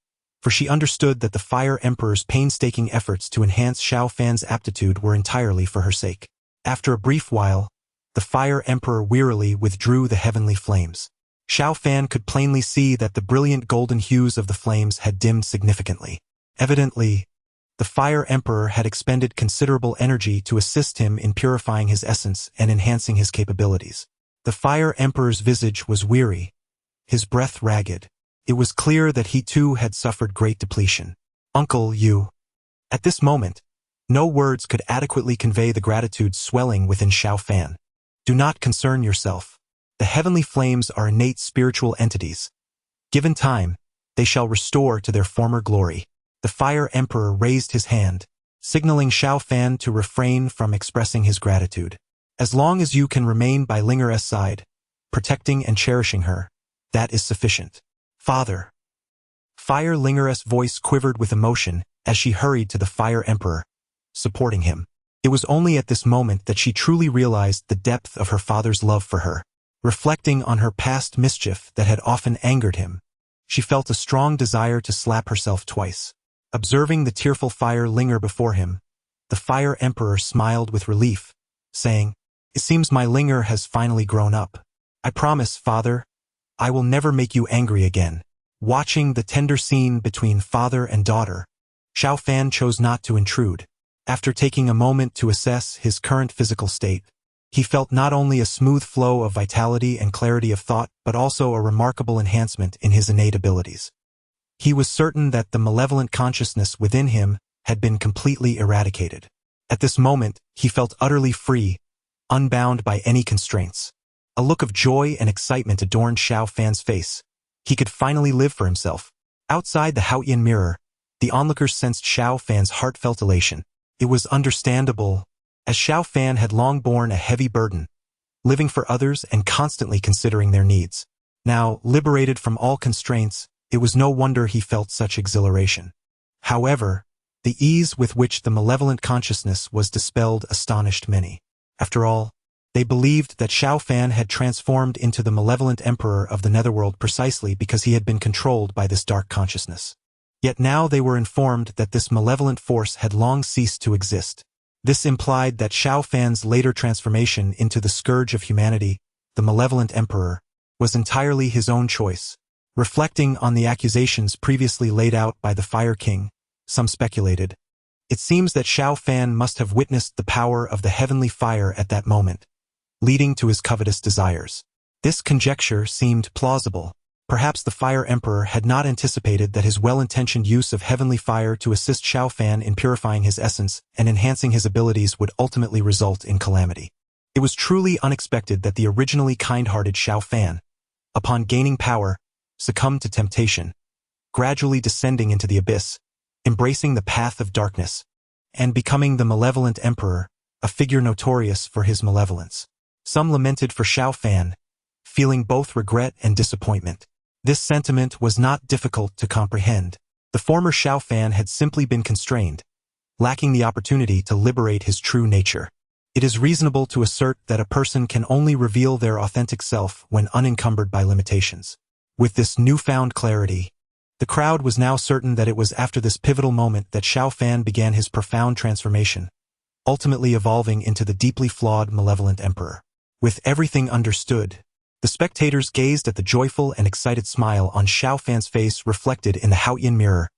for she understood that the Fire Emperor's painstaking efforts to enhance Xiao Fan's aptitude were entirely for her sake. After a brief while, the Fire Emperor wearily withdrew the heavenly flames. Xiao Fan could plainly see that the brilliant golden hues of the flames had dimmed significantly. Evidently, the Fire Emperor had expended considerable energy to assist him in purifying his essence and enhancing his capabilities. The Fire Emperor's visage was weary, his breath ragged. It was clear that he too had suffered great depletion. "Uncle, you..." At this moment, no words could adequately convey the gratitude swelling within Xiao Fan. "Do not concern yourself. The heavenly flames are innate spiritual entities. Given time, they shall restore to their former glory." The Fire Emperor raised his hand, signaling Xiao Fan to refrain from expressing his gratitude. "As long as you can remain by Linger's side, protecting and cherishing her, that is sufficient." "Father." Fire Linger's voice quivered with emotion as she hurried to the Fire Emperor, supporting him. It was only at this moment that she truly realized the depth of her father's love for her. Reflecting on her past mischief that had often angered him, she felt a strong desire to slap herself twice. Observing the tearful Fire Linger before him, the Fire Emperor smiled with relief, saying, "It seems my Linger has finally grown up. I promise, father, I will never make you angry again." Watching the tender scene between father and daughter, Xiao Fan chose not to intrude. After taking a moment to assess his current physical state, he felt not only a smooth flow of vitality and clarity of thought, but also a remarkable enhancement in his innate abilities. He was certain that the malevolent consciousness within him had been completely eradicated. At this moment, he felt utterly free, unbound by any constraints. A look of joy and excitement adorned Xiao Fan's face. He could finally live for himself. Outside the Haotian mirror, the onlookers sensed Xiao Fan's heartfelt elation. It was understandable, as Xiao Fan had long borne a heavy burden, living for others and constantly considering their needs. Now, liberated from all constraints, it was no wonder he felt such exhilaration. However, the ease with which the malevolent consciousness was dispelled astonished many. After all, they believed that Xiao Fan had transformed into the malevolent emperor of the netherworld precisely because he had been controlled by this dark consciousness. Yet now they were informed that this malevolent force had long ceased to exist. This implied that Xiao Fan's later transformation into the scourge of humanity, the malevolent emperor, was entirely his own choice. Reflecting on the accusations previously laid out by the Fire King, some speculated, it seems that Xiao Fan must have witnessed the power of the heavenly fire at that moment, leading to his covetous desires. This conjecture seemed plausible. Perhaps the Fire Emperor had not anticipated that his well-intentioned use of heavenly fire to assist Xiao Fan in purifying his essence and enhancing his abilities would ultimately result in calamity. It was truly unexpected that the originally kind-hearted Xiao Fan, upon gaining power, succumbed to temptation, gradually descending into the abyss, embracing the path of darkness, and becoming the malevolent emperor, a figure notorious for his malevolence. Some lamented for Xiao Fan, feeling both regret and disappointment. This sentiment was not difficult to comprehend. The former Xiao Fan had simply been constrained, lacking the opportunity to liberate his true nature. It is reasonable to assert that a person can only reveal their authentic self when unencumbered by limitations. With this newfound clarity, the crowd was now certain that it was after this pivotal moment that Xiao Fan began his profound transformation, ultimately evolving into the deeply flawed malevolent emperor. With everything understood, the spectators gazed at the joyful and excited smile on Xiao Fan's face reflected in the Haotian mirror,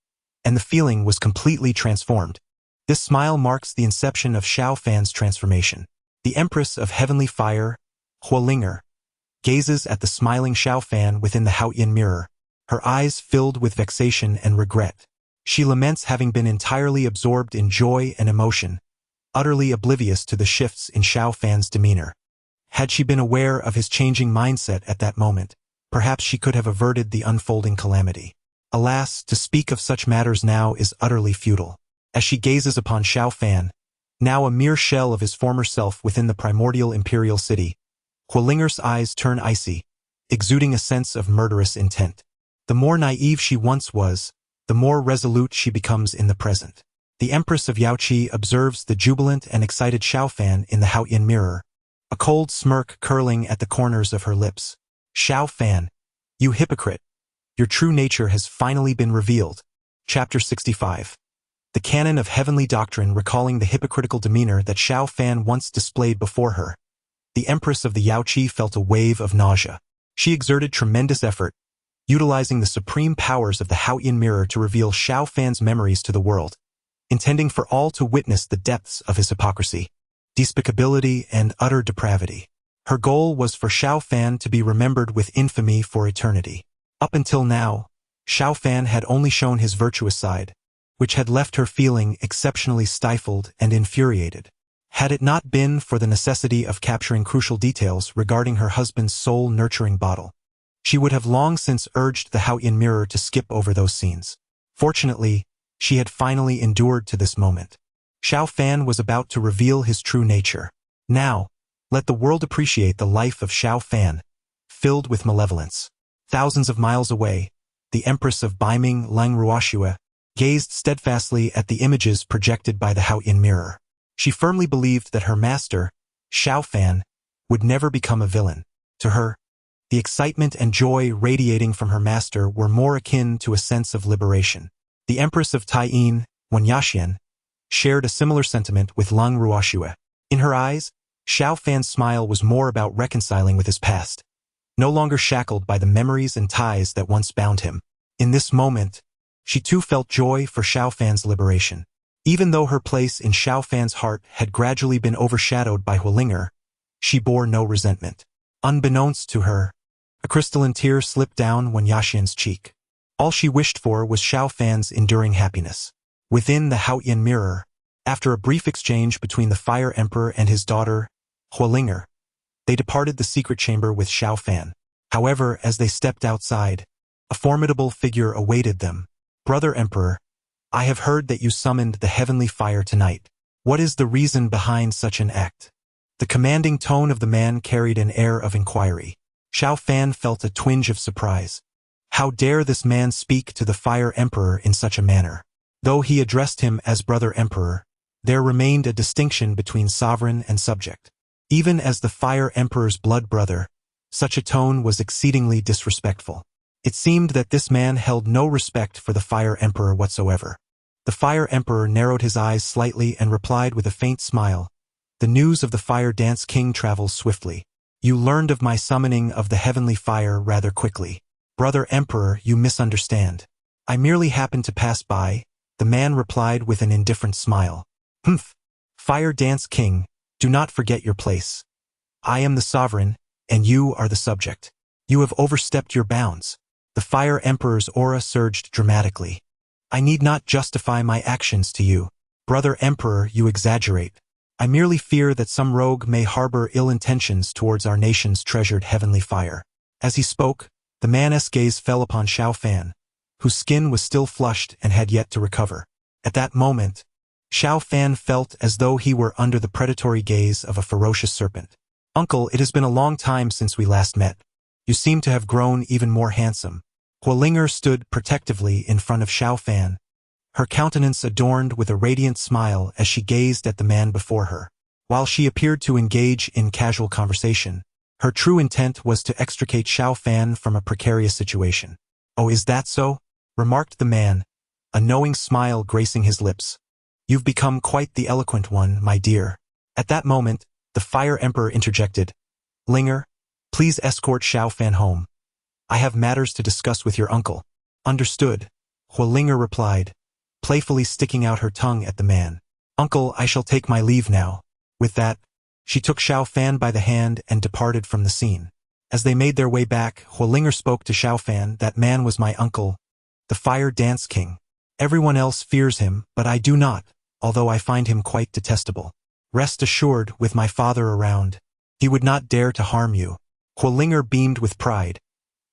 and the feeling was completely transformed. This smile marks the inception of Xiao Fan's transformation. The Empress of Heavenly Fire, Huolinger, gazes at the smiling Xiao Fan within the Haoyin mirror, her eyes filled with vexation and regret. She laments having been entirely absorbed in joy and emotion, utterly oblivious to the shifts in Xiao Fan's demeanor. Had she been aware of his changing mindset at that moment, perhaps she could have averted the unfolding calamity. Alas, to speak of such matters now is utterly futile. As she gazes upon Xiao Fan, now a mere shell of his former self within the primordial imperial city, Huolinger's eyes turn icy, exuding a sense of murderous intent. The more naive she once was, the more resolute she becomes in the present. The Empress of Yaoqi observes the jubilant and excited Xiao Fan in the Haoyin mirror, a cold smirk curling at the corners of her lips. Xiao Fan, you hypocrite! Your true nature has finally been revealed. Chapter 65. The canon of heavenly doctrine recalling the hypocritical demeanor that Xiao Fan once displayed before her. The Empress of the Yaoqi felt a wave of nausea. She exerted tremendous effort, utilizing the supreme powers of the Haoyin mirror to reveal Xiao Fan's memories to the world, intending for all to witness the depths of his hypocrisy, despicability, and utter depravity. Her goal was for Xiao Fan to be remembered with infamy for eternity. Up until now, Xiao Fan had only shown his virtuous side, which had left her feeling exceptionally stifled and infuriated. Had it not been for the necessity of capturing crucial details regarding her husband's soul-nurturing bottle, she would have long since urged the Haoyin mirror to skip over those scenes. Fortunately, she had finally endured to this moment. Xiao Fan was about to reveal his true nature. Now, let the world appreciate the life of Xiao Fan, filled with malevolence. Thousands of miles away, the Empress of Baiming Langruoxue gazed steadfastly at the images projected by the Haoyin mirror. She firmly believed that her master, Xiao Fan, would never become a villain. To her, the excitement and joy radiating from her master were more akin to a sense of liberation. The Empress of Taiyin, Wenyaxian, shared a similar sentiment with Langruoxue. In her eyes, Xiao Fan's smile was more about reconciling with his past, no longer shackled by the memories and ties that once bound him. In this moment, she too felt joy for Xiao Fan's liberation. Even though her place in Xiao Fan's heart had gradually been overshadowed by Huolinger, she bore no resentment. Unbeknownst to her, a crystalline tear slipped down Wenyaxian's cheek. All she wished for was Xiao Fan's enduring happiness. Within the Haoyin mirror, after a brief exchange between the Fire Emperor and his daughter, Huolinger, they departed the secret chamber with Xiao Fan. However, as they stepped outside, a formidable figure awaited them. Brother Emperor, I have heard that you summoned the heavenly fire tonight. What is the reason behind such an act? The commanding tone of the man carried an air of inquiry. Xiao Fan felt a twinge of surprise. How dare this man speak to the Fire Emperor in such a manner? Though he addressed him as Brother Emperor, there remained a distinction between sovereign and subject. Even as the Fire Emperor's blood brother, such a tone was exceedingly disrespectful. It seemed that this man held no respect for the Fire Emperor whatsoever. The Fire Emperor narrowed his eyes slightly and replied with a faint smile, "The news of the Fire Dance King travels swiftly. You learned of my summoning of the heavenly fire rather quickly. Brother Emperor, you misunderstand. I merely happened to pass by," the man replied with an indifferent smile. "Humph! Fire Dance King, do not forget your place. I am the sovereign, and you are the subject. You have overstepped your bounds." The Fire Emperor's aura surged dramatically. "I need not justify my actions to you. Brother Emperor, you exaggerate. I merely fear that some rogue may harbor ill intentions towards our nation's treasured heavenly fire." As he spoke, the man's gaze fell upon Xiao Fan, whose skin was still flushed and had yet to recover. At that moment, Xiao Fan felt as though he were under the predatory gaze of a ferocious serpent. "Uncle, it has been a long time since we last met. You seem to have grown even more handsome." Huolinger stood protectively in front of Xiao Fan, her countenance adorned with a radiant smile as she gazed at the man before her. While she appeared to engage in casual conversation, her true intent was to extricate Xiao Fan from a precarious situation. "Oh, is that so?" remarked the man, a knowing smile gracing his lips. "You've become quite the eloquent one, my dear." At that moment, the Fire Emperor interjected, "Linger, please escort Xiao Fan home. I have matters to discuss with your uncle." "Understood," Huolinger replied, playfully sticking out her tongue at the man. "Uncle, I shall take my leave now." With that, she took Xiao Fan by the hand and departed from the scene. As they made their way back, Huolinger spoke to Xiao Fan. "That man was my uncle, the Fire Dance King. Everyone else fears him, but I do not, although I find him quite detestable. Rest assured, with my father around, he would not dare to harm you." Huolinger beamed with pride,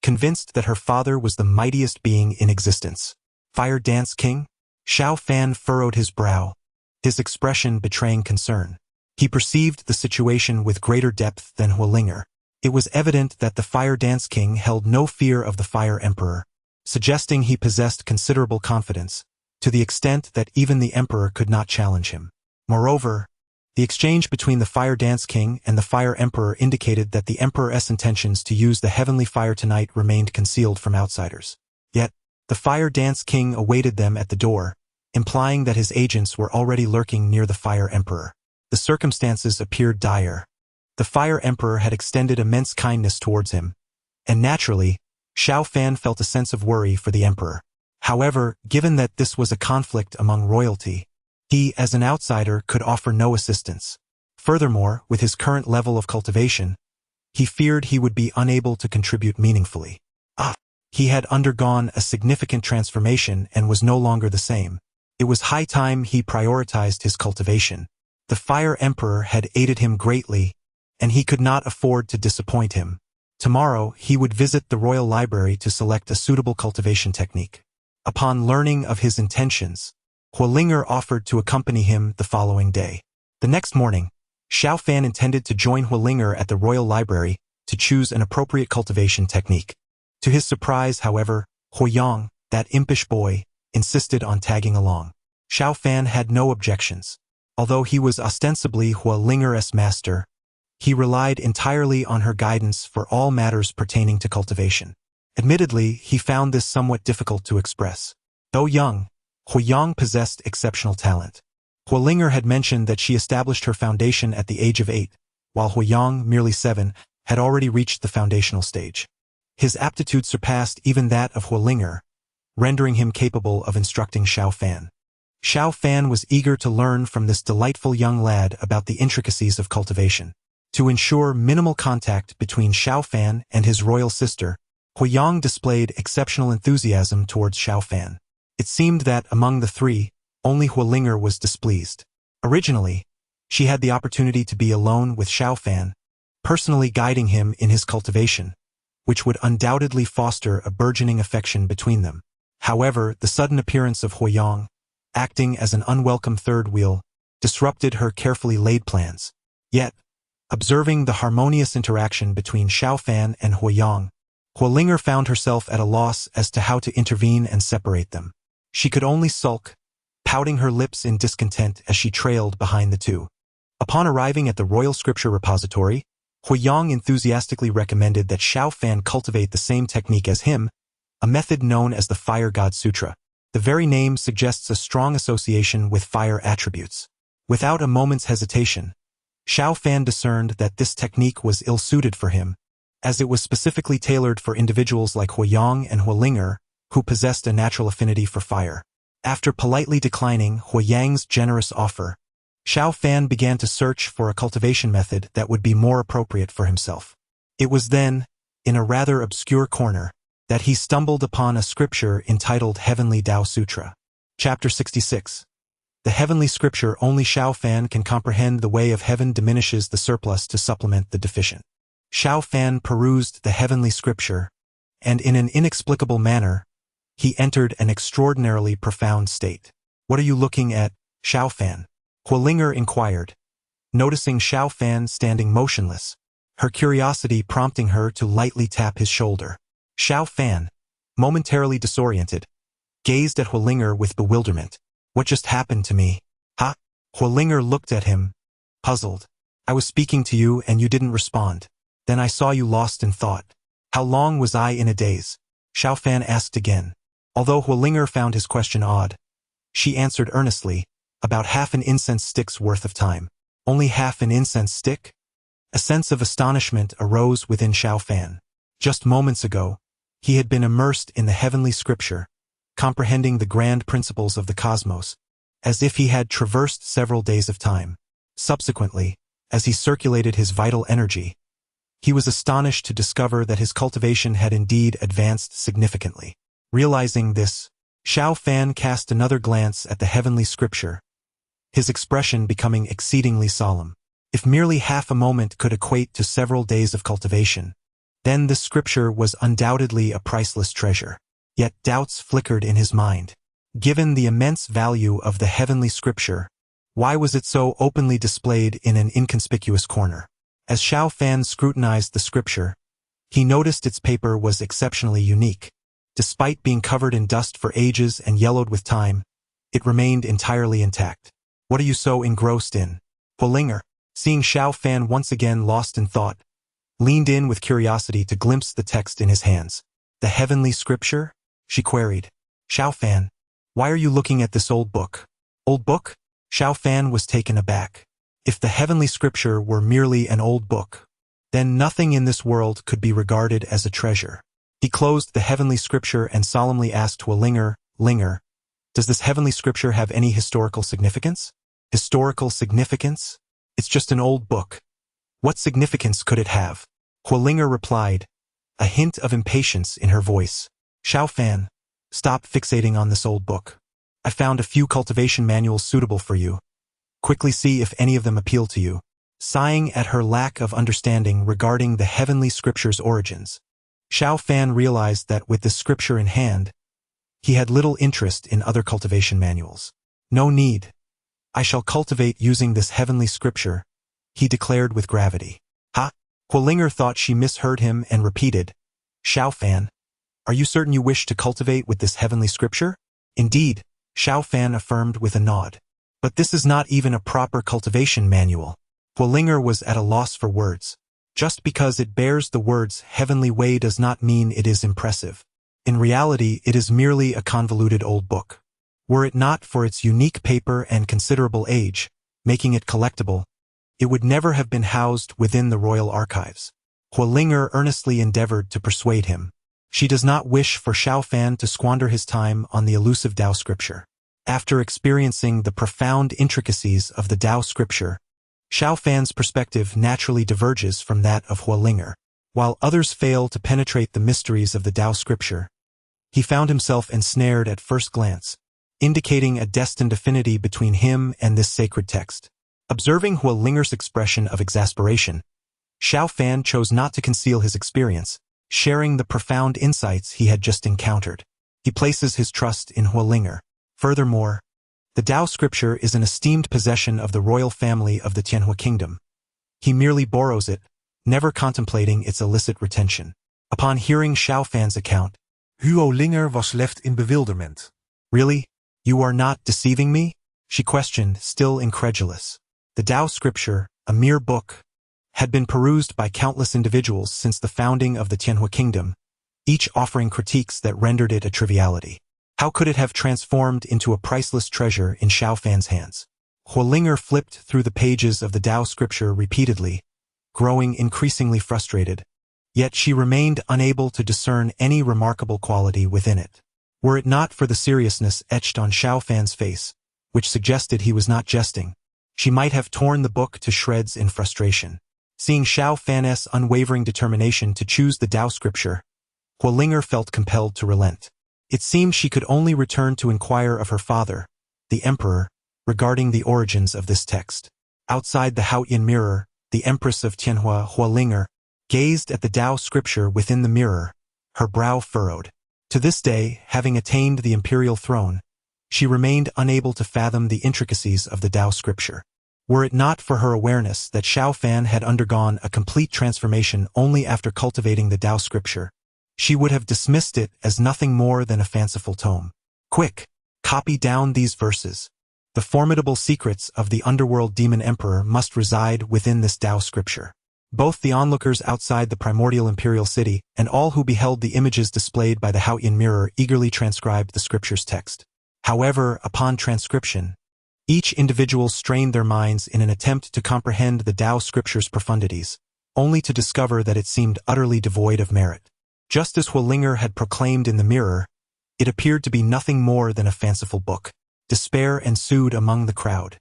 convinced that her father was the mightiest being in existence. Fire Dance King? Xiao Fan furrowed his brow, his expression betraying concern. He perceived the situation with greater depth than Huolinger. It was evident that the Fire Dance King held no fear of the Fire Emperor, suggesting he possessed considerable confidence, to the extent that even the Emperor could not challenge him. Moreover, the exchange between the Fire Dance King and the Fire Emperor indicated that the Emperor's intentions to use the heavenly fire tonight remained concealed from outsiders. Yet, the Fire Dance King awaited them at the door, implying that his agents were already lurking near the Fire Emperor. The circumstances appeared dire. The Fire Emperor had extended immense kindness towards him, and naturally, Xiao Fan felt a sense of worry for the Emperor. However, given that this was a conflict among royalty, he, as an outsider, could offer no assistance. Furthermore, with his current level of cultivation, he feared he would be unable to contribute meaningfully. He had undergone a significant transformation and was no longer the same. It was high time he prioritized his cultivation. The Fire Emperor had aided him greatly, and he could not afford to disappoint him. Tomorrow, he would visit the Royal Library to select a suitable cultivation technique. Upon learning of his intentions, Huolinger offered to accompany him the following day. The next morning, Xiao Fan intended to join Huolinger at the Royal Library to choose an appropriate cultivation technique. To his surprise, however, Huoyang, that impish boy, insisted on tagging along. Xiao Fan had no objections. Although he was ostensibly Huolinger's master, he relied entirely on her guidance for all matters pertaining to cultivation. Admittedly, he found this somewhat difficult to express. Though young, Huoyang possessed exceptional talent. Huolinger had mentioned that she established her foundation at the age of 8, while Huoyang, merely 7, had already reached the foundational stage. His aptitude surpassed even that of Huolinger, rendering him capable of instructing Xiao Fan. Xiao Fan was eager to learn from this delightful young lad about the intricacies of cultivation. To ensure minimal contact between Xiao Fan and his royal sister, Huoyang displayed exceptional enthusiasm towards Xiao Fan. It seemed that, among the three, only Huolinger was displeased. Originally, she had the opportunity to be alone with Xiao Fan, personally guiding him in his cultivation, which would undoubtedly foster a burgeoning affection between them. However, the sudden appearance of Huoyang, acting as an unwelcome third wheel, disrupted her carefully laid plans. Yet, observing the harmonious interaction between Xiao Fan and Huoyang, Huolinger found herself at a loss as to how to intervene and separate them. She could only sulk, pouting her lips in discontent as she trailed behind the two. Upon arriving at the Royal Scripture Repository, Huoyang enthusiastically recommended that Xiao Fan cultivate the same technique as him, a method known as the Fire God Sutra. The very name suggests a strong association with fire attributes. Without a moment's hesitation, Xiao Fan discerned that this technique was ill-suited for him, as it was specifically tailored for individuals like Huoyang and Huolinger, who possessed a natural affinity for fire. After politely declining Huoyang's generous offer, Xiao Fan began to search for a cultivation method that would be more appropriate for himself. It was then, in a rather obscure corner, that he stumbled upon a scripture entitled Heavenly Tao Sutra. Chapter 66. The heavenly scripture only Xiao Fan can comprehend. The way of heaven diminishes the surplus to supplement the deficient. Xiao Fan perused the heavenly scripture, and in an inexplicable manner, he entered an extraordinarily profound state. "What are you looking at, Xiao Fan?" Huolinger inquired, noticing Xiao Fan standing motionless, her curiosity prompting her to lightly tap his shoulder. Xiao Fan, momentarily disoriented, gazed at Huolinger with bewilderment. "What just happened to me?" "Huh?" Huolinger looked at him, puzzled. "I was speaking to you and you didn't respond. Then I saw you lost in thought." "How long was I in a daze?" Xiao Fan asked again. Although Huolinger found his question odd, she answered earnestly, "About half an incense stick's worth of time." "Only half an incense stick?" A sense of astonishment arose within Xiao Fan. Just moments ago, he had been immersed in the heavenly scripture, comprehending the grand principles of the cosmos, as if he had traversed several days of time. Subsequently, as he circulated his vital energy, he was astonished to discover that his cultivation had indeed advanced significantly. Realizing this, Xiao Fan cast another glance at the heavenly scripture, his expression becoming exceedingly solemn. If merely half a moment could equate to several days of cultivation, then this scripture was undoubtedly a priceless treasure. Yet doubts flickered in his mind. Given the immense value of the heavenly scripture, why was it so openly displayed in an inconspicuous corner? As Xiao Fan scrutinized the scripture, he noticed its paper was exceptionally unique. Despite being covered in dust for ages and yellowed with time, it remained entirely intact. What are you so engrossed in? Huolinger, seeing Xiao Fan once again lost in thought, leaned in with curiosity to glimpse the text in his hands. The heavenly scripture? She queried. Xiao Fan, why are you looking at this old book? Old book? Xiao Fan was taken aback. If the heavenly scripture were merely an old book, then nothing in this world could be regarded as a treasure. He closed the heavenly scripture and solemnly asked Huolinger, Linger, does this heavenly scripture have any historical significance? Historical significance? It's just an old book. What significance could it have? Huolinger replied, a hint of impatience in her voice. Xiao Fan, stop fixating on this old book. I found a few cultivation manuals suitable for you. Quickly see if any of them appeal to you. Sighing at her lack of understanding regarding the heavenly scripture's origins, Xiao Fan realized that with this scripture in hand, he had little interest in other cultivation manuals. No need. I shall cultivate using this heavenly scripture, he declared with gravity. Ha! Huolinger thought she misheard him and repeated, Xiao Fan, are you certain you wish to cultivate with this heavenly scripture? Indeed, Xiao Fan affirmed with a nod. But this is not even a proper cultivation manual. Huolinger was at a loss for words. Just because it bears the words heavenly way does not mean it is impressive. In reality, it is merely a convoluted old book. Were it not for its unique paper and considerable age, making it collectible, it would never have been housed within the royal archives. Huolinger earnestly endeavored to persuade him. She does not wish for Xiao Fan to squander his time on the elusive Tao scripture. After experiencing the profound intricacies of the Tao scripture, Xiao Fan's perspective naturally diverges from that of Huolinger. While others fail to penetrate the mysteries of the Tao scripture, he found himself ensnared at first glance, indicating a destined affinity between him and this sacred text. Observing Huolinger's expression of exasperation, Xiao Fan chose not to conceal his experience, sharing the profound insights he had just encountered. He places his trust in Huolinger. Furthermore, the Tao scripture is an esteemed possession of the royal family of the Tianhua kingdom. He merely borrows it, never contemplating its illicit retention. Upon hearing Xiao Fan's account, Huolinger was left in bewilderment. Really? You are not deceiving me? She questioned, still incredulous. The Tao scripture, a mere book, had been perused by countless individuals since the founding of the Tianhua kingdom, each offering critiques that rendered it a triviality. How could it have transformed into a priceless treasure in Xiao Fan's hands? Huolinger flipped through the pages of the Tao scripture repeatedly, growing increasingly frustrated, yet she remained unable to discern any remarkable quality within it. Were it not for the seriousness etched on Xiao Fan's face, which suggested he was not jesting, she might have torn the book to shreds in frustration. Seeing Xiao Fan's unwavering determination to choose the Tao scripture, Huolinger felt compelled to relent. It seemed she could only return to inquire of her father, the emperor, regarding the origins of this text. Outside the Haotian mirror, the empress of Tianhua, Huolinger, gazed at the Tao scripture within the mirror, her brow furrowed. To this day, having attained the imperial throne, she remained unable to fathom the intricacies of the Tao scripture. Were it not for her awareness that Xiao Fan had undergone a complete transformation only after cultivating the Tao scripture, she would have dismissed it as nothing more than a fanciful tome. Quick, copy down these verses. The formidable secrets of the underworld demon emperor must reside within this Tao scripture. Both the onlookers outside the primordial imperial city and all who beheld the images displayed by the Haotian mirror eagerly transcribed the scripture's text. However, upon transcription, each individual strained their minds in an attempt to comprehend the Tao scripture's profundities, only to discover that it seemed utterly devoid of merit. Just as Huolinger had proclaimed in the mirror, It appeared to be nothing more than a fanciful book. Despair ensued among the crowd.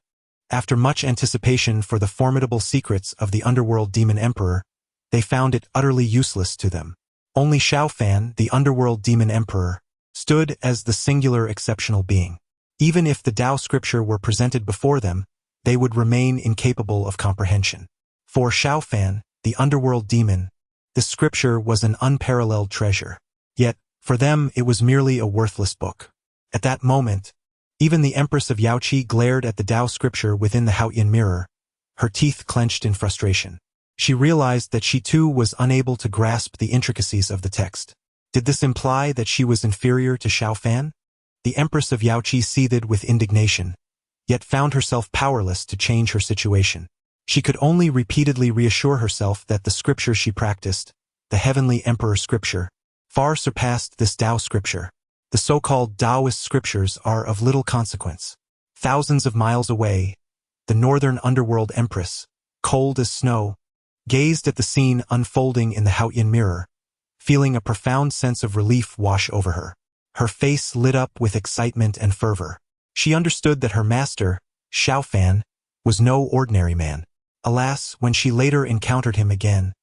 After much anticipation for the formidable secrets of the underworld demon emperor, they found it utterly useless to them. Only Xiao Fan, the underworld demon emperor, stood as the singular exceptional being. Even if the Tao scripture were presented before them, they would remain incapable of comprehension. For Xiao Fan, the underworld demon, the scripture was an unparalleled treasure. Yet, for them it was merely a worthless book. At that moment, even the Empress of Yaoqi glared at the Tao scripture within the Haoyan mirror, her teeth clenched in frustration. She realized that she too was unable to grasp the intricacies of the text. Did this imply that she was inferior to Xiao Fan? The Empress of Yaoqi seethed with indignation, yet found herself powerless to change her situation. She could only repeatedly reassure herself that the scripture she practiced, the Heavenly Emperor scripture, far surpassed this Tao scripture. The so-called Taoist scriptures are of little consequence. Thousands of miles away, the northern underworld empress, cold as snow, gazed at the scene unfolding in the Haoyan mirror, feeling a profound sense of relief wash over her. Her face lit up with excitement and fervor. She understood that her master, Xiao Fan, was no ordinary man. Alas, when she later encountered him again,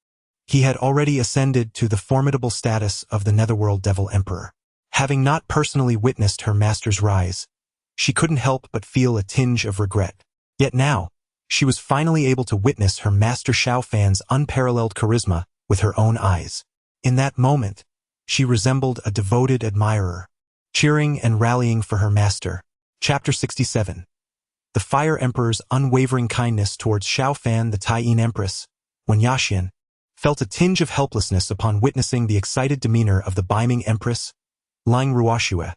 he had already ascended to the formidable status of the Netherworld Devil Emperor. Having not personally witnessed her master's rise, she couldn't help but feel a tinge of regret. Yet now, she was finally able to witness her master Xiao Fan's unparalleled charisma with her own eyes. In that moment, she resembled a devoted admirer, cheering and rallying for her master. Chapter 67. The Fire Emperor's unwavering kindness towards Xiao Fan, the Taiyin Empress, when Yaxian felt a tinge of helplessness upon witnessing the excited demeanor of the Beiming Empress, Lang Ruoxue,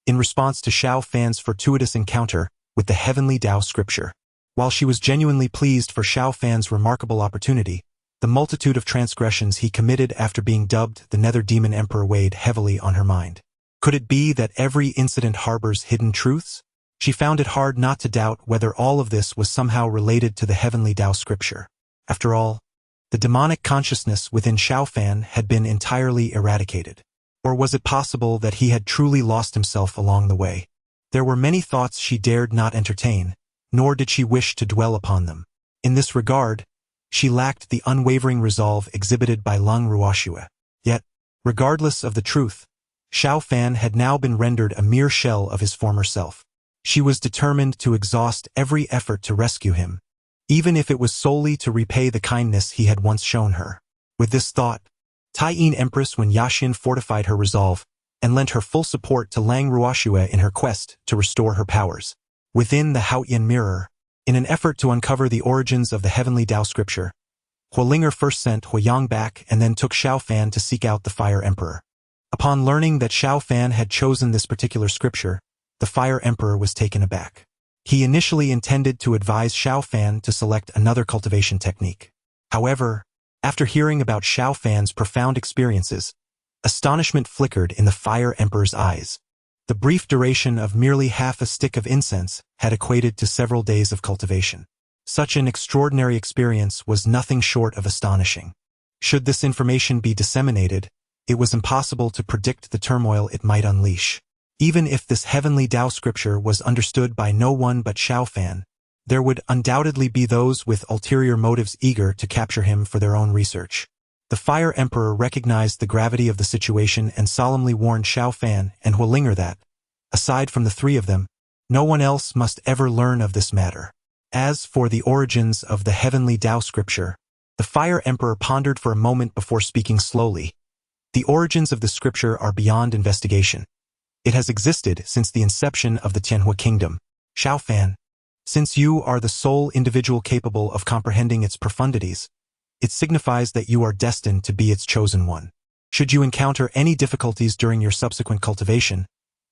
in response to Xiao Fan's fortuitous encounter with the Heavenly Tao scripture. While she was genuinely pleased for Xiao Fan's remarkable opportunity, the multitude of transgressions he committed after being dubbed the Nether Demon Emperor weighed heavily on her mind. Could it be that every incident harbors hidden truths? She found it hard not to doubt whether all of this was somehow related to the Heavenly Tao scripture. After all, the demonic consciousness within Xiao Fan had been entirely eradicated. Or was it possible that he had truly lost himself along the way? There were many thoughts she dared not entertain, nor did she wish to dwell upon them. In this regard, she lacked the unwavering resolve exhibited by Lang Ruoxue. Yet, regardless of the truth, Xiao Fan had now been rendered a mere shell of his former self. She was determined to exhaust every effort to rescue him, even if it was solely to repay the kindness he had once shown her. With this thought, Taiyin Empress Wen Yaxian fortified her resolve and lent her full support to Lang Ruoxue in her quest to restore her powers. Within the Haoyan mirror, in an effort to uncover the origins of the Heavenly Tao scripture, Huolinger first sent Huoyang back and then took Xiao Fan to seek out the Fire Emperor. Upon learning that Xiao Fan had chosen this particular scripture, the Fire Emperor was taken aback. He initially intended to advise Xiao Fan to select another cultivation technique. However, after hearing about Xiao Fan's profound experiences, astonishment flickered in the Fire Emperor's eyes. The brief duration of merely half a stick of incense had equated to several days of cultivation. Such an extraordinary experience was nothing short of astonishing. Should this information be disseminated, it was impossible to predict the turmoil it might unleash. Even if this Heavenly Tao scripture was understood by no one but Xiao Fan, there would undoubtedly be those with ulterior motives eager to capture him for their own research. The Fire Emperor recognized the gravity of the situation and solemnly warned Xiao Fan and Huolinger that, aside from the three of them, no one else must ever learn of this matter. As for the origins of the Heavenly Tao scripture, the Fire Emperor pondered for a moment before speaking slowly. The origins of the scripture are beyond investigation. It has existed since the inception of the Tianhua Kingdom. Xiao Fan, since you are the sole individual capable of comprehending its profundities, it signifies that you are destined to be its chosen one. Should you encounter any difficulties during your subsequent cultivation,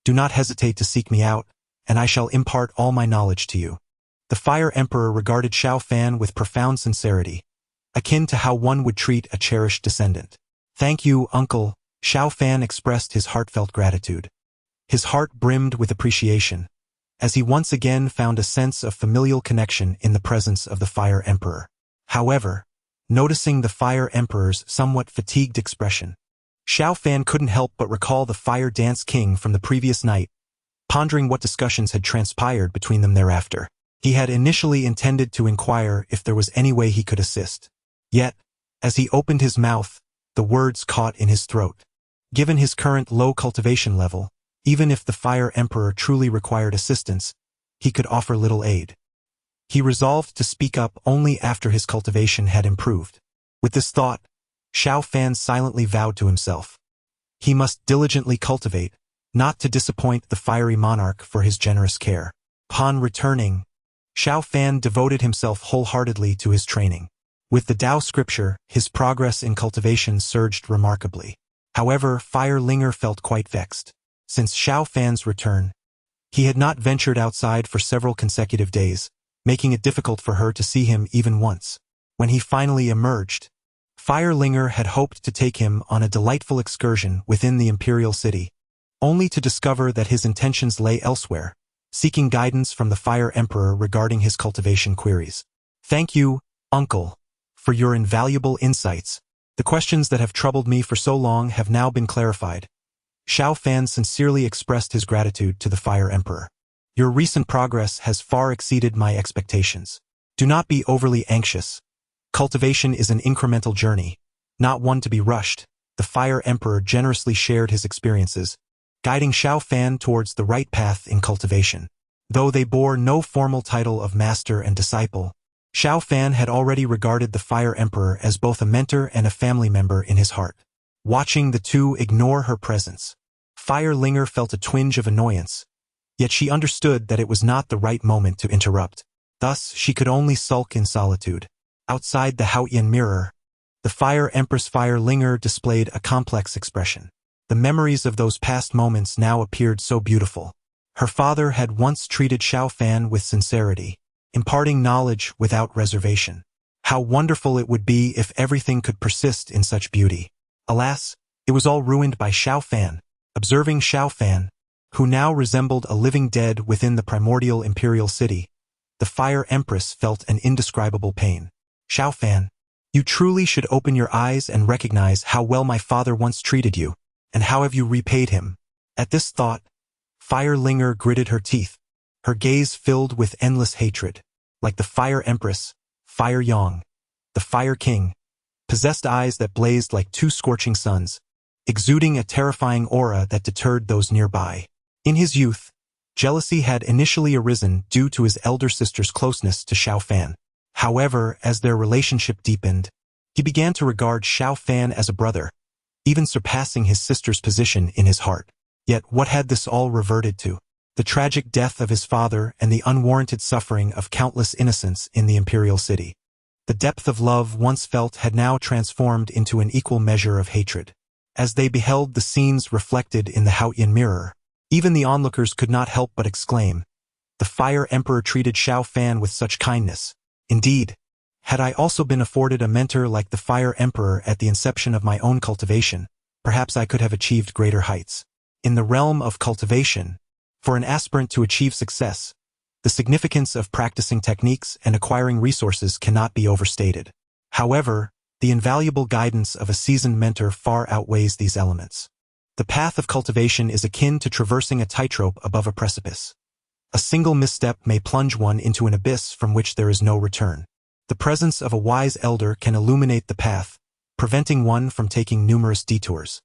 do not hesitate to seek me out, and I shall impart all my knowledge to you. The Fire Emperor regarded Xiao Fan with profound sincerity, akin to how one would treat a cherished descendant. Thank you, uncle. Xiao Fan expressed his heartfelt gratitude. His heart brimmed with appreciation, as he once again found a sense of familial connection in the presence of the Fire Emperor. However, noticing the Fire Emperor's somewhat fatigued expression, Xiao Fan couldn't help but recall the Fire Dance King from the previous night, pondering what discussions had transpired between them thereafter. He had initially intended to inquire if there was any way he could assist. Yet, as he opened his mouth, the words caught in his throat. Given his current low cultivation level, even if the Fire Emperor truly required assistance, he could offer little aid. He resolved to speak up only after his cultivation had improved. With this thought, Xiao Fan silently vowed to himself. He must diligently cultivate, not to disappoint the fiery monarch for his generous care. Upon returning, Xiao Fan devoted himself wholeheartedly to his training. With the Tao scripture, his progress in cultivation surged remarkably. However, Fire Linger felt quite vexed. Since Xiao Fan's return, he had not ventured outside for several consecutive days, making it difficult for her to see him even once. When he finally emerged, Fire Linger had hoped to take him on a delightful excursion within the Imperial City, only to discover that his intentions lay elsewhere, seeking guidance from the Fire Emperor regarding his cultivation queries. "Thank you, Uncle, for your invaluable insights. The questions that have troubled me for so long have now been clarified." Xiao Fan sincerely expressed his gratitude to the Fire Emperor. "Your recent progress has far exceeded my expectations. Do not be overly anxious. Cultivation is an incremental journey, not one to be rushed." The Fire Emperor generously shared his experiences, guiding Xiao Fan towards the right path in cultivation. Though they bore no formal title of master and disciple, Xiao Fan had already regarded the Fire Emperor as both a mentor and a family member in his heart. Watching the two ignore her presence, Fire Linger felt a twinge of annoyance, yet she understood that it was not the right moment to interrupt. Thus, she could only sulk in solitude. Outside the Haotian mirror, the Fire Empress Fire Linger displayed a complex expression. The memories of those past moments now appeared so beautiful. Her father had once treated Xiao Fan with sincerity, imparting knowledge without reservation. How wonderful it would be if everything could persist in such beauty. Alas, it was all ruined by Xiao Fan. Observing Xiao Fan, who now resembled a living dead within the primordial Imperial City, the Fire Empress felt an indescribable pain. "Xiao Fan, you truly should open your eyes and recognize how well my father once treated you, and how have you repaid him." At this thought, Fire Linger gritted her teeth, her gaze filled with endless hatred. Like the Fire Empress, Fire Yang, the Fire King, possessed eyes that blazed like two scorching suns, exuding a terrifying aura that deterred those nearby. In his youth, jealousy had initially arisen due to his elder sister's closeness to Xiao Fan. However, as their relationship deepened, he began to regard Xiao Fan as a brother, even surpassing his sister's position in his heart. Yet what had this all reverted to? The tragic death of his father and the unwarranted suffering of countless innocents in the Imperial City. The depth of love once felt had now transformed into an equal measure of hatred. As they beheld the scenes reflected in the Haotian mirror, even the onlookers could not help but exclaim, "The Fire Emperor treated Xiao Fan with such kindness. Indeed, had I also been afforded a mentor like the Fire Emperor at the inception of my own cultivation, perhaps I could have achieved greater heights." In the realm of cultivation, for an aspirant to achieve success, the significance of practicing techniques and acquiring resources cannot be overstated. However, the invaluable guidance of a seasoned mentor far outweighs these elements. The path of cultivation is akin to traversing a tightrope above a precipice. A single misstep may plunge one into an abyss from which there is no return. The presence of a wise elder can illuminate the path, preventing one from taking numerous detours.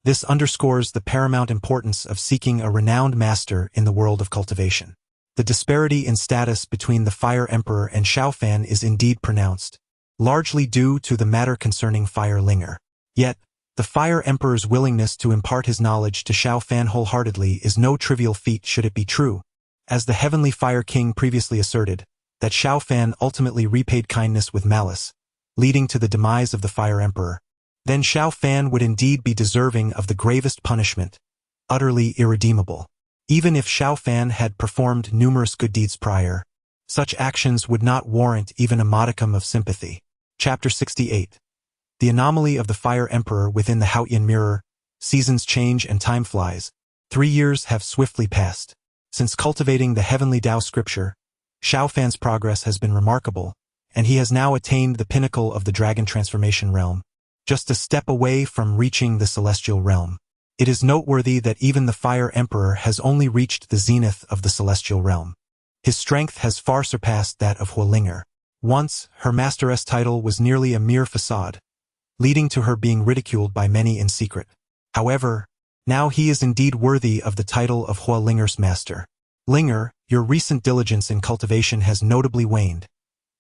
This underscores the paramount importance of seeking a renowned master in the world of cultivation. The disparity in status between the Fire Emperor and Xiao Fan is indeed pronounced, largely due to the matter concerning Fire Linger. Yet, the Fire Emperor's willingness to impart his knowledge to Xiao Fan wholeheartedly is no trivial feat should it be true, as the Heavenly Fire King previously asserted, that Xiao Fan ultimately repaid kindness with malice, leading to the demise of the Fire Emperor. Then Xiao Fan would indeed be deserving of the gravest punishment, utterly irredeemable. Even if Xiao Fan had performed numerous good deeds prior, such actions would not warrant even a modicum of sympathy. Chapter 68. The anomaly of the Fire Emperor within the Haotian mirror. Seasons change and time flies. 3 years have swiftly passed. Since cultivating the heavenly Tao scripture, Xiao Fan's progress has been remarkable, and he has now attained the pinnacle of the dragon transformation realm. just a step away from reaching the celestial realm. It is noteworthy that even the Fire Emperor has only reached the zenith of the celestial realm. His strength has far surpassed that of Huolinger. Once, her masteress title was nearly a mere facade, leading to her being ridiculed by many in secret. However, now he is indeed worthy of the title of Huolinger's master. Linger, your recent diligence in cultivation has notably waned,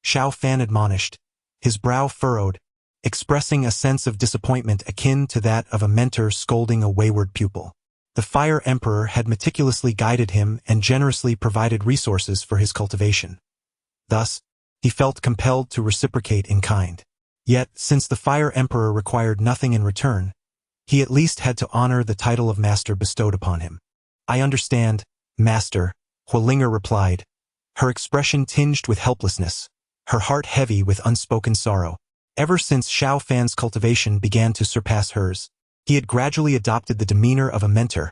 Xiao Fan admonished, his brow furrowed, expressing a sense of disappointment akin to that of a mentor scolding a wayward pupil. The Fire Emperor had meticulously guided him and generously provided resources for his cultivation. Thus, he felt compelled to reciprocate in kind. Yet, since the Fire Emperor required nothing in return, he at least had to honor the title of master bestowed upon him. I understand, master, Huolinger replied, her expression tinged with helplessness, her heart heavy with unspoken sorrow. Ever since Xiao Fan's cultivation began to surpass hers, he had gradually adopted the demeanor of a mentor,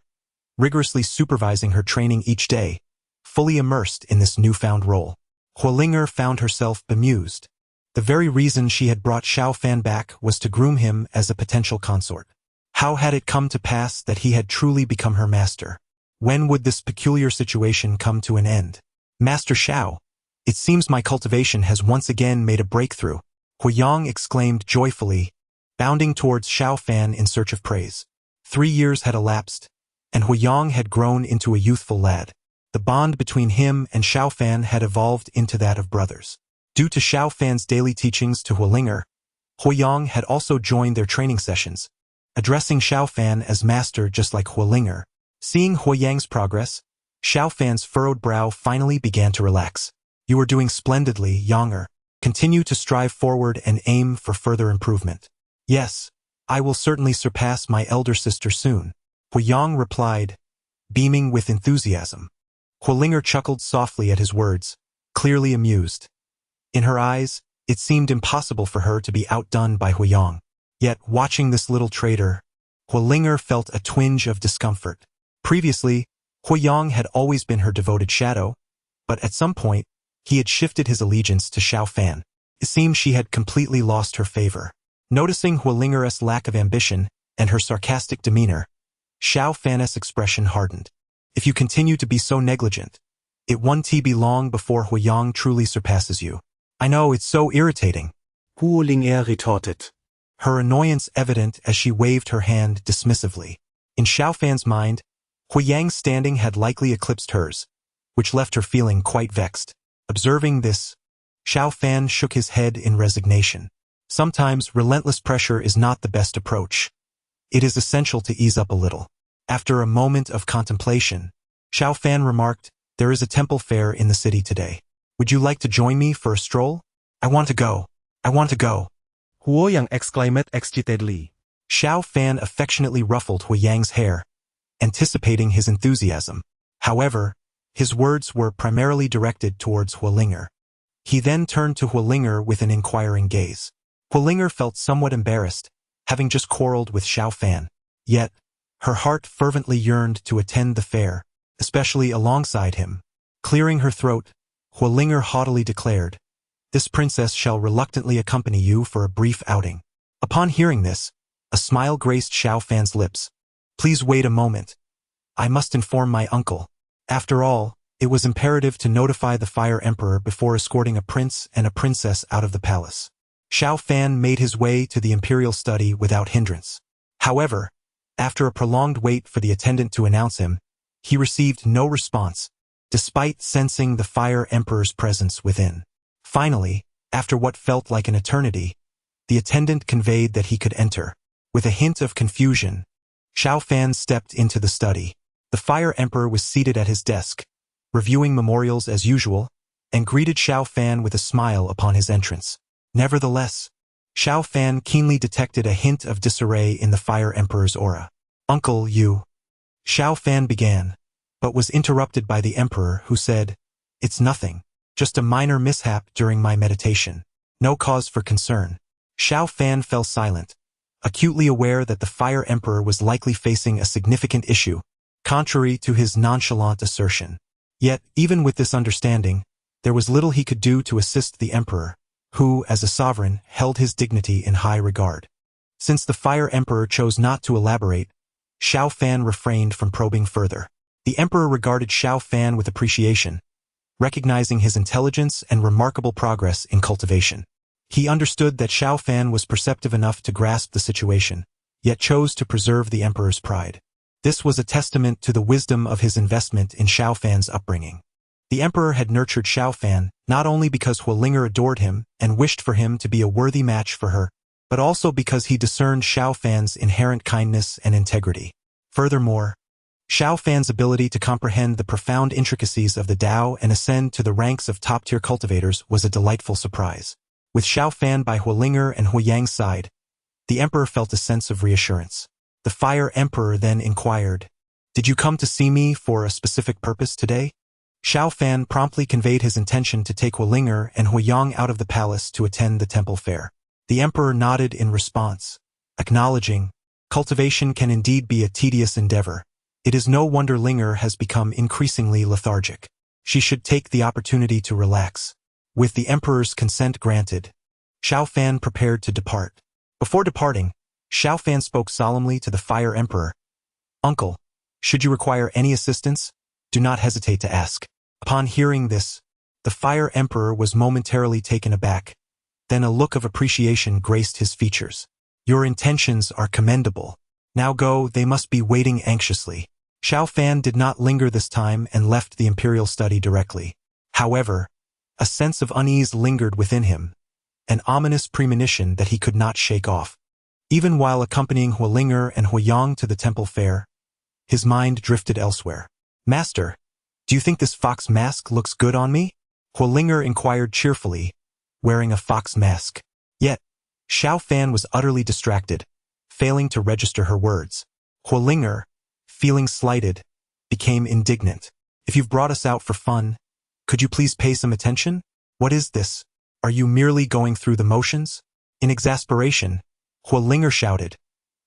rigorously supervising her training each day, fully immersed in this newfound role. Huolinger found herself bemused. The very reason she had brought Xiao Fan back was to groom him as a potential consort. How had it come to pass that he had truly become her master? When would this peculiar situation come to an end? Master Xiao, it seems my cultivation has once again made a breakthrough, Huiyang exclaimed joyfully, bounding towards Xiao Fan in search of praise. 3 years had elapsed, and Huiyang had grown into a youthful lad. The bond between him and Xiao Fan had evolved into that of brothers. Due to Xiao Fan's daily teachings to Huolinger, Huiyang had also joined their training sessions, addressing Xiao Fan as master just like Huolinger. Seeing Huiyang's progress, Xiao Fan's furrowed brow finally began to relax. You are doing splendidly, Younger. Continue to strive forward and aim for further improvement. Yes, I will certainly surpass my elder sister soon, Huiyang replied, beaming with enthusiasm. Huolinger chuckled softly at his words, clearly amused. In her eyes, it seemed impossible for her to be outdone by Huiyang. Yet, watching this little traitor, Huolinger felt a twinge of discomfort. Previously, Huiyang had always been her devoted shadow, but at some point, he had shifted his allegiance to Xiao Fan. It seemed she had completely lost her favor. Noticing Huolinger's lack of ambition and her sarcastic demeanor, Xiao Fan's expression hardened. If you continue to be so negligent, it won't be long before Huiyang truly surpasses you. I know, it's so irritating, Huolinger retorted, her annoyance evident as she waved her hand dismissively. In Xiao Fan's mind, Huiyang's standing had likely eclipsed hers, which left her feeling quite vexed. Observing this, Xiao Fan shook his head in resignation. Sometimes relentless pressure is not the best approach. It is essential to ease up a little. After a moment of contemplation, Xiao Fan remarked, there is a temple fair in the city today. Would you like to join me for a stroll? I want to go. I want to go. Huoyang exclaimed excitedly. Xiao Fan affectionately ruffled Huiyang's hair, anticipating his enthusiasm. However, his words were primarily directed towards Huolinger. He then turned to Huolinger with an inquiring gaze. Huolinger felt somewhat embarrassed, having just quarreled with Xiao Fan. Yet, her heart fervently yearned to attend the fair, especially alongside him. Clearing her throat, Huolinger haughtily declared, this princess shall reluctantly accompany you for a brief outing. Upon hearing this, a smile graced Xiao Fan's lips. Please wait a moment. I must inform my uncle. After all, it was imperative to notify the Fire Emperor before escorting a prince and a princess out of the palace. Xiao Fan made his way to the imperial study without hindrance. However, after a prolonged wait for the attendant to announce him, he received no response, despite sensing the Fire Emperor's presence within. Finally, after what felt like an eternity, the attendant conveyed that he could enter. With a hint of confusion, Xiao Fan stepped into the study. The Fire Emperor was seated at his desk, reviewing memorials as usual, and greeted Xiao Fan with a smile upon his entrance. Nevertheless, Xiao Fan keenly detected a hint of disarray in the Fire Emperor's aura. Uncle, you... Xiao Fan began, but was interrupted by the Emperor, who said, it's nothing, just a minor mishap during my meditation. No cause for concern. Xiao Fan fell silent, acutely aware that the Fire Emperor was likely facing a significant issue, contrary to his nonchalant assertion. Yet, even with this understanding, there was little he could do to assist the Emperor, who, as a sovereign, held his dignity in high regard. Since the Fire Emperor chose not to elaborate, Xiao Fan refrained from probing further. The emperor regarded Xiao Fan with appreciation, recognizing his intelligence and remarkable progress in cultivation. He understood that Xiao Fan was perceptive enough to grasp the situation, yet chose to preserve the emperor's pride. This was a testament to the wisdom of his investment in Xiao Fan's upbringing. The emperor had nurtured Xiao Fan not only because Huolinger adored him and wished for him to be a worthy match for her, but also because he discerned Xiao Fan's inherent kindness and integrity. Furthermore, Xiao Fan's ability to comprehend the profound intricacies of the Tao and ascend to the ranks of top-tier cultivators was a delightful surprise. With Xiao Fan by Huolinger and Huiyang's side, the emperor felt a sense of reassurance. The Fire Emperor then inquired, "Did you come to see me for a specific purpose today?" Xiao Fan promptly conveyed his intention to take Huolinger and Huiyang out of the palace to attend the temple fair. The emperor nodded in response, acknowledging, "Cultivation can indeed be a tedious endeavor. It is no wonder Linger has become increasingly lethargic. She should take the opportunity to relax." With the emperor's consent granted, Xiao Fan prepared to depart. Before departing, Xiao Fan spoke solemnly to the Fire Emperor. "Uncle, should you require any assistance, do not hesitate to ask." Upon hearing this, the Fire Emperor was momentarily taken aback. Then a look of appreciation graced his features. "Your intentions are commendable. Now go, they must be waiting anxiously." Xiao Fan did not linger this time and left the imperial study directly. However, a sense of unease lingered within him, an ominous premonition that he could not shake off. Even while accompanying Huolinger and Huiyang to the temple fair, his mind drifted elsewhere. "Master, do you think this fox mask looks good on me?" Huolinger inquired cheerfully, wearing a fox mask. Yet, Xiao Fan was utterly distracted, failing to register her words. Huolinger, feeling slighted, became indignant. "If you've brought us out for fun, could you please pay some attention? What is this? Are you merely going through the motions?" In exasperation, Huolinger shouted,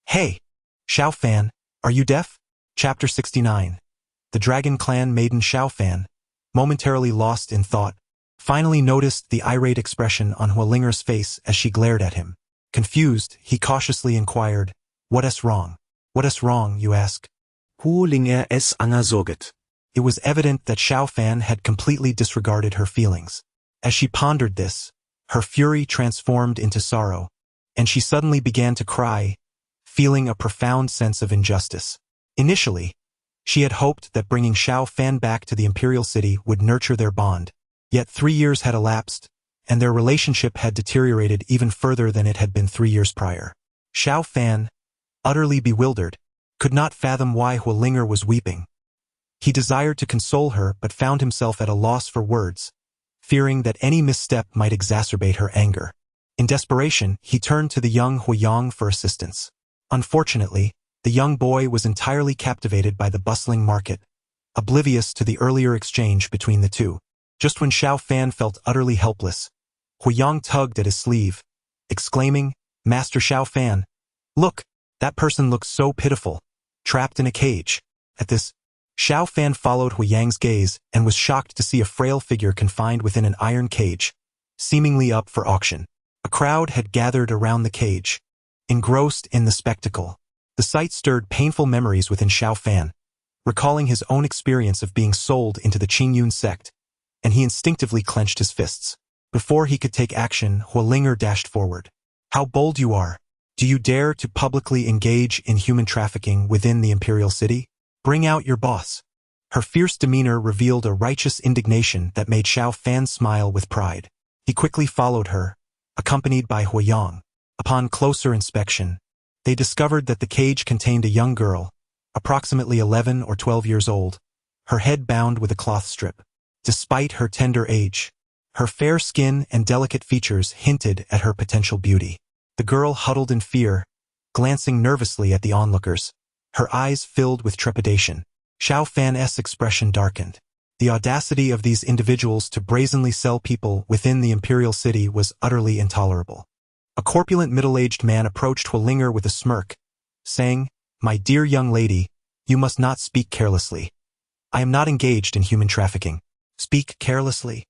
"Hey, Xiao Fan, are you deaf?" Chapter 69. The Dragon Clan maiden Xiao Fan, momentarily lost in thought, finally noticed the irate expression on Huolinger's face as she glared at him. Confused, he cautiously inquired, "What is wrong? What is wrong, you ask?" Huolinger es angesorget. It was evident that Xiao Fan had completely disregarded her feelings. As she pondered this, her fury transformed into sorrow, and she suddenly began to cry, feeling a profound sense of injustice. Initially, she had hoped that bringing Xiao Fan back to the imperial city would nurture their bond. Yet 3 years had elapsed, and their relationship had deteriorated even further than it had been 3 years prior. Xiao Fan, utterly bewildered, could not fathom why Huolinger was weeping. He desired to console her but found himself at a loss for words, fearing that any misstep might exacerbate her anger. In desperation, he turned to the young Huiyang for assistance. Unfortunately, the young boy was entirely captivated by the bustling market, oblivious to the earlier exchange between the two. Just when Xiao Fan felt utterly helpless, Huiyang tugged at his sleeve, exclaiming, "Master Xiao Fan, look, that person looks so pitiful, trapped in a cage." At this, Xiao Fan followed Huiyang's gaze and was shocked to see a frail figure confined within an iron cage, seemingly up for auction. A crowd had gathered around the cage, engrossed in the spectacle. The sight stirred painful memories within Xiao Fan, recalling his own experience of being sold into the Qingyun sect, and he instinctively clenched his fists. Before he could take action, Huolinger dashed forward. "How bold you are! Do you dare to publicly engage in human trafficking within the imperial city? Bring out your boss." Her fierce demeanor revealed a righteous indignation that made Xiao Fan smile with pride. He quickly followed her, accompanied by Huiyang. Upon closer inspection, they discovered that the cage contained a young girl, approximately 11 or 12 years old, her head bound with a cloth strip. Despite her tender age, her fair skin and delicate features hinted at her potential beauty. The girl huddled in fear, glancing nervously at the onlookers, her eyes filled with trepidation. Xiao Fan's expression darkened. The audacity of these individuals to brazenly sell people within the imperial city was utterly intolerable. A corpulent middle-aged man approached Huolinger with a smirk, saying, "My dear young lady, you must not speak carelessly. I am not engaged in human trafficking." "Speak carelessly?"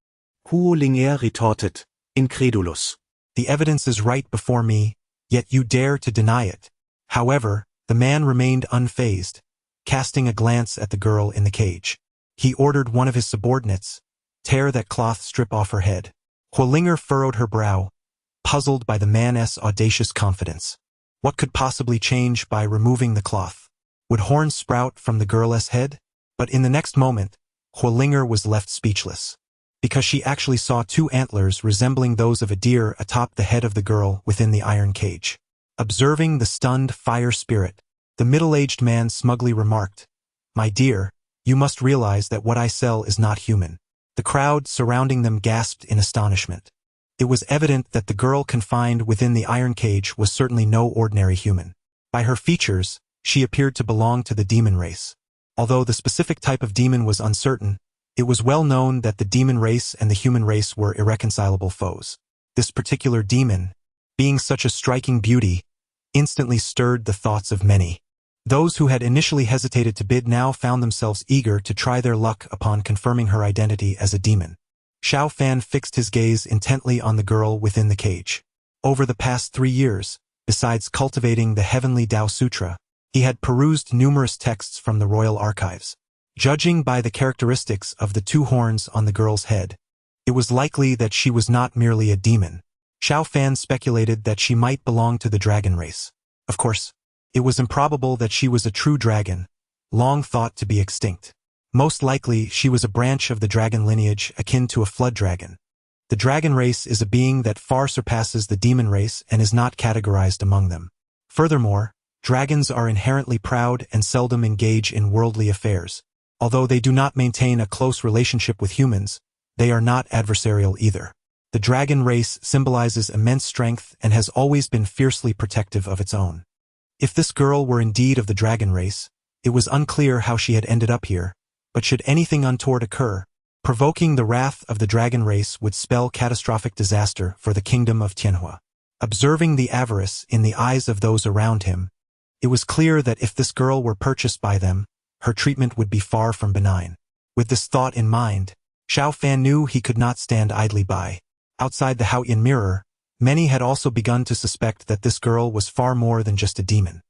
Huolinger retorted, incredulous. "The evidence is right before me, Yet you dare to deny it. However, the man remained unfazed, casting a glance at the girl in the cage. He ordered one of his subordinates, "Tear that cloth strip off her head." Hualinger furrowed her brow, puzzled by the man's audacious confidence. What could possibly change by removing the cloth? Would horns sprout from the girl's head? But in the next moment, Hualinger was left speechless, because she actually saw two antlers resembling those of a deer atop the head of the girl within the iron cage. Observing the stunned fire spirit, the middle-aged man smugly remarked, "My dear, you must realize that what I sell is not human." The crowd surrounding them gasped in astonishment. It was evident that the girl confined within the iron cage was certainly no ordinary human. By her features, she appeared to belong to the demon race. Although the specific type of demon was uncertain, it was well known that the demon race and the human race were irreconcilable foes. This particular demon, being such a striking beauty, instantly stirred the thoughts of many. Those who had initially hesitated to bid now found themselves eager to try their luck upon confirming her identity as a demon. Xiao Fan fixed his gaze intently on the girl within the cage. Over the past 3 years, besides cultivating the Heavenly Tao Sutra, he had perused numerous texts from the royal archives. Judging by the characteristics of the 2 horns on the girl's head, it was likely that she was not merely a demon. Xiao Fan speculated that she might belong to the dragon race. Of course, it was improbable that she was a true dragon, long thought to be extinct. Most likely, she was a branch of the dragon lineage akin to a flood dragon. The dragon race is a being that far surpasses the demon race and is not categorized among them. Furthermore, dragons are inherently proud and seldom engage in worldly affairs. Although they do not maintain a close relationship with humans, they are not adversarial either. The dragon race symbolizes immense strength and has always been fiercely protective of its own. If this girl were indeed of the dragon race, it was unclear how she had ended up here, but should anything untoward occur, provoking the wrath of the dragon race would spell catastrophic disaster for the kingdom of Tianhua. Observing the avarice in the eyes of those around him, it was clear that if this girl were purchased by them, her treatment would be far from benign. With this thought in mind, Xiao Fan knew he could not stand idly by. Outside the Haoyan mirror, many had also begun to suspect that this girl was far more than just a demon.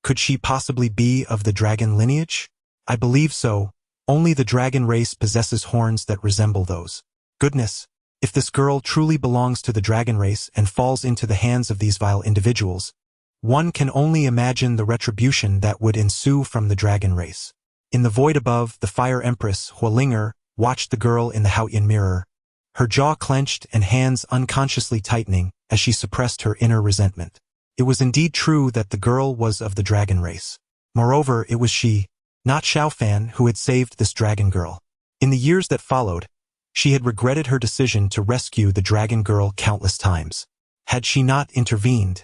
Could she possibly be of the dragon lineage? I believe so. Only the dragon race possesses horns that resemble those. Goodness, if this girl truly belongs to the dragon race and falls into the hands of these vile individuals, one can only imagine the retribution that would ensue from the dragon race. In the void above, the Fire Empress, Hualinger, watched the girl in the Haoyan mirror, her jaw clenched and hands unconsciously tightening as she suppressed her inner resentment. It was indeed true that the girl was of the dragon race. Moreover, it was she, not Xiao Fan, who had saved this dragon girl. In the years that followed, she had regretted her decision to rescue the dragon girl countless times. Had she not intervened,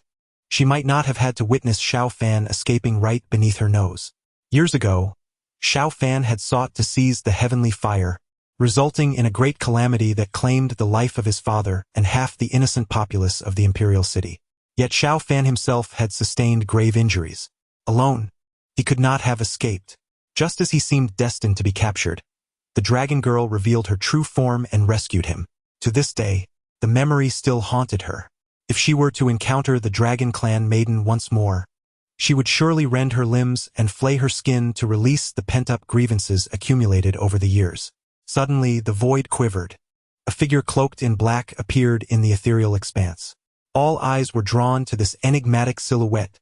she might not have had to witness Xiao Fan escaping right beneath her nose. Years ago, Xiao Fan had sought to seize the heavenly fire, resulting in a great calamity that claimed the life of his father and half the innocent populace of the imperial city. Yet Xiao Fan himself had sustained grave injuries. Alone, he could not have escaped. Just as he seemed destined to be captured, the dragon girl revealed her true form and rescued him. To this day, the memory still haunted her. If she were to encounter the Dragon Clan maiden once more, she would surely rend her limbs and flay her skin to release the pent-up grievances accumulated over the years. Suddenly, the void quivered. A figure cloaked in black appeared in the ethereal expanse. All eyes were drawn to this enigmatic silhouette,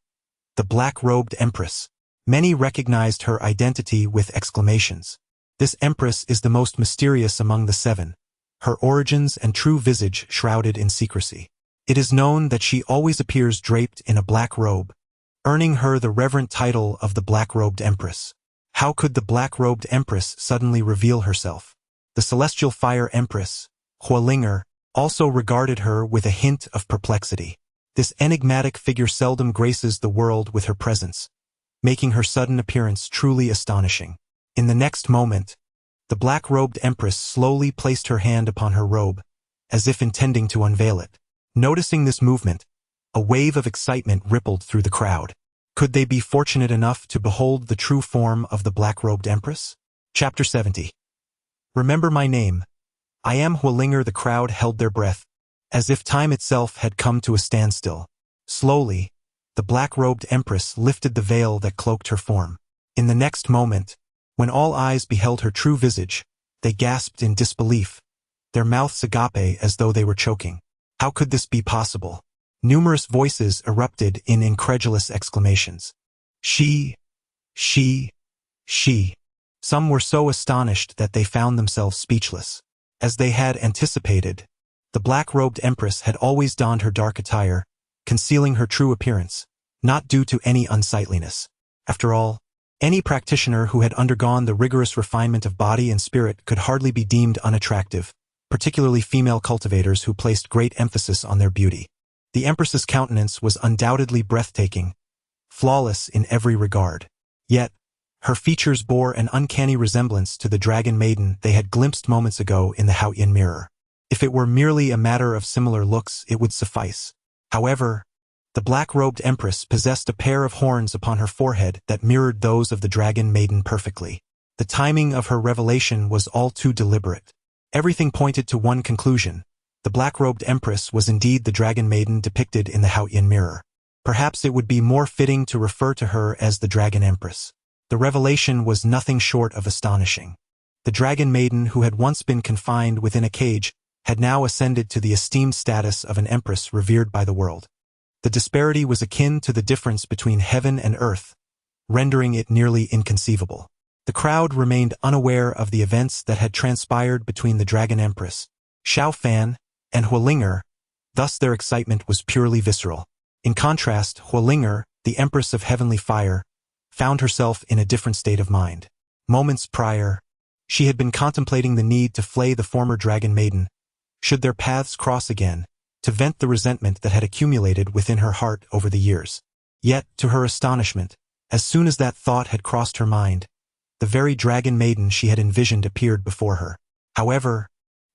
the black-robed Empress. Many recognized her identity with exclamations. This Empress is the most mysterious among the 7, her origins and true visage shrouded in secrecy. It is known that she always appears draped in a black robe, earning her the reverent title of the Black-Robed Empress. How could the Black-Robed Empress suddenly reveal herself? The Celestial Fire Empress, Hualinger, also regarded her with a hint of perplexity. This enigmatic figure seldom graces the world with her presence, making her sudden appearance truly astonishing. In the next moment, the black-robed Empress slowly placed her hand upon her robe, as if intending to unveil it. Noticing this movement, a wave of excitement rippled through the crowd. Could they be fortunate enough to behold the true form of the black-robed Empress? Chapter 70. Remember my name. I am Hualinger. The crowd held their breath, as if time itself had come to a standstill. Slowly, the black-robed empress lifted the veil that cloaked her form. In the next moment, when all eyes beheld her true visage, they gasped in disbelief, their mouths agape as though they were choking. How could this be possible? Numerous voices erupted in incredulous exclamations. She. Some were so astonished that they found themselves speechless. As they had anticipated, the black-robed empress had always donned her dark attire, concealing her true appearance, not due to any unsightliness. After all, any practitioner who had undergone the rigorous refinement of body and spirit could hardly be deemed unattractive, particularly female cultivators who placed great emphasis on their beauty. The empress's countenance was undoubtedly breathtaking, flawless in every regard. Yet, her features bore an uncanny resemblance to the dragon maiden they had glimpsed moments ago in the Haoyin mirror. If it were merely a matter of similar looks, it would suffice. However, the black-robed empress possessed a pair of horns upon her forehead that mirrored those of the dragon maiden perfectly. The timing of her revelation was all too deliberate. Everything pointed to one conclusion. The black-robed empress was indeed the dragon maiden depicted in the Haoyin mirror. Perhaps it would be more fitting to refer to her as the dragon empress. The revelation was nothing short of astonishing. The dragon maiden who had once been confined within a cage had now ascended to the esteemed status of an empress revered by the world. The disparity was akin to the difference between heaven and earth, rendering it nearly inconceivable. The crowd remained unaware of the events that had transpired between the dragon empress, Xiao Fan, and Huolinger, thus their excitement was purely visceral. In contrast, Huolinger, the empress of heavenly fire, found herself in a different state of mind. Moments prior, she had been contemplating the need to flay the former dragon maiden, should their paths cross again, to vent the resentment that had accumulated within her heart over the years. Yet, to her astonishment, as soon as that thought had crossed her mind, the very dragon maiden she had envisioned appeared before her. However,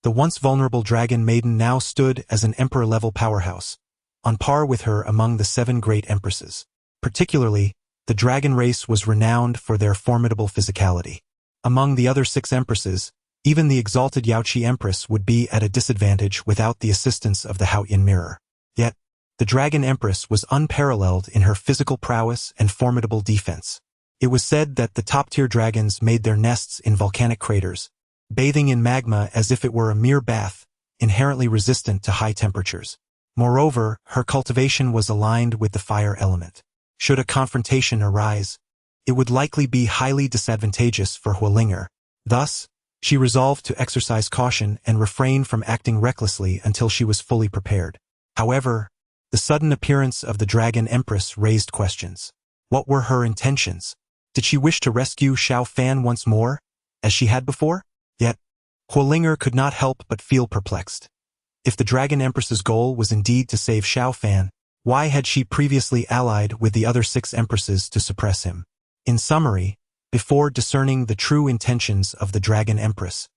the once vulnerable dragon maiden now stood as an emperor-level powerhouse, on par with her among the 7 great empresses. Particularly, the dragon race was renowned for their formidable physicality. Among the other 6 empresses, even the exalted Yaoqi Empress would be at a disadvantage without the assistance of the Haoyin mirror. Yet, the Dragon Empress was unparalleled in her physical prowess and formidable defense. It was said that the top-tier dragons made their nests in volcanic craters, bathing in magma as if it were a mere bath, inherently resistant to high temperatures. Moreover, her cultivation was aligned with the fire element. Should a confrontation arise, it would likely be highly disadvantageous for Huolinger. Thus, she resolved to exercise caution and refrain from acting recklessly until she was fully prepared. However, the sudden appearance of the Dragon Empress raised questions. What were her intentions? Did she wish to rescue Xiao Fan once more, as she had before? Yet, Huolinger could not help but feel perplexed. If the Dragon Empress's goal was indeed to save Xiao Fan, why had she previously allied with the other 6 empresses to suppress him? In summary, before discerning the true intentions of the Dragon Empress,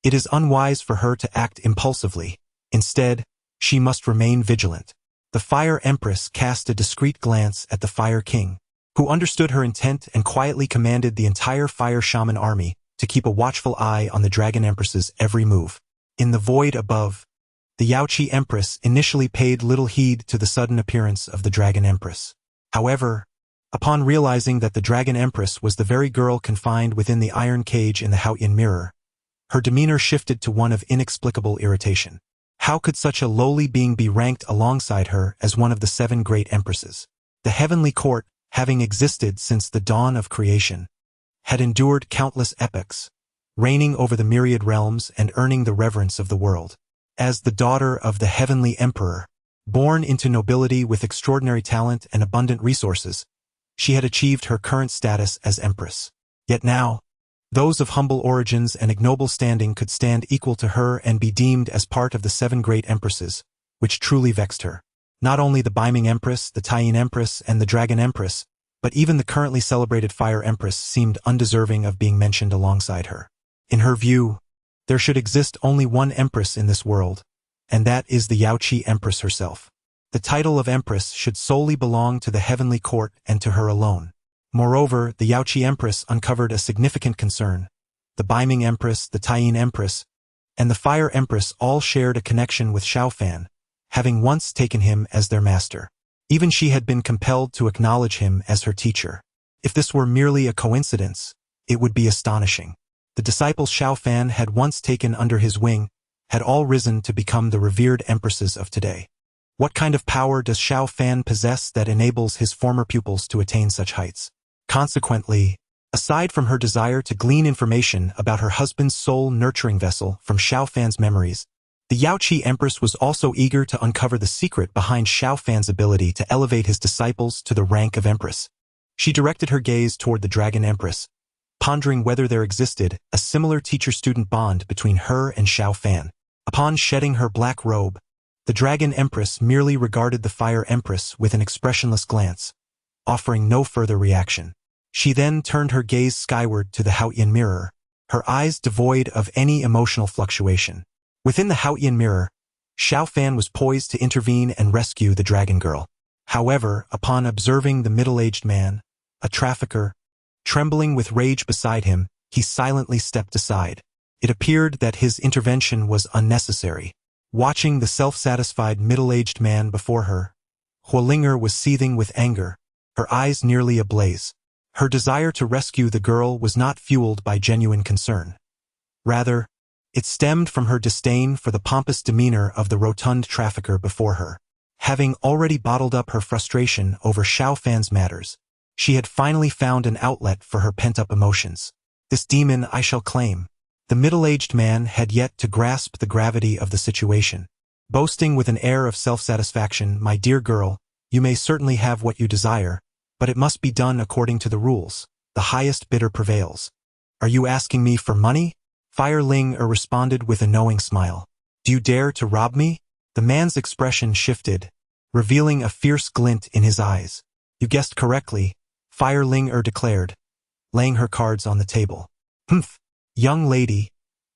it is unwise for her to act impulsively. Instead, she must remain vigilant. The Fire Empress cast a discreet glance at the Fire King, who understood her intent and quietly commanded the entire Fire Shaman army to keep a watchful eye on the Dragon Empress's every move. In the void above, the Yaoqi Empress initially paid little heed to the sudden appearance of the Dragon Empress. However, upon realizing that the Dragon Empress was the very girl confined within the iron cage in the Haoyin mirror, her demeanor shifted to one of inexplicable irritation. How could such a lowly being be ranked alongside her as one of the 7 great empresses? The heavenly court, having existed since the dawn of creation, had endured countless epochs, reigning over the myriad realms and earning the reverence of the world. As the daughter of the heavenly emperor, born into nobility with extraordinary talent and abundant resources, she had achieved her current status as empress. Yet now, those of humble origins and ignoble standing could stand equal to her and be deemed as part of the 7 great empresses, which truly vexed her. Not only the Beiming Empress, the Taiyin Empress, and the Dragon Empress, but even the currently celebrated Fire Empress seemed undeserving of being mentioned alongside her. In her view, there should exist only one empress in this world, and that is the Yaoqi Empress herself. The title of empress should solely belong to the heavenly court and to her alone. Moreover, the Yaoqi Empress uncovered a significant concern. The Beiming Empress, the Taiyin Empress, and the Fire Empress all shared a connection with Xiao Fan, having once taken him as their master. Even she had been compelled to acknowledge him as her teacher. If this were merely a coincidence, it would be astonishing. The disciples Xiao Fan had once taken under his wing had all risen to become the revered empresses of today. What kind of power does Xiao Fan possess that enables his former pupils to attain such heights? Consequently, aside from her desire to glean information about her husband's soul nurturing vessel from Xiao Fan's memories, the Yaoqi Empress was also eager to uncover the secret behind Xiao Fan's ability to elevate his disciples to the rank of Empress. She directed her gaze toward the Dragon Empress, pondering whether there existed a similar teacher-student bond between her and Xiao Fan. Upon shedding her black robe, the Dragon Empress merely regarded the Fire Empress with an expressionless glance, offering no further reaction. She then turned her gaze skyward to the Haotian mirror, her eyes devoid of any emotional fluctuation. Within the Haotian mirror, Xiao Fan was poised to intervene and rescue the dragon girl. However, upon observing the middle-aged man, a trafficker, trembling with rage beside him, he silently stepped aside. It appeared that his intervention was unnecessary. Watching the self-satisfied middle-aged man before her, Huolinger was seething with anger, her eyes nearly ablaze. Her desire to rescue the girl was not fueled by genuine concern. Rather, it stemmed from her disdain for the pompous demeanor of the rotund trafficker before her. Having already bottled up her frustration over Xiao Fan's matters, she had finally found an outlet for her pent-up emotions. This demon I shall claim. The middle-aged man had yet to grasp the gravity of the situation. Boasting with an air of self-satisfaction, "My dear girl, you may certainly have what you desire, but it must be done according to the rules. The highest bidder prevails." "Are you asking me for money?" Fire Ling responded with a knowing smile. "Do you dare to rob me?" The man's expression shifted, revealing a fierce glint in his eyes. "You guessed correctly," Fire Ling declared, laying her cards on the table. "Humph, young lady,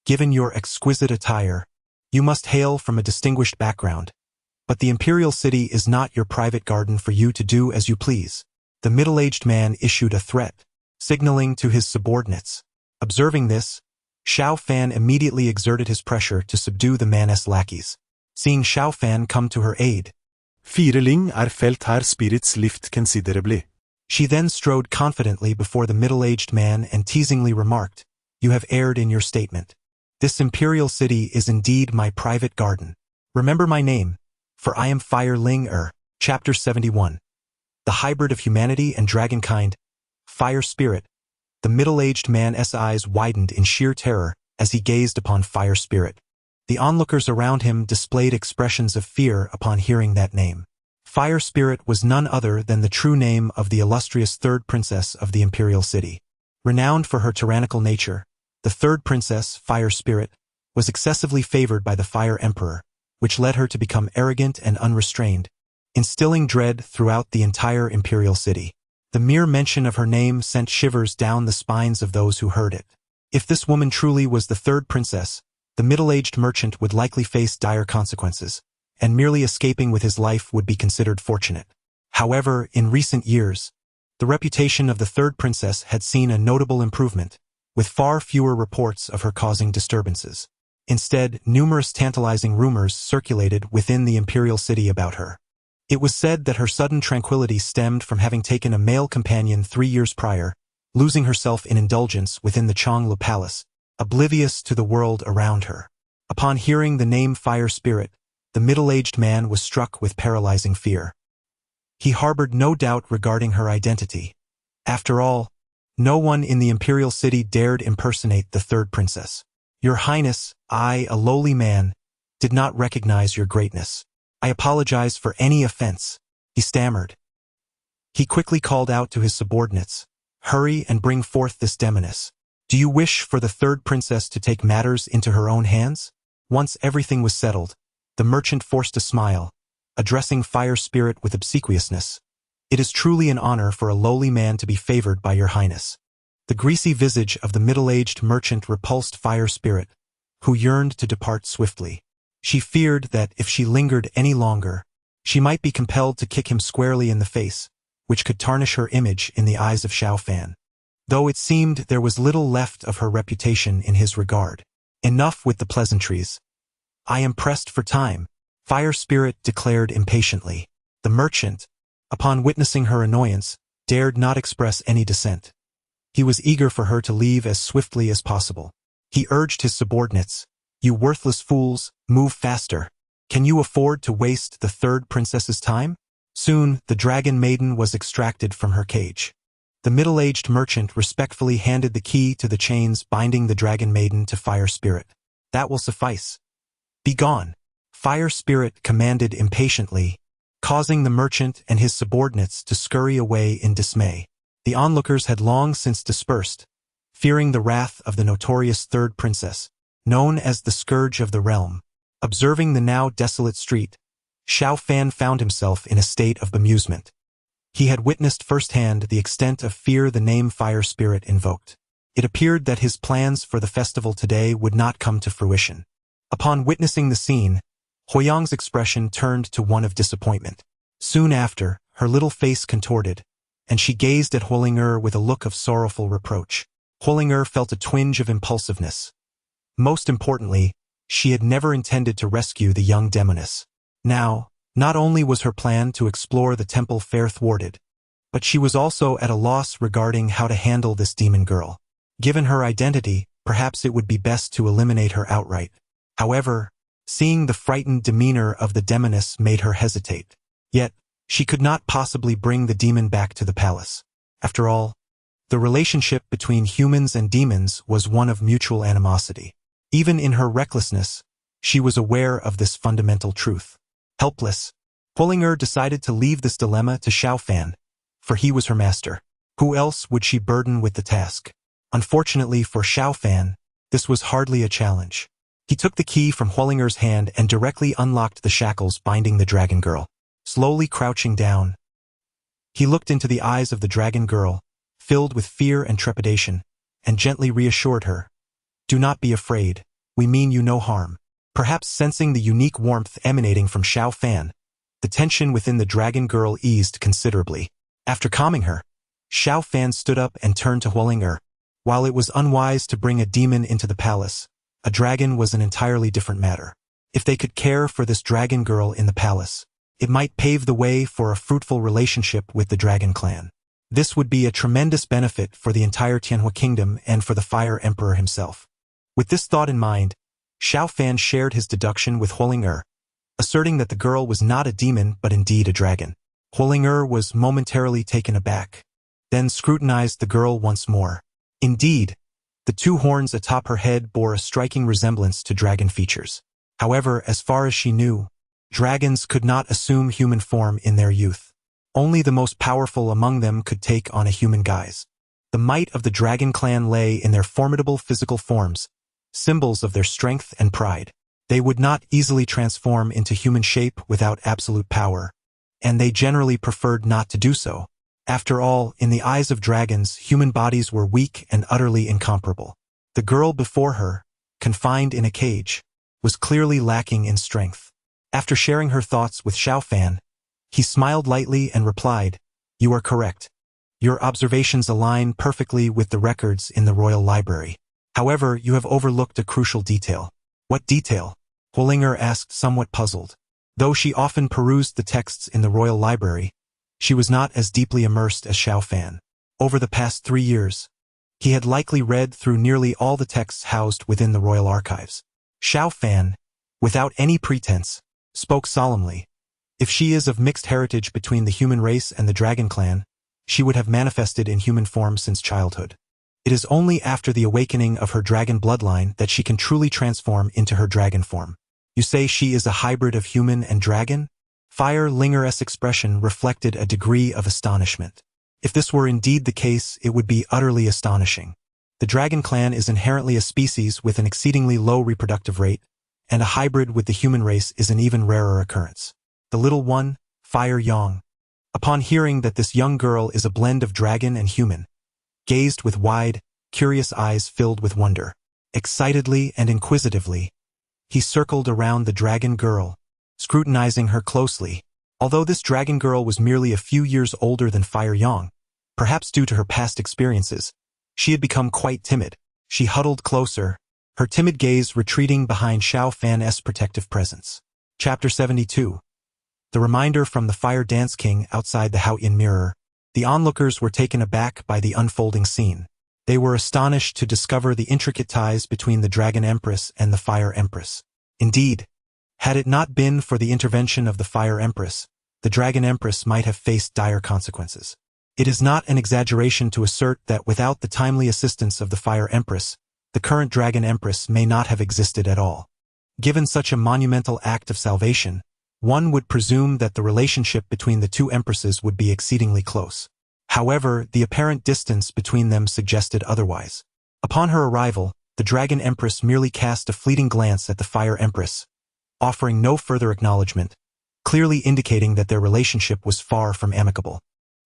given your exquisite attire, you must hail from a distinguished background, but the Imperial City is not your private garden for you to do as you please." The middle-aged man issued a threat, signaling to his subordinates. Observing this, Xiao Fan immediately exerted his pressure to subdue the man's lackeys. Seeing Xiao Fan come to her aid, Fireling felt her spirits lift considerably. She then strode confidently before the middle-aged man and teasingly remarked, "You have erred in your statement. This Imperial City is indeed my private garden. Remember my name, for I am Fire Ling Chapter 71. The Hybrid of Humanity and Dragonkind, Fire Spirit. The middle-aged man's eyes widened in sheer terror as he gazed upon Fire Spirit. The onlookers around him displayed expressions of fear upon hearing that name. Fire Spirit was none other than the true name of the illustrious third princess of the Imperial City. Renowned for her tyrannical nature, the third princess, Fire Spirit, was excessively favored by the Fire Emperor, which led her to become arrogant and unrestrained, instilling dread throughout the entire Imperial City. The mere mention of her name sent shivers down the spines of those who heard it. If this woman truly was the third princess, the middle-aged merchant would likely face dire consequences, and merely escaping with his life would be considered fortunate. However, in recent years, the reputation of the third princess had seen a notable improvement, with far fewer reports of her causing disturbances. Instead, numerous tantalizing rumors circulated within the Imperial City about her. It was said that her sudden tranquility stemmed from having taken a male companion 3 years prior, losing herself in indulgence within the Changlu Palace, oblivious to the world around her. Upon hearing the name Fire Spirit, the middle-aged man was struck with paralyzing fear. He harbored no doubt regarding her identity. After all, no one in the Imperial City dared impersonate the third princess. "Your Highness, I, a lowly man, did not recognize your greatness. I apologize for any offense," he stammered. He quickly called out to his subordinates, "Hurry and bring forth this demoness. Do you wish for the third princess to take matters into her own hands?" Once everything was settled, the merchant forced a smile, addressing Fire Spirit with obsequiousness. "It is truly an honor for a lowly man to be favored by your highness." The greasy visage of the middle-aged merchant repulsed Fire Spirit, who yearned to depart swiftly. She feared that if she lingered any longer, she might be compelled to kick him squarely in the face, which could tarnish her image in the eyes of Xiao Fan. Though it seemed there was little left of her reputation in his regard. Enough with the pleasantries. "I am pressed for time," Fire Spirit declared impatiently. The merchant, upon witnessing her annoyance, dared not express any dissent. He was eager for her to leave as swiftly as possible. He urged his subordinates, "You worthless fools, move faster. Can you afford to waste the third princess's time?" Soon, the dragon maiden was extracted from her cage. The middle-aged merchant respectfully handed the key to the chains binding the dragon maiden to Fire Spirit. "That will suffice. Be gone," Fire Spirit commanded impatiently, causing the merchant and his subordinates to scurry away in dismay. The onlookers had long since dispersed, fearing the wrath of the notorious third princess, known as the Scourge of the Realm. Observing the now desolate street, Xiao Fan found himself in a state of bemusement. He had witnessed firsthand the extent of fear the name Fire Spirit invoked. It appeared that his plans for the festival today would not come to fruition. Upon witnessing the scene, Huiyang's expression turned to one of disappointment. Soon after, her little face contorted, and she gazed at Huolinger with a look of sorrowful reproach. Huolinger felt a twinge of impulsiveness. Most importantly, she had never intended to rescue the young demoness. Now, not only was her plan to explore the temple fair thwarted, but she was also at a loss regarding how to handle this demon girl. Given her identity, perhaps it would be best to eliminate her outright. However, seeing the frightened demeanor of the demoness made her hesitate. Yet, she could not possibly bring the demon back to the palace. After all, the relationship between humans and demons was one of mutual animosity. Even in her recklessness, she was aware of this fundamental truth. Helpless, Huolinger decided to leave this dilemma to Xiao Fan, for he was her master. Who else would she burden with the task? Unfortunately for Xiao Fan, this was hardly a challenge. He took the key from Huolinger's hand and directly unlocked the shackles binding the dragon girl. Slowly crouching down, he looked into the eyes of the dragon girl, filled with fear and trepidation, and gently reassured her. "Do not be afraid, we mean you no harm." Perhaps sensing the unique warmth emanating from Xiao Fan, the tension within the dragon girl eased considerably. After calming her, Xiao Fan stood up and turned to Huolinger. While it was unwise to bring a demon into the palace, a dragon was an entirely different matter. If they could care for this dragon girl in the palace, it might pave the way for a fruitful relationship with the dragon clan. This would be a tremendous benefit for the entire Tianhua kingdom and for the Fire Emperor himself. With this thought in mind, Xiao Fan shared his deduction with Huolinger, asserting that the girl was not a demon but indeed a dragon. Huolinger was momentarily taken aback, then scrutinized the girl once more. Indeed, the two horns atop her head bore a striking resemblance to dragon features. However, as far as she knew, dragons could not assume human form in their youth. Only the most powerful among them could take on a human guise. The might of the dragon clan lay in their formidable physical forms, symbols of their strength and pride. They would not easily transform into human shape without absolute power, and they generally preferred not to do so. After all, in the eyes of dragons, human bodies were weak and utterly incomparable. The girl before her, confined in a cage, was clearly lacking in strength. After sharing her thoughts with Xiao Fan, he smiled lightly and replied, "You are correct. Your observations align perfectly with the records in the royal library. However, you have overlooked a crucial detail." "What detail?" Huolinger asked, somewhat puzzled. Though she often perused the texts in the royal library, she was not as deeply immersed as Xiao Fan. Over the past 3 years, he had likely read through nearly all the texts housed within the royal archives. Xiao Fan, without any pretense, spoke solemnly. If she is of mixed heritage between the human race and the dragon clan, she would have manifested in human form since childhood. It is only after the awakening of her dragon bloodline that she can truly transform into her dragon form. You say she is a hybrid of human and dragon? Fire Linger's expression reflected a degree of astonishment. If this were indeed the case, it would be utterly astonishing. The dragon clan is inherently a species with an exceedingly low reproductive rate, and a hybrid with the human race is an even rarer occurrence. The little one, Fire Yang, upon hearing that this young girl is a blend of dragon and human, gazed with wide, curious eyes filled with wonder. Excitedly and inquisitively, he circled around the dragon girl, scrutinizing her closely. Although this dragon girl was merely a few years older than Fire Yang, perhaps due to her past experiences, she had become quite timid. She huddled closer, her timid gaze retreating behind Xiao Fan's protective presence. Chapter 72. the reminder from the Fire Dance King outside the Haotian mirror. The onlookers were taken aback by the unfolding scene. They were astonished to discover the intricate ties between the Dragon Empress and the Fire Empress. Indeed, had it not been for the intervention of the Fire Empress, the Dragon Empress might have faced dire consequences. It is not an exaggeration to assert that without the timely assistance of the Fire Empress, the current Dragon Empress may not have existed at all. Given such a monumental act of salvation, one would presume that the relationship between the two empresses would be exceedingly close. However, the apparent distance between them suggested otherwise. Upon her arrival, the Dragon Empress merely cast a fleeting glance at the Fire Empress, offering no further acknowledgement, clearly indicating that their relationship was far from amicable.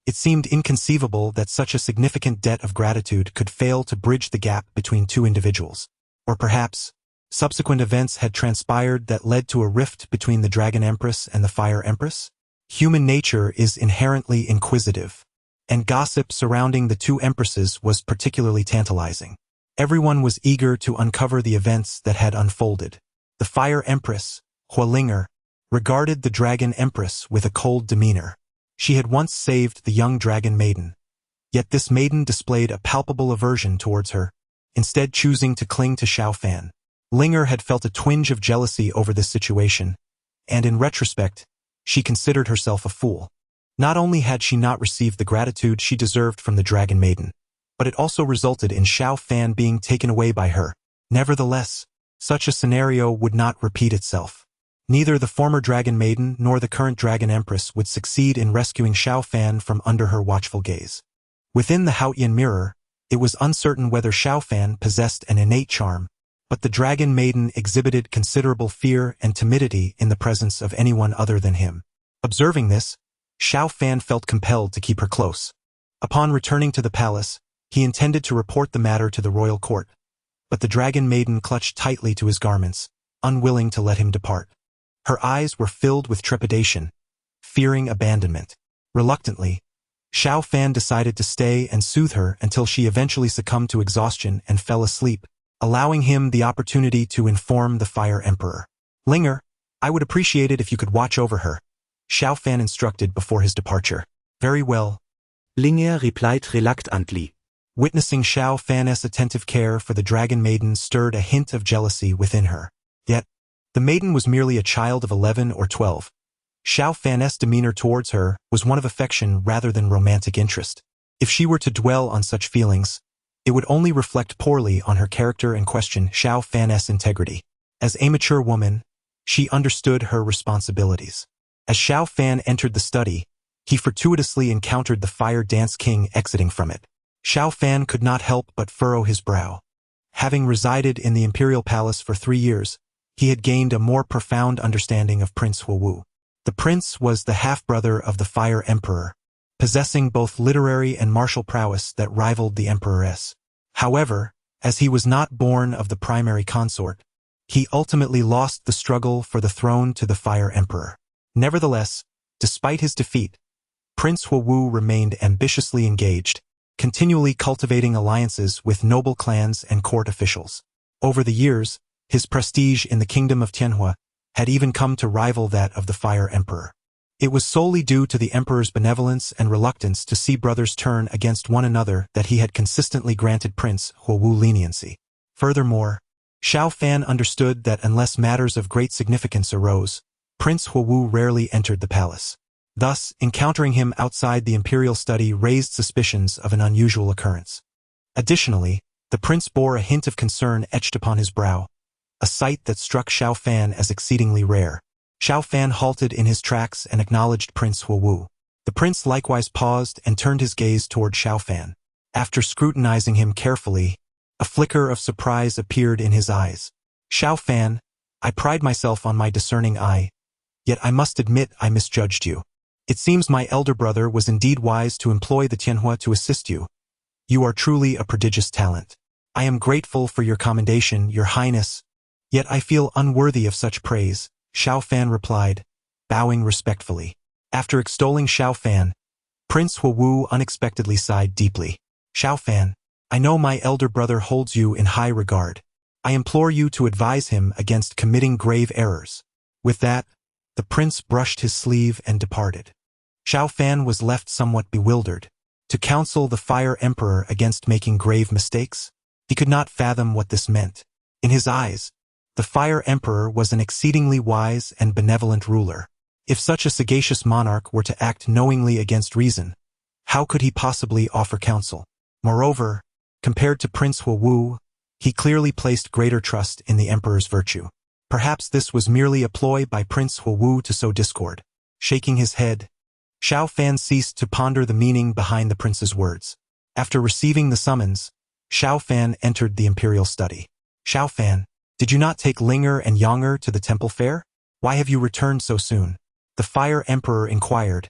It seemed inconceivable that such a significant debt of gratitude could fail to bridge the gap between two individuals. Or perhaps, subsequent events had transpired that led to a rift between the Dragon Empress and the Fire Empress? Human nature is inherently inquisitive, and gossip surrounding the two empresses was particularly tantalizing. Everyone was eager to uncover the events that had unfolded. The Fire Empress, Huolinger, regarded the Dragon Empress with a cold demeanor. She had once saved the young dragon maiden, yet this maiden displayed a palpable aversion towards her, instead choosing to cling to Xiao Fan. Linger had felt a twinge of jealousy over this situation, and in retrospect, she considered herself a fool. Not only had she not received the gratitude she deserved from the Dragon Maiden, but it also resulted in Xiao Fan being taken away by her. Nevertheless, such a scenario would not repeat itself. Neither the former Dragon Maiden nor the current Dragon Empress would succeed in rescuing Xiao Fan from under her watchful gaze. Within the Haotian mirror, it was uncertain whether Xiao Fan possessed an innate charm, but the Dragon Maiden exhibited considerable fear and timidity in the presence of anyone other than him. Observing this, Xiao Fan felt compelled to keep her close. Upon returning to the palace, he intended to report the matter to the royal court, but the Dragon Maiden clutched tightly to his garments, unwilling to let him depart. Her eyes were filled with trepidation, fearing abandonment. Reluctantly, Xiao Fan decided to stay and soothe her until she eventually succumbed to exhaustion and fell asleep, allowing him the opportunity to inform the Fire Emperor. Linger, I would appreciate it if you could watch over her, Xiao Fan instructed before his departure. Very well, Linger replied reluctantly. Witnessing Xiao Fan's attentive care for the Dragon Maiden stirred a hint of jealousy within her. Yet, the maiden was merely a child of 11 or 12. Xiao Fan's demeanor towards her was one of affection rather than romantic interest. If she were to dwell on such feelings, it would only reflect poorly on her character and question Xiao Fan's integrity. As a mature woman, she understood her responsibilities. As Xiao Fan entered the study, he fortuitously encountered the Fire Dance King exiting from it. Xiao Fan could not help but furrow his brow. Having resided in the Imperial Palace for 3 years, he had gained a more profound understanding of Prince Huowu. The prince was the half-brother of the Fire Emperor, possessing both literary and martial prowess that rivaled the Emperoress. However, as he was not born of the primary consort, he ultimately lost the struggle for the throne to the Fire Emperor. Nevertheless, despite his defeat, Prince Huowu remained ambitiously engaged, continually cultivating alliances with noble clans and court officials. Over the years, his prestige in the kingdom of Tianhua had even come to rival that of the Fire Emperor. It was solely due to the emperor's benevolence and reluctance to see brothers turn against one another that he had consistently granted Prince Huowu leniency. Furthermore, Xiao Fan understood that unless matters of great significance arose, Prince Huowu rarely entered the palace. Thus, encountering him outside the imperial study raised suspicions of an unusual occurrence. Additionally, the prince bore a hint of concern etched upon his brow, a sight that struck Xiao Fan as exceedingly rare. Xiao Fan halted in his tracks and acknowledged Prince Huowu. The prince likewise paused and turned his gaze toward Xiao Fan. After scrutinizing him carefully, a flicker of surprise appeared in his eyes. Xiao Fan, I pride myself on my discerning eye, yet I must admit I misjudged you. It seems my elder brother was indeed wise to employ the Tianhua to assist you. You are truly a prodigious talent. I am grateful for your commendation, your highness, yet I feel unworthy of such praise, Xiao Fan replied, bowing respectfully. After extolling Xiao Fan, Prince Huowu unexpectedly sighed deeply. Xiao Fan, I know my elder brother holds you in high regard. I implore you to advise him against committing grave errors. With that, The prince brushed his sleeve and departed. Xiao Fan was left somewhat bewildered. To counsel the Fire Emperor against making grave mistakes? He could not fathom what this meant. In his eyes, the Fire Emperor was an exceedingly wise and benevolent ruler. If such a sagacious monarch were to act knowingly against reason, how could he possibly offer counsel? Moreover, compared to Prince Huowu, he clearly placed greater trust in the emperor's virtue. Perhaps this was merely a ploy by Prince Huowu to sow discord. Shaking his head, Xiao Fan ceased to ponder the meaning behind the prince's words. After receiving the summons, Xiao Fan entered the imperial study. Xiao Fan, did you not take Linger and Younger to the temple fair? Why have you returned so soon? The Fire Emperor inquired,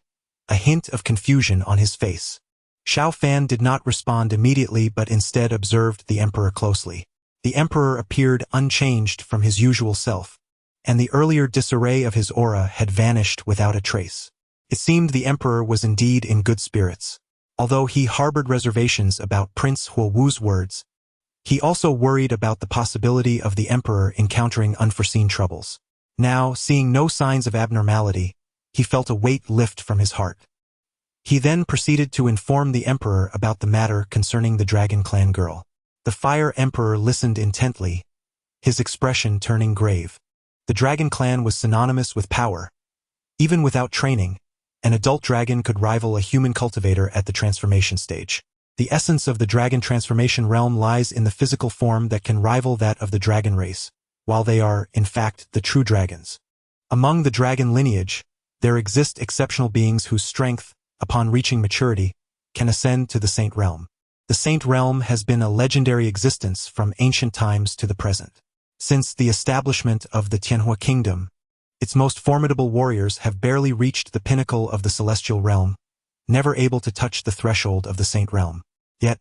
a hint of confusion on his face. Xiao Fan did not respond immediately but instead observed the emperor closely. The emperor appeared unchanged from his usual self, and the earlier disarray of his aura had vanished without a trace. It seemed the emperor was indeed in good spirits. Although he harbored reservations about Prince Huowu's words, he also worried about the possibility of the emperor encountering unforeseen troubles. Now, seeing no signs of abnormality, he felt a weight lift from his heart. He then proceeded to inform the emperor about the matter concerning the Dragon Clan girl. The Fire Emperor listened intently, his expression turning grave. The Dragon Clan was synonymous with power. Even without training, an adult dragon could rival a human cultivator at the transformation stage. The essence of the dragon transformation realm lies in the physical form that can rival that of the dragon race, while they are, in fact, the true dragons. Among the dragon lineage, there exist exceptional beings whose strength, upon reaching maturity, can ascend to the Saint Realm. The Saint Realm has been a legendary existence from ancient times to the present. Since the establishment of the Tianhua Kingdom, its most formidable warriors have barely reached the pinnacle of the celestial realm, never able to touch the threshold of the Saint Realm. Yet,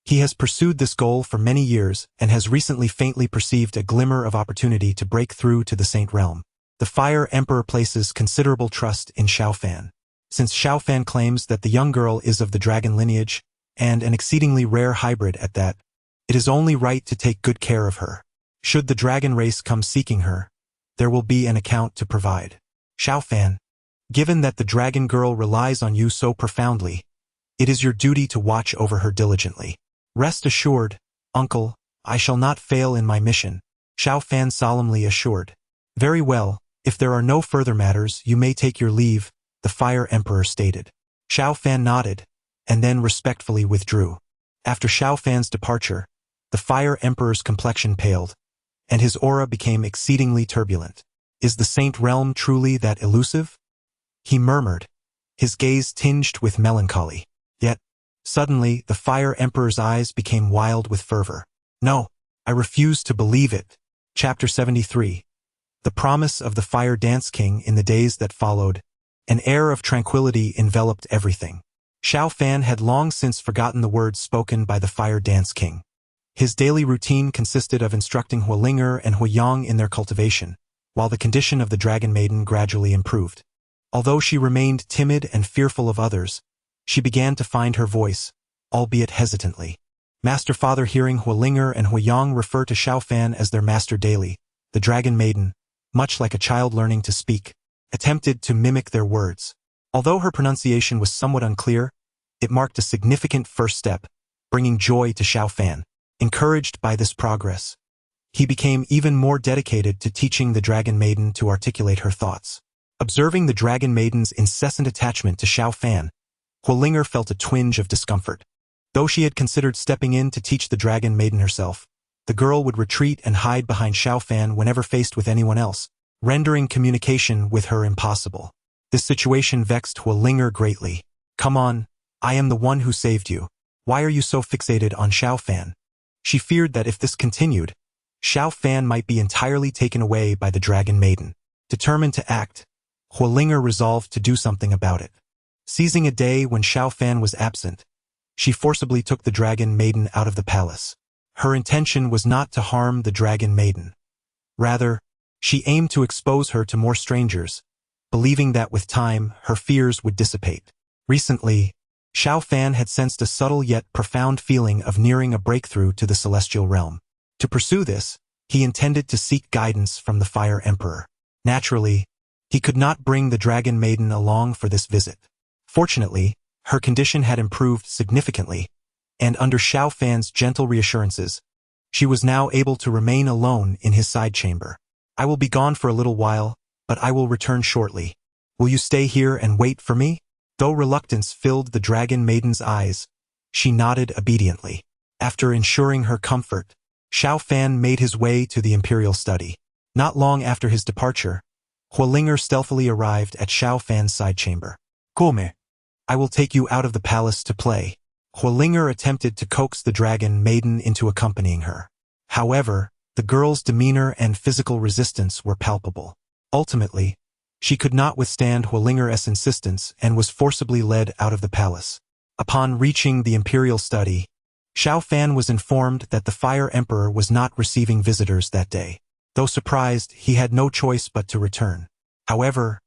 he has pursued this goal for many years and has recently faintly perceived a glimmer of opportunity to break through to the Saint Realm. The Fire Emperor places considerable trust in Xiao Fan. Since Xiao Fan claims that the young girl is of the dragon lineage, and an exceedingly rare hybrid at that, it is only right to take good care of her. Should the dragon race come seeking her, there will be an account to provide. Xiao Fan, given that the dragon girl relies on you so profoundly, it is your duty to watch over her diligently. Rest assured, uncle, I shall not fail in my mission, Xiao Fan solemnly assured. Very well, if there are no further matters, you may take your leave, the Fire Emperor stated. Xiao Fan nodded, and then respectfully withdrew. After Xiao Fan's departure, the Fire Emperor's complexion paled, and his aura became exceedingly turbulent. Is the Saint Realm truly that elusive? He murmured, his gaze tinged with melancholy. Yet, suddenly, the Fire Emperor's eyes became wild with fervor. No, I refuse to believe it. Chapter 73. The promise of the Fire Dance King. In the days that followed, an air of tranquility enveloped everything. Xiao Fan had long since forgotten the words spoken by the Fire Dance King. His daily routine consisted of instructing Huolinger and Huoyang in their cultivation, while the condition of the Dragon Maiden gradually improved. Although she remained timid and fearful of others, she began to find her voice, albeit hesitantly. Master Father, hearing Huolinger and Huoyang refer to Xiao Fan as their master daily, the Dragon Maiden, much like a child learning to speak, attempted to mimic their words. Although her pronunciation was somewhat unclear, it marked a significant first step, bringing joy to Xiao Fan. Encouraged by this progress, he became even more dedicated to teaching the Dragon Maiden to articulate her thoughts. Observing the Dragon Maiden's incessant attachment to Xiao Fan, Huolinger felt a twinge of discomfort. Though she had considered stepping in to teach the Dragon Maiden herself, the girl would retreat and hide behind Xiao Fan whenever faced with anyone else, rendering communication with her impossible. This situation vexed Huolinger greatly. Come on, I am the one who saved you. Why are you so fixated on Xiao Fan? She feared that if this continued, Xiao Fan might be entirely taken away by the Dragon Maiden. Determined to act, Huolinger resolved to do something about it. Seizing a day when Xiao Fan was absent, she forcibly took the Dragon Maiden out of the palace. Her intention was not to harm the Dragon Maiden. Rather, she aimed to expose her to more strangers, believing that with time, her fears would dissipate. Recently, Xiao Fan had sensed a subtle yet profound feeling of nearing a breakthrough to the celestial realm. To pursue this, he intended to seek guidance from the Fire Emperor. Naturally, He could not bring the dragon maiden along for this visit. Fortunately, her condition had improved significantly, and under Xiao Fan's gentle reassurances, she was now able to remain alone in his side chamber. I will be gone for a little while, but I will return shortly. Will you stay here and wait for me? Though reluctance filled the dragon maiden's eyes, she nodded obediently. After ensuring her comfort, Xiao Fan made his way to the imperial study. Not long after his departure, Huolinger stealthily arrived at Xiao Fan's side chamber. Come. I will take you out of the palace to play. Huolinger attempted to coax the dragon maiden into accompanying her. However, the girl's demeanor and physical resistance were palpable. Ultimately, she could not withstand Huolinger's insistence and was forcibly led out of the palace. Upon reaching the imperial study, Xiao Fan was informed that the Fire Emperor was not receiving visitors that day. Though surprised, he had no choice but to return. However,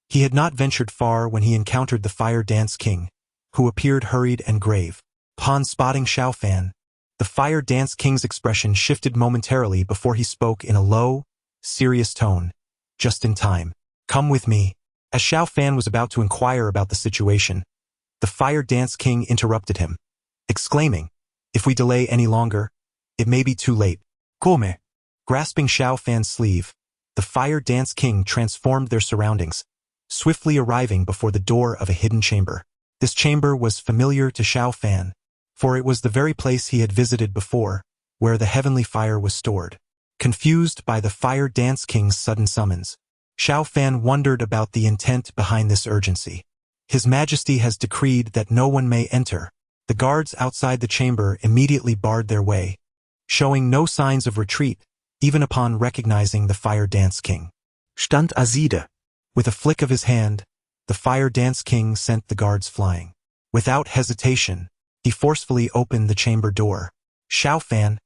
he had not ventured far when he encountered the Fire Dance King, who appeared hurried and grave. Upon spotting Xiao Fan, the Fire Dance King's expression shifted momentarily before he spoke in a low, serious tone. Just in time. Come with me. As Xiao Fan was about to inquire about the situation, the Fire Dance King interrupted him, exclaiming, if we delay any longer, it may be too late. Come. Grasping Xiao Fan's sleeve, the Fire Dance King transformed their surroundings, swiftly arriving before the door of a hidden chamber. This chamber was familiar to Xiao Fan, for it was the very place he had visited before, where the heavenly fire was stored. Confused by the Fire Dance King's sudden summons, Xiao Fan wondered about the intent behind this urgency. His Majesty has decreed that no one may enter. The guards outside the chamber immediately barred their way, showing no signs of retreat, even upon recognizing the Fire Dance King. Stand aside. With a flick of his hand, the Fire Dance King sent the guards flying. Without hesitation, he forcefully opened the chamber door. Xiao Fan,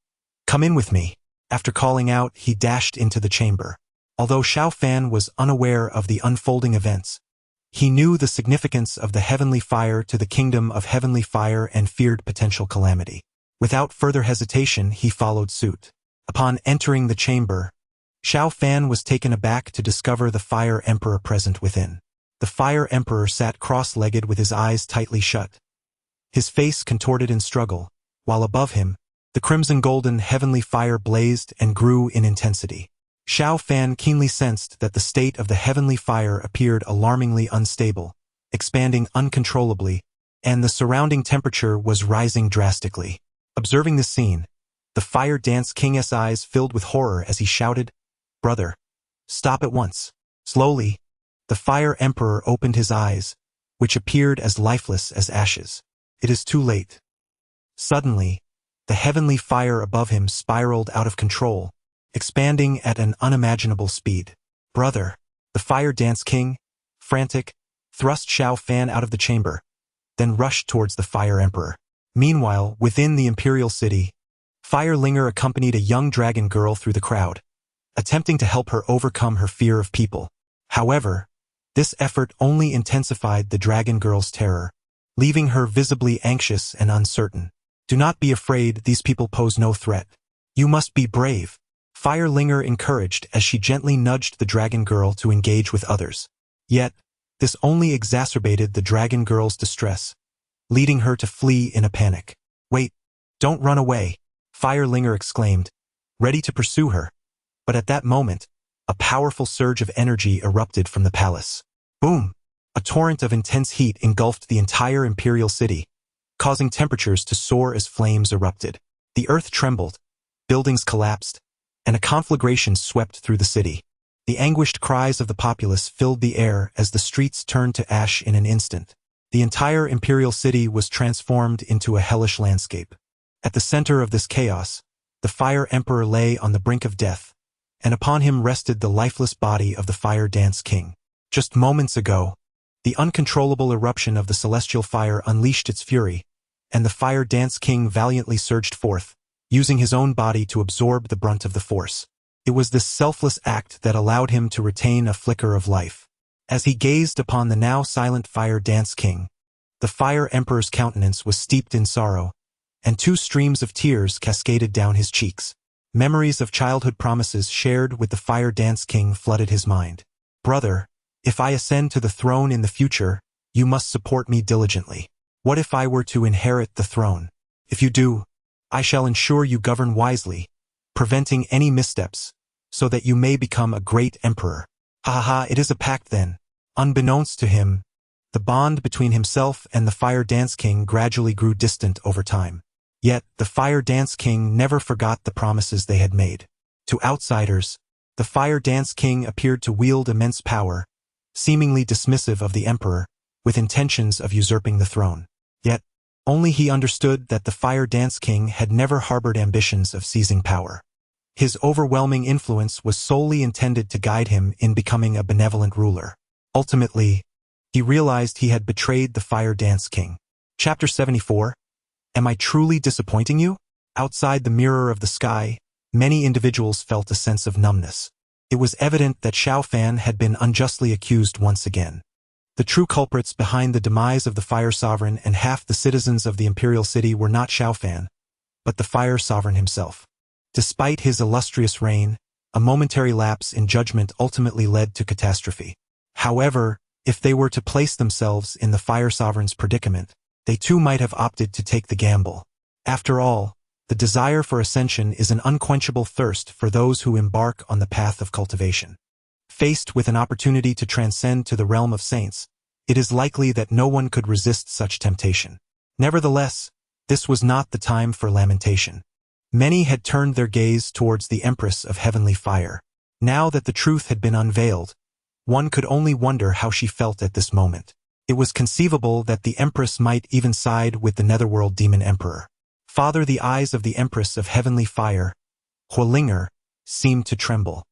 come in with me. After calling out, he dashed into the chamber. Although Xiao Fan was unaware of the unfolding events, he knew the significance of the heavenly fire to the kingdom of heavenly fire and feared potential calamity. Without further hesitation, he followed suit. Upon entering the chamber, Xiao Fan was taken aback to discover the Fire Emperor present within. The Fire Emperor sat cross-legged with his eyes tightly shut, his face contorted in struggle, while above him, the crimson-golden heavenly fire blazed and grew in intensity. Xiao Fan keenly sensed that the state of the heavenly fire appeared alarmingly unstable, expanding uncontrollably, and the surrounding temperature was rising drastically. Observing this scene, the Fire Dance King's eyes filled with horror as he shouted, "Brother, stop at once." Slowly, the Fire Emperor opened his eyes, which appeared as lifeless as ashes. It is too late. Suddenly, the heavenly fire above him spiraled out of control, expanding at an unimaginable speed. Brother, the Fire Dance King, frantic, thrust Xiao Fan out of the chamber, then rushed towards the Fire Emperor. Meanwhile, within the imperial city, Firelinger accompanied a young dragon girl through the crowd, attempting to help her overcome her fear of people. However, this effort only intensified the dragon girl's terror, leaving her visibly anxious and uncertain. Do not be afraid, these people pose no threat. You must be brave, Firelinger encouraged as she gently nudged the dragon girl to engage with others. Yet, this only exacerbated the dragon girl's distress, leading her to flee in a panic. Wait, don't run away, Firelinger exclaimed, ready to pursue her. But at that moment, a powerful surge of energy erupted from the palace. Boom! A torrent of intense heat engulfed the entire imperial city, causing temperatures to soar as flames erupted. The earth trembled, buildings collapsed, and a conflagration swept through the city. The anguished cries of the populace filled the air as the streets turned to ash in an instant. The entire imperial city was transformed into a hellish landscape. At the center of this chaos, the Fire Emperor lay on the brink of death, and upon him rested the lifeless body of the Fire Dance King. Just moments ago, the uncontrollable eruption of the celestial fire unleashed its fury, and the Fire Dance King valiantly surged forth, using his own body to absorb the brunt of the force. It was this selfless act that allowed him to retain a flicker of life. As he gazed upon the now silent Fire Dance King, the Fire Emperor's countenance was steeped in sorrow, and 2 streams of tears cascaded down his cheeks. Memories of childhood promises shared with the Fire Dance King flooded his mind. "Brother, if I ascend to the throne in the future, you must support me diligently. What if I were to inherit the throne? If you do, I shall ensure you govern wisely, preventing any missteps, so that you may become a great emperor." Ha ha ha, it is a pact then. Unbeknownst to him, the bond between himself and the Fire Dance King gradually grew distant over time. Yet, the Fire Dance King never forgot the promises they had made. To outsiders, the Fire Dance King appeared to wield immense power, seemingly dismissive of the emperor, with intentions of usurping the throne. Yet, only he understood that the Fire Dance King had never harbored ambitions of seizing power. His overwhelming influence was solely intended to guide him in becoming a benevolent ruler. Ultimately, he realized he had betrayed the Fire Dance King. Chapter 74. Am I truly disappointing you? Outside the mirror of the sky, many individuals felt a sense of numbness. It was evident that Xiao Fan had been unjustly accused once again. The true culprits behind the demise of the Fire Sovereign and half the citizens of the Imperial City were not Xiao Fan, but the Fire Sovereign himself. Despite his illustrious reign, a momentary lapse in judgment ultimately led to catastrophe. However, if they were to place themselves in the Fire Sovereign's predicament, they too might have opted to take the gamble. After all, the desire for ascension is an unquenchable thirst for those who embark on the path of cultivation. Faced with an opportunity to transcend to the realm of saints, it is likely that no one could resist such temptation. Nevertheless, this was not the time for lamentation. Many had turned their gaze towards the Empress of Heavenly Fire. Now that the truth had been unveiled, one could only wonder how she felt at this moment. It was conceivable that the Empress might even side with the Netherworld Demon Emperor. Father, the eyes of the Empress of Heavenly Fire, Huolinger, seemed to tremble.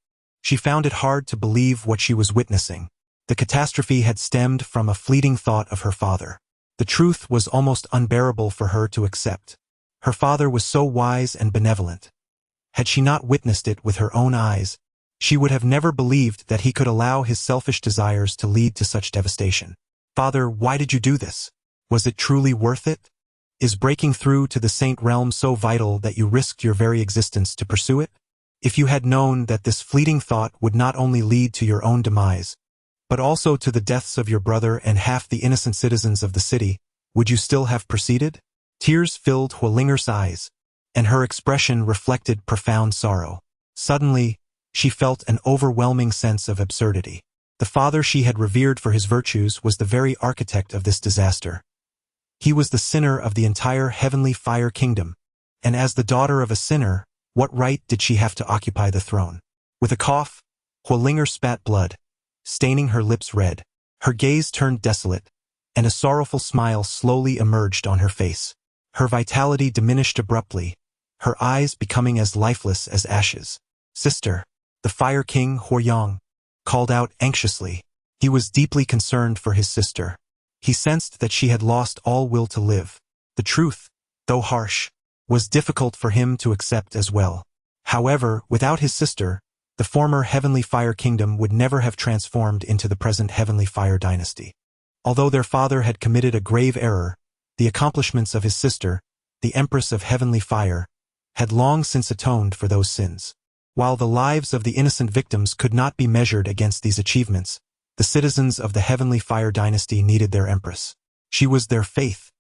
She found it hard to believe what she was witnessing. The catastrophe had stemmed from a fleeting thought of her father. The truth was almost unbearable for her to accept. Her father was so wise and benevolent. Had she not witnessed it with her own eyes, she would have never believed that he could allow his selfish desires to lead to such devastation. Father, why did you do this? Was it truly worth it? Is breaking through to the Saint Realm so vital that you risked your very existence to pursue it? If you had known that this fleeting thought would not only lead to your own demise, but also to the deaths of your brother and half the innocent citizens of the city, would you still have proceeded? Tears filled Huolinger's eyes, and her expression reflected profound sorrow. Suddenly, she felt an overwhelming sense of absurdity. The father she had revered for his virtues was the very architect of this disaster. He was the sinner of the entire Heavenly Fire Kingdom, and as the daughter of a sinner, what right did she have to occupy the throne? With a cough, Huolinger spat blood, staining her lips red. Her gaze turned desolate, and a sorrowful smile slowly emerged on her face. Her vitality diminished abruptly, her eyes becoming as lifeless as ashes. Sister, the Fire King Huoyang called out anxiously. He was deeply concerned for his sister. He sensed that she had lost all will to live. The truth, though harsh, was difficult for him to accept as well. However, without his sister, the former Heavenly Fire Kingdom would never have transformed into the present Heavenly Fire Dynasty. Although their father had committed a grave error, the accomplishments of his sister, the Empress of Heavenly Fire, had long since atoned for those sins. While the lives of the innocent victims could not be measured against these achievements, the citizens of the Heavenly Fire Dynasty needed their Empress. She was their faith,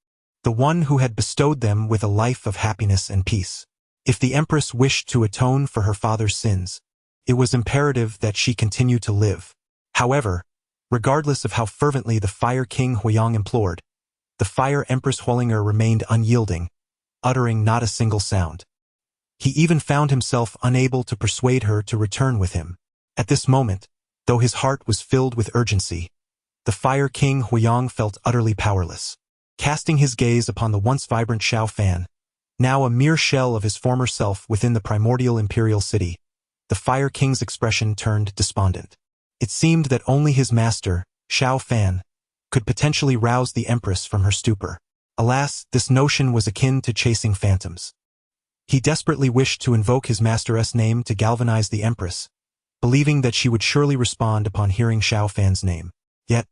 the one who had bestowed them with a life of happiness and peace. If the Empress wished to atone for her father's sins, it was imperative that she continue to live. However, regardless of how fervently the Fire King Huoyang implored, the Fire Empress Huolinger remained unyielding, uttering not a single sound. He even found himself unable to persuade her to return with him. At this moment, though his heart was filled with urgency, the Fire King Huoyang felt utterly powerless. Casting his gaze upon the once vibrant Xiao Fan, now a mere shell of his former self within the primordial imperial city, the Fire King's expression turned despondent. It seemed that only his master, Xiao Fan, could potentially rouse the Empress from her stupor. Alas, this notion was akin to chasing phantoms. He desperately wished to invoke his master's name to galvanize the Empress, believing that she would surely respond upon hearing Xiao Fan's name. Yet,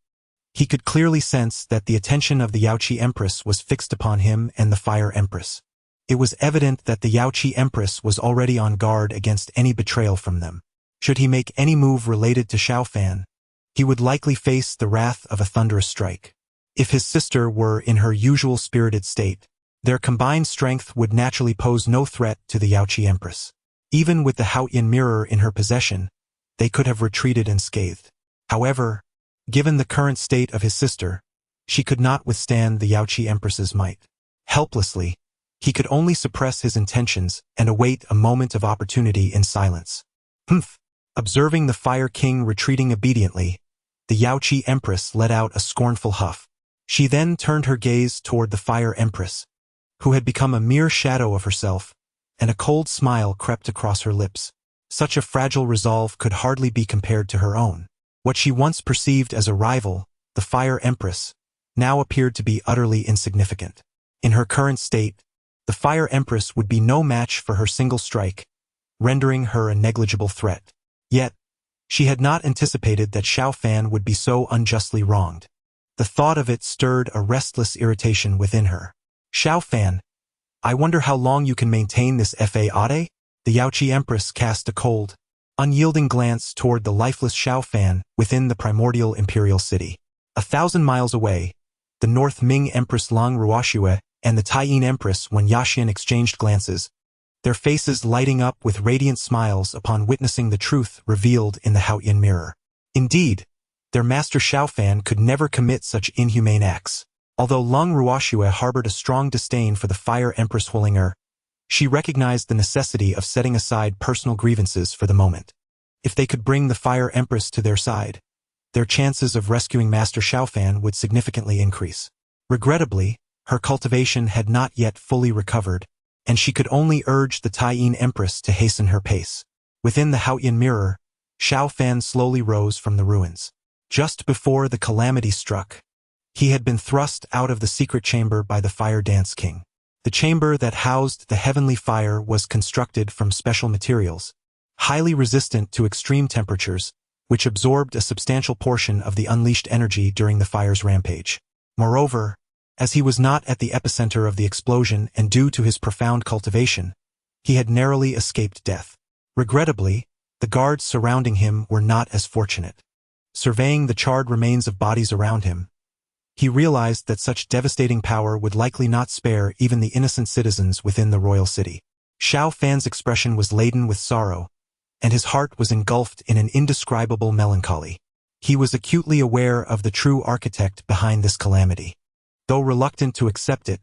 he could clearly sense that the attention of the Yaoqi Empress was fixed upon him and the Fire Empress. It was evident that the Yaoqi Empress was already on guard against any betrayal from them. Should he make any move related to Xiao Fan, he would likely face the wrath of a thunderous strike. If his sister were in her usual spirited state, their combined strength would naturally pose no threat to the Yaoqi Empress. Even with the Haotian mirror in her possession, they could have retreated unscathed. However, given the current state of his sister, she could not withstand the Yaoqi Empress's might. Helplessly, he could only suppress his intentions and await a moment of opportunity in silence. Humph! Observing the Fire King retreating obediently, the Yaoqi Empress let out a scornful huff. She then turned her gaze toward the Fire Empress, who had become a mere shadow of herself, and a cold smile crept across her lips. Such a fragile resolve could hardly be compared to her own. What she once perceived as a rival, the Fire Empress, now appeared to be utterly insignificant. In her current state, the Fire Empress would be no match for her single strike, rendering her a negligible threat. Yet, she had not anticipated that Xiao Fan would be so unjustly wronged. The thought of it stirred a restless irritation within her. Xiao Fan, I wonder how long you can maintain this fade? The Yaoqi Empress cast a cold, unyielding glance toward the lifeless Xiao Fan within the primordial imperial city. 1,000 miles away, the North Ming Empress Lang Ruoxue and the Taiyin Empress Wen Yaxian exchanged glances, their faces lighting up with radiant smiles upon witnessing the truth revealed in the Haotian mirror. Indeed, their master Xiao Fan could never commit such inhumane acts. Although Lang Ruoxue harbored a strong disdain for the Fire Empress Huolinger, she recognized the necessity of setting aside personal grievances for the moment. If they could bring the Fire Empress to their side, their chances of rescuing Master Xiao Fan would significantly increase. Regrettably, her cultivation had not yet fully recovered, and she could only urge the Taiyin Empress to hasten her pace. Within the Haotian mirror, Xiao Fan slowly rose from the ruins. Just before the calamity struck, he had been thrust out of the secret chamber by the Fire Dance King. The chamber that housed the heavenly fire was constructed from special materials, highly resistant to extreme temperatures, which absorbed a substantial portion of the unleashed energy during the fire's rampage. Moreover, as he was not at the epicenter of the explosion and due to his profound cultivation, he had narrowly escaped death. Regrettably, the guards surrounding him were not as fortunate. Surveying the charred remains of bodies around him, he realized that such devastating power would likely not spare even the innocent citizens within the royal city. Xiao Fan's expression was laden with sorrow, and his heart was engulfed in an indescribable melancholy. He was acutely aware of the true architect behind this calamity. Though reluctant to accept it,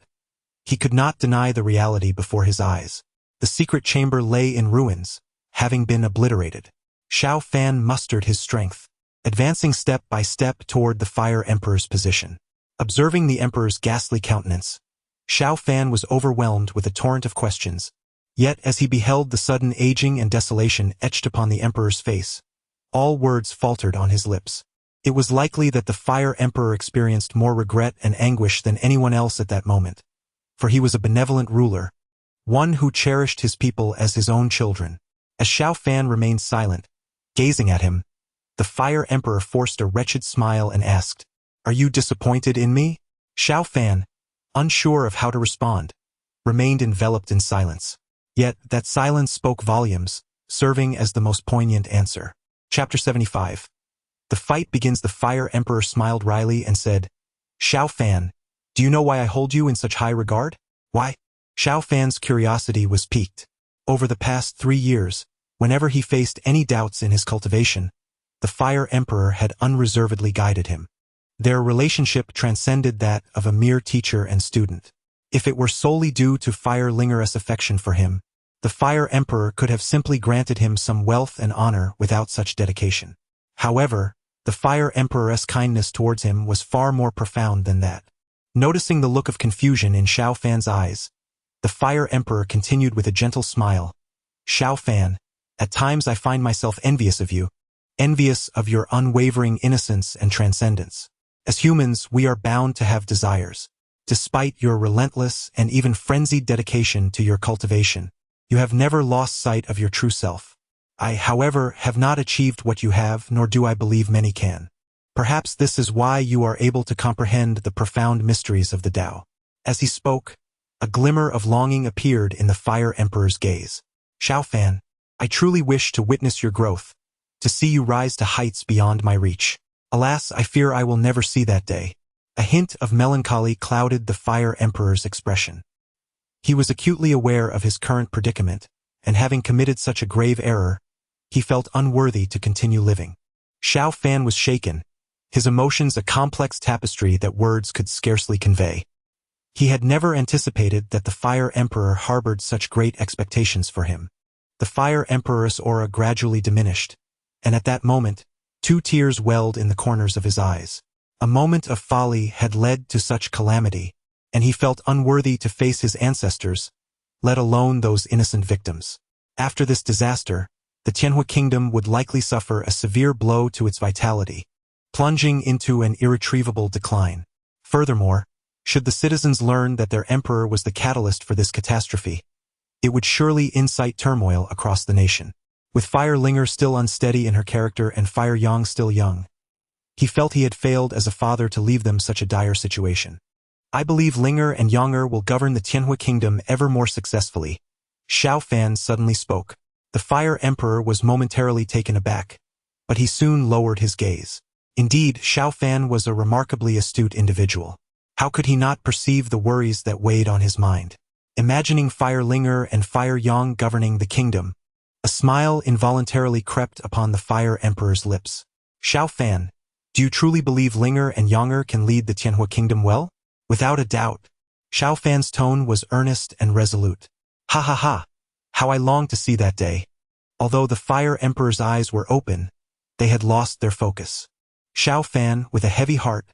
he could not deny the reality before his eyes. The secret chamber lay in ruins, having been obliterated. Xiao Fan mustered his strength, advancing step by step toward the Fire Emperor's position. Observing the Emperor's ghastly countenance, Xiao Fan was overwhelmed with a torrent of questions. Yet as he beheld the sudden aging and desolation etched upon the Emperor's face, all words faltered on his lips. It was likely that the Fire Emperor experienced more regret and anguish than anyone else at that moment, for he was a benevolent ruler, one who cherished his people as his own children. As Xiao Fan remained silent, gazing at him, the Fire Emperor forced a wretched smile and asked, "Are you disappointed in me?" Xiao Fan, unsure of how to respond, remained enveloped in silence. Yet that silence spoke volumes, serving as the most poignant answer. Chapter 75. The fight begins. The Fire Emperor smiled wryly and said, "Xiao Fan, do you know why I hold you in such high regard?" Why? Xiao Fan's curiosity was piqued. Over the past 3 years, whenever he faced any doubts in his cultivation, the Fire Emperor had unreservedly guided him. Their relationship transcended that of a mere teacher and student. If it were solely due to Fire Linger's affection for him, the Fire Emperor could have simply granted him some wealth and honor without such dedication. However, the Fire Emperor's kindness towards him was far more profound than that. Noticing the look of confusion in Xiao Fan's eyes, the Fire Emperor continued with a gentle smile, "Xiao Fan, at times I find myself envious of you, envious of your unwavering innocence and transcendence. As humans, we are bound to have desires. Despite your relentless and even frenzied dedication to your cultivation, you have never lost sight of your true self. I, however, have not achieved what you have, nor do I believe many can. Perhaps this is why you are able to comprehend the profound mysteries of the Tao." As he spoke, a glimmer of longing appeared in the Fire Emperor's gaze. "Xiao Fan, I truly wish to witness your growth, to see you rise to heights beyond my reach. Alas, I fear I will never see that day. A hint of melancholy clouded the Fire Emperor's expression. He was acutely aware of his current predicament, and having committed such a grave error, he felt unworthy to continue living. Xiao Fan was shaken, his emotions a complex tapestry that words could scarcely convey. He had never anticipated that the Fire Emperor harbored such great expectations for him. The Fire Emperor's aura gradually diminished, and at that moment, 2 tears welled in the corners of his eyes. A moment of folly had led to such calamity, and he felt unworthy to face his ancestors, let alone those innocent victims. After this disaster, the Tianhui kingdom would likely suffer a severe blow to its vitality, plunging into an irretrievable decline. Furthermore, should the citizens learn that their emperor was the catalyst for this catastrophe, it would surely incite turmoil across the nation. With Fire Linger still unsteady in her character and Fire Yang still young, he felt he had failed as a father to leave them such a dire situation. I believe Linger and Younger will govern the Tianhui kingdom ever more successfully. Xiao Fan suddenly spoke. The Fire Emperor was momentarily taken aback, but he soon lowered his gaze. Indeed, Xiao Fan was a remarkably astute individual. How could he not perceive the worries that weighed on his mind? Imagining Fire Linger and Fire Yang governing the kingdom, a smile involuntarily crept upon the Fire Emperor's lips. Xiao Fan, do you truly believe Linger and Younger can lead the Tianhui kingdom well? Without a doubt. Xiao Fan's tone was earnest and resolute. Ha ha ha! How I longed to see that day. Although the Fire Emperor's eyes were open, they had lost their focus. Xiao Fan, with a heavy heart,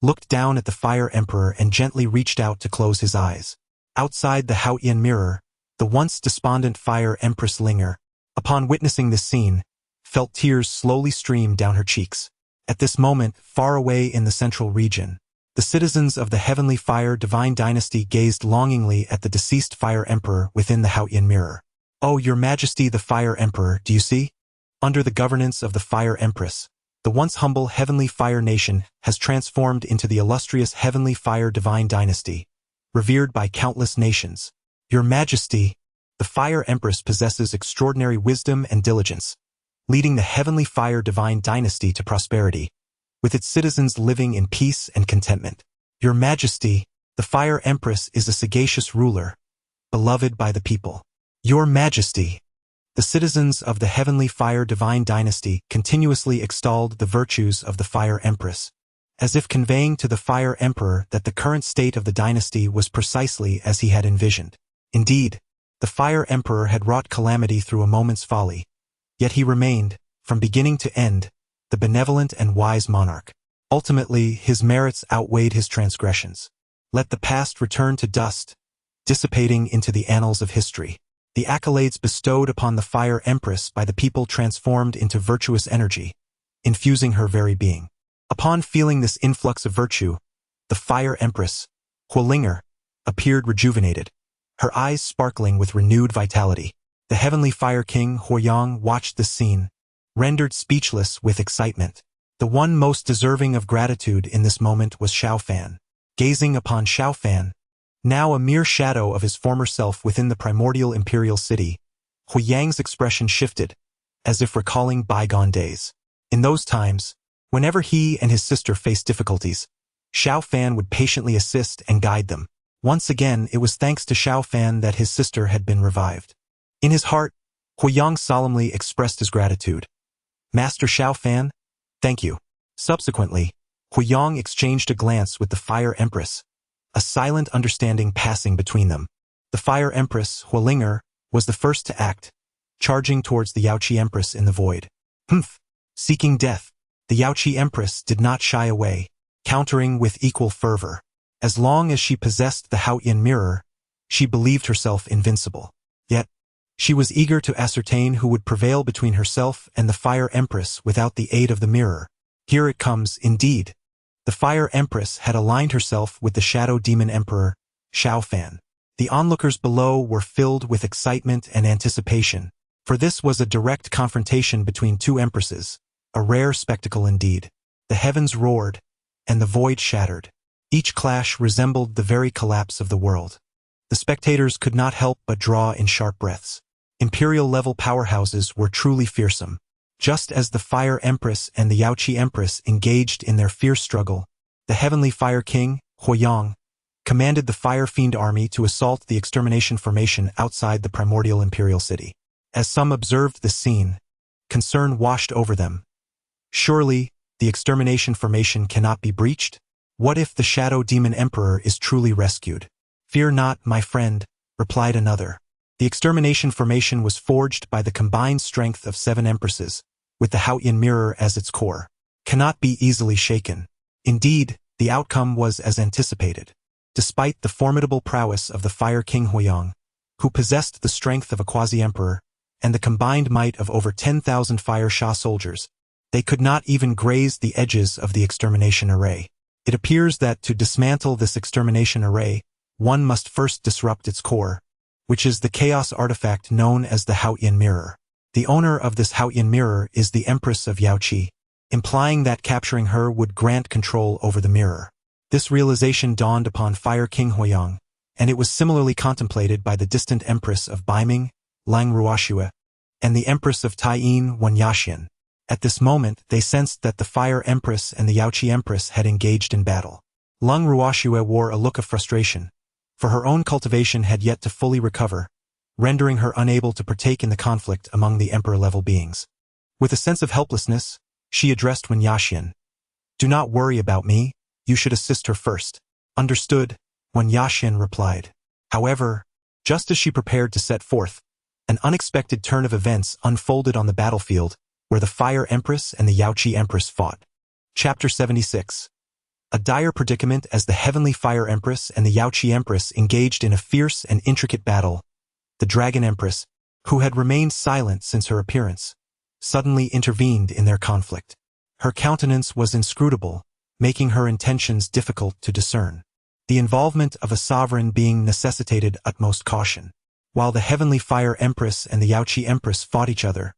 looked down at the Fire Emperor and gently reached out to close his eyes. Outside the Haotian mirror, the once despondent Fire Empress Linger, upon witnessing this scene, felt tears slowly stream down her cheeks. At this moment, far away in the central region, the citizens of the Heavenly Fire Divine Dynasty gazed longingly at the deceased Fire Emperor within the Haotian mirror. Oh, Your Majesty the Fire Emperor, do you see? Under the governance of the Fire Empress, the once humble Heavenly Fire Nation has transformed into the illustrious Heavenly Fire Divine Dynasty, revered by countless nations. Your Majesty, the Fire Empress possesses extraordinary wisdom and diligence, leading the Heavenly Fire Divine Dynasty to prosperity, with its citizens living in peace and contentment. Your Majesty, the Fire Empress is a sagacious ruler, beloved by the people. Your Majesty, the citizens of the Heavenly Fire Divine Dynasty continuously extolled the virtues of the Fire Empress, as if conveying to the Fire Emperor that the current state of the dynasty was precisely as he had envisioned. Indeed, the Fire Emperor had wrought calamity through a moment's folly, yet he remained, from beginning to end, the benevolent and wise monarch. Ultimately, his merits outweighed his transgressions. Let the past return to dust, dissipating into the annals of history. The accolades bestowed upon the Fire Empress by the people transformed into virtuous energy, infusing her very being. Upon feeling this influx of virtue, the Fire Empress, Huolinger, appeared rejuvenated, her eyes sparkling with renewed vitality. The Heavenly Fire King, Huoyang, watched this scene, rendered speechless with excitement. The one most deserving of gratitude in this moment was Xiao Fan. Gazing upon Xiao Fan, now a mere shadow of his former self within the primordial imperial city, Huoyang's expression shifted, as if recalling bygone days. In those times, whenever he and his sister faced difficulties, Xiao Fan would patiently assist and guide them. Once again, it was thanks to Xiao Fan that his sister had been revived. In his heart, Huoyang solemnly expressed his gratitude. Master Xiao Fan, thank you. Subsequently, Huoyang exchanged a glance with the Fire Empress, a silent understanding passing between them. The Fire Empress, Huolinger, was the first to act, charging towards the Yaoqi Empress in the void. Humph! Seeking death, the Yaoqi Empress did not shy away, countering with equal fervor. As long as she possessed the Haotian mirror, she believed herself invincible. Yet, she was eager to ascertain who would prevail between herself and the Fire Empress without the aid of the mirror. Here it comes, indeed. The Fire Empress had aligned herself with the Shadow Demon Emperor, Xiao Fan. The onlookers below were filled with excitement and anticipation, for this was a direct confrontation between two empresses, a rare spectacle indeed. The heavens roared, and the void shattered. Each clash resembled the very collapse of the world. The spectators could not help but draw in sharp breaths. Imperial-level powerhouses were truly fearsome. Just as the Fire Empress and the Yaoqi Empress engaged in their fierce struggle, the Heavenly Fire King, Huoyang, commanded the Fire Fiend army to assault the extermination formation outside the primordial imperial city. As some observed this scene, concern washed over them. Surely, the extermination formation cannot be breached? What if the Shadow Demon Emperor is truly rescued? Fear not, my friend, replied another. The extermination formation was forged by the combined strength of 7 empresses, with the Haotian mirror as its core. Cannot be easily shaken. Indeed, the outcome was as anticipated. Despite the formidable prowess of the Fire King Huoyang, who possessed the strength of a quasi-emperor, and the combined might of over 10,000 Fire Sha soldiers, they could not even graze the edges of the extermination array. It appears that to dismantle this extermination array, one must first disrupt its core, which is the chaos artifact known as the Haotian Mirror. The owner of this Haotian Mirror is the Empress of Yaoqi, implying that capturing her would grant control over the mirror. This realization dawned upon Fire King Huoyang, and it was similarly contemplated by the distant Empress of Baiming, Lang Ruoxue, and the Empress of Taiyin, Wen Yaxian. At this moment, they sensed that the Fire Empress and the Yaoqi Empress had engaged in battle. Lang Ruoxue wore a look of frustration, for her own cultivation had yet to fully recover, rendering her unable to partake in the conflict among the Emperor-level beings. With a sense of helplessness, she addressed Wen Yaxian. Do not worry about me, you should assist her first. Understood, Wen Yaxian replied. However, just as she prepared to set forth, an unexpected turn of events unfolded on the battlefield, where the Fire Empress and the Yaoqi Empress fought. Chapter 76. A dire predicament as the Heavenly Fire Empress and the Yaoqi Empress engaged in a fierce and intricate battle. The Dragon Empress, who had remained silent since her appearance, suddenly intervened in their conflict. Her countenance was inscrutable, making her intentions difficult to discern. The involvement of a sovereign being necessitated utmost caution. While the Heavenly Fire Empress and the Yaoqi Empress fought each other,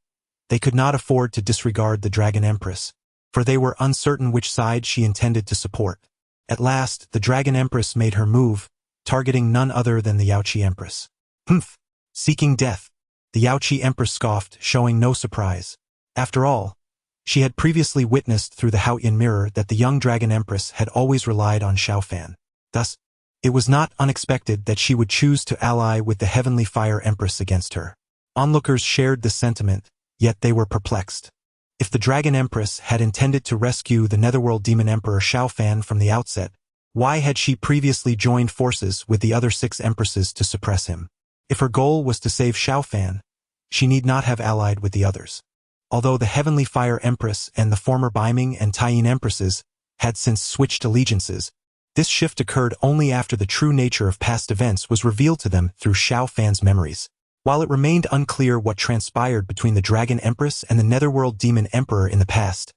they could not afford to disregard the Dragon Empress, for they were uncertain which side she intended to support. At last, the Dragon Empress made her move, targeting none other than the Yaoqi Empress. Humph! Seeking death. The Yaoqi Empress scoffed, showing no surprise. After all, she had previously witnessed through the Haotian Mirror that the young Dragon Empress had always relied on Xiaofan. Thus, it was not unexpected that she would choose to ally with the Heavenly Fire Empress against her. Onlookers shared this sentiment, yet they were perplexed. If the Dragon Empress had intended to rescue the Netherworld Demon Emperor Xiaofan from the outset, why had she previously joined forces with the other 6 empresses to suppress him? If her goal was to save Xiaofan, she need not have allied with the others. Although the Heavenly Fire Empress and the former Baiming and Taiyin Empresses had since switched allegiances, this shift occurred only after the true nature of past events was revealed to them through Xiaofan's memories. While it remained unclear what transpired between the Dragon Empress and the Netherworld Demon Emperor in the past,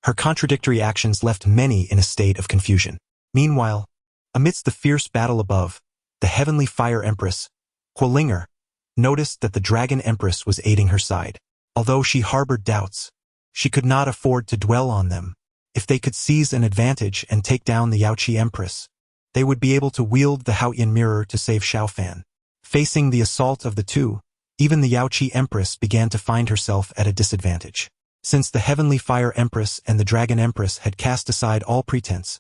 her contradictory actions left many in a state of confusion. Meanwhile, amidst the fierce battle above, the Heavenly Fire Empress, Huolinger, noticed that the Dragon Empress was aiding her side. Although she harbored doubts, she could not afford to dwell on them. If they could seize an advantage and take down the Yaoqi Empress, they would be able to wield the Haotian Mirror to save Xiaofan. Facing the assault of the two, even the Yaoqi Empress began to find herself at a disadvantage. Since the Heavenly Fire Empress and the Dragon Empress had cast aside all pretense,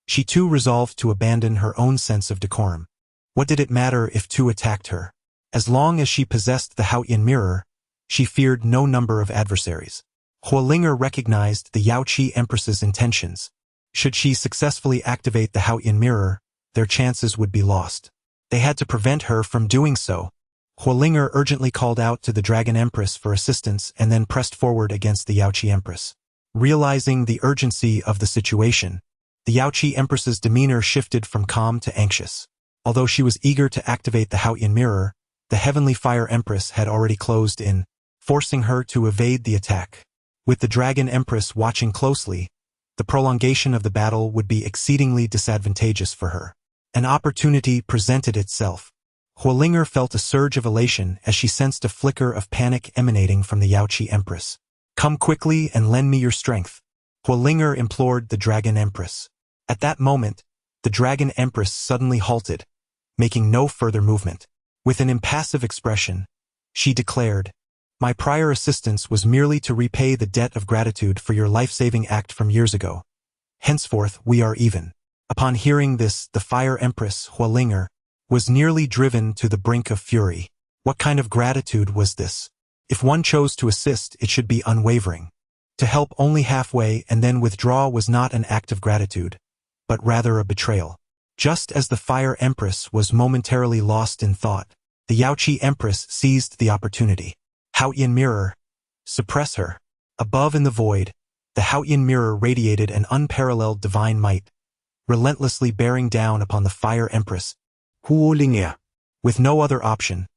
she too resolved to abandon her own sense of decorum. What did it matter if two attacked her? As long as she possessed the Haotian Mirror, she feared no number of adversaries. Huolinger recognized the Yaoqi Empress's intentions. Should she successfully activate the Haotian Mirror, their chances would be lost. They had to prevent her from doing so. Huolinger urgently called out to the Dragon Empress for assistance and then pressed forward against the Yaoqi Empress. Realizing the urgency of the situation, the Yaoqi Empress's demeanor shifted from calm to anxious. Although she was eager to activate the Haotian Mirror, the Heavenly Fire Empress had already closed in, forcing her to evade the attack. With the Dragon Empress watching closely, the prolongation of the battle would be exceedingly disadvantageous for her. An opportunity presented itself. Huolinger felt a surge of elation as she sensed a flicker of panic emanating from the Yaoqi Empress. Come quickly and lend me your strength, Huolinger implored the Dragon Empress. At that moment, the Dragon Empress suddenly halted, making no further movement. With an impassive expression, she declared, My prior assistance was merely to repay the debt of gratitude for your life-saving act from years ago. Henceforth we are even." Upon hearing this, the Fire Empress, Hualinger, was nearly driven to the brink of fury. What kind of gratitude was this? If one chose to assist, it should be unwavering. To help only halfway and then withdraw was not an act of gratitude, but rather a betrayal. Just as the Fire Empress was momentarily lost in thought, the Yaoqi Empress seized the opportunity. Haotian Mirror. Suppress her. Above in the void, the Haotian Mirror radiated an unparalleled divine might, relentlessly bearing down upon the Fire Empress, Huolinger. With no other option,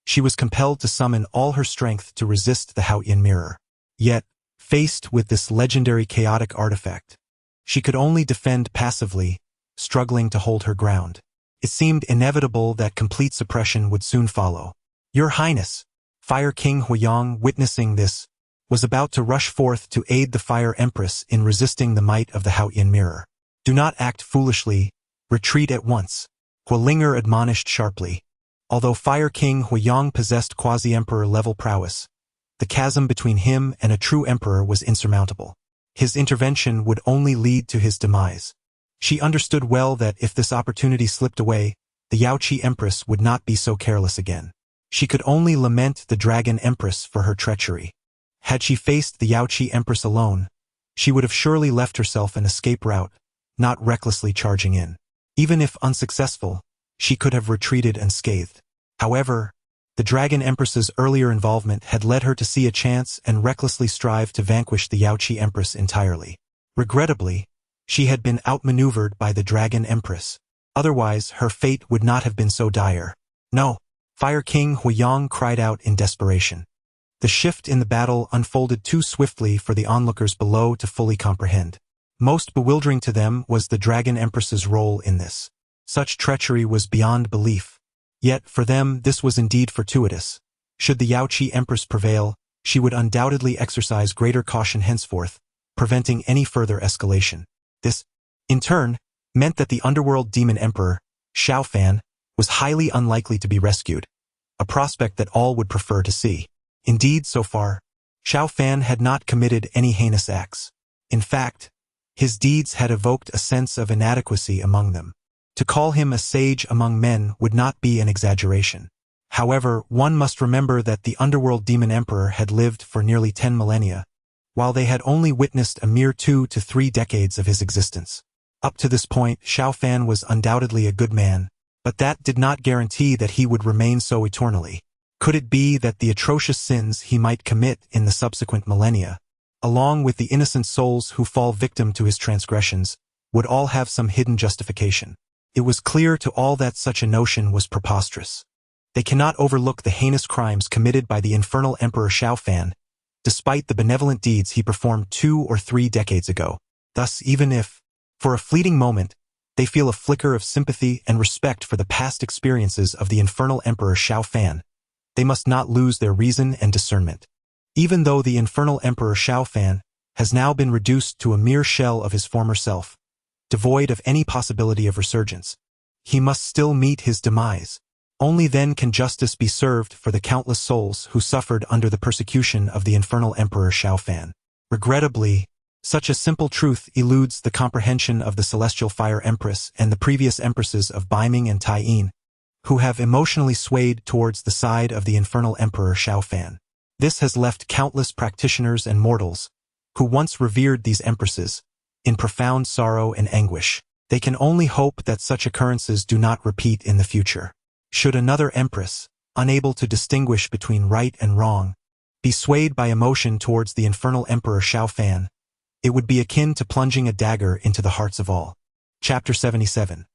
she was compelled to summon all her strength to resist the Haotian Mirror. Yet, faced with this legendary chaotic artifact, she could only defend passively, struggling to hold her ground. It seemed inevitable that complete suppression would soon follow. Your Highness, Fire King Huiyang, witnessing this, was about to rush forth to aid the Fire Empress in resisting the might of the Haotian Mirror. Do not act foolishly, retreat at once, Huolinger admonished sharply. Although Fire King Huiyang possessed quasi-emperor level prowess, the chasm between him and a true emperor was insurmountable. His intervention would only lead to his demise. She understood well that if this opportunity slipped away, the Yaoqi Empress would not be so careless again. She could only lament the Dragon Empress for her treachery. Had she faced the Yaoqi Empress alone, she would have surely left herself an escape route, not recklessly charging in. Even if unsuccessful, she could have retreated unscathed. However, the Dragon Empress's earlier involvement had led her to see a chance and recklessly strive to vanquish the Yaoqi Empress entirely. Regrettably, she had been outmaneuvered by the Dragon Empress. Otherwise, her fate would not have been so dire. No! Fire King Huiyang cried out in desperation. The shift in the battle unfolded too swiftly for the onlookers below to fully comprehend. Most bewildering to them was the Dragon Empress's role in this. Such treachery was beyond belief. Yet, for them, this was indeed fortuitous. Should the Yaoqi Empress prevail, she would undoubtedly exercise greater caution henceforth, preventing any further escalation. This, in turn, meant that the underworld demon emperor, Xiao Fan, was highly unlikely to be rescued, a prospect that all would prefer to see. Indeed, so far, Xiao Fan had not committed any heinous acts. In fact, his deeds had evoked a sense of inadequacy among them. To call him a sage among men would not be an exaggeration. However, one must remember that the underworld demon emperor had lived for nearly 10 millennia, while they had only witnessed a mere 2 to 3 decades of his existence. Up to this point, Xiao Fan was undoubtedly a good man, but that did not guarantee that he would remain so eternally. Could it be that the atrocious sins he might commit in the subsequent millennia, along with the innocent souls who fall victim to his transgressions, would all have some hidden justification? It was clear to all that such a notion was preposterous. They cannot overlook the heinous crimes committed by the infernal Emperor Xiao Fan, despite the benevolent deeds he performed 2 or 3 decades ago. Thus, even if, for a fleeting moment, they feel a flicker of sympathy and respect for the past experiences of the infernal Emperor Xiao Fan, they must not lose their reason and discernment. Even though the infernal Emperor Xiao Fan has now been reduced to a mere shell of his former self, devoid of any possibility of resurgence, he must still meet his demise. Only then can justice be served for the countless souls who suffered under the persecution of the infernal Emperor Xiao Fan. Regrettably, such a simple truth eludes the comprehension of the Celestial Fire Empress and the previous empresses of Baiming and Taiyin, who have emotionally swayed towards the side of the infernal Emperor Xiao Fan. This has left countless practitioners and mortals, who once revered these empresses, in profound sorrow and anguish. They can only hope that such occurrences do not repeat in the future. Should another empress, unable to distinguish between right and wrong, be swayed by emotion towards the infernal Emperor Xiao Fan, it would be akin to plunging a dagger into the hearts of all. Chapter 77.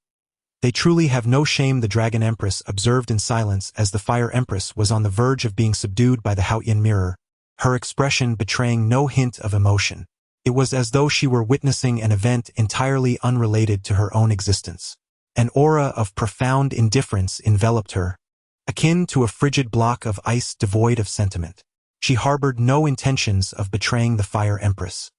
They truly have no shame. The Dragon Empress observed in silence as the Fire Empress was on the verge of being subdued by the Haotian Mirror, her expression betraying no hint of emotion. It was as though she were witnessing an event entirely unrelated to her own existence. An aura of profound indifference enveloped her, akin to a frigid block of ice devoid of sentiment. She harbored no intentions of betraying the Fire Empress.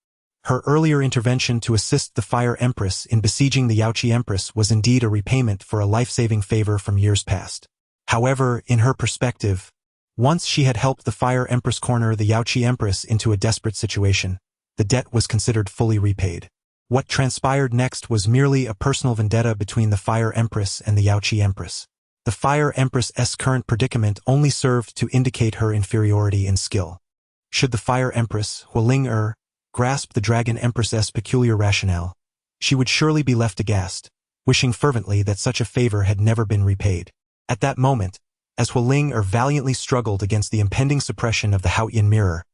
Her earlier intervention to assist the Fire Empress in besieging the Yaoqi Empress was indeed a repayment for a life-saving favor from years past. However, in her perspective, Once she had helped the Fire Empress corner the Yaoqi Empress into a desperate situation, the debt was considered fully repaid. What transpired next was merely a personal vendetta between the Fire Empress and the Yaoqi Empress. The Fire Empress's current predicament only served to indicate her inferiority in skill. Should the Fire Empress, Hualing grasp the Dragon Empress's peculiar rationale, she would surely be left aghast, wishing fervently that such a favor had never been repaid. At that moment, as Hualing valiantly struggled against the impending suppression of the Haotian mirror,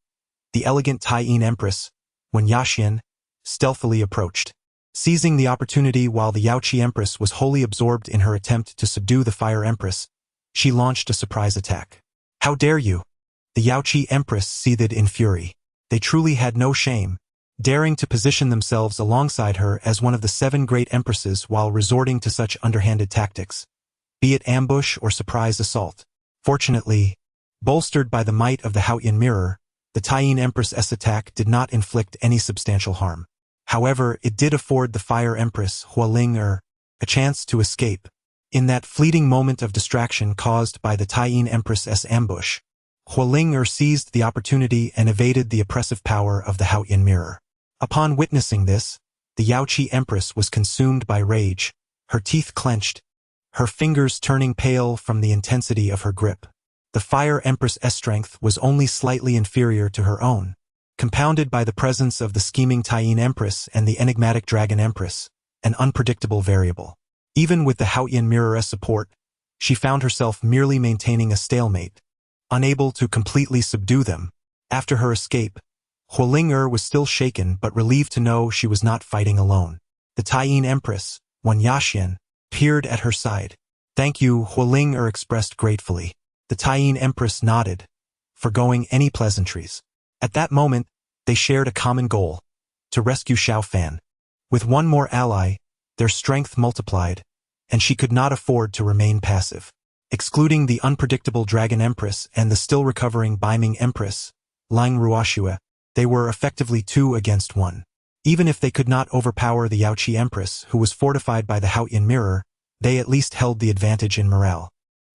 the elegant Taiyin Empress, Wen Yaxian, stealthily approached. Seizing the opportunity while the Yaoqi Empress was wholly absorbed in her attempt to subdue the Fire Empress, she launched a surprise attack. "How dare you?" The Yaoqi Empress seethed in fury. They truly had no shame, daring to position themselves alongside her as one of the 7 great empresses while resorting to such underhanded tactics, be it ambush or surprise assault. Fortunately, bolstered by the might of the Haotian mirror, the Taiyin Empress's attack did not inflict any substantial harm. However, it did afford the Fire Empress, Hualing a chance to escape. In that fleeting moment of distraction caused by the Taiyin Empress's ambush, Hualing seized the opportunity and evaded the oppressive power of the Haotian mirror. Upon witnessing this, the Yaoqi Empress was consumed by rage, her teeth clenched, her fingers turning pale from the intensity of her grip. The Fire Empress's strength was only slightly inferior to her own, compounded by the presence of the scheming Taiyin Empress and the enigmatic Dragon Empress, an unpredictable variable. Even with the Haotian mirror's support, she found herself merely maintaining a stalemate, unable to completely subdue them. After her escape, Hualing was still shaken but relieved to know she was not fighting alone. The Taiyin Empress, Wen Yaxian, peered at her side. "Thank you," Hualing expressed gratefully. The Taiyin Empress nodded, forgoing any pleasantries. At that moment, they shared a common goal: to rescue Xiao Fan. With one more ally, their strength multiplied, and she could not afford to remain passive. Excluding the unpredictable Dragon Empress and the still-recovering Beiming Empress, Lang Ruoxue, they were effectively 2 against 1. Even if they could not overpower the Yaoqi Empress, who was fortified by the Haotian mirror, they at least held the advantage in morale.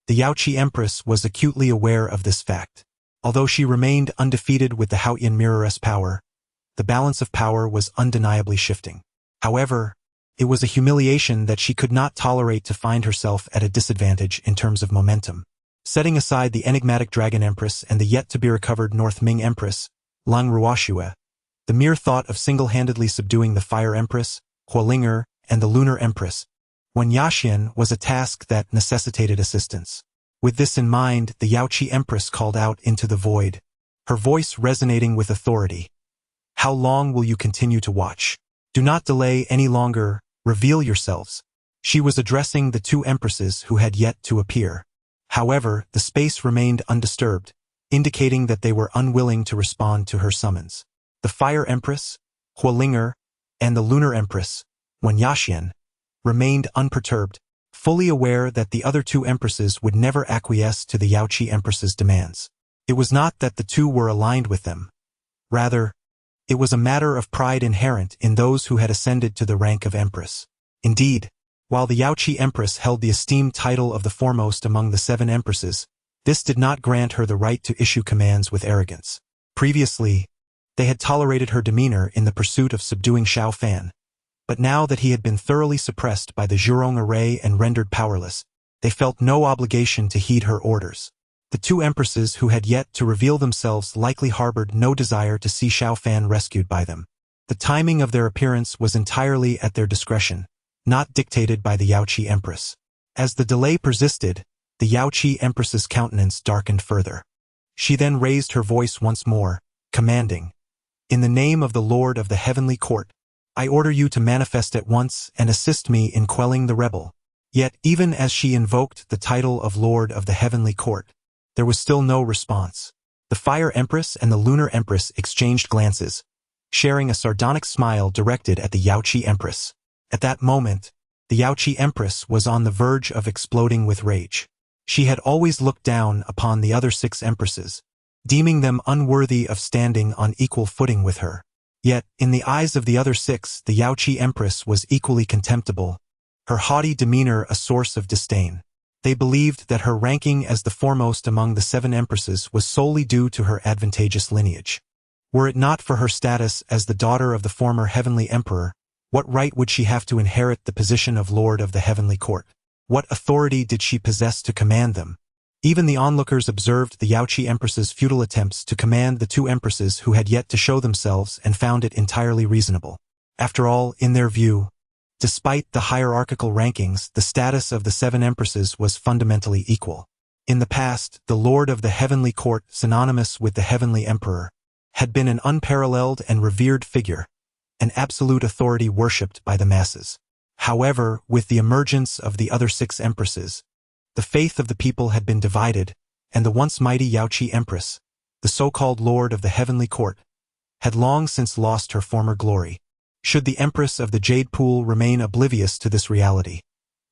The Yaoqi Empress was acutely aware of this fact. Although she remained undefeated with the Haotian mirror's power, the balance of power was undeniably shifting. However, it was a humiliation that she could not tolerate to find herself at a disadvantage in terms of momentum. Setting aside the enigmatic Dragon Empress and the yet-to-be-recovered North Ming Empress, Lang Ruoxue, the mere thought of single-handedly subduing the Fire Empress, Hualing and the Lunar Empress, Wen Yaxian, was a task that necessitated assistance. With this in mind, the Yaoqi Empress called out into the void, her voice resonating with authority. "How long will you continue to watch? Do not delay any longer, reveal yourselves." She was addressing the 2 empresses who had yet to appear. However, the space remained undisturbed, indicating that they were unwilling to respond to her summons. The Fire Empress, Hualing and the Lunar Empress, Wen Yaxian, remained unperturbed, fully aware that the other 2 empresses would never acquiesce to the Yaoqi Empress's demands. It was not that the 2 were aligned with them. Rather, it was a matter of pride inherent in those who had ascended to the rank of Empress. Indeed, while the Yaoqi Empress held the esteemed title of the foremost among the 7 empresses, this did not grant her the right to issue commands with arrogance. Previously, they had tolerated her demeanor in the pursuit of subduing Xiao Fan, but now that he had been thoroughly suppressed by the Zhurong array and rendered powerless, they felt no obligation to heed her orders. The 2 empresses who had yet to reveal themselves likely harbored no desire to see Xiao Fan rescued by them. The timing of their appearance was entirely at their discretion, not dictated by the Yaoqi Empress. As the delay persisted, the Yaoqi Empress's countenance darkened further. She then raised her voice once more, commanding, "In the name of the Lord of the Heavenly Court, I order you to manifest at once and assist me in quelling the rebel." Yet, even as she invoked the title of Lord of the Heavenly Court, there was still no response. The Fire Empress and the Lunar Empress exchanged glances, sharing a sardonic smile directed at the Yaoqi Empress. At that moment, the Yaoqi Empress was on the verge of exploding with rage. She had always looked down upon the other 6 empresses, deeming them unworthy of standing on equal footing with her. Yet, in the eyes of the other 6, the Yaoqi Empress was equally contemptible, her haughty demeanor a source of disdain. They believed that her ranking as the foremost among the 7 empresses was solely due to her advantageous lineage. Were it not for her status as the daughter of the former heavenly emperor, what right would she have to inherit the position of Lord of the Heavenly Court? What authority did she possess to command them? Even the onlookers observed the Yaoqi Empress's futile attempts to command the 2 empresses who had yet to show themselves and found it entirely reasonable. After all, in their view, despite the hierarchical rankings, the status of the 7 empresses was fundamentally equal. In the past, the Lord of the Heavenly Court, synonymous with the Heavenly Emperor, had been an unparalleled and revered figure, an absolute authority worshipped by the masses. However, with the emergence of the other 6 empresses, the faith of the people had been divided, and the once mighty Yaoqi Empress, the so-called Lord of the Heavenly Court, had long since lost her former glory. Should the Empress of the Jade Pool remain oblivious to this reality,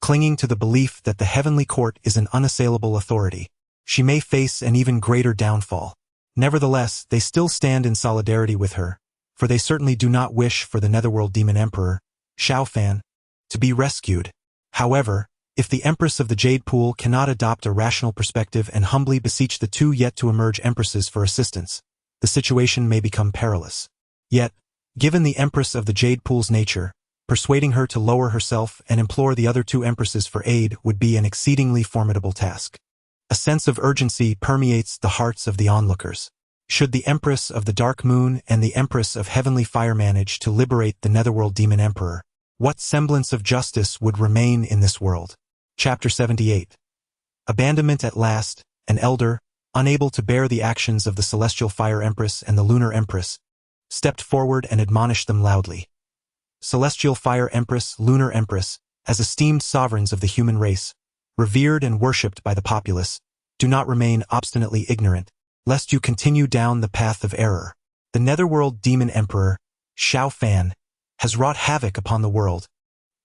clinging to the belief that the Heavenly Court is an unassailable authority, she may face an even greater downfall. Nevertheless, they still stand in solidarity with her, for they certainly do not wish for the Netherworld Demon Emperor, Xiaofan, to be rescued. However, if the Empress of the Jade Pool cannot adopt a rational perspective and humbly beseech the 2 yet-to-emerge empresses for assistance, the situation may become perilous. Yet, given the Empress of the Jade Pool's nature, persuading her to lower herself and implore the other 2 empresses for aid would be an exceedingly formidable task. A sense of urgency permeates the hearts of the onlookers. Should the Empress of the Dark Moon and the Empress of Heavenly Fire manage to liberate the Netherworld Demon Emperor, what semblance of justice would remain in this world? Chapter 78. Abandonment at last. An elder, unable to bear the actions of the Celestial Fire Empress and the Lunar Empress, stepped forward and admonished them loudly. Celestial Fire Empress, Lunar Empress, as esteemed sovereigns of the human race, revered and worshipped by the populace, do not remain obstinately ignorant, lest you continue down the path of error. The Netherworld Demon Emperor, Xiaofan, has wrought havoc upon the world,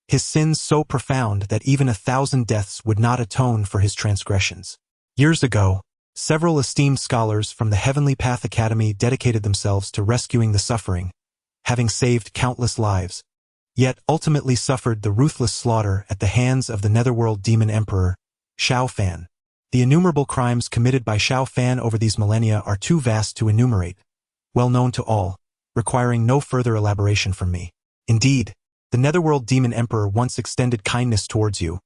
his sins so profound that even 1,000 deaths would not atone for his transgressions. Years ago, several esteemed scholars from the Heavenly Path Academy dedicated themselves to rescuing the suffering, having saved countless lives, yet ultimately suffered the ruthless slaughter at the hands of the Netherworld Demon Emperor, Xiaofan. The innumerable crimes committed by Xiaofan over these millennia are too vast to enumerate, well known to all, requiring no further elaboration from me. Indeed, the Netherworld Demon Emperor once extended kindness towards you,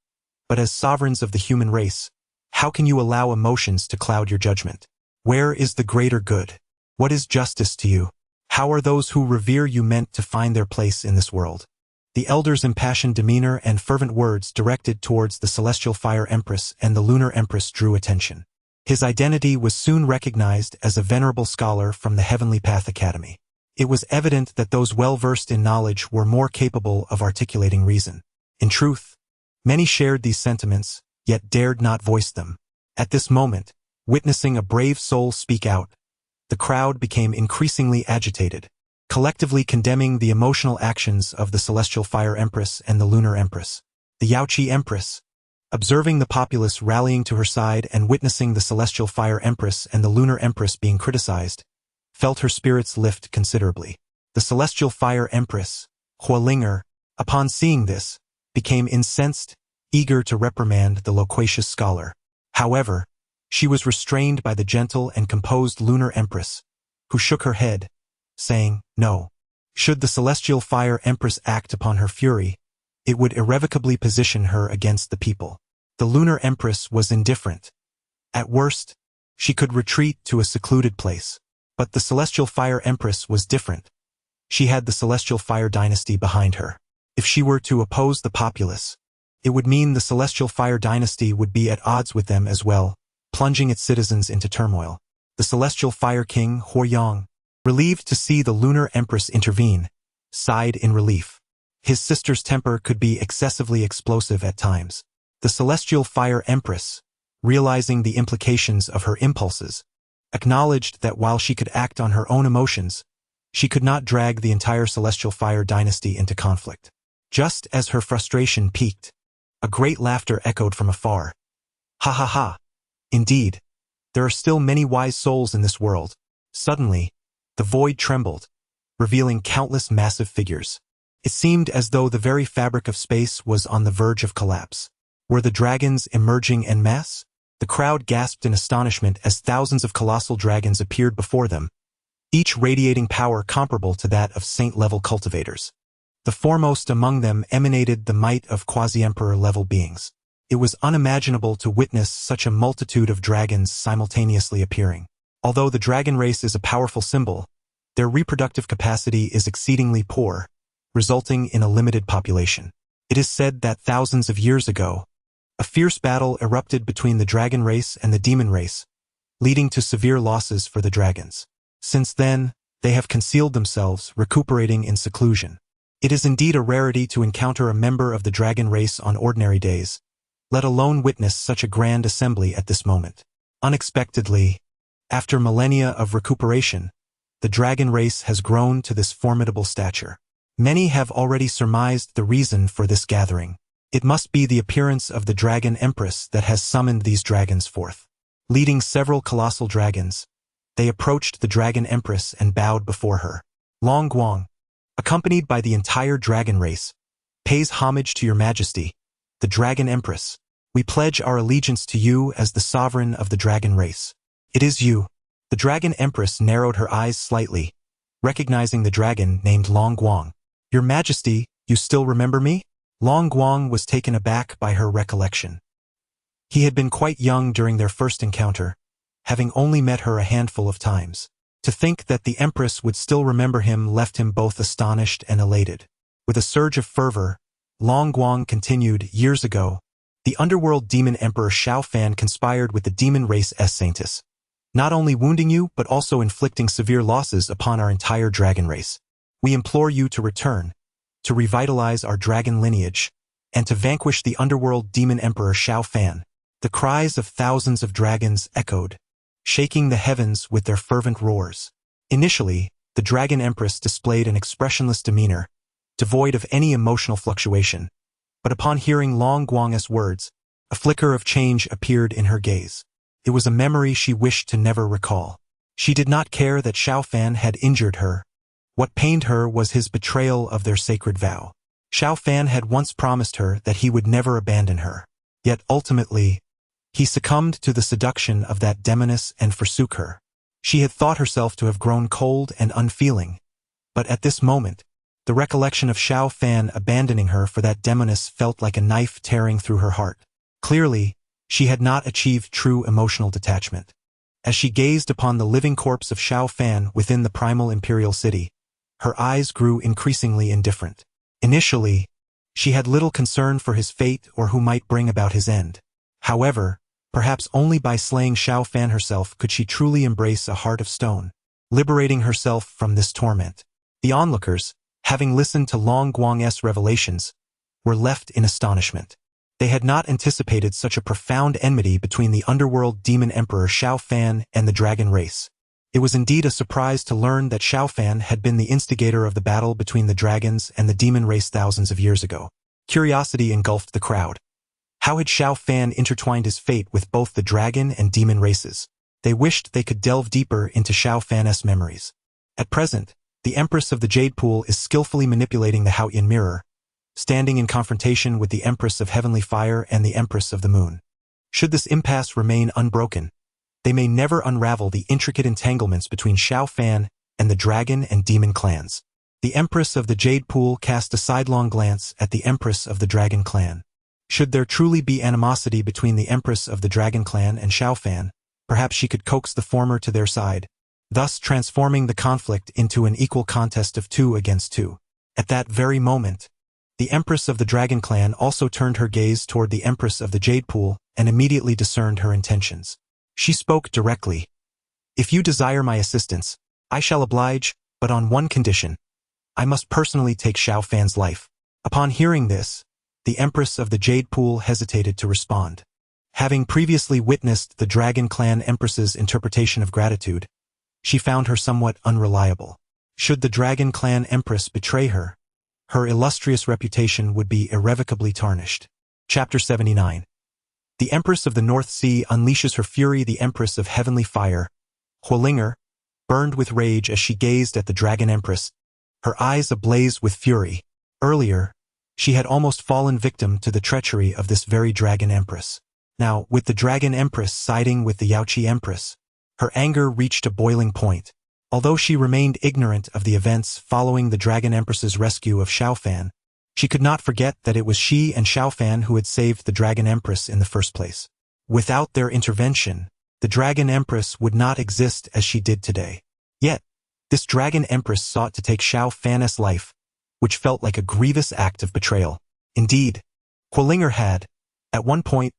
but as sovereigns of the human race, how can you allow emotions to cloud your judgment? Where is the greater good? What is justice to you? How are those who revere you meant to find their place in this world? The elder's impassioned demeanor and fervent words directed towards the Celestial Fire Empress and the Lunar Empress drew attention. His identity was soon recognized as a venerable scholar from the Heavenly Path Academy. It was evident that those well-versed in knowledge were more capable of articulating reason. In truth, many shared these sentiments, yet dared not voice them. At this moment, witnessing a brave soul speak out, the crowd became increasingly agitated, collectively condemning the emotional actions of the Celestial Fire Empress and the Lunar Empress. The Yaoqi Empress, observing the populace rallying to her side and witnessing the Celestial Fire Empress and the Lunar Empress being criticized, felt her spirits lift considerably. The Celestial Fire Empress, Hualinger, upon seeing this, became incensed, eager to reprimand the loquacious scholar. However, she was restrained by the gentle and composed Lunar Empress, who shook her head, saying, "No. Should the Celestial Fire Empress act upon her fury, it would irrevocably position her against the people." The Lunar Empress was indifferent. At worst, she could retreat to a secluded place. But the Celestial Fire Empress was different. She had the Celestial Fire Dynasty behind her. If she were to oppose the populace, it would mean the Celestial Fire Dynasty would be at odds with them as well, plunging its citizens into turmoil. The Celestial Fire King, Huoyang, relieved to see the Lunar Empress intervene, sighed in relief. His sister's temper could be excessively explosive at times. The Celestial Fire Empress, realizing the implications of her impulses, acknowledged that while she could act on her own emotions, she could not drag the entire Celestial Fire Dynasty into conflict. Just as her frustration peaked, a great laughter echoed from afar. Ha ha ha! Indeed, there are still many wise souls in this world. Suddenly, the void trembled, revealing countless massive figures. It seemed as though the very fabric of space was on the verge of collapse. Were the dragons emerging en masse? The crowd gasped in astonishment as thousands of colossal dragons appeared before them, each radiating power comparable to that of saint-level cultivators. The foremost among them emanated the might of quasi-emperor-level beings. It was unimaginable to witness such a multitude of dragons simultaneously appearing. Although the dragon race is a powerful symbol, their reproductive capacity is exceedingly poor, resulting in a limited population. It is said that thousands of years ago, a fierce battle erupted between the dragon race and the demon race, leading to severe losses for the dragons. Since then, they have concealed themselves, recuperating in seclusion. It is indeed a rarity to encounter a member of the dragon race on ordinary days, let alone witness such a grand assembly at this moment. Unexpectedly, after millennia of recuperation, the dragon race has grown to this formidable stature. Many have already surmised the reason for this gathering. It must be the appearance of the Dragon Empress that has summoned these dragons forth. Leading several colossal dragons, they approached the Dragon Empress and bowed before her. Long Guang, accompanied by the entire dragon race, pays homage to your majesty, the Dragon Empress. We pledge our allegiance to you as the sovereign of the dragon race. It is you. The Dragon Empress narrowed her eyes slightly, recognizing the dragon named Long Guang. Your Majesty, you still remember me? Long Guang was taken aback by her recollection. He had been quite young during their first encounter, having only met her a handful of times. To think that the Empress would still remember him left him both astonished and elated. With a surge of fervor, Long Guang continued, years ago, the underworld demon emperor Xiao Fan conspired with the demon race Saintus, not only wounding you but also inflicting severe losses upon our entire dragon race. We implore you to return, to revitalize our dragon lineage, and to vanquish the underworld demon emperor Xiao Fan. The cries of thousands of dragons echoed, shaking the heavens with their fervent roars. Initially, the Dragon Empress displayed an expressionless demeanor, devoid of any emotional fluctuation. But upon hearing Long Guang's words, a flicker of change appeared in her gaze. It was a memory she wished to never recall. She did not care that Xiao Fan had injured her. What pained her was his betrayal of their sacred vow. Xiao Fan had once promised her that he would never abandon her. Yet ultimately, he succumbed to the seduction of that demoness and forsook her. She had thought herself to have grown cold and unfeeling, but at this moment, the recollection of Xiao Fan abandoning her for that demoness felt like a knife tearing through her heart. Clearly, she had not achieved true emotional detachment. As she gazed upon the living corpse of Xiao Fan within the primal imperial city, her eyes grew increasingly indifferent. Initially, she had little concern for his fate or who might bring about his end. However, perhaps only by slaying Xiao Fan herself could she truly embrace a heart of stone, liberating herself from this torment. The onlookers, having listened to Long Guang's revelations, were left in astonishment. They had not anticipated such a profound enmity between the underworld demon emperor Xiao Fan and the dragon race. It was indeed a surprise to learn that Xiao Fan had been the instigator of the battle between the dragons and the demon race thousands of years ago. Curiosity engulfed the crowd. How had Xiao Fan intertwined his fate with both the dragon and demon races? They wished they could delve deeper into Xiao Fan's memories. At present, the Empress of the Jade Pool is skillfully manipulating the Haoyan Mirror, standing in confrontation with the Empress of Heavenly Fire and the Empress of the Moon. Should this impasse remain unbroken, they may never unravel the intricate entanglements between Xiao Fan and the dragon and demon clans. The Empress of the Jade Pool cast a sidelong glance at the Empress of the Dragon Clan. Should there truly be animosity between the Empress of the Dragon Clan and Xiao Fan, perhaps she could coax the former to their side, thus transforming the conflict into an equal contest of 2 against 2. At that very moment, the Empress of the Dragon Clan also turned her gaze toward the Empress of the Jade Pool and immediately discerned her intentions. She spoke directly. If you desire my assistance, I shall oblige, but on one condition. I must personally take Xiao Fan's life. Upon hearing this, the Empress of the Jade Pool hesitated to respond. Having previously witnessed the Dragon Clan Empress's interpretation of gratitude, she found her somewhat unreliable. Should the Dragon Clan Empress betray her, her illustrious reputation would be irrevocably tarnished. Chapter 79. The Empress of the North Sea unleashes her fury. The Empress of Heavenly Fire, Huolinger, burned with rage as she gazed at the Dragon Empress, her eyes ablaze with fury. Earlier, She had almost fallen victim to the treachery of this very Dragon Empress. Now, with the Dragon Empress siding with the Yaoqi Empress, her anger reached a boiling point. Although she remained ignorant of the events following the Dragon Empress's rescue of Xiaofan, she could not forget that it was she and Xiaofan who had saved the Dragon Empress in the first place. Without their intervention, the Dragon Empress would not exist as she did today. Yet, this Dragon Empress sought to take Xiaofan's life, which felt like a grievous act of betrayal. Indeed, Quilinger had, at one point,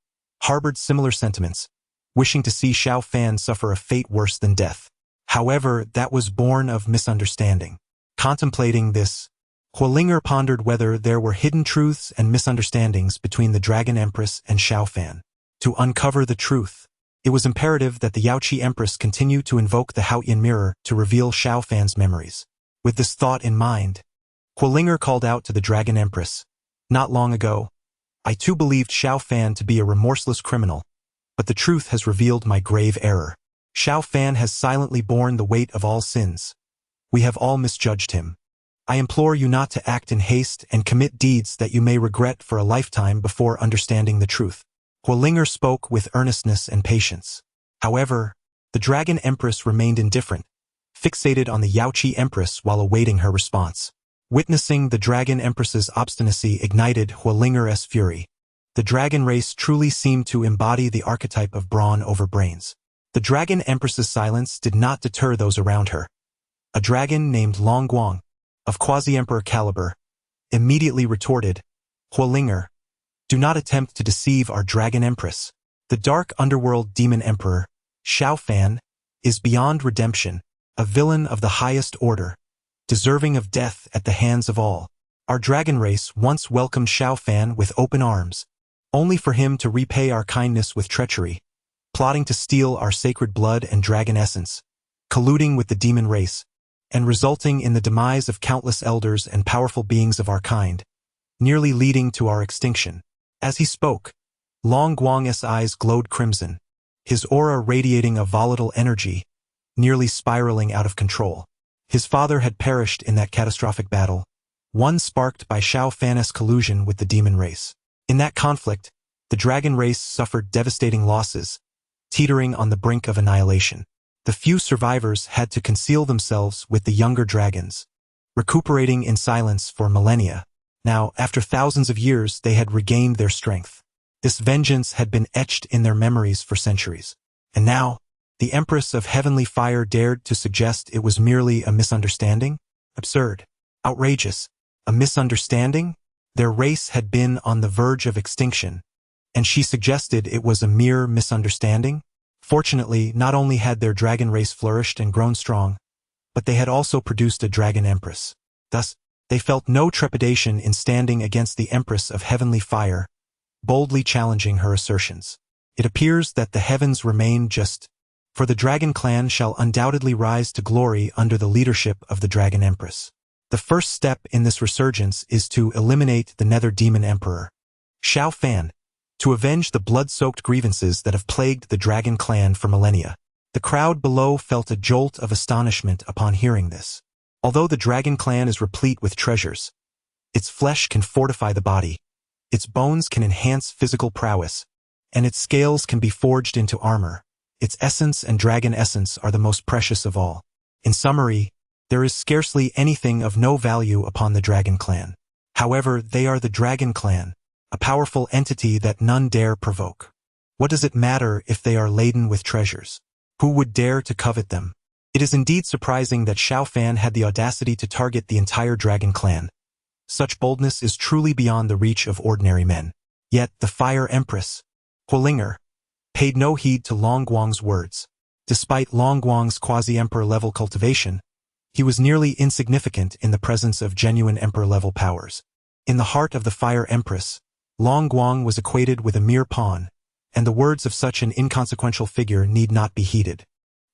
harbored similar sentiments, wishing to see Xiaofan suffer a fate worse than death. However, that was born of misunderstanding. Contemplating this, Quilinger pondered whether there were hidden truths and misunderstandings between the Dragon Empress and Xiaofan. To uncover the truth, it was imperative that the Yaoqi Empress continue to invoke the Haotian mirror to reveal Xiaofan's memories. With this thought in mind, Quilinger called out to the Dragon Empress, "Not long ago, I too believed Xiaofan to be a remorseless criminal, but the truth has revealed my grave error. Xiaofan has silently borne the weight of all sins. We have all misjudged him. I implore you not to act in haste and commit deeds that you may regret for a lifetime before understanding the truth." Quilinger spoke with earnestness and patience. However, the Dragon Empress remained indifferent, fixated on the Yaoqi Empress while awaiting her response. Witnessing the Dragon Empress's obstinacy ignited Quilinger's fury. The dragon race truly seemed to embody the archetype of brawn over brains. The Dragon Empress's silence did not deter those around her. A dragon named Long Guang, of Quasi-Emperor caliber, immediately retorted, "Quilinger, do not attempt to deceive our Dragon Empress. The dark underworld demon emperor, Xiaofan, is beyond redemption, a villain of the highest order, deserving of death at the hands of all. Our dragon race once welcomed Xiaofan with open arms, only for him to repay our kindness with treachery, plotting to steal our sacred blood and dragon essence, colluding with the demon race, and resulting in the demise of countless elders and powerful beings of our kind, nearly leading to our extinction." As he spoke, Long Guang's eyes glowed crimson, his aura radiating a volatile energy, nearly spiraling out of control. His father had perished in that catastrophic battle, one sparked by Xiaofan's collusion with the demon race. In that conflict, the dragon race suffered devastating losses, teetering on the brink of annihilation. The few survivors had to conceal themselves with the younger dragons, recuperating in silence for millennia. Now, after thousands of years, they had regained their strength. This vengeance had been etched in their memories for centuries. And now, the Empress of Heavenly Fire dared to suggest it was merely a misunderstanding? Absurd. Outrageous. A misunderstanding? Their race had been on the verge of extinction, and she suggested it was a mere misunderstanding? Fortunately, not only had their dragon race flourished and grown strong, but they had also produced a Dragon Empress. Thus, they felt no trepidation in standing against the Empress of Heavenly Fire, boldly challenging her assertions. It appears that the heavens remain just, for the Dragon Clan shall undoubtedly rise to glory under the leadership of the Dragon Empress. The first step in this resurgence is to eliminate the Nether Demon Emperor, Xiaofan, to avenge the blood-soaked grievances that have plagued the Dragon Clan for millennia. The crowd below felt a jolt of astonishment upon hearing this. Although the Dragon Clan is replete with treasures, its flesh can fortify the body, its bones can enhance physical prowess, and its scales can be forged into armor. Its essence and dragon essence are the most precious of all. In summary, there is scarcely anything of no value upon the Dragon Clan. However, they are the Dragon Clan, a powerful entity that none dare provoke. What does it matter if they are laden with treasures? Who would dare to covet them? It is indeed surprising that Xiaofan had the audacity to target the entire Dragon Clan. Such boldness is truly beyond the reach of ordinary men. Yet the Fire Empress, Quilinger, paid no heed to Long Guang's words. Despite Long Guang's quasi-emperor level cultivation, he was nearly insignificant in the presence of genuine emperor-level powers. In the heart of the Fire Empress, Long Guang was equated with a mere pawn, and the words of such an inconsequential figure need not be heeded.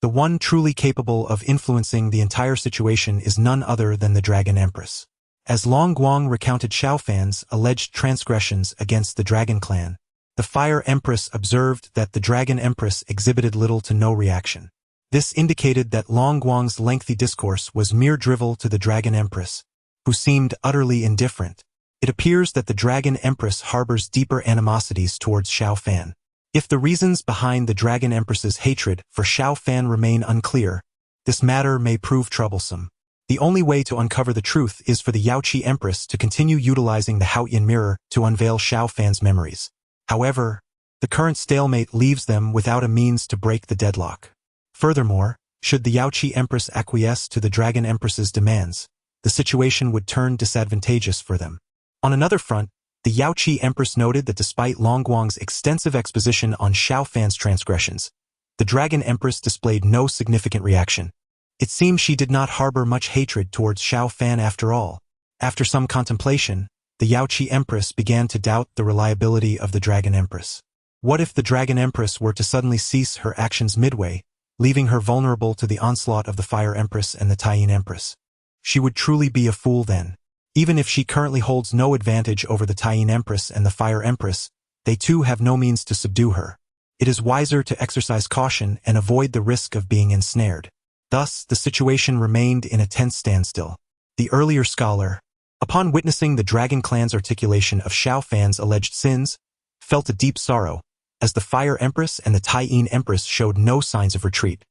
The one truly capable of influencing the entire situation is none other than the Dragon Empress. As Long Guang recounted Xiaofan's alleged transgressions against the Dragon Clan, the Fire Empress observed that the Dragon Empress exhibited little to no reaction. This indicated that Long Guang's lengthy discourse was mere drivel to the Dragon Empress, who seemed utterly indifferent. It appears that the Dragon Empress harbors deeper animosities towards Xiao Fan. If the reasons behind the Dragon Empress's hatred for Xiao Fan remain unclear, this matter may prove troublesome. The only way to uncover the truth is for the Yaoqi Empress to continue utilizing the Haotian mirror to unveil Xiao Fan's memories. However, the current stalemate leaves them without a means to break the deadlock. Furthermore, should the Yaoqi Empress acquiesce to the Dragon Empress's demands, the situation would turn disadvantageous for them. On another front, the Yaoqi Empress noted that despite Long Guang's extensive exposition on Xiao Fan's transgressions, the Dragon Empress displayed no significant reaction. It seemed she did not harbor much hatred towards Xiao Fan after all. After some contemplation, the Yaoqi Empress began to doubt the reliability of the Dragon Empress. What if the Dragon Empress were to suddenly cease her actions midway, leaving her vulnerable to the onslaught of the Fire Empress and the Taiyin Empress? She would truly be a fool then. Even if she currently holds no advantage over the Taiyin Empress and the Fire Empress, they too have no means to subdue her. It is wiser to exercise caution and avoid the risk of being ensnared. Thus, the situation remained in a tense standstill. The earlier scholar, upon witnessing the Dragon Clan's articulation of Xiao Fan's alleged sins, felt a deep sorrow, as the Fire Empress and the Taiyin Empress showed no signs of retreat.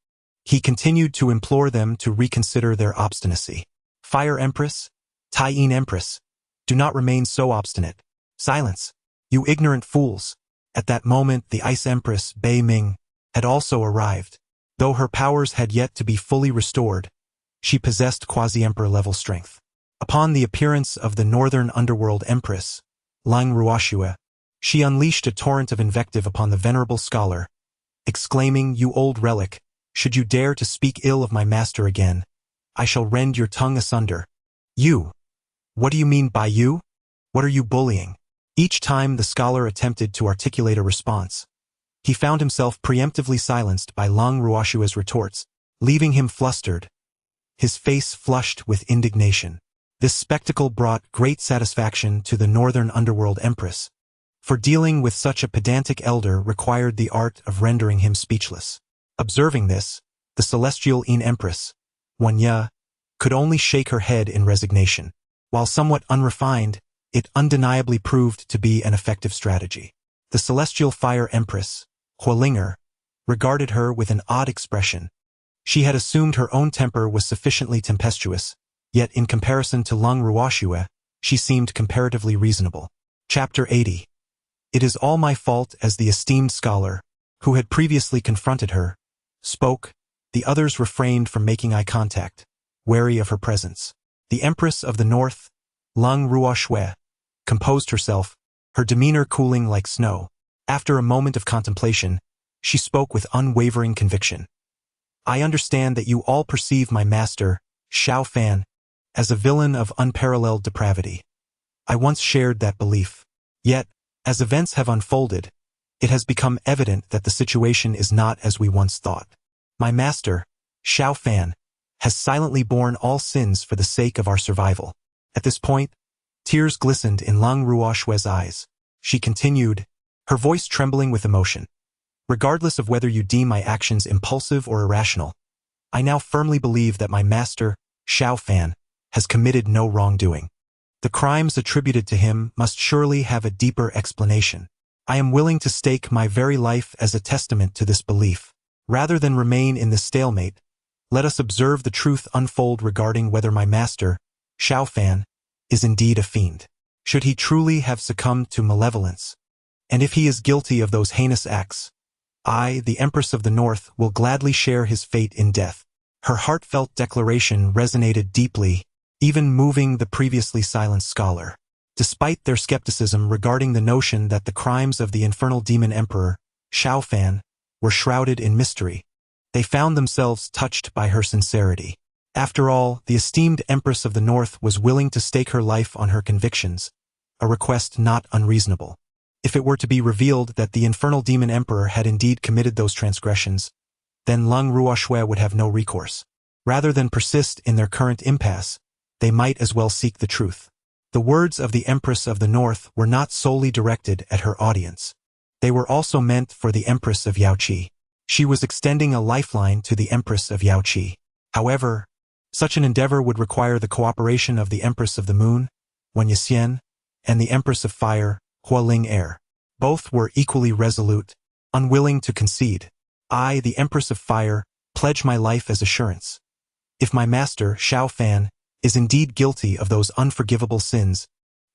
He continued to implore them to reconsider their obstinacy. Fire Empress, Taiyin Empress, do not remain so obstinate. Silence, you ignorant fools. At that moment, the Ice Empress, Bei Ming, had also arrived. Though her powers had yet to be fully restored, she possessed quasi-emperor level strength. Upon the appearance of the Northern Underworld Empress, Lang Ruoxue, she unleashed a torrent of invective upon the venerable scholar, exclaiming, "You old relic, should you dare to speak ill of my master again, I shall rend your tongue asunder." You? What do you mean by you? What are you bullying? Each time the scholar attempted to articulate a response, he found himself preemptively silenced by Lang Ruoxue's retorts, leaving him flustered, his face flushed with indignation. This spectacle brought great satisfaction to the Northern Underworld Empress, for dealing with such a pedantic elder required the art of rendering him speechless. Observing this, the Celestial Yin Empress, Wanya, could only shake her head in resignation. While somewhat unrefined, it undeniably proved to be an effective strategy. The Celestial Fire Empress, Huolinger, regarded her with an odd expression. She had assumed her own temper was sufficiently tempestuous, yet in comparison to Lang Ruoxue, she seemed comparatively reasonable. Chapter 80. It is all my fault, as the esteemed scholar, who had previously confronted her, spoke. The others refrained from making eye contact, wary of her presence. The Empress of the North, Lang Ruoxue, composed herself, her demeanor cooling like snow. After a moment of contemplation, she spoke with unwavering conviction. "I understand that you all perceive my master, Xiao Fan, as a villain of unparalleled depravity. I once shared that belief. Yet, as events have unfolded, it has become evident that the situation is not as we once thought. My master, Xiao Fan, has silently borne all sins for the sake of our survival." At this point, tears glistened in Lang Ruoxue's eyes. She continued, her voice trembling with emotion. "Regardless of whether you deem my actions impulsive or irrational, I now firmly believe that my master, Xiao Fan, has committed no wrongdoing. The crimes attributed to him must surely have a deeper explanation. I am willing to stake my very life as a testament to this belief. Rather than remain in this stalemate, let us observe the truth unfold regarding whether my master, Xiao Fan, is indeed a fiend. Should he truly have succumbed to malevolence, and if he is guilty of those heinous acts, I, the Empress of the North, will gladly share his fate in death." Her heartfelt declaration resonated deeply, even moving the previously silent scholar. Despite their skepticism regarding the notion that the crimes of the infernal demon emperor, Xiao Fan, were shrouded in mystery, they found themselves touched by her sincerity. After all, the esteemed Empress of the North was willing to stake her life on her convictions, a request not unreasonable. If it were to be revealed that the infernal demon emperor had indeed committed those transgressions, then Lang Ruoxue would have no recourse. Rather than persist in their current impasse, they might as well seek the truth. The words of the Empress of the North were not solely directed at her audience. They were also meant for the Empress of Yaoqi. She was extending a lifeline to the Empress of Yaoqi. However, such an endeavor would require the cooperation of the Empress of the Moon, Wen Yixian, and the Empress of Fire, Hualing Er. Both were equally resolute, unwilling to concede. I, the Empress of Fire, pledge my life as assurance. If my master, Xiao Fan, is indeed guilty of those unforgivable sins,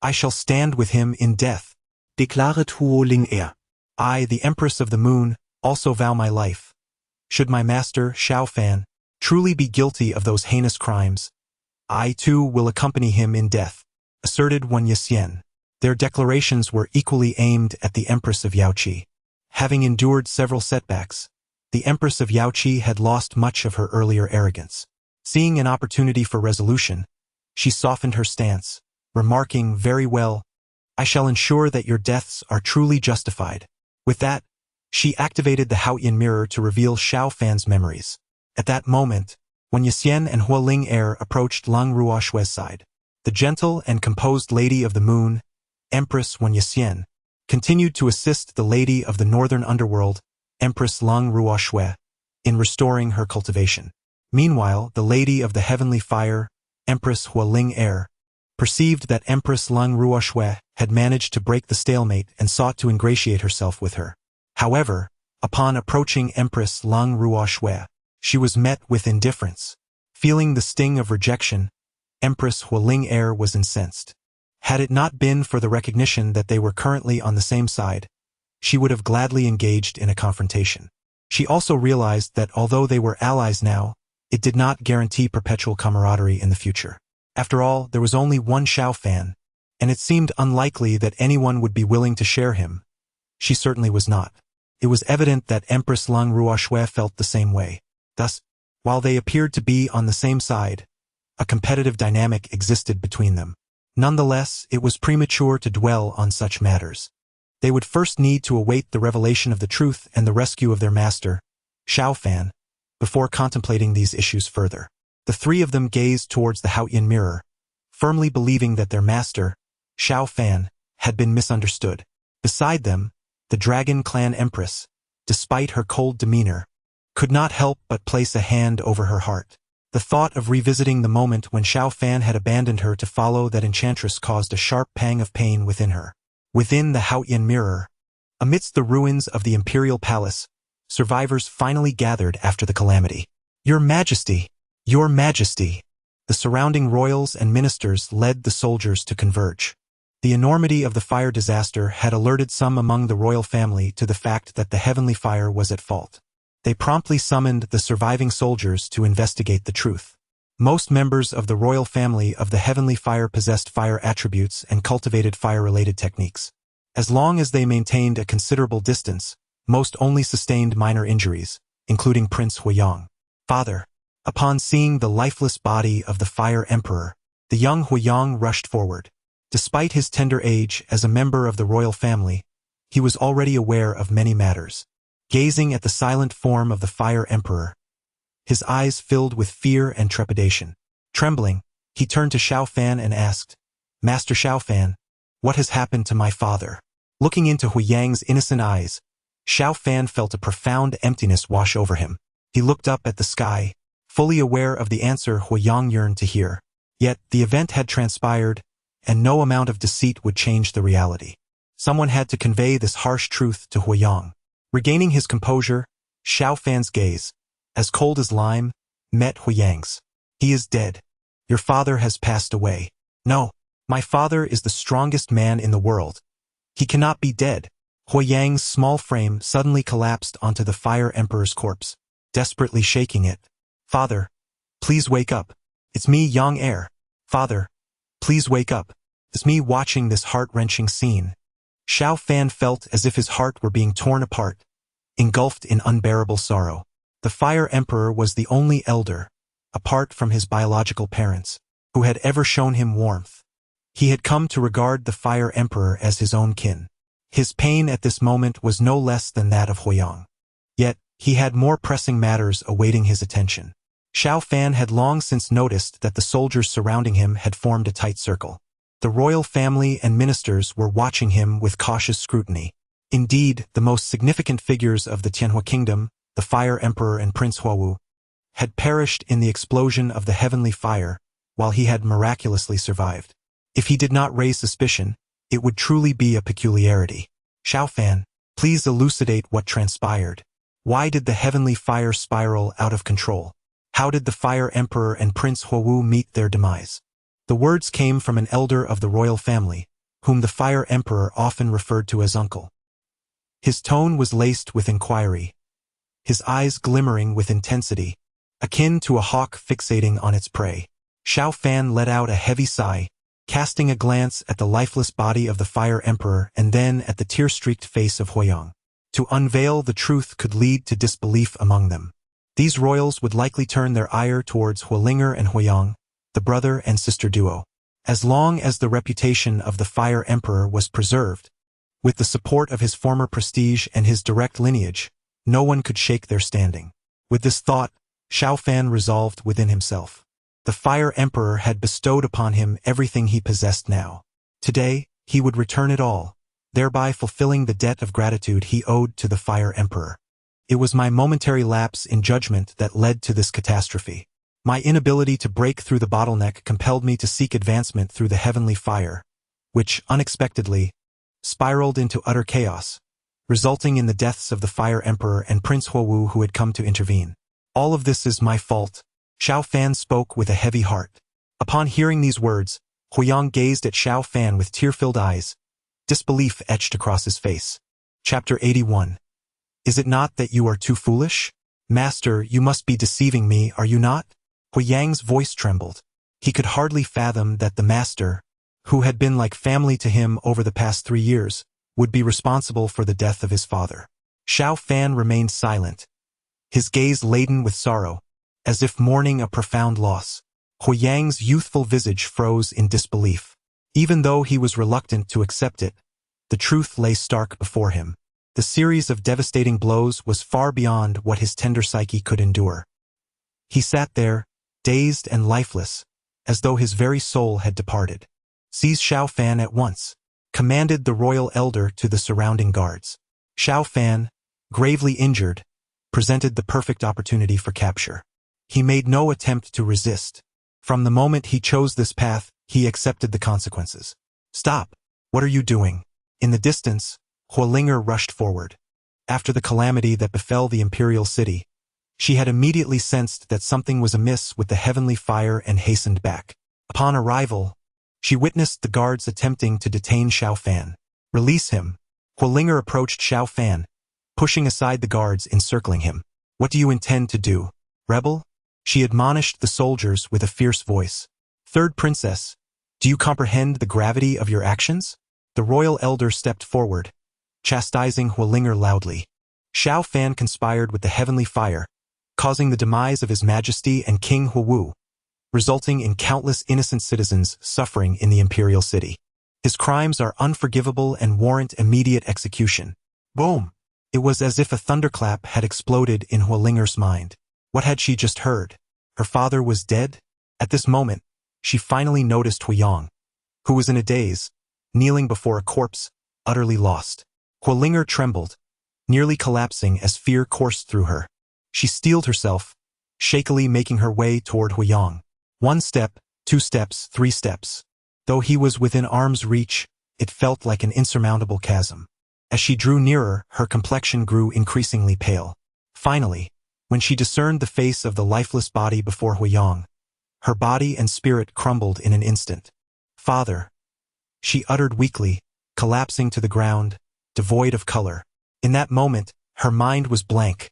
I shall stand with him in death, deklaret Hualing Er. I, the Empress of the Moon, also vow my life. Should my master, Xiao Fan, truly be guilty of those heinous crimes, I too will accompany him in death, asserted Wen Yixian. Their declarations were equally aimed at the Empress of Yaoqi. Having endured several setbacks, the Empress of Yaoqi had lost much of her earlier arrogance. Seeing an opportunity for resolution, she softened her stance, remarking, "Very well, I shall ensure that your deaths are truly justified." With that, she activated the Haotian mirror to reveal Xiao Fan's memories. At that moment, when Yixian and Hualing Er approached Lang Ruoshue's side, the gentle and composed Lady of the Moon, Empress Wen Yixian, continued to assist the Lady of the Northern Underworld, Empress Lang Ruoshue, in restoring her cultivation. Meanwhile, the Lady of the Heavenly Fire, Empress Hualing Er, perceived that Empress Lang Ruoshue had managed to break the stalemate and sought to ingratiate herself with her. However, upon approaching Empress Lang Ruoshue, she was met with indifference. Feeling the sting of rejection, Empress Hualing Er was incensed. Had it not been for the recognition that they were currently on the same side, she would have gladly engaged in a confrontation. She also realized that although they were allies now, it did not guarantee perpetual camaraderie in the future. After all, there was only one Xiao Fan, and it seemed unlikely that anyone would be willing to share him. She certainly was not. It was evident that Empress Lang Ruoshue felt the same way. Thus, while they appeared to be on the same side, a competitive dynamic existed between them. Nonetheless, it was premature to dwell on such matters. They would first need to await the revelation of the truth and the rescue of their master, Xiao Fan, before contemplating these issues further. The three of them gazed towards the Haotian mirror, firmly believing that their master, Xiao Fan, had been misunderstood. Beside them, the Dragon Clan Empress, despite her cold demeanor, could not help but place a hand over her heart. The thought of revisiting the moment when Xiao Fan had abandoned her to follow that enchantress caused a sharp pang of pain within her. Within the Haotian mirror, amidst the ruins of the imperial palace, survivors finally gathered after the calamity. "Your Majesty! Your Majesty!" The surrounding royals and ministers led the soldiers to converge. The enormity of the fire disaster had alerted some among the royal family to the fact that the heavenly fire was at fault. They promptly summoned the surviving soldiers to investigate the truth. Most members of the royal family of the heavenly fire possessed fire attributes and cultivated fire-related techniques. As long as they maintained a considerable distance, most only sustained minor injuries, including Prince Huiyang. "Father." Upon seeing the lifeless body of the Fire Emperor, the young Huiyang rushed forward. Despite his tender age as a member of the royal family, he was already aware of many matters. Gazing at the silent form of the Fire Emperor, his eyes filled with fear and trepidation. Trembling, he turned to Xiao Fan and asked, "Master Xiao Fan, what has happened to my father?" Looking into Huiyang's innocent eyes, Xiao Fan felt a profound emptiness wash over him. He looked up at the sky, fully aware of the answer Huiyang yearned to hear. Yet, the event had transpired, and no amount of deceit would change the reality. Someone had to convey this harsh truth to Huiyang. Regaining his composure, Xiao Fan's gaze, as cold as lime, met Huiyang's. "He is dead. Your father has passed away." "No, my father is the strongest man in the world. He cannot be dead." Huiyang's small frame suddenly collapsed onto the Fire Emperor's corpse, desperately shaking it. "Father, please wake up. It's me, Yang Er. Father, please wake up. It's me watching this heart-wrenching scene." Xiao Fan felt as if his heart were being torn apart, engulfed in unbearable sorrow. The Fire Emperor was the only elder, apart from his biological parents, who had ever shown him warmth. He had come to regard the Fire Emperor as his own kin. His pain at this moment was no less than that of Huiyang. Yet, he had more pressing matters awaiting his attention. Xiao Fan had long since noticed that the soldiers surrounding him had formed a tight circle. The royal family and ministers were watching him with cautious scrutiny. Indeed, the most significant figures of the Tianhua Kingdom, the Fire Emperor and Prince Huawu, had perished in the explosion of the heavenly fire, while he had miraculously survived. If he did not raise suspicion, it would truly be a peculiarity. Xiaofan, please elucidate what transpired. Why did the heavenly fire spiral out of control? How did the Fire Emperor and Prince Huowu meet their demise? The words came from an elder of the royal family, whom the Fire Emperor often referred to as uncle. His tone was laced with inquiry, his eyes glimmering with intensity, akin to a hawk fixating on its prey. Xiaofan let out a heavy sigh, casting a glance at the lifeless body of the Fire Emperor and then at the tear-streaked face of Huoyang. To unveil the truth could lead to disbelief among them. These royals would likely turn their ire towards Huolinger and Huoyang, the brother and sister duo. As long as the reputation of the Fire Emperor was preserved, with the support of his former prestige and his direct lineage, no one could shake their standing. With this thought, Xiaofan resolved within himself. The Fire Emperor had bestowed upon him everything he possessed now. Today, he would return it all, thereby fulfilling the debt of gratitude he owed to the Fire Emperor. It was my momentary lapse in judgment that led to this catastrophe. My inability to break through the bottleneck compelled me to seek advancement through the heavenly fire, which, unexpectedly, spiraled into utter chaos, resulting in the deaths of the Fire Emperor and Prince Huowu who had come to intervene. All of this is my fault. Xiaofan spoke with a heavy heart. Upon hearing these words, Huoyang gazed at Xiaofan with tear-filled eyes, disbelief etched across his face. Chapter 81. Is it not that you are too foolish? Master, you must be deceiving me, are you not? Huoyang's voice trembled. He could hardly fathom that the master, who had been like family to him over the past 3 years, would be responsible for the death of his father. Xiaofan remained silent, his gaze laden with sorrow, as if mourning a profound loss. Huoyang's youthful visage froze in disbelief. Even though he was reluctant to accept it, the truth lay stark before him. The series of devastating blows was far beyond what his tender psyche could endure. He sat there, dazed and lifeless, as though his very soul had departed. Seize Xiaofan at once, commanded the royal elder to the surrounding guards. Xiaofan, gravely injured, presented the perfect opportunity for capture. He made no attempt to resist. From the moment he chose this path, he accepted the consequences. Stop! What are you doing? In the distance, Huolinger rushed forward. After the calamity that befell the imperial city, she had immediately sensed that something was amiss with the heavenly fire and hastened back. Upon arrival, she witnessed the guards attempting to detain Xiaofan. Release him! Huolinger approached Xiaofan, pushing aside the guards encircling him. What do you intend to do, rebel? She admonished the soldiers with a fierce voice. Third princess, do you comprehend the gravity of your actions? The royal elder stepped forward, chastising Huolinger loudly. Xiaofan conspired with the heavenly fire, causing the demise of his majesty and King Huowu, resulting in countless innocent citizens suffering in the imperial city. His crimes are unforgivable and warrant immediate execution. Boom! It was as if a thunderclap had exploded in Huolinger's mind. What had she just heard? Her father was dead? At this moment, she finally noticed Huoyang, who was in a daze, kneeling before a corpse, utterly lost. Huolinger trembled, nearly collapsing as fear coursed through her. She steeled herself, shakily making her way toward Huoyang. 1 step, 2 steps, 3 steps. Though he was within arm's reach, it felt like an insurmountable chasm. As she drew nearer, her complexion grew increasingly pale. Finally, when she discerned the face of the lifeless body before Huoyang, her body and spirit crumbled in an instant. Father, she uttered weakly, collapsing to the ground, devoid of color. In that moment, her mind was blank,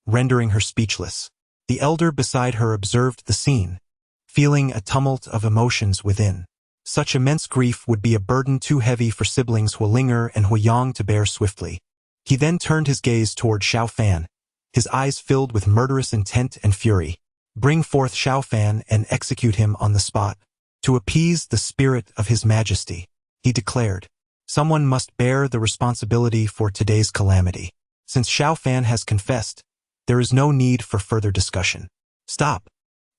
rendering her speechless. The elder beside her observed the scene, feeling a tumult of emotions within. Such immense grief would be a burden too heavy for siblings Huolinger and Huoyang to bear swiftly. He then turned his gaze toward Xiaofan, his eyes filled with murderous intent and fury. Bring forth Xiaofan and execute him on the spot. To appease the spirit of his majesty, he declared, someone must bear the responsibility for today's calamity. Since Xiaofan has confessed, there is no need for further discussion. Stop!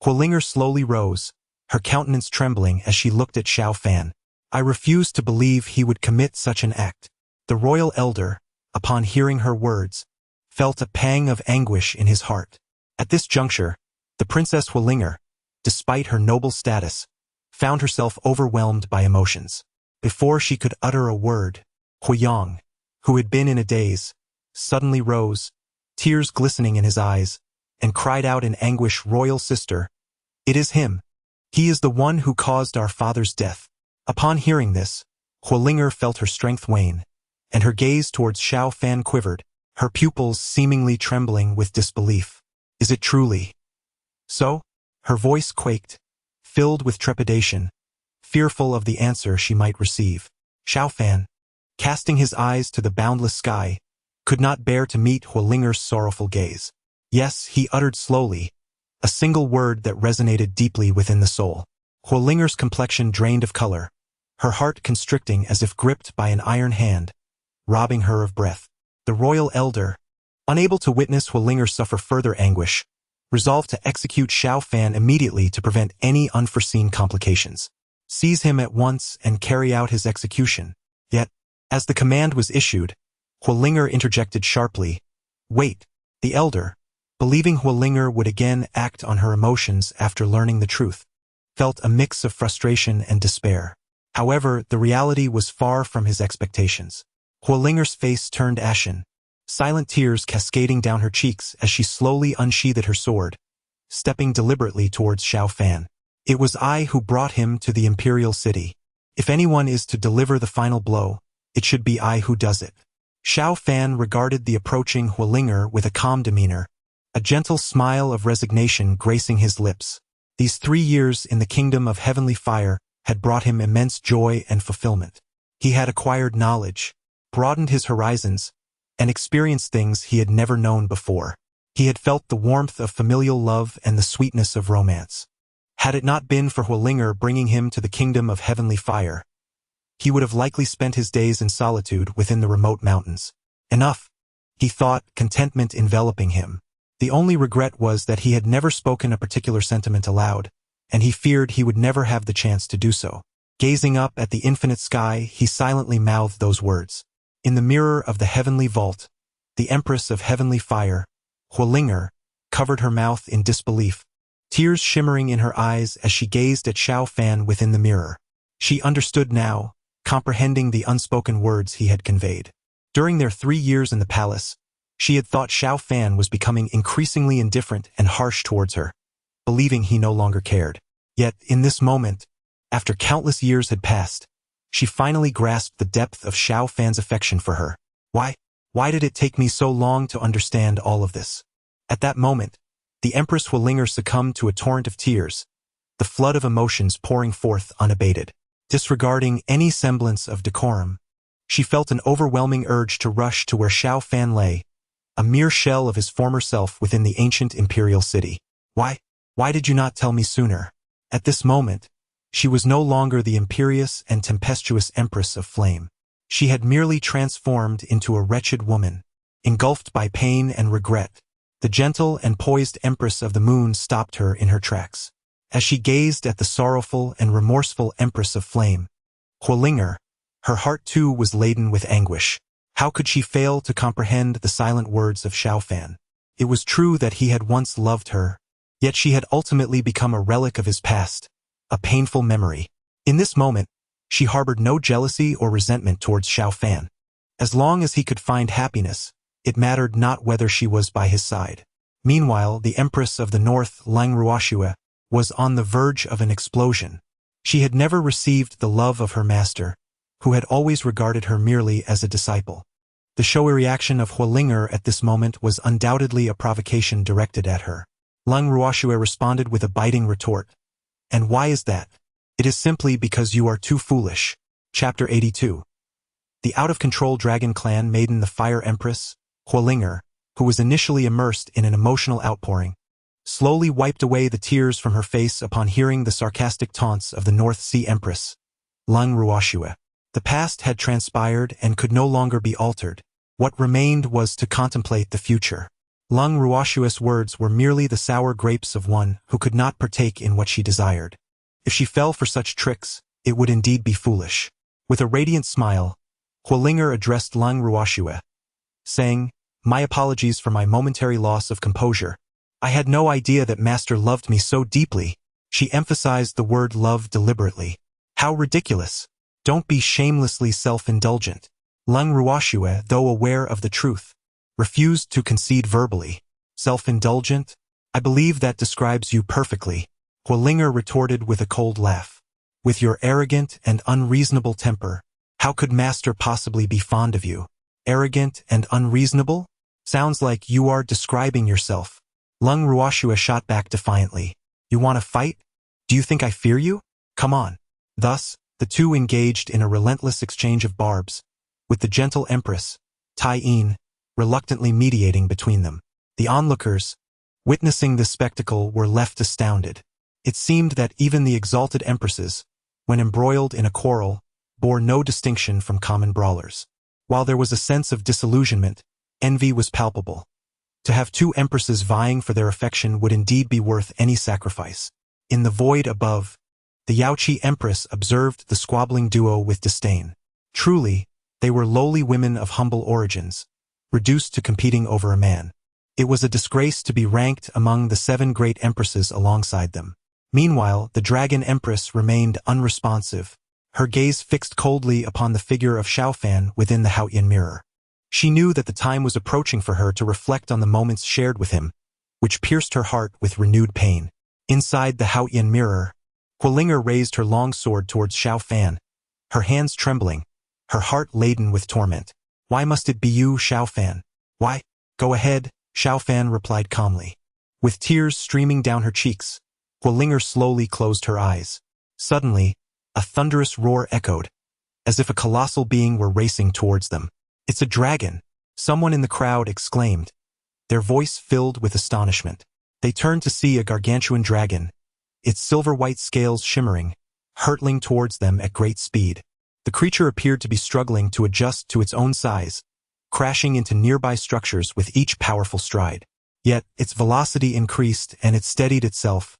Huolinger slowly rose, her countenance trembling as she looked at Xiaofan. I refused to believe he would commit such an act. The royal elder, upon hearing her words, felt a pang of anguish in his heart. At this juncture, the Princess Huolinger, despite her noble status, found herself overwhelmed by emotions. Before she could utter a word, Huiyang, who had been in a daze, suddenly rose, tears glistening in his eyes, and cried out in anguish, "Royal sister, it is him. He is the one who caused our father's death." Upon hearing this, Huolinger felt her strength wane, and her gaze towards Xiao Fan quivered, her pupils seemingly trembling with disbelief. "Is it truly so?" Her voice quaked, filled with trepidation, fearful of the answer she might receive. Xiao Fan, casting his eyes to the boundless sky, could not bear to meet Huolinger's sorrowful gaze. "Yes," he uttered slowly, a single word that resonated deeply within the soul. Huolinger's complexion drained of color, her heart constricting as if gripped by an iron hand, robbing her of breath. The royal elder, unable to witness Huolinger suffer further anguish, resolved to execute Xiao Fan immediately to prevent any unforeseen complications. Seize him at once and carry out his execution. Yet, as the command was issued, Huolinger interjected sharply, "Wait." The elder, believing Huolinger would again act on her emotions after learning the truth, felt a mix of frustration and despair. However, the reality was far from his expectations. Huolinger's face turned ashen, silent tears cascading down her cheeks as she slowly unsheathed her sword, stepping deliberately towards Xiao Fan. "It was I who brought him to the imperial city. If anyone is to deliver the final blow, it should be I who does it." Xiao Fan regarded the approaching Huolinger with a calm demeanor, a gentle smile of resignation gracing his lips. These 3 years in the kingdom of heavenly fire had brought him immense joy and fulfillment. He had acquired knowledge, broadened his horizons, and experienced things he had never known before. He had felt the warmth of familial love and the sweetness of romance. Had it not been for Huolinger bringing him to the kingdom of heavenly fire, he would have likely spent his days in solitude within the remote mountains. Enough, he thought, contentment enveloping him. The only regret was that he had never spoken a particular sentiment aloud, and he feared he would never have the chance to do so. Gazing up at the infinite sky, he silently mouthed those words. In the mirror of the heavenly vault, the Empress of Heavenly Fire, Huolinger, covered her mouth in disbelief, tears shimmering in her eyes as she gazed at Xiao Fan within the mirror. She understood now, comprehending the unspoken words he had conveyed. During their 3 years in the palace, she had thought Xiao Fan was becoming increasingly indifferent and harsh towards her, believing he no longer cared. Yet, in this moment, after countless years had passed, she finally grasped the depth of Xiao Fan's affection for her. Why did it take me so long to understand all of this? At that moment, the Empress Huolinger succumbed to a torrent of tears, the flood of emotions pouring forth unabated. Disregarding any semblance of decorum, she felt an overwhelming urge to rush to where Xiao Fan lay, a mere shell of his former self within the ancient imperial city. Why did you not tell me sooner? At this moment, she was no longer the imperious and tempestuous Empress of Flame. She had merely transformed into a wretched woman, engulfed by pain and regret. The gentle and poised Empress of the Moon stopped her in her tracks. As she gazed at the sorrowful and remorseful Empress of Flame, Huolinger, her heart too was laden with anguish. How could she fail to comprehend the silent words of Xiao Fan? It was true that he had once loved her, yet she had ultimately become a relic of his past, a painful memory. In this moment, she harbored no jealousy or resentment towards Xiao Fan. As long as he could find happiness, it mattered not whether she was by his side. Meanwhile, the Empress of the North, Lang Ruoxue, was on the verge of an explosion. She had never received the love of her master, who had always regarded her merely as a disciple. The showy reaction of Huolinger at this moment was undoubtedly a provocation directed at her. Lang Ruoxue responded with a biting retort. "And why is that?" "It is simply because you are too foolish." Chapter 82. The out-of-control dragon clan maiden, the Fire Empress, Huolinger, who was initially immersed in an emotional outpouring, slowly wiped away the tears from her face upon hearing the sarcastic taunts of the North Sea Empress, Lang Ruoxue. The past had transpired and could no longer be altered. What remained was to contemplate the future. Lang Ruoxue's words were merely the sour grapes of one who could not partake in what she desired. If she fell for such tricks, it would indeed be foolish. With a radiant smile, Huolinger addressed Lang Ruoxue, saying, "My apologies for my momentary loss of composure. I had no idea that Master loved me so deeply." She emphasized the word love deliberately. "How ridiculous! Don't be shamelessly self-indulgent. Lung Ruoxue, though aware of the truth, refused to concede verbally. Self-indulgent? I believe that describes you perfectly, Huolinger retorted with a cold laugh. With your arrogant and unreasonable temper, how could Master possibly be fond of you? Arrogant and unreasonable? Sounds like you are describing yourself. Lung Ruoxue shot back defiantly. You want to fight? Do you think I fear you? Come on. Thus, the two engaged in a relentless exchange of barbs, with the gentle Empress, Tai Yin, reluctantly mediating between them. The onlookers, witnessing this spectacle, were left astounded. It seemed that even the exalted empresses, when embroiled in a quarrel, bore no distinction from common brawlers. While there was a sense of disillusionment, envy was palpable. To have two empresses vying for their affection would indeed be worth any sacrifice. In the void above, the Yaoqi Empress observed the squabbling duo with disdain. Truly, they were lowly women of humble origins, reduced to competing over a man. It was a disgrace to be ranked among the 7 great empresses alongside them. Meanwhile, the Dragon Empress remained unresponsive, her gaze fixed coldly upon the figure of Xiaofan within the Haotian mirror. She knew that the time was approaching for her to reflect on the moments shared with him, which pierced her heart with renewed pain. Inside the Haotian mirror, Huolinger raised her long sword towards Xiaofan, her hands trembling, her heart laden with torment. Why must it be you, Xiaofan? Why? Go ahead, Xiaofan replied calmly. With tears streaming down her cheeks, Huolinger slowly closed her eyes. Suddenly, a thunderous roar echoed, as if a colossal being were racing towards them. It's a dragon, someone in the crowd exclaimed, their voice filled with astonishment. They turned to see a gargantuan dragon, its silver-white scales shimmering, hurtling towards them at great speed. The creature appeared to be struggling to adjust to its own size, crashing into nearby structures with each powerful stride. Yet, its velocity increased and it steadied itself,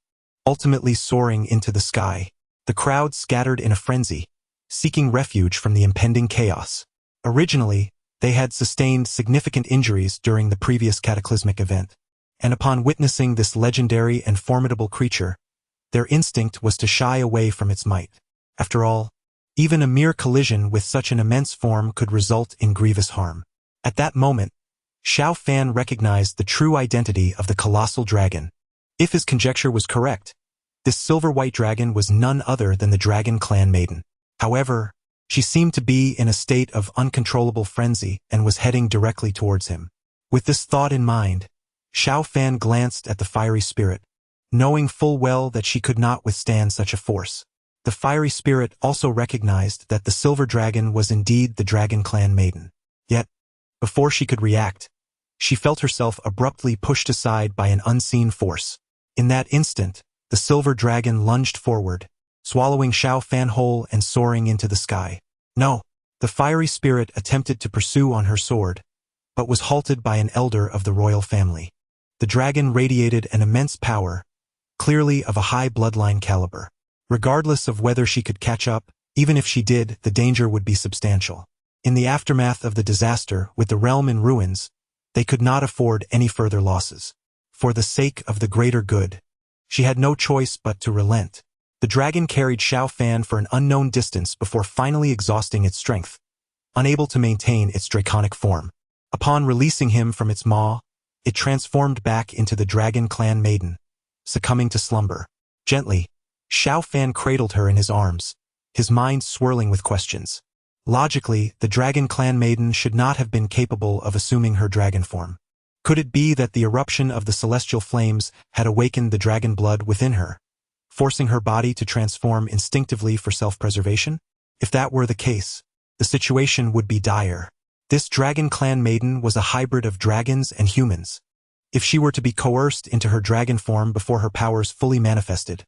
ultimately soaring into the sky. The crowd scattered in a frenzy, seeking refuge from the impending chaos. Originally, they had sustained significant injuries during the previous cataclysmic event, and upon witnessing this legendary and formidable creature, their instinct was to shy away from its might. After all, even a mere collision with such an immense form could result in grievous harm. At that moment, Xiaofan recognized the true identity of the colossal dragon. If his conjecture was correct, this silver-white dragon was none other than the Dragon Clan Maiden. However, she seemed to be in a state of uncontrollable frenzy and was heading directly towards him. With this thought in mind, Xiaofan glanced at the fiery spirit, knowing full well that she could not withstand such a force. The fiery spirit also recognized that the silver dragon was indeed the Dragon Clan Maiden. Yet, before she could react, she felt herself abruptly pushed aside by an unseen force. In that instant, the silver dragon lunged forward, swallowing Xiaofan whole and soaring into the sky. No, the fiery spirit attempted to pursue on her sword, but was halted by an elder of the royal family. The dragon radiated an immense power, clearly of a high bloodline caliber. Regardless of whether she could catch up, even if she did, the danger would be substantial. In the aftermath of the disaster, with the realm in ruins, they could not afford any further losses. For the sake of the greater good, she had no choice but to relent. The dragon carried Xiaofan for an unknown distance before finally exhausting its strength, unable to maintain its draconic form. Upon releasing him from its maw, it transformed back into the Dragon Clan Maiden, succumbing to slumber. Gently, Xiaofan cradled her in his arms, his mind swirling with questions. Logically, the Dragon Clan Maiden should not have been capable of assuming her dragon form. Could it be that the eruption of the celestial flames had awakened the dragon blood within her, forcing her body to transform instinctively for self-preservation? If that were the case, the situation would be dire. This Dragon Clan Maiden was a hybrid of dragons and humans. If she were to be coerced into her dragon form before her powers fully manifested,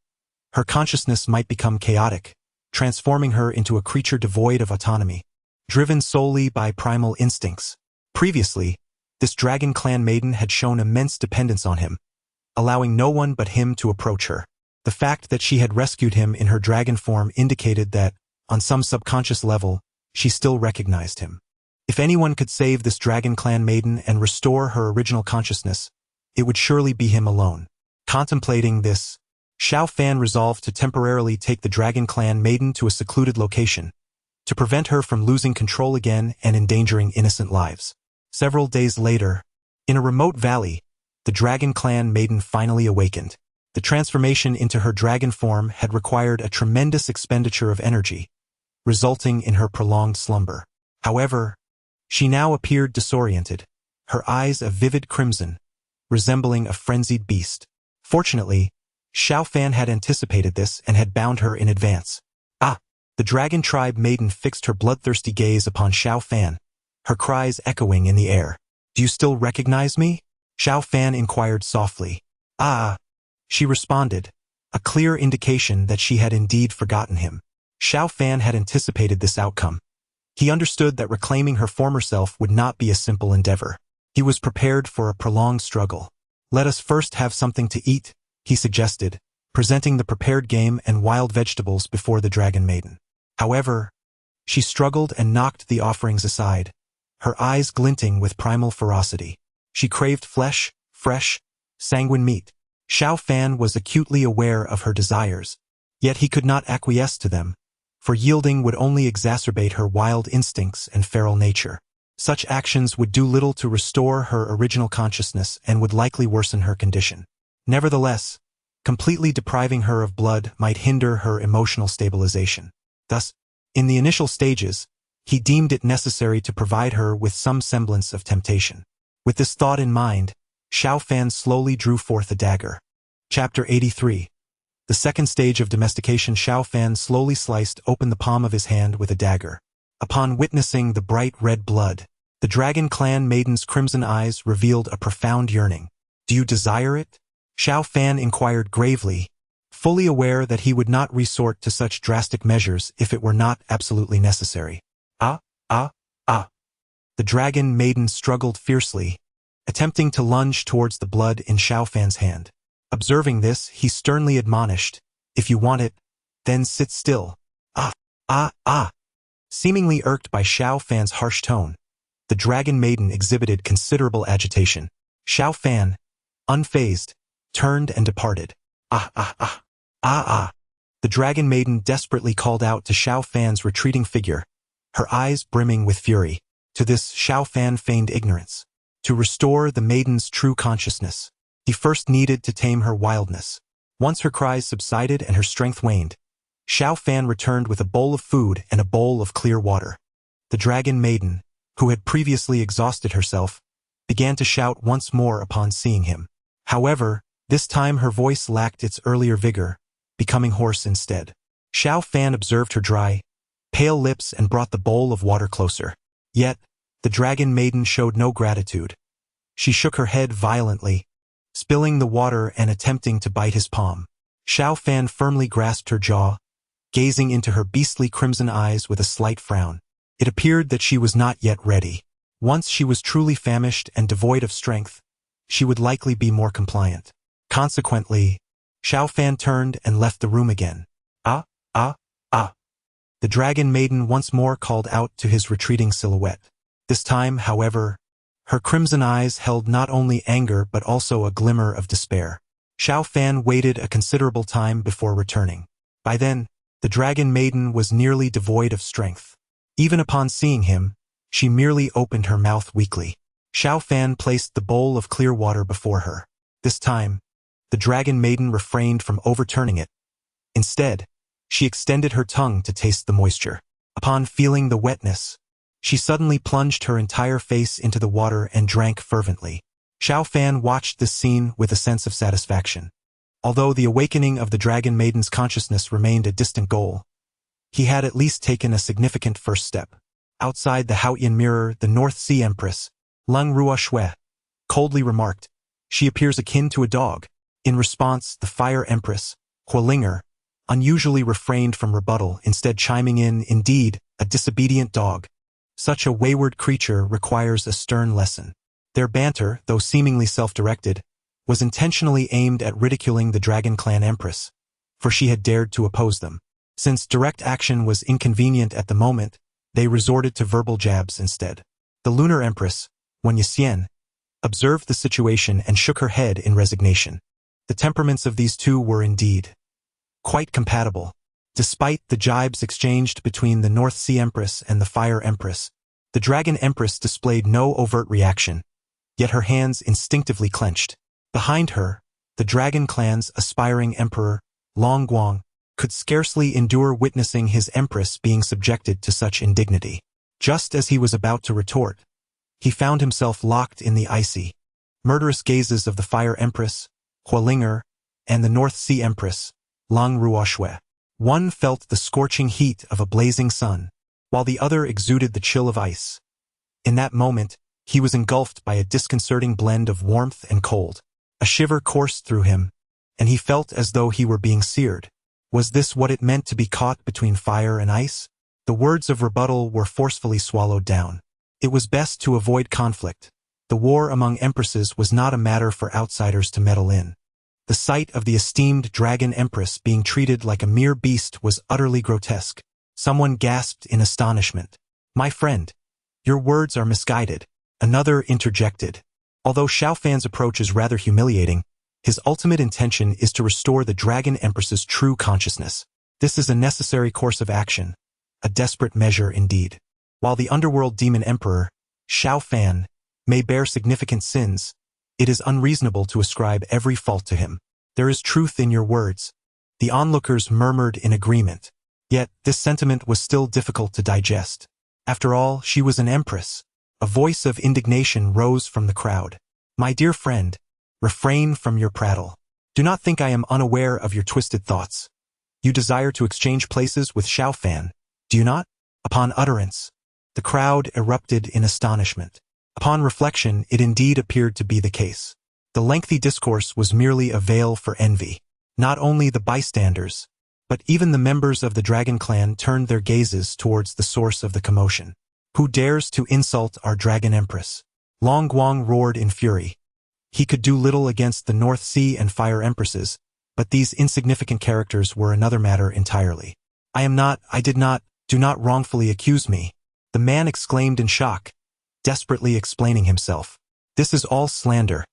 her consciousness might become chaotic, transforming her into a creature devoid of autonomy, driven solely by primal instincts. Previously, this Dragon Clan Maiden had shown immense dependence on him, allowing no one but him to approach her. The fact that she had rescued him in her dragon form indicated that, on some subconscious level, she still recognized him. If anyone could save this Dragon Clan Maiden and restore her original consciousness, it would surely be him alone. Contemplating this, Xiaofan resolved to temporarily take the Dragon Clan Maiden to a secluded location, to prevent her from losing control again and endangering innocent lives. Several days later, in a remote valley, the Dragon Clan maiden finally awakened. The transformation into her dragon form had required a tremendous expenditure of energy, resulting in her prolonged slumber. However, she now appeared disoriented, her eyes a vivid crimson, resembling a frenzied beast. Fortunately, Xiao Fan had anticipated this and had bound her in advance. Ah! The Dragon Tribe maiden fixed her bloodthirsty gaze upon Xiao Fan, her cries echoing in the air. "Do you still recognize me?" Xiao Fan inquired softly. "Ah!" she responded, a clear indication that she had indeed forgotten him. Xiao Fan had anticipated this outcome. He understood that reclaiming her former self would not be a simple endeavor. He was prepared for a prolonged struggle. "Let us first have something to eat," he suggested, presenting the prepared game and wild vegetables before the Dragon Maiden. However, she struggled and knocked the offerings aside, her eyes glinting with primal ferocity. She craved flesh, fresh, sanguine meat. Xiao Fan was acutely aware of her desires, yet he could not acquiesce to them, for yielding would only exacerbate her wild instincts and feral nature. Such actions would do little to restore her original consciousness and would likely worsen her condition. Nevertheless, completely depriving her of blood might hinder her emotional stabilization. Thus, in the initial stages, he deemed it necessary to provide her with some semblance of temptation. With this thought in mind, Xiao Fan slowly drew forth a dagger. Chapter 83. The second stage of domestication. Xiao Fan slowly sliced open the palm of his hand with a dagger. Upon witnessing the bright red blood, the Dragon Clan maiden's crimson eyes revealed a profound yearning. "Do you desire it?" Xiao Fan inquired gravely, fully aware that he would not resort to such drastic measures if it were not absolutely necessary. "Ah. The Dragon Maiden struggled fiercely, attempting to lunge towards the blood in Xiao Fan's hand. Observing this, he sternly admonished, "If you want it, then sit still." Ah. Seemingly irked by Xiao Fan's harsh tone, the Dragon Maiden exhibited considerable agitation. Xiao Fan, unfazed, turned and departed. Ah. The Dragon Maiden desperately called out to Xiao Fan's retreating figure, her eyes brimming with fury. To this, Xiao Fan feigned ignorance. To restore the maiden's true consciousness, he first needed to tame her wildness. Once her cries subsided and her strength waned, Xiao Fan returned with a bowl of food and a bowl of clear water. The Dragon Maiden, who had previously exhausted herself, began to shout once more upon seeing him. However, this time her voice lacked its earlier vigor, becoming hoarse instead. Xiao Fan observed her dry, pale lips and brought the bowl of water closer. Yet, the Dragon Maiden showed no gratitude. She shook her head violently, spilling the water and attempting to bite his palm. Xiao Fan firmly grasped her jaw, gazing into her beastly crimson eyes with a slight frown. It appeared that she was not yet ready. Once she was truly famished and devoid of strength, she would likely be more compliant. Consequently, Xiao Fan turned and left the room again. Ah. The Dragon Maiden once more called out to his retreating silhouette. This time, however, her crimson eyes held not only anger but also a glimmer of despair. Xiao Fan waited a considerable time before returning. By then, the Dragon Maiden was nearly devoid of strength. Even upon seeing him, she merely opened her mouth weakly. Xiao Fan placed the bowl of clear water before her. This time, the Dragon Maiden refrained from overturning it. Instead, she extended her tongue to taste the moisture. Upon feeling the wetness, she suddenly plunged her entire face into the water and drank fervently. Xiao Fan watched this scene with a sense of satisfaction. Although the awakening of the Dragon Maiden's consciousness remained a distant goal, he had at least taken a significant first step. Outside the Haotian mirror, the North Sea Empress, Leng Ruoshui, coldly remarked, "She appears akin to a dog." In response, the Fire Empress, Huolinger, unusually refrained from rebuttal, instead chiming in, "Indeed, a disobedient dog. Such a wayward creature requires a stern lesson." Their banter, though seemingly self-directed, was intentionally aimed at ridiculing the Dragon Clan Empress, for she had dared to oppose them. Since direct action was inconvenient at the moment, they resorted to verbal jabs instead. The Lunar Empress, Wen Yixian, observed the situation and shook her head in resignation. The temperaments of these two were indeed quite compatible. Despite the jibes exchanged between the North Sea Empress and the Fire Empress, the Dragon Empress displayed no overt reaction, yet her hands instinctively clenched. Behind her, the Dragon Clan's aspiring emperor, Long Guang, could scarcely endure witnessing his empress being subjected to such indignity. Just as he was about to retort, he found himself locked in the icy, murderous gazes of the Fire Empress, Hualinger, and the North Sea Empress, Lang Ruoxue. One felt the scorching heat of a blazing sun, while the other exuded the chill of ice. In that moment, he was engulfed by a disconcerting blend of warmth and cold. A shiver coursed through him, and he felt as though he were being seared. Was this what it meant to be caught between fire and ice? The words of rebuttal were forcefully swallowed down. It was best to avoid conflict. The war among empresses was not a matter for outsiders to meddle in. The sight of the esteemed Dragon Empress being treated like a mere beast was utterly grotesque. Someone gasped in astonishment. "My friend, your words are misguided." Another interjected. Although Xiao Fan's approach is rather humiliating, his ultimate intention is to restore the Dragon Empress's true consciousness. This is a necessary course of action, a desperate measure indeed. While the underworld demon emperor, Xiao Fan, may bear significant sins, it is unreasonable to ascribe every fault to him. "There is truth in your words," the onlookers murmured in agreement. Yet, this sentiment was still difficult to digest. After all, she was an empress. A voice of indignation rose from the crowd. "My dear friend, refrain from your prattle. Do not think I am unaware of your twisted thoughts. You desire to exchange places with Xiao Fan, do you not?" Upon utterance, the crowd erupted in astonishment. Upon reflection, it indeed appeared to be the case. The lengthy discourse was merely a veil for envy. Not only the bystanders, but even the members of the Dragon Clan turned their gazes towards the source of the commotion. "Who dares to insult our Dragon Empress?" Long Guang roared in fury. He could do little against the North Sea and Fire Empresses, but these insignificant characters were another matter entirely. I did not, do not wrongfully accuse me," the man exclaimed in shock, desperately explaining himself. "This is all slander.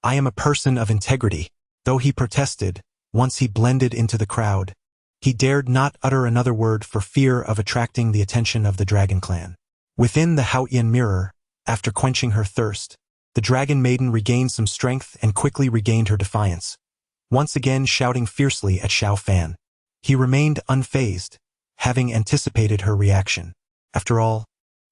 I am a person of integrity." Though he protested, once he blended into the crowd, he dared not utter another word for fear of attracting the attention of the Dragon Clan. Within the Haotian mirror, after quenching her thirst, the Dragon Maiden regained some strength and quickly regained her defiance, once again shouting fiercely at Xiao Fan. He remained unfazed, having anticipated her reaction. After all,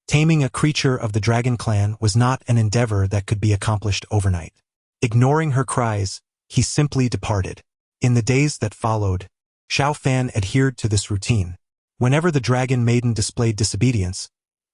taming a creature of the Dragon Clan was not an endeavor that could be accomplished overnight. Ignoring her cries, he simply departed. In the days that followed, Xiao Fan adhered to this routine. Whenever the Dragon Maiden displayed disobedience,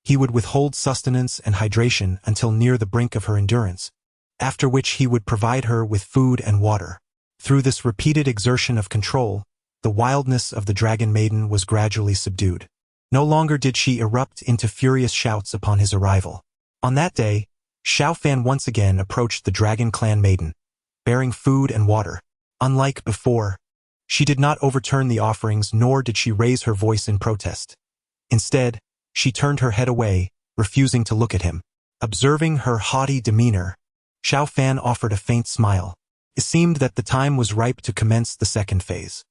he would withhold sustenance and hydration until near the brink of her endurance, after which he would provide her with food and water. Through this repeated exertion of control, the wildness of the Dragon Maiden was gradually subdued. No longer did she erupt into furious shouts upon his arrival. On that day, Xiao Fan once again approached the Dragon Clan Maiden, bearing food and water. Unlike before, she did not overturn the offerings nor did she raise her voice in protest. Instead, she turned her head away, refusing to look at him. Observing her haughty demeanor, Xiao Fan offered a faint smile. It seemed that the time was ripe to commence the second phase.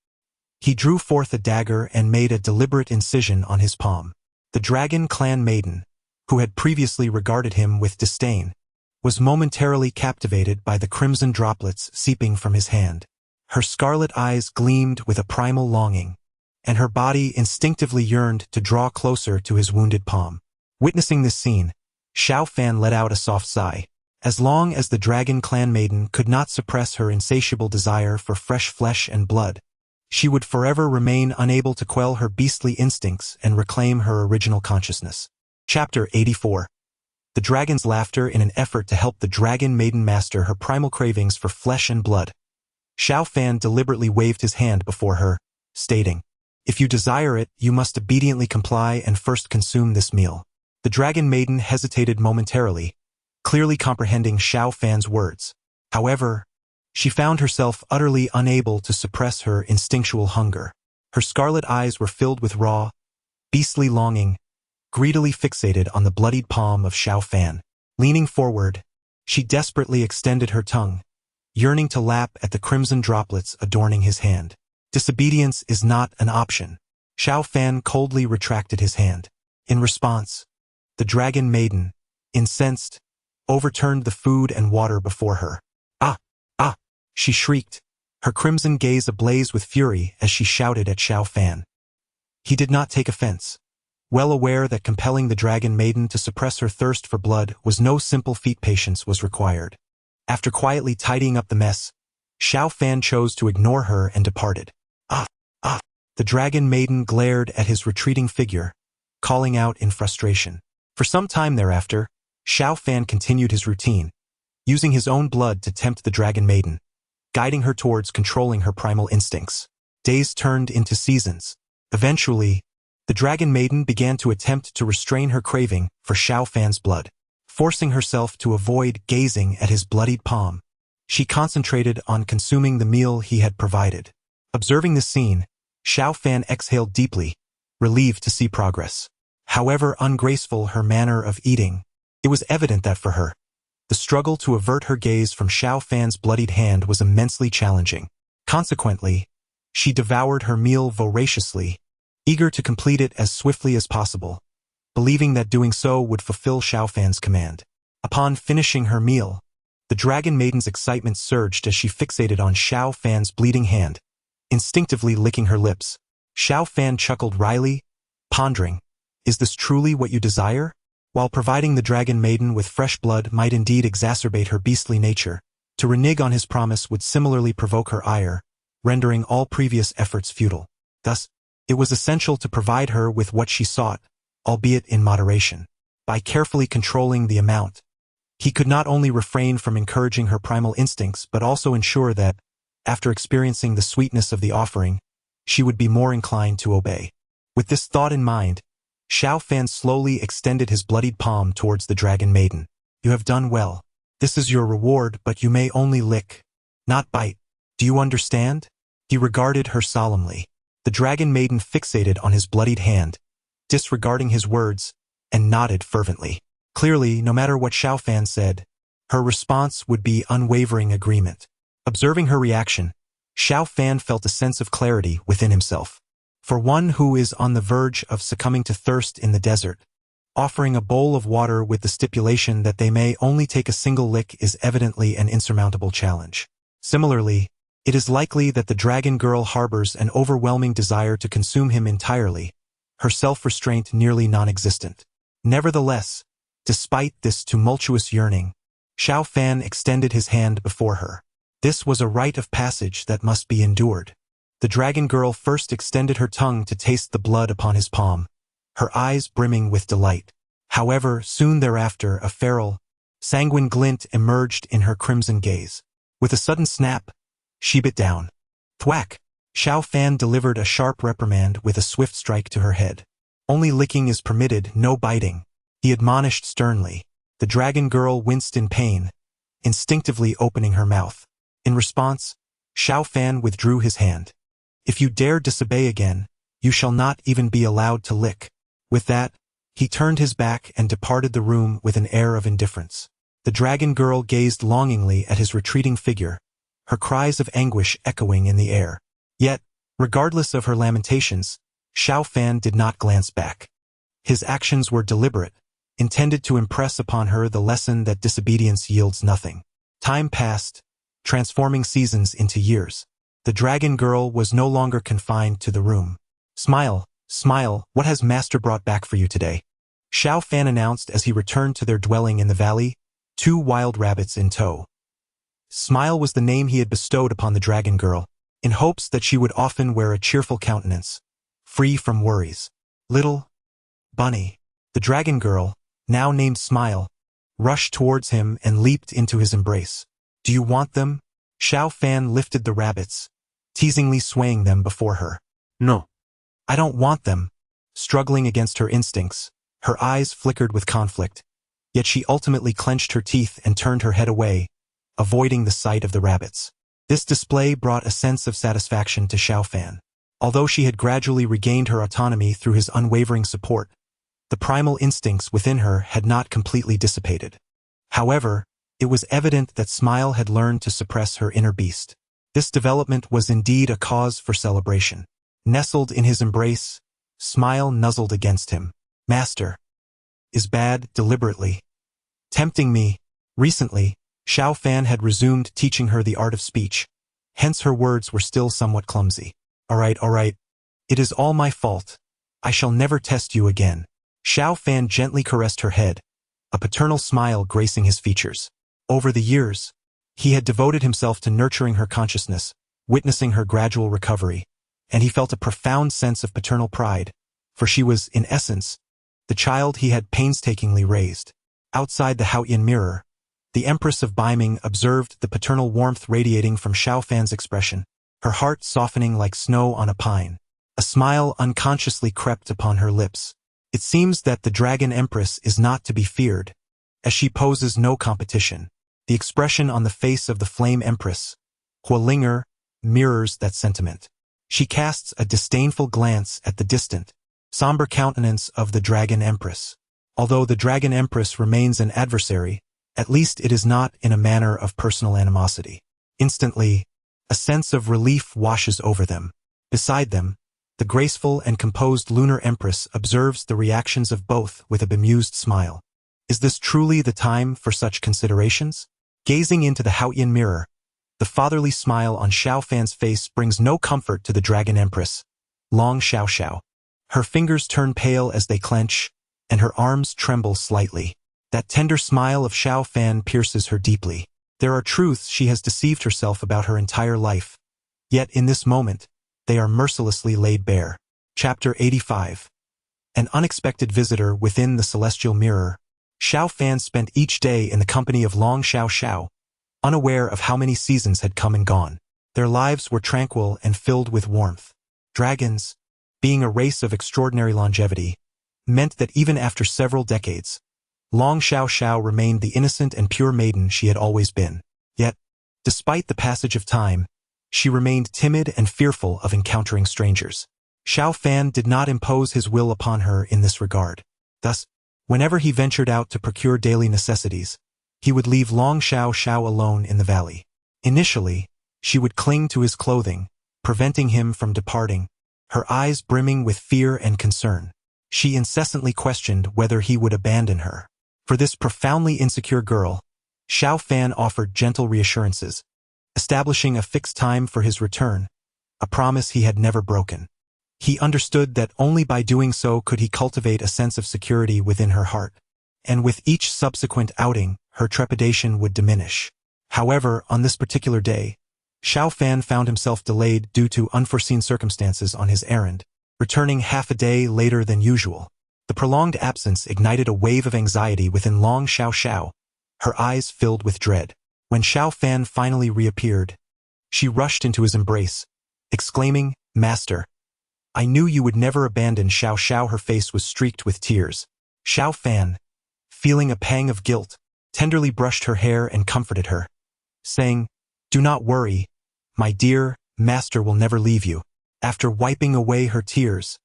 He drew forth a dagger and made a deliberate incision on his palm. The Dragon Clan Maiden, who had previously regarded him with disdain, was momentarily captivated by the crimson droplets seeping from his hand. Her scarlet eyes gleamed with a primal longing, and her body instinctively yearned to draw closer to his wounded palm. Witnessing this scene, Xiao Fan let out a soft sigh. As long as the Dragon Clan Maiden could not suppress her insatiable desire for fresh flesh and blood, she would forever remain unable to quell her beastly instincts and reclaim her original consciousness. Chapter 84. The Dragon's Laughter. In an effort to help the Dragon Maiden master her primal cravings for flesh and blood, Xiao Fan deliberately waved his hand before her, stating, "If you desire it, you must obediently comply and first consume this meal." The Dragon Maiden hesitated momentarily, clearly comprehending Xiao Fan's words. However, she found herself utterly unable to suppress her instinctual hunger. Her scarlet eyes were filled with raw, beastly longing, greedily fixated on the bloodied palm of Xiao Fan. Leaning forward, she desperately extended her tongue, yearning to lap at the crimson droplets adorning his hand. Disobedience is not an option. Xiao Fan coldly retracted his hand. In response, the dragon maiden, incensed, overturned the food and water before her. Ah! Ah! She shrieked, her crimson gaze ablaze with fury as she shouted at Xiao Fan. He did not take offense, well aware that compelling the dragon maiden to suppress her thirst for blood was no simple feat. Patience was required. After quietly tidying up the mess, Xiao Fan chose to ignore her and departed. Ah! Ah! The dragon maiden glared at his retreating figure, calling out in frustration. For some time thereafter, Xiao Fan continued his routine, using his own blood to tempt the dragon maiden, guiding her towards controlling her primal instincts. Days turned into seasons. Eventually, the dragon maiden began to attempt to restrain her craving for Xiao Fan's blood. Forcing herself to avoid gazing at his bloodied palm, she concentrated on consuming the meal he had provided. Observing the scene, Xiao Fan exhaled deeply, relieved to see progress. However ungraceful her manner of eating, it was evident that for her, the struggle to avert her gaze from Xiao Fan's bloodied hand was immensely challenging. Consequently, she devoured her meal voraciously, eager to complete it as swiftly as possible, believing that doing so would fulfill Xiao Fan's command. Upon finishing her meal, the dragon maiden's excitement surged as she fixated on Xiao Fan's bleeding hand, instinctively licking her lips. Xiao Fan chuckled wryly, pondering, is this truly what you desire? While providing the dragon maiden with fresh blood might indeed exacerbate her beastly nature, to renege on his promise would similarly provoke her ire, rendering all previous efforts futile. Thus, it was essential to provide her with what she sought, albeit in moderation. By carefully controlling the amount, he could not only refrain from encouraging her primal instincts but also ensure that, after experiencing the sweetness of the offering, she would be more inclined to obey. With this thought in mind, Xiao Fan slowly extended his bloodied palm towards the dragon maiden. You have done well. This is your reward, but you may only lick, not bite. Do you understand? He regarded her solemnly. The dragon maiden fixated on his bloodied hand, disregarding his words, and nodded fervently. Clearly, no matter what Xiao Fan said, her response would be unwavering agreement. Observing her reaction, Xiao Fan felt a sense of clarity within himself. For one who is on the verge of succumbing to thirst in the desert, offering a bowl of water with the stipulation that they may only take a single lick is evidently an insurmountable challenge. Similarly, it is likely that the dragon girl harbors an overwhelming desire to consume him entirely, her self-restraint nearly non-existent. Nevertheless, despite this tumultuous yearning, Xiao Fan extended his hand before her. This was a rite of passage that must be endured. The dragon girl first extended her tongue to taste the blood upon his palm, her eyes brimming with delight. However, soon thereafter a feral, sanguine glint emerged in her crimson gaze. With a sudden snap, she bit down. Thwack! Xiao Fan delivered a sharp reprimand with a swift strike to her head. Only licking is permitted, no biting, he admonished sternly. The dragon girl winced in pain, instinctively opening her mouth. In response, Xiao Fan withdrew his hand. If you dare disobey again, you shall not even be allowed to lick. With that, he turned his back and departed the room with an air of indifference. The dragon girl gazed longingly at his retreating figure, her cries of anguish echoing in the air. Yet, regardless of her lamentations, Xiao Fan did not glance back. His actions were deliberate, intended to impress upon her the lesson that disobedience yields nothing. Time passed, transforming seasons into years. The dragon girl was no longer confined to the room. Smile, smile, what has master brought back for you today? Xiao Fan announced as he returned to their dwelling in the valley, 2 wild rabbits in tow. Smile was the name he had bestowed upon the dragon girl, in hopes that she would often wear a cheerful countenance, free from worries. Little Bunny, the dragon girl, now named Smile, rushed towards him and leaped into his embrace. Do you want them? Xiao Fan lifted the rabbits, teasingly swaying them before her. No. I don't want them. Struggling against her instincts, her eyes flickered with conflict, yet she ultimately clenched her teeth and turned her head away, avoiding the sight of the rabbits. This display brought a sense of satisfaction to Xiao Fan. Although she had gradually regained her autonomy through his unwavering support, the primal instincts within her had not completely dissipated. However, it was evident that Smile had learned to suppress her inner beast. This development was indeed a cause for celebration. Nestled in his embrace, Smile nuzzled against him. Master is bad deliberately, tempting me. Recently, Xiao Fan had resumed teaching her the art of speech. Hence her words were still somewhat clumsy. All right. It is all my fault. I shall never test you again. Xiao Fan gently caressed her head, a paternal smile gracing his features. Over the years, he had devoted himself to nurturing her consciousness, witnessing her gradual recovery, and he felt a profound sense of paternal pride, for she was, in essence, the child he had painstakingly raised. Outside the Haotian mirror, the Empress of Beiming observed the paternal warmth radiating from Xiao Fan's expression, her heart softening like snow on a pine. A smile unconsciously crept upon her lips. It seems that the Dragon Empress is not to be feared, as she poses no competition. The expression on the face of the Flame Empress, Huolinger, mirrors that sentiment. She casts a disdainful glance at the distant, somber countenance of the Dragon Empress. Although the Dragon Empress remains an adversary, at least it is not in a manner of personal animosity. Instantly, a sense of relief washes over them. Beside them, the graceful and composed Lunar Empress observes the reactions of both with a bemused smile. Is this truly the time for such considerations? Gazing into the Haotian mirror, the fatherly smile on Xiao Fan's face brings no comfort to the Dragon Empress, Long Xiao. Her fingers turn pale as they clench, and her arms tremble slightly. That tender smile of Xiao Fan pierces her deeply. There are truths she has deceived herself about her entire life. Yet in this moment, they are mercilessly laid bare. Chapter 85. An unexpected visitor within the celestial mirror. Xiao Fan spent each day in the company of Long Xiao, unaware of how many seasons had come and gone. Their lives were tranquil and filled with warmth. Dragons, being a race of extraordinary longevity, meant that even after several decades, Long Xiao remained the innocent and pure maiden she had always been. Yet, despite the passage of time, she remained timid and fearful of encountering strangers. Xiao Fan did not impose his will upon her in this regard. Thus, whenever he ventured out to procure daily necessities, he would leave Long Xiao alone in the valley. Initially, she would cling to his clothing, preventing him from departing, her eyes brimming with fear and concern. She incessantly questioned whether he would abandon her. For this profoundly insecure girl, Xiao Fan offered gentle reassurances, establishing a fixed time for his return, a promise he had never broken. He understood that only by doing so could he cultivate a sense of security within her heart, and with each subsequent outing, her trepidation would diminish. However, on this particular day, Xiao Fan found himself delayed due to unforeseen circumstances on his errand, returning half a day later than usual. The prolonged absence ignited a wave of anxiety within Long Xiao, her eyes filled with dread. When Xiao Fan finally reappeared, she rushed into his embrace, exclaiming, "Master, I knew you would never abandon Xiao." Her face was streaked with tears. Xiao Fan, feeling a pang of guilt, tenderly brushed her hair and comforted her, saying, "Do not worry, my dear, master will never leave you." After wiping away her tears,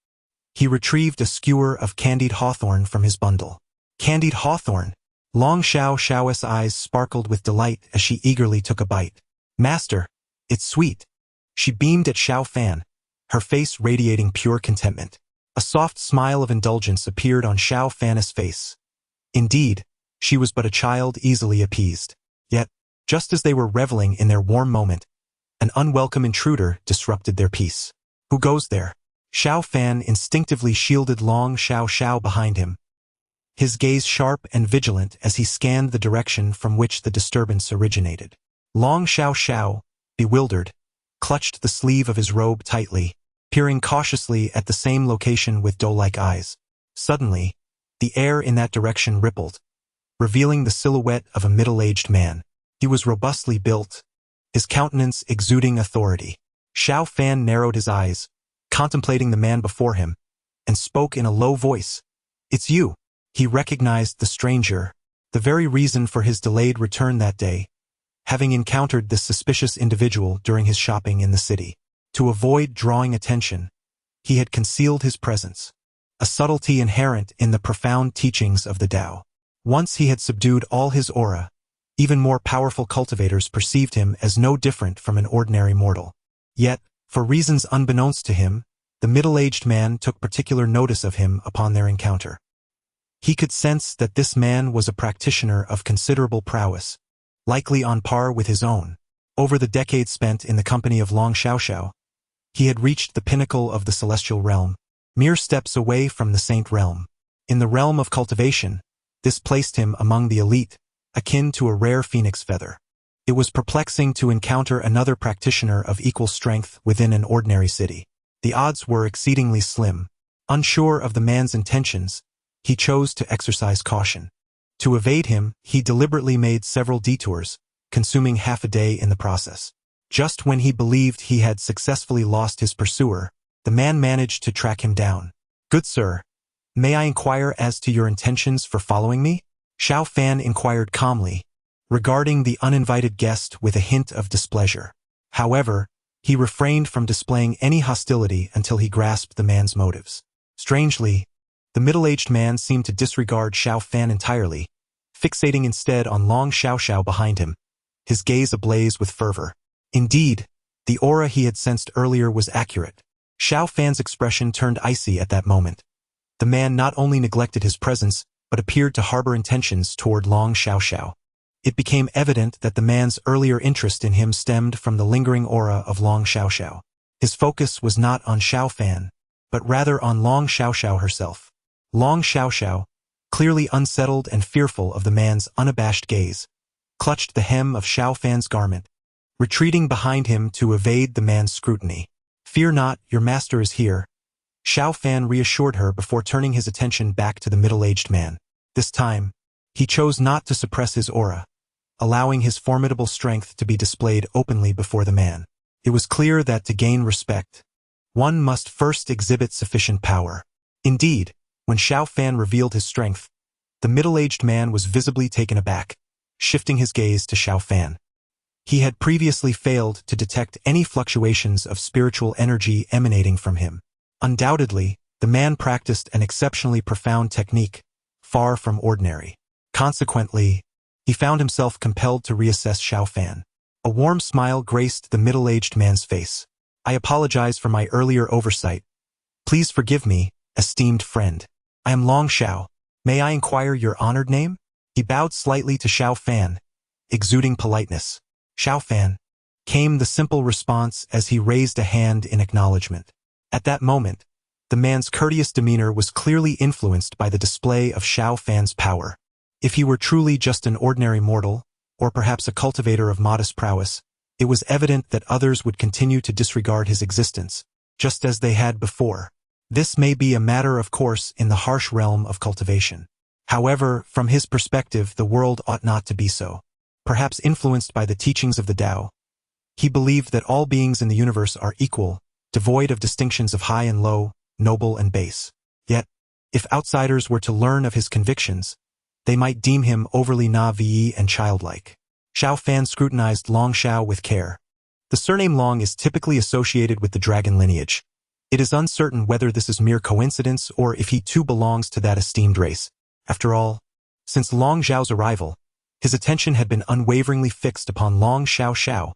he retrieved a skewer of candied hawthorn from his bundle. Candied hawthorn? Long Xiao's eyes sparkled with delight as she eagerly took a bite. "Master, it's sweet." She beamed at Xiao Fan, her face radiating pure contentment. A soft smile of indulgence appeared on Xiao Fan's face. Indeed, she was but a child easily appeased. Yet, just as they were reveling in their warm moment, an unwelcome intruder disrupted their peace. "Who goes there?" Xiao Fan instinctively shielded Long Xiao behind him, his gaze sharp and vigilant as he scanned the direction from which the disturbance originated. Long Xiao, bewildered, clutched the sleeve of his robe tightly, peering cautiously at the same location with doe-like eyes. Suddenly, the air in that direction rippled, revealing the silhouette of a middle-aged man. He was robustly built, his countenance exuding authority. Xiao Fan narrowed his eyes, contemplating the man before him, and spoke in a low voice. "It's you." He recognized the stranger, the very reason for his delayed return that day, having encountered this suspicious individual during his shopping in the city. To avoid drawing attention, he had concealed his presence, a subtlety inherent in the profound teachings of the Tao. Once he had subdued all his aura, Even more powerful cultivators perceived him as no different from an ordinary mortal. Yet, for reasons unbeknownst to him, the middle-aged man took particular notice of him upon their encounter. He could sense that this man was a practitioner of considerable prowess, likely on par with his own. Over the decades spent in the company of Long Xiaoxiao, he had reached the pinnacle of the celestial realm, mere steps away from the saint realm. In the realm of cultivation, this placed him among the elite, akin to a rare phoenix feather. It was perplexing to encounter another practitioner of equal strength within an ordinary city. The odds were exceedingly slim. Unsure of the man's intentions, he chose to exercise caution. To evade him, he deliberately made several detours, consuming half a day in the process. Just when he believed he had successfully lost his pursuer, the man managed to track him down. "Good sir, may I inquire as to your intentions for following me?" Xiao Fan inquired calmly, regarding the uninvited guest with a hint of displeasure. However, he refrained from displaying any hostility until he grasped the man's motives. Strangely, the middle-aged man seemed to disregard Xiao Fan entirely, fixating instead on Long Xiaoxiao behind him, his gaze ablaze with fervor. Indeed, the aura he had sensed earlier was accurate. Xiao Fan's expression turned icy at that moment. The man not only neglected his presence, but appeared to harbor intentions toward Long Xiaoxiao. It became evident that the man's earlier interest in him stemmed from the lingering aura of Long Xiaoxiao. His focus was not on Xiao Fan, but rather on Long Xiaoxiao herself. Long Xiaoxiao, clearly unsettled and fearful of the man's unabashed gaze, clutched the hem of Xiao Fan's garment, retreating behind him to evade the man's scrutiny. "Fear not, your master is here," Xiao Fan reassured her before turning his attention back to the middle-aged man. This time, he chose not to suppress his aura, allowing his formidable strength to be displayed openly before the man. It was clear that to gain respect, one must first exhibit sufficient power. Indeed, when Xiao Fan revealed his strength, the middle-aged man was visibly taken aback, shifting his gaze to Xiao Fan. He had previously failed to detect any fluctuations of spiritual energy emanating from him. Undoubtedly, the man practiced an exceptionally profound technique, far from ordinary. Consequently, he found himself compelled to reassess Xiao Fan. A warm smile graced the middle-aged man's face. "I apologize for my earlier oversight. Please forgive me, esteemed friend. I am Long Xiao. May I inquire your honored name?" He bowed slightly to Xiao Fan, exuding politeness. "Xiao Fan," came the simple response as he raised a hand in acknowledgement. At that moment, the man's courteous demeanor was clearly influenced by the display of Xiao Fan's power. If he were truly just an ordinary mortal, or perhaps a cultivator of modest prowess, it was evident that others would continue to disregard his existence, just as they had before. This may be a matter of course in the harsh realm of cultivation. However, from his perspective, the world ought not to be so. Perhaps influenced by the teachings of the Tao, he believed that all beings in the universe are equal, devoid of distinctions of high and low, noble and base. Yet, if outsiders were to learn of his convictions, they might deem him overly naïve and childlike. Xiao Fan scrutinized Long Xiao with care. The surname Long is typically associated with the dragon lineage. It is uncertain whether this is mere coincidence or if he too belongs to that esteemed race. After all, since Long Xiao's arrival, his attention had been unwaveringly fixed upon Long Xiaoxiao,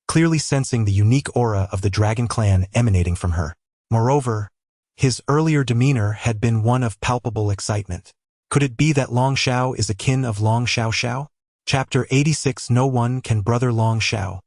clearly sensing the unique aura of the dragon clan emanating from her. Moreover, his earlier demeanor had been one of palpable excitement. Could it be that Long Xiao is a kin of Long Xiaoxiao? Chapter 86. No one can brother Long Xiao.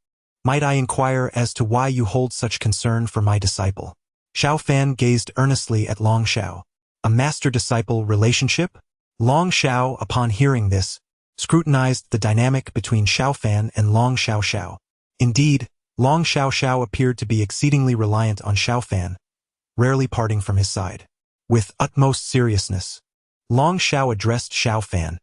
Might I inquire as to why you hold such concern for my disciple? Xiao Fan gazed earnestly at Long Xiao. A master-disciple relationship? Long Xiao, upon hearing this, scrutinized the dynamic between Xiao Fan and Long Xiaoxiao. Indeed, Long Xiaoxiao appeared to be exceedingly reliant on Xiao Fan, rarely parting from his side. With utmost seriousness, Long Xiao addressed Xiao Fan.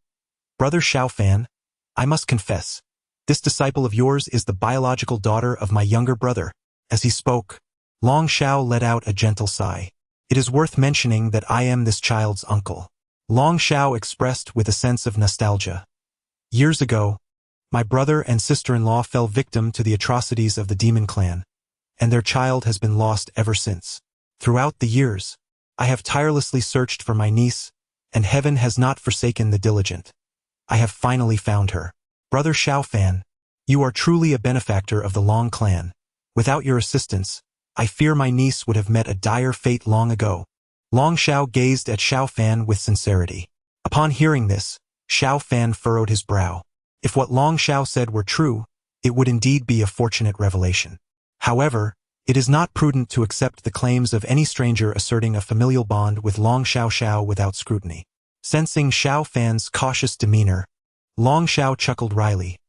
"Brother Xiao Fan, I must confess, this disciple of yours is the biological daughter of my younger brother." As he spoke, Long Xiao let out a gentle sigh. "It is worth mentioning that I am this child's uncle." Long Xiao expressed with a sense of nostalgia. "Years ago, my brother and sister-in-law fell victim to the atrocities of the demon clan, and their child has been lost ever since. Throughout the years, I have tirelessly searched for my niece, and heaven has not forsaken the diligent. I have finally found her." Brother Xiao Fan, you are truly a benefactor of the Long clan. Without your assistance, I fear my niece would have met a dire fate long ago. Long Xiao gazed at Xiao Fan with sincerity. Upon hearing this, Xiao Fan furrowed his brow. If what Long Xiao said were true, it would indeed be a fortunate revelation. However, it is not prudent to accept the claims of any stranger asserting a familial bond with Long Xiao without scrutiny. Sensing Xiao Fan's cautious demeanor, Long Xiao chuckled wryly.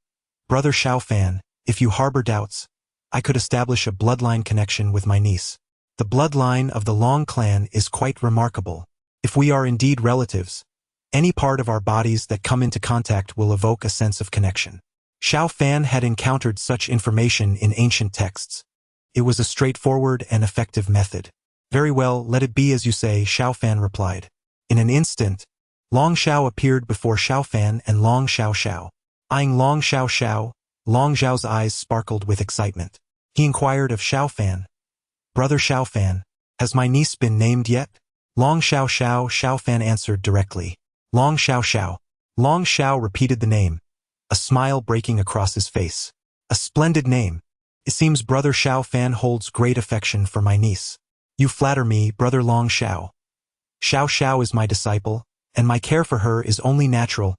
Brother Xiao Fan, if you harbor doubts, I could establish a bloodline connection with my niece. The bloodline of the Long clan is quite remarkable. If we are indeed relatives, any part of our bodies that come into contact will evoke a sense of connection. Xiao Fan had encountered such information in ancient texts. It was a straightforward and effective method. Very well, let it be as you say, Xiao Fan replied. In an instant, Long Xiao appeared before Xiao Fan and Long Xiao. Eyeing Long Xiao, Long Xiao's eyes sparkled with excitement. He inquired of Xiao Fan, Brother Xiao Fan, has my niece been named yet? Long Xiao Fan answered directly. Long Xiao. Long Xiao repeated the name, a smile breaking across his face. A splendid name. It seems Brother Xiao Fan holds great affection for my niece. You flatter me, Brother Long Xiao. Xiao is my disciple, and my care for her is only natural.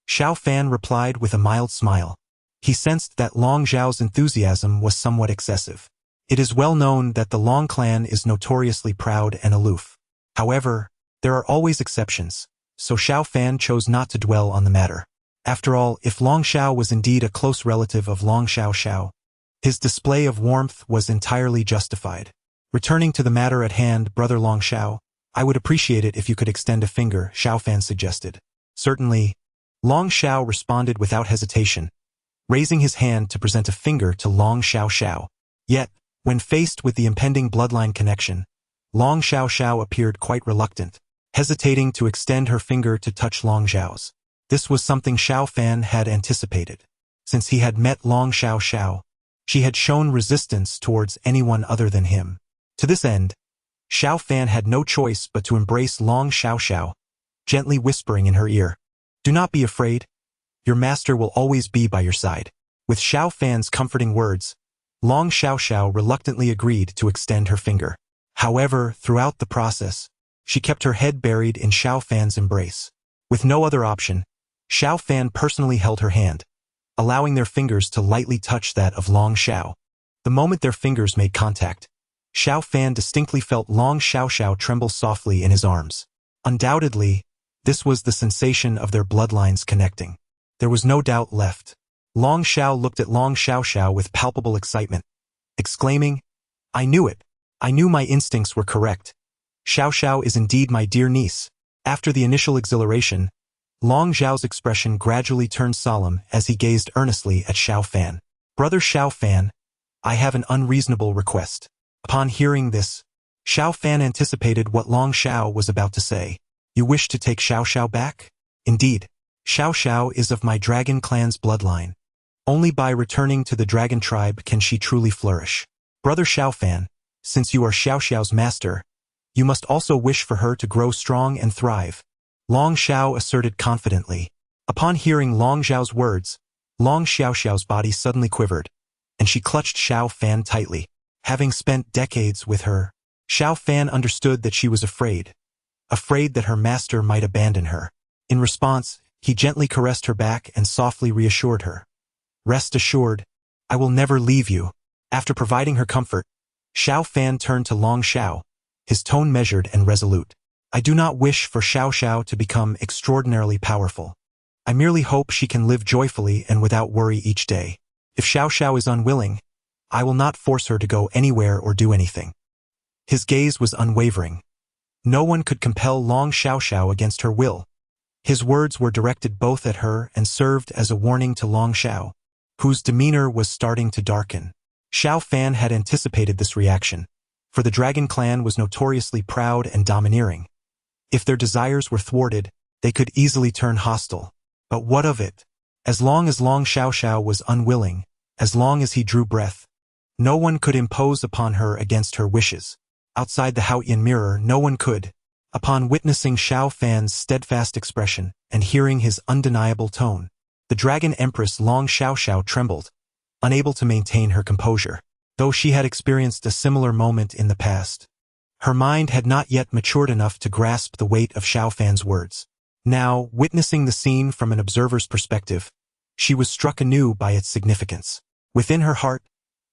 Xiao Fan replied with a mild smile. He sensed that Long Xiao's enthusiasm was somewhat excessive. It is well known that the Long clan is notoriously proud and aloof. However, there are always exceptions, so Xiao Fan chose not to dwell on the matter. After all, if Long Xiao was indeed a close relative of Long Xiao, his display of warmth was entirely justified. Returning to the matter at hand, Brother Long Xiao, I would appreciate it if you could extend a finger, Xiao Fan suggested. Certainly, Long Xiao responded without hesitation, raising his hand to present a finger to Long Xiao. Yet, when faced with the impending bloodline connection, Long Xiao appeared quite reluctant, hesitating to extend her finger to touch Long Xiao's. This was something Xiao Fan had anticipated. Since he had met Long Xiao, she had shown resistance towards anyone other than him. To this end, Xiao Fan had no choice but to embrace Long Xiao, gently whispering in her ear, "Do not be afraid. Your master will always be by your side." With Xiao Fan's comforting words, Long Xiao reluctantly agreed to extend her finger. However, throughout the process, she kept her head buried in Xiao Fan's embrace. With no other option, Xiao Fan personally held her hand, allowing their fingers to lightly touch that of Long Xiao. The moment their fingers made contact, Xiao Fan distinctly felt Long Xiao tremble softly in his arms. Undoubtedly, this was the sensation of their bloodlines connecting. There was no doubt left. Long Xiao looked at Long Xiao with palpable excitement, exclaiming, "I knew it. I knew my instincts were correct. Xiao is indeed my dear niece." After the initial exhilaration, Long Xiao's expression gradually turned solemn as he gazed earnestly at Xiao Fan. "Brother Xiao Fan, I have an unreasonable request." Upon hearing this, Xiao Fan anticipated what Long Xiao was about to say. "You wish to take Xiao back?" "Indeed, Xiao is of my dragon clan's bloodline. Only by returning to the dragon tribe can she truly flourish. Brother Xiao Fan, since you are Xiao's master, you must also wish for her to grow strong and thrive," Long Xiao asserted confidently. Upon hearing Long Xiao's words, Long Xiao's body suddenly quivered, and she clutched Xiao Fan tightly. Having spent decades with her, Xiao Fan understood that she was afraid that her master might abandon her. In response, he gently caressed her back and softly reassured her. "Rest assured, I will never leave you." After providing her comfort, Xiao Fan turned to Long Xiao, his tone measured and resolute. "I do not wish for Xiao to become extraordinarily powerful. I merely hope she can live joyfully and without worry each day. If Xiao is unwilling, I will not force her to go anywhere or do anything." His gaze was unwavering. No one could compel Long Xiao against her will. His words were directed both at her and served as a warning to Long Xiao, whose demeanor was starting to darken. Xiao Fan had anticipated this reaction, for the Dragon Clan was notoriously proud and domineering. If their desires were thwarted, they could easily turn hostile. But what of it? As long as Long Xiao was unwilling, as long as he drew breath, no one could impose upon her against her wishes. Outside the Haotian mirror, no one could. Upon witnessing Xiao Fan's steadfast expression and hearing his undeniable tone, The Dragon Empress Long Xiaoxiao trembled, unable to maintain her composure, though she had experienced a similar moment in the past. Her mind had not yet matured enough to grasp the weight of Xiao Fan's words. Now, witnessing the scene from an observer's perspective, she was struck anew by its significance. Within her heart,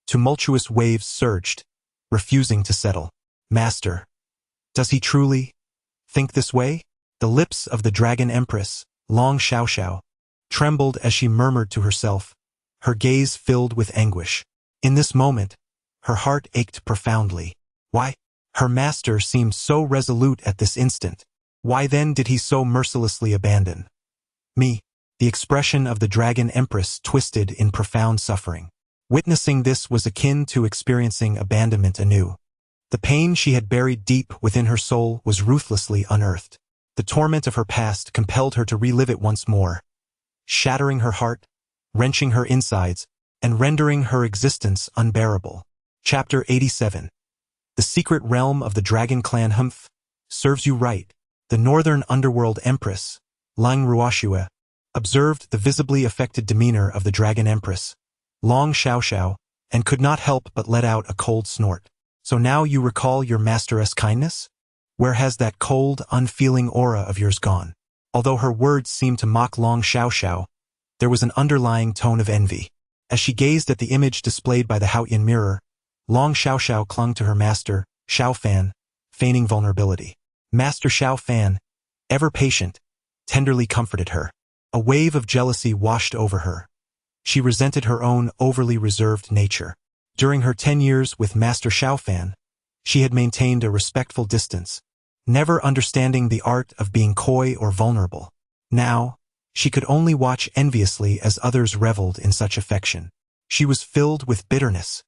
tumultuous waves surged, refusing to settle. Master, does he truly think this way? The lips of the Dragon Empress, Long Xiaoxiao, trembled as she murmured to herself, her gaze filled with anguish. In this moment, her heart ached profoundly. Why? Her master seemed so resolute at this instant. Why then did he so mercilessly abandon me? The expression of the Dragon Empress twisted in profound suffering. Witnessing this was akin to experiencing abandonment anew. The pain she had buried deep within her soul was ruthlessly unearthed. The torment of her past compelled her to relive it once more, shattering her heart, wrenching her insides, and rendering her existence unbearable. Chapter 87. The Secret Realm of the Dragon Clan. Humph, serves you right. The Northern Underworld Empress, Lang Ruoxue, observed the visibly affected demeanor of the Dragon Empress, Long Xiaoxiao, and could not help but let out a cold snort. So now you recall your master's kindness? Where has that cold, unfeeling aura of yours gone? Although her words seemed to mock Long Xiaoxiao, there was an underlying tone of envy. As she gazed at the image displayed by the Haotian mirror, Long Xiaoxiao clung to her master, Xiao Fan, feigning vulnerability. Master Xiao Fan, ever patient, tenderly comforted her. A wave of jealousy washed over her. She resented her own overly reserved nature. During her 10 years with Master Xiao Fan, she had maintained a respectful distance, never understanding the art of being coy or vulnerable. Now, she could only watch enviously as others reveled in such affection. She was filled with bitterness.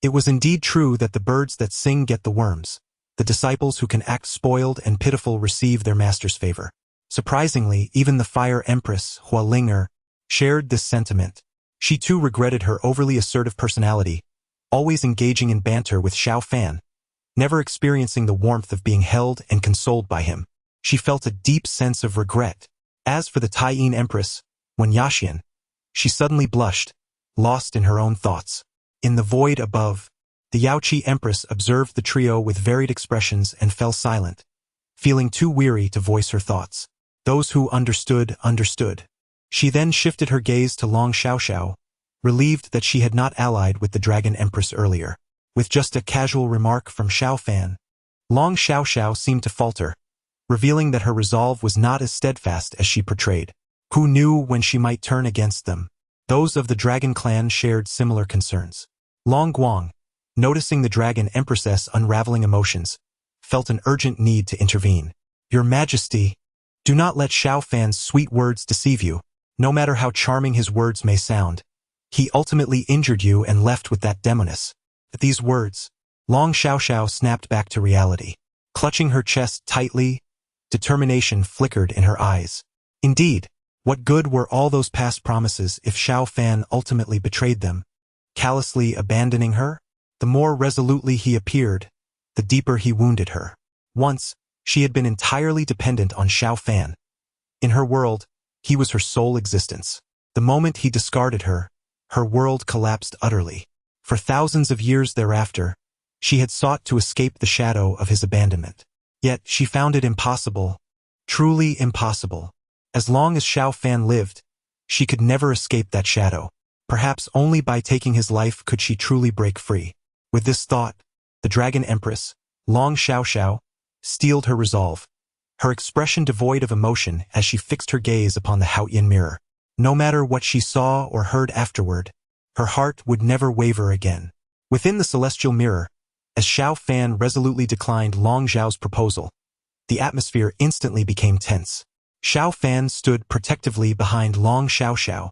It was indeed true that the birds that sing get the worms. The disciples who can act spoiled and pitiful receive their master's favor. Surprisingly, even the Fire Empress, Hua Linger, shared this sentiment. She too regretted her overly assertive personality, always engaging in banter with Xiao Fan, never experiencing the warmth of being held and consoled by him. She felt a deep sense of regret. As for the Taiyin Empress, Wen Yaxian, she suddenly blushed, lost in her own thoughts. In the void above, the Yaoqi Empress observed the trio with varied expressions and fell silent, feeling too weary to voice her thoughts. Those who understood, understood. She then shifted her gaze to Long Xiaoxiao, relieved that she had not allied with the Dragon Empress earlier. With just a casual remark from Xiao Fan, Long Xiaoxiao seemed to falter, revealing that her resolve was not as steadfast as she portrayed. Who knew when she might turn against them? Those of the Dragon Clan shared similar concerns. Long Guang, noticing the Dragon Empress's unraveling emotions, felt an urgent need to intervene. Your Majesty, do not let Xiao Fan's sweet words deceive you. No matter how charming his words may sound, he ultimately injured you and left with that demoness. At these words, Long Xiaoxiao snapped back to reality. Clutching her chest tightly, determination flickered in her eyes. Indeed, what good were all those past promises if Xiao Fan ultimately betrayed them, callously abandoning her? The more resolutely he appeared, the deeper he wounded her. Once, she had been entirely dependent on Xiao Fan. In her world, he was her sole existence. The moment he discarded her, her world collapsed utterly. For thousands of years thereafter, she had sought to escape the shadow of his abandonment. Yet she found it impossible, truly impossible. As long as Xiao Fan lived, she could never escape that shadow. Perhaps only by taking his life could she truly break free. With this thought, the Dragon Empress, Long Xiaoxiao, steeled her resolve, her expression devoid of emotion as she fixed her gaze upon the Haotian mirror. No matter what she saw or heard afterward, her heart would never waver again. Within the celestial mirror, as Xiao Fan resolutely declined Long Zhao's proposal, the atmosphere instantly became tense. Xiao Fan stood protectively behind Long Xiaoxiao,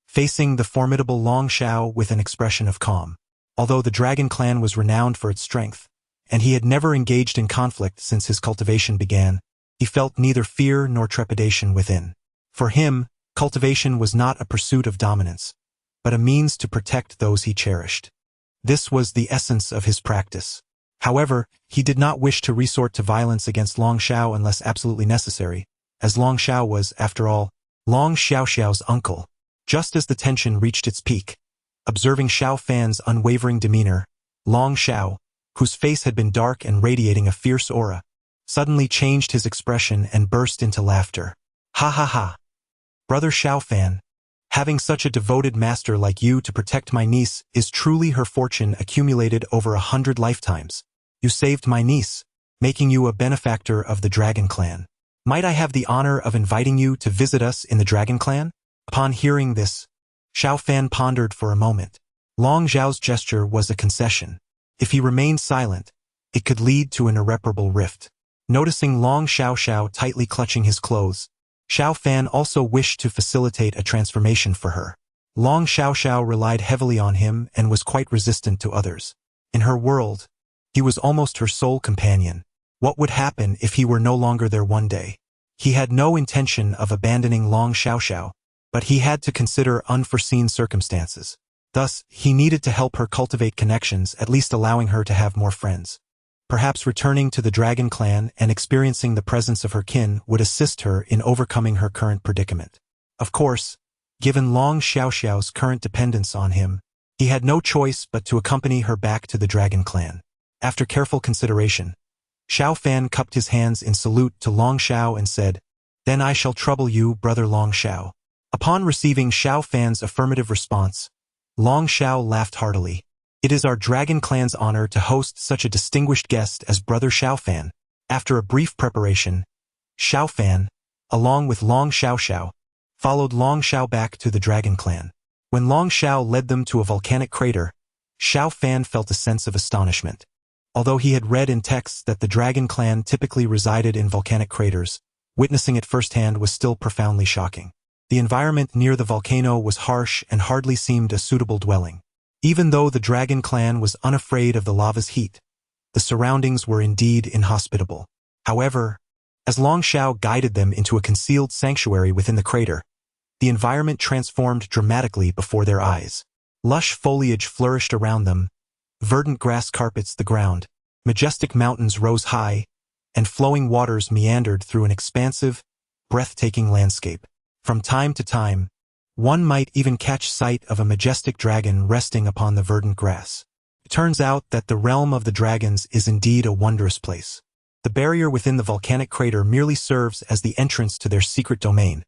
facing the formidable Long Xiao with an expression of calm. Although the Dragon Clan was renowned for its strength, and he had never engaged in conflict since his cultivation began, he felt neither fear nor trepidation within. For him, cultivation was not a pursuit of dominance, but a means to protect those he cherished. This was the essence of his practice. However, he did not wish to resort to violence against Long Xiao unless absolutely necessary, as Long Xiao was, after all, Long Xiaoxiao's uncle. Just as the tension reached its peak, observing Xiao Fan's unwavering demeanor, Long Xiao, whose face had been dark and radiating a fierce aura, suddenly changed his expression and burst into laughter. Ha ha ha! Brother Xiao Fan, having such a devoted master like you to protect my niece is truly her fortune accumulated over 100 lifetimes. You saved my niece, making you a benefactor of the Dragon Clan. Might I have the honor of inviting you to visit us in the Dragon Clan? Upon hearing this, Xiao Fan pondered for a moment. Long Xiao's gesture was a concession. If he remained silent, it could lead to an irreparable rift. Noticing Long Xiao tightly clutching his clothes, Xiao Fan also wished to facilitate a transformation for her. Long Xiao relied heavily on him and was quite resistant to others. In her world, he was almost her sole companion. What would happen if he were no longer there one day? He had no intention of abandoning Long Xiao, but he had to consider unforeseen circumstances. Thus, he needed to help her cultivate connections, at least allowing her to have more friends. Perhaps returning to the Dragon Clan and experiencing the presence of her kin would assist her in overcoming her current predicament. Of course, given Long Xiao's current dependence on him, he had no choice but to accompany her back to the Dragon Clan. After careful consideration, Xiao Fan cupped his hands in salute to Long Xiao and said, "Then I shall trouble you, brother Long Xiao." Upon receiving Xiao Fan's affirmative response, Long Xiao laughed heartily. It is our Dragon Clan's honor to host such a distinguished guest as Brother Xiao Fan. After a brief preparation, Xiao Fan, along with Long Xiao, followed Long Xiao back to the Dragon Clan. When Long Xiao led them to a volcanic crater, Xiao Fan felt a sense of astonishment. Although he had read in texts that the Dragon Clan typically resided in volcanic craters, witnessing it firsthand was still profoundly shocking. The environment near the volcano was harsh and hardly seemed a suitable dwelling. Even though the Dragon Clan was unafraid of the lava's heat, the surroundings were indeed inhospitable. However, as Long Xiao guided them into a concealed sanctuary within the crater, the environment transformed dramatically before their eyes. Lush foliage flourished around them, verdant grass carpets the ground, majestic mountains rose high, and flowing waters meandered through an expansive, breathtaking landscape. From time to time, one might even catch sight of a majestic dragon resting upon the verdant grass. It turns out that the realm of the dragons is indeed a wondrous place. The barrier within the volcanic crater merely serves as the entrance to their secret domain.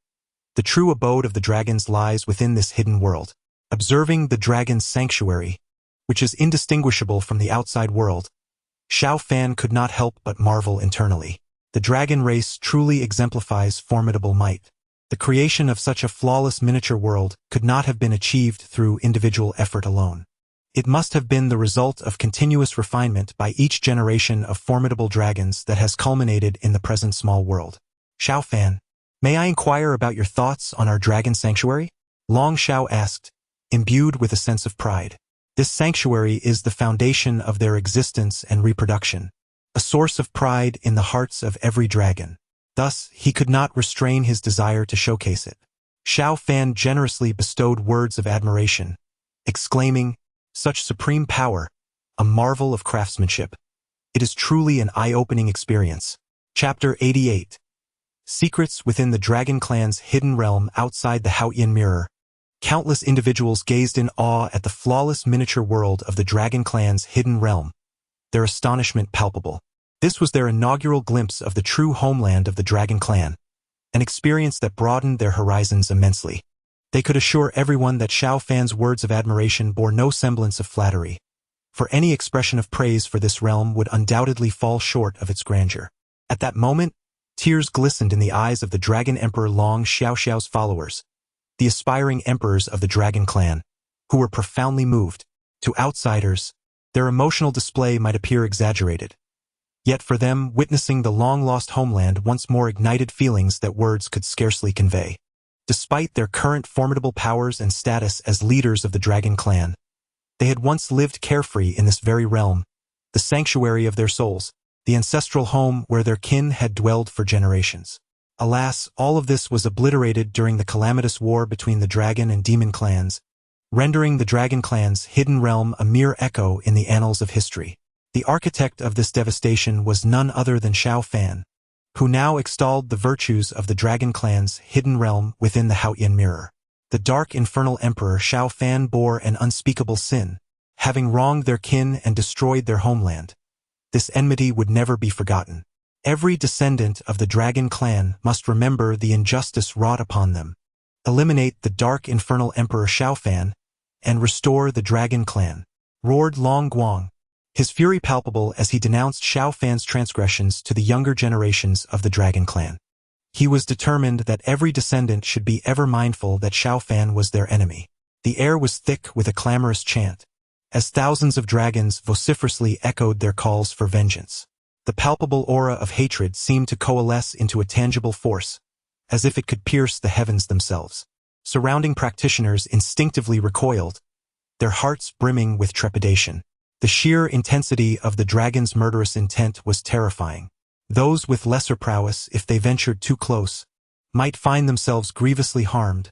The true abode of the dragons lies within this hidden world. Observing the dragon's sanctuary, which is indistinguishable from the outside world, Xiao Fan could not help but marvel internally. The dragon race truly exemplifies formidable might. The creation of such a flawless miniature world could not have been achieved through individual effort alone. It must have been the result of continuous refinement by each generation of formidable dragons that has culminated in the present small world. Xiao Fan, may I inquire about your thoughts on our dragon sanctuary? Long Xiao asked, imbued with a sense of pride. This sanctuary is the foundation of their existence and reproduction, a source of pride in the hearts of every dragon. Thus, he could not restrain his desire to showcase it. Xiao Fan generously bestowed words of admiration, exclaiming, "Such supreme power, a marvel of craftsmanship. It is truly an eye-opening experience." Chapter 88. Secrets within the Dragon Clan's hidden realm outside the Haotian Mirror. Countless individuals gazed in awe at the flawless miniature world of the Dragon Clan's hidden realm, their astonishment palpable. This was their inaugural glimpse of the true homeland of the Dragon Clan, an experience that broadened their horizons immensely. They could assure everyone that Xiao Fan's words of admiration bore no semblance of flattery, for any expression of praise for this realm would undoubtedly fall short of its grandeur. At that moment, tears glistened in the eyes of the Dragon Emperor Long Xiao's followers, the aspiring emperors of the Dragon Clan, who were profoundly moved. To outsiders, their emotional display might appear exaggerated. Yet for them, witnessing the long-lost homeland once more ignited feelings that words could scarcely convey. Despite their current formidable powers and status as leaders of the Dragon Clan, they had once lived carefree in this very realm, the sanctuary of their souls, the ancestral home where their kin had dwelled for generations. Alas, all of this was obliterated during the calamitous war between the Dragon and Demon clans, rendering the Dragon Clan's hidden realm a mere echo in the annals of history. The architect of this devastation was none other than Xiao Fan, who now extolled the virtues of the Dragon Clan's hidden realm within the Haotian Mirror. The dark infernal emperor Xiao Fan bore an unspeakable sin, having wronged their kin and destroyed their homeland. This enmity would never be forgotten. Every descendant of the Dragon Clan must remember the injustice wrought upon them, eliminate the dark infernal emperor Xiao Fan, and restore the Dragon Clan, roared Long Guang, his fury palpable as he denounced Xiao Fan's transgressions to the younger generations of the Dragon Clan. He was determined that every descendant should be ever mindful that Xiao Fan was their enemy. The air was thick with a clamorous chant, as thousands of dragons vociferously echoed their calls for vengeance. The palpable aura of hatred seemed to coalesce into a tangible force, as if it could pierce the heavens themselves. Surrounding practitioners instinctively recoiled, their hearts brimming with trepidation. The sheer intensity of the dragon's murderous intent was terrifying. Those with lesser prowess, if they ventured too close, might find themselves grievously harmed,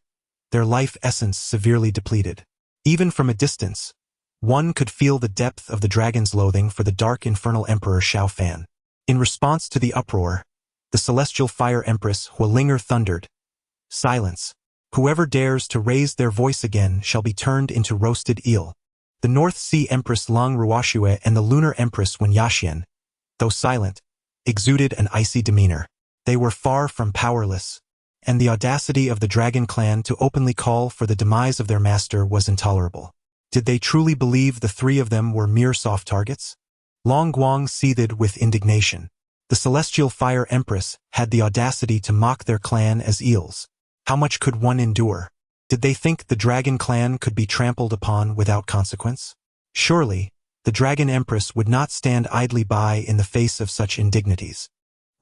their life essence severely depleted. Even from a distance, one could feel the depth of the dragon's loathing for the dark infernal emperor Xiao Fan. In response to the uproar, the celestial fire empress Huolinger thundered, "Silence! Whoever dares to raise their voice again shall be turned into roasted eel." The North Sea Empress Lang Ruoxue and the Lunar Empress Wen Yaxuan, though silent, exuded an icy demeanor. They were far from powerless, and the audacity of the Dragon Clan to openly call for the demise of their master was intolerable. Did they truly believe the three of them were mere soft targets? Long Guang seethed with indignation. The Celestial Fire Empress had the audacity to mock their clan as eels. How much could one endure? Did they think the Dragon Clan could be trampled upon without consequence? Surely, the Dragon Empress would not stand idly by in the face of such indignities.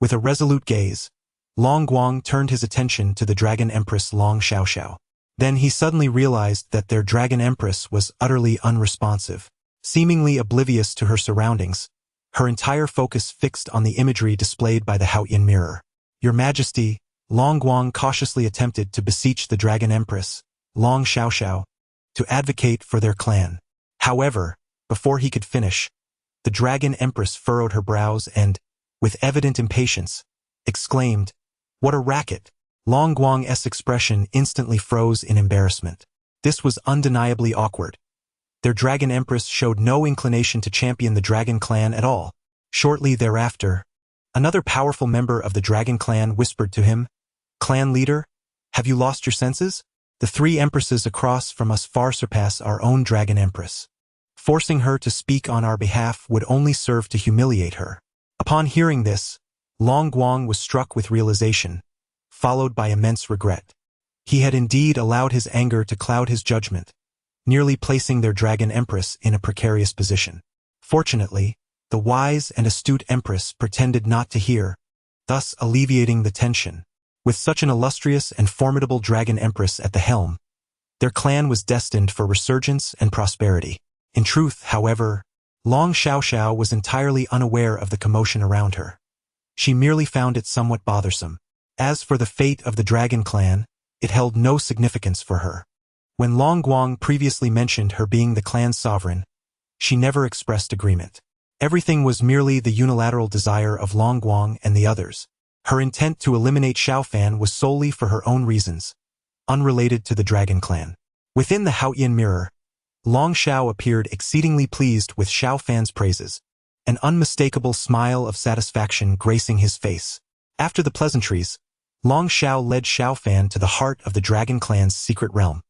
With a resolute gaze, Long Guang turned his attention to the Dragon Empress Long Xiaoxiao. Then he suddenly realized that their Dragon Empress was utterly unresponsive, seemingly oblivious to her surroundings, her entire focus fixed on the imagery displayed by the Haotian mirror. "Your Majesty," Long Guang cautiously attempted to beseech the Dragon Empress, Long Xiaoxiao, to advocate for their clan. However, before he could finish, the Dragon Empress furrowed her brows and, with evident impatience, exclaimed, "What a racket!" Long Guang's expression instantly froze in embarrassment. This was undeniably awkward. Their Dragon Empress showed no inclination to champion the Dragon Clan at all. Shortly thereafter, another powerful member of the Dragon Clan whispered to him, "Clan leader, have you lost your senses? The three empresses across from us far surpass our own Dragon Empress. Forcing her to speak on our behalf would only serve to humiliate her." Upon hearing this, Long Guang was struck with realization, followed by immense regret. He had indeed allowed his anger to cloud his judgment, nearly placing their Dragon Empress in a precarious position. Fortunately, the wise and astute Empress pretended not to hear, thus alleviating the tension. With such an illustrious and formidable Dragon Empress at the helm, their clan was destined for resurgence and prosperity. In truth, however, Long Xiaoxiao was entirely unaware of the commotion around her. She merely found it somewhat bothersome. As for the fate of the Dragon Clan, it held no significance for her. When Long Guang previously mentioned her being the clan's sovereign, she never expressed agreement. Everything was merely the unilateral desire of Long Guang and the others. Her intent to eliminate Xiao Fan was solely for her own reasons, unrelated to the Dragon Clan. Within the Haotian mirror, Long Xiao appeared exceedingly pleased with Xiao Fan's praises, an unmistakable smile of satisfaction gracing his face. After the pleasantries, Long Xiao led Xiao Fan to the heart of the Dragon Clan's secret realm.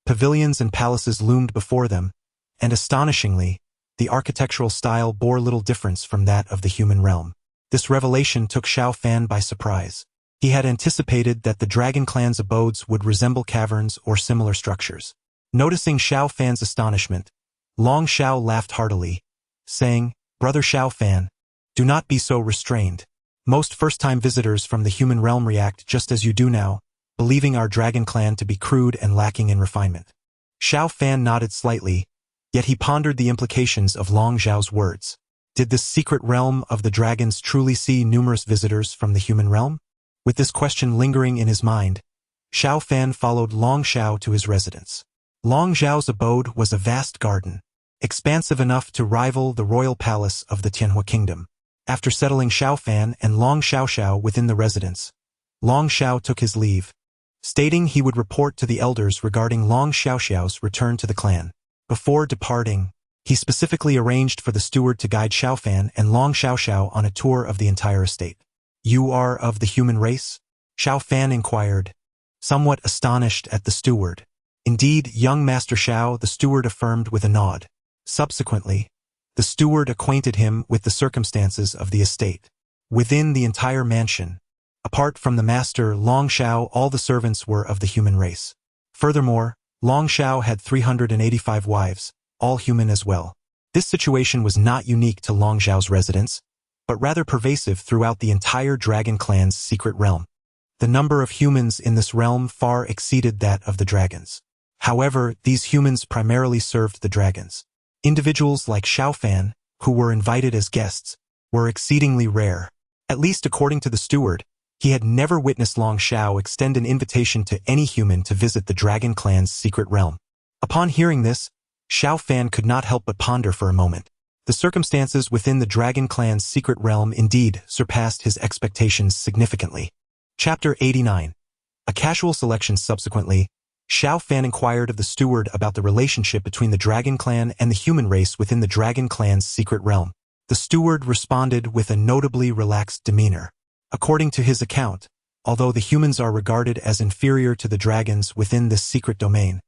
Pavilions and palaces loomed before them, and astonishingly, the architectural style bore little difference from that of the human realm. This revelation took Xiao Fan by surprise. He had anticipated that the Dragon Clan's abodes would resemble caverns or similar structures. Noticing Xiao Fan's astonishment, Long Xiao laughed heartily, saying, "Brother Xiao Fan, do not be so restrained. Most first-time visitors from the human realm react just as you do now, believing our Dragon Clan to be crude and lacking in refinement." Xiao Fan nodded slightly, yet he pondered the implications of Long Xiao's words. Did this secret realm of the dragons truly see numerous visitors from the human realm? With this question lingering in his mind, Xiao Fan followed Long Xiao to his residence. Long Xiao's abode was a vast garden, expansive enough to rival the royal palace of the Tianhua Kingdom. After settling Xiao Fan and Long Xiaoxiao within the residence, Long Xiao took his leave, stating he would report to the elders regarding Long Xiaoxiao's return to the clan. Before departing, he specifically arranged for the steward to guide Xiaofan and Long Xiaoxiao on a tour of the entire estate. "You are of the human race?" Xiaofan inquired, somewhat astonished at the steward. "Indeed, young Master Xiao," the steward affirmed with a nod. Subsequently, the steward acquainted him with the circumstances of the estate. Within the entire mansion, apart from the master Long Xiao, all the servants were of the human race. Furthermore, Long Xiao had 385 wives, all human as well. This situation was not unique to Long Xiao's residence, but rather pervasive throughout the entire Dragon Clan's secret realm. The number of humans in this realm far exceeded that of the dragons. However, these humans primarily served the dragons. Individuals like Xiaofan, who were invited as guests, were exceedingly rare. At least according to the steward, he had never witnessed Long Xiao extend an invitation to any human to visit the Dragon Clan's secret realm. Upon hearing this, Xiaofan could not help but ponder for a moment. The circumstances within the Dragon Clan's secret realm indeed surpassed his expectations significantly. Chapter 89. A casual selection. Subsequently, Xiaofan inquired of the steward about the relationship between the Dragon Clan and the human race within the Dragon Clan's secret realm. The steward responded with a notably relaxed demeanor. According to his account, although the humans are regarded as inferior to the dragons within this secret domain,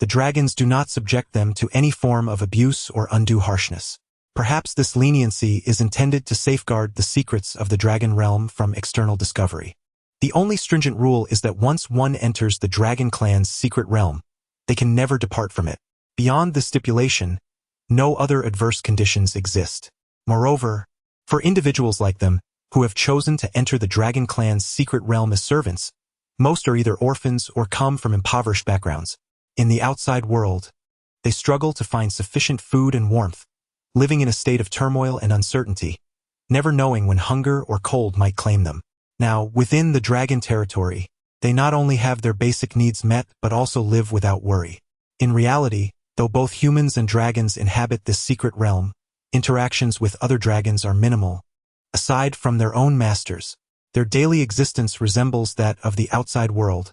the dragons do not subject them to any form of abuse or undue harshness. Perhaps this leniency is intended to safeguard the secrets of the dragon realm from external discovery. The only stringent rule is that once one enters the Dragon Clan's secret realm, they can never depart from it. Beyond this stipulation, no other adverse conditions exist. Moreover, for individuals like them, who have chosen to enter the Dragon Clan's secret realm as servants, most are either orphans or come from impoverished backgrounds. In the outside world, they struggle to find sufficient food and warmth, living in a state of turmoil and uncertainty, never knowing when hunger or cold might claim them. Now, within the dragon territory, they not only have their basic needs met but also live without worry. In reality, though both humans and dragons inhabit this secret realm, interactions with other dragons are minimal. Aside from their own masters, their daily existence resembles that of the outside world,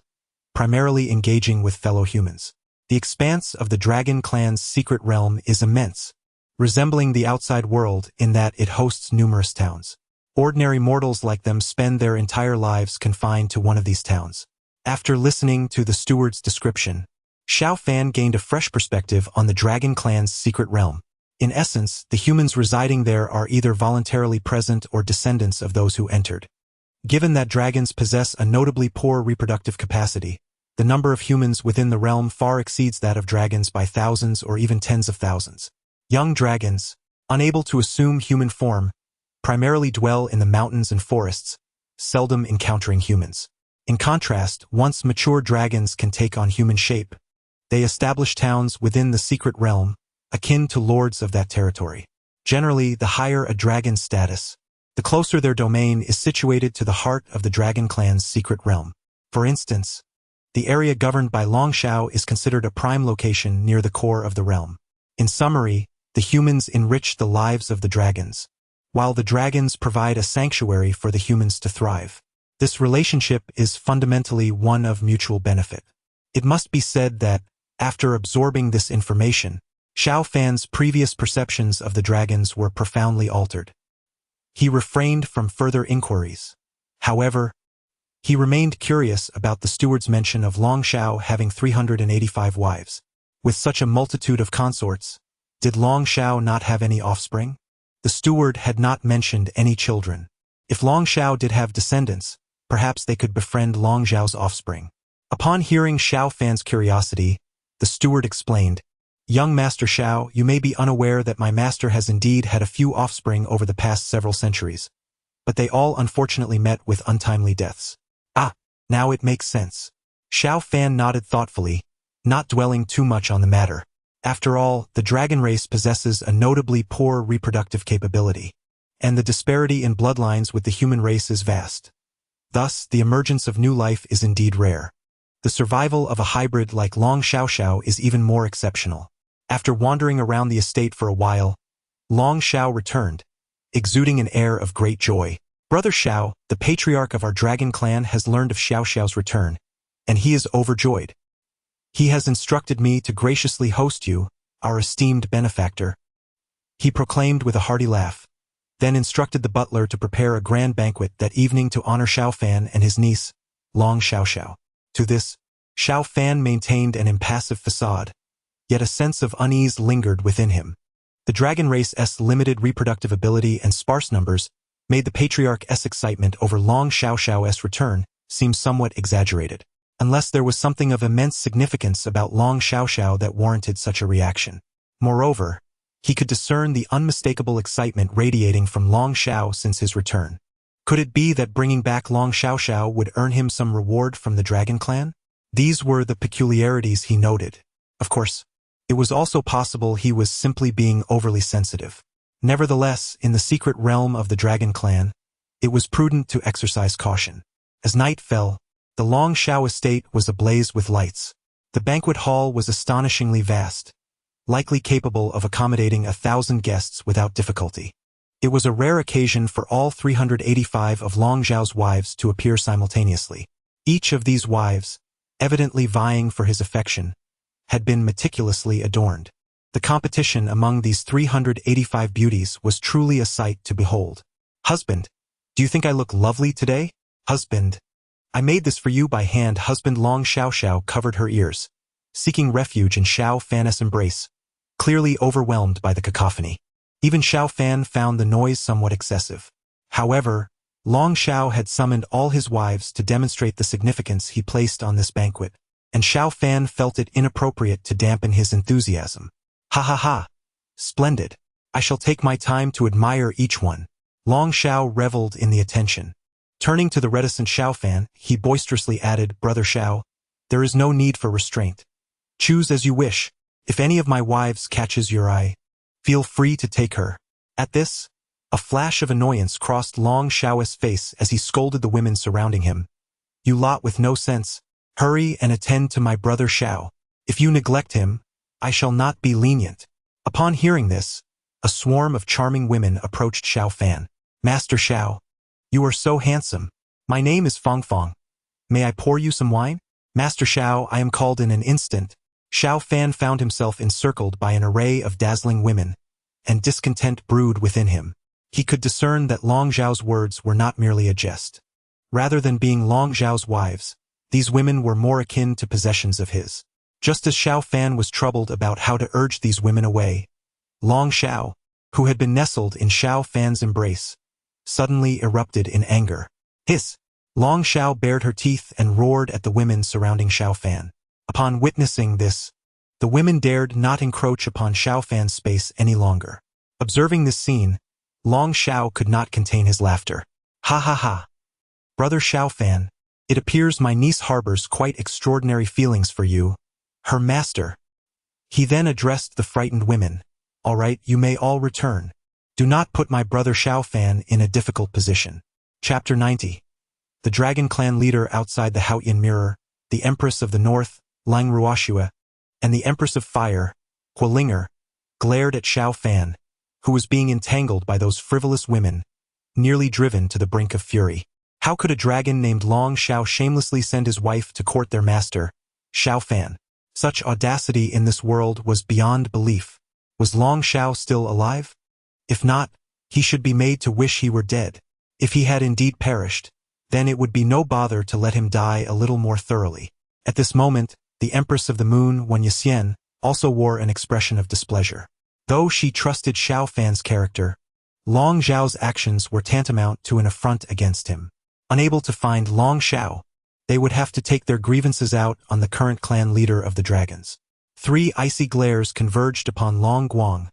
primarily engaging with fellow humans. The expanse of the Dragon Clan's secret realm is immense, resembling the outside world in that it hosts numerous towns. Ordinary mortals like them spend their entire lives confined to one of these towns. After listening to the steward's description, Xiaofan gained a fresh perspective on the Dragon Clan's secret realm. In essence, the humans residing there are either voluntarily present or descendants of those who entered. Given that dragons possess a notably poor reproductive capacity, the number of humans within the realm far exceeds that of dragons by thousands or even tens of thousands. Young dragons, unable to assume human form, primarily dwell in the mountains and forests, seldom encountering humans. In contrast, once mature dragons can take on human shape. They establish towns within the secret realm, akin to lords of that territory. Generally, the higher a dragon's status, the closer their domain is situated to the heart of the Dragon Clan's secret realm. For instance, the area governed by Long Xiao is considered a prime location near the core of the realm. In summary, the humans enrich the lives of the dragons, while the dragons provide a sanctuary for the humans to thrive. This relationship is fundamentally one of mutual benefit. It must be said that, after absorbing this information, Xiaofan's previous perceptions of the dragons were profoundly altered. He refrained from further inquiries. However, he remained curious about the steward's mention of Long Xiao having 385 wives. With such a multitude of consorts, did Long Xiao not have any offspring? The steward had not mentioned any children. If Long Xiao did have descendants, perhaps they could befriend Long Xiao's offspring. Upon hearing Xiaofan's curiosity, the steward explained, "Young Master Xiao, you may be unaware that my master has indeed had a few offspring over the past several centuries, but they all unfortunately met with untimely deaths." "Ah, now it makes sense." Xiaofan nodded thoughtfully, not dwelling too much on the matter. After all, the dragon race possesses a notably poor reproductive capability, and the disparity in bloodlines with the human race is vast. Thus, the emergence of new life is indeed rare. The survival of a hybrid like Long Xiaoxiao is even more exceptional. After wandering around the estate for a while, Long Xiao returned, exuding an air of great joy. "Brother Xiao, the patriarch of our dragon clan has learned of Xiaoxiao's return. and he is overjoyed. He has instructed me to graciously host you, our esteemed benefactor, he proclaimed with a hearty laugh, then instructed the butler to prepare a grand banquet that evening to honor Xiao Fan and his niece, Long Xiaoxiao. To this, Xiao Fan maintained an impassive facade, yet a sense of unease lingered within him. The dragon race's limited reproductive ability and sparse numbers made the patriarch's excitement over Long Xiaoxiao's return seem somewhat exaggerated, unless there was something of immense significance about Long Xiaoxiao that warranted such a reaction. Moreover, he could discern the unmistakable excitement radiating from Long Xiao since his return. Could it be that bringing back Long Xiaoxiao would earn him some reward from the Dragon Clan? These were the peculiarities he noted. Of course, it was also possible he was simply being overly sensitive. Nevertheless, in the secret realm of the Dragon Clan, it was prudent to exercise caution. As night fell, the Long Xiao estate was ablaze with lights. The banquet hall was astonishingly vast, likely capable of accommodating 1,000 guests without difficulty. It was a rare occasion for all 385 of Long Xiao's wives to appear simultaneously. Each of these wives, evidently vying for his affection, had been meticulously adorned. The competition among these 385 beauties was truly a sight to behold. Husband, do you think I look lovely today? Husband, I made this for you by hand. Husband Long Xiaoxiao covered her ears, seeking refuge in Xiao Fan's embrace, clearly overwhelmed by the cacophony. Even Xiao Fan found the noise somewhat excessive. However, Long Xiao had summoned all his wives to demonstrate the significance he placed on this banquet, and Xiao Fan felt it inappropriate to dampen his enthusiasm. Ha ha ha! Splendid! I shall take my time to admire each one. Long Xiao reveled in the attention. Turning to the reticent Xiao Fan, he boisterously added, Brother Xiao, there is no need for restraint. Choose as you wish. If any of my wives catches your eye, feel free to take her. At this, a flash of annoyance crossed Long Xiao's face as he scolded the women surrounding him. You lot with no sense, hurry and attend to my brother Xiao. If you neglect him, I shall not be lenient. Upon hearing this, a swarm of charming women approached Xiao Fan. Master Xiao, you are so handsome. My name is Fong Fong. May I pour you some wine? Master Xiao, I am called in an instant. Xiao Fan found himself encircled by an array of dazzling women, and discontent brewed within him. He could discern that Long Xiao's words were not merely a jest. Rather than being Long Xiao's wives, these women were more akin to possessions of his. Just as Xiao Fan was troubled about how to urge these women away, Long Xiao, who had been nestled in Xiao Fan's embrace, suddenly erupted in anger. Hiss! Long Xiao bared her teeth and roared at the women surrounding Xiao Fan. Upon witnessing this, the women dared not encroach upon Xiao Fan's space any longer. Observing this scene, Long Xiao could not contain his laughter. Ha ha ha! Brother Xiao Fan, it appears my niece harbors quite extraordinary feelings for you, her master. He then addressed the frightened women. All right, you may all return. Do not put my brother Xiao Fan in a difficult position. Chapter 90. The Dragon Clan leader outside the Haoyan Mirror, the Empress of the North, Lang Ruoxue, and the Empress of Fire, Huolinger, glared at Xiao Fan, who was being entangled by those frivolous women, nearly driven to the brink of fury. How could a dragon named Long Xiao shamelessly send his wife to court their master, Xiao Fan? Such audacity in this world was beyond belief. Was Long Xiao still alive? If not, he should be made to wish he were dead. If he had indeed perished, then it would be no bother to let him die a little more thoroughly. At this moment, the Empress of the Moon, Wan Yixian, also wore an expression of displeasure. Though she trusted Xiao Fan's character, Long Xiao's actions were tantamount to an affront against him. Unable to find Long Xiao, they would have to take their grievances out on the current clan leader of the dragons. 3 icy glares converged upon Long Guang,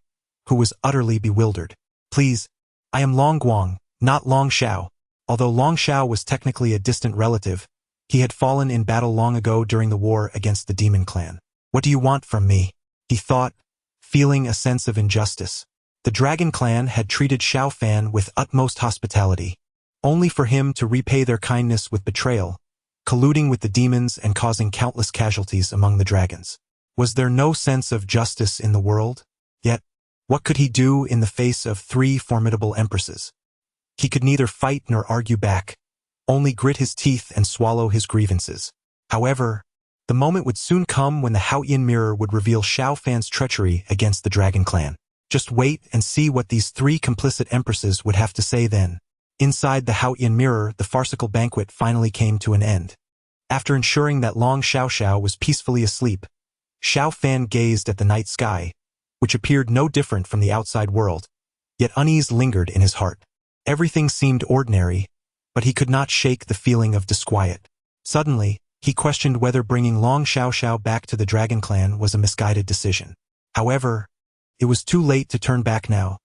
who was utterly bewildered. Please, I am Long Guang, not Long Xiao. Although Long Xiao was technically a distant relative, he had fallen in battle long ago during the war against the Demon Clan. What do you want from me? He thought, feeling a sense of injustice. The Dragon Clan had treated Xiao Fan with utmost hospitality, only for him to repay their kindness with betrayal, colluding with the demons and causing countless casualties among the dragons. Was there no sense of justice in the world? Yet, what could he do in the face of 3 formidable empresses? He could neither fight nor argue back, only grit his teeth and swallow his grievances. However, the moment would soon come when the Haotian mirror would reveal Xiao Fan's treachery against the Dragon Clan. Just wait and see what these three complicit empresses would have to say then. Inside the Haotian mirror, the farcical banquet finally came to an end. After ensuring that Long Xiao was peacefully asleep, Xiao Fan gazed at the night sky, which appeared no different from the outside world, yet unease lingered in his heart. Everything seemed ordinary, but he could not shake the feeling of disquiet. Suddenly, he questioned whether bringing Long Xiao back to the Dragon Clan was a misguided decision. However, it was too late to turn back now.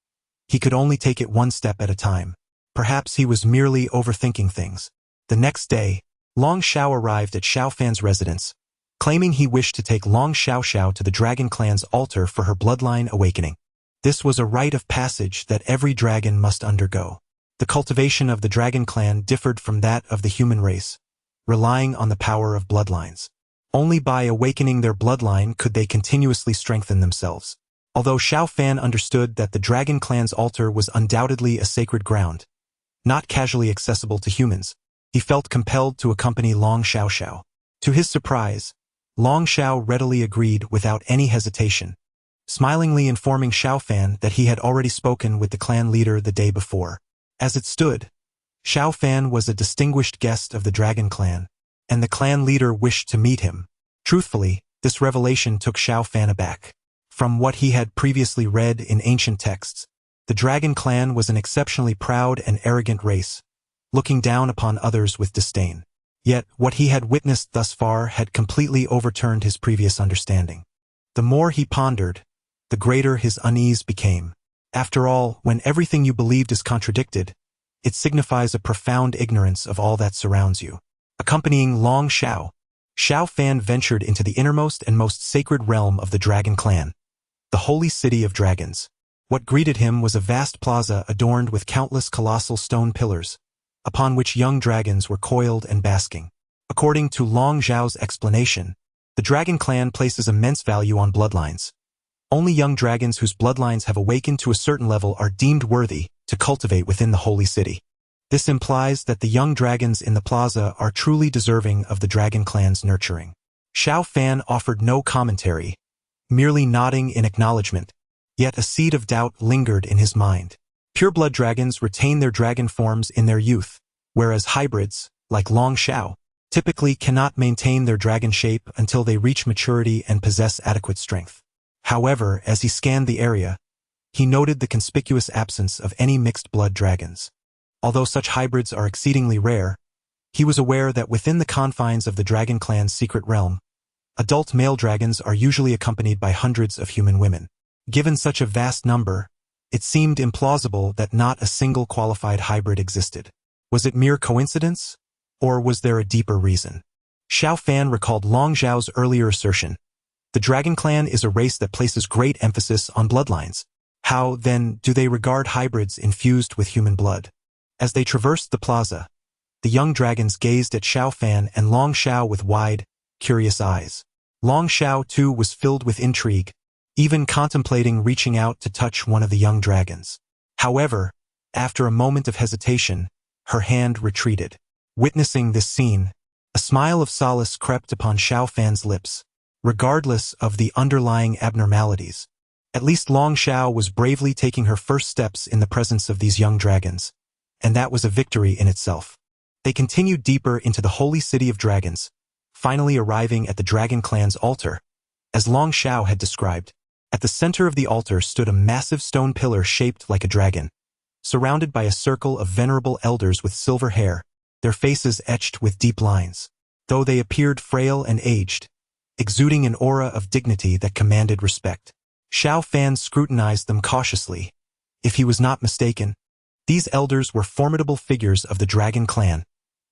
He could only take it one step at a time. Perhaps he was merely overthinking things. The next day, Long Xiao arrived at Xiao Fan's residence, claiming he wished to take Long Xiao to the Dragon Clan's altar for her bloodline awakening. This was a rite of passage that every dragon must undergo. The cultivation of the Dragon Clan differed from that of the human race, relying on the power of bloodlines. Only by awakening their bloodline could they continuously strengthen themselves. Although Xiao Fan understood that the Dragon Clan's altar was undoubtedly a sacred ground, not casually accessible to humans, he felt compelled to accompany Long Xiao. To his surprise, Long Xiao readily agreed without any hesitation, smilingly informing Xiao Fan that he had already spoken with the clan leader the day before. As it stood, Xiao Fan was a distinguished guest of the Dragon Clan, and the clan leader wished to meet him. Truthfully, this revelation took Xiao Fan aback. From what he had previously read in ancient texts, the Dragon Clan was an exceptionally proud and arrogant race, looking down upon others with disdain. Yet, what he had witnessed thus far had completely overturned his previous understanding. The more he pondered, the greater his unease became. After all, when everything you believed is contradicted, it signifies a profound ignorance of all that surrounds you. Accompanying Long Xiao, Xiao Fan ventured into the innermost and most sacred realm of the Dragon Clan, the Holy City of Dragons. What greeted him was a vast plaza adorned with countless colossal stone pillars, upon which young dragons were coiled and basking. According to Long Xiao's explanation, the Dragon Clan places immense value on bloodlines. Only young dragons whose bloodlines have awakened to a certain level are deemed worthy to cultivate within the Holy City. This implies that the young dragons in the plaza are truly deserving of the Dragon Clan's nurturing. Xiao Fan offered no commentary, merely nodding in acknowledgement, yet a seed of doubt lingered in his mind. Pureblood dragons retain their dragon forms in their youth, whereas hybrids, like Long Xiao, typically cannot maintain their dragon shape until they reach maturity and possess adequate strength. However, as he scanned the area, he noted the conspicuous absence of any mixed-blood dragons. Although such hybrids are exceedingly rare, he was aware that within the confines of the Dragon Clan's secret realm, adult male dragons are usually accompanied by hundreds of human women. Given such a vast number, it seemed implausible that not a single qualified hybrid existed. Was it mere coincidence, or was there a deeper reason? Xiao Fan recalled Long Xiao's earlier assertion. The Dragon Clan is a race that places great emphasis on bloodlines. How, then, do they regard hybrids infused with human blood? As they traversed the plaza, the young dragons gazed at Xiao Fan and Long Xiao with wide, curious eyes. Long Xiao, too, was filled with intrigue, even contemplating reaching out to touch one of the young dragons. However, after a moment of hesitation, her hand retreated. Witnessing this scene, a smile of solace crept upon Xiao Fan's lips, regardless of the underlying abnormalities. At least Long Xiao was bravely taking her first steps in the presence of these young dragons, and that was a victory in itself. They continued deeper into the Holy City of Dragons, finally arriving at the Dragon Clan's altar. As Long Xiao had described, at the center of the altar stood a massive stone pillar shaped like a dragon, surrounded by a circle of venerable elders with silver hair, their faces etched with deep lines. Though they appeared frail and aged, exuding an aura of dignity that commanded respect. Xiao Fan scrutinized them cautiously. If he was not mistaken, these elders were formidable figures of the Dragon Clan,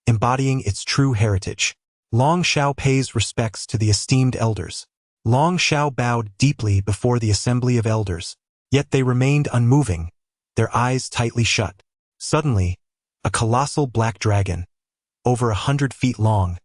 embodying its true heritage. Long Xiao pays respects to the esteemed elders. Long Xiao bowed deeply before the assembly of elders, yet they remained unmoving, their eyes tightly shut. Suddenly, a colossal black dragon, over 100 feet long,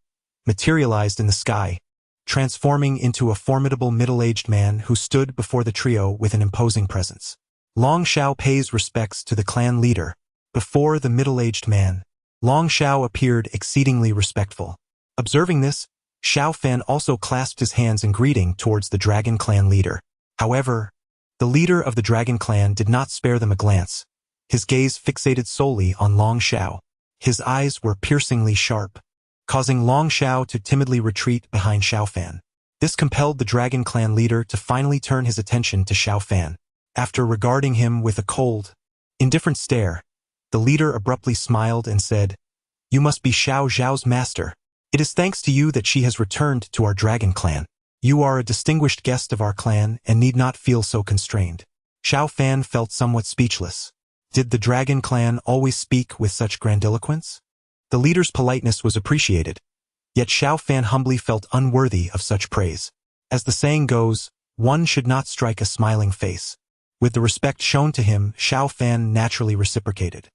materialized in the sky, transforming into a formidable middle-aged man who stood before the trio with an imposing presence. Long Xiao pays respects to the clan leader. Before the middle-aged man, Long Xiao appeared exceedingly respectful. Observing this, Xiao Fan also clasped his hands in greeting towards the Dragon Clan leader. However, the leader of the Dragon Clan did not spare them a glance, his gaze fixated solely on Long Xiao. His eyes were piercingly sharp, causing Long Xiao to timidly retreat behind Xiao Fan. This compelled the Dragon Clan leader to finally turn his attention to Xiao Fan. After regarding him with a cold, indifferent stare, the leader abruptly smiled and said, "You must be Xiao Zhao's master. It is thanks to you that she has returned to our Dragon Clan. You are a distinguished guest of our clan and need not feel so constrained." Xiao Fan felt somewhat speechless. Did the Dragon Clan always speak with such grandiloquence? The leader's politeness was appreciated, yet Xiao Fan humbly felt unworthy of such praise. As the saying goes, one should not strike a smiling face. With the respect shown to him, Xiao Fan naturally reciprocated.